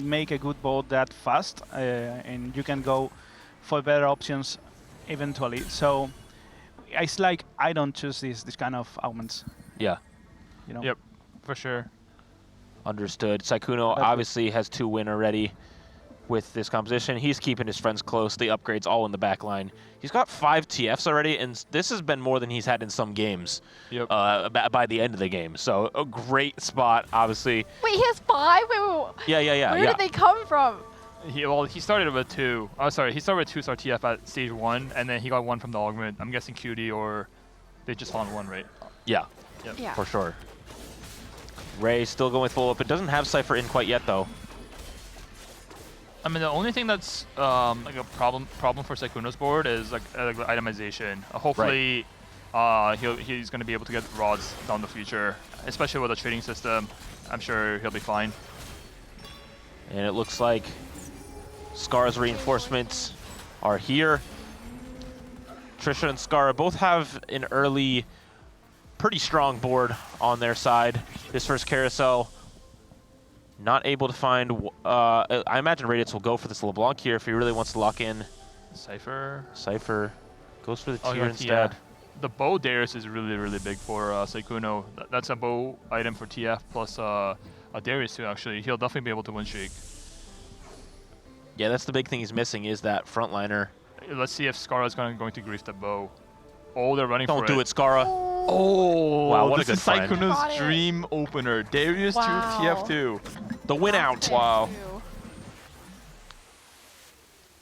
make a good board that fast and you can go for better options eventually. So it's like I don't choose this kind of augments. Yeah. You know? Yep, for sure. Understood. Sykkuno obviously has 2 win already with this composition. He's keeping his friends close. The upgrades all in the back line. He's got 5 TFs already, and this has been more than he's had in some games by the end of the game. So a great spot, obviously. Wait, he has 5? Wait. Yeah. Where did they come from? He started with 2. Oh, sorry, he started with 2-star TF at stage 1, and then he got 1 from the augment. I'm guessing Cutie or they just found 1, right? Yeah. Yep. Yeah. For sure. Ray still going full open. Doesn't have Cypher in quite yet, though. I mean, the only thing that's like a problem for Sykkuno's board is like itemization. Hopefully, he's going to be able to get rods down the future, especially with a trading system. I'm sure he'll be fine. And it looks like Scarra's reinforcements are here. Tricia and Scarra both have an early, pretty strong board on their side. This first carousel, not able to find. I imagine Rayditz will go for this LeBlanc here if he really wants to lock in. Cypher goes for the tier yeah, instead. The bow Darius is really big for Sykkuno. That's a bow item for TF plus a Darius too. Actually, he'll definitely be able to win streak. Yeah, that's the big thing he's missing is that frontliner. Let's see if Scarra's going to grief the bow. Oh, they're running for it. Don't do it, Scarra. Oh, wow, what a this good is friend. Sykkuno's dream opener. Darius to TF2. The win out. Wow.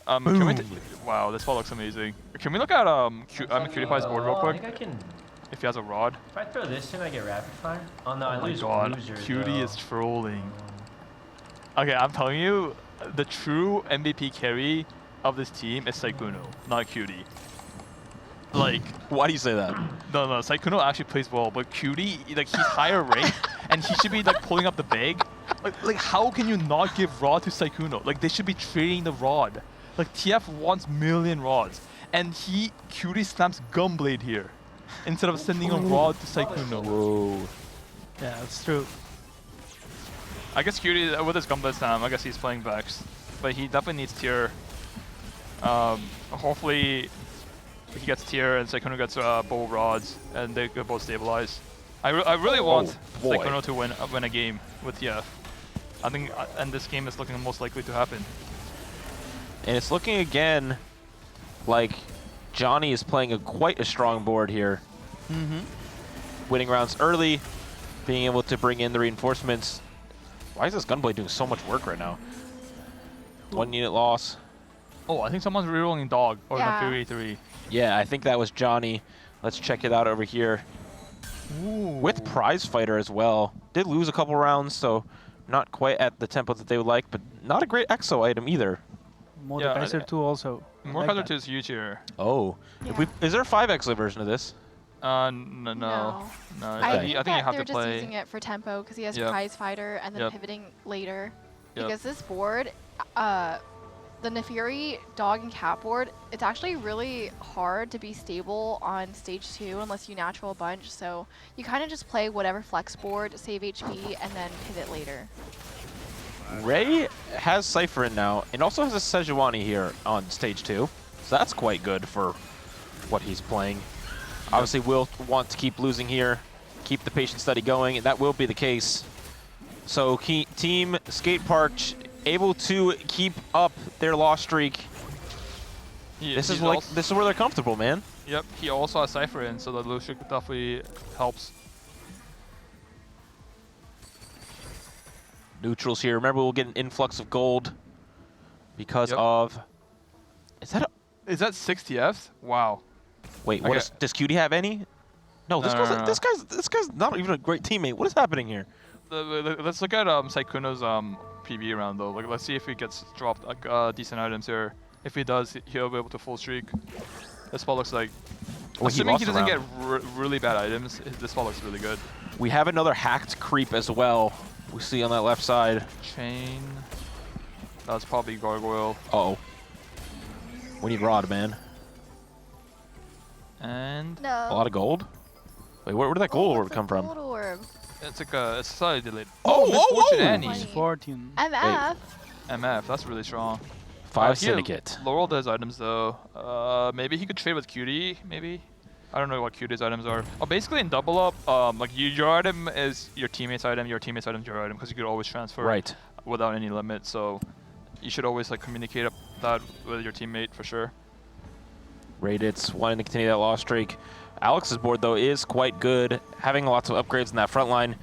Can we wow, this ball looks amazing. Can we look at Cutie-Pie's board real quick? I think I can. If he has a rod. If I throw this in, I get rapid fire. Oh no, I lose Bruiser, Cutie though. is trolling. Okay, I'm telling you, the true MVP carry of this team is Sykkuno, not Cutie. Like, why do you say that? No, Sykkuno actually plays well, but Cutie, like, he's higher ranked, and he should be like pulling up the bag. Like, how can you not give rod to Sykkuno? Like, they should be trading the rod. Like, TF wants million rods, and Cutie slams Gunblade here instead of sending a rod to Sykkuno. Whoa. Yeah, that's true. I guess Cutie, with his Gunblade slam, I guess he's playing Vex, but he definitely needs tier. Hopefully he gets tier and Sykkuno gets bow rods and they could both stabilize. I really want Sykkuno to win a game with TF. I think, and this game is looking most likely to happen. And it's looking again like Johnny is playing quite a strong board here. Winning rounds early, being able to bring in the reinforcements. Why is this Gunblade doing so much work right now? 1 unit loss. Oh, I think someone's rerolling dog or Yeah. Fury 3. Yeah, I think that was Johnny. Let's check it out over here. Ooh. With Prize Fighter as well. Did lose a couple rounds, so not quite at the tempo that they would like, but not a great EXO item either. Mordekaiser 2 also. Mordekaiser 2 is huge here. Oh. Yeah. Is there a 5EXO version of this? No. I think you have they're to just play. using it for tempo because he has Yep. Prize Fighter and then Yep. pivoting later. Yep. Because this board, the Nefiri dog and cat board, it's actually really hard to be stable on stage 2 unless you natural a bunch. So you kind of just play whatever flex board, save HP, and then pivot later. Ray has Cypher in now, and also has a Sejuani here on stage 2. So that's quite good for what he's playing. Obviously, will want to keep losing here, keep the patient study going, and that will be the case. So Team Skateparge able to keep up their loss streak. This is where they're comfortable, man. Yep, he also has Cypher in, so the lose streak definitely helps. Neutrals here. Remember, we'll get an influx of gold because of. Is that 6 TFs? Wow. Wait, does Cutie have any? No, this guy's not even a great teammate. What is happening here? Let's look at Sykkuno's PB round though. Like, let's see if he gets dropped decent items here. If he does, he'll be able to full streak. This spot looks like. Well, assuming he doesn't get really bad items, this spot looks really good. We have another hacked creep as well. We see on that left side. Chain. That's probably Gargoyle. Uh-oh. We need Rod, man. And No. A lot of gold? Wait, where did that gold orb come from? Gold orb. It's like it's slightly delayed. Oh, Annie. 14. MF. MF, that's really strong. 5 Syndicate. Laurel does items though. Maybe he could trade with Cutie, maybe? I don't know what Cutie's items are. Oh, basically in double up, like your item is your teammate's item, your teammate's item is your item, because you could always transfer without any limit. So you should always like communicate that with your teammate for sure. Rayditz wanting to continue that loss streak. Alex's board though is quite good, having lots of upgrades in that front line.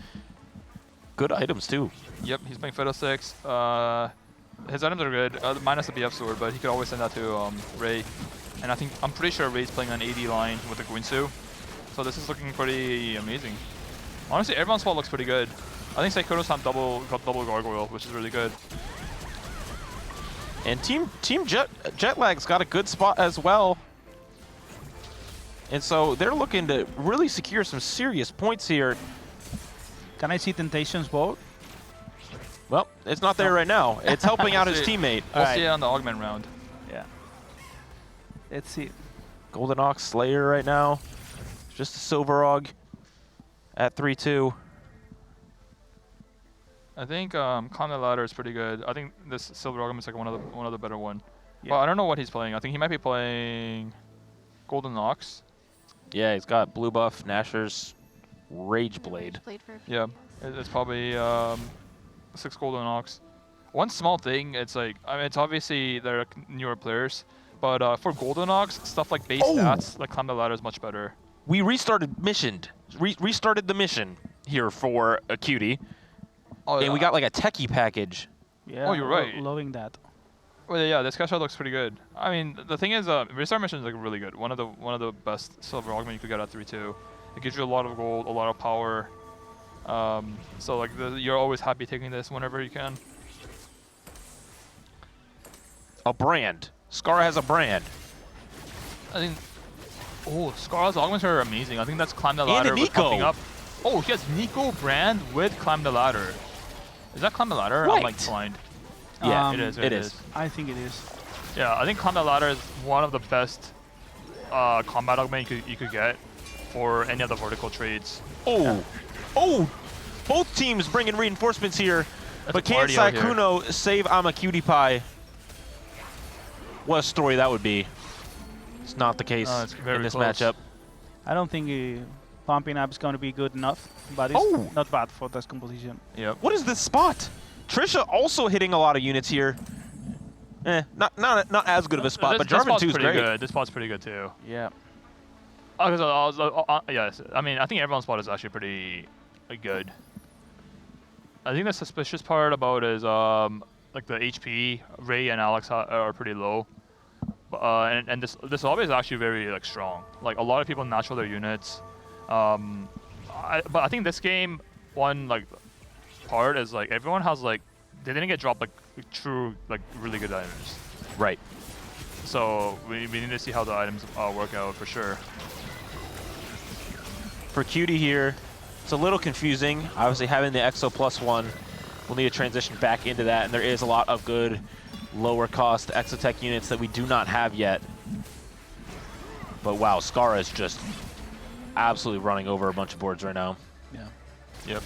Good items too. Yep, he's playing Fiddle 6. His items are good, minus the BF sword, but he could always send that to Ray. And I'm pretty sure Ray's playing on 80 line with the Guinsu. So this is looking pretty amazing. Honestly, everyone's spot looks pretty good. I think Sykkuno's got double Gargoyle, which is really good. And Team Jetlag's got a good spot as well. And so they're looking to really secure some serious points here. Can I see Temptation's board? Well, it's not there right now. It's helping out his teammate. We'll see it on the augment round. Yeah. Let's see. Golden Ox Slayer right now. Just a Silver Aug at 3-2. I think Climb the Ladder is pretty good. I think this Silver Augment is like one of the better one. Yeah. But I don't know what he's playing. I think he might be playing Golden Ox. Yeah, he's got blue buff, Nashor's Rage Blade. Yeah, it's probably 6 Golden Ox. One small thing, it's like, I mean, it's obviously they're newer players, but for Golden Ox, stuff like base stats, like Climb the Ladder is much better. We restarted restarted the mission here for a Cutie. Oh, and we got like a techie package. Yeah, oh, you're right. Loving that. Well, yeah, this shot looks pretty good. I mean, the thing is, restart mission is like really good. One of the best silver augment you could get at 3-2. It gives you a lot of gold, a lot of power. So like you're always happy taking this whenever you can. A brand. Scarra has a brand. I think. Oh, Scarra's augments are amazing. I think that's Climb the Ladder with Nico. pumping up. Oh, he has Nico brand with Climb the Ladder. Is that Climb the Ladder? Right. I'm like blind. Yeah, it is. It is. I think it is. Yeah, I think Climb the Ladder is one of the best combat augment you could get for any of the vertical trades. Oh, oh! Both teams bringing reinforcements here, but can Sykkuno save Imaqtpie? What a story that would be. It's not the case in this matchup. I don't think pumping up is going to be good enough, but it's not bad for this composition. Yep. What is this spot? Tricia also hitting a lot of units here. Not as good of a spot, but Jarvan 2 is great. Good. This spot's pretty good too. Yeah. Yes, I mean, I think everyone's spot is actually pretty good. I think the suspicious part about is like the HP. Ray and Alex are pretty low, and this lobby is actually very like strong. Like a lot of people natural their units, but I think this game one like part is like everyone has like they didn't get dropped like true like really good items. Right. So we need to see how the items work out for sure. For Cutie here, it's a little confusing. Obviously having the EXO +1, we'll need to transition back into that, and there is a lot of good lower cost Exotech units that we do not have yet. But wow, Scarra is just absolutely running over a bunch of boards right now. Yeah. Yep.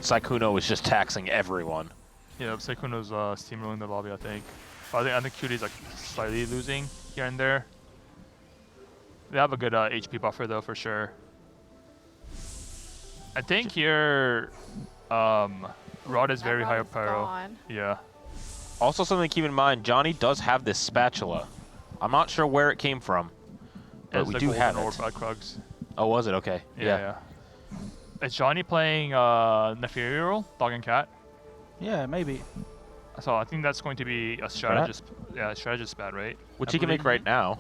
And Sykkuno is just taxing everyone. Yeah, Sykkuno's steamrolling the lobby, I think. I think Cutie's like slightly losing here and there. They have a good HP buffer though, for sure. I think here, Rod is very high up pyro. Yeah. Also something to keep in mind, Johnny does have this spatula. I'm not sure where it came from, but we do have it. By Krugs. Oh, was it? Okay. Yeah. Is Johnny playing Nefarial, Dog and Cat? Yeah, maybe. So I think that's going to be a strategist. Yeah, strategist spat, right? Which he can make right now.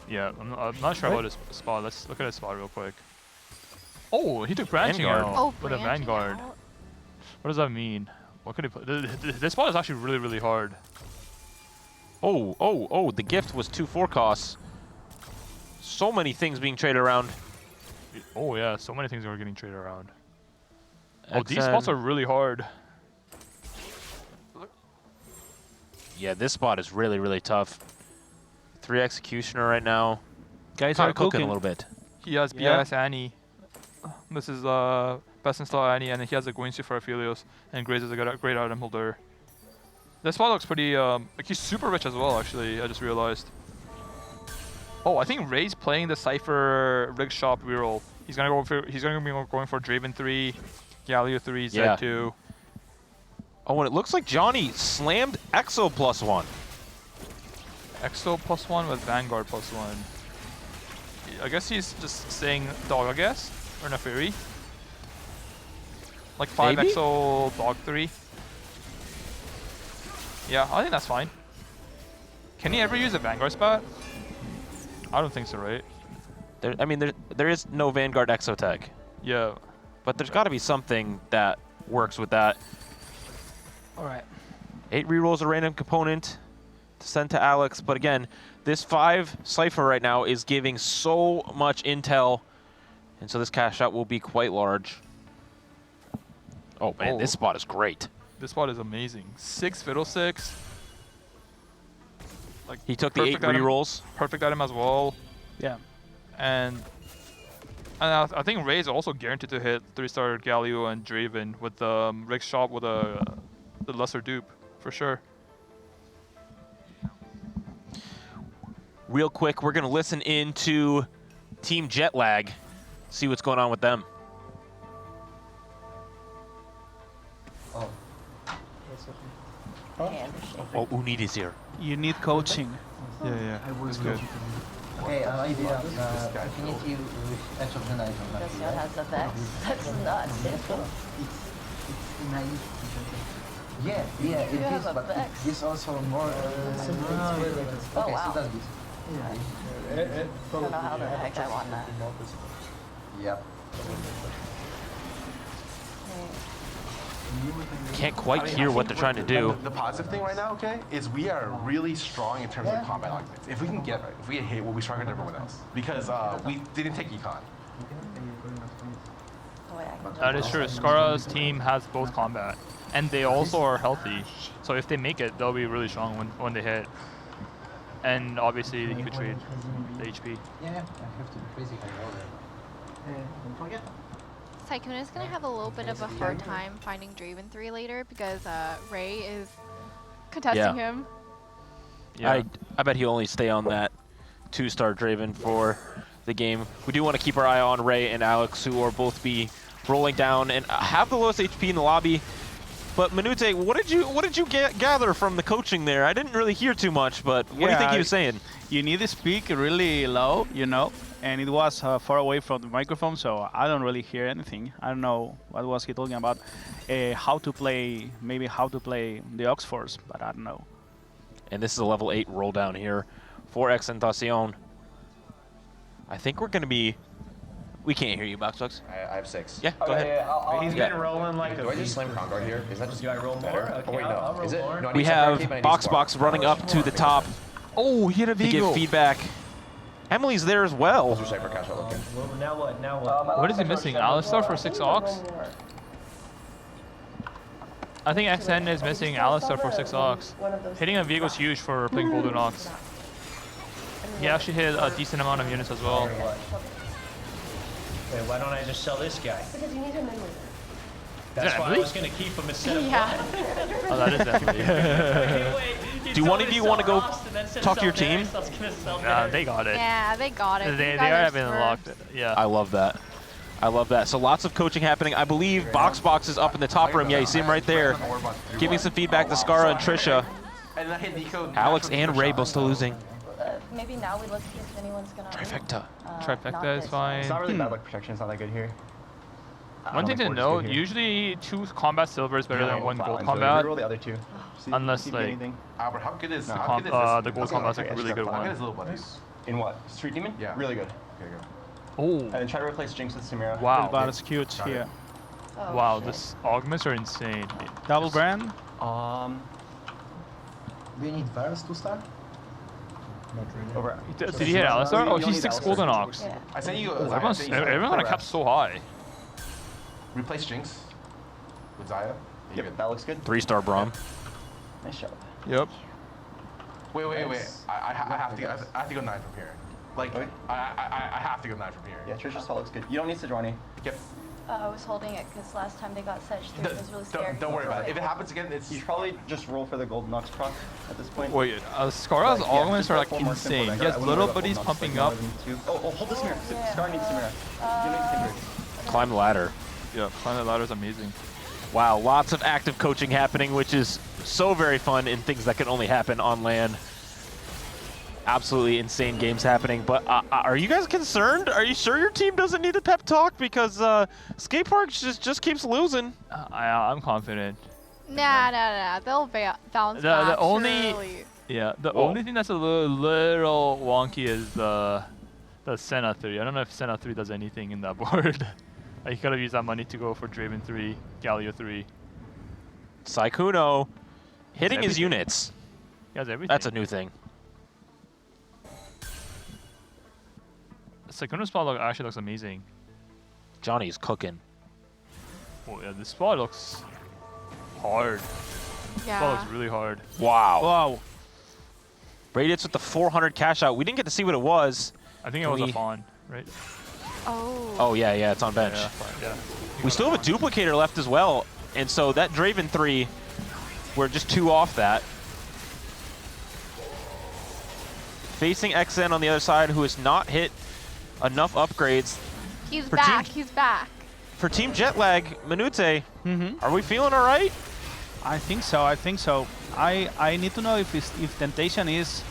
Yeah, I'm not sure about his spot. Let's look at his spot real quick. Oh, he took branching out with a Vanguard. What does that mean? What could he put? This spot is actually really, really hard. Oh, the gift was 2 costs. So many things being traded around. Oh yeah, so many things are getting traded around. Oh, these spots are really hard. Yeah, this spot is really, really tough. 3 Executioner right now. Guys are cooking a little bit. He has BIS Annie. This is best in style Annie, and he has a Guinsu for Aphelios, and Graze is a great item holder. This spot looks pretty, like he's super rich as well, actually, I just realized. Oh, I think Ray's playing the Cypher Rig Shop reroll. He's gonna be going for Draven 3, Galio 3, Zed 2. Oh, and it looks like Johnny slammed Exo +1. Exo +1 with Vanguard +1. I guess he's just saying Dog, I guess, or Neferi. Like 5 Maybe? Exo Dog 3. Yeah, I think that's fine. Can he ever use a Vanguard spot? I don't think so, right? There is no Vanguard Exo tech. Yeah. But there's got to be something that works with that. All right. 8 rerolls a random component to send to Alex, but again, this 5 Cypher right now is giving so much intel, and so this cash out will be quite large. Oh man, this spot is great. This spot is amazing. 6 Fiddlesticks. Like he took the 8 rerolls. Perfect item as well. Yeah. And I think Ray's also guaranteed to hit 3-star Galio and Draven with the Rig Shop with the lesser dupe, for sure. Real quick, we're going to listen into Team Jetlag, see what's going on with them. Oh, Unid is here. You need coaching. Yeah, that's good. Okay, Infinity with Edge of the Night. Guess what has the vex? That's not simple. It's naive. Yeah, it You is, have a but vex. it's also more. Oh, Okay, wow. so that's good. I don't know how the heck I want that. Yep. Can't quite hear what they're trying to do. The positive thing right now, okay, is we are really strong in terms of combat arguments. If we can get right, if we get hit, we'll be stronger than everyone else. Because we didn't take econ. That is true. Scarra's team has both combat, and they also are healthy. So if they make it, they'll be really strong when they hit. And obviously, you could trade the HP. Yeah, I have to basically go there. Don't forget. Sykkuno is going to have a little bit of a hard time finding Draven 3 later because Ray is contesting him. Yeah. I bet he'll only stay on that 2-star Draven for the game. We do want to keep our eye on Ray and Alex, who are both be rolling down and have the lowest HP in the lobby. But Manute, what did you gather from the coaching there? I didn't really hear too much, but what do you think he was saying? You need to speak really low, you know, and it was far away from the microphone, so I don't really hear anything. I don't know what was he talking about. How to play, maybe how to play the Oxforce, but I don't know. And this is a level 8 roll down here for Xntentacion. I think we're going to be... We can't hear you, Boxbox. I have 6. Yeah, go ahead. He's been rolling like Do I just slam Conguard here? Is that just Do I roll better? more? Okay, Oh wait, I'll no. roll Is it? more. No, I We need have Scarra, but I need Boxbox running up to the top. Oh, he hit a to give Vigo. feedback. Emily's there as well. Well, now what? Now what? What is he missing? Alistar for 6 Ox? I think XN is missing Alistar for 6 Ox. Hitting a Vigo is huge for playing Golden Ox. He actually hit a decent amount of units as well. Wait, why don't I just sell this guy? Because you need him in That's why I was going to keep him instead of Oh, that is Emily. Do one of you want to go talk to your team? Nah, they got it. Yeah, they got it. They You are guys having smurfs. locked it. Yeah. I love that. I love that. So lots of coaching happening. I believe Boxbox is up in the top room. Yeah, you see him right there, giving some feedback to Scarra and Tricia. Alex and Ray both still losing. Maybe now we look if anyone's gonna. Trifecta. Trifecta is fine. It's not really bad luck protection. It's not that good here. One thing to note, usually 2 combat silver is better than 1 gold combat. Roll the other 2. Unless like Albert, how good is the how good is this? the gold combat's like a really good How good one. is Little Buddies? In what? Street Demon? Yeah. Really good. Okay, go. Oh. And then try to replace Jinx with Samira. Wow. That's cute here. Oh, Wow, this augments are insane. Double brand? Do you need Varus to start? Not really. Over. Did he hit Alistar? Oh, he's 6 golden ox. Yeah. I sent you. Everyone got capped so high. Replace Jinx with Zaya. Yep, that looks good. 3-star Braum. Nice job. Yep. Wait. I have to go 9 from here. Like, I have to go 9 from here. Yeah, Tricia's all looks good. You don't need Sejuani. Yep. I was holding it because last time they got Sedge through, it was really scary. Don't worry about it. If it happens again, it's... You should probably just roll for the Golden Nox proc at this point. Wait, Scarra's augments are like insane. He has little buddies pumping up. Oh, hold the Samira. Scarra needs Samira. You don't need Kindred. Climb the ladder. Yeah, climb the ladder is amazing. Wow, lots of active coaching happening, which is so very fun in things that can only happen on LAN. Absolutely insane games happening, but are you guys concerned? Are you sure your team doesn't need a pep talk? Because Skateparge just keeps losing. I'm confident. Nah. They'll bounce back. The only surely. only thing that's a little wonky is the Senna 3. I don't know if Senna 3 does anything in that board. He could have used that money to go for Draven 3, Galio 3. Sykkuno hitting his units. He has everything. That's a new thing. Sykkuno's spot actually looks amazing. Johnny's cooking. Oh yeah, this spot looks hard. Yeah. Spot looks really hard. Wow. Wow. Rayditz with the 400 cash out. We didn't get to see what it was. I think it was a fawn, right? Oh. Oh yeah, it's on bench. Yeah. We still have a duplicator left as well, and so that Draven 3, we're just 2 off that. Facing XN on the other side, who has not hit enough upgrades. He's back. He's back. For Team Jetlag, Manute, are we feeling all right? I think so. I need to know if Xntentacion is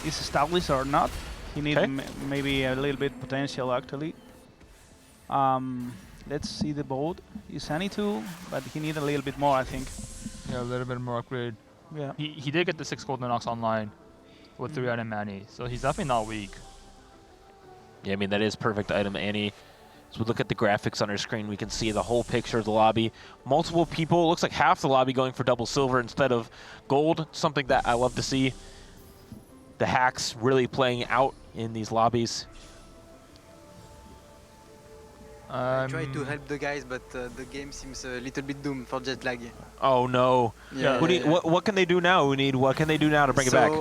established or not. He needs maybe a little bit potential actually. Let's see the board. He's Sunny too, but he needs a little bit more, I think. Yeah, a little bit more upgrade. Yeah. He did get the 6 golden ox online with 3 item Manny, so he's definitely not weak. Yeah, I mean, that is perfect item Annie. As we look at the graphics on our screen, we can see the whole picture of the lobby. Multiple people, it looks like half the lobby going for double silver instead of gold, something that I love to see. The hacks really playing out in these lobbies. I try to help the guys, but the game seems a little bit doomed for Jetlag. Oh no. Yeah. What can they do now? What can they do now to bring it back?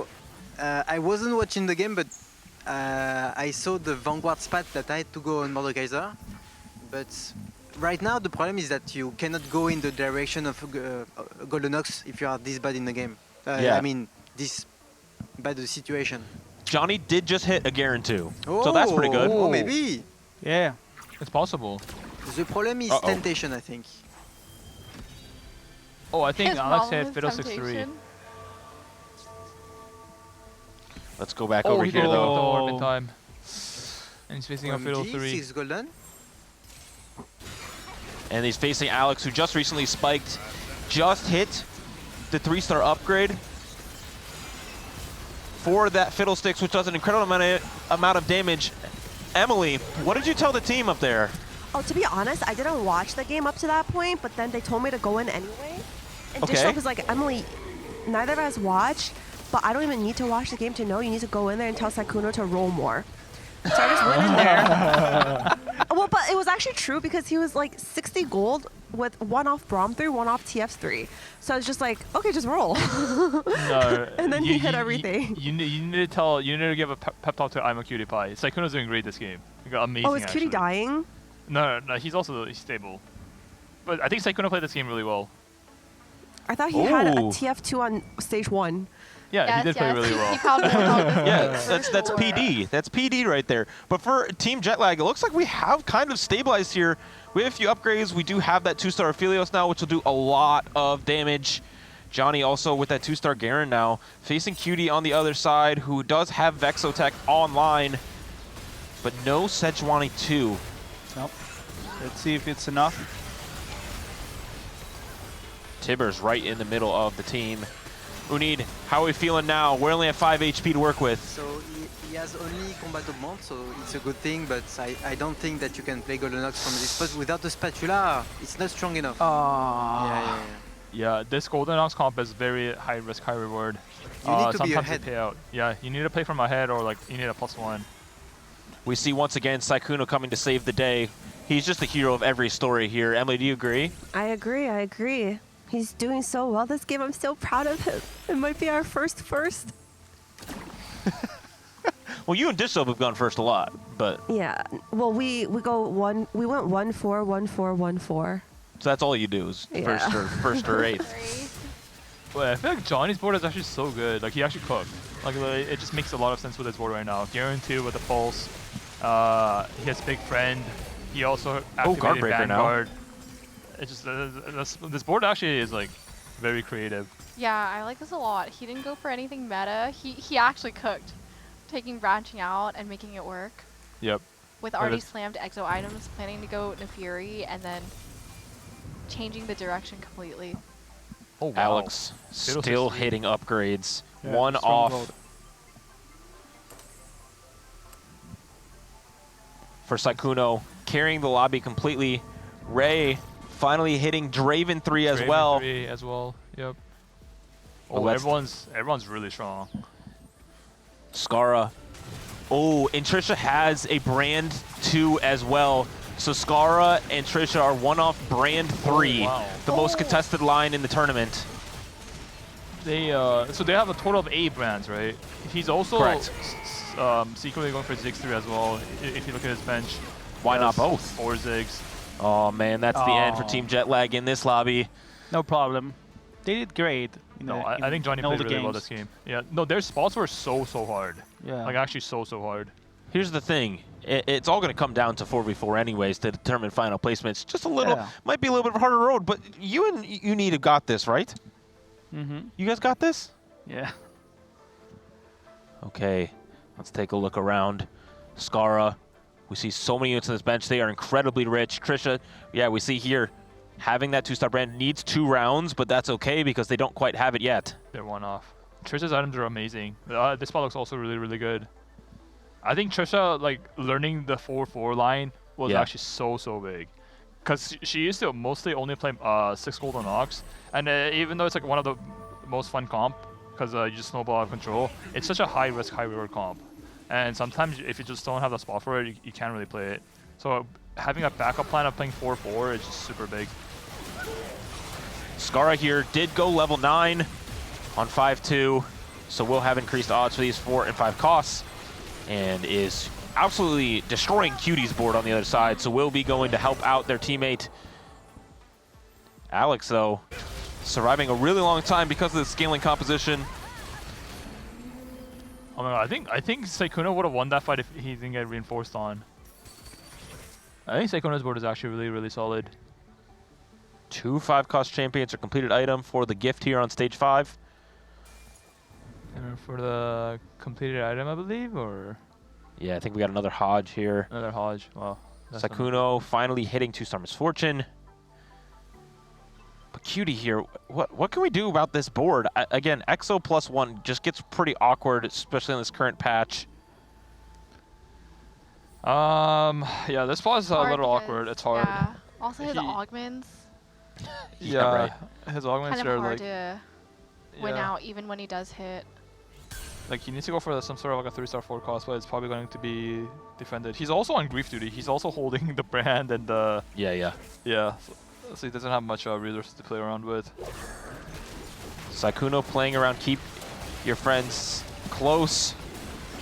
I wasn't watching the game, but I saw the Vanguard spat that I had to go on Mordekaiser. But right now the problem is that you cannot go in the direction of Golden Ox if you are this bad in the game. I mean, this bad the situation. Johnny did just hit a Garen 2, so that's pretty good. Oh, maybe. Yeah, it's possible. The problem is Xntentacion, I think. Oh, I think Alex hit Fiddle 6-3. Let's go back over here though. The orb in time. And he's facing a Fiddle 3. 6 golden. And he's facing Alex, who just recently spiked, just hit the 3-star upgrade for that Fiddlesticks, which does an incredible amount of damage. Emily, what did you tell the team up there? Oh, to be honest, I didn't watch the game up to that point, but then they told me to go in anyway. And Dishsoap was like, Emily, neither of us watched, but I don't even need to watch the game to know you need to go in there and tell Sykkuno to roll more. So I just went in there. Well, but it was actually true because he was like 60 gold with 1 off Braum 3, 1 off TF 3. So I was just like, okay, just roll. No. And then he hit everything. You need to give a pep talk to Imaqtpie. Sykkuno's doing great this game. He got amazing. Oh, is Cutie dying? No, he's stable. But I think Sykkuno played this game really well. I thought he had a TF2 on stage 1. Yeah, he did play really well. Yeah, that's PD. That's PD right there. But for Team Jetlag, it looks like we have kind of stabilized here. We have a few upgrades. We do have that 2-star Aphelios now, which will do a lot of damage. Johnny also with that 2-star Garen now, facing Cutie on the other side, who does have Vexotech online, but no Sejuani 2. Nope. Let's see if it's enough. Tibbers right in the middle of the team. Unid, how are we feeling now? We only have 5 HP to work with. So he has only combat augment, so it's a good thing, but I don't think that you can play Golems from this spot without the spatula. It's not strong enough. Yeah, this Golden Ox comp is very high risk, high reward. You need to be sometimes ahead. they pay out. Yeah, you need to play from ahead or like you need a +1. We see once again Sykkuno coming to save the day. He's just the hero of every story here. Emily, do you agree? I agree. He's doing so well this game. I'm so proud of him. It might be our first. Well, you and Dishsoap have gone first a lot, but Yeah. Well, we went 1-4, 1-4, 1-4, 1-4. so that's all you do is first or eighth. But I feel like Johnny's board is actually so good. Like he actually cooked. Like it just makes a lot of sense with his board right now. Garen 2 with the pulse. He has Big Friend. He also activated Vanguard. It just this board actually is like very creative. Yeah, I like this a lot. He didn't go for anything meta. He actually cooked, taking branching out and making it work. Yep. With already slammed exo items, planning to go Nefiri and then changing the direction completely. Oh wow. Alex still hitting upgrades. Yeah, One strong off load. for Sykkuno, carrying the lobby completely. Ray finally hitting Draven 3 as well. 3 as well. Yep. Oh, Oh, everyone's really strong. Scarra. Oh, and Tricia has a brand 2 as well. So Scarra and Tricia are one off brand 3, the most contested line in the tournament. They so they have a total of 8 brands, right? He's also secretly going for Ziggs 3 as well. If you look at his bench, Why not both? 4 Ziggs. Oh man, that's the end for Team Jetlag in this lobby. No problem. They did great. I think Johnny played really well this game. Yeah, no, their spots were so hard. Yeah. Like actually so hard. Here's the thing. It's all going to come down to 4v4 anyways to determine final placements. Just a little, might be a little bit of a harder road, but you and Unid have got this, right? Mm-hmm. You guys got this? Yeah. Okay, let's take a look around. Scarra, we see so many units on this bench. They are incredibly rich. Tricia, yeah, we see here, having that 2-star brand needs 2 rounds, but that's okay because they don't quite have it yet. They're one off. Tricia's items are amazing. This spot looks also really good. I think Tricia, like, learning the 4-4 line was actually so big. Because she used to mostly only play 6 Golden Ox. And even though it's like one of the most fun comp, because you just snowball out of control, it's such a high risk, high reward comp. And sometimes if you just don't have the spot for it, you can't really play it. So having a backup plan of playing 4-4 is just super big. Scarra here did go level 9 on 5-2, so we'll have increased odds for these 4 and 5 costs, and is absolutely destroying Cutie's board on the other side, so we'll be going to help out their teammate. Alex, though, surviving a really long time because of the scaling composition. Oh my god, I think Sykkuno would have won that fight if he didn't get reinforced on. I think Sykkuno's board is actually really solid. 2 5-cost champions are completed item for the gift here on stage 5. And for the completed item, I believe, or? Yeah, I think we got another Hodge here. Another Hodge, wow. Sykkuno finally hitting 2-star Misfortune. But Cutie here, what can we do about this board? Again, Exo +1 just gets pretty awkward, especially in this current patch. Yeah, this spot is a little awkward. It's hard. Yeah. Also his augments. Yeah, right. His augments Kind of are hard like to win out even when he does hit. like he needs to go for some sort of like a 3-star 4 cost, but it's probably going to be defended. He's also on grief duty. He's also holding the brand and the yeah. So he doesn't have much resources to play around with. Sykkuno playing around, keep your friends close.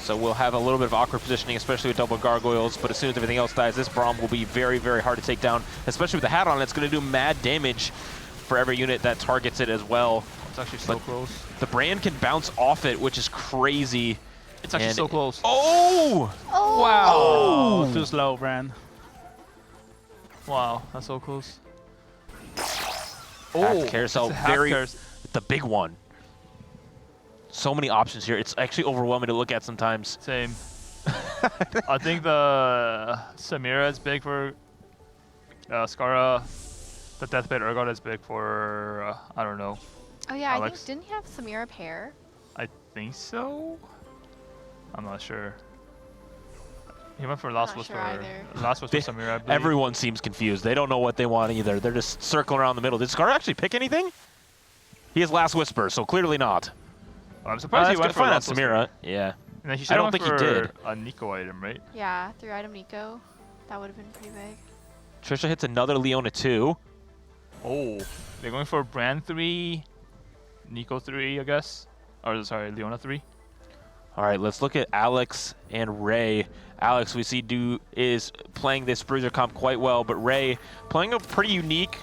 So we'll have a little bit of awkward positioning, especially with double gargoyles, but as soon as everything else dies, this Braum will be very, very hard to take down, especially with the hat on. It's going to do mad damage for every unit that targets it as well. It's actually so close. The brand can bounce off it, which is crazy. It's actually so close. Oh! Oh! Wow. Oh! Too slow, brand. Wow, that's so close. Oh, carousel, very, carousel. the big one. So many options here. It's actually overwhelming to look at sometimes. Same. I think the Samira is big for Scarra. The Deathbed Urgot is big for, I don't know. Oh yeah, Alex. I think, didn't he have Samira pair? I think so? I'm not sure. He went for Last Whisper. Last Whisper Samira, I believe. Everyone seems confused. They don't know what they want either. They're just circling around the middle. Did Scarra actually pick anything? He has Last Whisper, so clearly not. Well, I'm surprised he went for Last Samira. Yeah. And then he I don't think he did. A Nico item, right? Yeah, 3-item Nico. That would have been pretty big. Trisha hits another Leona 2. Oh, they're going for Brand 3, Nico 3, I guess. Or sorry, Leona 3. All right, let's look at Alex and Ray. Alex, we see is playing this Bruiser comp quite well, but Ray playing a pretty unique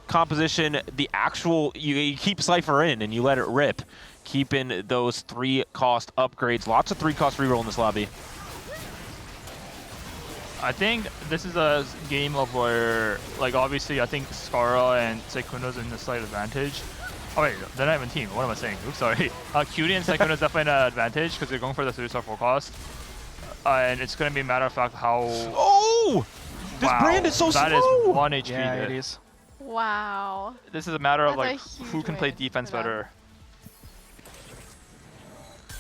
composition. The actual, you keep Cypher in and you let it rip, keeping those 3-cost upgrades. Lots of 3-cost reroll in this lobby. I think this is a game of where, like, obviously, I think Scarra and Sykkuno's in the slight advantage. Oh wait, they're not even team. What am I saying? Oops, sorry. Kiyoon and Sykkuno is definitely an advantage because they're going for the 3-star 4-cost. And it's going to be a matter of fact how... Oh! This brand is so slow! That is 1 HP. Yeah, it is. Wow. This is a matter of, like, That's a who can play defense better.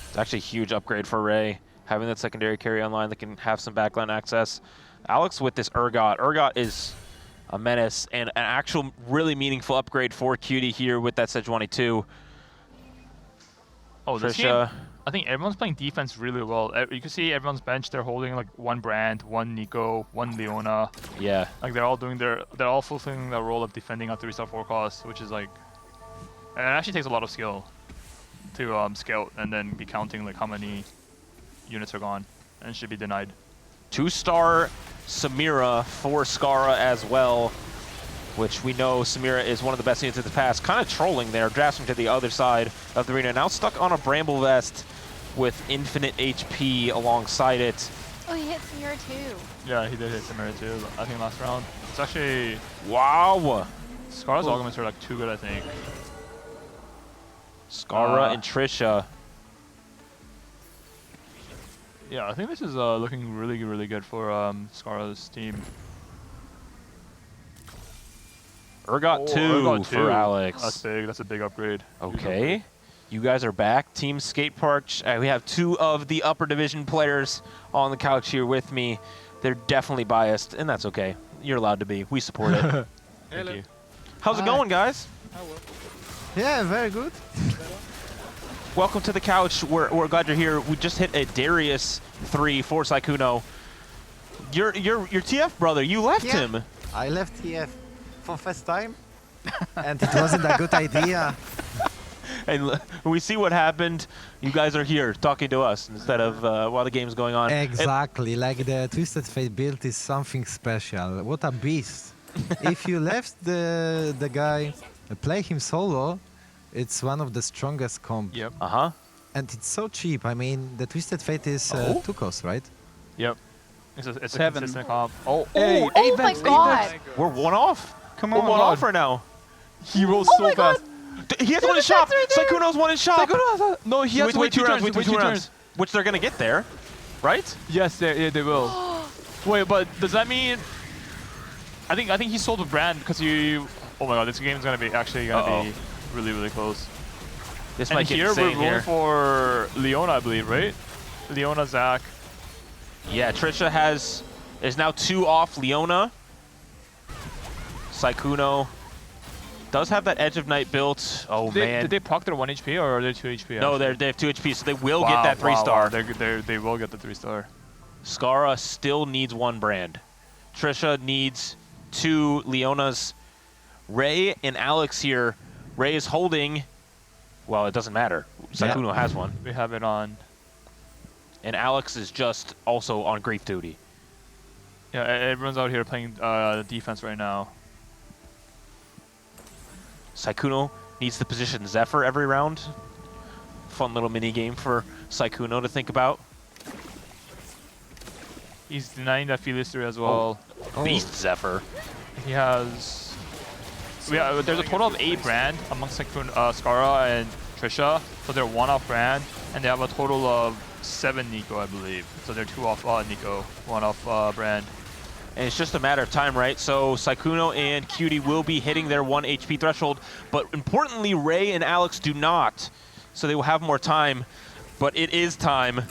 It's actually a huge upgrade for Ray, having that secondary carry online that can have some backline access. Alex with this Urgot. Urgot is a menace and an actual really meaningful upgrade for Cutie here with that Sejuani 2. Oh, this game, I think everyone's playing defense really well. You can see everyone's bench, they're holding like 1 Brand, 1 Nico, 1 Leona. Yeah. Like they're all fulfilling the role of defending a 3-star 4-cost, which is like, and it actually takes a lot of skill to scout and then be counting like how many units are gone and should be denied. 2-star Samira for Scarra as well, which we know Samira is one of the best units in the past. Kind of trolling there, drafting to the other side of the arena. Now stuck on a Bramble Vest with infinite HP alongside it. Oh, he hit Samira too. Yeah, he did hit Samira too, I think last round. It's actually... Wow! Scarra's augments are like too good, I think. Scarra and Trisha. Yeah, I think this is looking really, really good for Scarra's team. Urgot 2 Urgot for Alex. That's big. That's a big upgrade. Okay. You guys are back. Team Skateparge. We have 2 of the upper division players on the couch here with me. They're definitely biased, and that's okay. You're allowed to be. We support it. Thank you. How's it going, guys? Yeah, very good. Welcome to the couch. We're glad you're here. We just hit a Darius 3 for Sykkuno. Your TF brother, you left him. I left TF for first time, and it wasn't a good idea. And we see what happened. You guys are here talking to us instead of while the game's going on. Exactly, like the Twisted Fate build is something special. What a beast. If you left the guy, play him solo, it's one of the strongest comp. Yep. And it's so cheap. I mean, the Twisted Fate is 2 costs, right? Yep. It's a consistent comp. Oh, oh, oh my god. We're 1 off. Come We're on. 1 off right now. He rolls Oh so my fast. He has 1 in shop. Sykkuno's 1 in shop. No, he has to wait 2 turns. Wait 2 rounds. Which they're going to get there, right? Yes, they will. Wait, but does that mean... I think he sold a brand because you... Oh my god, this game is going to be actually going to be really, really close. This and might get here insane we're rolling for Leona, I believe, right? Leona, Zach. Yeah, Trisha is now 2 off Leona. Sykkuno does have that Edge of Night built. Oh, man. Did they proc their 1 HP or are they 2 HP? No, they have 2 HP, so they will get that 3-star. They will get the 3-star. Scarra still needs 1 brand. Trisha needs 2 Leonas. Ray and Alex here. Ray is holding. Well, it doesn't matter. Sykkuno has 1. We have it on. and Alex is just also on grief duty. Yeah, everyone's out here playing defense right now. Sykkuno needs to position Zephyr every round. Fun little mini game for Sykkuno to think about. He's denying that Philius 3 as well. Beast Zephyr. He has... there's a total of 8 brand amongst Scarra and Tricia, so they're 1 off brand, and they have a total of 7 Nico, I believe. So they're 2 off Nico, 1 off brand. And it's just a matter of time, right? So Sykkuno and Cutie will be hitting their 1 HP threshold, but importantly, Ray and Alex do not. So they will have more time, but it is time.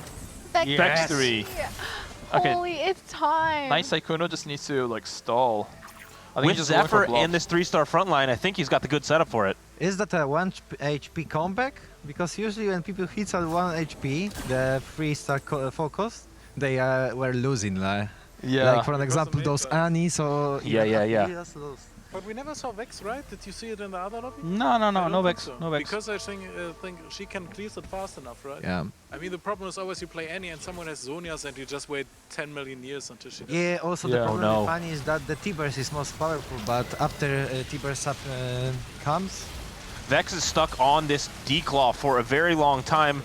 Vex 3. Okay. Holy, it's time. Nice. Sykkuno just needs to like stall. I think With he's just going for Zephyr and this 3-star front line, I think he's got the good setup for it. Is that a 1 HP comeback? Because usually when people hit at 1 HP, the 3-star focus, they were losing. Like for an example, those Annies or... Yeah. But we never saw Vex, right? Did you see it in the other lobby? No Vex. No Vex. Because I think she can clear it fast enough, right? Yeah. I mean, the problem is always you play Annie and someone has Zonias and you just wait 10 million years until she does. Yeah, also the problem with Annie is that the T-burst is most powerful, but after T-burst comes... Vex is stuck on this D-Claw for a very long time,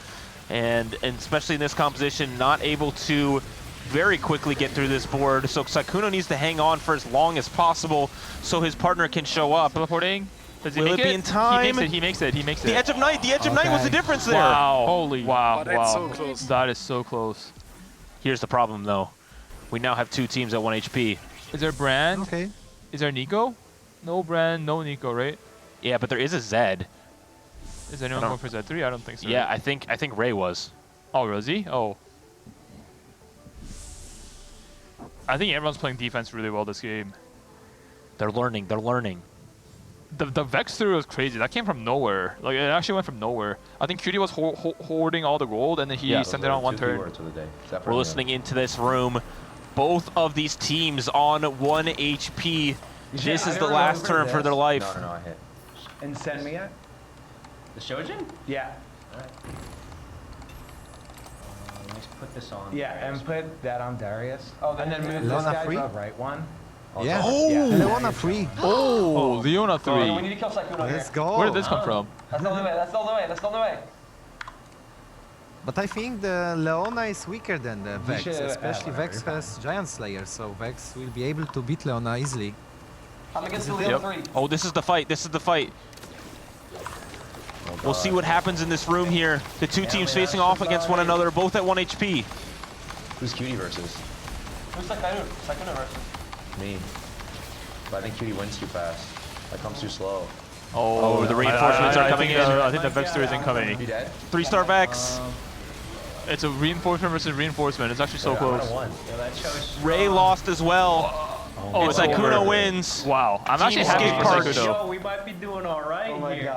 and especially in this composition, not able to very quickly get through this board. So Sykkuno needs to hang on for as long as possible so his partner can show up. Teleporting. Does he Will make it be in time? He makes it. The Edge of Night. The Edge of Night was the difference there. Wow. Holy. Wow. But it's so close. That is so close. Here's the problem, though. We now have 2 teams at 1 HP. Is there Brand? Okay. Is there Nico? No Brand, no Nico, right? Yeah, but there is a Zed. Is anyone going for Z3? I don't think so. Yeah, I think Ray was. Oh, was he? Oh. I think everyone's playing defense really well this game. They're learning. They're learning. The Vex through was crazy. That came from nowhere. Like, it actually went from nowhere. I think Cutie was hoarding all the gold, and then he sent it on 1 turn. We're listening into this room. Both of these teams on 1 HP. This is the last turn for their life. No, I hit. And send me it? The Shojin? Yeah. Alright. Let's put this on. Yeah, and put that on Darius. Oh, and then move this Leona guy free? to the right one. Yeah. Leona free. Oh, Leona 3. We need to kill Sykkuno Let's here. go. Where did this come from? That's the only way. That's the only way. That's the only way. But I think the Leona is weaker than the Vex, should- especially Vex has Giant Slayer, so Vex will be able to beat Leona easily. I'm against the Leo 3. Oh, this is the fight. This is the fight. We'll see what happens in this room here. The 2 teams facing off against one another, both at 1 HP. Who's Cutie versus? Who's Sykkuno versus? Me. But I think Cutie wins too fast. Like, comes too slow. Oh, the reinforcements are coming in. I think the Vex 3 is incoming. You dead? 3-star Vex. It's a reinforcement versus reinforcement. It's actually so close. Yeah, that shows. Ray lost as well. Oh, and it's Sykkuno over. wins. Wow. I'm Team actually happy for Skateparge. Sykkuno. Yo, we might be doing all right here.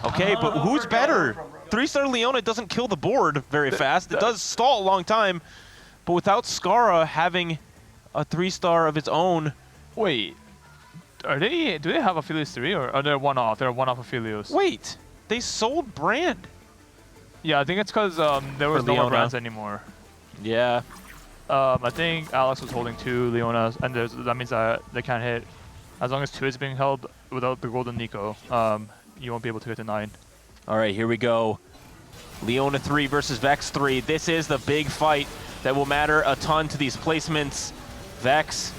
Okay, but who's better? 3-star Leona doesn't kill the board very fast. It does stall a long time. But without Scarra having a 3-star of its own. Wait. Do they have Aphelios 3 or are they 1-off? They're 1-off Aphelios. Wait. They sold brand. Yeah, I think it's because there was no more brands anymore. Yeah. I think Alex was holding 2 Leonas, and that means that they can't hit. As long as 2 is being held without the golden Nico, you won't be able to hit the 9. All right, here we go. Leona 3 versus Vex 3. This is the big fight that will matter a ton to these placements. Vex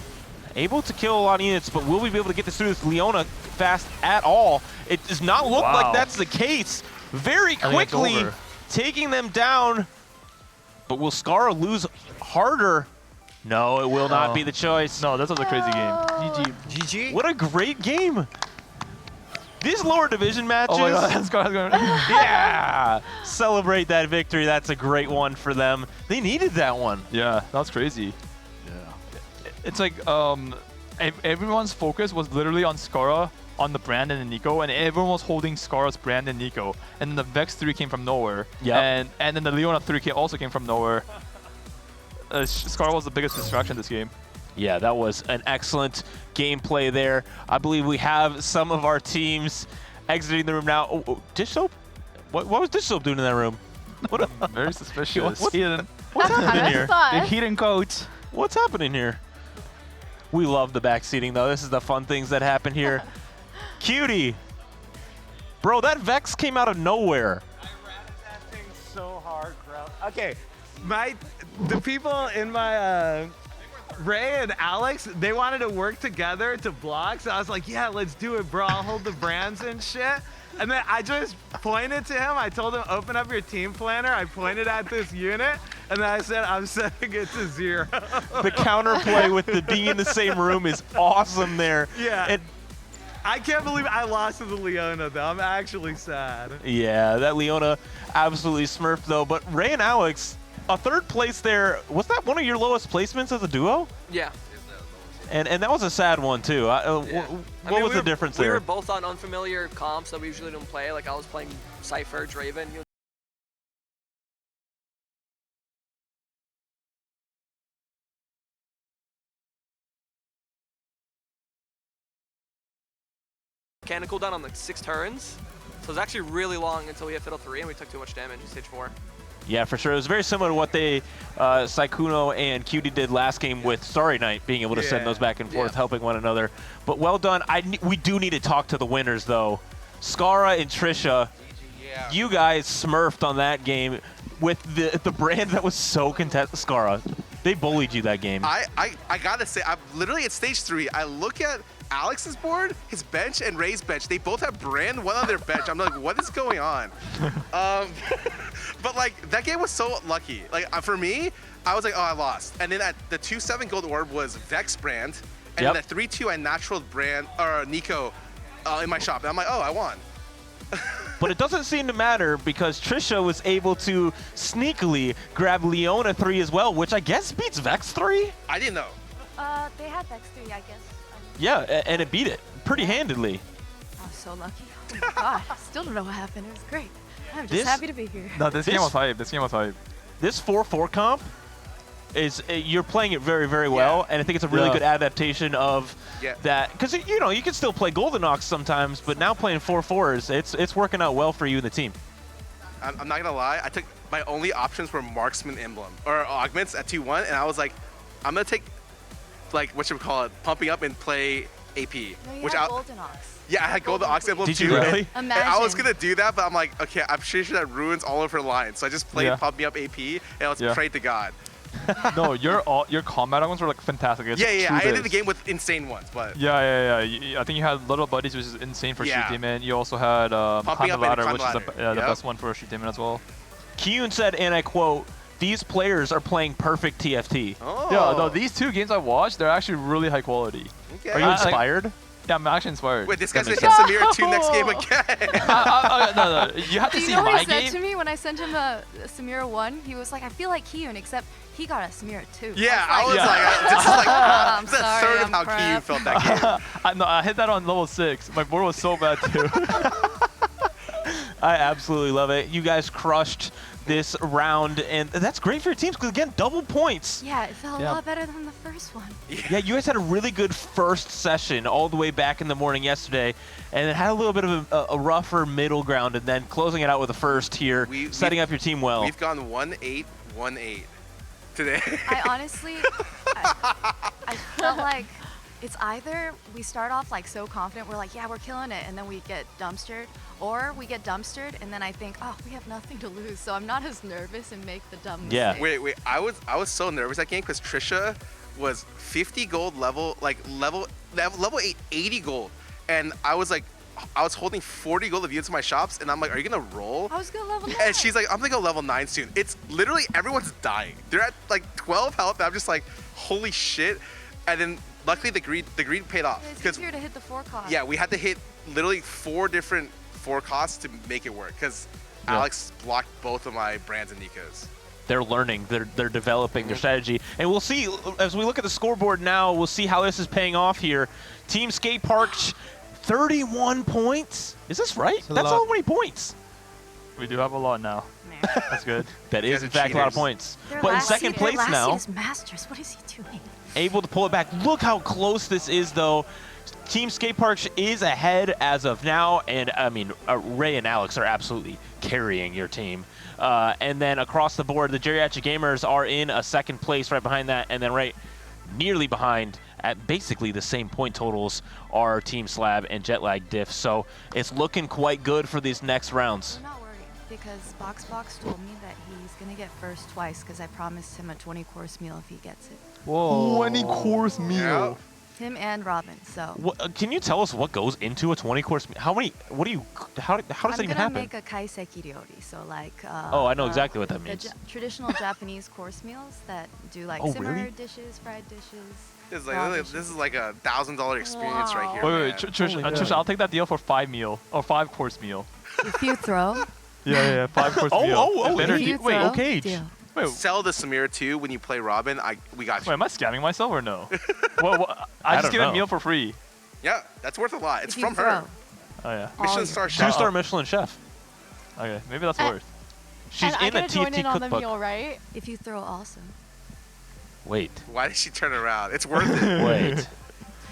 able to kill a lot of units, but will we be able to get this through with Leona fast at all? It does not look like that's the case. Very quickly taking them down. But will Scarra lose harder? No, it will not be the choice. No, this was a crazy game. GG. What a great game. These lower division matches. Oh my God, Scarra's going. Yeah. Celebrate that victory. That's a great one for them. They needed that one. Yeah, that's crazy. Yeah. It's like everyone's focus was literally on Scarra, on the brand and the Nico, and everyone was holding Scarra's brand and Nico. And then the Vex 3 came from nowhere. Yeah. And then the Leona 3 also came from nowhere. Scarra was the biggest distraction this game. Yeah, that was an excellent gameplay there. I believe we have some of our teams exiting the room now. Dishsoap? What was Dishsoap doing in that room? What? Very suspicious. What's happening here? The hidden codes. What's happening here? We love the backseating though. This is the fun things that happen here. Cutie, bro, that Vex came out of nowhere. So hard, bro. Okay, the people in my Ray and Alex, they wanted to work together to block. So I was like, yeah, let's do it, bro. I'll hold the brands and shit. And then I just pointed to him. I told him, open up your team planner. I pointed at this unit, and then I said, I'm setting it to 0. The counterplay with the being in the same room is awesome there. Yeah. And I can't believe I lost to the Leona, though. I'm actually sad. yeah, that Leona absolutely smurfed though. But Ray and Alex, a 3rd place there. Was that one of your lowest placements as a duo? Yeah. And that was a sad one too. What was the difference there? We were both on unfamiliar comps that we usually don't play. Like I was playing Cypher, Draven. Mechanical cooldown on like 6 turns. So it was actually really long until we hit Fiddle 3 and we took too much damage in stage 4. Yeah, for sure. It was very similar to what they, Sykkuno and Cutie did last game with Starry Night, being able to send those back and forth, helping one another. But well done. We do need to talk to the winners, though. Scarra and Tricia, you guys smurfed on that game with the brand that was so contested. Scarra, they bullied you that game. I gotta say, I'm literally at stage 3. I look at Alex's board, his bench, and Ray's bench. They both have brand 1 on their bench. I'm like, what is going on? But like that game was so lucky. Like for me, I was like, oh, I lost. And then at the 2-7 gold orb was Vex brand, and then at 3-2 I natural brand or Nico in my shop. And I'm like, oh, I won. But it doesn't seem to matter because Tricia was able to sneakily grab Leona 3 as well, which I guess beats Vex 3. I didn't know. They had Vex 3, I guess. Yeah, and it beat it pretty handedly. I was so lucky. Oh my god, I still don't know what happened. It was great. I'm just happy to be here. No, this game was hype. This game was hype. This 4-4 comp is you're playing it very, very well, and I think it's a really good adaptation of that. Because you know you can still play Goldenox sometimes, but now playing 4-4s, it's working out well for you and the team. I'm not gonna lie. I took my only options were Marksman Emblem or Augments at 2-1, and I was like, I'm gonna take like what should we call it, pumping up and play AP. No, you which had Goldenox. Yeah, I had Goldenox Emblem too. Did you really? And I was gonna do that, but I'm like, okay, I'm sure that ruins all of her lines. So I just played pumping up AP, and I was prayed to God. No, your combat ones were like fantastic. Yeah, I ended the game with insane ones, but yeah. I think you had Little Buddies, which is insane for Shoot Demon. You also had Climb the Ladder, which is the best one for Shoot Demon as well. Kiyoon said, and I quote, "These players are playing perfect TFT." Oh. Yeah, no, these 2 games I watched, they're actually really high quality. Okay. Are you inspired? Yeah, I'm actually inspired. Wait, this guy's gonna hit Samir 2 next game again. No, you have to see my game. Do you know what he said to me when I sent him a Samira 1? He was like, I feel like Kiyoon, except he got a Samira 2. Yeah, I was I'm this is a third of how Kiyoon felt that game. I hit that on level 6. My board was so bad too. I absolutely love it. You guys crushed this round, and that's great for your teams because, again, double points. Yeah, it felt a lot better than the first one. Yeah, you guys had a really good first session all the way back in the morning yesterday, and it had a little bit of a rougher middle ground, and then closing it out with a first here, setting up your team well. We've gone 1-8, 1-8 today. I honestly, I felt like it's either we start off like so confident, we're like, yeah, we're killing it, and then we get dumpstered, or we get dumpstered, and then I think, oh, we have nothing to lose, so I'm not as nervous and make the dumb mistake. Wait, I was so nervous that game because Tricia was 50 gold level 8, 80 gold, and I was like, I was holding 40 gold of units in my shops, and I'm like, are you gonna roll? I was gonna level 9. And she's like, I'm gonna go level 9 soon. It's literally everyone's dying. They're at like 12 health, and I'm just like, holy shit. And then luckily the greed paid off. It's easier to hit the 4 cost. Yeah, we had to hit literally 4 different 4 costs to make it work because Alex blocked both of my brands and Nico's. They're learning, they're developing their strategy. And we'll see, as we look at the scoreboard now, we'll see how this is paying off here. Team Skateparge, 31 points. Is this right? That's how many points. We do have a lot now. That's good. That is, in fact, a lot of points. But in second place now, Masters. What is he doing? able to pull it back. Look how close this is, though. Team Skateparge is ahead as of now, and I mean, Ray and Alex are absolutely carrying your team. And then across the board, the Geriatric Gamers are in a second place right behind that, and then right nearly behind at basically the same point totals are Team SLAB and Jetlag Diff. So it's looking quite good for these next rounds. I'm not worried because Boxbox told me that he's going to get first twice because I promised him a 20-course meal if he gets it. Whoa. 20-course meal. Him and Robin, so. What, can you tell us what goes into a 20-course meal? How does that even happen? I'm going to make a kaiseki ryori, so like. Oh, I know exactly what that means. Traditional Japanese course meals that do like simmered dishes, fried dishes. This is like a $1,000 experience right here. Wait, Trisha, I'll take that deal for 5-course meal. If you throw. Yeah, 5-course meal. Wait, okay. Wait, sell the Samira too when you play Robin. We got you. Wait, am I scamming myself or no? I just give a meal for free. Yeah, that's worth a lot. It's from her. Oh yeah. Michelin star chef. 2-star Michelin chef. Okay, maybe that's worth. She's in a TFT on the cookbook. meal, right? If you throw also. Wait. Why did she turn around? It's worth it. Wait.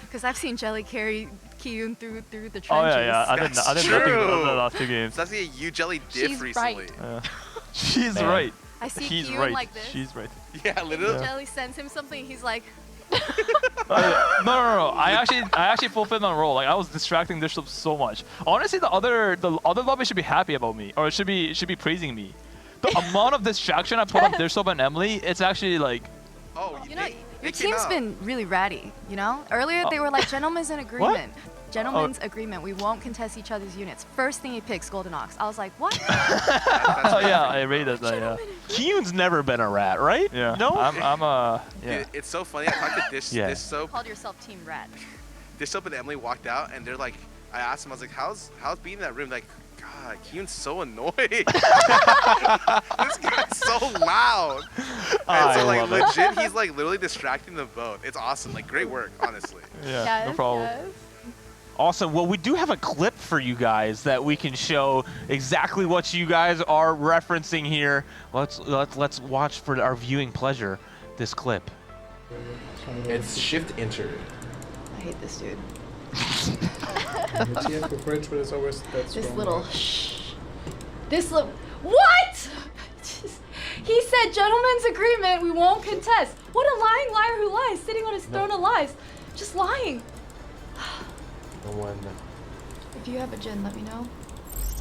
Because I've seen Jelly carry Kiyoon through the trenches. Oh yeah. I didn't nothing over the last 2 games. That's a Yougelly Diff recently. Right. She's right. I see She's Kiyoon right. like this. She's right. Yeah, literally. Jelly sends him something, he's like. No. I actually fulfilled my role. Like I was distracting Dishsoap so much. Honestly, the other lobby should be happy about me, or it should be praising me. The amount of distraction I put on Dishsoap and Emily, it's actually like. Oh, you know, your team's been really ratty. You know, earlier they were like gentlemen's agreement. Gentlemen's agreement. We won't contest each other's units. First thing he picks Golden Ox. I was like, what? Oh yeah, I rated that. Yeah. Kiyun's never been a rat, right? Yeah. No. I'm a. Yeah. Dude, it's so funny. I talked to Dishsoap. Called yourself Team Rat. Dishsoap and Emily walked out, and they're like, I asked them, I was like, how's being in that room? Like, God, Kiyun's so annoying. This guy's so loud. And so like legit, he's like literally distracting them both. It's awesome. Like great work, honestly. Yeah. Yes, No problem. yes. Awesome. Well, we do have a clip for you guys that we can show exactly what you guys are referencing here. Let's watch for our viewing pleasure this clip. It's shift enter. I hate this dude. This little shh. This little what? He said gentlemen's agreement. We won't contest. What a lying liar who lies, sitting on his throne of lies, just lying. If you have a gin, let me know.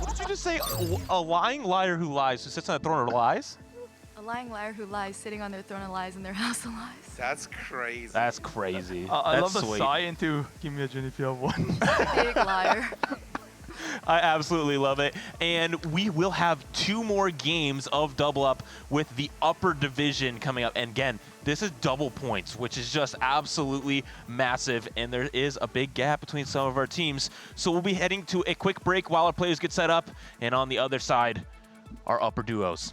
What did you just say? A lying liar who lies, who sits on a throne of lies? A lying liar who lies, sitting on their throne of lies in their house of lies. That's crazy. That's crazy. I love the sweet. sigh into give me a gin if you have one. Big liar. I absolutely love it. And we will have 2 more games of Double Up with the upper division coming up. And again, this is double points, which is just absolutely massive. And there is a big gap between some of our teams. So we'll be heading to a quick break while our players get set up. And on the other side, our upper duos.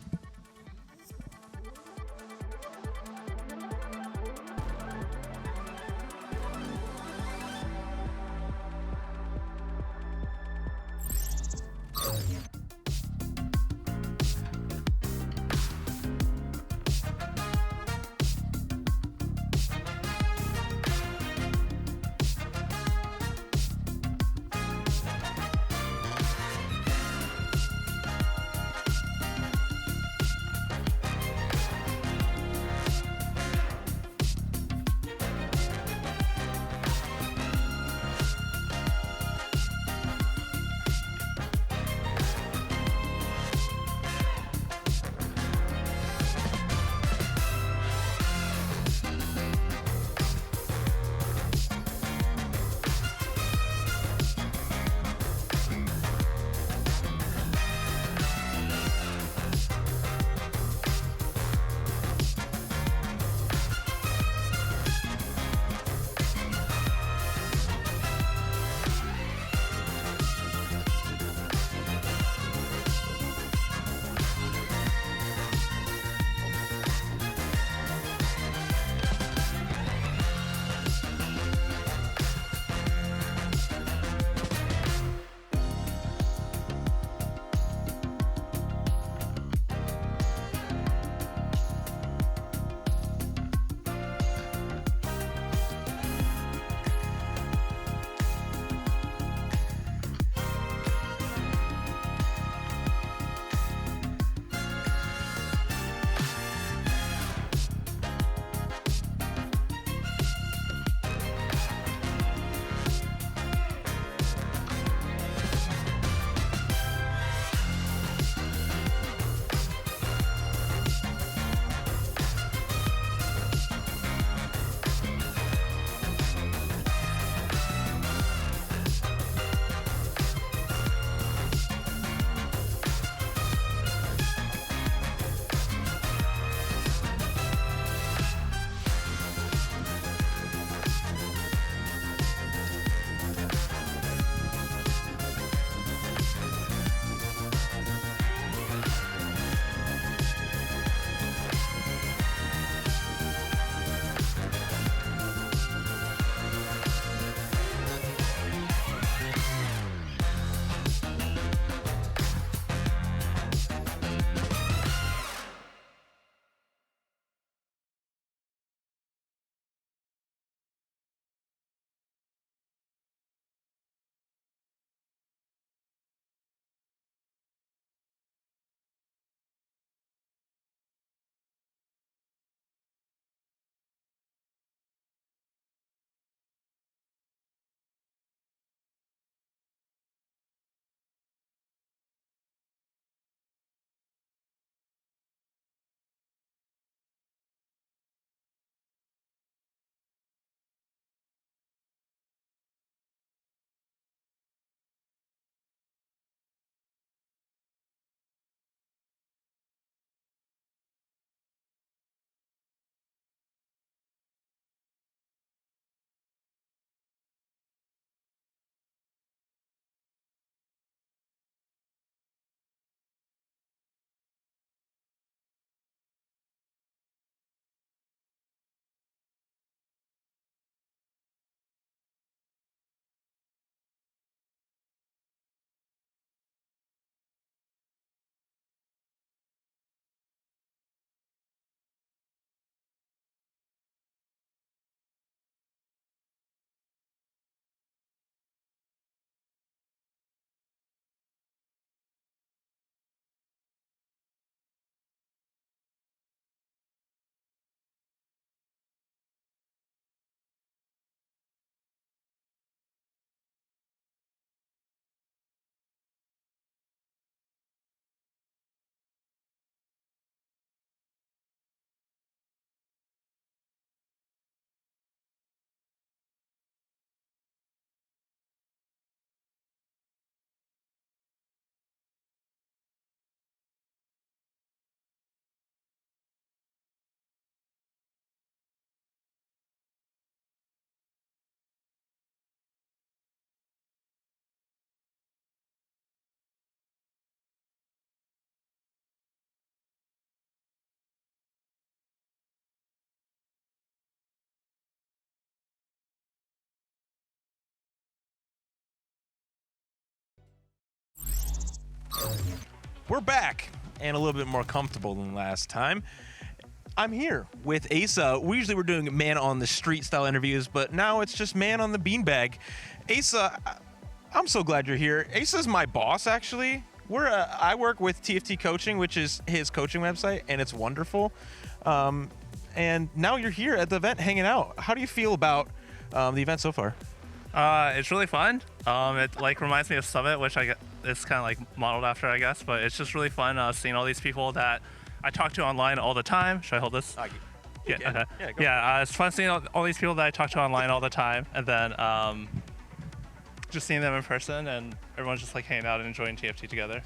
We're back and a little bit more comfortable than last time. I'm here with Asa. Usually we're doing man on the street style interviews, but now it's just man on the beanbag. Asa, I'm so glad you're here. Asa's my boss, actually. I work with TFT Coaching, which is his coaching website, and it's wonderful. And now you're here at the event hanging out. How do you feel about the event so far? It's really fun. It like reminds me of Summit, which it's kind of like modeled after, I guess. But it's just really fun seeing all these people that I talk to online all the time. Should I hold this? Yeah. Okay. Yeah. It's fun seeing all these people that I talk to online all the time, and then just seeing them in person, and everyone's just like hanging out and enjoying TFT together.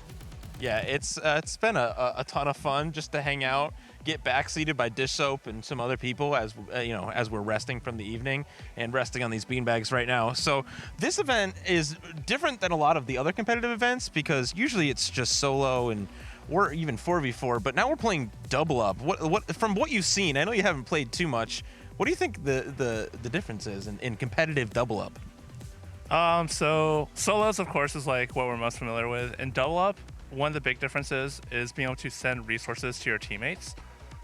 Yeah, it's been a ton of fun just to hang out, get backseated by Dishsoap and some other people as as we're resting from the evening and resting on these beanbags right now. So this event is different than a lot of the other competitive events because usually it's just solo and or even 4v4, but now we're playing double up. What from what you've seen, I know you haven't played too much. What do you think the difference is in competitive double up? So solos, of course, is like what we're most familiar with. In double up, one of the big differences is being able to send resources to your teammates.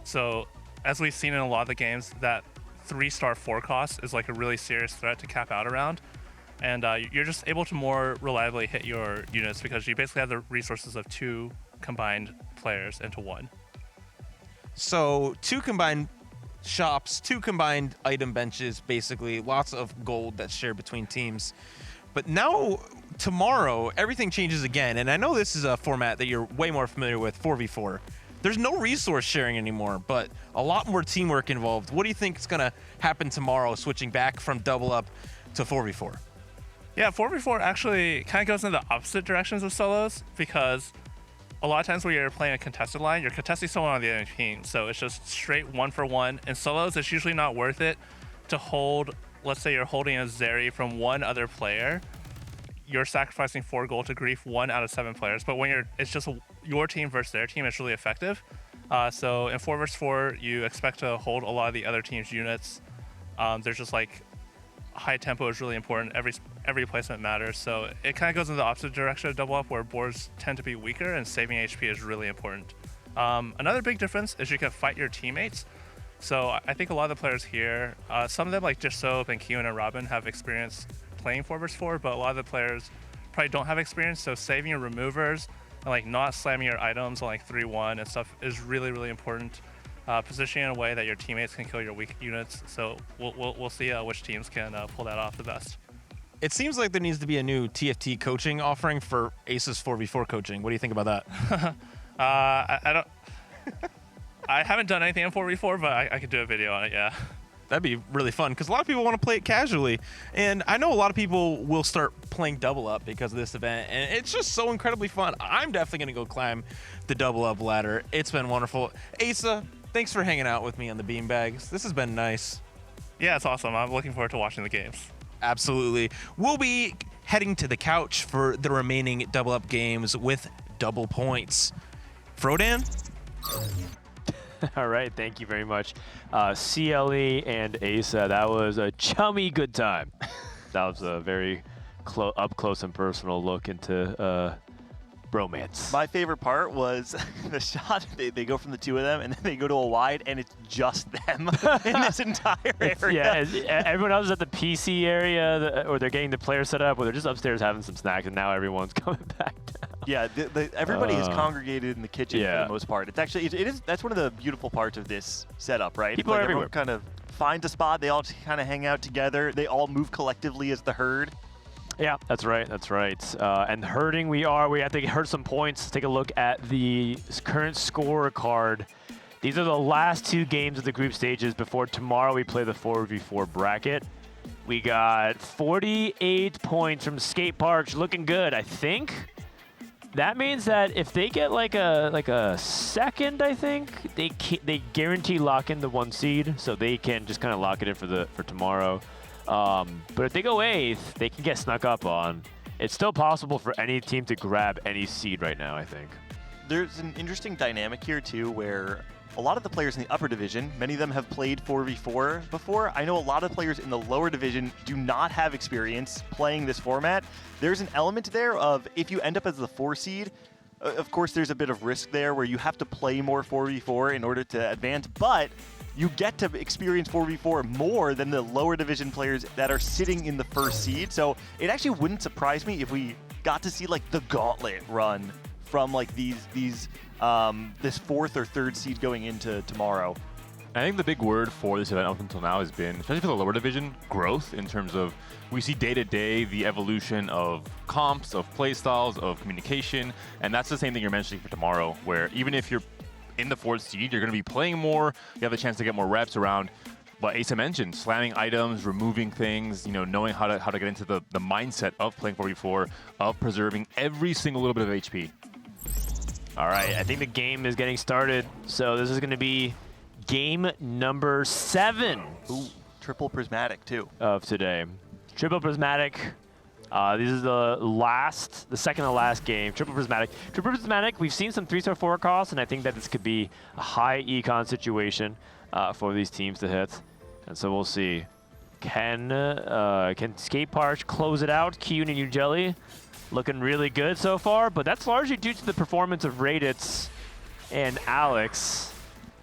So as we've seen in a lot of the games, that 3-star 4 cost is like a really serious threat to cap out around. And you're just able to more reliably hit your units because you basically have the resources of 2 combined players into 1. So 2 combined shops, 2 combined item benches, basically lots of gold that's shared between teams. But now, tomorrow, everything changes again. And I know this is a format that you're way more familiar with, 4v4. There's no resource sharing anymore, but a lot more teamwork involved. What do you think is going to happen tomorrow, switching back from double up to 4v4? Yeah, 4v4 actually kind of goes in the opposite directions of solos because a lot of times when you're playing a contested line, you're contesting someone on the other team. So it's just straight 1-for-1. In solos, it's usually not worth it to hold. Let's say you're holding a Zeri from one other player, you're sacrificing 4 gold to grief 1 out of 7 players. But when it's just your team versus their team, it's really effective. So in 4 versus 4, you expect to hold a lot of the other team's units. There's just like high tempo is really important. Every placement matters. So it kind of goes in the opposite direction of double up, where boards tend to be weaker and saving HP is really important. Another big difference is you can fight your teammates. So I think a lot of the players here, some of them like Dishsoap and Kiyoon and Robin have experience playing 4 versus 4, but a lot of the players probably don't have experience. So saving your removers and like not slamming your items on like 3-1 and stuff is really, really important. Positioning in a way that your teammates can kill your weak units. So we'll see which teams can pull that off the best. It seems like there needs to be a new TFT coaching offering for Aces 4v4 coaching. What do you think about that? I don't. I haven't done anything in 4v4, but I could do a video on it, yeah. That'd be really fun because a lot of people want to play it casually. And I know a lot of people will start playing double up because of this event. And it's just so incredibly fun. I'm definitely going to go climb the double up ladder. It's been wonderful. Asa, thanks for hanging out with me on the beanbags. This has been nice. Yeah, it's awesome. I'm looking forward to watching the games. Absolutely. We'll be heading to the couch for the remaining double up games with double points. Frodan? All right, thank you very much. CLE and Asa, that was a chummy good time. That was a very up close and personal look into bromance. My favorite part was the shot. They go from the 2 of them, and then they go to a wide, and it's just them in this entire area. Yeah, everyone else is at the PC area, or they're getting the player set up, or they're just upstairs having some snacks, and now everyone's coming back down. Yeah, everybody is congregated in the kitchen for the most part. It's actually that's one of the beautiful parts of this setup, right? People are everywhere. Kind of find a spot. They all kind of hang out together. They all move collectively as the herd. Yeah, that's right. That's right. And herding, we have to herd some points. Let's take a look at the current scorecard. These are the last 2 games of the group stages before tomorrow we play the 4v4 bracket. We got 48 points from Skateparge, looking good, I think. That means that if they get like a second, I think they guarantee lock in the 1 seed, so they can just kind of lock it in for tomorrow. But if they go 8th, they can get snuck up on. It's still possible for any team to grab any seed right now, I think. There's an interesting dynamic here too, where a lot of the players in the upper division, many of them have played 4v4 before. I know a lot of players in the lower division do not have experience playing this format. There's an element there of if you end up as the 4 seed, Of course, there's a bit of risk there where you have to play more 4v4 in order to advance, but you get to experience 4v4 more than the lower division players that are sitting in the first seed. So it actually wouldn't surprise me if we got to see like the gauntlet run from like this fourth or third seed going into tomorrow. I think the big word for this event up until now has been, especially for the lower division, growth in terms of we see day to day the evolution of comps, of play styles, of communication, and that's the same thing you're mentioning for tomorrow, where even if you're in the fourth seed, you're going to be playing more, you have a chance to get more reps around what Asa mentioned, slamming items, removing things, you know, knowing how to get into the mindset of playing 4v4, of preserving every single little bit of HP. All right, I think the game is getting started, so this is going to be game number 7. Ooh, triple prismatic too. Of today. Triple prismatic. This is the second to last game. Triple prismatic. Triple prismatic, we've seen some 3-star 4 costs, and I think that this could be a high econ situation for these teams to hit. And so we'll see. Can Skateparge close it out? Kiyoon and Yougelly looking really good so far, but that's largely due to the performance of Rayditz and Alex.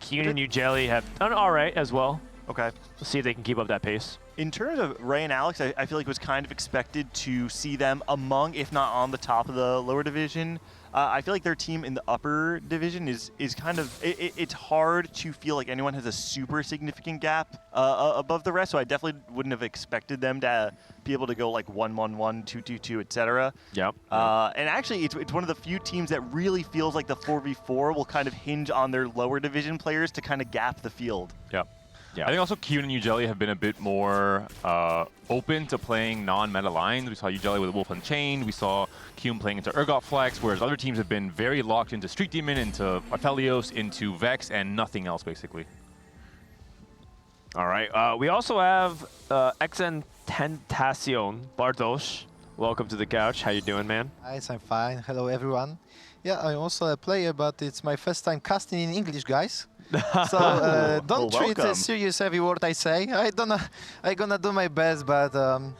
Kiyoon and Yougelly have done all right as well. Okay. We'll see if they can keep up that pace. In terms of Ray and Alex, I feel like it was kind of expected to see them among, if not on the top of the lower division. I feel like their team in the upper division is kind of, it's hard to feel like anyone has a super significant gap above the rest, so I definitely wouldn't have expected them to be able to go like 1-1-1, 2-2-2, etc. Yep. And actually, it's one of the few teams that really feels like the 4v4 will kind of hinge on their lower division players to kind of gap the field. Yep. Yeah. I think also Kiyoon and Yougelly have been a bit more open to playing non-meta lines. We saw Yougelly with Wolf Unchained. We saw Kiyoon playing into Urgot Flex, whereas other teams have been very locked into Street Demon, into Aphelios, into Vex, and nothing else, basically. All right. We also have Xntentacion. Bartosz, welcome to the couch. How you doing, man? Guys, I'm fine. Hello, everyone. Yeah, I'm also a player, but it's my first time casting in English, guys. So don't treat it serious every word I say. I gonna do my best, but don't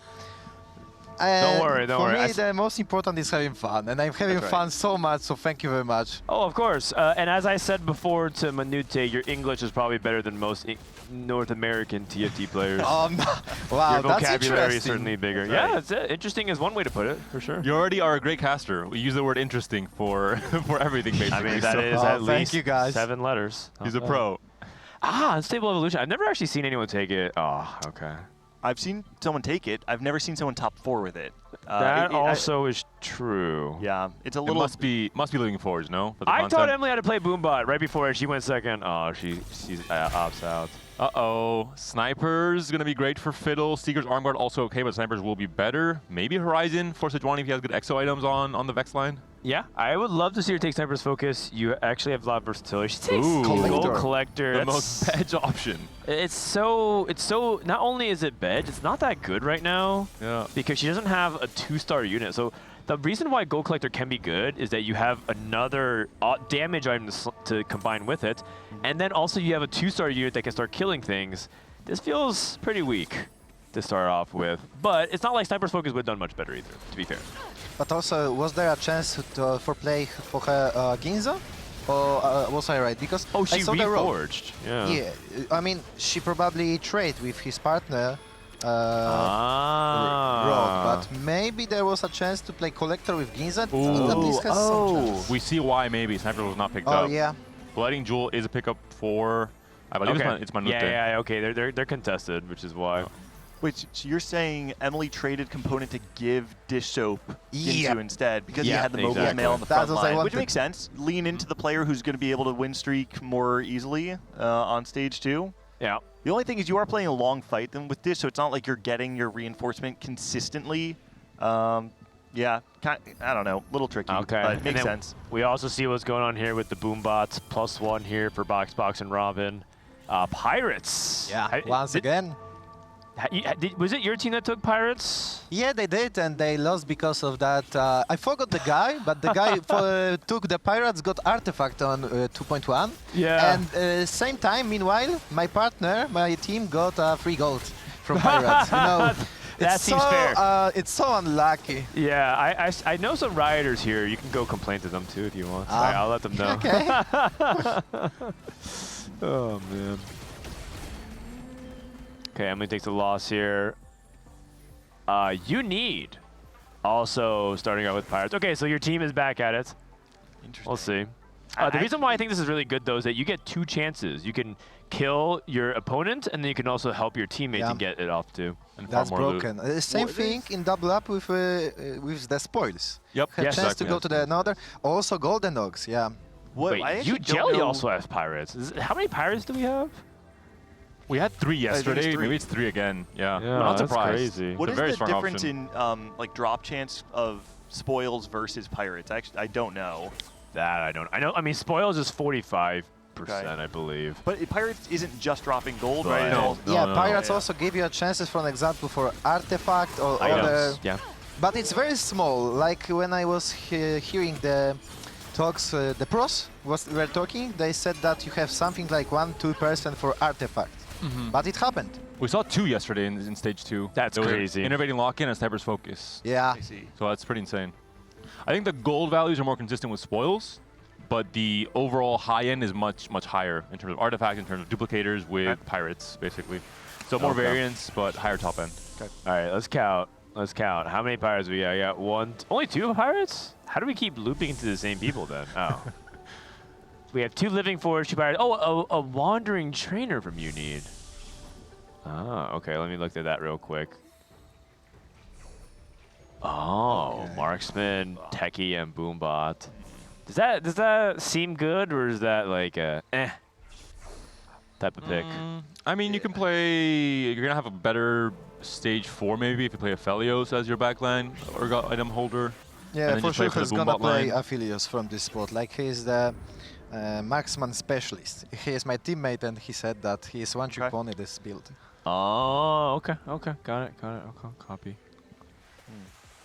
worry. For me, the most important is having fun, and I'm having fun so much. So thank you very much. Oh, of course. And as I said before to Manute, your English is probably better than most North American TFT players. Wow, your that's vocabulary is certainly bigger. Right. Yeah, it's interesting is one way to put it, for sure. You already are a great caster. We use the word interesting for everything, basically. I mean, that is at least 7 letters. He's a pro. Unstable evolution. I've never actually seen anyone take it. Oh, okay. I've seen someone take it. I've never seen someone top 4 with it. That also is true. Yeah, it's a little. It must be Living Forge, no? I taught Emily how to play Boombot right before she went second. Oh, she's opts out. Uh-oh. Snipers going to be great for Fiddle. Seeker's Arm Guard also okay, but Snipers will be better. Maybe Horizon for SejuAny if he has good exo items on the Vex line. Yeah, I would love to see her take Sniper's Focus. You actually have a lot of versatility. She takes Gold Collector. The most bedge option. It's so, not only is it bedge, it's not that good right now. Yeah. Because she doesn't have a 2-star unit. So the reason why Gold Collector can be good is that you have another damage item to combine with it. And then also you have a 2-star unit that can start killing things. This feels pretty weak to start off with. But it's not like Sniper's Focus would have done much better either, to be fair. But also, was there a chance for play for her Ginza? Or was I right? Because she I saw reforged. Yeah, I mean, she probably traded with his partner, Rogue, but maybe there was a chance to play Collector with Ginza. At least has some chance. We see why maybe Sniper was not picked up. Oh, yeah. Blooding Jewel is a pickup for, I believe it's Manute. Yeah, okay, they're contested, which is why. Wait, so you're saying Emily traded component to give Dishsoap into instead because he had the mobile mail on the front line, which makes sense. Lean into the player who's going to be able to win streak more easily on stage 2. Yeah. The only thing is you are playing a long fight then with Dish, so it's not like you're getting your reinforcement consistently. Yeah, I don't know, a little tricky, but makes sense. We also see what's going on here with the Boombots, +1 here for Boxbox and Robin. Pirates. Yeah, once again. Was it your team that took Pirates? Yeah, they did, and they lost because of that. I forgot the guy, but the guy took the Pirates, got Artifact on 2.1. Yeah. And same time, meanwhile, my partner, my team got 3 gold from Pirates. You know, That seems fair. It's so unlucky. Yeah, I know some rioters here. You can go complain to them too if you want. I'll let them know. Okay. Oh, man. Okay, Emily takes a loss here. You need also starting out with Pirates. Okay, so your team is back at it. Interesting. We'll see. The reason why I think this is really good, though, is that you get 2 chances. You can kill your opponent, and then you can also help your teammate to get it off, too. And That's farm more broken. loot. Same thing in double up with the spoils. Yep. Have chance to go to the another. Also Golden Dogs, yeah. Wait, Yougelly also has Pirates. How many Pirates do we have? We had 3 yesterday. 3. Maybe it's 3 again. Yeah. Yeah, I'm not that's surprised. crazy. What It's is a very the strong difference option. in like drop chance of spoils versus pirates? Actually, I don't know. That I don't. I mean, spoils is 45%, I believe. But pirates isn't just dropping gold, right? No. Yeah, Pirates also give you chances, for example, for artifact or other. Yeah. But it's very small. Like when I was hearing the talks, the pros were talking, they said that you have something like 1-2% for artifact. But it happened. We saw 2 yesterday in stage 2. That's There was an crazy. Innovating lock-in and Sniper's Focus. Yeah. I see. So that's pretty insane. I think the gold values are more consistent with spoils, but the overall high end is much, much higher in terms of artifact, in terms of duplicators with pirates, basically. So more variants, but higher top end. Okay. All right, let's count. Let's count. How many pirates we got? I got 1. Only 2 pirates? How do we keep looping into the same people then? Oh. We have 2 living forge, 2 pirates. Oh, a wandering trainer from you need. Oh, okay. Let me look at that real quick. Oh, marksman, techie, and boombot. Does that seem good, or is that like a type of pick? I mean, you can play. You're gonna have a better stage 4 maybe if you play Aphelios as your backline or item holder. Yeah, and then for just play sure the he's gonna boombot play line. Aphelios from this spot. Like he's the marksman specialist. He is my teammate, and he said that he is one trick pony this build. Oh, okay, got it, okay, copy.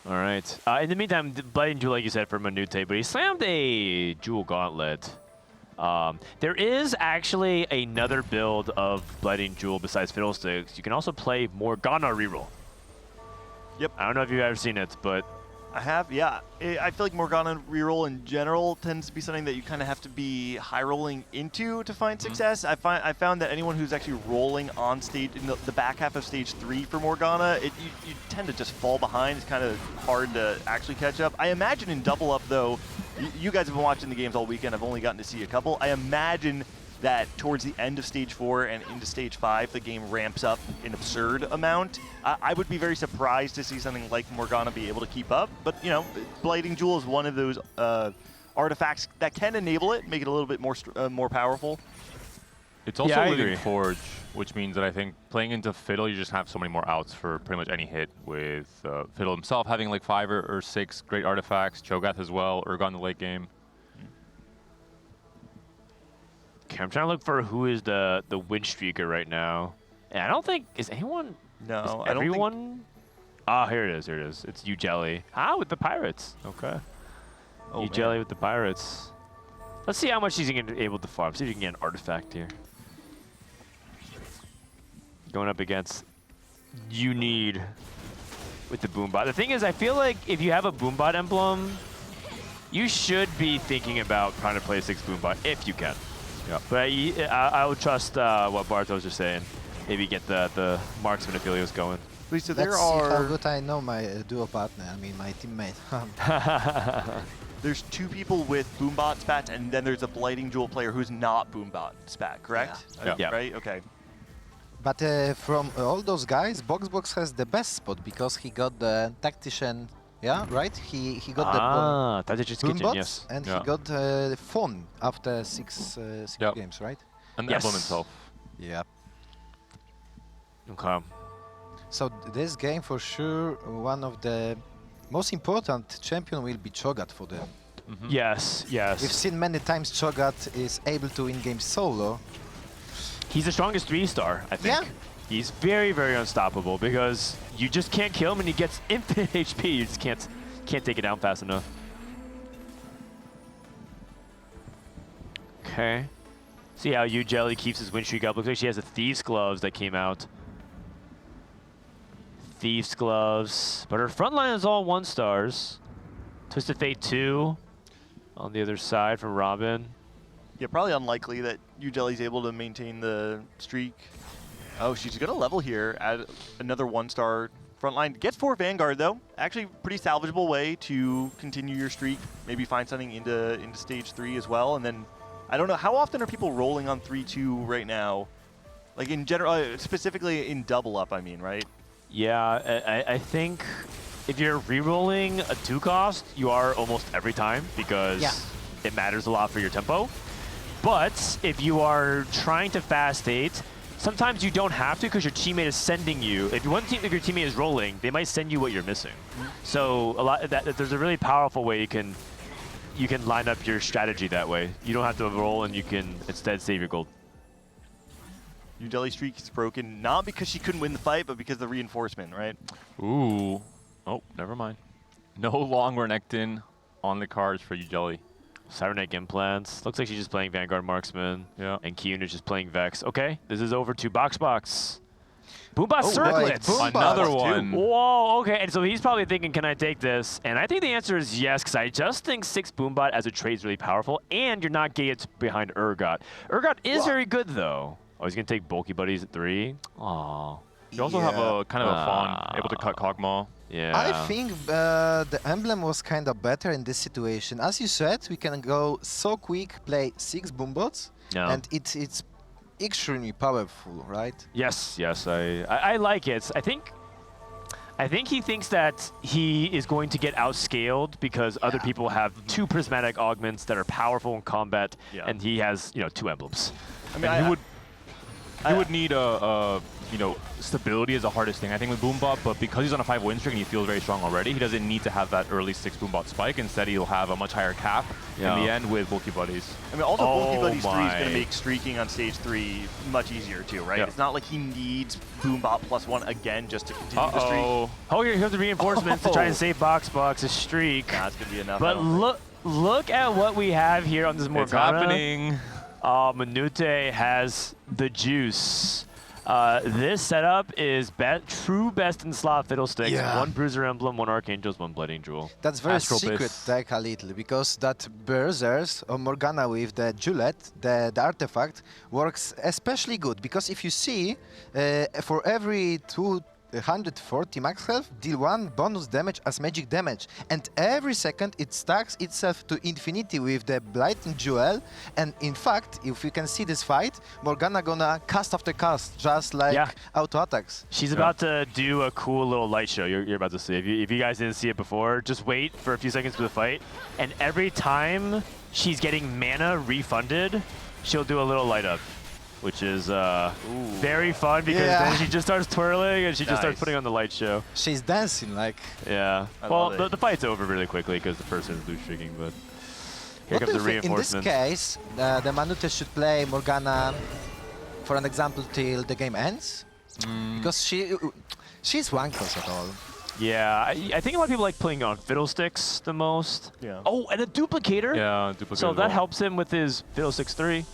All right. In the meantime, Blighting Jewel, like you said, for Manute, but he slammed a Jewel Gauntlet. There is actually another build of Blighting Jewel besides Fiddlesticks. You can also play Morgana reroll. Yep. I don't know if you've ever seen it, but I have, yeah. I feel like Morgana reroll in general tends to be something that you kind of have to be high rolling into to find success. I found that anyone who's actually rolling on stage in the back half of stage 3 for Morgana, you tend to just fall behind. It's kind of hard to actually catch up. I imagine in double up though, you guys have been watching the games all weekend. I've only gotten to see a couple. I imagine that towards the end of stage 4 and into stage 5, the game ramps up an absurd amount. I would be very surprised to see something like Morgana be able to keep up, but you know, Blighting Jewel is one of those artifacts that can enable it, make it a little bit more powerful. It's also Living Forge, which means that I think playing into Fiddle, you just have so many more outs for pretty much any hit, with Fiddle himself having like 5 or 6 great artifacts, Cho'Gath as well, Urgot in the late game. okay, I'm trying to look for who is the win streaker right now. And I don't think, is anyone? No, is I don't think. everyone? Ah, here it is. Here it is. It's Yougelly. Ah, with the Pirates. Okay. Oh, Yougelly with the Pirates. Let's see how much he's able to farm. See if you can get an artifact here. Going up against You Need with the Boombot. The thing is, I feel like if you have a Boombot emblem, you should be thinking about trying to play 6 Boombot if you can. Yeah. But I would trust what Bartos is saying. Maybe get the marksman Aphelios going. Lisa, Let's see how good I know my duo partner, I mean my teammate. There's 2 people with Boombot spat, and then there's a Blighting Jewel player who's not Boombot spat, correct? Yeah. Right? Okay. But from all those guys, Boxbox has the best spot because he got the Tactician, yeah, right? He got the Tactician's Boom Kitchen, bots, yes. and Yeah. he got Phone after 6 games, right? And the emblem itself. Yeah. Okay. So this game for sure, one of the most important champion will be Cho'Gath for them. Yes, yes. We've seen many times Cho'Gath is able to in-game solo. He's the strongest 3-star, I think. Yeah. He's very, very unstoppable because you just can't kill him and he gets infinite HP. You just can't take it down fast enough. Okay. See how Yougelly keeps his win streak up. Looks like she has a Thieves Gloves that came out. Thief's Gloves, but her front line is all 1-stars. Twisted Fate 2 on the other side from Robin. Yeah, probably unlikely that Yougelly's able to maintain the streak. Oh, she's going to level here, add another 1-star front line. Gets 4 Vanguard, though. Actually, pretty salvageable way to continue your streak. Maybe find something into stage 3 as well. And then, I don't know, how often are people rolling on 3-2 right now? Like in general, specifically in double up, I mean, right? Yeah, I think if you're re-rolling a 2-cost, you are almost every time because it matters a lot for your tempo. But if you are trying to fast 8, sometimes you don't have to because your teammate is sending you. If your teammate is rolling, they might send you what you're missing. So there's a really powerful way you can line up your strategy that way. You don't have to roll and you can instead save your gold. Yougelly streak is broken, not because she couldn't win the fight, but because of the reinforcement, right? Ooh. Oh, never mind. No long Renekton on the cards for Yougelly. Cybernetic Implants. Looks like she's just playing Vanguard Marksman. Yeah. And Kiyoon is just playing Vex. Okay, this is over to Boxbox. Boombot Circlets. Another one. Whoa, okay. And so he's probably thinking, can I take this? And I think the answer is yes, because I just think 6 Boombot as a trade is really powerful, and you're not gated behind Urgot. Urgot is very good, though. Oh, he's going to take Bulky Buddies at 3. Aww. You also have a kind of a fawn able to cut Kog'Maw. Yeah. I think the emblem was kind of better in this situation. As you said, we can go so quick, play 6 Boombots, and it's extremely powerful, right? Yes, yes, I like it. I think he thinks that he is going to get outscaled because other people have 2 prismatic augments that are powerful in combat, and he has 2 emblems. I mean, he would need stability is the hardest thing, I think, with Boombot, but because he's on a 5 win streak and he feels very strong already, he doesn't need to have that early 6 Boombot spike. Instead, he'll have a much higher cap in the end with Bulky Buddies. I mean, also Bulky Buddies 3 is going to make streaking on stage 3 much easier, too, right? It's not like he needs Boombot +1 again just to continue the streak. Oh, here's the reinforcements to try and save Boxbox's streak. Nah, it's going to be enough. But look at what we have here on this Morgana. It's happening. Manute has the juice. This setup is true best in slot Fiddlesticks. 1 Bruiser Emblem, 1 Archangels, 1 Blood Angel. That's very secret tech a little, because that Berserkers or Morgana with the Julet, the artifact, works especially good. Because if you see, for every 240 max health, deal 1 bonus damage as magic damage, and every second it stacks itself to infinity with the Blighting Jewel. And in fact, if you can see this fight, Morgana gonna cast after cast, just like auto attacks. She's about to do a cool little light show. You're about to see. If you guys didn't see it before, just wait for a few seconds for the fight, and every time she's getting mana refunded, she'll do a little light up, which is very fun because then she just starts twirling and she just starts putting on the light show. She's dancing like. Yeah. Well, the fight's over really quickly because the person is blue streaking, but here comes the reinforcements. In this case, the Manute should play Morgana, for an example, till the game ends, because she's one cost at all. Yeah, I think a lot of people like playing on Fiddlesticks the most. Yeah. Oh, and a Duplicator. Yeah, Duplicator. So that helps him with his Fiddlesticks 3.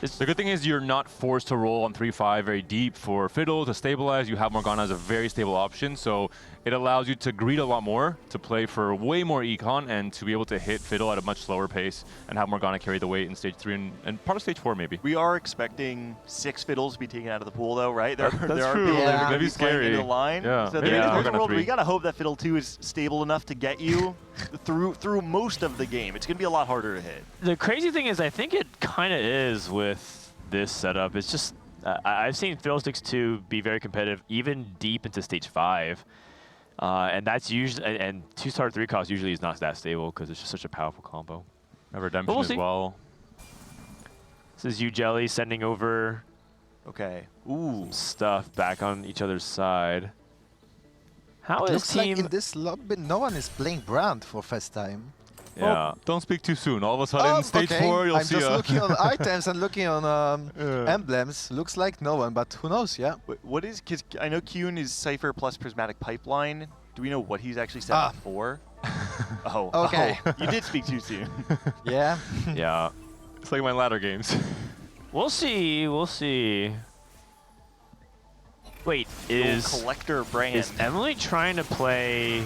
The good thing is you're not forced to roll on 3-5 very deep for Fiddle to stabilize. You have Morgana as a very stable option, so it allows you to greed a lot more, to play for way more econ, and to be able to hit Fiddle at a much slower pace and have Morgana carry the weight in stage 3 and part of stage 4 maybe. We are expecting 6 Fiddles to be taken out of the pool though, right? There are true. people that are That'd be going to be playing into the line. Yeah. So there's a world where you got to hope that Fiddle 2 is stable enough to get you through most of the game. It's going to be a lot harder to hit. The crazy thing is I think it kind of is with this setup. It's just, I've seen Fiddlesticks 2 be very competitive, even deep into stage 5. And that's usually, and 2-star 3 cost usually is not that stable because it's just such a powerful combo. Redemption as well. This is Yougelly sending over some stuff back on each other's side. How it is looks team... like in this lobby no one is playing Brand for first time. Yeah. Well, don't speak too soon. All of a sudden, stage 4, you'll see I'm just looking on items and looking on emblems. Looks like no one, but who knows, yeah. What is, because I know Kiyoon is Cypher plus Prismatic Pipeline. Do we know what he's actually set up for? Okay. Oh, you did speak too soon. Yeah. Yeah. It's like my ladder games. We'll see. We'll see. Wait, is collector brand. Is Emily trying to play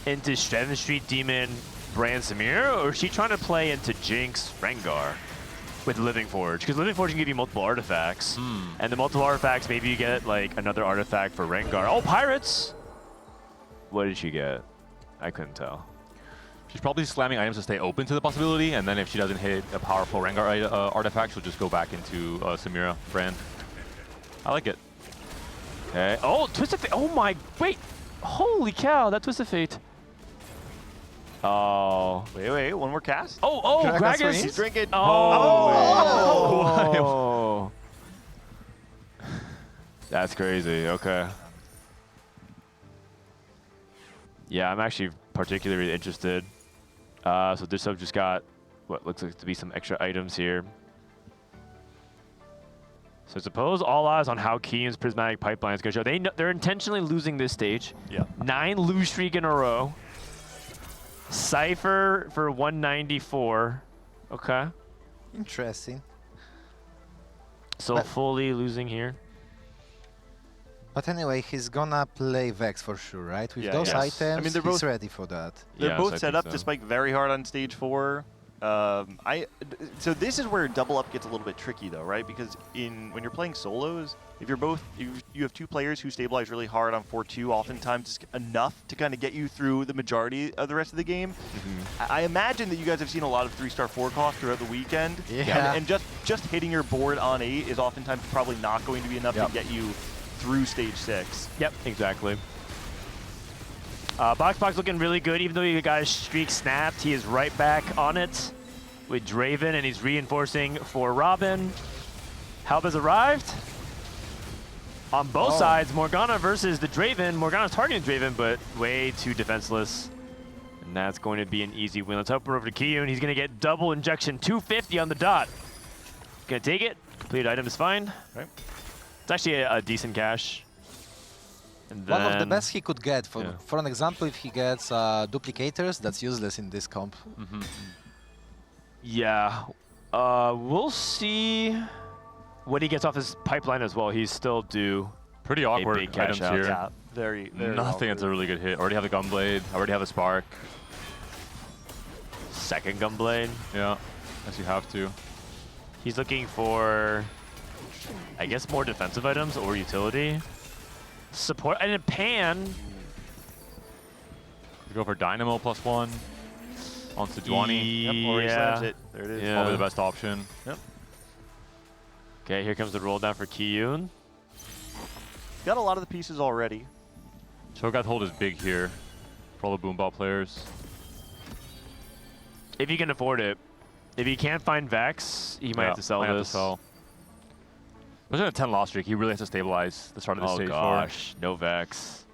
into 7th Street Demon brand Samira, or is she trying to play into Jinx Rengar with Living Forge? Because Living Forge can give you multiple artifacts, and the multiple artifacts, maybe you get like another artifact for Rengar. Oh, Pirates! What did she get? I couldn't tell. She's probably slamming items to stay open to the possibility, and then if she doesn't hit a powerful Rengar artifact, she'll just go back into Samira brand. I like it. Okay. Oh, Twisted Fate. Oh my, wait. Holy cow, that Twisted Fate. Oh. Wait, one more cast? Oh, Gragas. He's drinking. Oh. That's crazy, okay. Yeah, I'm actually particularly interested. So Dishsoap just got what looks like to be some extra items here. So I suppose all eyes on how Kiyoon's Prismatic pipeline is going to show. They're intentionally losing this stage. Yeah. 9 lose streak in a row. Cypher for 194. Okay. Interesting. So fully losing here. But anyway, he's gonna play Vex for sure, right? With Yeah, those yes. items, I mean, they're both ready for that. They're both set up to spike very hard on stage 4. So this is where double up gets a little bit tricky though, right? Because when you're playing solos, if you have 2 players who stabilize really hard on 4-2, oftentimes it's enough to kind of get you through the majority of the rest of the game. I imagine that you guys have seen a lot of 3-star 4 costs throughout the weekend. Yeah. And just hitting your board on 8 is oftentimes probably not going to be enough to get you through stage 6. Yep, exactly. Boxbox looking really good, even though he got his streak snapped. He is right back on it with Draven, and he's reinforcing for Robin. Help has arrived. On both sides, Morgana versus the Draven. Morgana's targeting Draven, but way too defenseless. And that's going to be an easy win. Let's hop over to Kiyoon. He's going to get double injection, 250 on the dot. Gonna take it. Complete item is fine. Right. It's actually a decent cash. And one of the best he could get. For an example, if he gets duplicators, that's useless in this comp. Yeah. We'll see what he gets off his pipeline as well. He's still due. Pretty awkward big cash items out. here. Yeah, very Nothing awkward. that's a really good hit. Already have the Gunblade. Already have the Spark. Second Gunblade. Yeah, as you have to. He's looking for, I guess, more defensive items or utility. Support and a Pan. You go for Dynamo +1 on Sejuani. Yep, or he slams it. There it is. Probably the best option. Yep. Okay, here comes the roll down for Kiyoon. Got a lot of the pieces already. Cho'Gath hold is big here for all the Boomball players. If you can afford it. If he can't find Vex, he might have to sell might this. Have to sell. Especially a 10 loss streak, he really has to stabilize the start of the stage. Oh gosh, no Vex.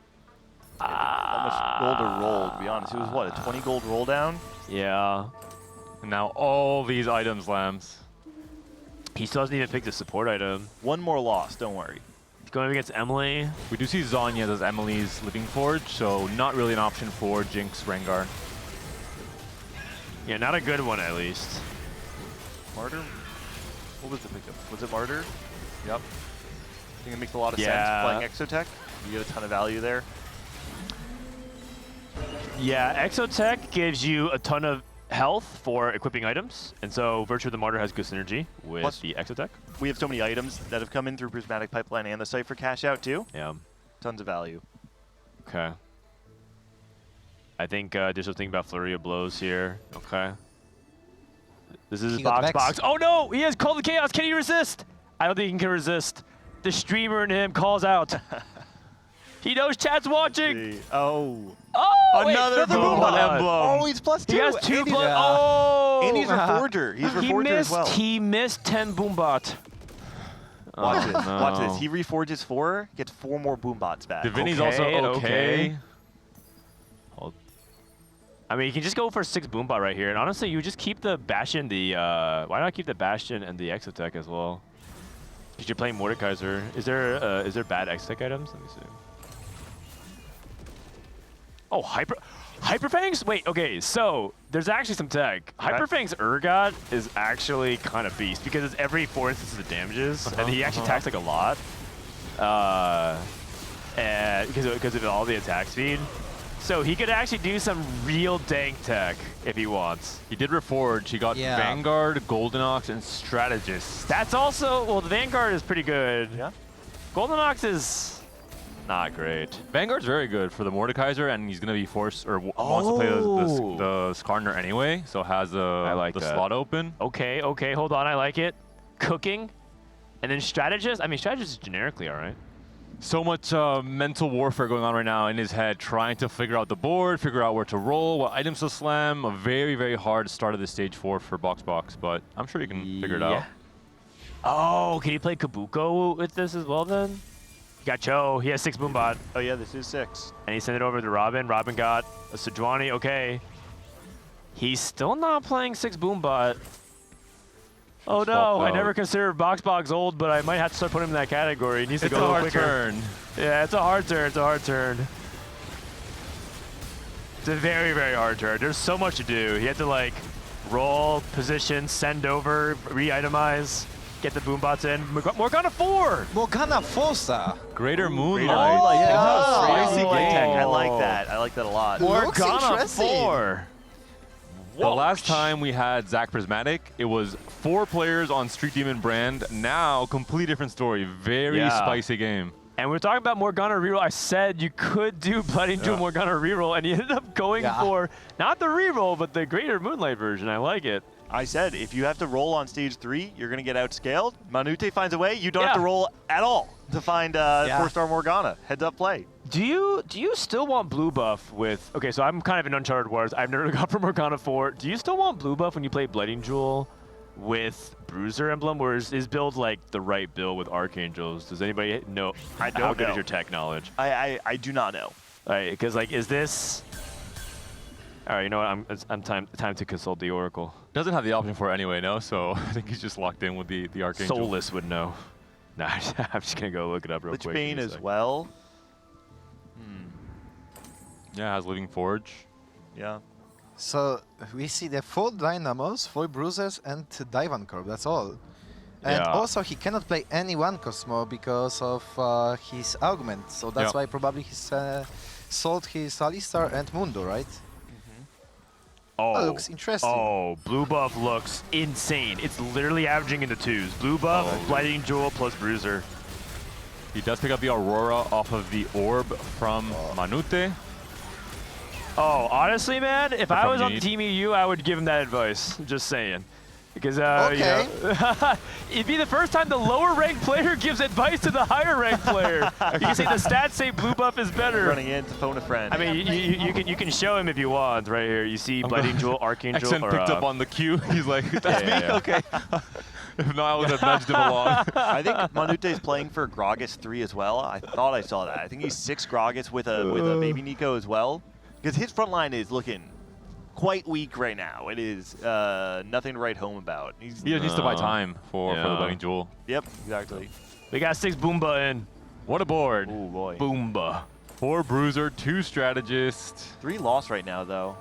How much gold to roll, to be honest. It was what, a 20 gold roll down? Yeah. And now all these items, Lambs. He still hasn't even picked a support item. One more loss, don't worry. He's going against Emily. We do see Zanya as Emily's Living Forge, so not really an option for Jinx Rengar. Yeah, not a good one at least. Martyr? What was the pickup? Was it Martyr? Yep. I think it makes a lot of sense playing Exotech. You get a ton of value there. Yeah, Exotech gives you a ton of health for equipping items, and so Virtue of the Martyr has good synergy with Plus, the Exotech. We have so many items that have come in through Prismatic Pipeline and the Cypher cash out too. Yeah. Tons of value. Okay. I think Dishsoap's thinking about Flurry of Blows here. Okay. This is his box. Oh no! He has Call the Chaos. Can he resist? I don't think he can resist. The streamer in him calls out. He knows chat's watching. Oh. Oh! Another Boombot emblem. Oh, he's +2. He has 2 plus. Yeah. Oh! And he's Reforger. He's Reforger as well. He missed 10 Boombot. Watch this. No. Watch this. He reforges 4, gets 4 more Boombots back. Divini's also okay. I mean, you can just go for 6 Boombot right here. And honestly, you just keep the Bastion, why not keep the Bastion and the Exotech as well? Because you're playing Mordekaiser. Is there bad Exotech items? Let me see. Oh, Hyperfang's? Wait, okay, so there's actually some tech. Hyperfang's Urgot is actually kind of beast because it's every 4 instances of damages, and he actually attacks like a lot. and because of all the attack speed. So he could actually do some real dank tech if he wants. He did reforge. He got Vanguard, Goldenox, and Strategist. That's also, well, the Vanguard is pretty good. Yeah. Goldenox is not great. Vanguard's very good for the Mordekaiser, and he's going to be forced, or wants to play the Skarner anyway, so has the slot open. Okay, okay, hold on, I like it. Cooking, and then Strategist. I mean, Strategist is generically all right. So much mental warfare going on right now in his head, trying to figure out the board, figure out where to roll, what items to slam. A very, very hard start of the stage 4 for Boxbox, but I'm sure he can figure it out. Oh, can he play Kabuko with this as well then? He got Cho. He has 6 Boombot. Oh yeah, this is 6. And he sent it over to Robin. Robin got a Sejuani. Okay. He's still not playing 6 Boombot. Oh no, I never considered Boxbox old, but I might have to start putting him in that category. He needs to go a little quicker. Turn. Yeah, it's a hard turn. It's a hard turn. It's a very, very hard turn. There's so much to do. He had to like roll, position, send over, re-itemize, get the Boombots in. Morgana 4! Morgana Fossa! Greater Moonlight. Spicy game. I like that. I like that a lot. Morgana 4! The last time we had Zach Prismatic, it was 4 players on Street Demon brand. Now, completely different story. Very spicy game. And we're talking about Morgana reroll. I said you could do Blood Angel Morgana reroll, and he ended up going for not the reroll, but the Greater Moonlight version. I like it. I said if you have to roll on stage 3, you're going to get outscaled. Manute finds a way. You don't have to roll at all to find 4-star Morgana. Heads up play. Do you still want blue buff with... Okay, so I'm kind of in Uncharted Wars. I've never got for Morgana 4. Do you still want blue buff when you play Blooding Jewel with Bruiser Emblem, or is build like the right build with Archangels? Does anybody know? I don't How good know. is your tech knowledge? I do not know. All right, because like, is this... All right, you know what? I'm time to consult the Oracle. Doesn't have the option for it anyway, no? So I think he's just locked in with the Archangel. Soulless would know. Nah, I'm just gonna go look it up real quick. Lichbane as well. Yeah, has Living Forge. Yeah. So we see the 4 Dynamos, 4 Bruisers, and Divan Corp. That's all. And also he cannot play any one Cosmo because of his augment. So that's why probably he's sold his Alistar and Mundo, right? Oh, that looks interesting. Oh, blue buff looks insane. It's literally averaging in the 2s. Blue buff, Blighting Jewel plus Bruiser. He does pick up the Aurora off of the Orb from Manute. Oh, honestly, man, if I was on Team EU, I would give him that advice. Just saying. Because, you know, it'd be the first time the lower ranked player gives advice to the higher ranked player. You can say the stats say blue buff is better. Running in to phone a friend. I mean, you can show him if you want right here. You see Blighting Jewel, Archangel, Xnt picked up on the cue. He's like, that's me? Okay. If not, I would have nudged him along. I think Manute is playing for Gragas 3 as well. I thought I saw that. I think he's 6 Gragas with a baby Nico as well. Because his front line is looking quite weak right now. It is nothing to write home about. He just needs to buy time for the Wedding Jewel. Yep, exactly. We got 6 Boomba in. What a board. Oh boy. Boomba. 4 Bruiser, 2 Strategist. 3 lost right now, though.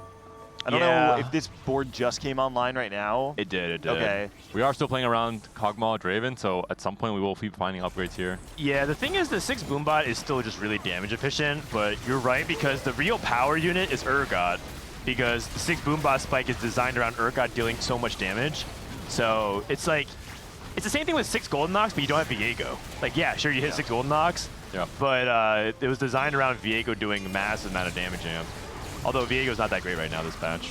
I don't know if this board just came online right now. It did, it did. Okay. We are still playing around Kog'Maw Draven, so at some point we will keep finding upgrades here. Yeah, the thing is the 6 Boombot is still just really damage efficient, but you're right because the real power unit is Urgot, because the 6 Boombot spike is designed around Urgot dealing so much damage. So it's like, it's the same thing with 6 Goldenox, but you don't have Viego. Like, yeah, sure, you hit 6 Goldenox, but it was designed around Viego doing a massive amount of damage to him. Although Viego's not that great right now this patch.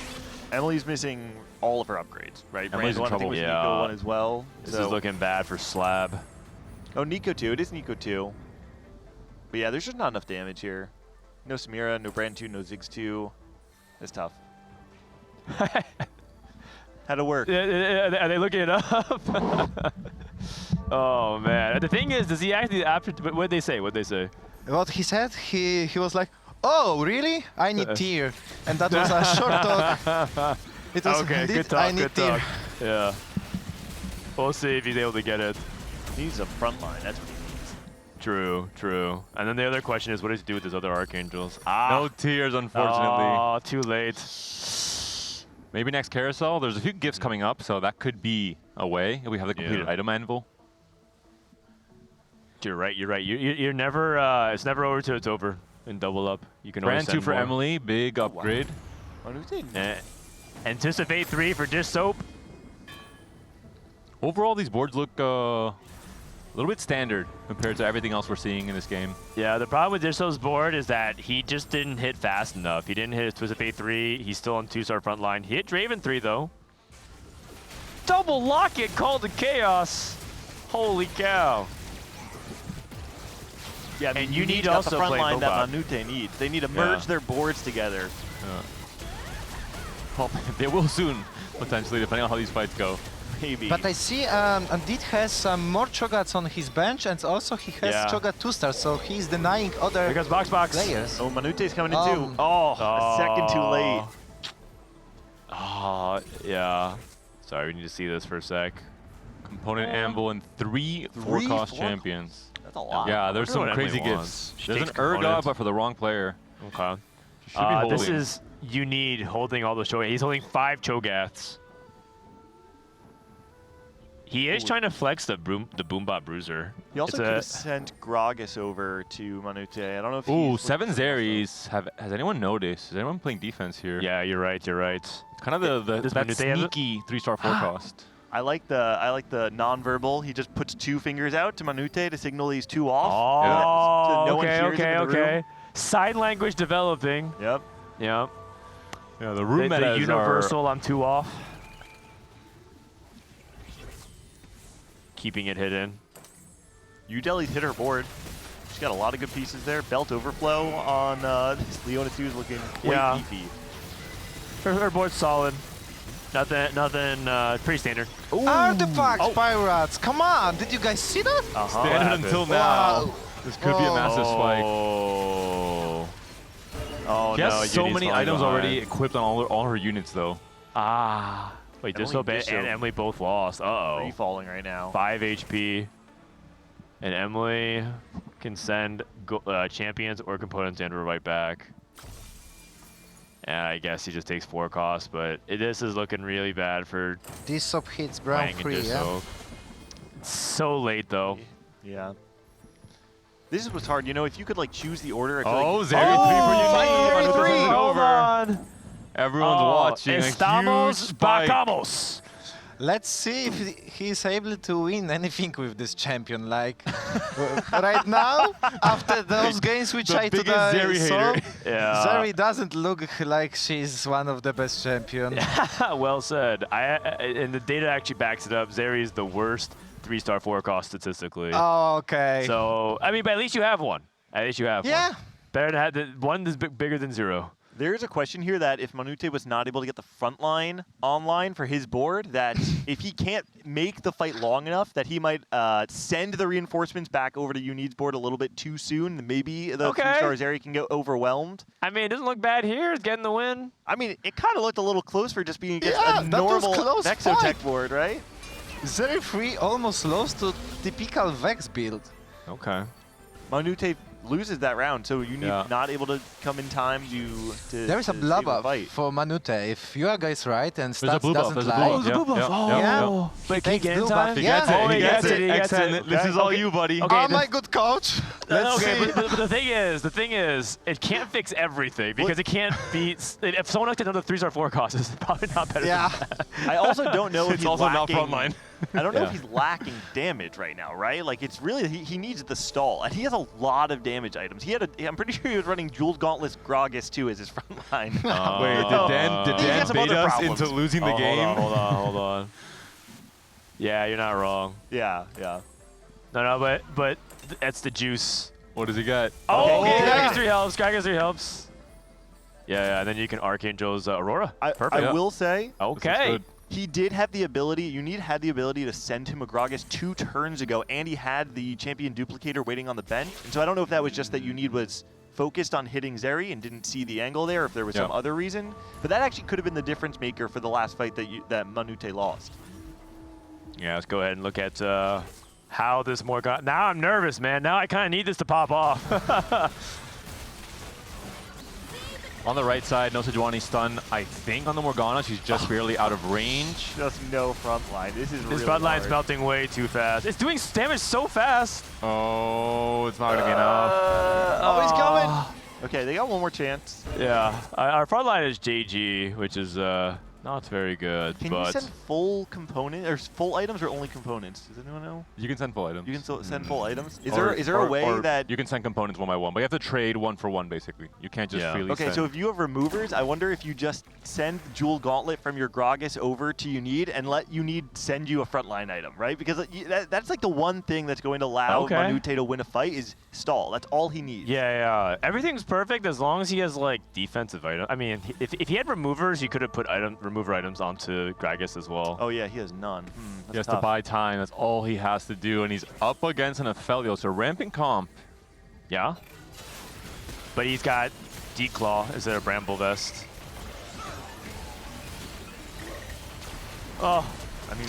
Emily's missing all of her upgrades, right? Emily's in trouble. Nico 1 as well. This is looking bad for SLAB. Oh, Nico 2. It is Nico 2. But yeah, there's just not enough damage here. No Samira, no Brand 2, no Ziggs 2. It's tough. Had to work. Are they looking it up? Oh, man. The thing is, does he actually, what did they say? What did they say? What he said, he was like, oh, really? I need tier. And that was a short talk. It was okay, indeed, good talk, I need good tier. talk. Yeah. We'll see if he's able to get it. He's a front line, that's what he needs. True, true. And then the other question is, what does he do with his other Archangels? No tiers, unfortunately. Oh, too late. Maybe next carousel. There's a few gifts coming up, so that could be a way if we have the completed item anvil. You're right. You're right. You're never. It's never over till it's over. In double up, you can always Brand 2 for more. Emily. Big upgrade. Anticipate 3 for Dishsoap. Overall, these boards look a little bit standard compared to everything else we're seeing in this game. Yeah, the problem with Dishsoap's board is that he just didn't hit fast enough. He didn't hit his Twist of Fate 3. He's still on 2-star front line. He hit Draven 3 though. Double locket called to Chaos. Holy cow. Yeah, and you need got also the front play line that Mobot. Manute needs. They need to merge their boards together. Well, they will soon, potentially, depending on how these fights go. Maybe. But I see Andit has some more Chogats on his bench, and also he has Cho'Gath 2-star, so he's denying other because Boxbox players. Oh, Manute's coming in too. Oh, a second too late. Oh, yeah. Sorry, we need to see this for a sec. Component Anvil and 3 4-cost champions. That's a lot. Yeah, there's some Emily crazy wants. gifts. She There's an takes Urgot, component. but for the wrong player. Okay. Should be holding. This is you need holding all those Cho'Gaths. He's holding 5 Cho'Gaths. He is trying to flex the Boombot Bruiser. He also It's could a- have sent Gragas over to Manute. I don't know if Ooh, he's 7 Zeries. Has anyone noticed? Is anyone playing defense here? Yeah, you're right. You're right. Kind of the Does that Manute have it? sneaky 3-star 4-cost. I like the non-verbal. He just puts 2 fingers out to Manute to signal he's 2 off. Oh, so no one okay, hears him okay, in the room. okay. Sign language developing. Yep. Yep. Yeah, the room the metas universal I'm 2 off. Keeping it hidden. Yougelly's hit her board. She's got a lot of good pieces there. Belt overflow on this Leona 2 is looking quite beefy. Her board's solid. Nothing pretty standard. Artifacts, Pirates! Come on! Did you guys see that? Standard until now. Wow. This could be a massive spike. Oh She has no, so Uni's many falling items behind. already equipped on all her units, though. Ah. Wait, Dishsoap and Emily both lost. Uh-oh. Free falling right now. 5 HP. And Emily can send champions or components and right back. And I guess he just takes 4 costs, but this is looking really bad for Dishsoap hits ground Wang and free, yeah. Dishsoap. It's so late, though. Yeah. This is what's hard. You know, if you could like choose the order. I feel Oh, like Zeri 3 for Unique. Hold on. Everyone's watching. A huge Estamos spike. bacamos. Let's see if he's able to win anything with this champion. Like right now, after those games which The I biggest today Zeri saw, hater. Yeah. Zeri doesn't look like she's one of the best champions. Well said. And the data actually backs it up. Zeri is the worst 3-star 4-cost statistically. Oh, okay. So, I mean, but at least you have one. At least you have one. Yeah. Better to have one is bigger than 0. There is a question here that if Manute was not able to get the front line online for his board, that if he can't make the fight long enough, that he might send the reinforcements back over to Uni's board a little bit too soon. Maybe the 2-star Zeri can get overwhelmed. I mean, it doesn't look bad here. It's getting the win. I mean, it kind of looked a little close for just being against Yeah, a that was normal close Vexotech fight. board, right? Zeri 3 almost lost to typical Vex build. Okay. Manute loses that round, so Uni not able to come in time to There is a to blue save the buff fight. for Manute. If you are guys right and There's a Stats blue buff. doesn't There's a lie. blue buff. blue buff. Oh. Wait, can he takes get in blue time? buff. He Yeah. gets it. Oh, He he gets gets it. it. He gets Xn, it. this is all you, buddy. Okay, Oh my good coach. Let's okay, see. but the thing is, it can't fix everything because it can't beat. If someone else gets another 3-star 4-cost, it's probably not better. Yeah. Than that. I also don't know if It's he's also not lacking, frontline. I don't know if Yeah. he's lacking damage right now, right? Like it's really he needs the stall, and he has a lot of damage items. I'm pretty sure he was running Jeweled Gauntless Gragas too as his front line. Wait, did He Dan has some bait other us problems. into losing the game? Hold on. Yeah, you're not wrong. Yeah. No, but that's the juice. What does he got? Oh, Okay, Gragas 3 helps. Gragas 3 helps. Yeah, and then you can Archangel's Aurora. Perfect. I will say, Okay. he did have the ability, Unit had the ability to send him a Gragas 2 turns ago, and he had the champion duplicator waiting on the bench. And so I don't know if that was just that Unit was focused on hitting Zeri and didn't see the angle there, if there was some other reason. But that actually could have been the difference maker for the last fight that Manute lost. Yeah, let's go ahead and look at how this more got. Now I'm nervous, man. Now I kind of need this to pop off. On the right side, no SLAB stun, I think, on the Morgana. She's just barely out of range. Just no front line. This is This really front line's hard. melting way too fast. It's doing damage so fast. Oh, it's not going to be enough. Oh, he's coming. Okay, they got one more chance. Yeah, our front line is JG, which is not very good. Can but you send full component or full items or only components? Does anyone know? You can send full items. You can still send full items. Is Or- there a way or that you can send components one by one, but you have to trade one for one basically. You can't just freely Okay, send. so if you have removers, I wonder if you just send Jewel Gauntlet from your Gragas over to Unid and let Unid send you a frontline item, right? Because that's like the one thing that's going to allow Okay. Manute to win a fight is stall. That's all he needs. yeah, everything's perfect as long as he has like defensive items. I mean, if he had removers, he could have put remover items onto Gragas as well. Oh yeah, he has none. He has to buy time. That's all he has to do, and he's up against an Aphelios, so ramping comp. Yeah. But he's got Declaw instead of Bramble Vest. Oh. I mean,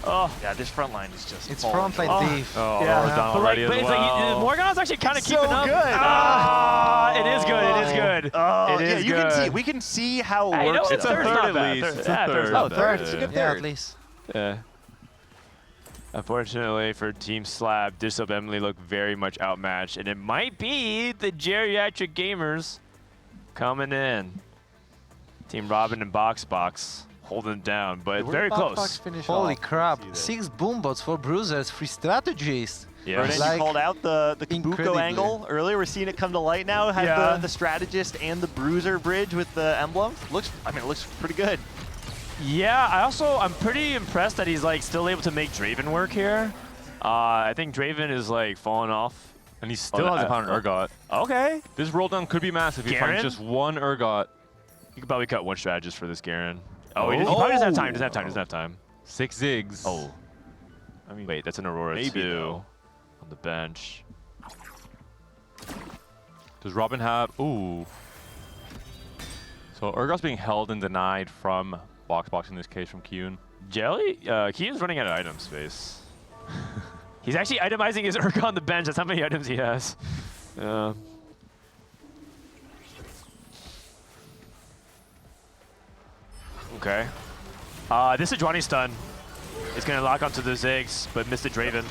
oh. Yeah, this front line is just. It's falling front line short. Diff. Oh, Yeah, we're done but already like, but as it's well. like Morgana's actually kind of So keeping up. good. It is good. It is good. Oh, it is yeah, you good. can see. We can see how it Hey, works. it's a third at least. It's a third. not Oh, bad. third. It's a good Yeah, third. at least. Yeah. Unfortunately for Team SLAB, Dishsoap Emily look very much outmatched, and it might be the Geriatric Gamers coming in. Team Robin and Boxbox holding down, but very close. Holy crap. 6 boombots for bruisers, free strategies. Yeah. Frodan, you called out the Kabuko incredibly. angle earlier. We're seeing it come to light now. Has Yeah. the strategist and the bruiser bridge with the emblems. It looks pretty good. Yeah, I'm pretty impressed that he's like still able to make Draven work here. I think Draven is like falling off. And he still hasn't found an Urgot. Okay. This roll down could be massive. He Garen? finds just one Urgot. You could probably cut one strategist for this Garen. Oh, he probably doesn't have time. Doesn't have time. 6 Ziggs. Oh. I mean, wait, that's an Aurora maybe, too though. on the bench. Does Robin have... Ooh. So Urgot's being held and denied from Boxbox, in this case from Kiyoon. Jelly? Kiyoon's running out of item space. He's actually itemizing his Urgot on the bench. That's how many items he has. Okay. This is Johnny stun. It's going to lock onto the Ziggs, but missed the Draven.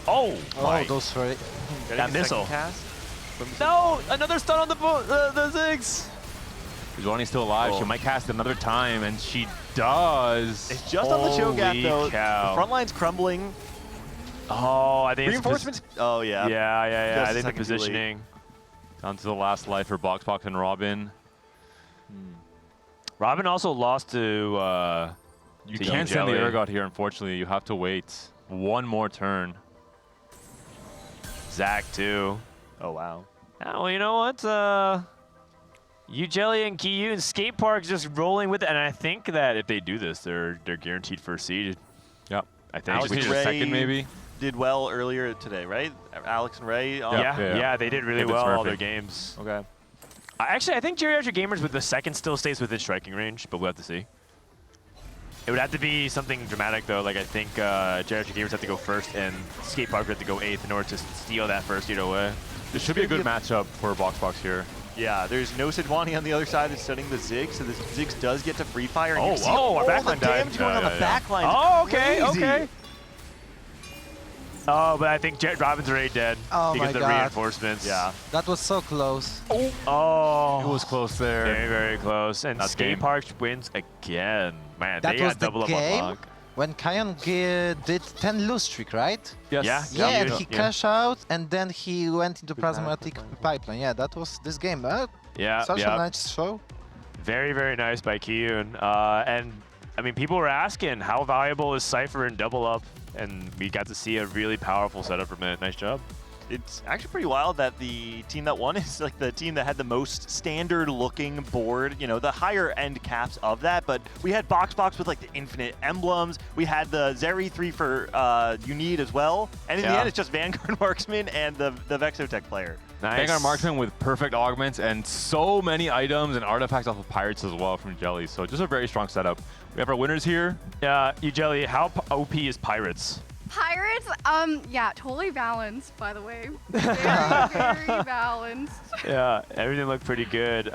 Oh! Oh, those three. That missile. Cast? No! Another stun on the Ziggs! Johnny's still alive. Oh. She might cast another time, and she does. It's just on the Cho'Gath though. Cow. The front line's crumbling. Oh, I think Reinforcements. Oh yeah. Yeah. Just I a think the second too late. positioning. Down to the last life for Boxbox and Robin. Robin also lost to You to can't send the Yougelly. Urgot here, unfortunately. You have to wait one more turn. Zach too. Oh wow. Oh, well, you know what? Yougelly and Kiyoon, Skateparge just rolling with it, and I think that if they do this, they're guaranteed first seed. Yep. I think. Alex Just and need a Ray second, maybe. did well earlier today, right? Alex and Ray. Yeah, they did really They've been well all smurfing. their games. Okay. Actually, I think Geriatric Gamers with the second still stays within striking range, but we'll have to see. It would have to be something dramatic, though. Like, I think Geriatric Gamers have to go first, and Skateparge have to go 8th in order to steal that first either way. This should be a good matchup for Boxbox here. Yeah, there's no SLAB on the other side that's stunning the Ziggs, so the Ziggs does get to free fire. And Oh, you see whoa, all our the backline died. damage going on the backline. Oh, okay, Crazy. okay. Oh, but I think Robin's already dead Oh because my of the God. reinforcements. Yeah. That was so close. Oh. It was close there. Very, very close. And That's game. Skateparge wins again. Man, That they was got the double up on game Monk. when Kiyoon did 10 lose streak, right? Yes. Yeah, and Yeah. he cashed out, and then he went into Prismatic pipeline. Yeah, that was this game. Such a nice show. Very, very nice by Kiyoon. And, I mean, people were asking, how valuable is Cypher in double up? And we got to see a really powerful setup from it. Nice job. It's actually pretty wild that the team that won is like the team that had the most standard looking board, you know, the higher end caps of that. But we had Boxbox with like the infinite emblems. We had the Zeri 3 for Unid as well. And in the end, it's just Vanguard Marksman and the Vexotech player. Nice. Vanguard Marksman with perfect augments and so many items and artifacts off of Pirates as well from Jelly. So just a very strong setup. We have our winners here. Yougelly, how OP is Pirates? Pirates, yeah, totally balanced, by the way. Very, very balanced. Yeah, everything looked pretty good.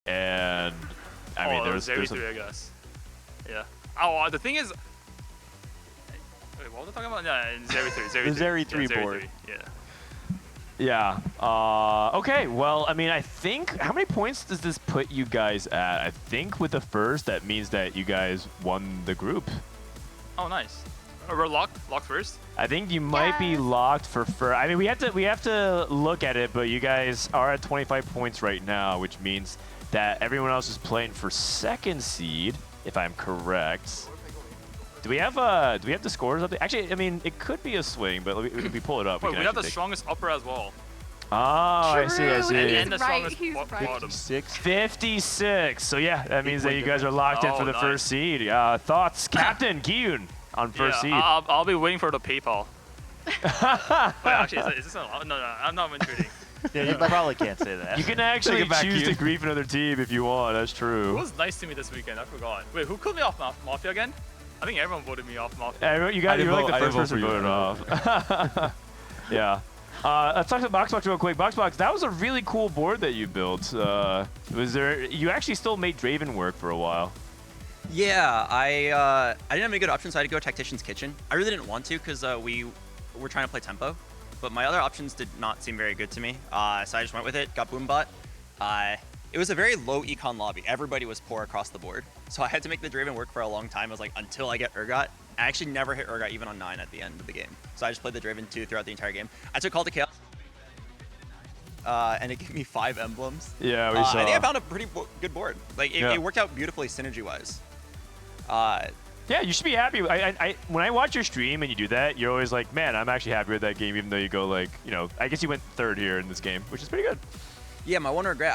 and I mean, there's Zeri 3, I guess. Yeah. Oh, the thing is, wait, what was I talking about? Yeah, Zeri 3. The Zeri 3 yeah, board. 3, yeah. Yeah. Okay. Well, I mean, I think how many points does this put you guys at? I think with the first, that means that you guys won the group. Oh, nice. We're locked first. I think you might be locked for first. I mean, we have to look at it, but you guys are at 25 points right now, which means that everyone else is playing for second seed, if I'm correct. Do we have the scores up there? Actually, I mean, it could be a swing, but if we pull it up, Wait, we have the strongest upper as well. Oh, I see. And the strongest bottom. 56. So yeah, that means that you guys are locked in for the first seed. Thoughts, Captain Kiyoon on first seed? I'll be waiting for the PayPal. Wait, actually, is this allowed? No, I'm not intruding. Yeah, you probably can't say that. You can actually choose to grief another team if you want. That's true. Who was nice to me this weekend? I forgot. Wait, who killed me off Mafia again? I think everyone voted me off Mafia. You were like the first person voted off. Yeah. Let's talk to Boxbox real quick. Boxbox, that was a really cool board that you built. You actually still made Draven work for a while. Yeah, I didn't have any good options, so I had to go Tactician's Kitchen. I really didn't want to because we were trying to play tempo, but my other options did not seem very good to me. So I just went with it, got Boombot. It was a very low econ lobby. Everybody was poor across the board. So I had to make the Draven work for a long time. I was like, until I get Urgot. I actually never hit Urgot even on 9 at the end of the game. So I just played the Draven 2 throughout the entire game. I took Call to Chaos. And it gave me 5 emblems. Yeah, we saw. I think I found a pretty good board. Like, it worked out beautifully synergy-wise. Yeah, you should be happy. When I watch your stream and you do that, you're always like, man, I'm actually happy with that game, even though you go like, you know, I guess you went 3rd here in this game, which is pretty good. Yeah, my one regret,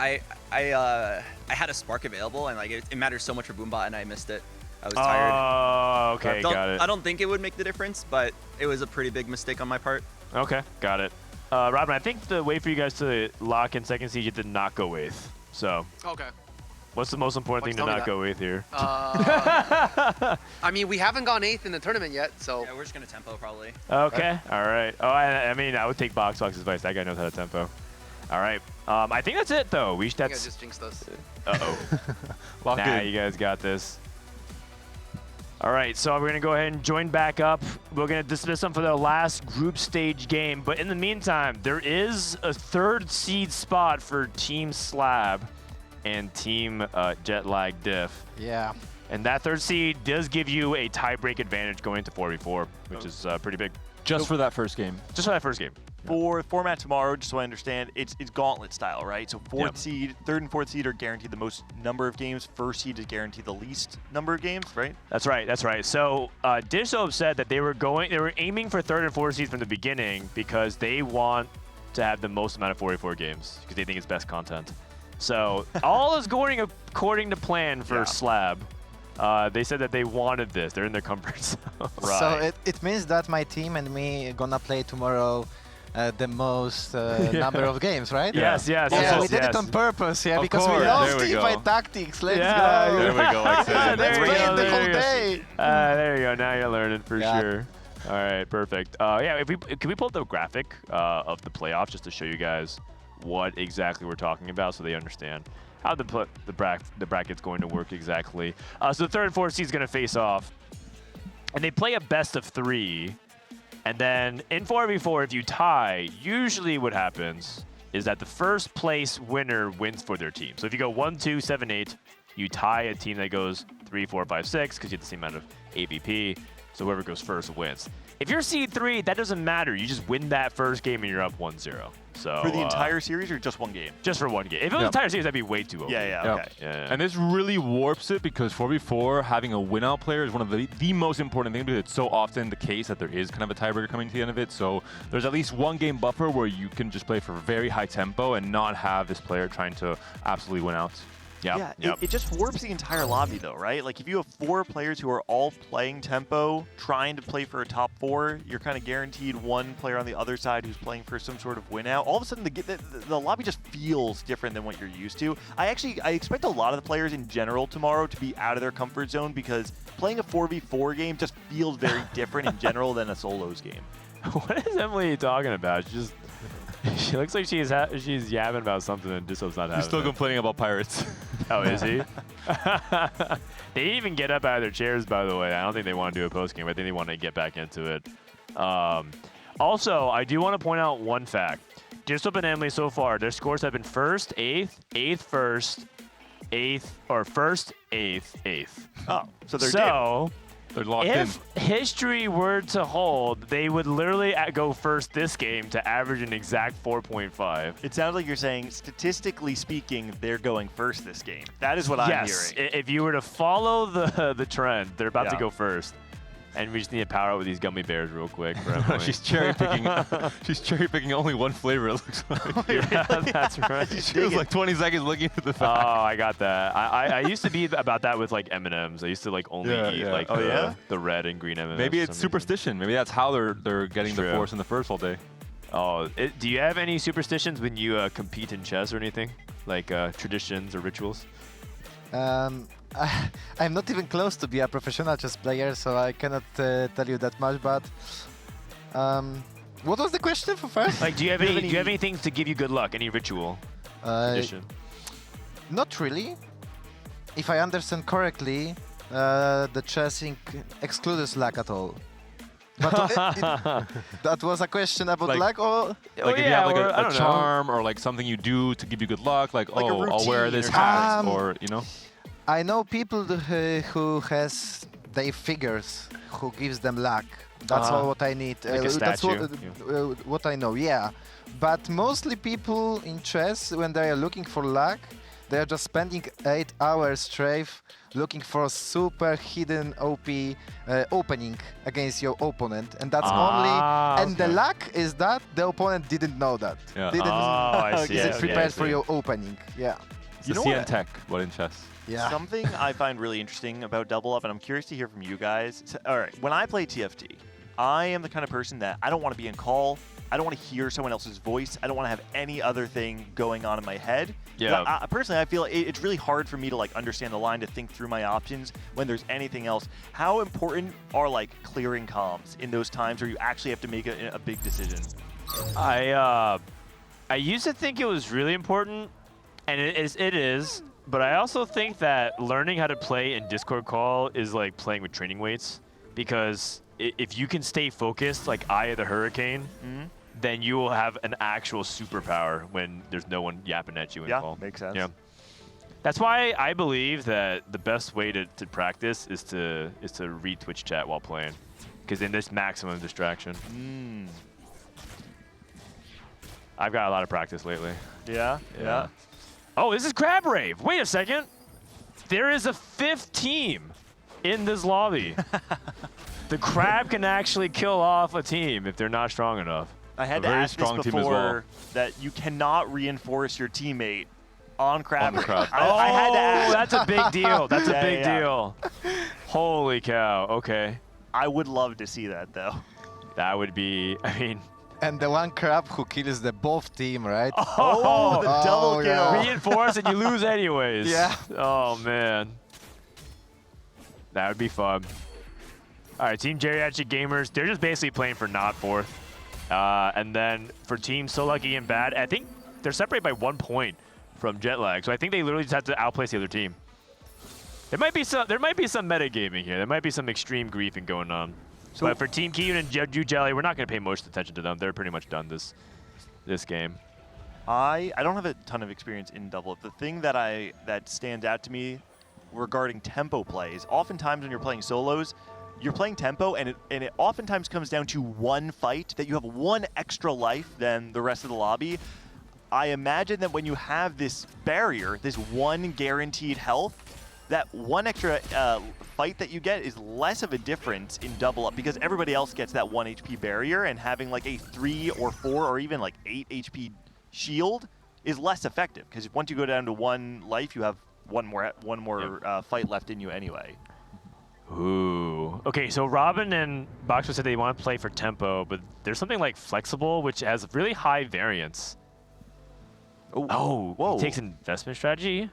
I had a Spark available, and like it matters so much for Boombot, and I missed it. I was tired. Oh, okay, got it. I don't think it would make the difference, but it was a pretty big mistake on my part. Okay, got it. Robin, I think the way for you guys to lock in second siege is to not go Wraith. So. Okay. What's the most important thing to not go Wraith here? I mean, we haven't gone 8th in the tournament yet, so. Yeah, we're just gonna tempo probably. Okay, all right. Oh, I mean, I would take Boxbox's advice. That guy knows how to tempo. All right. I think that's it, though. I think I just jinxed us. Uh-oh. Nah, you guys got this. All right, so we're going to go ahead and join back up. We're going to dismiss them for their last group stage game. But in the meantime, there is a 3rd seed spot for Team SLAB and Team Jetlag Diff. Yeah. And that 3rd seed does give you a tie-break advantage going into 4v4, which is pretty big. Just for that first game. Just for that first game. For the format tomorrow, just so I understand, it's gauntlet style, right? So 4th seed, 3rd and 4th seed are guaranteed the most number of games. 1st seed is guaranteed the least number of games, right? That's right. That's right. So Dishsoap said that they were aiming for 3rd and 4th seeds from the beginning because they want to have the most amount of 4v4 games because they think it's best content. So all is going according to plan for SLAB. They said that they wanted this. They're in their comfort zone. Right. So it means that my team and me are gonna play tomorrow the most number of games, right? Yes. Yeah, we did it on purpose, because we love teamfight tactics. Let's go. There we go. Let's play the whole day. There you go. Now you're learning for sure. All right, perfect. Yeah, can we pull up the graphic of the playoffs just to show you guys what exactly we're talking about so they understand how the bracket's going to work exactly. So the 3rd and 4th seed is going to face off, and they play a best of 3. And then in 4v4, if you tie, usually what happens is that the first place winner wins for their team. So if you go 1, 2, 7, 8, you tie a team that goes 3, 4, 5, 6 because you have the same amount of AVP. So whoever goes first wins. If you're seed 3, that doesn't matter. You just win that first game and you're up 1-0. So for the entire series or just one game? Just for one game. If it was the entire series, that'd be way too over. Okay. Yeah. And this really warps it because 4v4, having a win-out player is one of the most important things because it's so often the case that there is kind of a tiebreaker coming to the end of it. So there's at least one game buffer where you can just play for very high tempo and not have this player trying to absolutely win out. It just warps the entire lobby though, right? Like if you have 4 players who are all playing tempo, trying to play for a top 4, you're kind of guaranteed one player on the other side who's playing for some sort of win out. All of a sudden the lobby just feels different than what you're used to. I expect a lot of the players in general tomorrow to be out of their comfort zone because playing a 4v4 game just feels very different in general than a solos game. What is Emily talking about? She looks like she's yapping about something and Dishsoap's not having She's still it. complaining about pirates. Oh, is he? They didn't even get up out of their chairs, by the way. I don't think they want to do a post game. I think they want to get back into it. Also, I do want to point out one fact. Dishsoap and Emily so far, their scores have been first, eighth, first, eighth, or first, eighth. Oh, so they're They're locked if history were to hold, they would literally go first this game to average an exact 4.5. It sounds like you're saying, statistically speaking, they're going first this game. That is what I'm hearing. Yes, if you were to follow the trend, they're about to go first. And we just need to power up with these gummy bears real quick. She's cherry picking. She's cherry picking only one flavor. It looks like. Yeah, that's right. She was like 20 seconds looking at the fact. Oh, I got that. I used to be about that with like M&Ms. I used to like only eat like the red and green M&Ms. Maybe it's superstition. Maybe that's how they're getting the force in the first all day. Oh, do you have any superstitions when you compete in chess or anything, like traditions or rituals? I'm not even close to be a professional chess player, so I cannot tell you that much. But what was the question for first? Like, do you have any things to give you good luck? Any ritual tradition? Not really. If I understand correctly, the chessing excludes luck at all. But that was a question about luck, or like if you have like a charm or like something you do to give you good luck, like oh, I'll wear this hat, or you know. I know people who has their figures who gives them luck. That's all what I need. Like a statue. That's what I know, yeah. But mostly people in chess, when they are looking for luck, they are just spending 8 hours straight looking for a super hidden OP opening against your opponent. And that's and the luck is that the opponent didn't know that. Yeah. Isn't prepared for your opening. Yeah. It's the CN tech, but in chess. Yeah. Something I find really interesting about Double Up, and I'm curious to hear from you guys. So, all right, when I play TFT, I am the kind of person that I don't want to be in call. I don't want to hear someone else's voice. I don't want to have any other thing going on in my head. Yeah. Personally, I feel it's really hard for me to like understand the line, to think through my options when there's anything else. How important are like clearing comms in those times where you actually have to make a big decision? I used to think it was really important, and it is. But I also think that learning how to play in Discord call is like playing with training weights, because if you can stay focused like Eye of the Hurricane, then you will have an actual superpower when there's no one yapping at you in call. Makes sense. Yeah. That's why I believe that the best way to practice is to read Twitch chat while playing, because then there's maximum distraction. I've got a lot of practice lately. Yeah. Oh, this is Crab Rave. Wait a second. There is a 5th team in this lobby. The Crab can actually kill off a team if they're not strong enough. I had to ask this before that you cannot reinforce your teammate on Crab Rave. I had to ask. That's a big deal. That's a big deal. Holy cow. Okay. I would love to see that, though. That would be, I mean... And the one crab who kills the both team, right? Oh, the double kill. Yeah. Reinforce and you lose anyways. Yeah. Oh, man. That would be fun. All right, Team Geriatric Gamers, they're just basically playing for not 4th. And then for Team So Lucky and Bad, I think they're separated by 1 point from Jetlag. So I think they literally just have to outplace the other team. There might be some metagaming here. There might be some extreme griefing going on. So, but for Team Kiyoon and Yougelly, we're not going to pay much attention to them. They're pretty much done this game. I don't have a ton of experience in Double Up. The thing that stands out to me regarding tempo plays, oftentimes when you're playing solos, you're playing tempo, and it oftentimes comes down to one fight that you have 1 extra life than the rest of the lobby. I imagine that when you have this barrier, this 1 guaranteed health, that 1 extra fight that you get is less of a difference in Double Up, because everybody else gets that 1 HP barrier, and having like a 3 or 4 or even like 8 HP shield is less effective, because once you go down to 1 life, you have one more fight left in you anyway. Ooh. Okay, so Robin and Boxbox said they want to play for tempo, but there's something like flexible, which has really high variance. Oh, whoa. He takes investment strategy?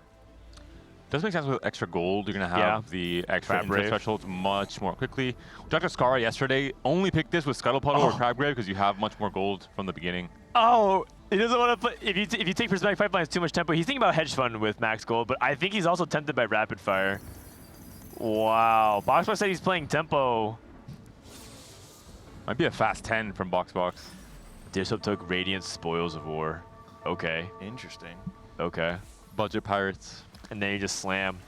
Does make sense with extra gold. You're going to have the extra interest thresholds much more quickly. Dr. Scarra yesterday only picked this with Scuttle Puddle or Crab Grave because you have much more gold from the beginning. Oh, he doesn't want to put. If you take Prismatic Pipeline, it's too much tempo. He's thinking about Hedge Fund with max gold, but I think he's also tempted by Rapid Fire. Wow. Boxbox said he's playing tempo. Might be a fast 10 from Boxbox. Dishsoap took Radiant Spoils of War. Okay. Interesting. Okay. Budget Pirates. And then you just slam.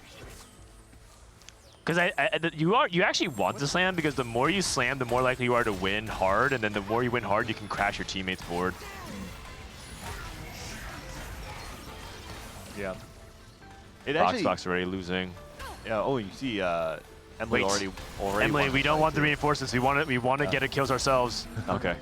Because you actually want to slam because the more you slam, the more likely you are to win hard, and then the more you win hard, you can crash your teammate's board. Yeah. Boxbox already losing. Yeah. Oh, you see, Emily already. Emily, we don't want the reinforcements. We want to get a kills ourselves. Okay.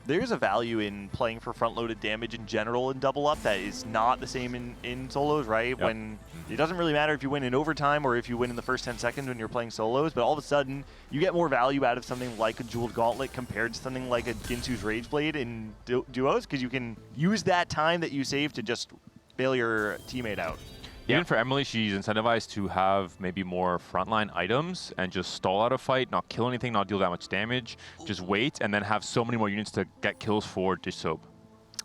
There's a value in playing for front-loaded damage in general in double up that is not the same in solos, right? Yep. When it doesn't really matter if you win in overtime or if you win in the first 10 seconds when you're playing solos, but all of a sudden you get more value out of something like a Jeweled Gauntlet compared to something like a Ginsu's Rageblade in duos because you can use that time that you save to just bail your teammate out. Even for Emily, she's incentivized to have maybe more frontline items and just stall out a fight, not kill anything, not deal that much damage, just wait, and then have so many more units to get kills for Dishsoap.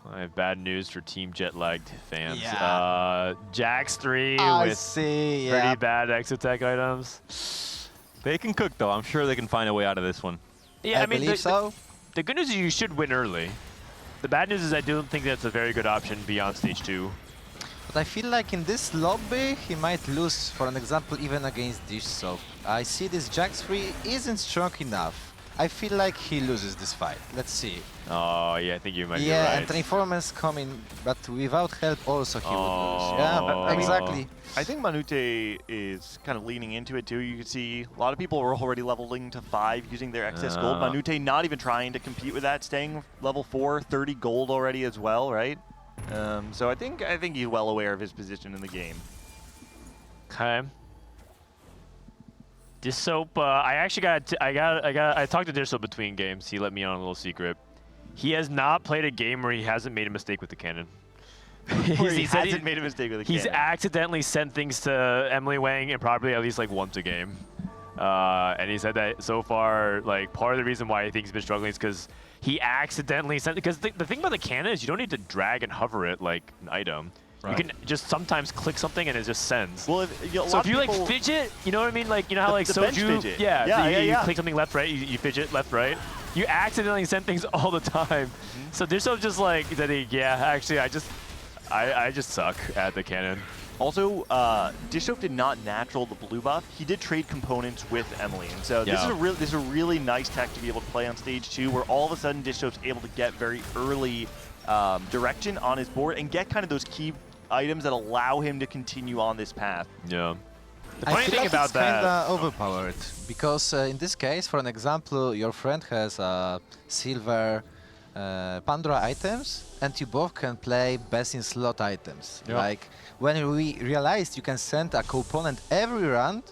I have bad news for Team Jetlag fans. Yeah. Jax 3 I with see, pretty bad Exotech items. They can cook, though. I'm sure they can find a way out of this one. Yeah, I mean, believe so. The good news is you should win early. The bad news is I don't think that's a very good option beyond stage 2. But I feel like in this lobby, he might lose, for an example, even against Dishsoap. I see this Jax 3 isn't strong enough. I feel like he loses this fight. Let's see. Oh, yeah, I think you might be right. Yeah, and Transformers coming, but without help also he would lose. Yeah, exactly. I think Manute is kind of leaning into it too. You can see a lot of people are already leveling to 5 using their excess gold. Manute not even trying to compete with that, staying level 4, 30 gold already as well, right? So I think he's well aware of his position in the game. Okay. Dishsoap, I talked to Dishsoap between games. He let me on a little secret. He has not played a game where he hasn't made a mistake with the cannon. he hasn't made a mistake with the cannon. He's accidentally sent things to Emilyywang improperly at least like once a game. And he said that so far, like part of the reason why I think he's been struggling is because he accidentally sent, because the thing about the cannon is you don't need to drag and hover it like an item. Right. You can just sometimes click something and it just sends. Well, so if you like fidget, you know what I mean? Like, you know how like Soju, you click something left, right, you fidget left, right. You accidentally send things all the time. So Dishsoap just like, actually I just suck at the cannon. Also, Dishsoap did not natural the blue buff. He did trade components with Emily, and so this is a really nice tech to be able to play on stage 2, where all of a sudden Dishsoap's able to get very early direction on his board and get kind of those key items that allow him to continue on this path. Yeah. The funny thing about that, kinda overpowered, because in this case, for an example, your friend has silver Pandora items, and you both can play best in slot items. Yeah. Like when we realized you can send a component every round,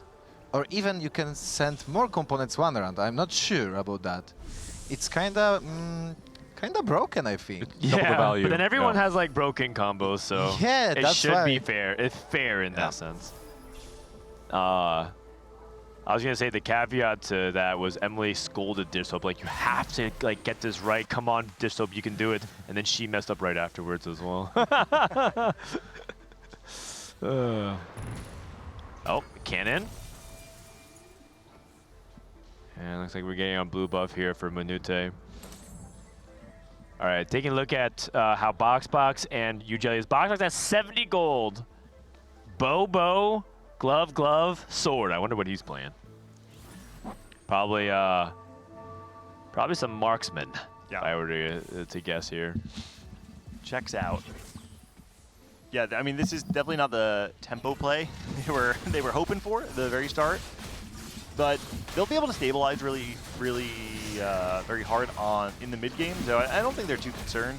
or even you can send more components one round. I'm not sure about that. It's kinda broken, I think. Yeah, but then everyone has like broken combos, so it should be fair. It's fair in that sense. I was gonna say the caveat to that was Emily scolded Dishsoap, like, you have to like get this right. Come on, Dishsoap, you can do it. And then she messed up right afterwards as well. Oh, cannon. And looks like we're getting on blue buff here for Manute. All right, taking a look at how Boxbox and Yougelly is. Boxbox has 70 gold. Bow, glove, sword. I wonder what he's playing. Probably some marksman. Yeah. If I were to guess here. Checks out. Yeah, I mean, this is definitely not the tempo play they were hoping for at the very start, but they'll be able to stabilize really very hard in the mid game. So I don't think they're too concerned.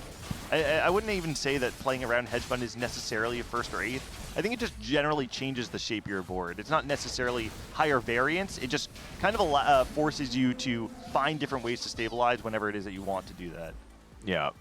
I wouldn't even say that playing around Hedge Fund is necessarily a first or eighth. I think it just generally changes the shape of your board. It's not necessarily higher variance. It just kind of forces you to find different ways to stabilize whenever it is that you want to do that. Yeah.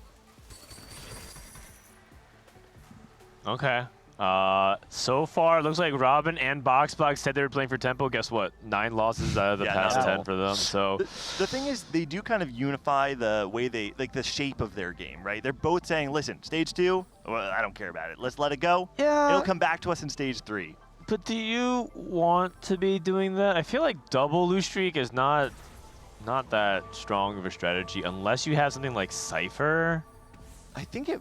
Okay. So far, looks like Robin and Boxbox said they were playing for tempo. Guess what? 9 losses out of the past 10 for them. So the thing is, they do kind of unify the way they the shape of their game, right? They're both saying, listen, stage 2, well, I don't care about it. Let's let it go. Yeah. It'll come back to us in stage 3. But do you want to be doing that? I feel like double lose streak is not that strong of a strategy unless you have something like Cypher. I think it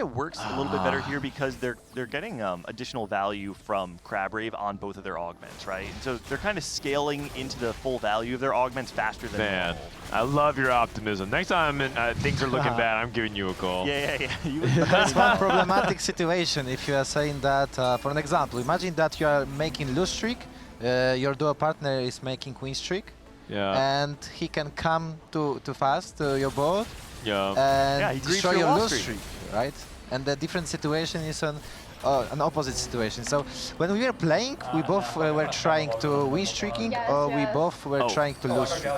works a little bit better here because they're getting additional value from Crab Rave on both of their augments, right? And so they're kind of scaling into the full value of their augments faster than normal. I love your optimism. Next time things are looking bad, I'm giving you a call. Yeah. That's one problematic situation. If you are saying that, for an example, imagine that you are making lose streak, your duo partner is making win streak, and he can come too fast to your board. And destroy your lose streak, right? And the different situation is an opposite situation. So when we were playing, we both were trying to win streaking, or we both were trying to lose streak.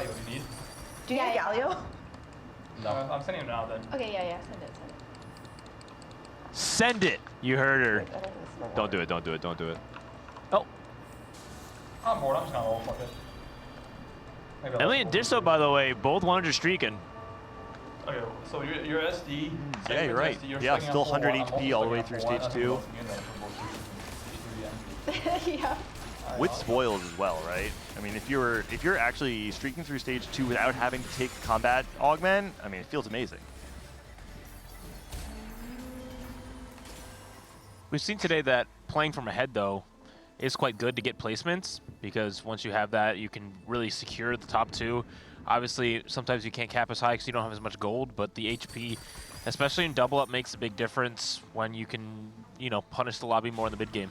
Do you need Galio? No, I'm sending him now then. Okay, yeah, send it. Send it! You heard her. Don't do it, don't do it, don't do it. Oh. I'm bored, I'm just gonna roll, fuck it. Emily and Dishsoap, by the way, both 100 streaking. Okay, so you're SD. Yeah, you're right. Yeah, still 100 HP all the way through stage 2. Yeah. With spoils as well, right? I mean, if you're actually streaking through stage 2 without having to take combat augment, I mean, it feels amazing. We've seen today that playing from ahead, though, is quite good to get placements, because once you have that, you can really secure the top 2. Obviously, sometimes you can't cap as high because you don't have as much gold, but the HP, especially in double up, makes a big difference when you can, punish the lobby more in the mid game.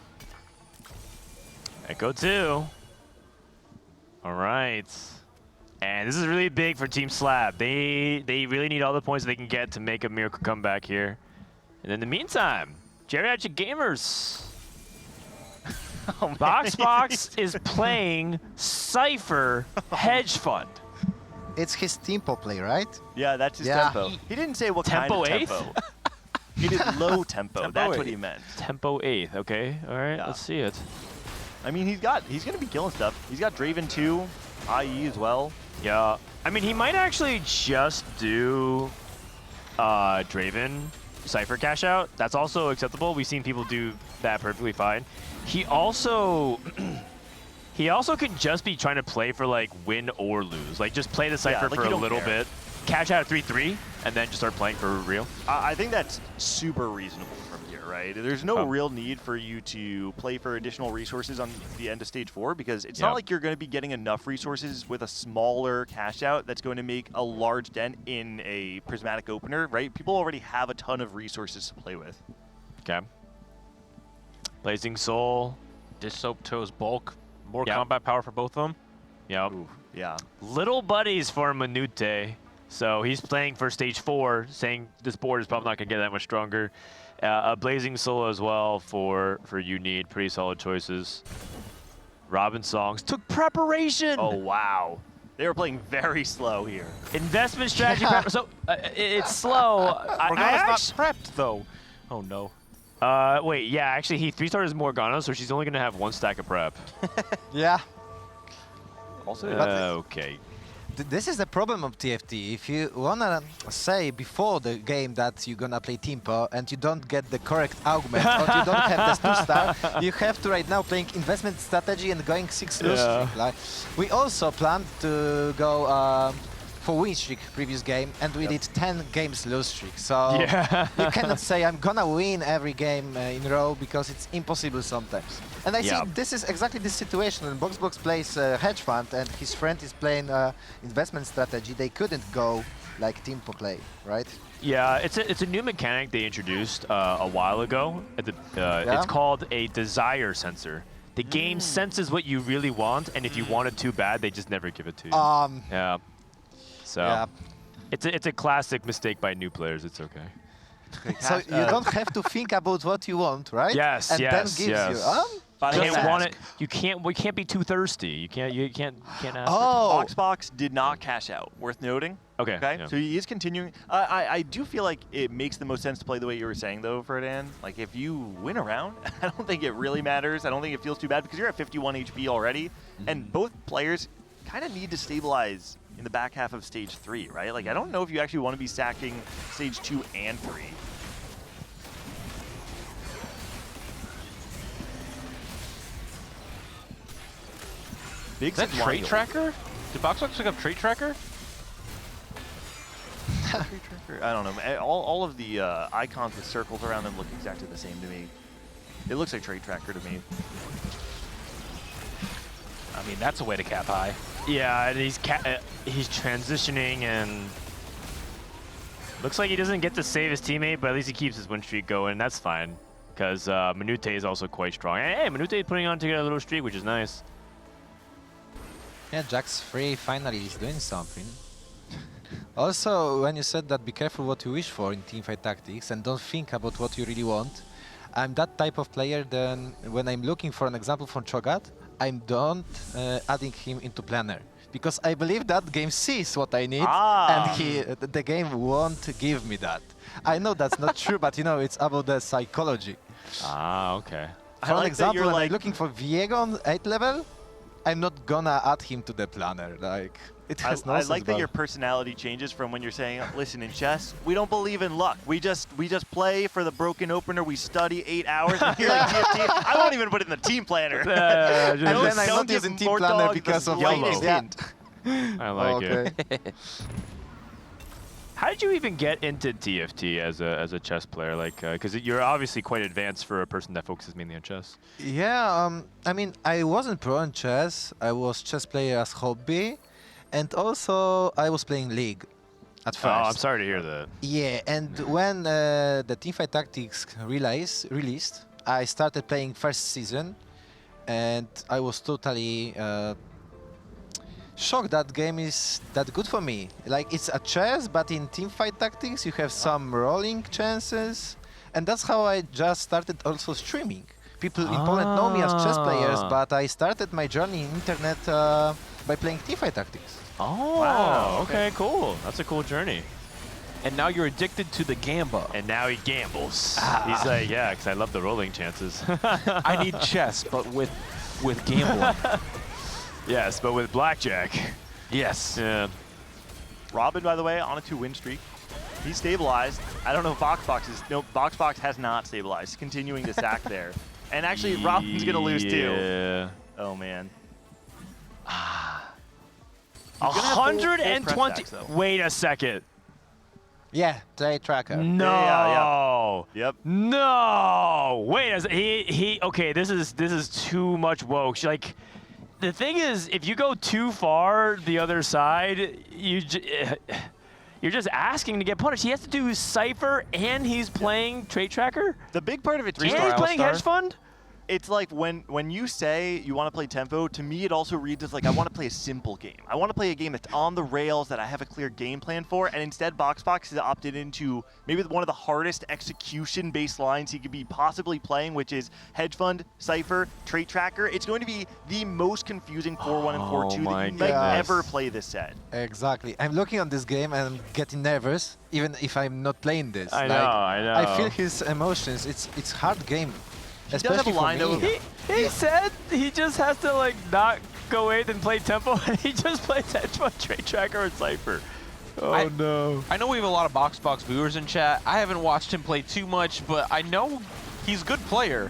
Echo 2. All right. And this is really big for Team SLAB. They really need all the points they can get to make a miracle comeback here. And in the meantime, Geriatric Gamers. Boxbox is playing Cypher Hedge Fund. It's his tempo play, right? Yeah, that's his tempo. He didn't say what kind of Tempo 8th? tempo. It is low tempo. That's what he meant. Tempo 8th. Okay. All right. Let's see it. I mean, he's going to be killing stuff. He's got Draven 2, IE as well. Yeah. I mean, he might actually just do Draven Cypher cash out. That's also acceptable. We've seen people do that perfectly fine. He also can just be trying to play for like win or lose. Like just play the Cypher for a little bit, cash out at 3-3, and then just start playing for real. I think that's super reasonable from here, right? There's no real need for you to play for additional resources on the end of stage 4 because it's not like you're going to be getting enough resources with a smaller cash out that's going to make a large dent in a Prismatic opener, right? People already have a ton of resources to play with. Okay. Blazing Soul. Dishsoap Toes bulk. More combat power for both of them. Yep. Yeah. Little buddies for Manute. So he's playing for stage 4, saying this board is probably not going to get that much stronger. A Blazing Soul as well for you need. Pretty solid choices. Robinsongz took preparation. Oh, wow. They were playing very slow here. Investment strategy. So it's slow. Morgana's not prepped, though. Oh, no. Wait, yeah, actually, he 3-starred as Morgana, so she's only going to have 1 stack of prep. Yeah. Also, okay. This is the problem of TFT. If you wanna say before the game that you're gonna play tempo and you don't get the correct augment or you don't have the 2-star, you have to right now playing investment strategy and going 6 lose streak. Like, we also planned to go for win streak previous game, and we did 10 games lose streak. So you cannot say I'm gonna win every game in a row because it's impossible sometimes. And I see this is exactly this situation when Boxbox plays hedge fund and his friend is playing investment strategy. They couldn't go like tempo play, right? Yeah, it's a new mechanic they introduced a while ago. It's called a desire sensor. The game senses what you really want, and if you want it too bad, they just never give it to you. Yeah. So it's a classic mistake by new players. It's okay. So you don't have to think about what you want, right? Yes, and then gives you. You can't. We can't be too thirsty. You can't ask. Oh, Boxbox did not cash out. Worth noting. Okay. Okay. Yeah. So he is continuing. I do feel like it makes the most sense to play the way you were saying though, Frodan. Like if you win a round, I don't think it really matters. I don't think it feels too bad because you're at 51 HP already, and both players kind of need to stabilize in the back half of stage 3, right? Like I don't know if you actually want to be stacking stage 2 and 3. Is that trait tracker? Did Boxbox pick up trait tracker? Trait tracker? I don't know. All of the icons with circles around them look exactly the same to me. It looks like trait tracker to me. I mean, that's a way to cap high. Yeah, and he's transitioning and looks like he doesn't get to save his teammate, but at least he keeps his win streak going. That's fine because Manute is also quite strong. Hey, Manute is putting on together a little streak, which is nice. Yeah, Jack's free finally is doing something. Also, when you said that be careful what you wish for in teamfight tactics and don't think about what you really want, I'm that type of player then when I'm looking for an example from Cho'Gath, I'm don't adding him into planner. Because I believe that game sees what I need and the game won't give me that. I know that's not true, but you know, it's about the psychology. Okay. For an example, when I'm looking for Viego on 8th level, I'm not gonna add him to the planner. Like it has no sense. I like that your personality changes from when you're saying, "Listen, in chess, we don't believe in luck. We just play for the broken opener. We study 8 hours." And you're like, TFT, I won't even put it in the team planner. And then I'm not using team planner because of YOLO. I like it. How did you even get into TFT as a chess player? Like, because you're obviously quite advanced for a person that focuses mainly on chess. Yeah, I mean, I wasn't pro in chess. I was chess player as hobby, and also I was playing League at first. Oh, I'm sorry to hear that. Yeah, and when the Teamfight Tactics released, I started playing first season, and I was totally shocked that game is that good for me. Like, it's a chess, but in teamfight tactics you have some rolling chances, and that's how I just started also streaming. People in Poland know me as chess players, but I started my journey in internet by playing teamfight tactics. Oh, wow. Okay, cool. That's a cool journey. And now you're addicted to the gamba. And now he gambles. He's like, yeah, because I love the rolling chances. I need chess, but with gambling. Yes, but with blackjack. Yes. Yeah. Robin, by the way, on a 2-win streak. He's stabilized. I don't know if Boxbox is. No, Boxbox has not stabilized. He's continuing to sack there. And actually, Robin's going to lose too. Yeah. Oh, man. 120. Wait a second. Yeah, trade tracker. No. Yep. No. Wait. Okay. This is too much woke. Like, the thing is, if you go too far the other side, you're just asking to get punished. He has to do Cypher, and he's playing Trade Tracker. The big part of it, and he's playing Hedge Fund. It's like when you say you want to play tempo, to me it also reads as like I want to play a simple game. I want to play a game that's on the rails that I have a clear game plan for, and instead Boxbox has opted into maybe one of the hardest execution-based lines he could be possibly playing, which is Hedge Fund, Cypher, Trait Tracker. It's going to be the most confusing 4-1 and 4-2 that you might ever play this set. Exactly. I'm looking on this game and I'm getting nervous, even if I'm not playing this. I know. I feel his emotions. It's hard game. Especially for me. He said he just has to like not go in and play tempo, and he just plays Hedge Fund, Trade Tracker, and Cypher. Oh no. I know we have a lot of Boxbox viewers in chat. I haven't watched him play too much, but I know he's a good player.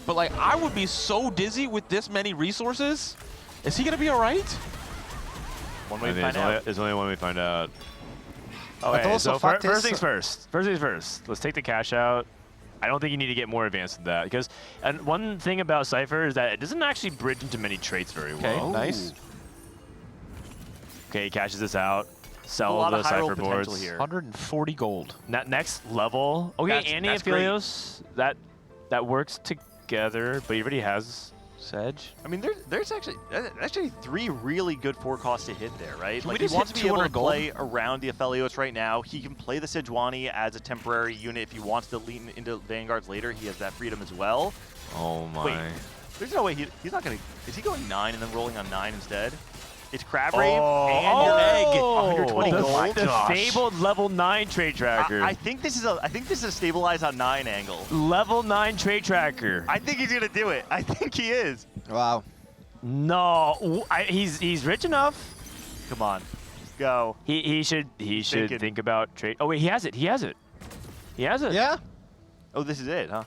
But like, I would be so dizzy with this many resources. Is he gonna be all right? One way to find out. There's only one way to find out. But Okay, also so first things first. First things first. Let's take the cash out. I don't think you need to get more advanced than that, because one thing about Cypher is that it doesn't actually bridge into many traits very well. Okay, nice. Okay, he cashes this out. Sell a lot the of high roll Cypher potential boards. here. 140 gold. Next level. Okay, Annie and Aphelios, that works together, but he already has Sedge. I mean, there's actually 3 really good 4 costs to hit there, right? Can Like, we he just wants hit to be able to 200 gold? play around the Aphelios right now. He can play the Sejuani as a temporary unit if he wants to lean into Vanguards later. He has that freedom as well. Oh my. Wait, There's no way he's not gonna. Is he going 9 and then rolling on 9 instead? It's Crab Rave and your egg. 120 gold. The fabled level 9 trade tracker. I think this is a stabilize on 9 angle. Level 9 trade tracker. I think he's gonna do it. I think he is. Wow. No, he's rich enough. Come on, go. He should think about trade. Oh wait, he has it. He has it. Yeah. Oh, this is it, huh?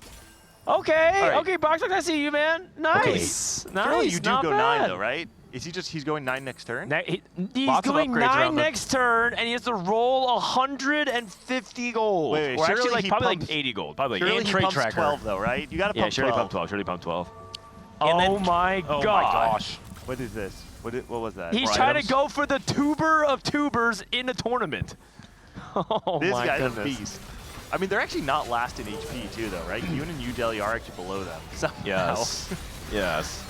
Okay. Right. Okay, Boxbox, I see you, man. Nice. Okay. Nice. Surely you do not go bad. 9 though, right? Is he's going 9 next turn? He's Lots of going upgrades 9 around next turn, and he has to roll 150 gold. Wait, or surely actually, like he probably pumps- like 80 gold. Probably Surely like he trade pumps tracker. 12 though, right? You gotta Yeah, pump surely 12. pump 12. Surely pump 12. And Oh then- my god. Oh my gosh. What is this? What was that? He's More trying items? to go for the tuber of tubers in a tournament. Oh This my guy's goodness. a beast. I mean, they're actually not last in HP too, though, right? Kiyoon and Yougelly are actually below them. Somehow. Yes. Yes.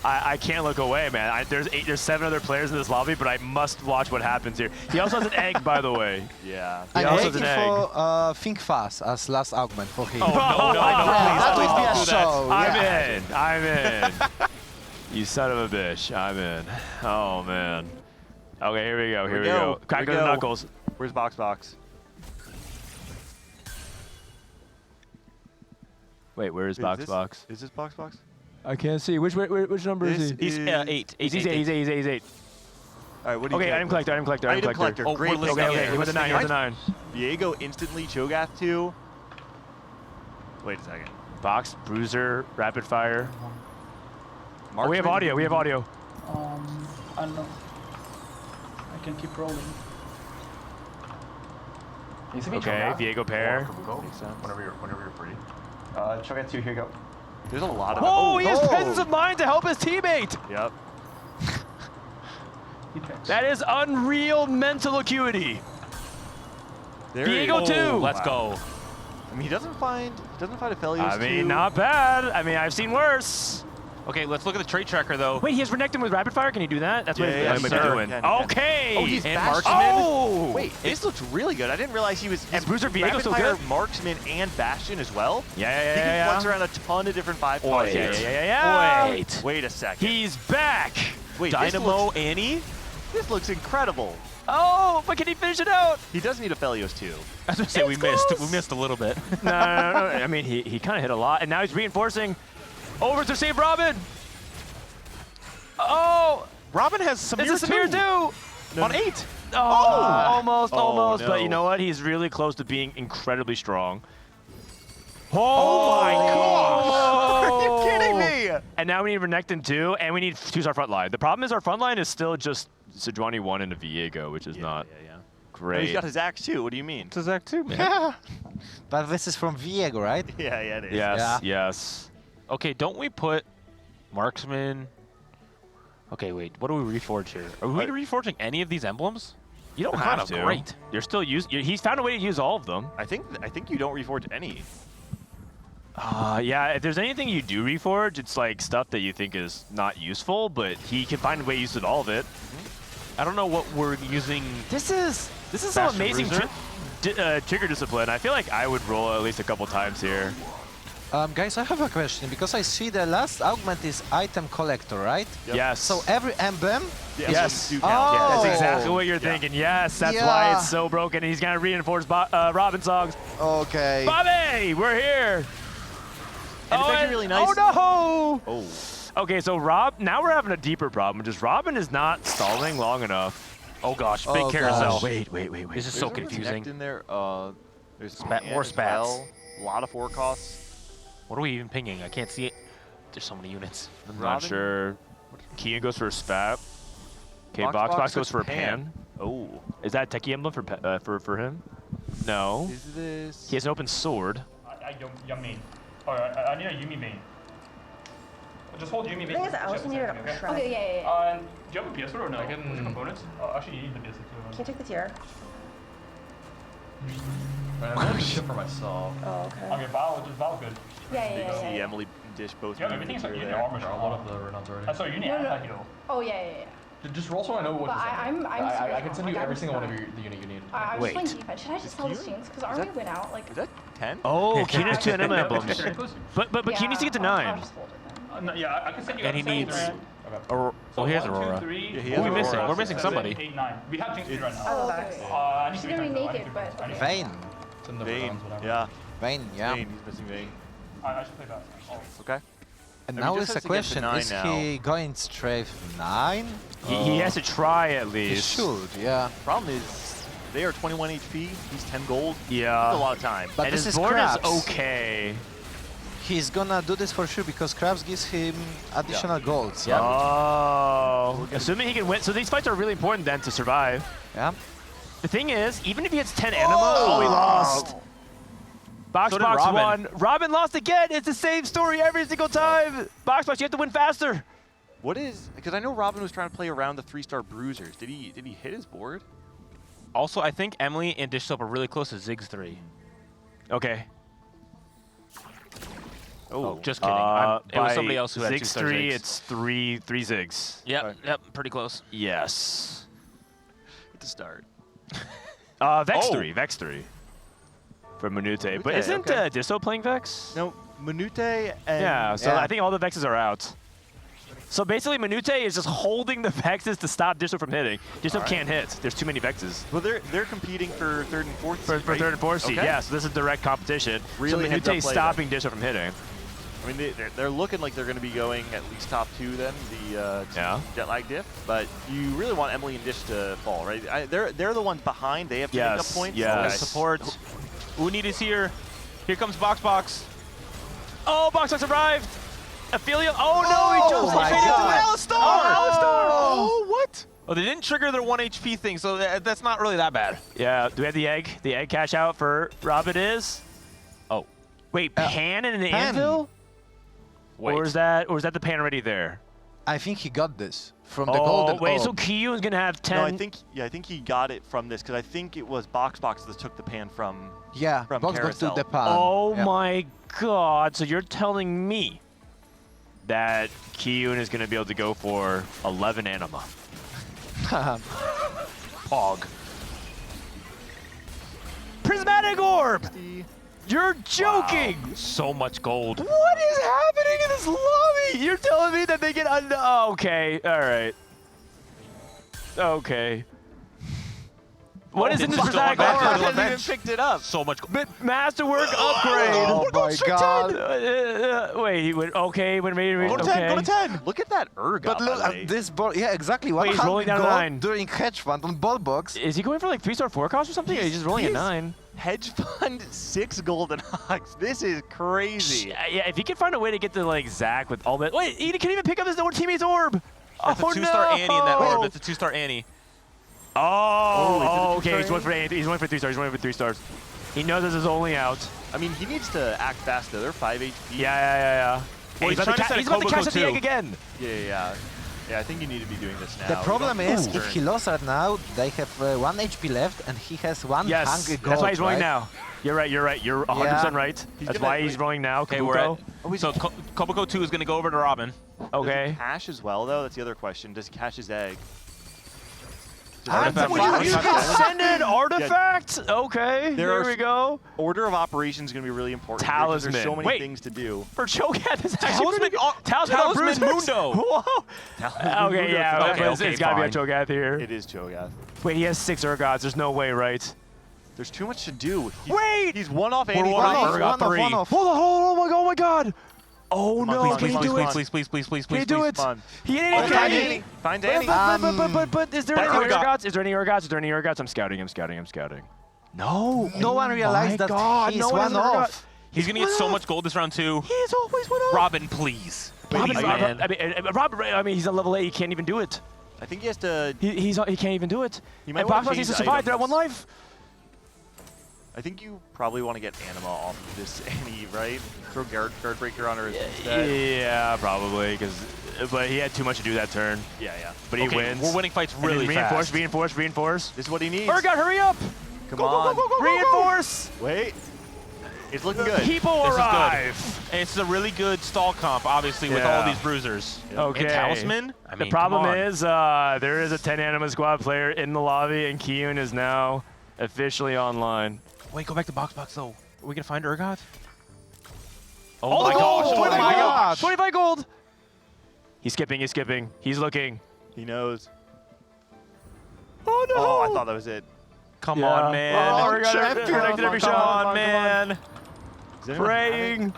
I can't look away, man. There's 7 other players in this lobby, but I must watch what happens here. He also has an egg, by the way. Yeah. He I'm also has waiting an egg. for Think Fast as last augment for him. Oh, no, That please would be a don't do show. that. yeah. I'm in. You son of a bitch. I'm in. Oh, man. Okay, here we go. Here we go. Crack the knuckles. Where's Boxbox? Wait, where is Boxbox? Is this Boxbox? I can't see. Which number is he? He's 8. He's 8. All right, what do you Okay, item collector. Item collector. Oh, Great. okay. He went to 9. He went to 9. Viego instantly Cho'Gath 2. Wait a second. Box, Bruiser, Rapid Fire. Marksman. Oh, we have audio. We have audio. I don't know. I can keep rolling. Okay, Viego pair. Whenever you're free. Cho'Gath 2, here you go. There's a lot of. Oh, he has presence of mind to help his teammate. Yep. That is unreal mental acuity. Viego 2. Let's go. I mean, he doesn't find Aphelios I mean, 2. not bad. I mean, I've seen worse. Okay, let's look at the trade tracker though. Wait, he has Renekton with Rapid Fire? Can he do that? That's what Yeah, he's sir. doing. Can. Okay. Oh, he's and Bastion. Marksman. Oh! Wait, this looks really good. I didn't realize he was. And Bruiser Viego's Rapid so Fire, good. Marksman, and Bastion as well. Yeah. He can flex around a ton of different 5 pods. Yeah. Wait a second. He's back. Wait, Dynamo Annie? This looks incredible. Oh, but can he finish it out? He does need Aphelios too. I was gonna say we missed a little bit. No. I mean, he kind of hit a lot, and now he's reinforcing over to save Robin. Oh, Robin has Samir it's a Samir too. on 8. Oh, almost. no. But you know what? He's really close to being incredibly strong. Oh my gosh! Are you Oh. kidding me? And now we need Renekton too, and we need 2-star front line. The problem is our front line is still just Sejuani 1 and a Viego, which is not great. Oh, he's got his axe too. What do you mean? It's his act too, man. Yeah. But this is from Viego, right? Yeah, it is. Yes. Okay, don't we put Marksman? Okay, wait. What do we reforge here? Are we reforging any of these emblems? You don't They're have kind of to. great. You're still he's found a way to use all of them. I think you don't reforge any. Yeah, if there's anything you do reforge, it's like stuff that you think is not useful, but he can find a way to use all of it. I don't know what we're using. This is some amazing trigger discipline. I feel like I would roll at least a couple times here. Guys, I have a question because I see the last augment is item collector, right? Yep. Yes. So every emblem. Yes. Oh. That's exactly what you're thinking. Yes, that's why it's so broken. He's gonna reinforce Robinsongz. Okay. Bobby, we're here. And it's actually really nice. Oh no! Oh. Okay, so now we're having a deeper problem, which is Robin is not stalling long enough. Oh gosh, big carousel. Wait. This is so confusing. In there. There's more spats. A lot of 4 costs. What are we even pinging? I can't see it. There's so many units. I'm not sure. Kiyoon goes for a spat. Okay, Boxbox goes for a pan. Oh. Is that a techie emblem for him? No. Is this? He has an open sword. Yum main. I need a Yumi main. Just hold Yumi main. I think I also need a shred. Okay, yeah. Do you have a PS or no? Which components? Actually, you need the PS. Can you take the tier? I'm gonna ship for myself. Oh, okay. Okay, Val's good. Yeah. See Emily Dish both. Yeah, everything's like you need armor. A lot of the Renons already. Sorry, you need heal. Oh, yeah. Just roll so I know what But to send. I can send you every single one of the unit you need. I was playing defense. Should I just sell the Stings? Because Army went out. Like, is that 10? Oh, Kiyoon has 2 enema emblems. But Kiyoon needs to get to 9. No, yeah, I can send you. And he needs. So Oh, he has 1, 2, Aurora. 3, Yeah, he has Aurora. We're missing 7, somebody. 8, 9. We have Jinx 3 right now. Oh, okay. I need She's to gonna be return, though. naked, but. Vayne. Vayne, yeah. Vayne, yeah. Vayne, he's missing Vayne. I should play that. Oh. Okay. And I mean, now just is has the to get to question, 9 is now. he going straight 9? He has to try at least. He should, yeah. Problem is, they are 21 HP, he's 10 gold. Yeah. That's a lot of time. But and this his is board Crabs. is okay. He's gonna do this for sure because Krabs gives him additional golds. Yeah. Oh. Assuming he can win. So these fights are really important then to survive. Yeah. The thing is, even if he gets 10 anima, oh, he lost. Boxbox won. Robin lost again. It's the same story every single time. Boxbox, you have to win faster. What is, because I know Robin was trying to play around the 3-star bruisers. Did he hit his board? Also, I think Emily and Dishsoap are really close to Ziggs 3. Okay. Oh, just kidding. It was somebody else who had 2-star 3, Ziggs. it's three Ziggs. Yep, yep, pretty close. Yes. Good to start. Vex 3, Vex 3. For Manute. But isn't Disso playing Vex? No, Manute and... Yeah, so I think all the Vexes are out. So basically, Manute is just holding the Vexes to stop Disso from hitting. Disso can't hit. There's too many Vexes. Well, they're competing for 3rd and 4th seed, For 3rd and 4th seed, yeah. So this is direct competition. Really so heads up Manute is play stopping Disso from hitting. I mean, they're looking like they're going to be going at least top 2 then, the Jetlag Diff. But you really want Emily and Dish to fall, right? They're the ones behind. They have to make up points. Yes. Support. Unit is here. Here comes Boxbox. Oh, Boxbox arrived. Ophelia. Oh no, he jumps my straight into God. Alistar. Oh, what? Oh, they didn't trigger their 1 HP thing, so that's not really that bad. Yeah, do we have the egg? The egg cash out for Robin is? Oh. Wait, Pan and an Pan. Anvil? Wait. Or is that the Pan already there? I think he got this from the golden wait, so orb. Kiyoon's gonna have 10. No, I think he got it from this because I think it was Boxbox that took the pan from from Boxbox Carousel. took the pan. Oh Yeah. my God! So you're telling me that Kiyoon is gonna be able to go for 11 anima? Pog. Prismatic orb. You're joking! Wow. So much gold. What is happening in this lobby? You're telling me that they get oh, okay, all right. Okay. What is in this Prismatic orb? I haven't even picked it up. So much gold. Masterwork upgrade. Oh my God. Wait, he went, okay, wait, Go to 10, go to 10. Look at that Urgot, But look by the way. at this board. Yeah, exactly. Wait, he's 100 rolling down a gold 9. during hedge fund on ball box. Is he going for like 3-star 4 cost or something? Or he's just rolling a 9? Hedge fund 6 golden hogs. This is crazy. Yeah, if he can find a way to get to like Zach with all that. Wait, he can even pick up his teammate's orb. That's a 2-star Annie in that orb. That's a 2-star Annie. Oh, okay. He's going for 8. He's going for 3 stars. He's going for 3 stars. He knows this is only out. I mean, he needs to act fast though. They're 5 HP. Yeah. Well, he's about to catch up the egg again. Yeah, I think you need to be doing this now. The problem is, Ooh. if he lost right now, they have 1 HP left, and he has 1 hungry gold. That's why he's rolling right? now. You're right. You're 100% right. That's why he's rolling now. Okay, we're at. So Koboko 2 is going to go over to Robin. Okay. Does he cash as well, though? That's the other question. Does he cash his egg? You can send an artifact? Okay, there we go. Order of operations is going to be really important. Talisman. There's so many Wait. things to do. For Cho'Gath, this is Talisman, Talisman Mundo. Whoa. Okay, yeah, Okay, it's got to be a fine. Cho'Gath here. It is Cho'Gath. Wait, he has 6 Urgots. There's no way, right? There's too much to do. Wait! He's one off We're Annie. one off Urgot 3. One off. Hold on, oh my God. Oh no, can he do it? Please, Can he do it? He ain't Find Annie. Find Annie. But is there any Urgots? Is there any Urgots? I'm scouting. No. No one realized that he's no one off. He's going to get so much gold this round, too. He is always one off. Robin, please. Robin, he's a level 8. He can't even do it. I think he has to. He can't even do it. He might And wanna Boxbox needs to change survive. They're at 1 items. life. I think you probably want to get Anima off of this Annie, right? Throw guard breaker on her instead. Yeah, probably, but he had too much to do that turn. Yeah. But he Okay, wins. we're winning fights really reinforce, fast. Reinforce. This is what he needs. Urgot, hurry up! Come on. Reinforce! Wait. It's looking good. People This arrive. is good. It's a really good stall comp, obviously, with all these bruisers. Okay. And Talisman? I mean, the problem come on. is there is a 10 Anima Squad player in the lobby, and Kiyoon is now officially online. Wait, go back to Boxbox, though. Are we going to find Urgot? Oh my gosh! 25 gold! 25 gold! He's skipping, he's skipping. He's looking. He knows. Oh, no. Oh, I thought that was it. Come on, man. Oh, we got it. Connected every shot. Come on, man. Praying.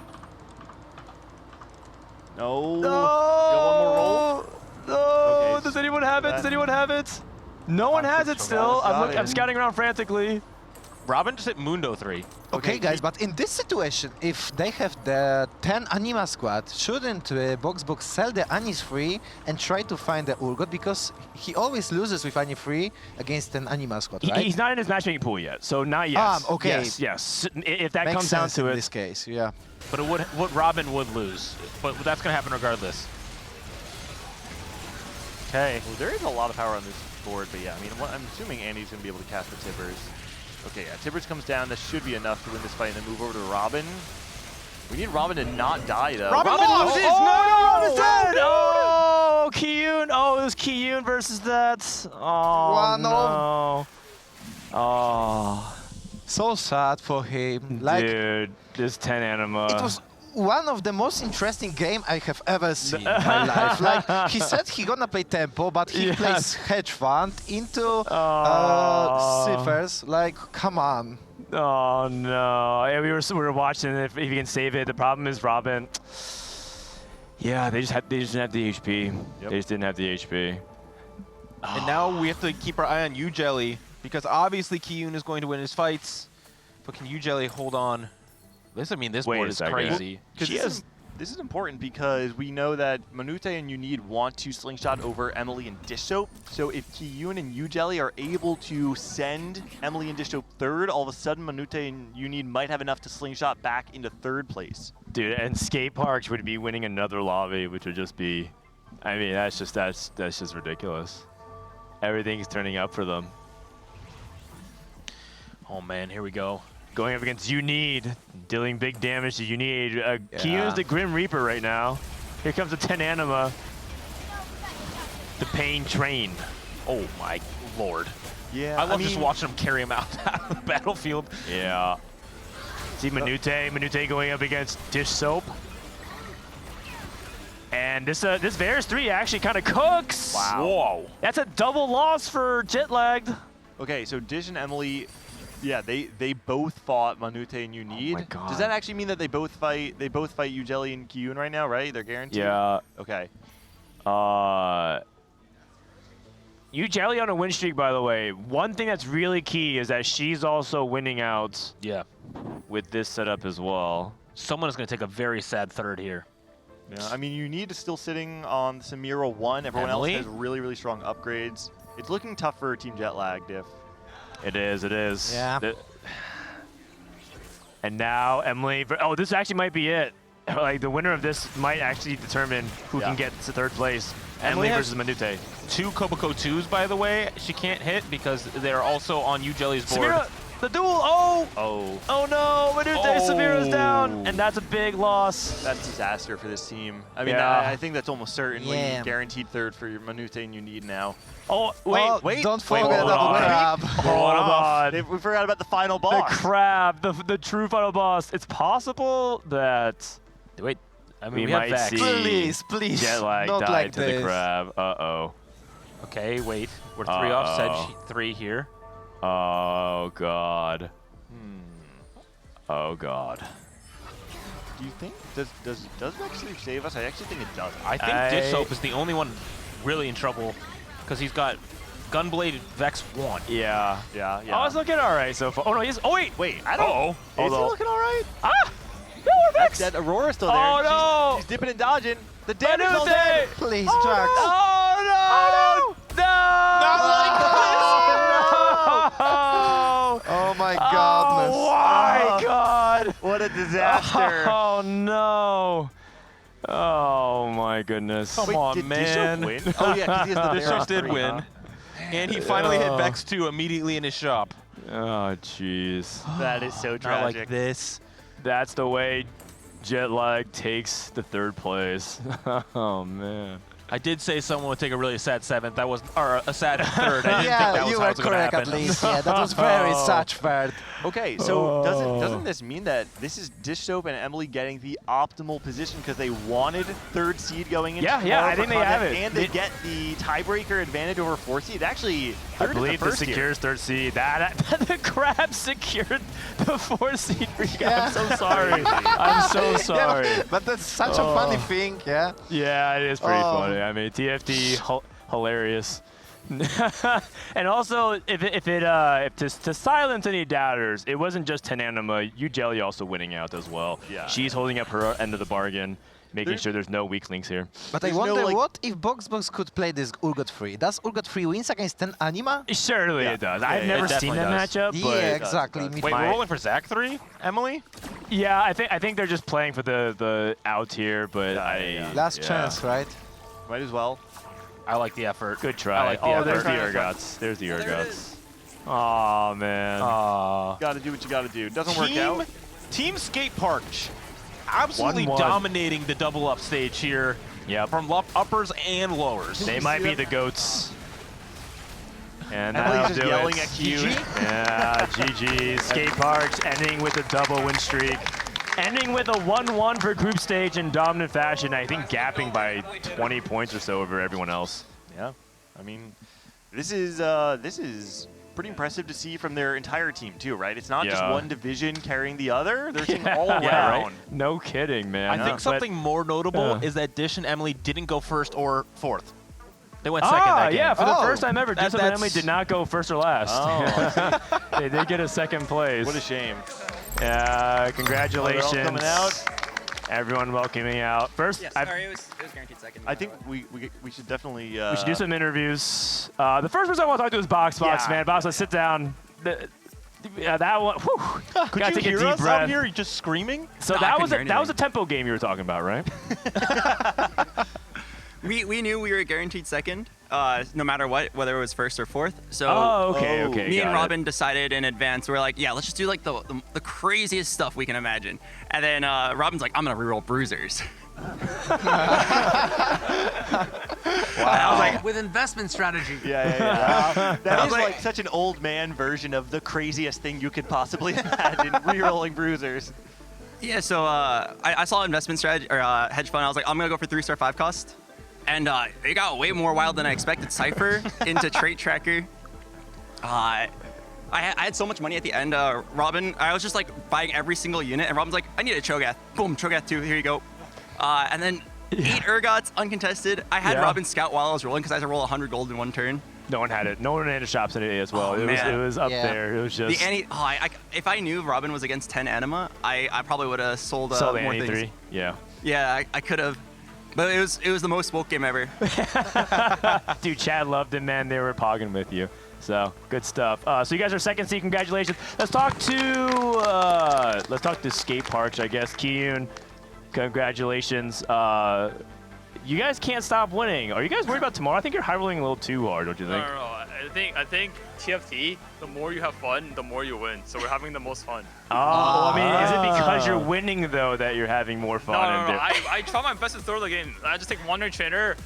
No. No. Got one more roll. No. Okay, Does anyone have it? Does anyone have it? No one has it still. I'm scouting around frantically. Robin just hit Mundo 3. Okay, guys, but in this situation, if they have the 10 Anima squad, shouldn't Boxbox sell the Anis free and try to find the Urgot? Because he always loses with Ani free against an Anima squad, right? He's not in his matchmaking pool yet, so not yes. Okay. Yes. If that Makes comes down sense to in it. this case, yeah. But it would, what Robin would lose. But that's going to happen regardless. Okay. Well, there is a lot of power on this board, but yeah, I mean, I'm assuming Andy's going to be able to cast the Tibbers. Okay, yeah, Tibbers comes down. That should be enough to win this fight and then move over to Robin. We need Robin to not die, though. Robin loses! Robin's dead! Oh, Kiyoon! Oh, it was Kiyoon versus that. Oh, no. Oh. So sad for him. Like, dude, this 10 Anima. It was one of the most interesting game I have ever seen in my life. Like, he said he gonna play tempo, but he plays hedge fund into ciphers. Like, come on. Oh no! Yeah, we were watching if he can save it. The problem is Robin. Yeah, they just didn't have the HP. Yep. They just didn't have the HP. And now we have to keep our eye on Yougelly because obviously Kiyoon is going to win his fights. But can Yougelly hold on? This board is crazy. This is important because we know that Manute and Unid want to slingshot over Emily and Dishsoap. So if Kiyoon and Yougelly are able to send Emily and Dishsoap third, all of a sudden Manute and Unid might have enough to slingshot back into third place. Dude, and Skateparge would be winning another lobby, which would just be, I mean, that's just ridiculous. Everything's turning up for them. Oh man, here we go. Going up against Unid, dealing big damage to Unid. Kiyoon's the Grim Reaper right now. Here comes the 10 Anima. The Pain Train. Oh my lord. Yeah, I love just watching him carry him out of the battlefield. Yeah. See Manute going up against Dishsoap. And this Varus 3 actually kind of cooks. Wow. Whoa. That's a double loss for Jetlag. Okay, so Dish and Emily, yeah, they both fought Manute and Unid. Oh my God. Does that actually mean that they both fight Yougelly and Kiyoon right now, right? They're guaranteed? Yeah. Okay. Yougelly on a win streak, by the way. One thing that's really key is that she's also winning out. Yeah. With this setup as well. Someone is going to take a very sad third here. Yeah, I mean, Unid is still sitting on Samira 1. Everyone else has really, really strong upgrades. It's looking tough for Team Jetlag, Diff. It is, it is. Yeah. And now Emily, oh, this actually might be it. Like, the winner of this might actually determine who can get to third place. Emily versus Manute. 2 Koboko 2s, by the way. She can't hit because they're also on Yougelly's board. Samira, the duel, oh no, Manute, Samira's down, and that's a big loss. That's disaster for this team. I mean, I think that's almost certainly guaranteed third for your Manute and Unid now. Oh, wait. Don't forget about the crab. Hold on. We forgot about the final boss. The crab, the true final boss. It's possible that... Wait, I mean, we might have see please, Jetlag not die like to this. the crab. Uh-oh. Okay, wait. We're 3 off Sedge 3 here. Oh, God. Oh, God. Do you think, does Vex 3 save us? I actually think it does. I think Dishsoap is the only one really in trouble because he's got Gunblade Vex 1. Yeah. Oh, it's looking all right so far. Oh, no, he's... Oh, wait. I don't... Uh-oh. Is he looking all right? Ah! No, Vex! That Aurora's still there. Oh, no! She's dipping and dodging. The damage is all dead. Please, oh, Jax. No. Oh, no! No! Not like this! No! Oh, my goodness. Oh, my God! What a disaster. Oh, no. Oh, my goodness. Come on, did man. Dishsoap win? Oh, yeah, because he has the Dishsoap did win. And he finally hit Vex 2 immediately in his shop. Oh, jeez. That is so Not tragic. like this. That's the way Jetlag takes the third place. Oh, man. I did say someone would take a really sad 7th. That was, or a sad third. I didn't think that was you how were it was going to correct happen. at least. Yeah, that was very such bad. Okay, so doesn't this mean that this is Dishsoap and Emily getting the optimal position because they wanted 3rd seed going into Yeah, I think they have it. and they get the tiebreaker advantage over 4th seed. Actually, I third believe this secures 3rd seed. The crab secured the 4th seed for you. I'm so sorry. I'm so sorry. Yeah, but that's such a funny thing, yeah? Yeah, it is pretty funny. I mean, TFT, hilarious. And also, if to silence any doubters, it wasn't just Tenanima. Yougelly also winning out as well. Yeah. She's holding up her end of the bargain, making sure there's no weak links here. But I wonder what if Boxbox could play this Urgot free? Does Urgot free wins against Tenanima? Surely it does. I've never seen that matchup. Yeah, but exactly. Wait, we're rolling for Zach 3, Emily? Yeah, I think they're just playing for the out here, but Last chance, right? Might as well. I like the effort. Good try. Like the there's the effort. Urgots. There's the Urgots. Oh man. Gotta do what you gotta do. Doesn't work out. Team Skateparge absolutely 1-1. dominating the double up stage here. Yep. From uppers and lowers. They might be the goats. And Emily's that'll just do yelling it. at Kiyoon. Yeah, GG. Skateparge ending with a double win streak. Ending with a 1-1 for group stage in dominant fashion. I think gapping by 20 points or so over everyone else. Yeah, I mean, this is pretty impressive to see from their entire team too, right? It's not just one division carrying the other. They're team all around. Right? No kidding, man. I think something more notable is that Dish and Emily didn't go 1st or 4th. They went 2nd that game. Yeah, for the first time ever, Dish and Emily did not go 1st or last. Oh, they did get a 2nd place. What a shame. Congratulations. They're all coming out. Everyone welcoming out. First, Yeah, sorry, it was guaranteed 2nd. I think we should definitely. we should do some interviews. The first person I want to talk to is Boxbox, man. Boxbox, sit down. That one. Whew. Could Gotta you take a hear deep us breath. out here just screaming? So No, that I was couldn't hear a tempo game you were talking about, right? We knew we were guaranteed 2nd, no matter what, whether it was 1st or 4th. So okay. me and Robin decided in advance, we're like, yeah, let's just do like the craziest stuff we can imagine. And then Robin's like, I'm gonna reroll bruisers. Wow. Like, with investment strategy. Yeah. That is like such an old man version of the craziest thing you could possibly imagine, rerolling bruisers. Yeah, so I saw investment strategy or hedge fund. I was like, I'm gonna go for 3-star 5 cost, and it got way more wild than I expected. Cypher into trait tracker. I had so much money at the end. Robin, I was just like buying every single unit, and Robin's like, I need a Cho'Gath. Boom, Cho'Gath 2. Here you go. And then 8 Urgots uncontested. I had Robin scout while I was rolling because I had to roll 100 gold in 1 turn. No one had it. No one had shops in it as well. It was up there. It was just if I knew Robin was against 10 anima, I probably would have sold the more Annie things. 3. Yeah. Yeah, I could have. But it was the most spoke game ever. Dude, Chad loved it, man. They were pogging with you. So good stuff. So you guys are 2nd seed. Congratulations. Let's talk to Skateparge, I guess. Kiyoon, congratulations. You guys can't stop winning. Are you guys worried about tomorrow? I think you're high rolling a little too hard, don't you think? No. I think TFT, the more you have fun, the more you win. So we're having the most fun. Oh, I mean, is it because you're winning, though, that you're having more fun? No. I try my best to throw the game. I just take 1 trainer.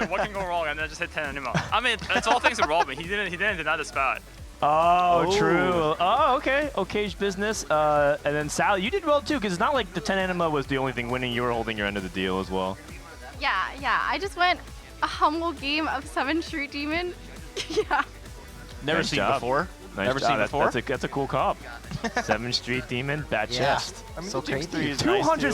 What can go wrong? And then I just hit 10 anima. I mean, it's all thanks to Robin. He didn't deny the spat. Oh, true. Oh, okay. Okay's business. And then Sally, you did well, too, because it's not like the 10 anima was the only thing winning. You were holding your end of the deal as well. Yeah. I just went a humble game of 7 Street Demon. Yeah. Never seen before. Never seen before. That's a cool comp. 7 Street Demon, bat chest. I mean, so crazy. 200.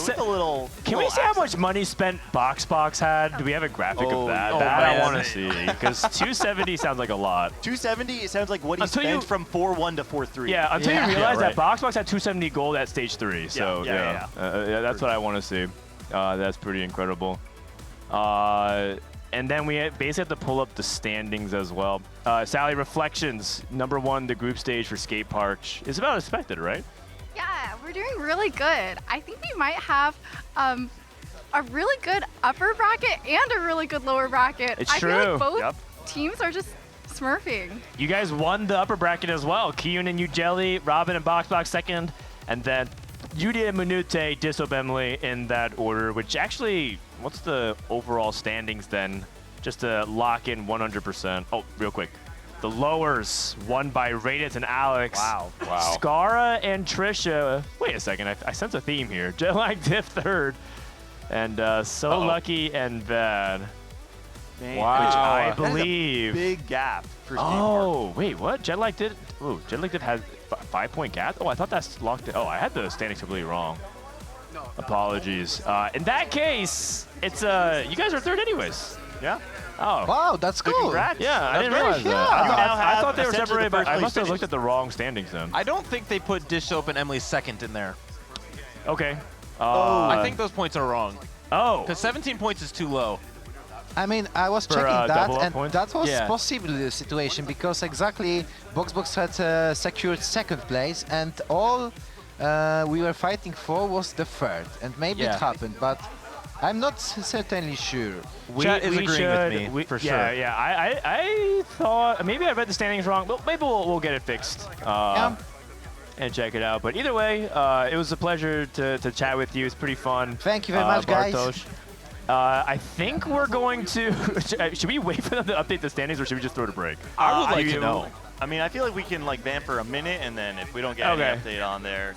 Can we see how much money spent Boxbox had? Do we have a graphic of that? That I want to see, because 270 sounds like a lot. 270, it sounds like what he spent from 4-1 to 4-3. Yeah, until you realize that Boxbox had 270 gold at stage 3. So yeah. That's what I want to see. That's pretty incredible. And then we basically have to pull up the standings as well. Sally, reflections. #1, the group stage for Skateparge. It's about expected, right? Yeah, we're doing really good. I think we might have a really good upper bracket and a really good lower bracket. It's I true. feel like both teams are just smurfing. You guys won the upper bracket as well. Kiyoon and Yougelly, Robin and Boxbox 2nd, and then Yudi and Manute, Dishsoap Emily in that order, which actually, what's the overall standings then? Just to lock in 100%. Oh, real quick. The lowers won by Rayditz and Alex. Wow. Scarra and Tricia. Wait a second, I sense a theme here. Jetlag Diff third. And So Lucky and Bad. Man, Wow. Which I that is a believe. big gap for Oh, wait, what? Jetlag did? Ooh, Jetlag Diff has 5-point gap? Oh, I thought that's locked in. Oh, I had the standings completely wrong. Apologies. In that case, it's you guys are third anyways. Yeah. Oh. Wow, that's cool. Congrats. Yeah, I didn't realize that. I thought they were separated, but I must have looked at the wrong standings then. I don't think they put Dishsoap and Emily second in there. Okay. I think those points are wrong. Oh. Because 17 points is too low. I mean, I was For, checking that, double up and points? that was Yeah. possibly the situation because exactly Boxbox had secured second place, and all we were fighting for was the third, and maybe it happened, but I'm not certainly sure. Chat is agreeing with me, for sure. Yeah. I thought maybe I read the standings wrong, but maybe we'll get it fixed. And check it out. But either way, it was a pleasure to chat with you. It's pretty fun. Thank you very much, guys. Bartosz. I think we're going to. Should we wait for them to update the standings, or should we just throw it a break? I would like to know. I mean, I feel like we can like vamp for a minute, and then if we don't get any update on there,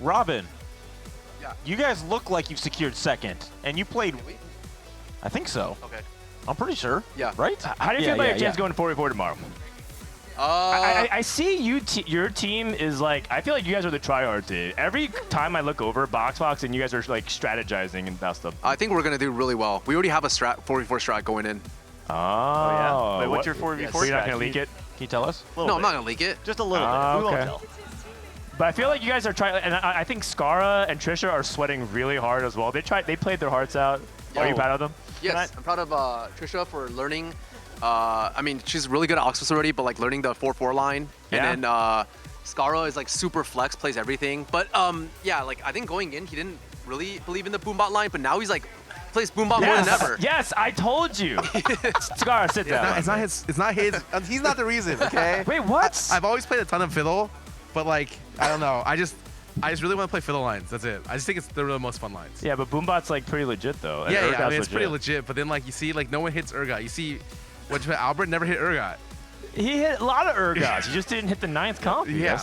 Robin, you guys look like you've secured second, and you played. I think so. Okay. I'm pretty sure. Yeah. Right? How do you feel about your chance going 4v4 tomorrow? I see your team is like, I feel like you guys are the tryhard team. Every time I look over Boxbox and you guys are like strategizing and that stuff. I think we're going to do really well. We already have a 4v4 strat going in. Oh, yeah. Wait, what's your 4v4 So you're not strat? going to leak it? Can you tell us? No, I'm not going to leak it. Just a little bit. We won't tell. But I feel like you guys are trying, and I think Scarra and Tricia are sweating really hard as well. They played their hearts out. Are you proud of them? Yes, I'm proud of Tricia for learning. I mean, she's really good at Alexkhosieyo, but like learning the 4-4 line. Yeah. And then Scarra is like super flex, plays everything. But yeah, like I think going in, he didn't really believe in the boombot line, but now he's like plays boombot more than ever. Yes, I told you. Scarra, sit down. It's not his. It's not his. He's not the reason. Okay. Wait, what? I've always played a ton of fiddle, but like I don't know. I just really want to play fiddle lines. That's it. I just think it's the most fun lines. Yeah, but boombot's like pretty legit though. And Yeah, Urgot's I mean, it's pretty legit. But then like you see, like no one hits Urgot. You see, Albert never hit Urgot. He hit a lot of Urgots. He just didn't hit the 9th comp. Yeah,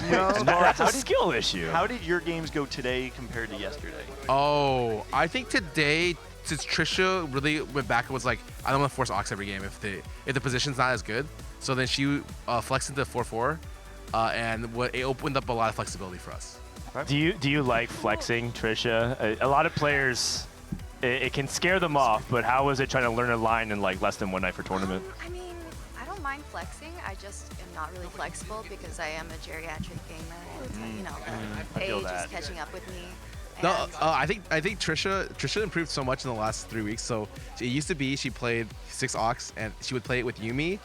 like that's a skill issue. How did your games go today compared to yesterday? Oh, I think today, since Tricia really went back and was like, I don't want to force Ox every game if the position's not as good. So then she flexed into 4-4, and it opened up a lot of flexibility for us. Do you like flexing, Tricia? A lot of players, it can scare them off. But how was it trying to learn a line in like less than one night for tournament? I mean, I don't mind flexing. I just am not really flexible because I am a geriatric gamer, and you know, the age is catching up with me. No, I think Tricia improved so much in the last 3 weeks. So it used to be she played 6 Ox and she would play it with Yumi,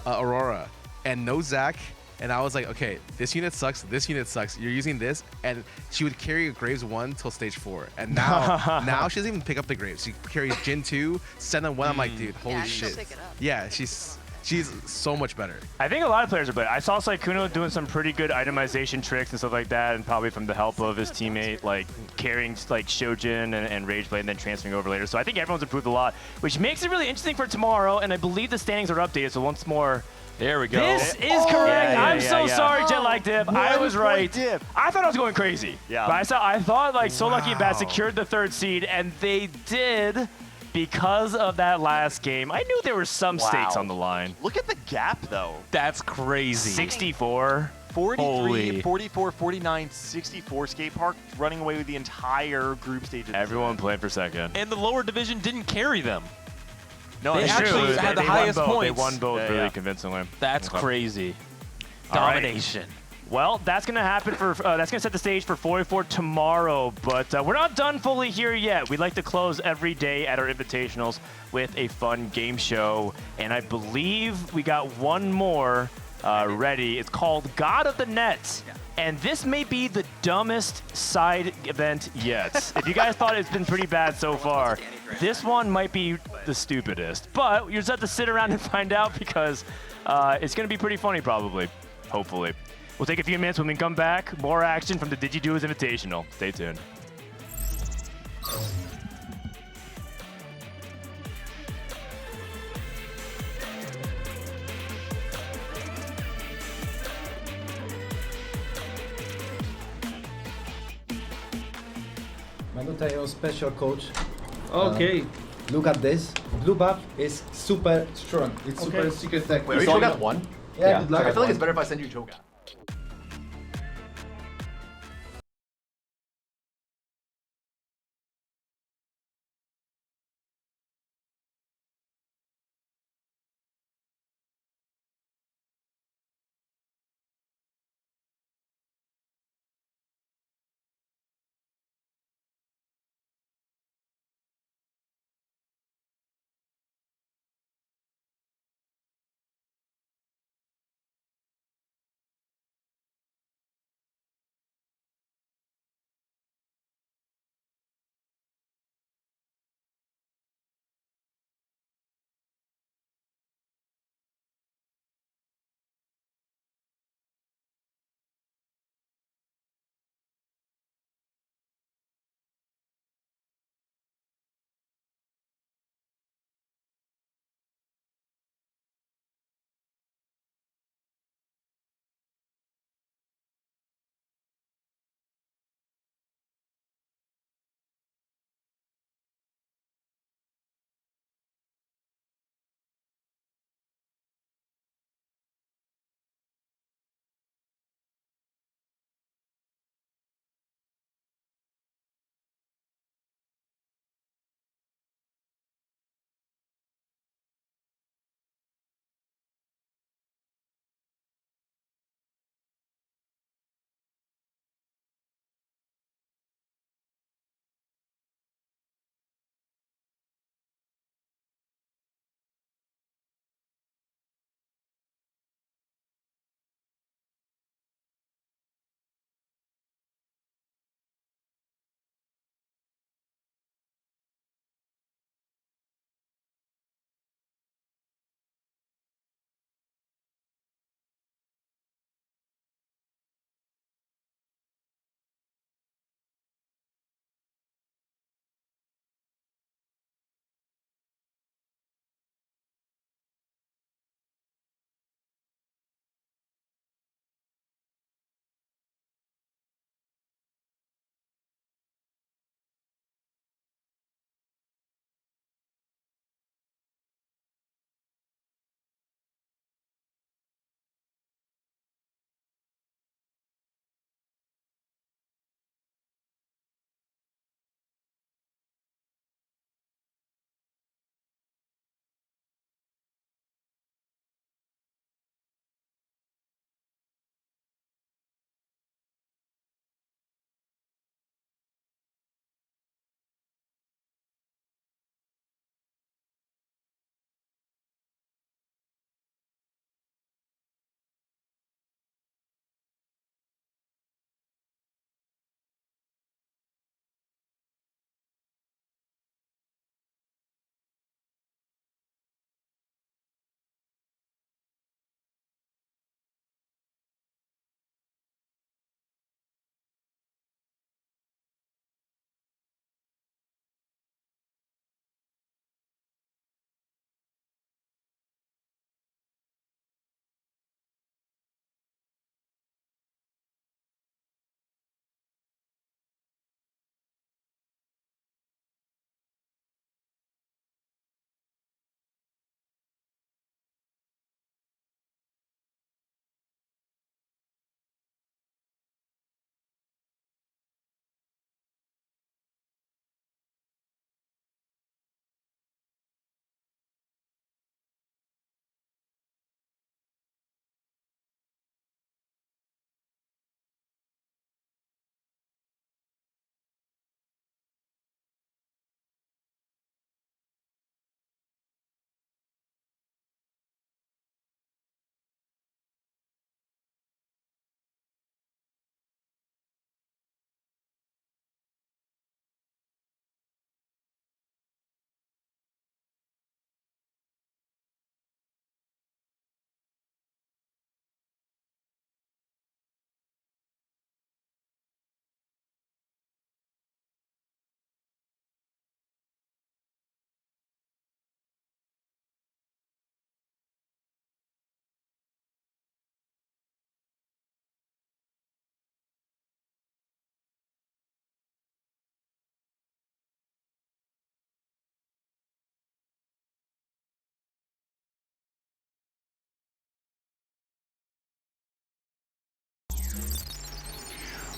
Aurora, and no Zach. And I was like, okay, this unit sucks. This unit sucks. You're using this, and she would carry a Graves 1 till stage 4. And now she doesn't even pick up the Graves. She carries Jin 2, Senna 1. I'm like, dude, holy shit. Pick it up. Yeah, she's so much better. I think a lot of players are better. I saw Sykkuno doing some pretty good itemization tricks and stuff like that, and probably from the help of his teammate, like carrying like Shojin and Rageblade and then transferring over later. So I think everyone's improved a lot, which makes it really interesting for tomorrow. And I believe the standings are updated. So once more. There we go. This is correct. I'm so sorry, Jetlag Diff. I was right. I thought I was going crazy. Yeah. But I thought like So Lucky and Bad secured the 3rd seed, and they did because of that last game. I knew there were some stakes on the line. Look at the gap, though. That's crazy. 64. 43, Holy. 44, 49, 64. Skateparge running away with the entire group stage. Everyone playing for second. And the lower division didn't carry them. No, they actually had the highest points. They won both really convincingly. That's crazy. All right. Domination. Well, that's going to happen for that's going to set the stage for 4v4 tomorrow, but we're not done fully here yet. We like to close every day at our invitationals with a fun game show, and I believe we got one more ready. It's called God of the Net. And this may be the dumbest side event yet. If you guys thought it's been pretty bad so far, this one might be the stupidest. But you just have to sit around and find out because it's going to be pretty funny probably, hopefully. We'll take a few minutes when we come back. More action from the Digi Duos Invitational. Stay tuned. Xntentacion special coach. Okay. Look at this. Blue buff is super strong. It's super secret tech. Wait, are you sure got one? Yeah, good luck. I feel like it's better if I send you Joga.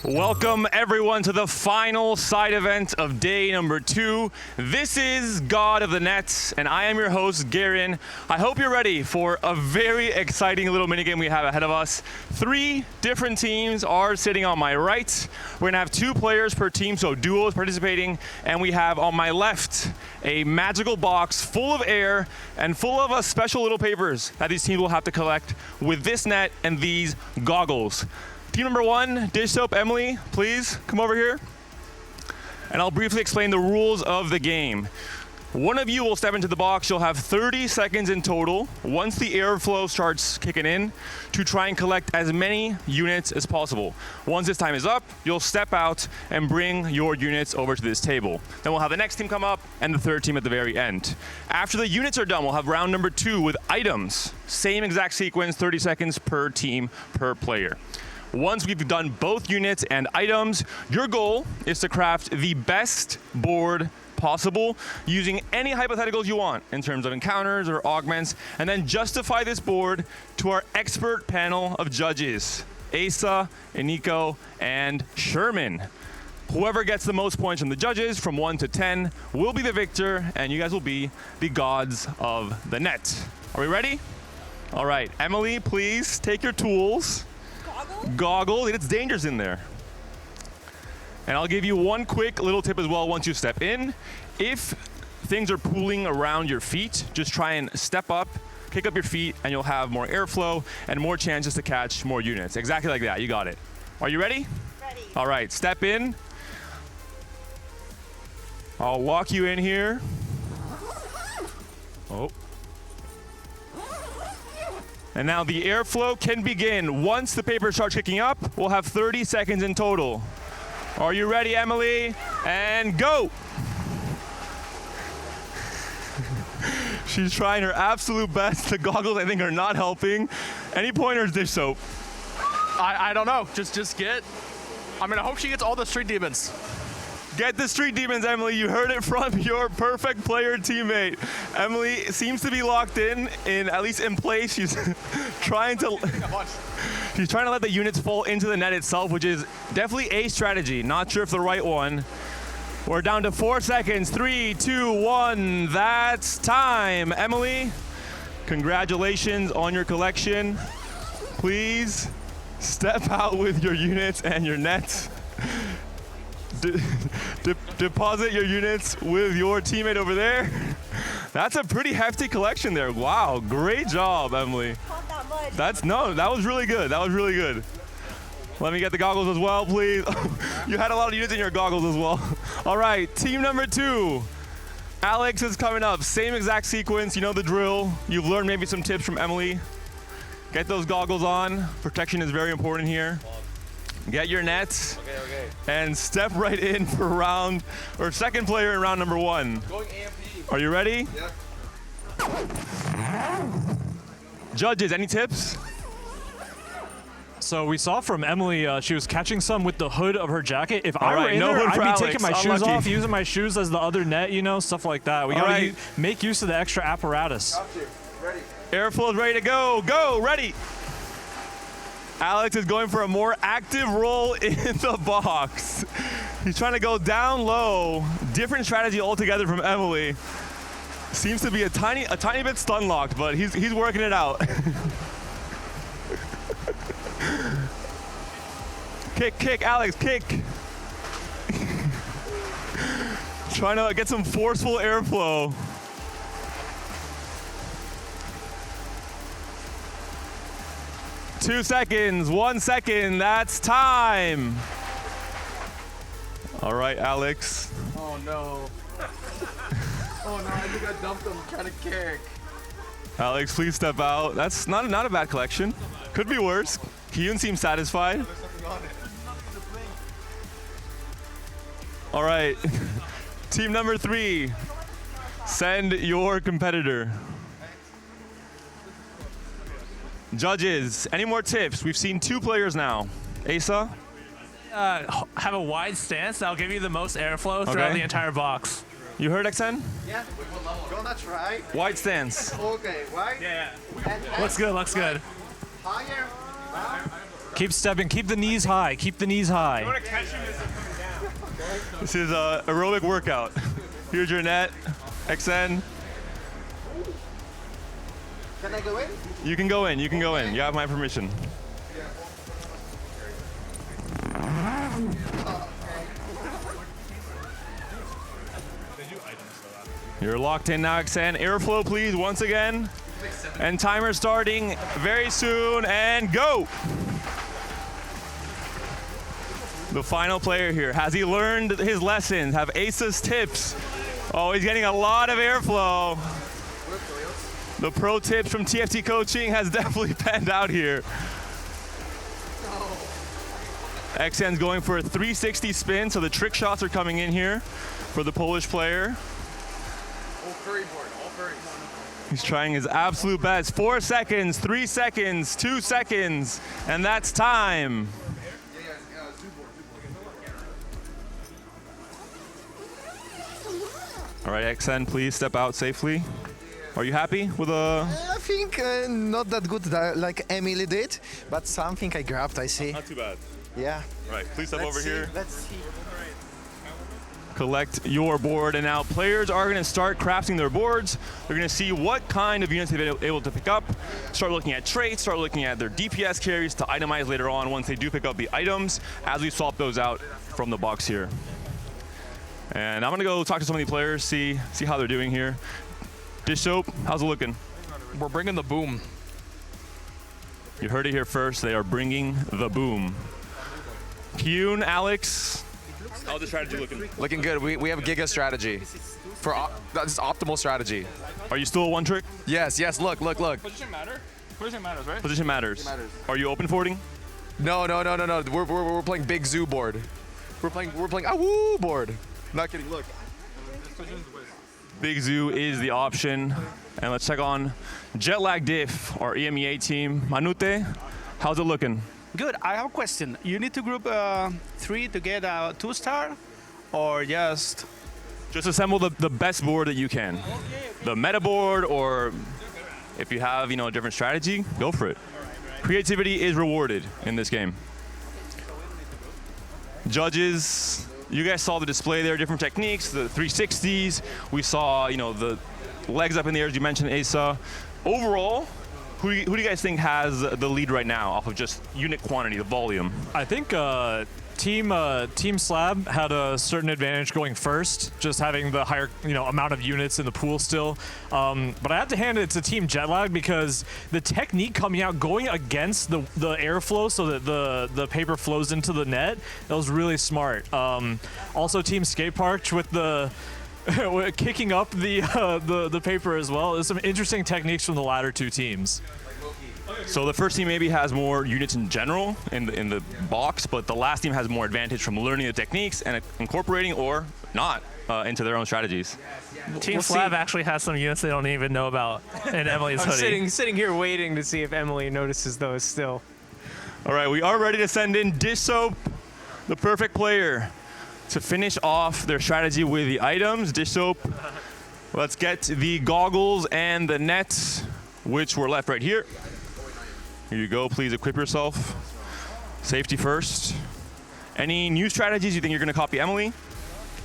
Welcome everyone to the final side event of day number 2. This is God of the Net, and I am your host, Garen. I hope you're ready for a very exciting little minigame we have ahead of us. 3 different teams are sitting on my right. We're gonna have 2 players per team, so duos participating, and we have on my left a magical box full of air and full of special little papers that these teams will have to collect with this net and these goggles. Team number 1, Dishsoap, Emily, please come over here. And I'll briefly explain the rules of the game. One of you will step into the box. You'll have 30 seconds in total, once the airflow starts kicking in, to try and collect as many units as possible. Once this time is up, you'll step out and bring your units over to this table. Then we'll have the next team come up and the third team at the very end. After the units are done, we'll have round number 2 with items. Same exact sequence, 30 seconds per team, per player. Once we've done both units and items, your goal is to craft the best board possible using any hypotheticals you want in terms of encounters or augments, and then justify this board to our expert panel of judges, Asa, Eniko, and Sherman. Whoever gets the most points from the judges, from 1 to 10, will be the victor, and you guys will be the gods of the net. Are we ready? All right, Emily, please take your tools. Goggles, it's dangerous in there. And I'll give you one quick little tip as well once you step in. If things are pooling around your feet, just try and step up, kick up your feet, and you'll have more airflow and more chances to catch more units. Exactly like that, you got it. Are you ready? Ready. All right, step in. I'll walk you in here. Oh. And now the airflow can begin. Once the paper starts kicking up, we'll have 30 seconds in total. Are you ready, Emily? And go! She's trying her absolute best. The goggles, I think, are not helping. Any pointers, Dishsoap? I don't know. Just get. I mean, I hope she gets all the street demons. Get the street demons, Emily. You heard it from your perfect player teammate. Emily seems to be locked in at least in place. She's trying to let the units fall into the net itself, which is definitely a strategy. Not sure if the right one. We're down to 4 seconds. 3, 2, 1. That's time. Emily, congratulations on your collection. Please step out with your units and your nets. Deposit your units with your teammate over there. That's a pretty hefty collection there. Wow, great job, Emily. That was really good. That was really good. Let me get the goggles as well, please. You had a lot of units in your goggles as well. All right, team number 2. Alex is coming up. Same exact sequence. You know the drill. You've learned maybe some tips from Emily. Get those goggles on. Protection is very important here. Get your nets. Okay. And step right in for second player in round number 1. Going AMP. Are you ready? Yeah. Judges, any tips? So we saw from Emily, she was catching some with the hood of her jacket. If I were in no there, hood for I'd be Alex. taking my shoes Unlucky. off, using my shoes as the other net, you know, stuff like that. We gotta make use of the extra apparatus. Ready. Airflow's ready to go. Go, ready. Alex is going for a more active role in the box. He's trying to go down low. Different strategy altogether from Emily. Seems to be a tiny bit stun locked, but he's working it out. Kick, Alex, kick. Trying to get some forceful airflow. Two seconds, 1 second, that's time. All right, Alex. Oh no. Oh no, I think I dumped him trying to kick. Alex, please step out. That's not a bad collection. Could be worse. Kiyoon seems satisfied. All right, team number 3, send your competitor. Judges, any more tips? We've seen 2 players now. Asa? Have a wide stance. That'll give you the most airflow throughout the entire box. You heard, XN? Yeah. Gonna try. Wide stance. Okay, wide? Yeah. Looks good, looks good. Higher. Keep stepping. Keep the knees high. Keep the knees high. This is a aerobic workout. Here's your net, XN. Can I go in? You can go in, you can go in. You have my permission. You're locked in now, XN. Airflow, please, once again. And timer starting very soon, and go! The final player here. Has he learned his lessons? Have Asa's tips? Oh, he's getting a lot of airflow. The pro tips from TFT coaching has definitely panned out here. XN's going for a 360 spin, so the trick shots are coming in here for the Polish player. He's trying his absolute best. 4 seconds, 3 seconds, 2 seconds, and that's time. All right, XN, please step out safely. Are you happy with a... I think not that good like Emily did, but something I grabbed, I see. Not too bad. Yeah. All right, please step over here. Let's see. Collect your board, and now players are going to start crafting their boards. They're going to see what kind of units they've been able to pick up, start looking at traits, start looking at their DPS carries to itemize later on once they do pick up the items as we swap those out from the box here. And I'm going to go talk to some of the players, see how they're doing here. Dishsoap, how's it looking? We're bringing the boom. You heard it here first. They are bringing the boom. Kiyoon, Alex, how's the strategy looking? Looking good. We have a Giga strategy. That's optimal strategy. Are you still a one trick? Yes, look. Position matter? Position matters, right? Position matters. Are you open forwarding? No. We're playing big zoo board. We're playing woo board. Not kidding, look. Big Zoo is the option. And let's check on Jetlag Diff, our EMEA team. Manute, how's it looking? Good. I have a question. You need to group 3 to get a 2-star, or just assemble the best board that you can. The meta board, or if you have a different strategy, go for it. Creativity is rewarded in this game. Judges, you guys saw the display there, different techniques, the 360s. We saw the legs up in the air, as you mentioned, Asa. Overall, who do you guys think has the lead right now off of just unit quantity, the volume? I think Team SLAB had a certain advantage going first, just having the higher amount of units in the pool still. But I have to hand it to Team Jetlag because the technique coming out, going against the airflow so that the paper flows into the net, that was really smart. Also Team Skateparge with the kicking up the paper as well. There's some interesting techniques from the latter two teams. So the first team maybe has more units in general in the box, but the last team has more advantage from learning the techniques and incorporating or not into their own strategies. Team SLAB actually has some units they don't even know about in Emily's hoodie. I'm sitting here waiting to see if Emily notices those still. All right, we are ready to send in Dishsoap, the perfect player, to finish off their strategy with the items. Dishsoap, let's get the goggles and the nets, which were left right here. Here you go, please equip yourself. Safety first. Any new strategies you think you're gonna copy Emily?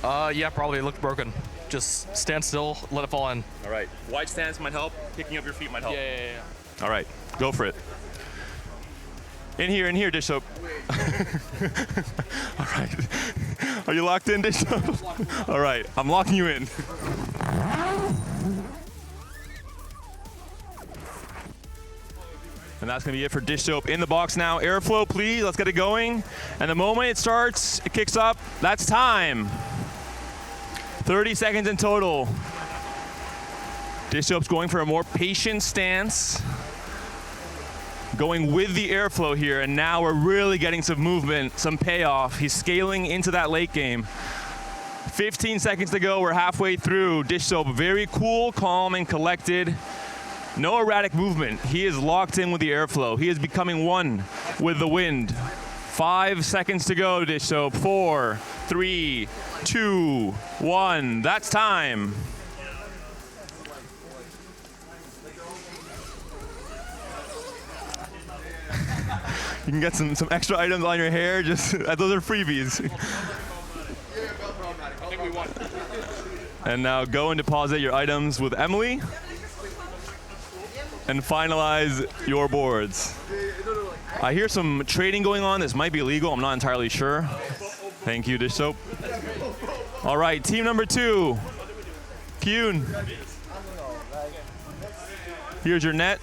Yeah, probably. It looked broken. Just stand still, let it fall in. All right, wide stance might help, picking up your feet might help. Yeah. All right, go for it. In here, Dishsoap. All right. Are you locked in, Dishsoap? All right, I'm locking you in. And that's going to be it for Dishsoap in the box now. Airflow, please. Let's get it going. And the moment it starts, it kicks up. That's time. 30 seconds in total. Dishsoap's going for a more patient stance. Going with the airflow here, and now we're really getting some movement, some payoff. He's scaling into that late game. 15 seconds to go. We're halfway through. Dishsoap very cool, calm, and collected. No erratic movement. He is locked in with the airflow. He is becoming one with the wind. 5 seconds to go, Dishsoap. 4, 3, 2, 1. That's time. You can get some extra items on your hair. Just those are freebies. And now go and deposit your items with Emily and finalize your boards. I hear some trading going on. This might be illegal. I'm not entirely sure. Thank you, Dishsoap. All right, team number 2. Kiyoon. Here's your net.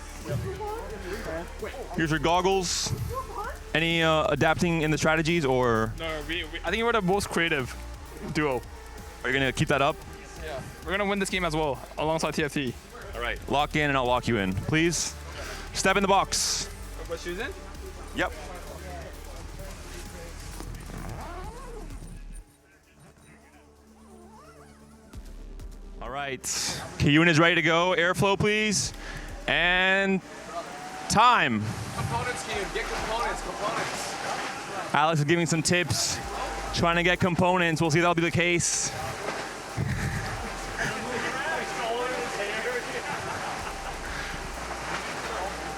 Here's your goggles. Any adapting in the strategies or? No, I think we're the most creative duo. Are you gonna keep that up? Yeah. We're gonna win this game as well, alongside TFT. All right, lock in and I'll lock you in. Please, step in the box. Put shoes in? Yep. All right, Kiyoon is ready to go. Airflow, please. And time. Components, Kiyoon. Get components. Alex is giving some tips, trying to get components. We'll see if that'll be the case.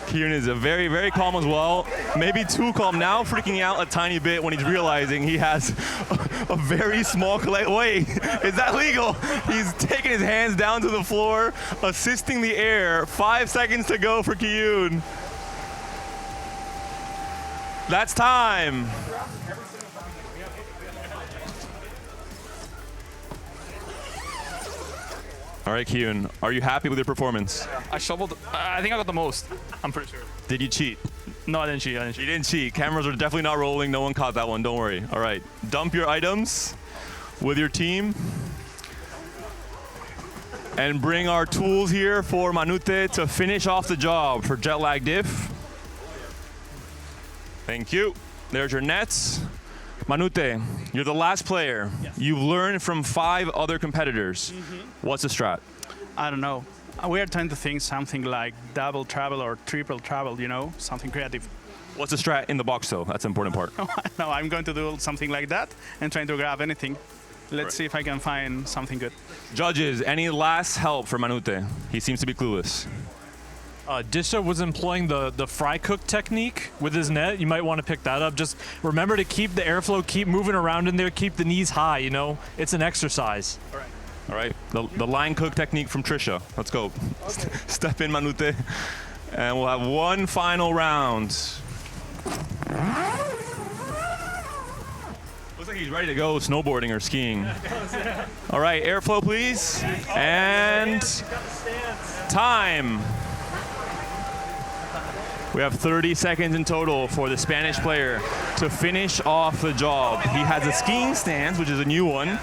Kiyoon is very, very calm as well. Maybe too calm now, freaking out a tiny bit when he's realizing he has a very small collect. Wait, is that legal? He's taking his hands down to the floor, assisting the air. 5 seconds to go for Kiyoon. That's time. All right, Kiyoon, are you happy with your performance? I shoveled. I think I got the most. I'm pretty sure. Did you cheat? No, I didn't cheat. You didn't cheat. Cameras are definitely not rolling. No one caught that one. Don't worry. All right, dump your items with your team. And bring our tools here for Manute to finish off the job for Jetlag Diff. Thank you. There's your nets. Manute, you're the last player. Yes. You've learned from 5 other competitors. What's the strat? I don't know. We are trying to think something like double travel or triple travel, you know, something creative. What's the strat in the box, though? That's the important part. No, I'm going to do something like that and trying to grab anything. Let's see if I can find something good. Judges, any last help for Manute? He seems to be clueless. Dishsoap was employing the fry cook technique with his net. You might want to pick that up. Just remember to keep the airflow, keep moving around in there, keep the knees high, you know? It's an exercise. All right, the line cook technique from Tricia. Let's go. Okay. Step in, Manute. And we'll have one final round. Looks like he's ready to go snowboarding or skiing. All right, airflow, please. And time. We have 30 seconds in total for the Spanish player to finish off the job. He has a skiing stance, which is a new one.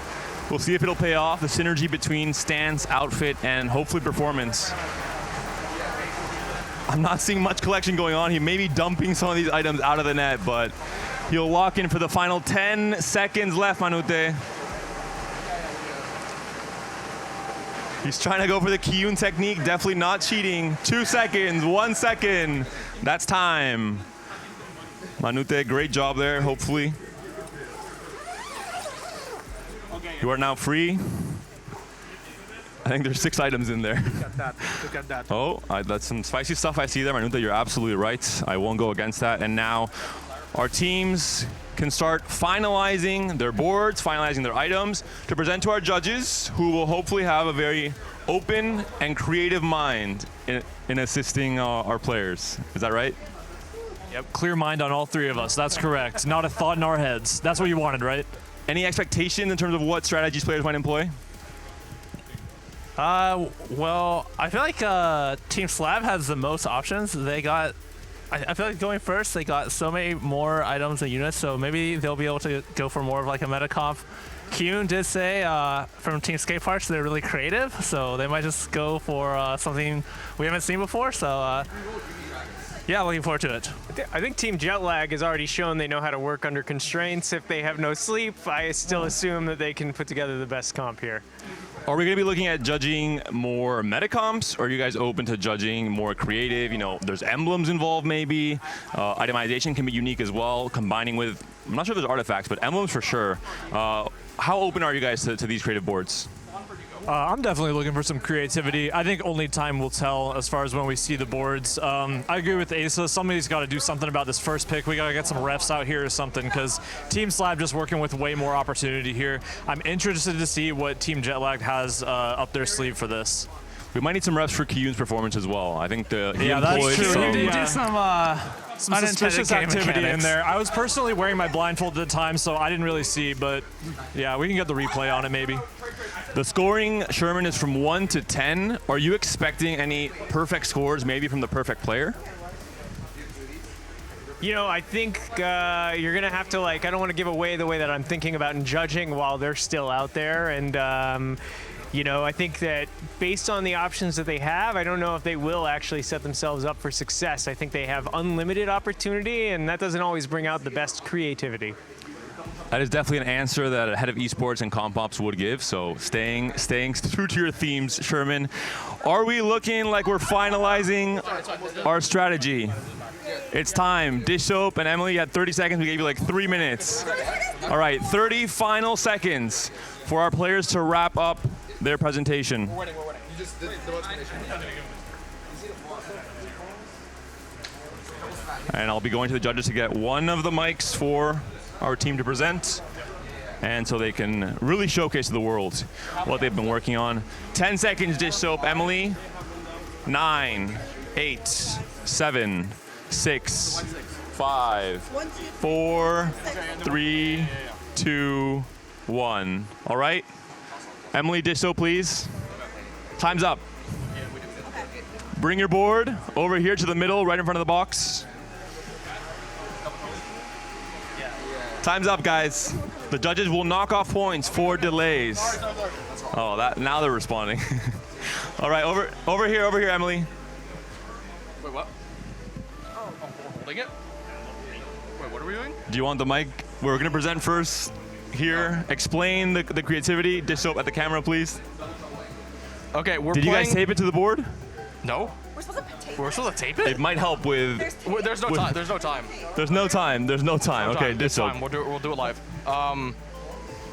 We'll see if it'll pay off, the synergy between stance, outfit, and hopefully performance. I'm not seeing much collection going on. He may be dumping some of these items out of the net, but he'll lock in for the final 10 seconds left, Manute. He's trying to go for the Kiyoon technique, definitely not cheating. 2 seconds, 1 second. That's time. Manute, great job there, hopefully. You are now free. I think there's 6 items in there. Look at that. Look at that. Oh, that's some spicy stuff I see there. Manute, you're absolutely right. I won't go against that. And now our teams can start finalizing their boards, finalizing their items to present to our judges, who will hopefully have a very open and creative mind in assisting our players. Is that right? Yep, clear mind on all 3 of us. That's correct. Not a thought in our heads. That's what you wanted, right? Any expectation in terms of what strategies players might employ? Well, I feel like Team SLAB has the most options. They got, I feel like going first, they got so many more items and units, so maybe they'll be able to go for more of like a meta comp. Kiyoon did say from Team Skateparge they're really creative, so they might just go for something we haven't seen before. So yeah, looking forward to it. I think Team Jetlag has already shown they know how to work under constraints. If they have no sleep, I still assume that they can put together the best comp here. Are we going to be looking at judging more meta comps, or are you guys open to judging more creative? You know, there's emblems involved maybe. Itemization can be unique as well, combining with, I'm not sure if there's artifacts, but emblems for sure. How open are you guys to these creative boards? I'm definitely looking for some creativity. I think only time will tell as far as when we see the boards. I agree with Asa. Somebody's got to do something about this first pick. We got to get some refs out here or something because Team SLAB just working with way more opportunity here. I'm interested to see what Team Jetlag has up their sleeve for this. We might need some reps for Kiyoon's performance as well. I think the that's true. He did do some suspicious activity mechanics in there. I was personally wearing my blindfold at the time, so I didn't really see, but yeah, we can get the replay on it maybe. The scoring, Sherman, is from 1 to 10. Are you expecting any perfect scores, maybe from the perfect player? You know, I think you're going to have to, I don't want to give away the way that I'm thinking about and judging while they're still out there. And, you know, I think that based on the options that they have, I don't know if they will actually set themselves up for success. I think they have unlimited opportunity, and that doesn't always bring out the best creativity. That is definitely an answer that a head of esports and comp ops would give. So staying true to your themes, Sherman. Are we looking like we're finalizing our strategy? It's time. Dishsoap and Emily, you had 30 seconds. We gave you like 3 minutes. All right, 30 final seconds for our players to wrap up their presentation. We're winning. You just did no explanation. And I'll be going to the judges to get one of the mics for our team to present, and so they can really showcase to the world what they've been working on. 10 seconds, Dishsoap. Emily, 9, 8, 7, 6, 5, 4, 3, 2, 1. All right? Emily, Dishsoap, please. Time's up. Bring your board over here to the middle, right in front of the box. Time's up, guys. The judges will knock off points for delays. Oh, now they're responding. All right, over here, Emily. Wait, what? Oh, holding it? Wait, what are we doing? Do you want the mic? We're gonna present first here. Explain the creativity. Dishsoap at the camera, please. Okay, Did you guys tape it to the board? No. We're supposed to tape it? It might help with. There's no time. There's no time. There's no time. Okay, Dishsoap. We'll do it live.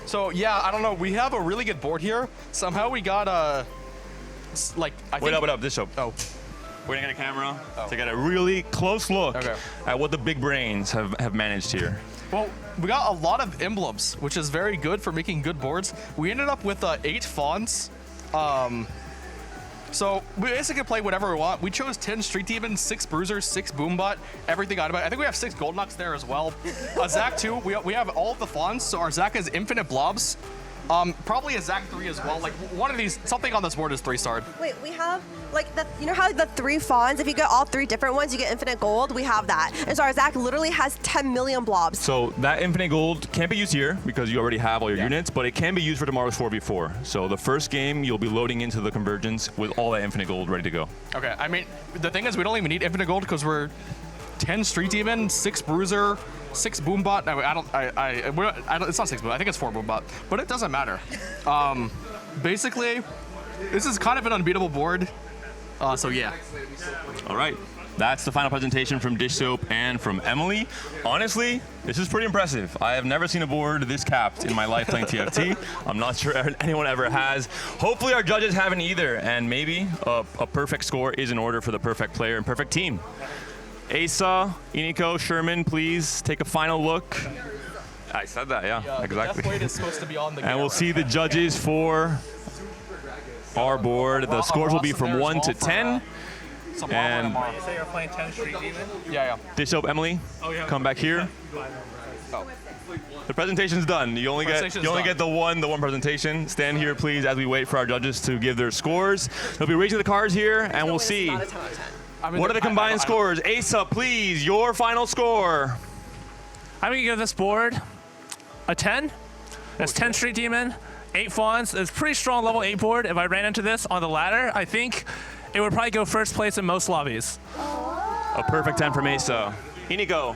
So yeah, I don't know. We have a really good board here. Somehow we got wait up, Dishsoap. Oh. We're gonna get a camera to get a really close look at what the big brains have managed here. Well, we got a lot of emblems, which is very good for making good boards. We ended up with 8 fonts. So we basically play whatever we want. We chose 10 Street Demons, 6 Bruisers, 6 Boombot, everything out of it. I think we have 6 Gold Knocks there as well. Zac 2, we have all of the fonts. So our Zac has infinite blobs. Probably a Zac 3 as well. Like one of these, something on this board is 3-starred. Wait, we have you know how the 3 fawns, if you get all 3 different ones, you get infinite gold? We have that. And so our Zac literally has 10 million blobs. So that infinite gold can't be used here because you already have all your units, but it can be used for tomorrow's 4v4. So the first game, you'll be loading into the convergence with all that infinite gold ready to go. Okay, I mean, the thing is we don't even need infinite gold because we're 10 Street Demon, 6 Bruiser, 6 Boombot. No, it's not 6 Boombot. I think it's 4 Boombot, but it doesn't matter. Basically, this is kind of an unbeatable board. So yeah. All right. That's the final presentation from Dishsoap and from Emily. Honestly, this is pretty impressive. I have never seen a board this capped in my life playing TFT. I'm not sure anyone ever has. Hopefully our judges haven't either, and maybe a perfect score is in order for the perfect player and perfect team. Asa, Iniko, Sherman, please take a final look. I said that, yeah, exactly. The death weight is supposed to be on the and we'll see the judges for our board. The scores will be from 1 to 10. And You say you're playing 10 Street Demon? Yeah. Dishsoap, Emily, come back here. Oh. The presentation's done. You only get the one presentation. Stand here, please, as we wait for our judges to give their scores. They'll be raising the cards here, and we'll see. What are the combined scores? Asa, please, your final score. I'm gonna give this board a 10. That's 10 Street Demon, 8 Fawns. It's a pretty strong level 8 board. If I ran into this on the ladder, I think it would probably go first place in most lobbies. A perfect 10 from Asa. Iniko.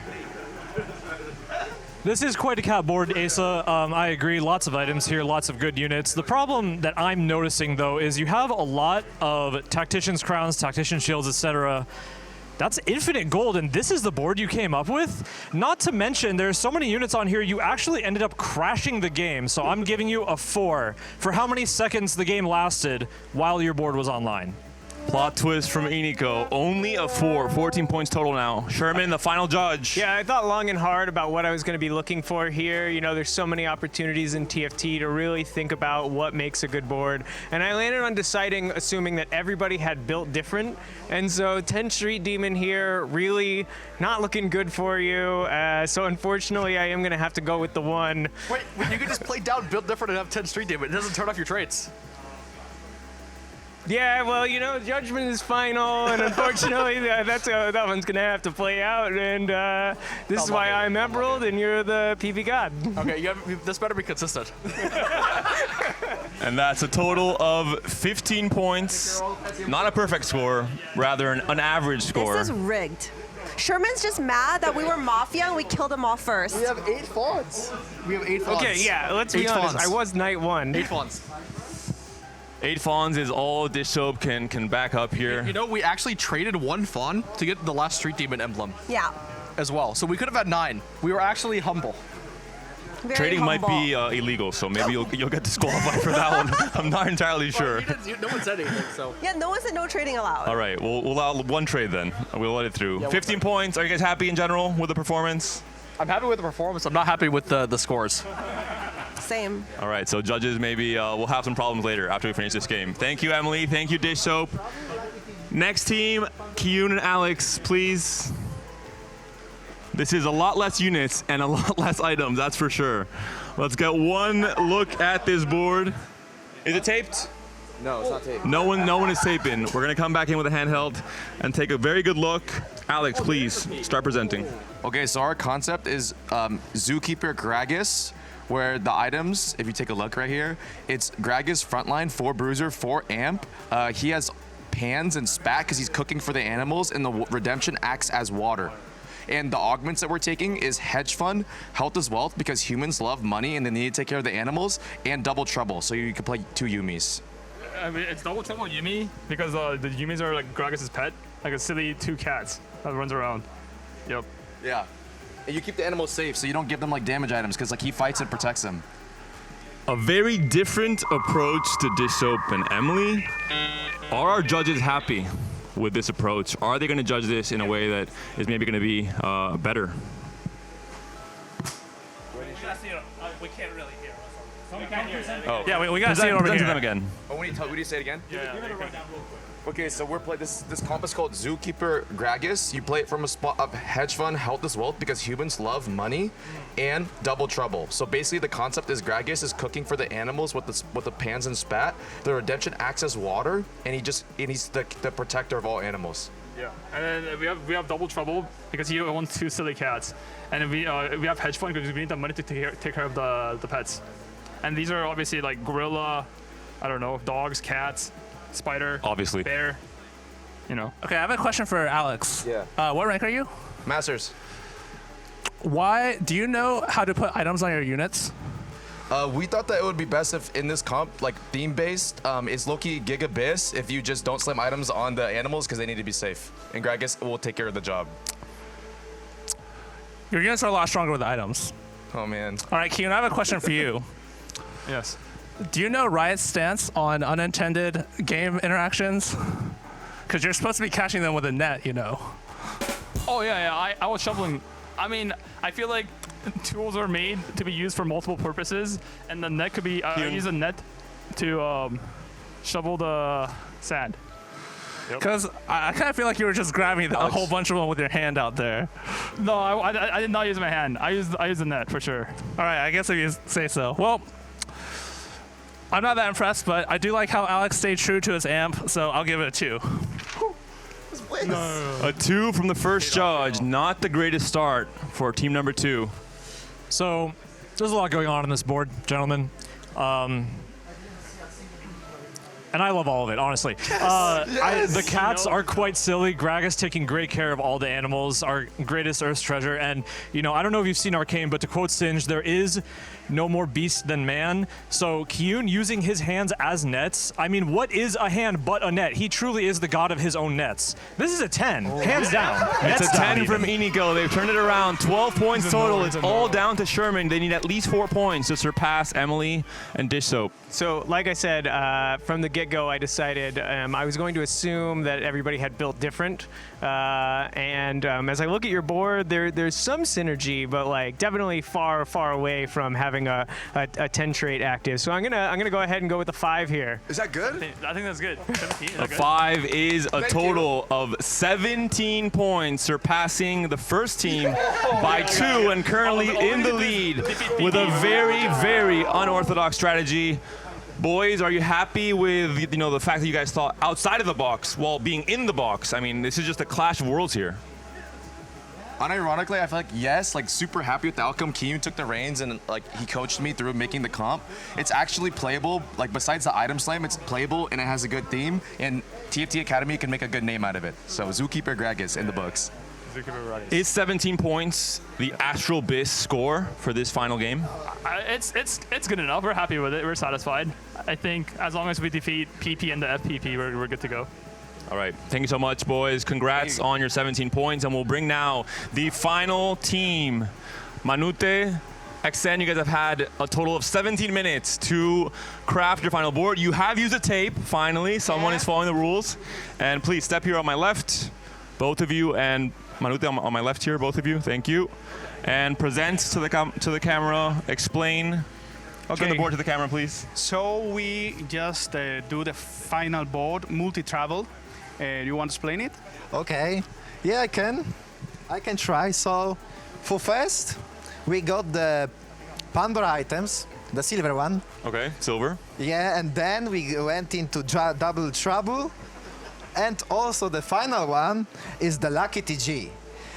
This is quite a cap board, Asa. I agree, lots of items here, lots of good units. The problem that I'm noticing, though, is you have a lot of Tactician's Crowns, Tactician Shields, etc. That's infinite gold, and this is the board you came up with? Not to mention, there's so many units on here, you actually ended up crashing the game, so I'm giving you a 4 for how many seconds the game lasted while your board was online. Plot twist from Iniko. Only a 4. 14 points total now. Sherman, the final judge. Yeah, I thought long and hard about what I was going to be looking for here. You know, there's so many opportunities in TFT to really think about what makes a good board. And I landed on deciding, assuming that everybody had built different. And so 10 Street Demon here, really not looking good for you. So unfortunately, I am going to have to go with the 1. Wait, you can just play down, build different, and have 10 Street Demon. It doesn't turn off your traits. Yeah, well, you know, judgment is final, and unfortunately, that one's gonna have to play out. And this is why I'm Emerald, and you're the PV God. Okay, this better be consistent. And that's a total of 15 points. Not a perfect score, rather an average score. This is rigged. Sherman's just mad that we were Mafia and we killed them all first. We have 8 fawns. We have 8 fawns. Okay, yeah, let's be honest. I was night 1. 8 fawns. 8 fawns is all Dishsoap can back up here. You know, we actually traded 1 fawn to get the last Street Demon emblem. Yeah. As well. So we could have had 9. We were actually humble. Very Trading humble. might be illegal, so maybe you'll get disqualified for that one. I'm not entirely sure. No one said anything, so. Yeah, no one said no trading allowed. All right, we'll allow 1 trade then. We'll let it through. 15 points. Are you guys happy in general with the performance? I'm happy with the performance. I'm not happy with the scores. Same. All right, so judges, maybe we'll have some problems later after we finish this game. Thank you, Emily. Thank you, Dishsoap. Next team, Kiyoon and Alex, please. This is a lot less units and a lot less items, that's for sure. Let's get one look at this board. Is it taped? No, it's not taped. No one is taping. We're gonna come back in with a handheld and take a very good look. Alex, please start presenting. Okay, so our concept is Zookeeper Gragas, where the items, if you take a look right here, it's Gragas frontline, 4 bruiser, 4 amp. He has pans and spat because he's cooking for the animals, and the redemption acts as water. And the augments that we're taking is hedge fund, health is wealth, because humans love money and they need to take care of the animals, and double trouble, so you can play 2 Yumis. I mean, it's double trouble Yumi because the Yumis are like Gragas' pet, like a silly 2 cats that runs around. Yep. Yeah. And you keep the animals safe, so you don't give them like damage items, because like he fights and protects them. A very different approach to Dishsoap and Emily. Are our judges happy with this approach? Are they going to judge this in a way that is maybe going to be better? We can't really hear. Oh. Yeah, we got to see it over here. Them again. Oh, we need to say it again? Yeah. Okay, so we're playing this comp is called Zookeeper Gragas. You play it from a spot of hedge fund, health is wealth, because humans love money, and double trouble. So basically the concept is Gragas is cooking for the animals with the pans and spat. The redemption acts as water, and he's the protector of all animals. Yeah, and then we have double trouble because he owns 2 silly cats, and we have hedge fund because we need the money to take care of the pets. And these are obviously like gorilla, I don't know, dogs, cats, spider, obviously, bear, you know. Okay, I have a question for Alex. Yeah. What rank are you? Masters. Why do you know how to put items on your units? We thought that it would be best if in this comp, like theme-based, it's low-key Gigabyss if you just don't slam items on the animals because they need to be safe. And Gragas will take care of the job. Your units are a lot stronger with the items. Oh, man. All right, Kiyoon, I have a question for you. Yes. Do you know Riot's stance on unintended game interactions? Because you're supposed to be catching them with a net, you know. Oh yeah. I was shoveling. I mean, I feel like tools are made to be used for multiple purposes, and the net could be. I use a net to shovel the sand. Because I kind of feel like you were just grabbing a whole bunch of them with your hand out there. No, I did not use my hand. I used the net for sure. All right, I guess if you say so. Well, I'm not that impressed, but I do like how Alex stayed true to his amp, so I'll give it a 2. No. A 2 from the first judge. Not the greatest start for team number 2. So there's a lot going on this board, gentlemen. And I love all of it, honestly. The cats are quite silly. Gragas taking great care of all the animals, our greatest Earth's treasure. And, you know, I don't know if you've seen Arcane, but to quote Singe, there is no more beast than man. So Kiyoon using his hands as nets. I mean, what is a hand but a net? He truly is the god of his own nets. This is a 10, hands down. It's a 10 from Inigo. They've turned it around. 12 points total. It's all down to Sherman. They need at least 4 points to surpass Emily and Dishsoap. So, like I said, from the get-go, I decided I was going to assume that everybody had built different. And as I look at your board, there's some synergy, but like definitely far, far away from having a 10 trait active. So I'm gonna go ahead and go with the 5 here. Is that good? I think that's good. 17. A 5 is a total of 17 points, surpassing the first team by 2 and currently in the lead with a very, very unorthodox strategy. Boys, are you happy with the fact that you guys thought outside of the box while being in the box? I mean, this is just a clash of worlds here. Unironically, I feel like yes, like super happy with the outcome. Kiyoon took the reins and like he coached me through making the comp. It's actually playable. Like besides the item slam, it's playable and it has a good theme. And TFT Academy can make a good name out of it. So Zookeeper Gragas in the books. Is 17 points the Astral Bis score for this final game? It's good enough. We're happy with it. We're satisfied. I think as long as we defeat PP and the FPP, we're good to go. All right. Thank you so much, boys. Congrats on your 17 points. And we'll bring now the final team. Manute, Xen, you guys have had a total of 17 minutes to craft your final board. You have used a tape, finally. Someone is following the rules. And please step here on my left, both of you, and Manute on my left here, both of you. Thank you. And present to the camera. Explain. Okay. Turn the board to the camera, please. So we just do the final board, multi-travel. You want to explain it? Okay. Yeah, I can try. So for first, we got the Pandora items, the silver one. Okay, silver. Yeah, and then we went into double trouble. And also the final one is the Lucky TG.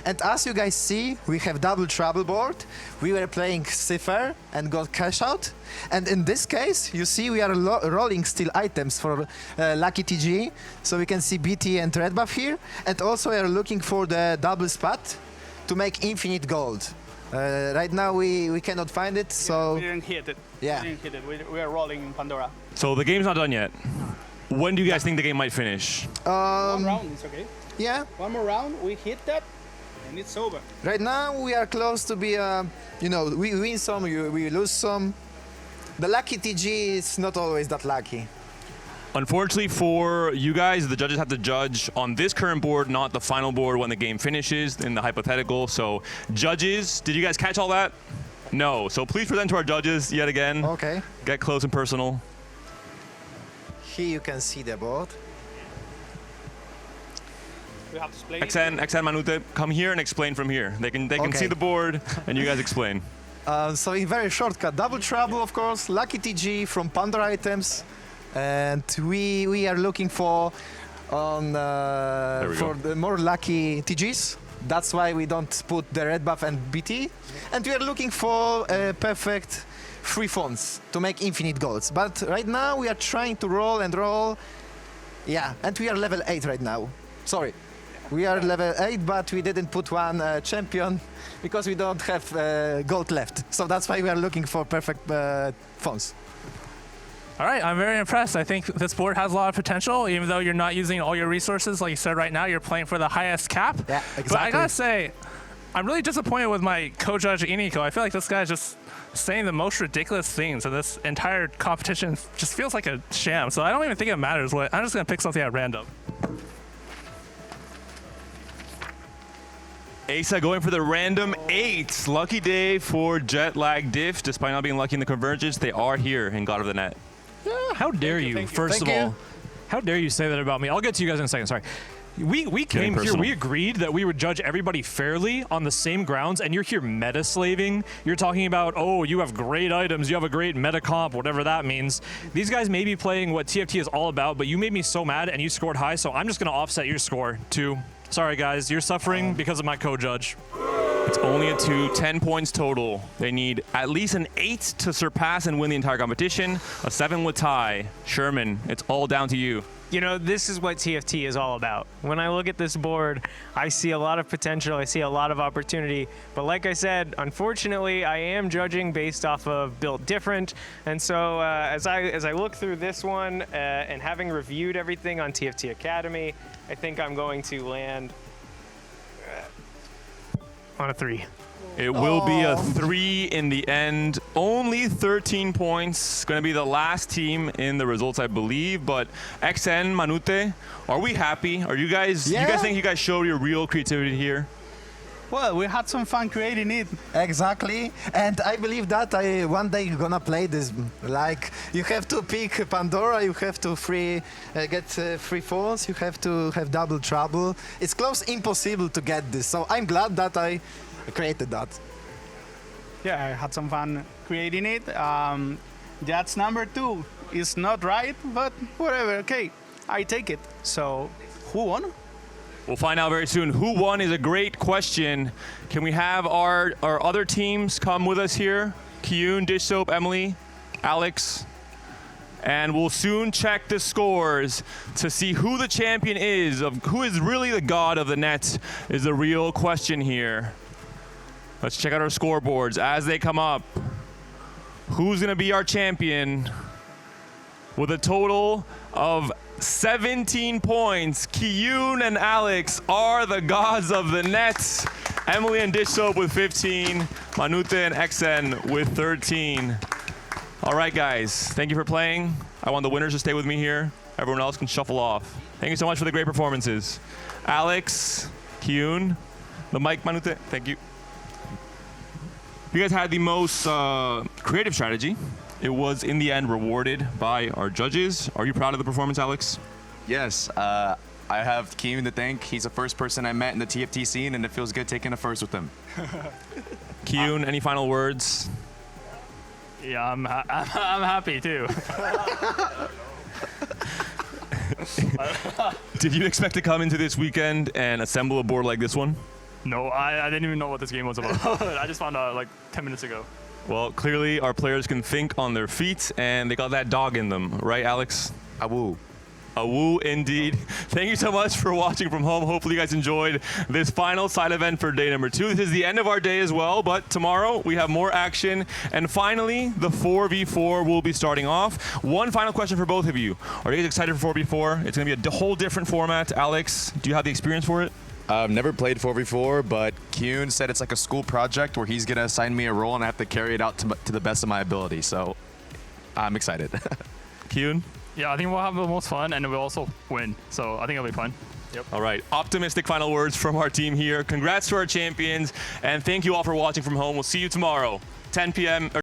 And as you guys see, we have double trouble board. We were playing Cipher and got cash out. And in this case, you see we are rolling still items for Lucky TG. So we can see BT and Red Buff here. And also we are looking for the double spot to make infinite gold. Right now we cannot find it, so... We didn't hit it. Yeah. We didn't hit it. We are rolling in Pandora. So the game's not done yet. When do you guys think the game might finish? 1 round, it's okay. Yeah. 1 more round, we hit that, and it's over. Right now we are close to be, we win some, we lose some. The Lucky TG is not always that lucky. Unfortunately for you guys, the judges have to judge on this current board, not the final board when the game finishes in the hypothetical. So judges, did you guys catch all that? No. So please present to our judges yet again. Okay. Get close and personal. Here you can see the board. We have to explain Xen, Manute, come here and explain from here. They can see the board and you guys explain. So in very shortcut, double trouble, of course, Lucky TG from Pandora items, and we are looking for the more lucky TGs. That's why we don't put the red buff and BT, and we are looking for perfect free funds to make infinite golds. But right now we are trying to roll and roll. Yeah, and we are level 8 right now. Sorry. We are level 8, but we didn't put one champion because we don't have gold left. So that's why we are looking for perfect funds. All right, I'm very impressed. I think this board has a lot of potential, even though you're not using all your resources. Like you said, right now, you're playing for the highest cap. Yeah, exactly. But I gotta say, I'm really disappointed with my co-judge, Inigo. I feel like this guy's just saying the most ridiculous things, and this entire competition just feels like a sham. So I don't even think it matters. I'm just gonna pick something at random. Asa going for the random 8. Lucky day for Jetlag Diff. Despite not being lucky in the convergence, they are here in God of the Net. How dare you, first of all, how dare you say that about me? I'll get to you guys in a second, sorry. We came here, we agreed that we would judge everybody fairly on the same grounds, and you're here meta-slaving. You're talking about, oh, you have great items, you have a great meta comp, whatever that means. These guys may be playing what TFT is all about, but you made me so mad and you scored high, so I'm just going to offset your score too. Sorry, guys, you're suffering because of my co-judge. It's only a 2, 10 points total. They need at least an 8 to surpass and win the entire competition. A 7 would tie. Sherman, it's all down to you. You know, this is what TFT is all about. When I look at this board, I see a lot of potential, I see a lot of opportunity. But like I said, unfortunately, I am judging based off of built different. And so as I look through this one and having reviewed everything on TFT Academy, I think I'm going to land on a 3. It will be a 3 in the end. Only 13 points. Going to be the last team in the results, I believe. But XN, Manute, are we happy? Are you guys? Yeah. You guys think you guys showed your real creativity here? Well, we had some fun creating it. Exactly, and I believe that I one day gonna play this. Like, you have to pick Pandora, you have to get free falls, you have to have double trouble. It's close impossible to get this, so I'm glad that I created that. Yeah, I had some fun creating it. That's number 2. It's not right, but whatever. Okay, I take it. So, who won? We'll find out very soon. Who won is a great question. Can we have our other teams come with us here? Kiyoon, Dishsoap, Emily, Alex. And we'll soon check the scores to see who the champion is, of who is really the god of the net is the real question here. Let's check out our scoreboards as they come up. Who's gonna be our champion? With a total of 17 points, Kiyoon and Alex are the gods of the net. Emily and Dishsoap with 15, Manute and XN with 13. All right, guys, thank you for playing. I want the winners to stay with me here. Everyone else can shuffle off. Thank you so much for the great performances. Alex, Kiyoon, the mic, Manute, thank you. You guys had the most creative strategy. It was, in the end, rewarded by our judges. Are you proud of the performance, Alex? Yes. I have Kiyoon to thank. He's the first person I met in the TFT scene, and it feels good taking a first with him. Kiyoon, any final words? Yeah, I'm happy too. Did you expect to come into this weekend and assemble a board like this one? No, I didn't even know what this game was about. I just found out like 10 minutes ago. Well, clearly our players can think on their feet, and they got that dog in them, right, Alex? Awoo. Awoo, indeed. Thank you so much for watching from home. Hopefully you guys enjoyed this final side event for day number 2. This is the end of our day as well, but tomorrow we have more action. And finally, the 4v4 will be starting off. One final question for both of you. Are you guys excited for 4v4? It's going to be a whole different format. Alex, do you have the experience for it? I've never played 4v4, but Kiyoon said it's like a school project where he's going to assign me a role and I have to carry it out to the best of my ability. So I'm excited. Kiyoon? Yeah, I think we'll have the most fun and we'll also win. So I think it'll be fun. Yep. All right, optimistic final words from our team here. Congrats to our champions, and thank you all for watching from home. We'll see you tomorrow, 10 p.m. or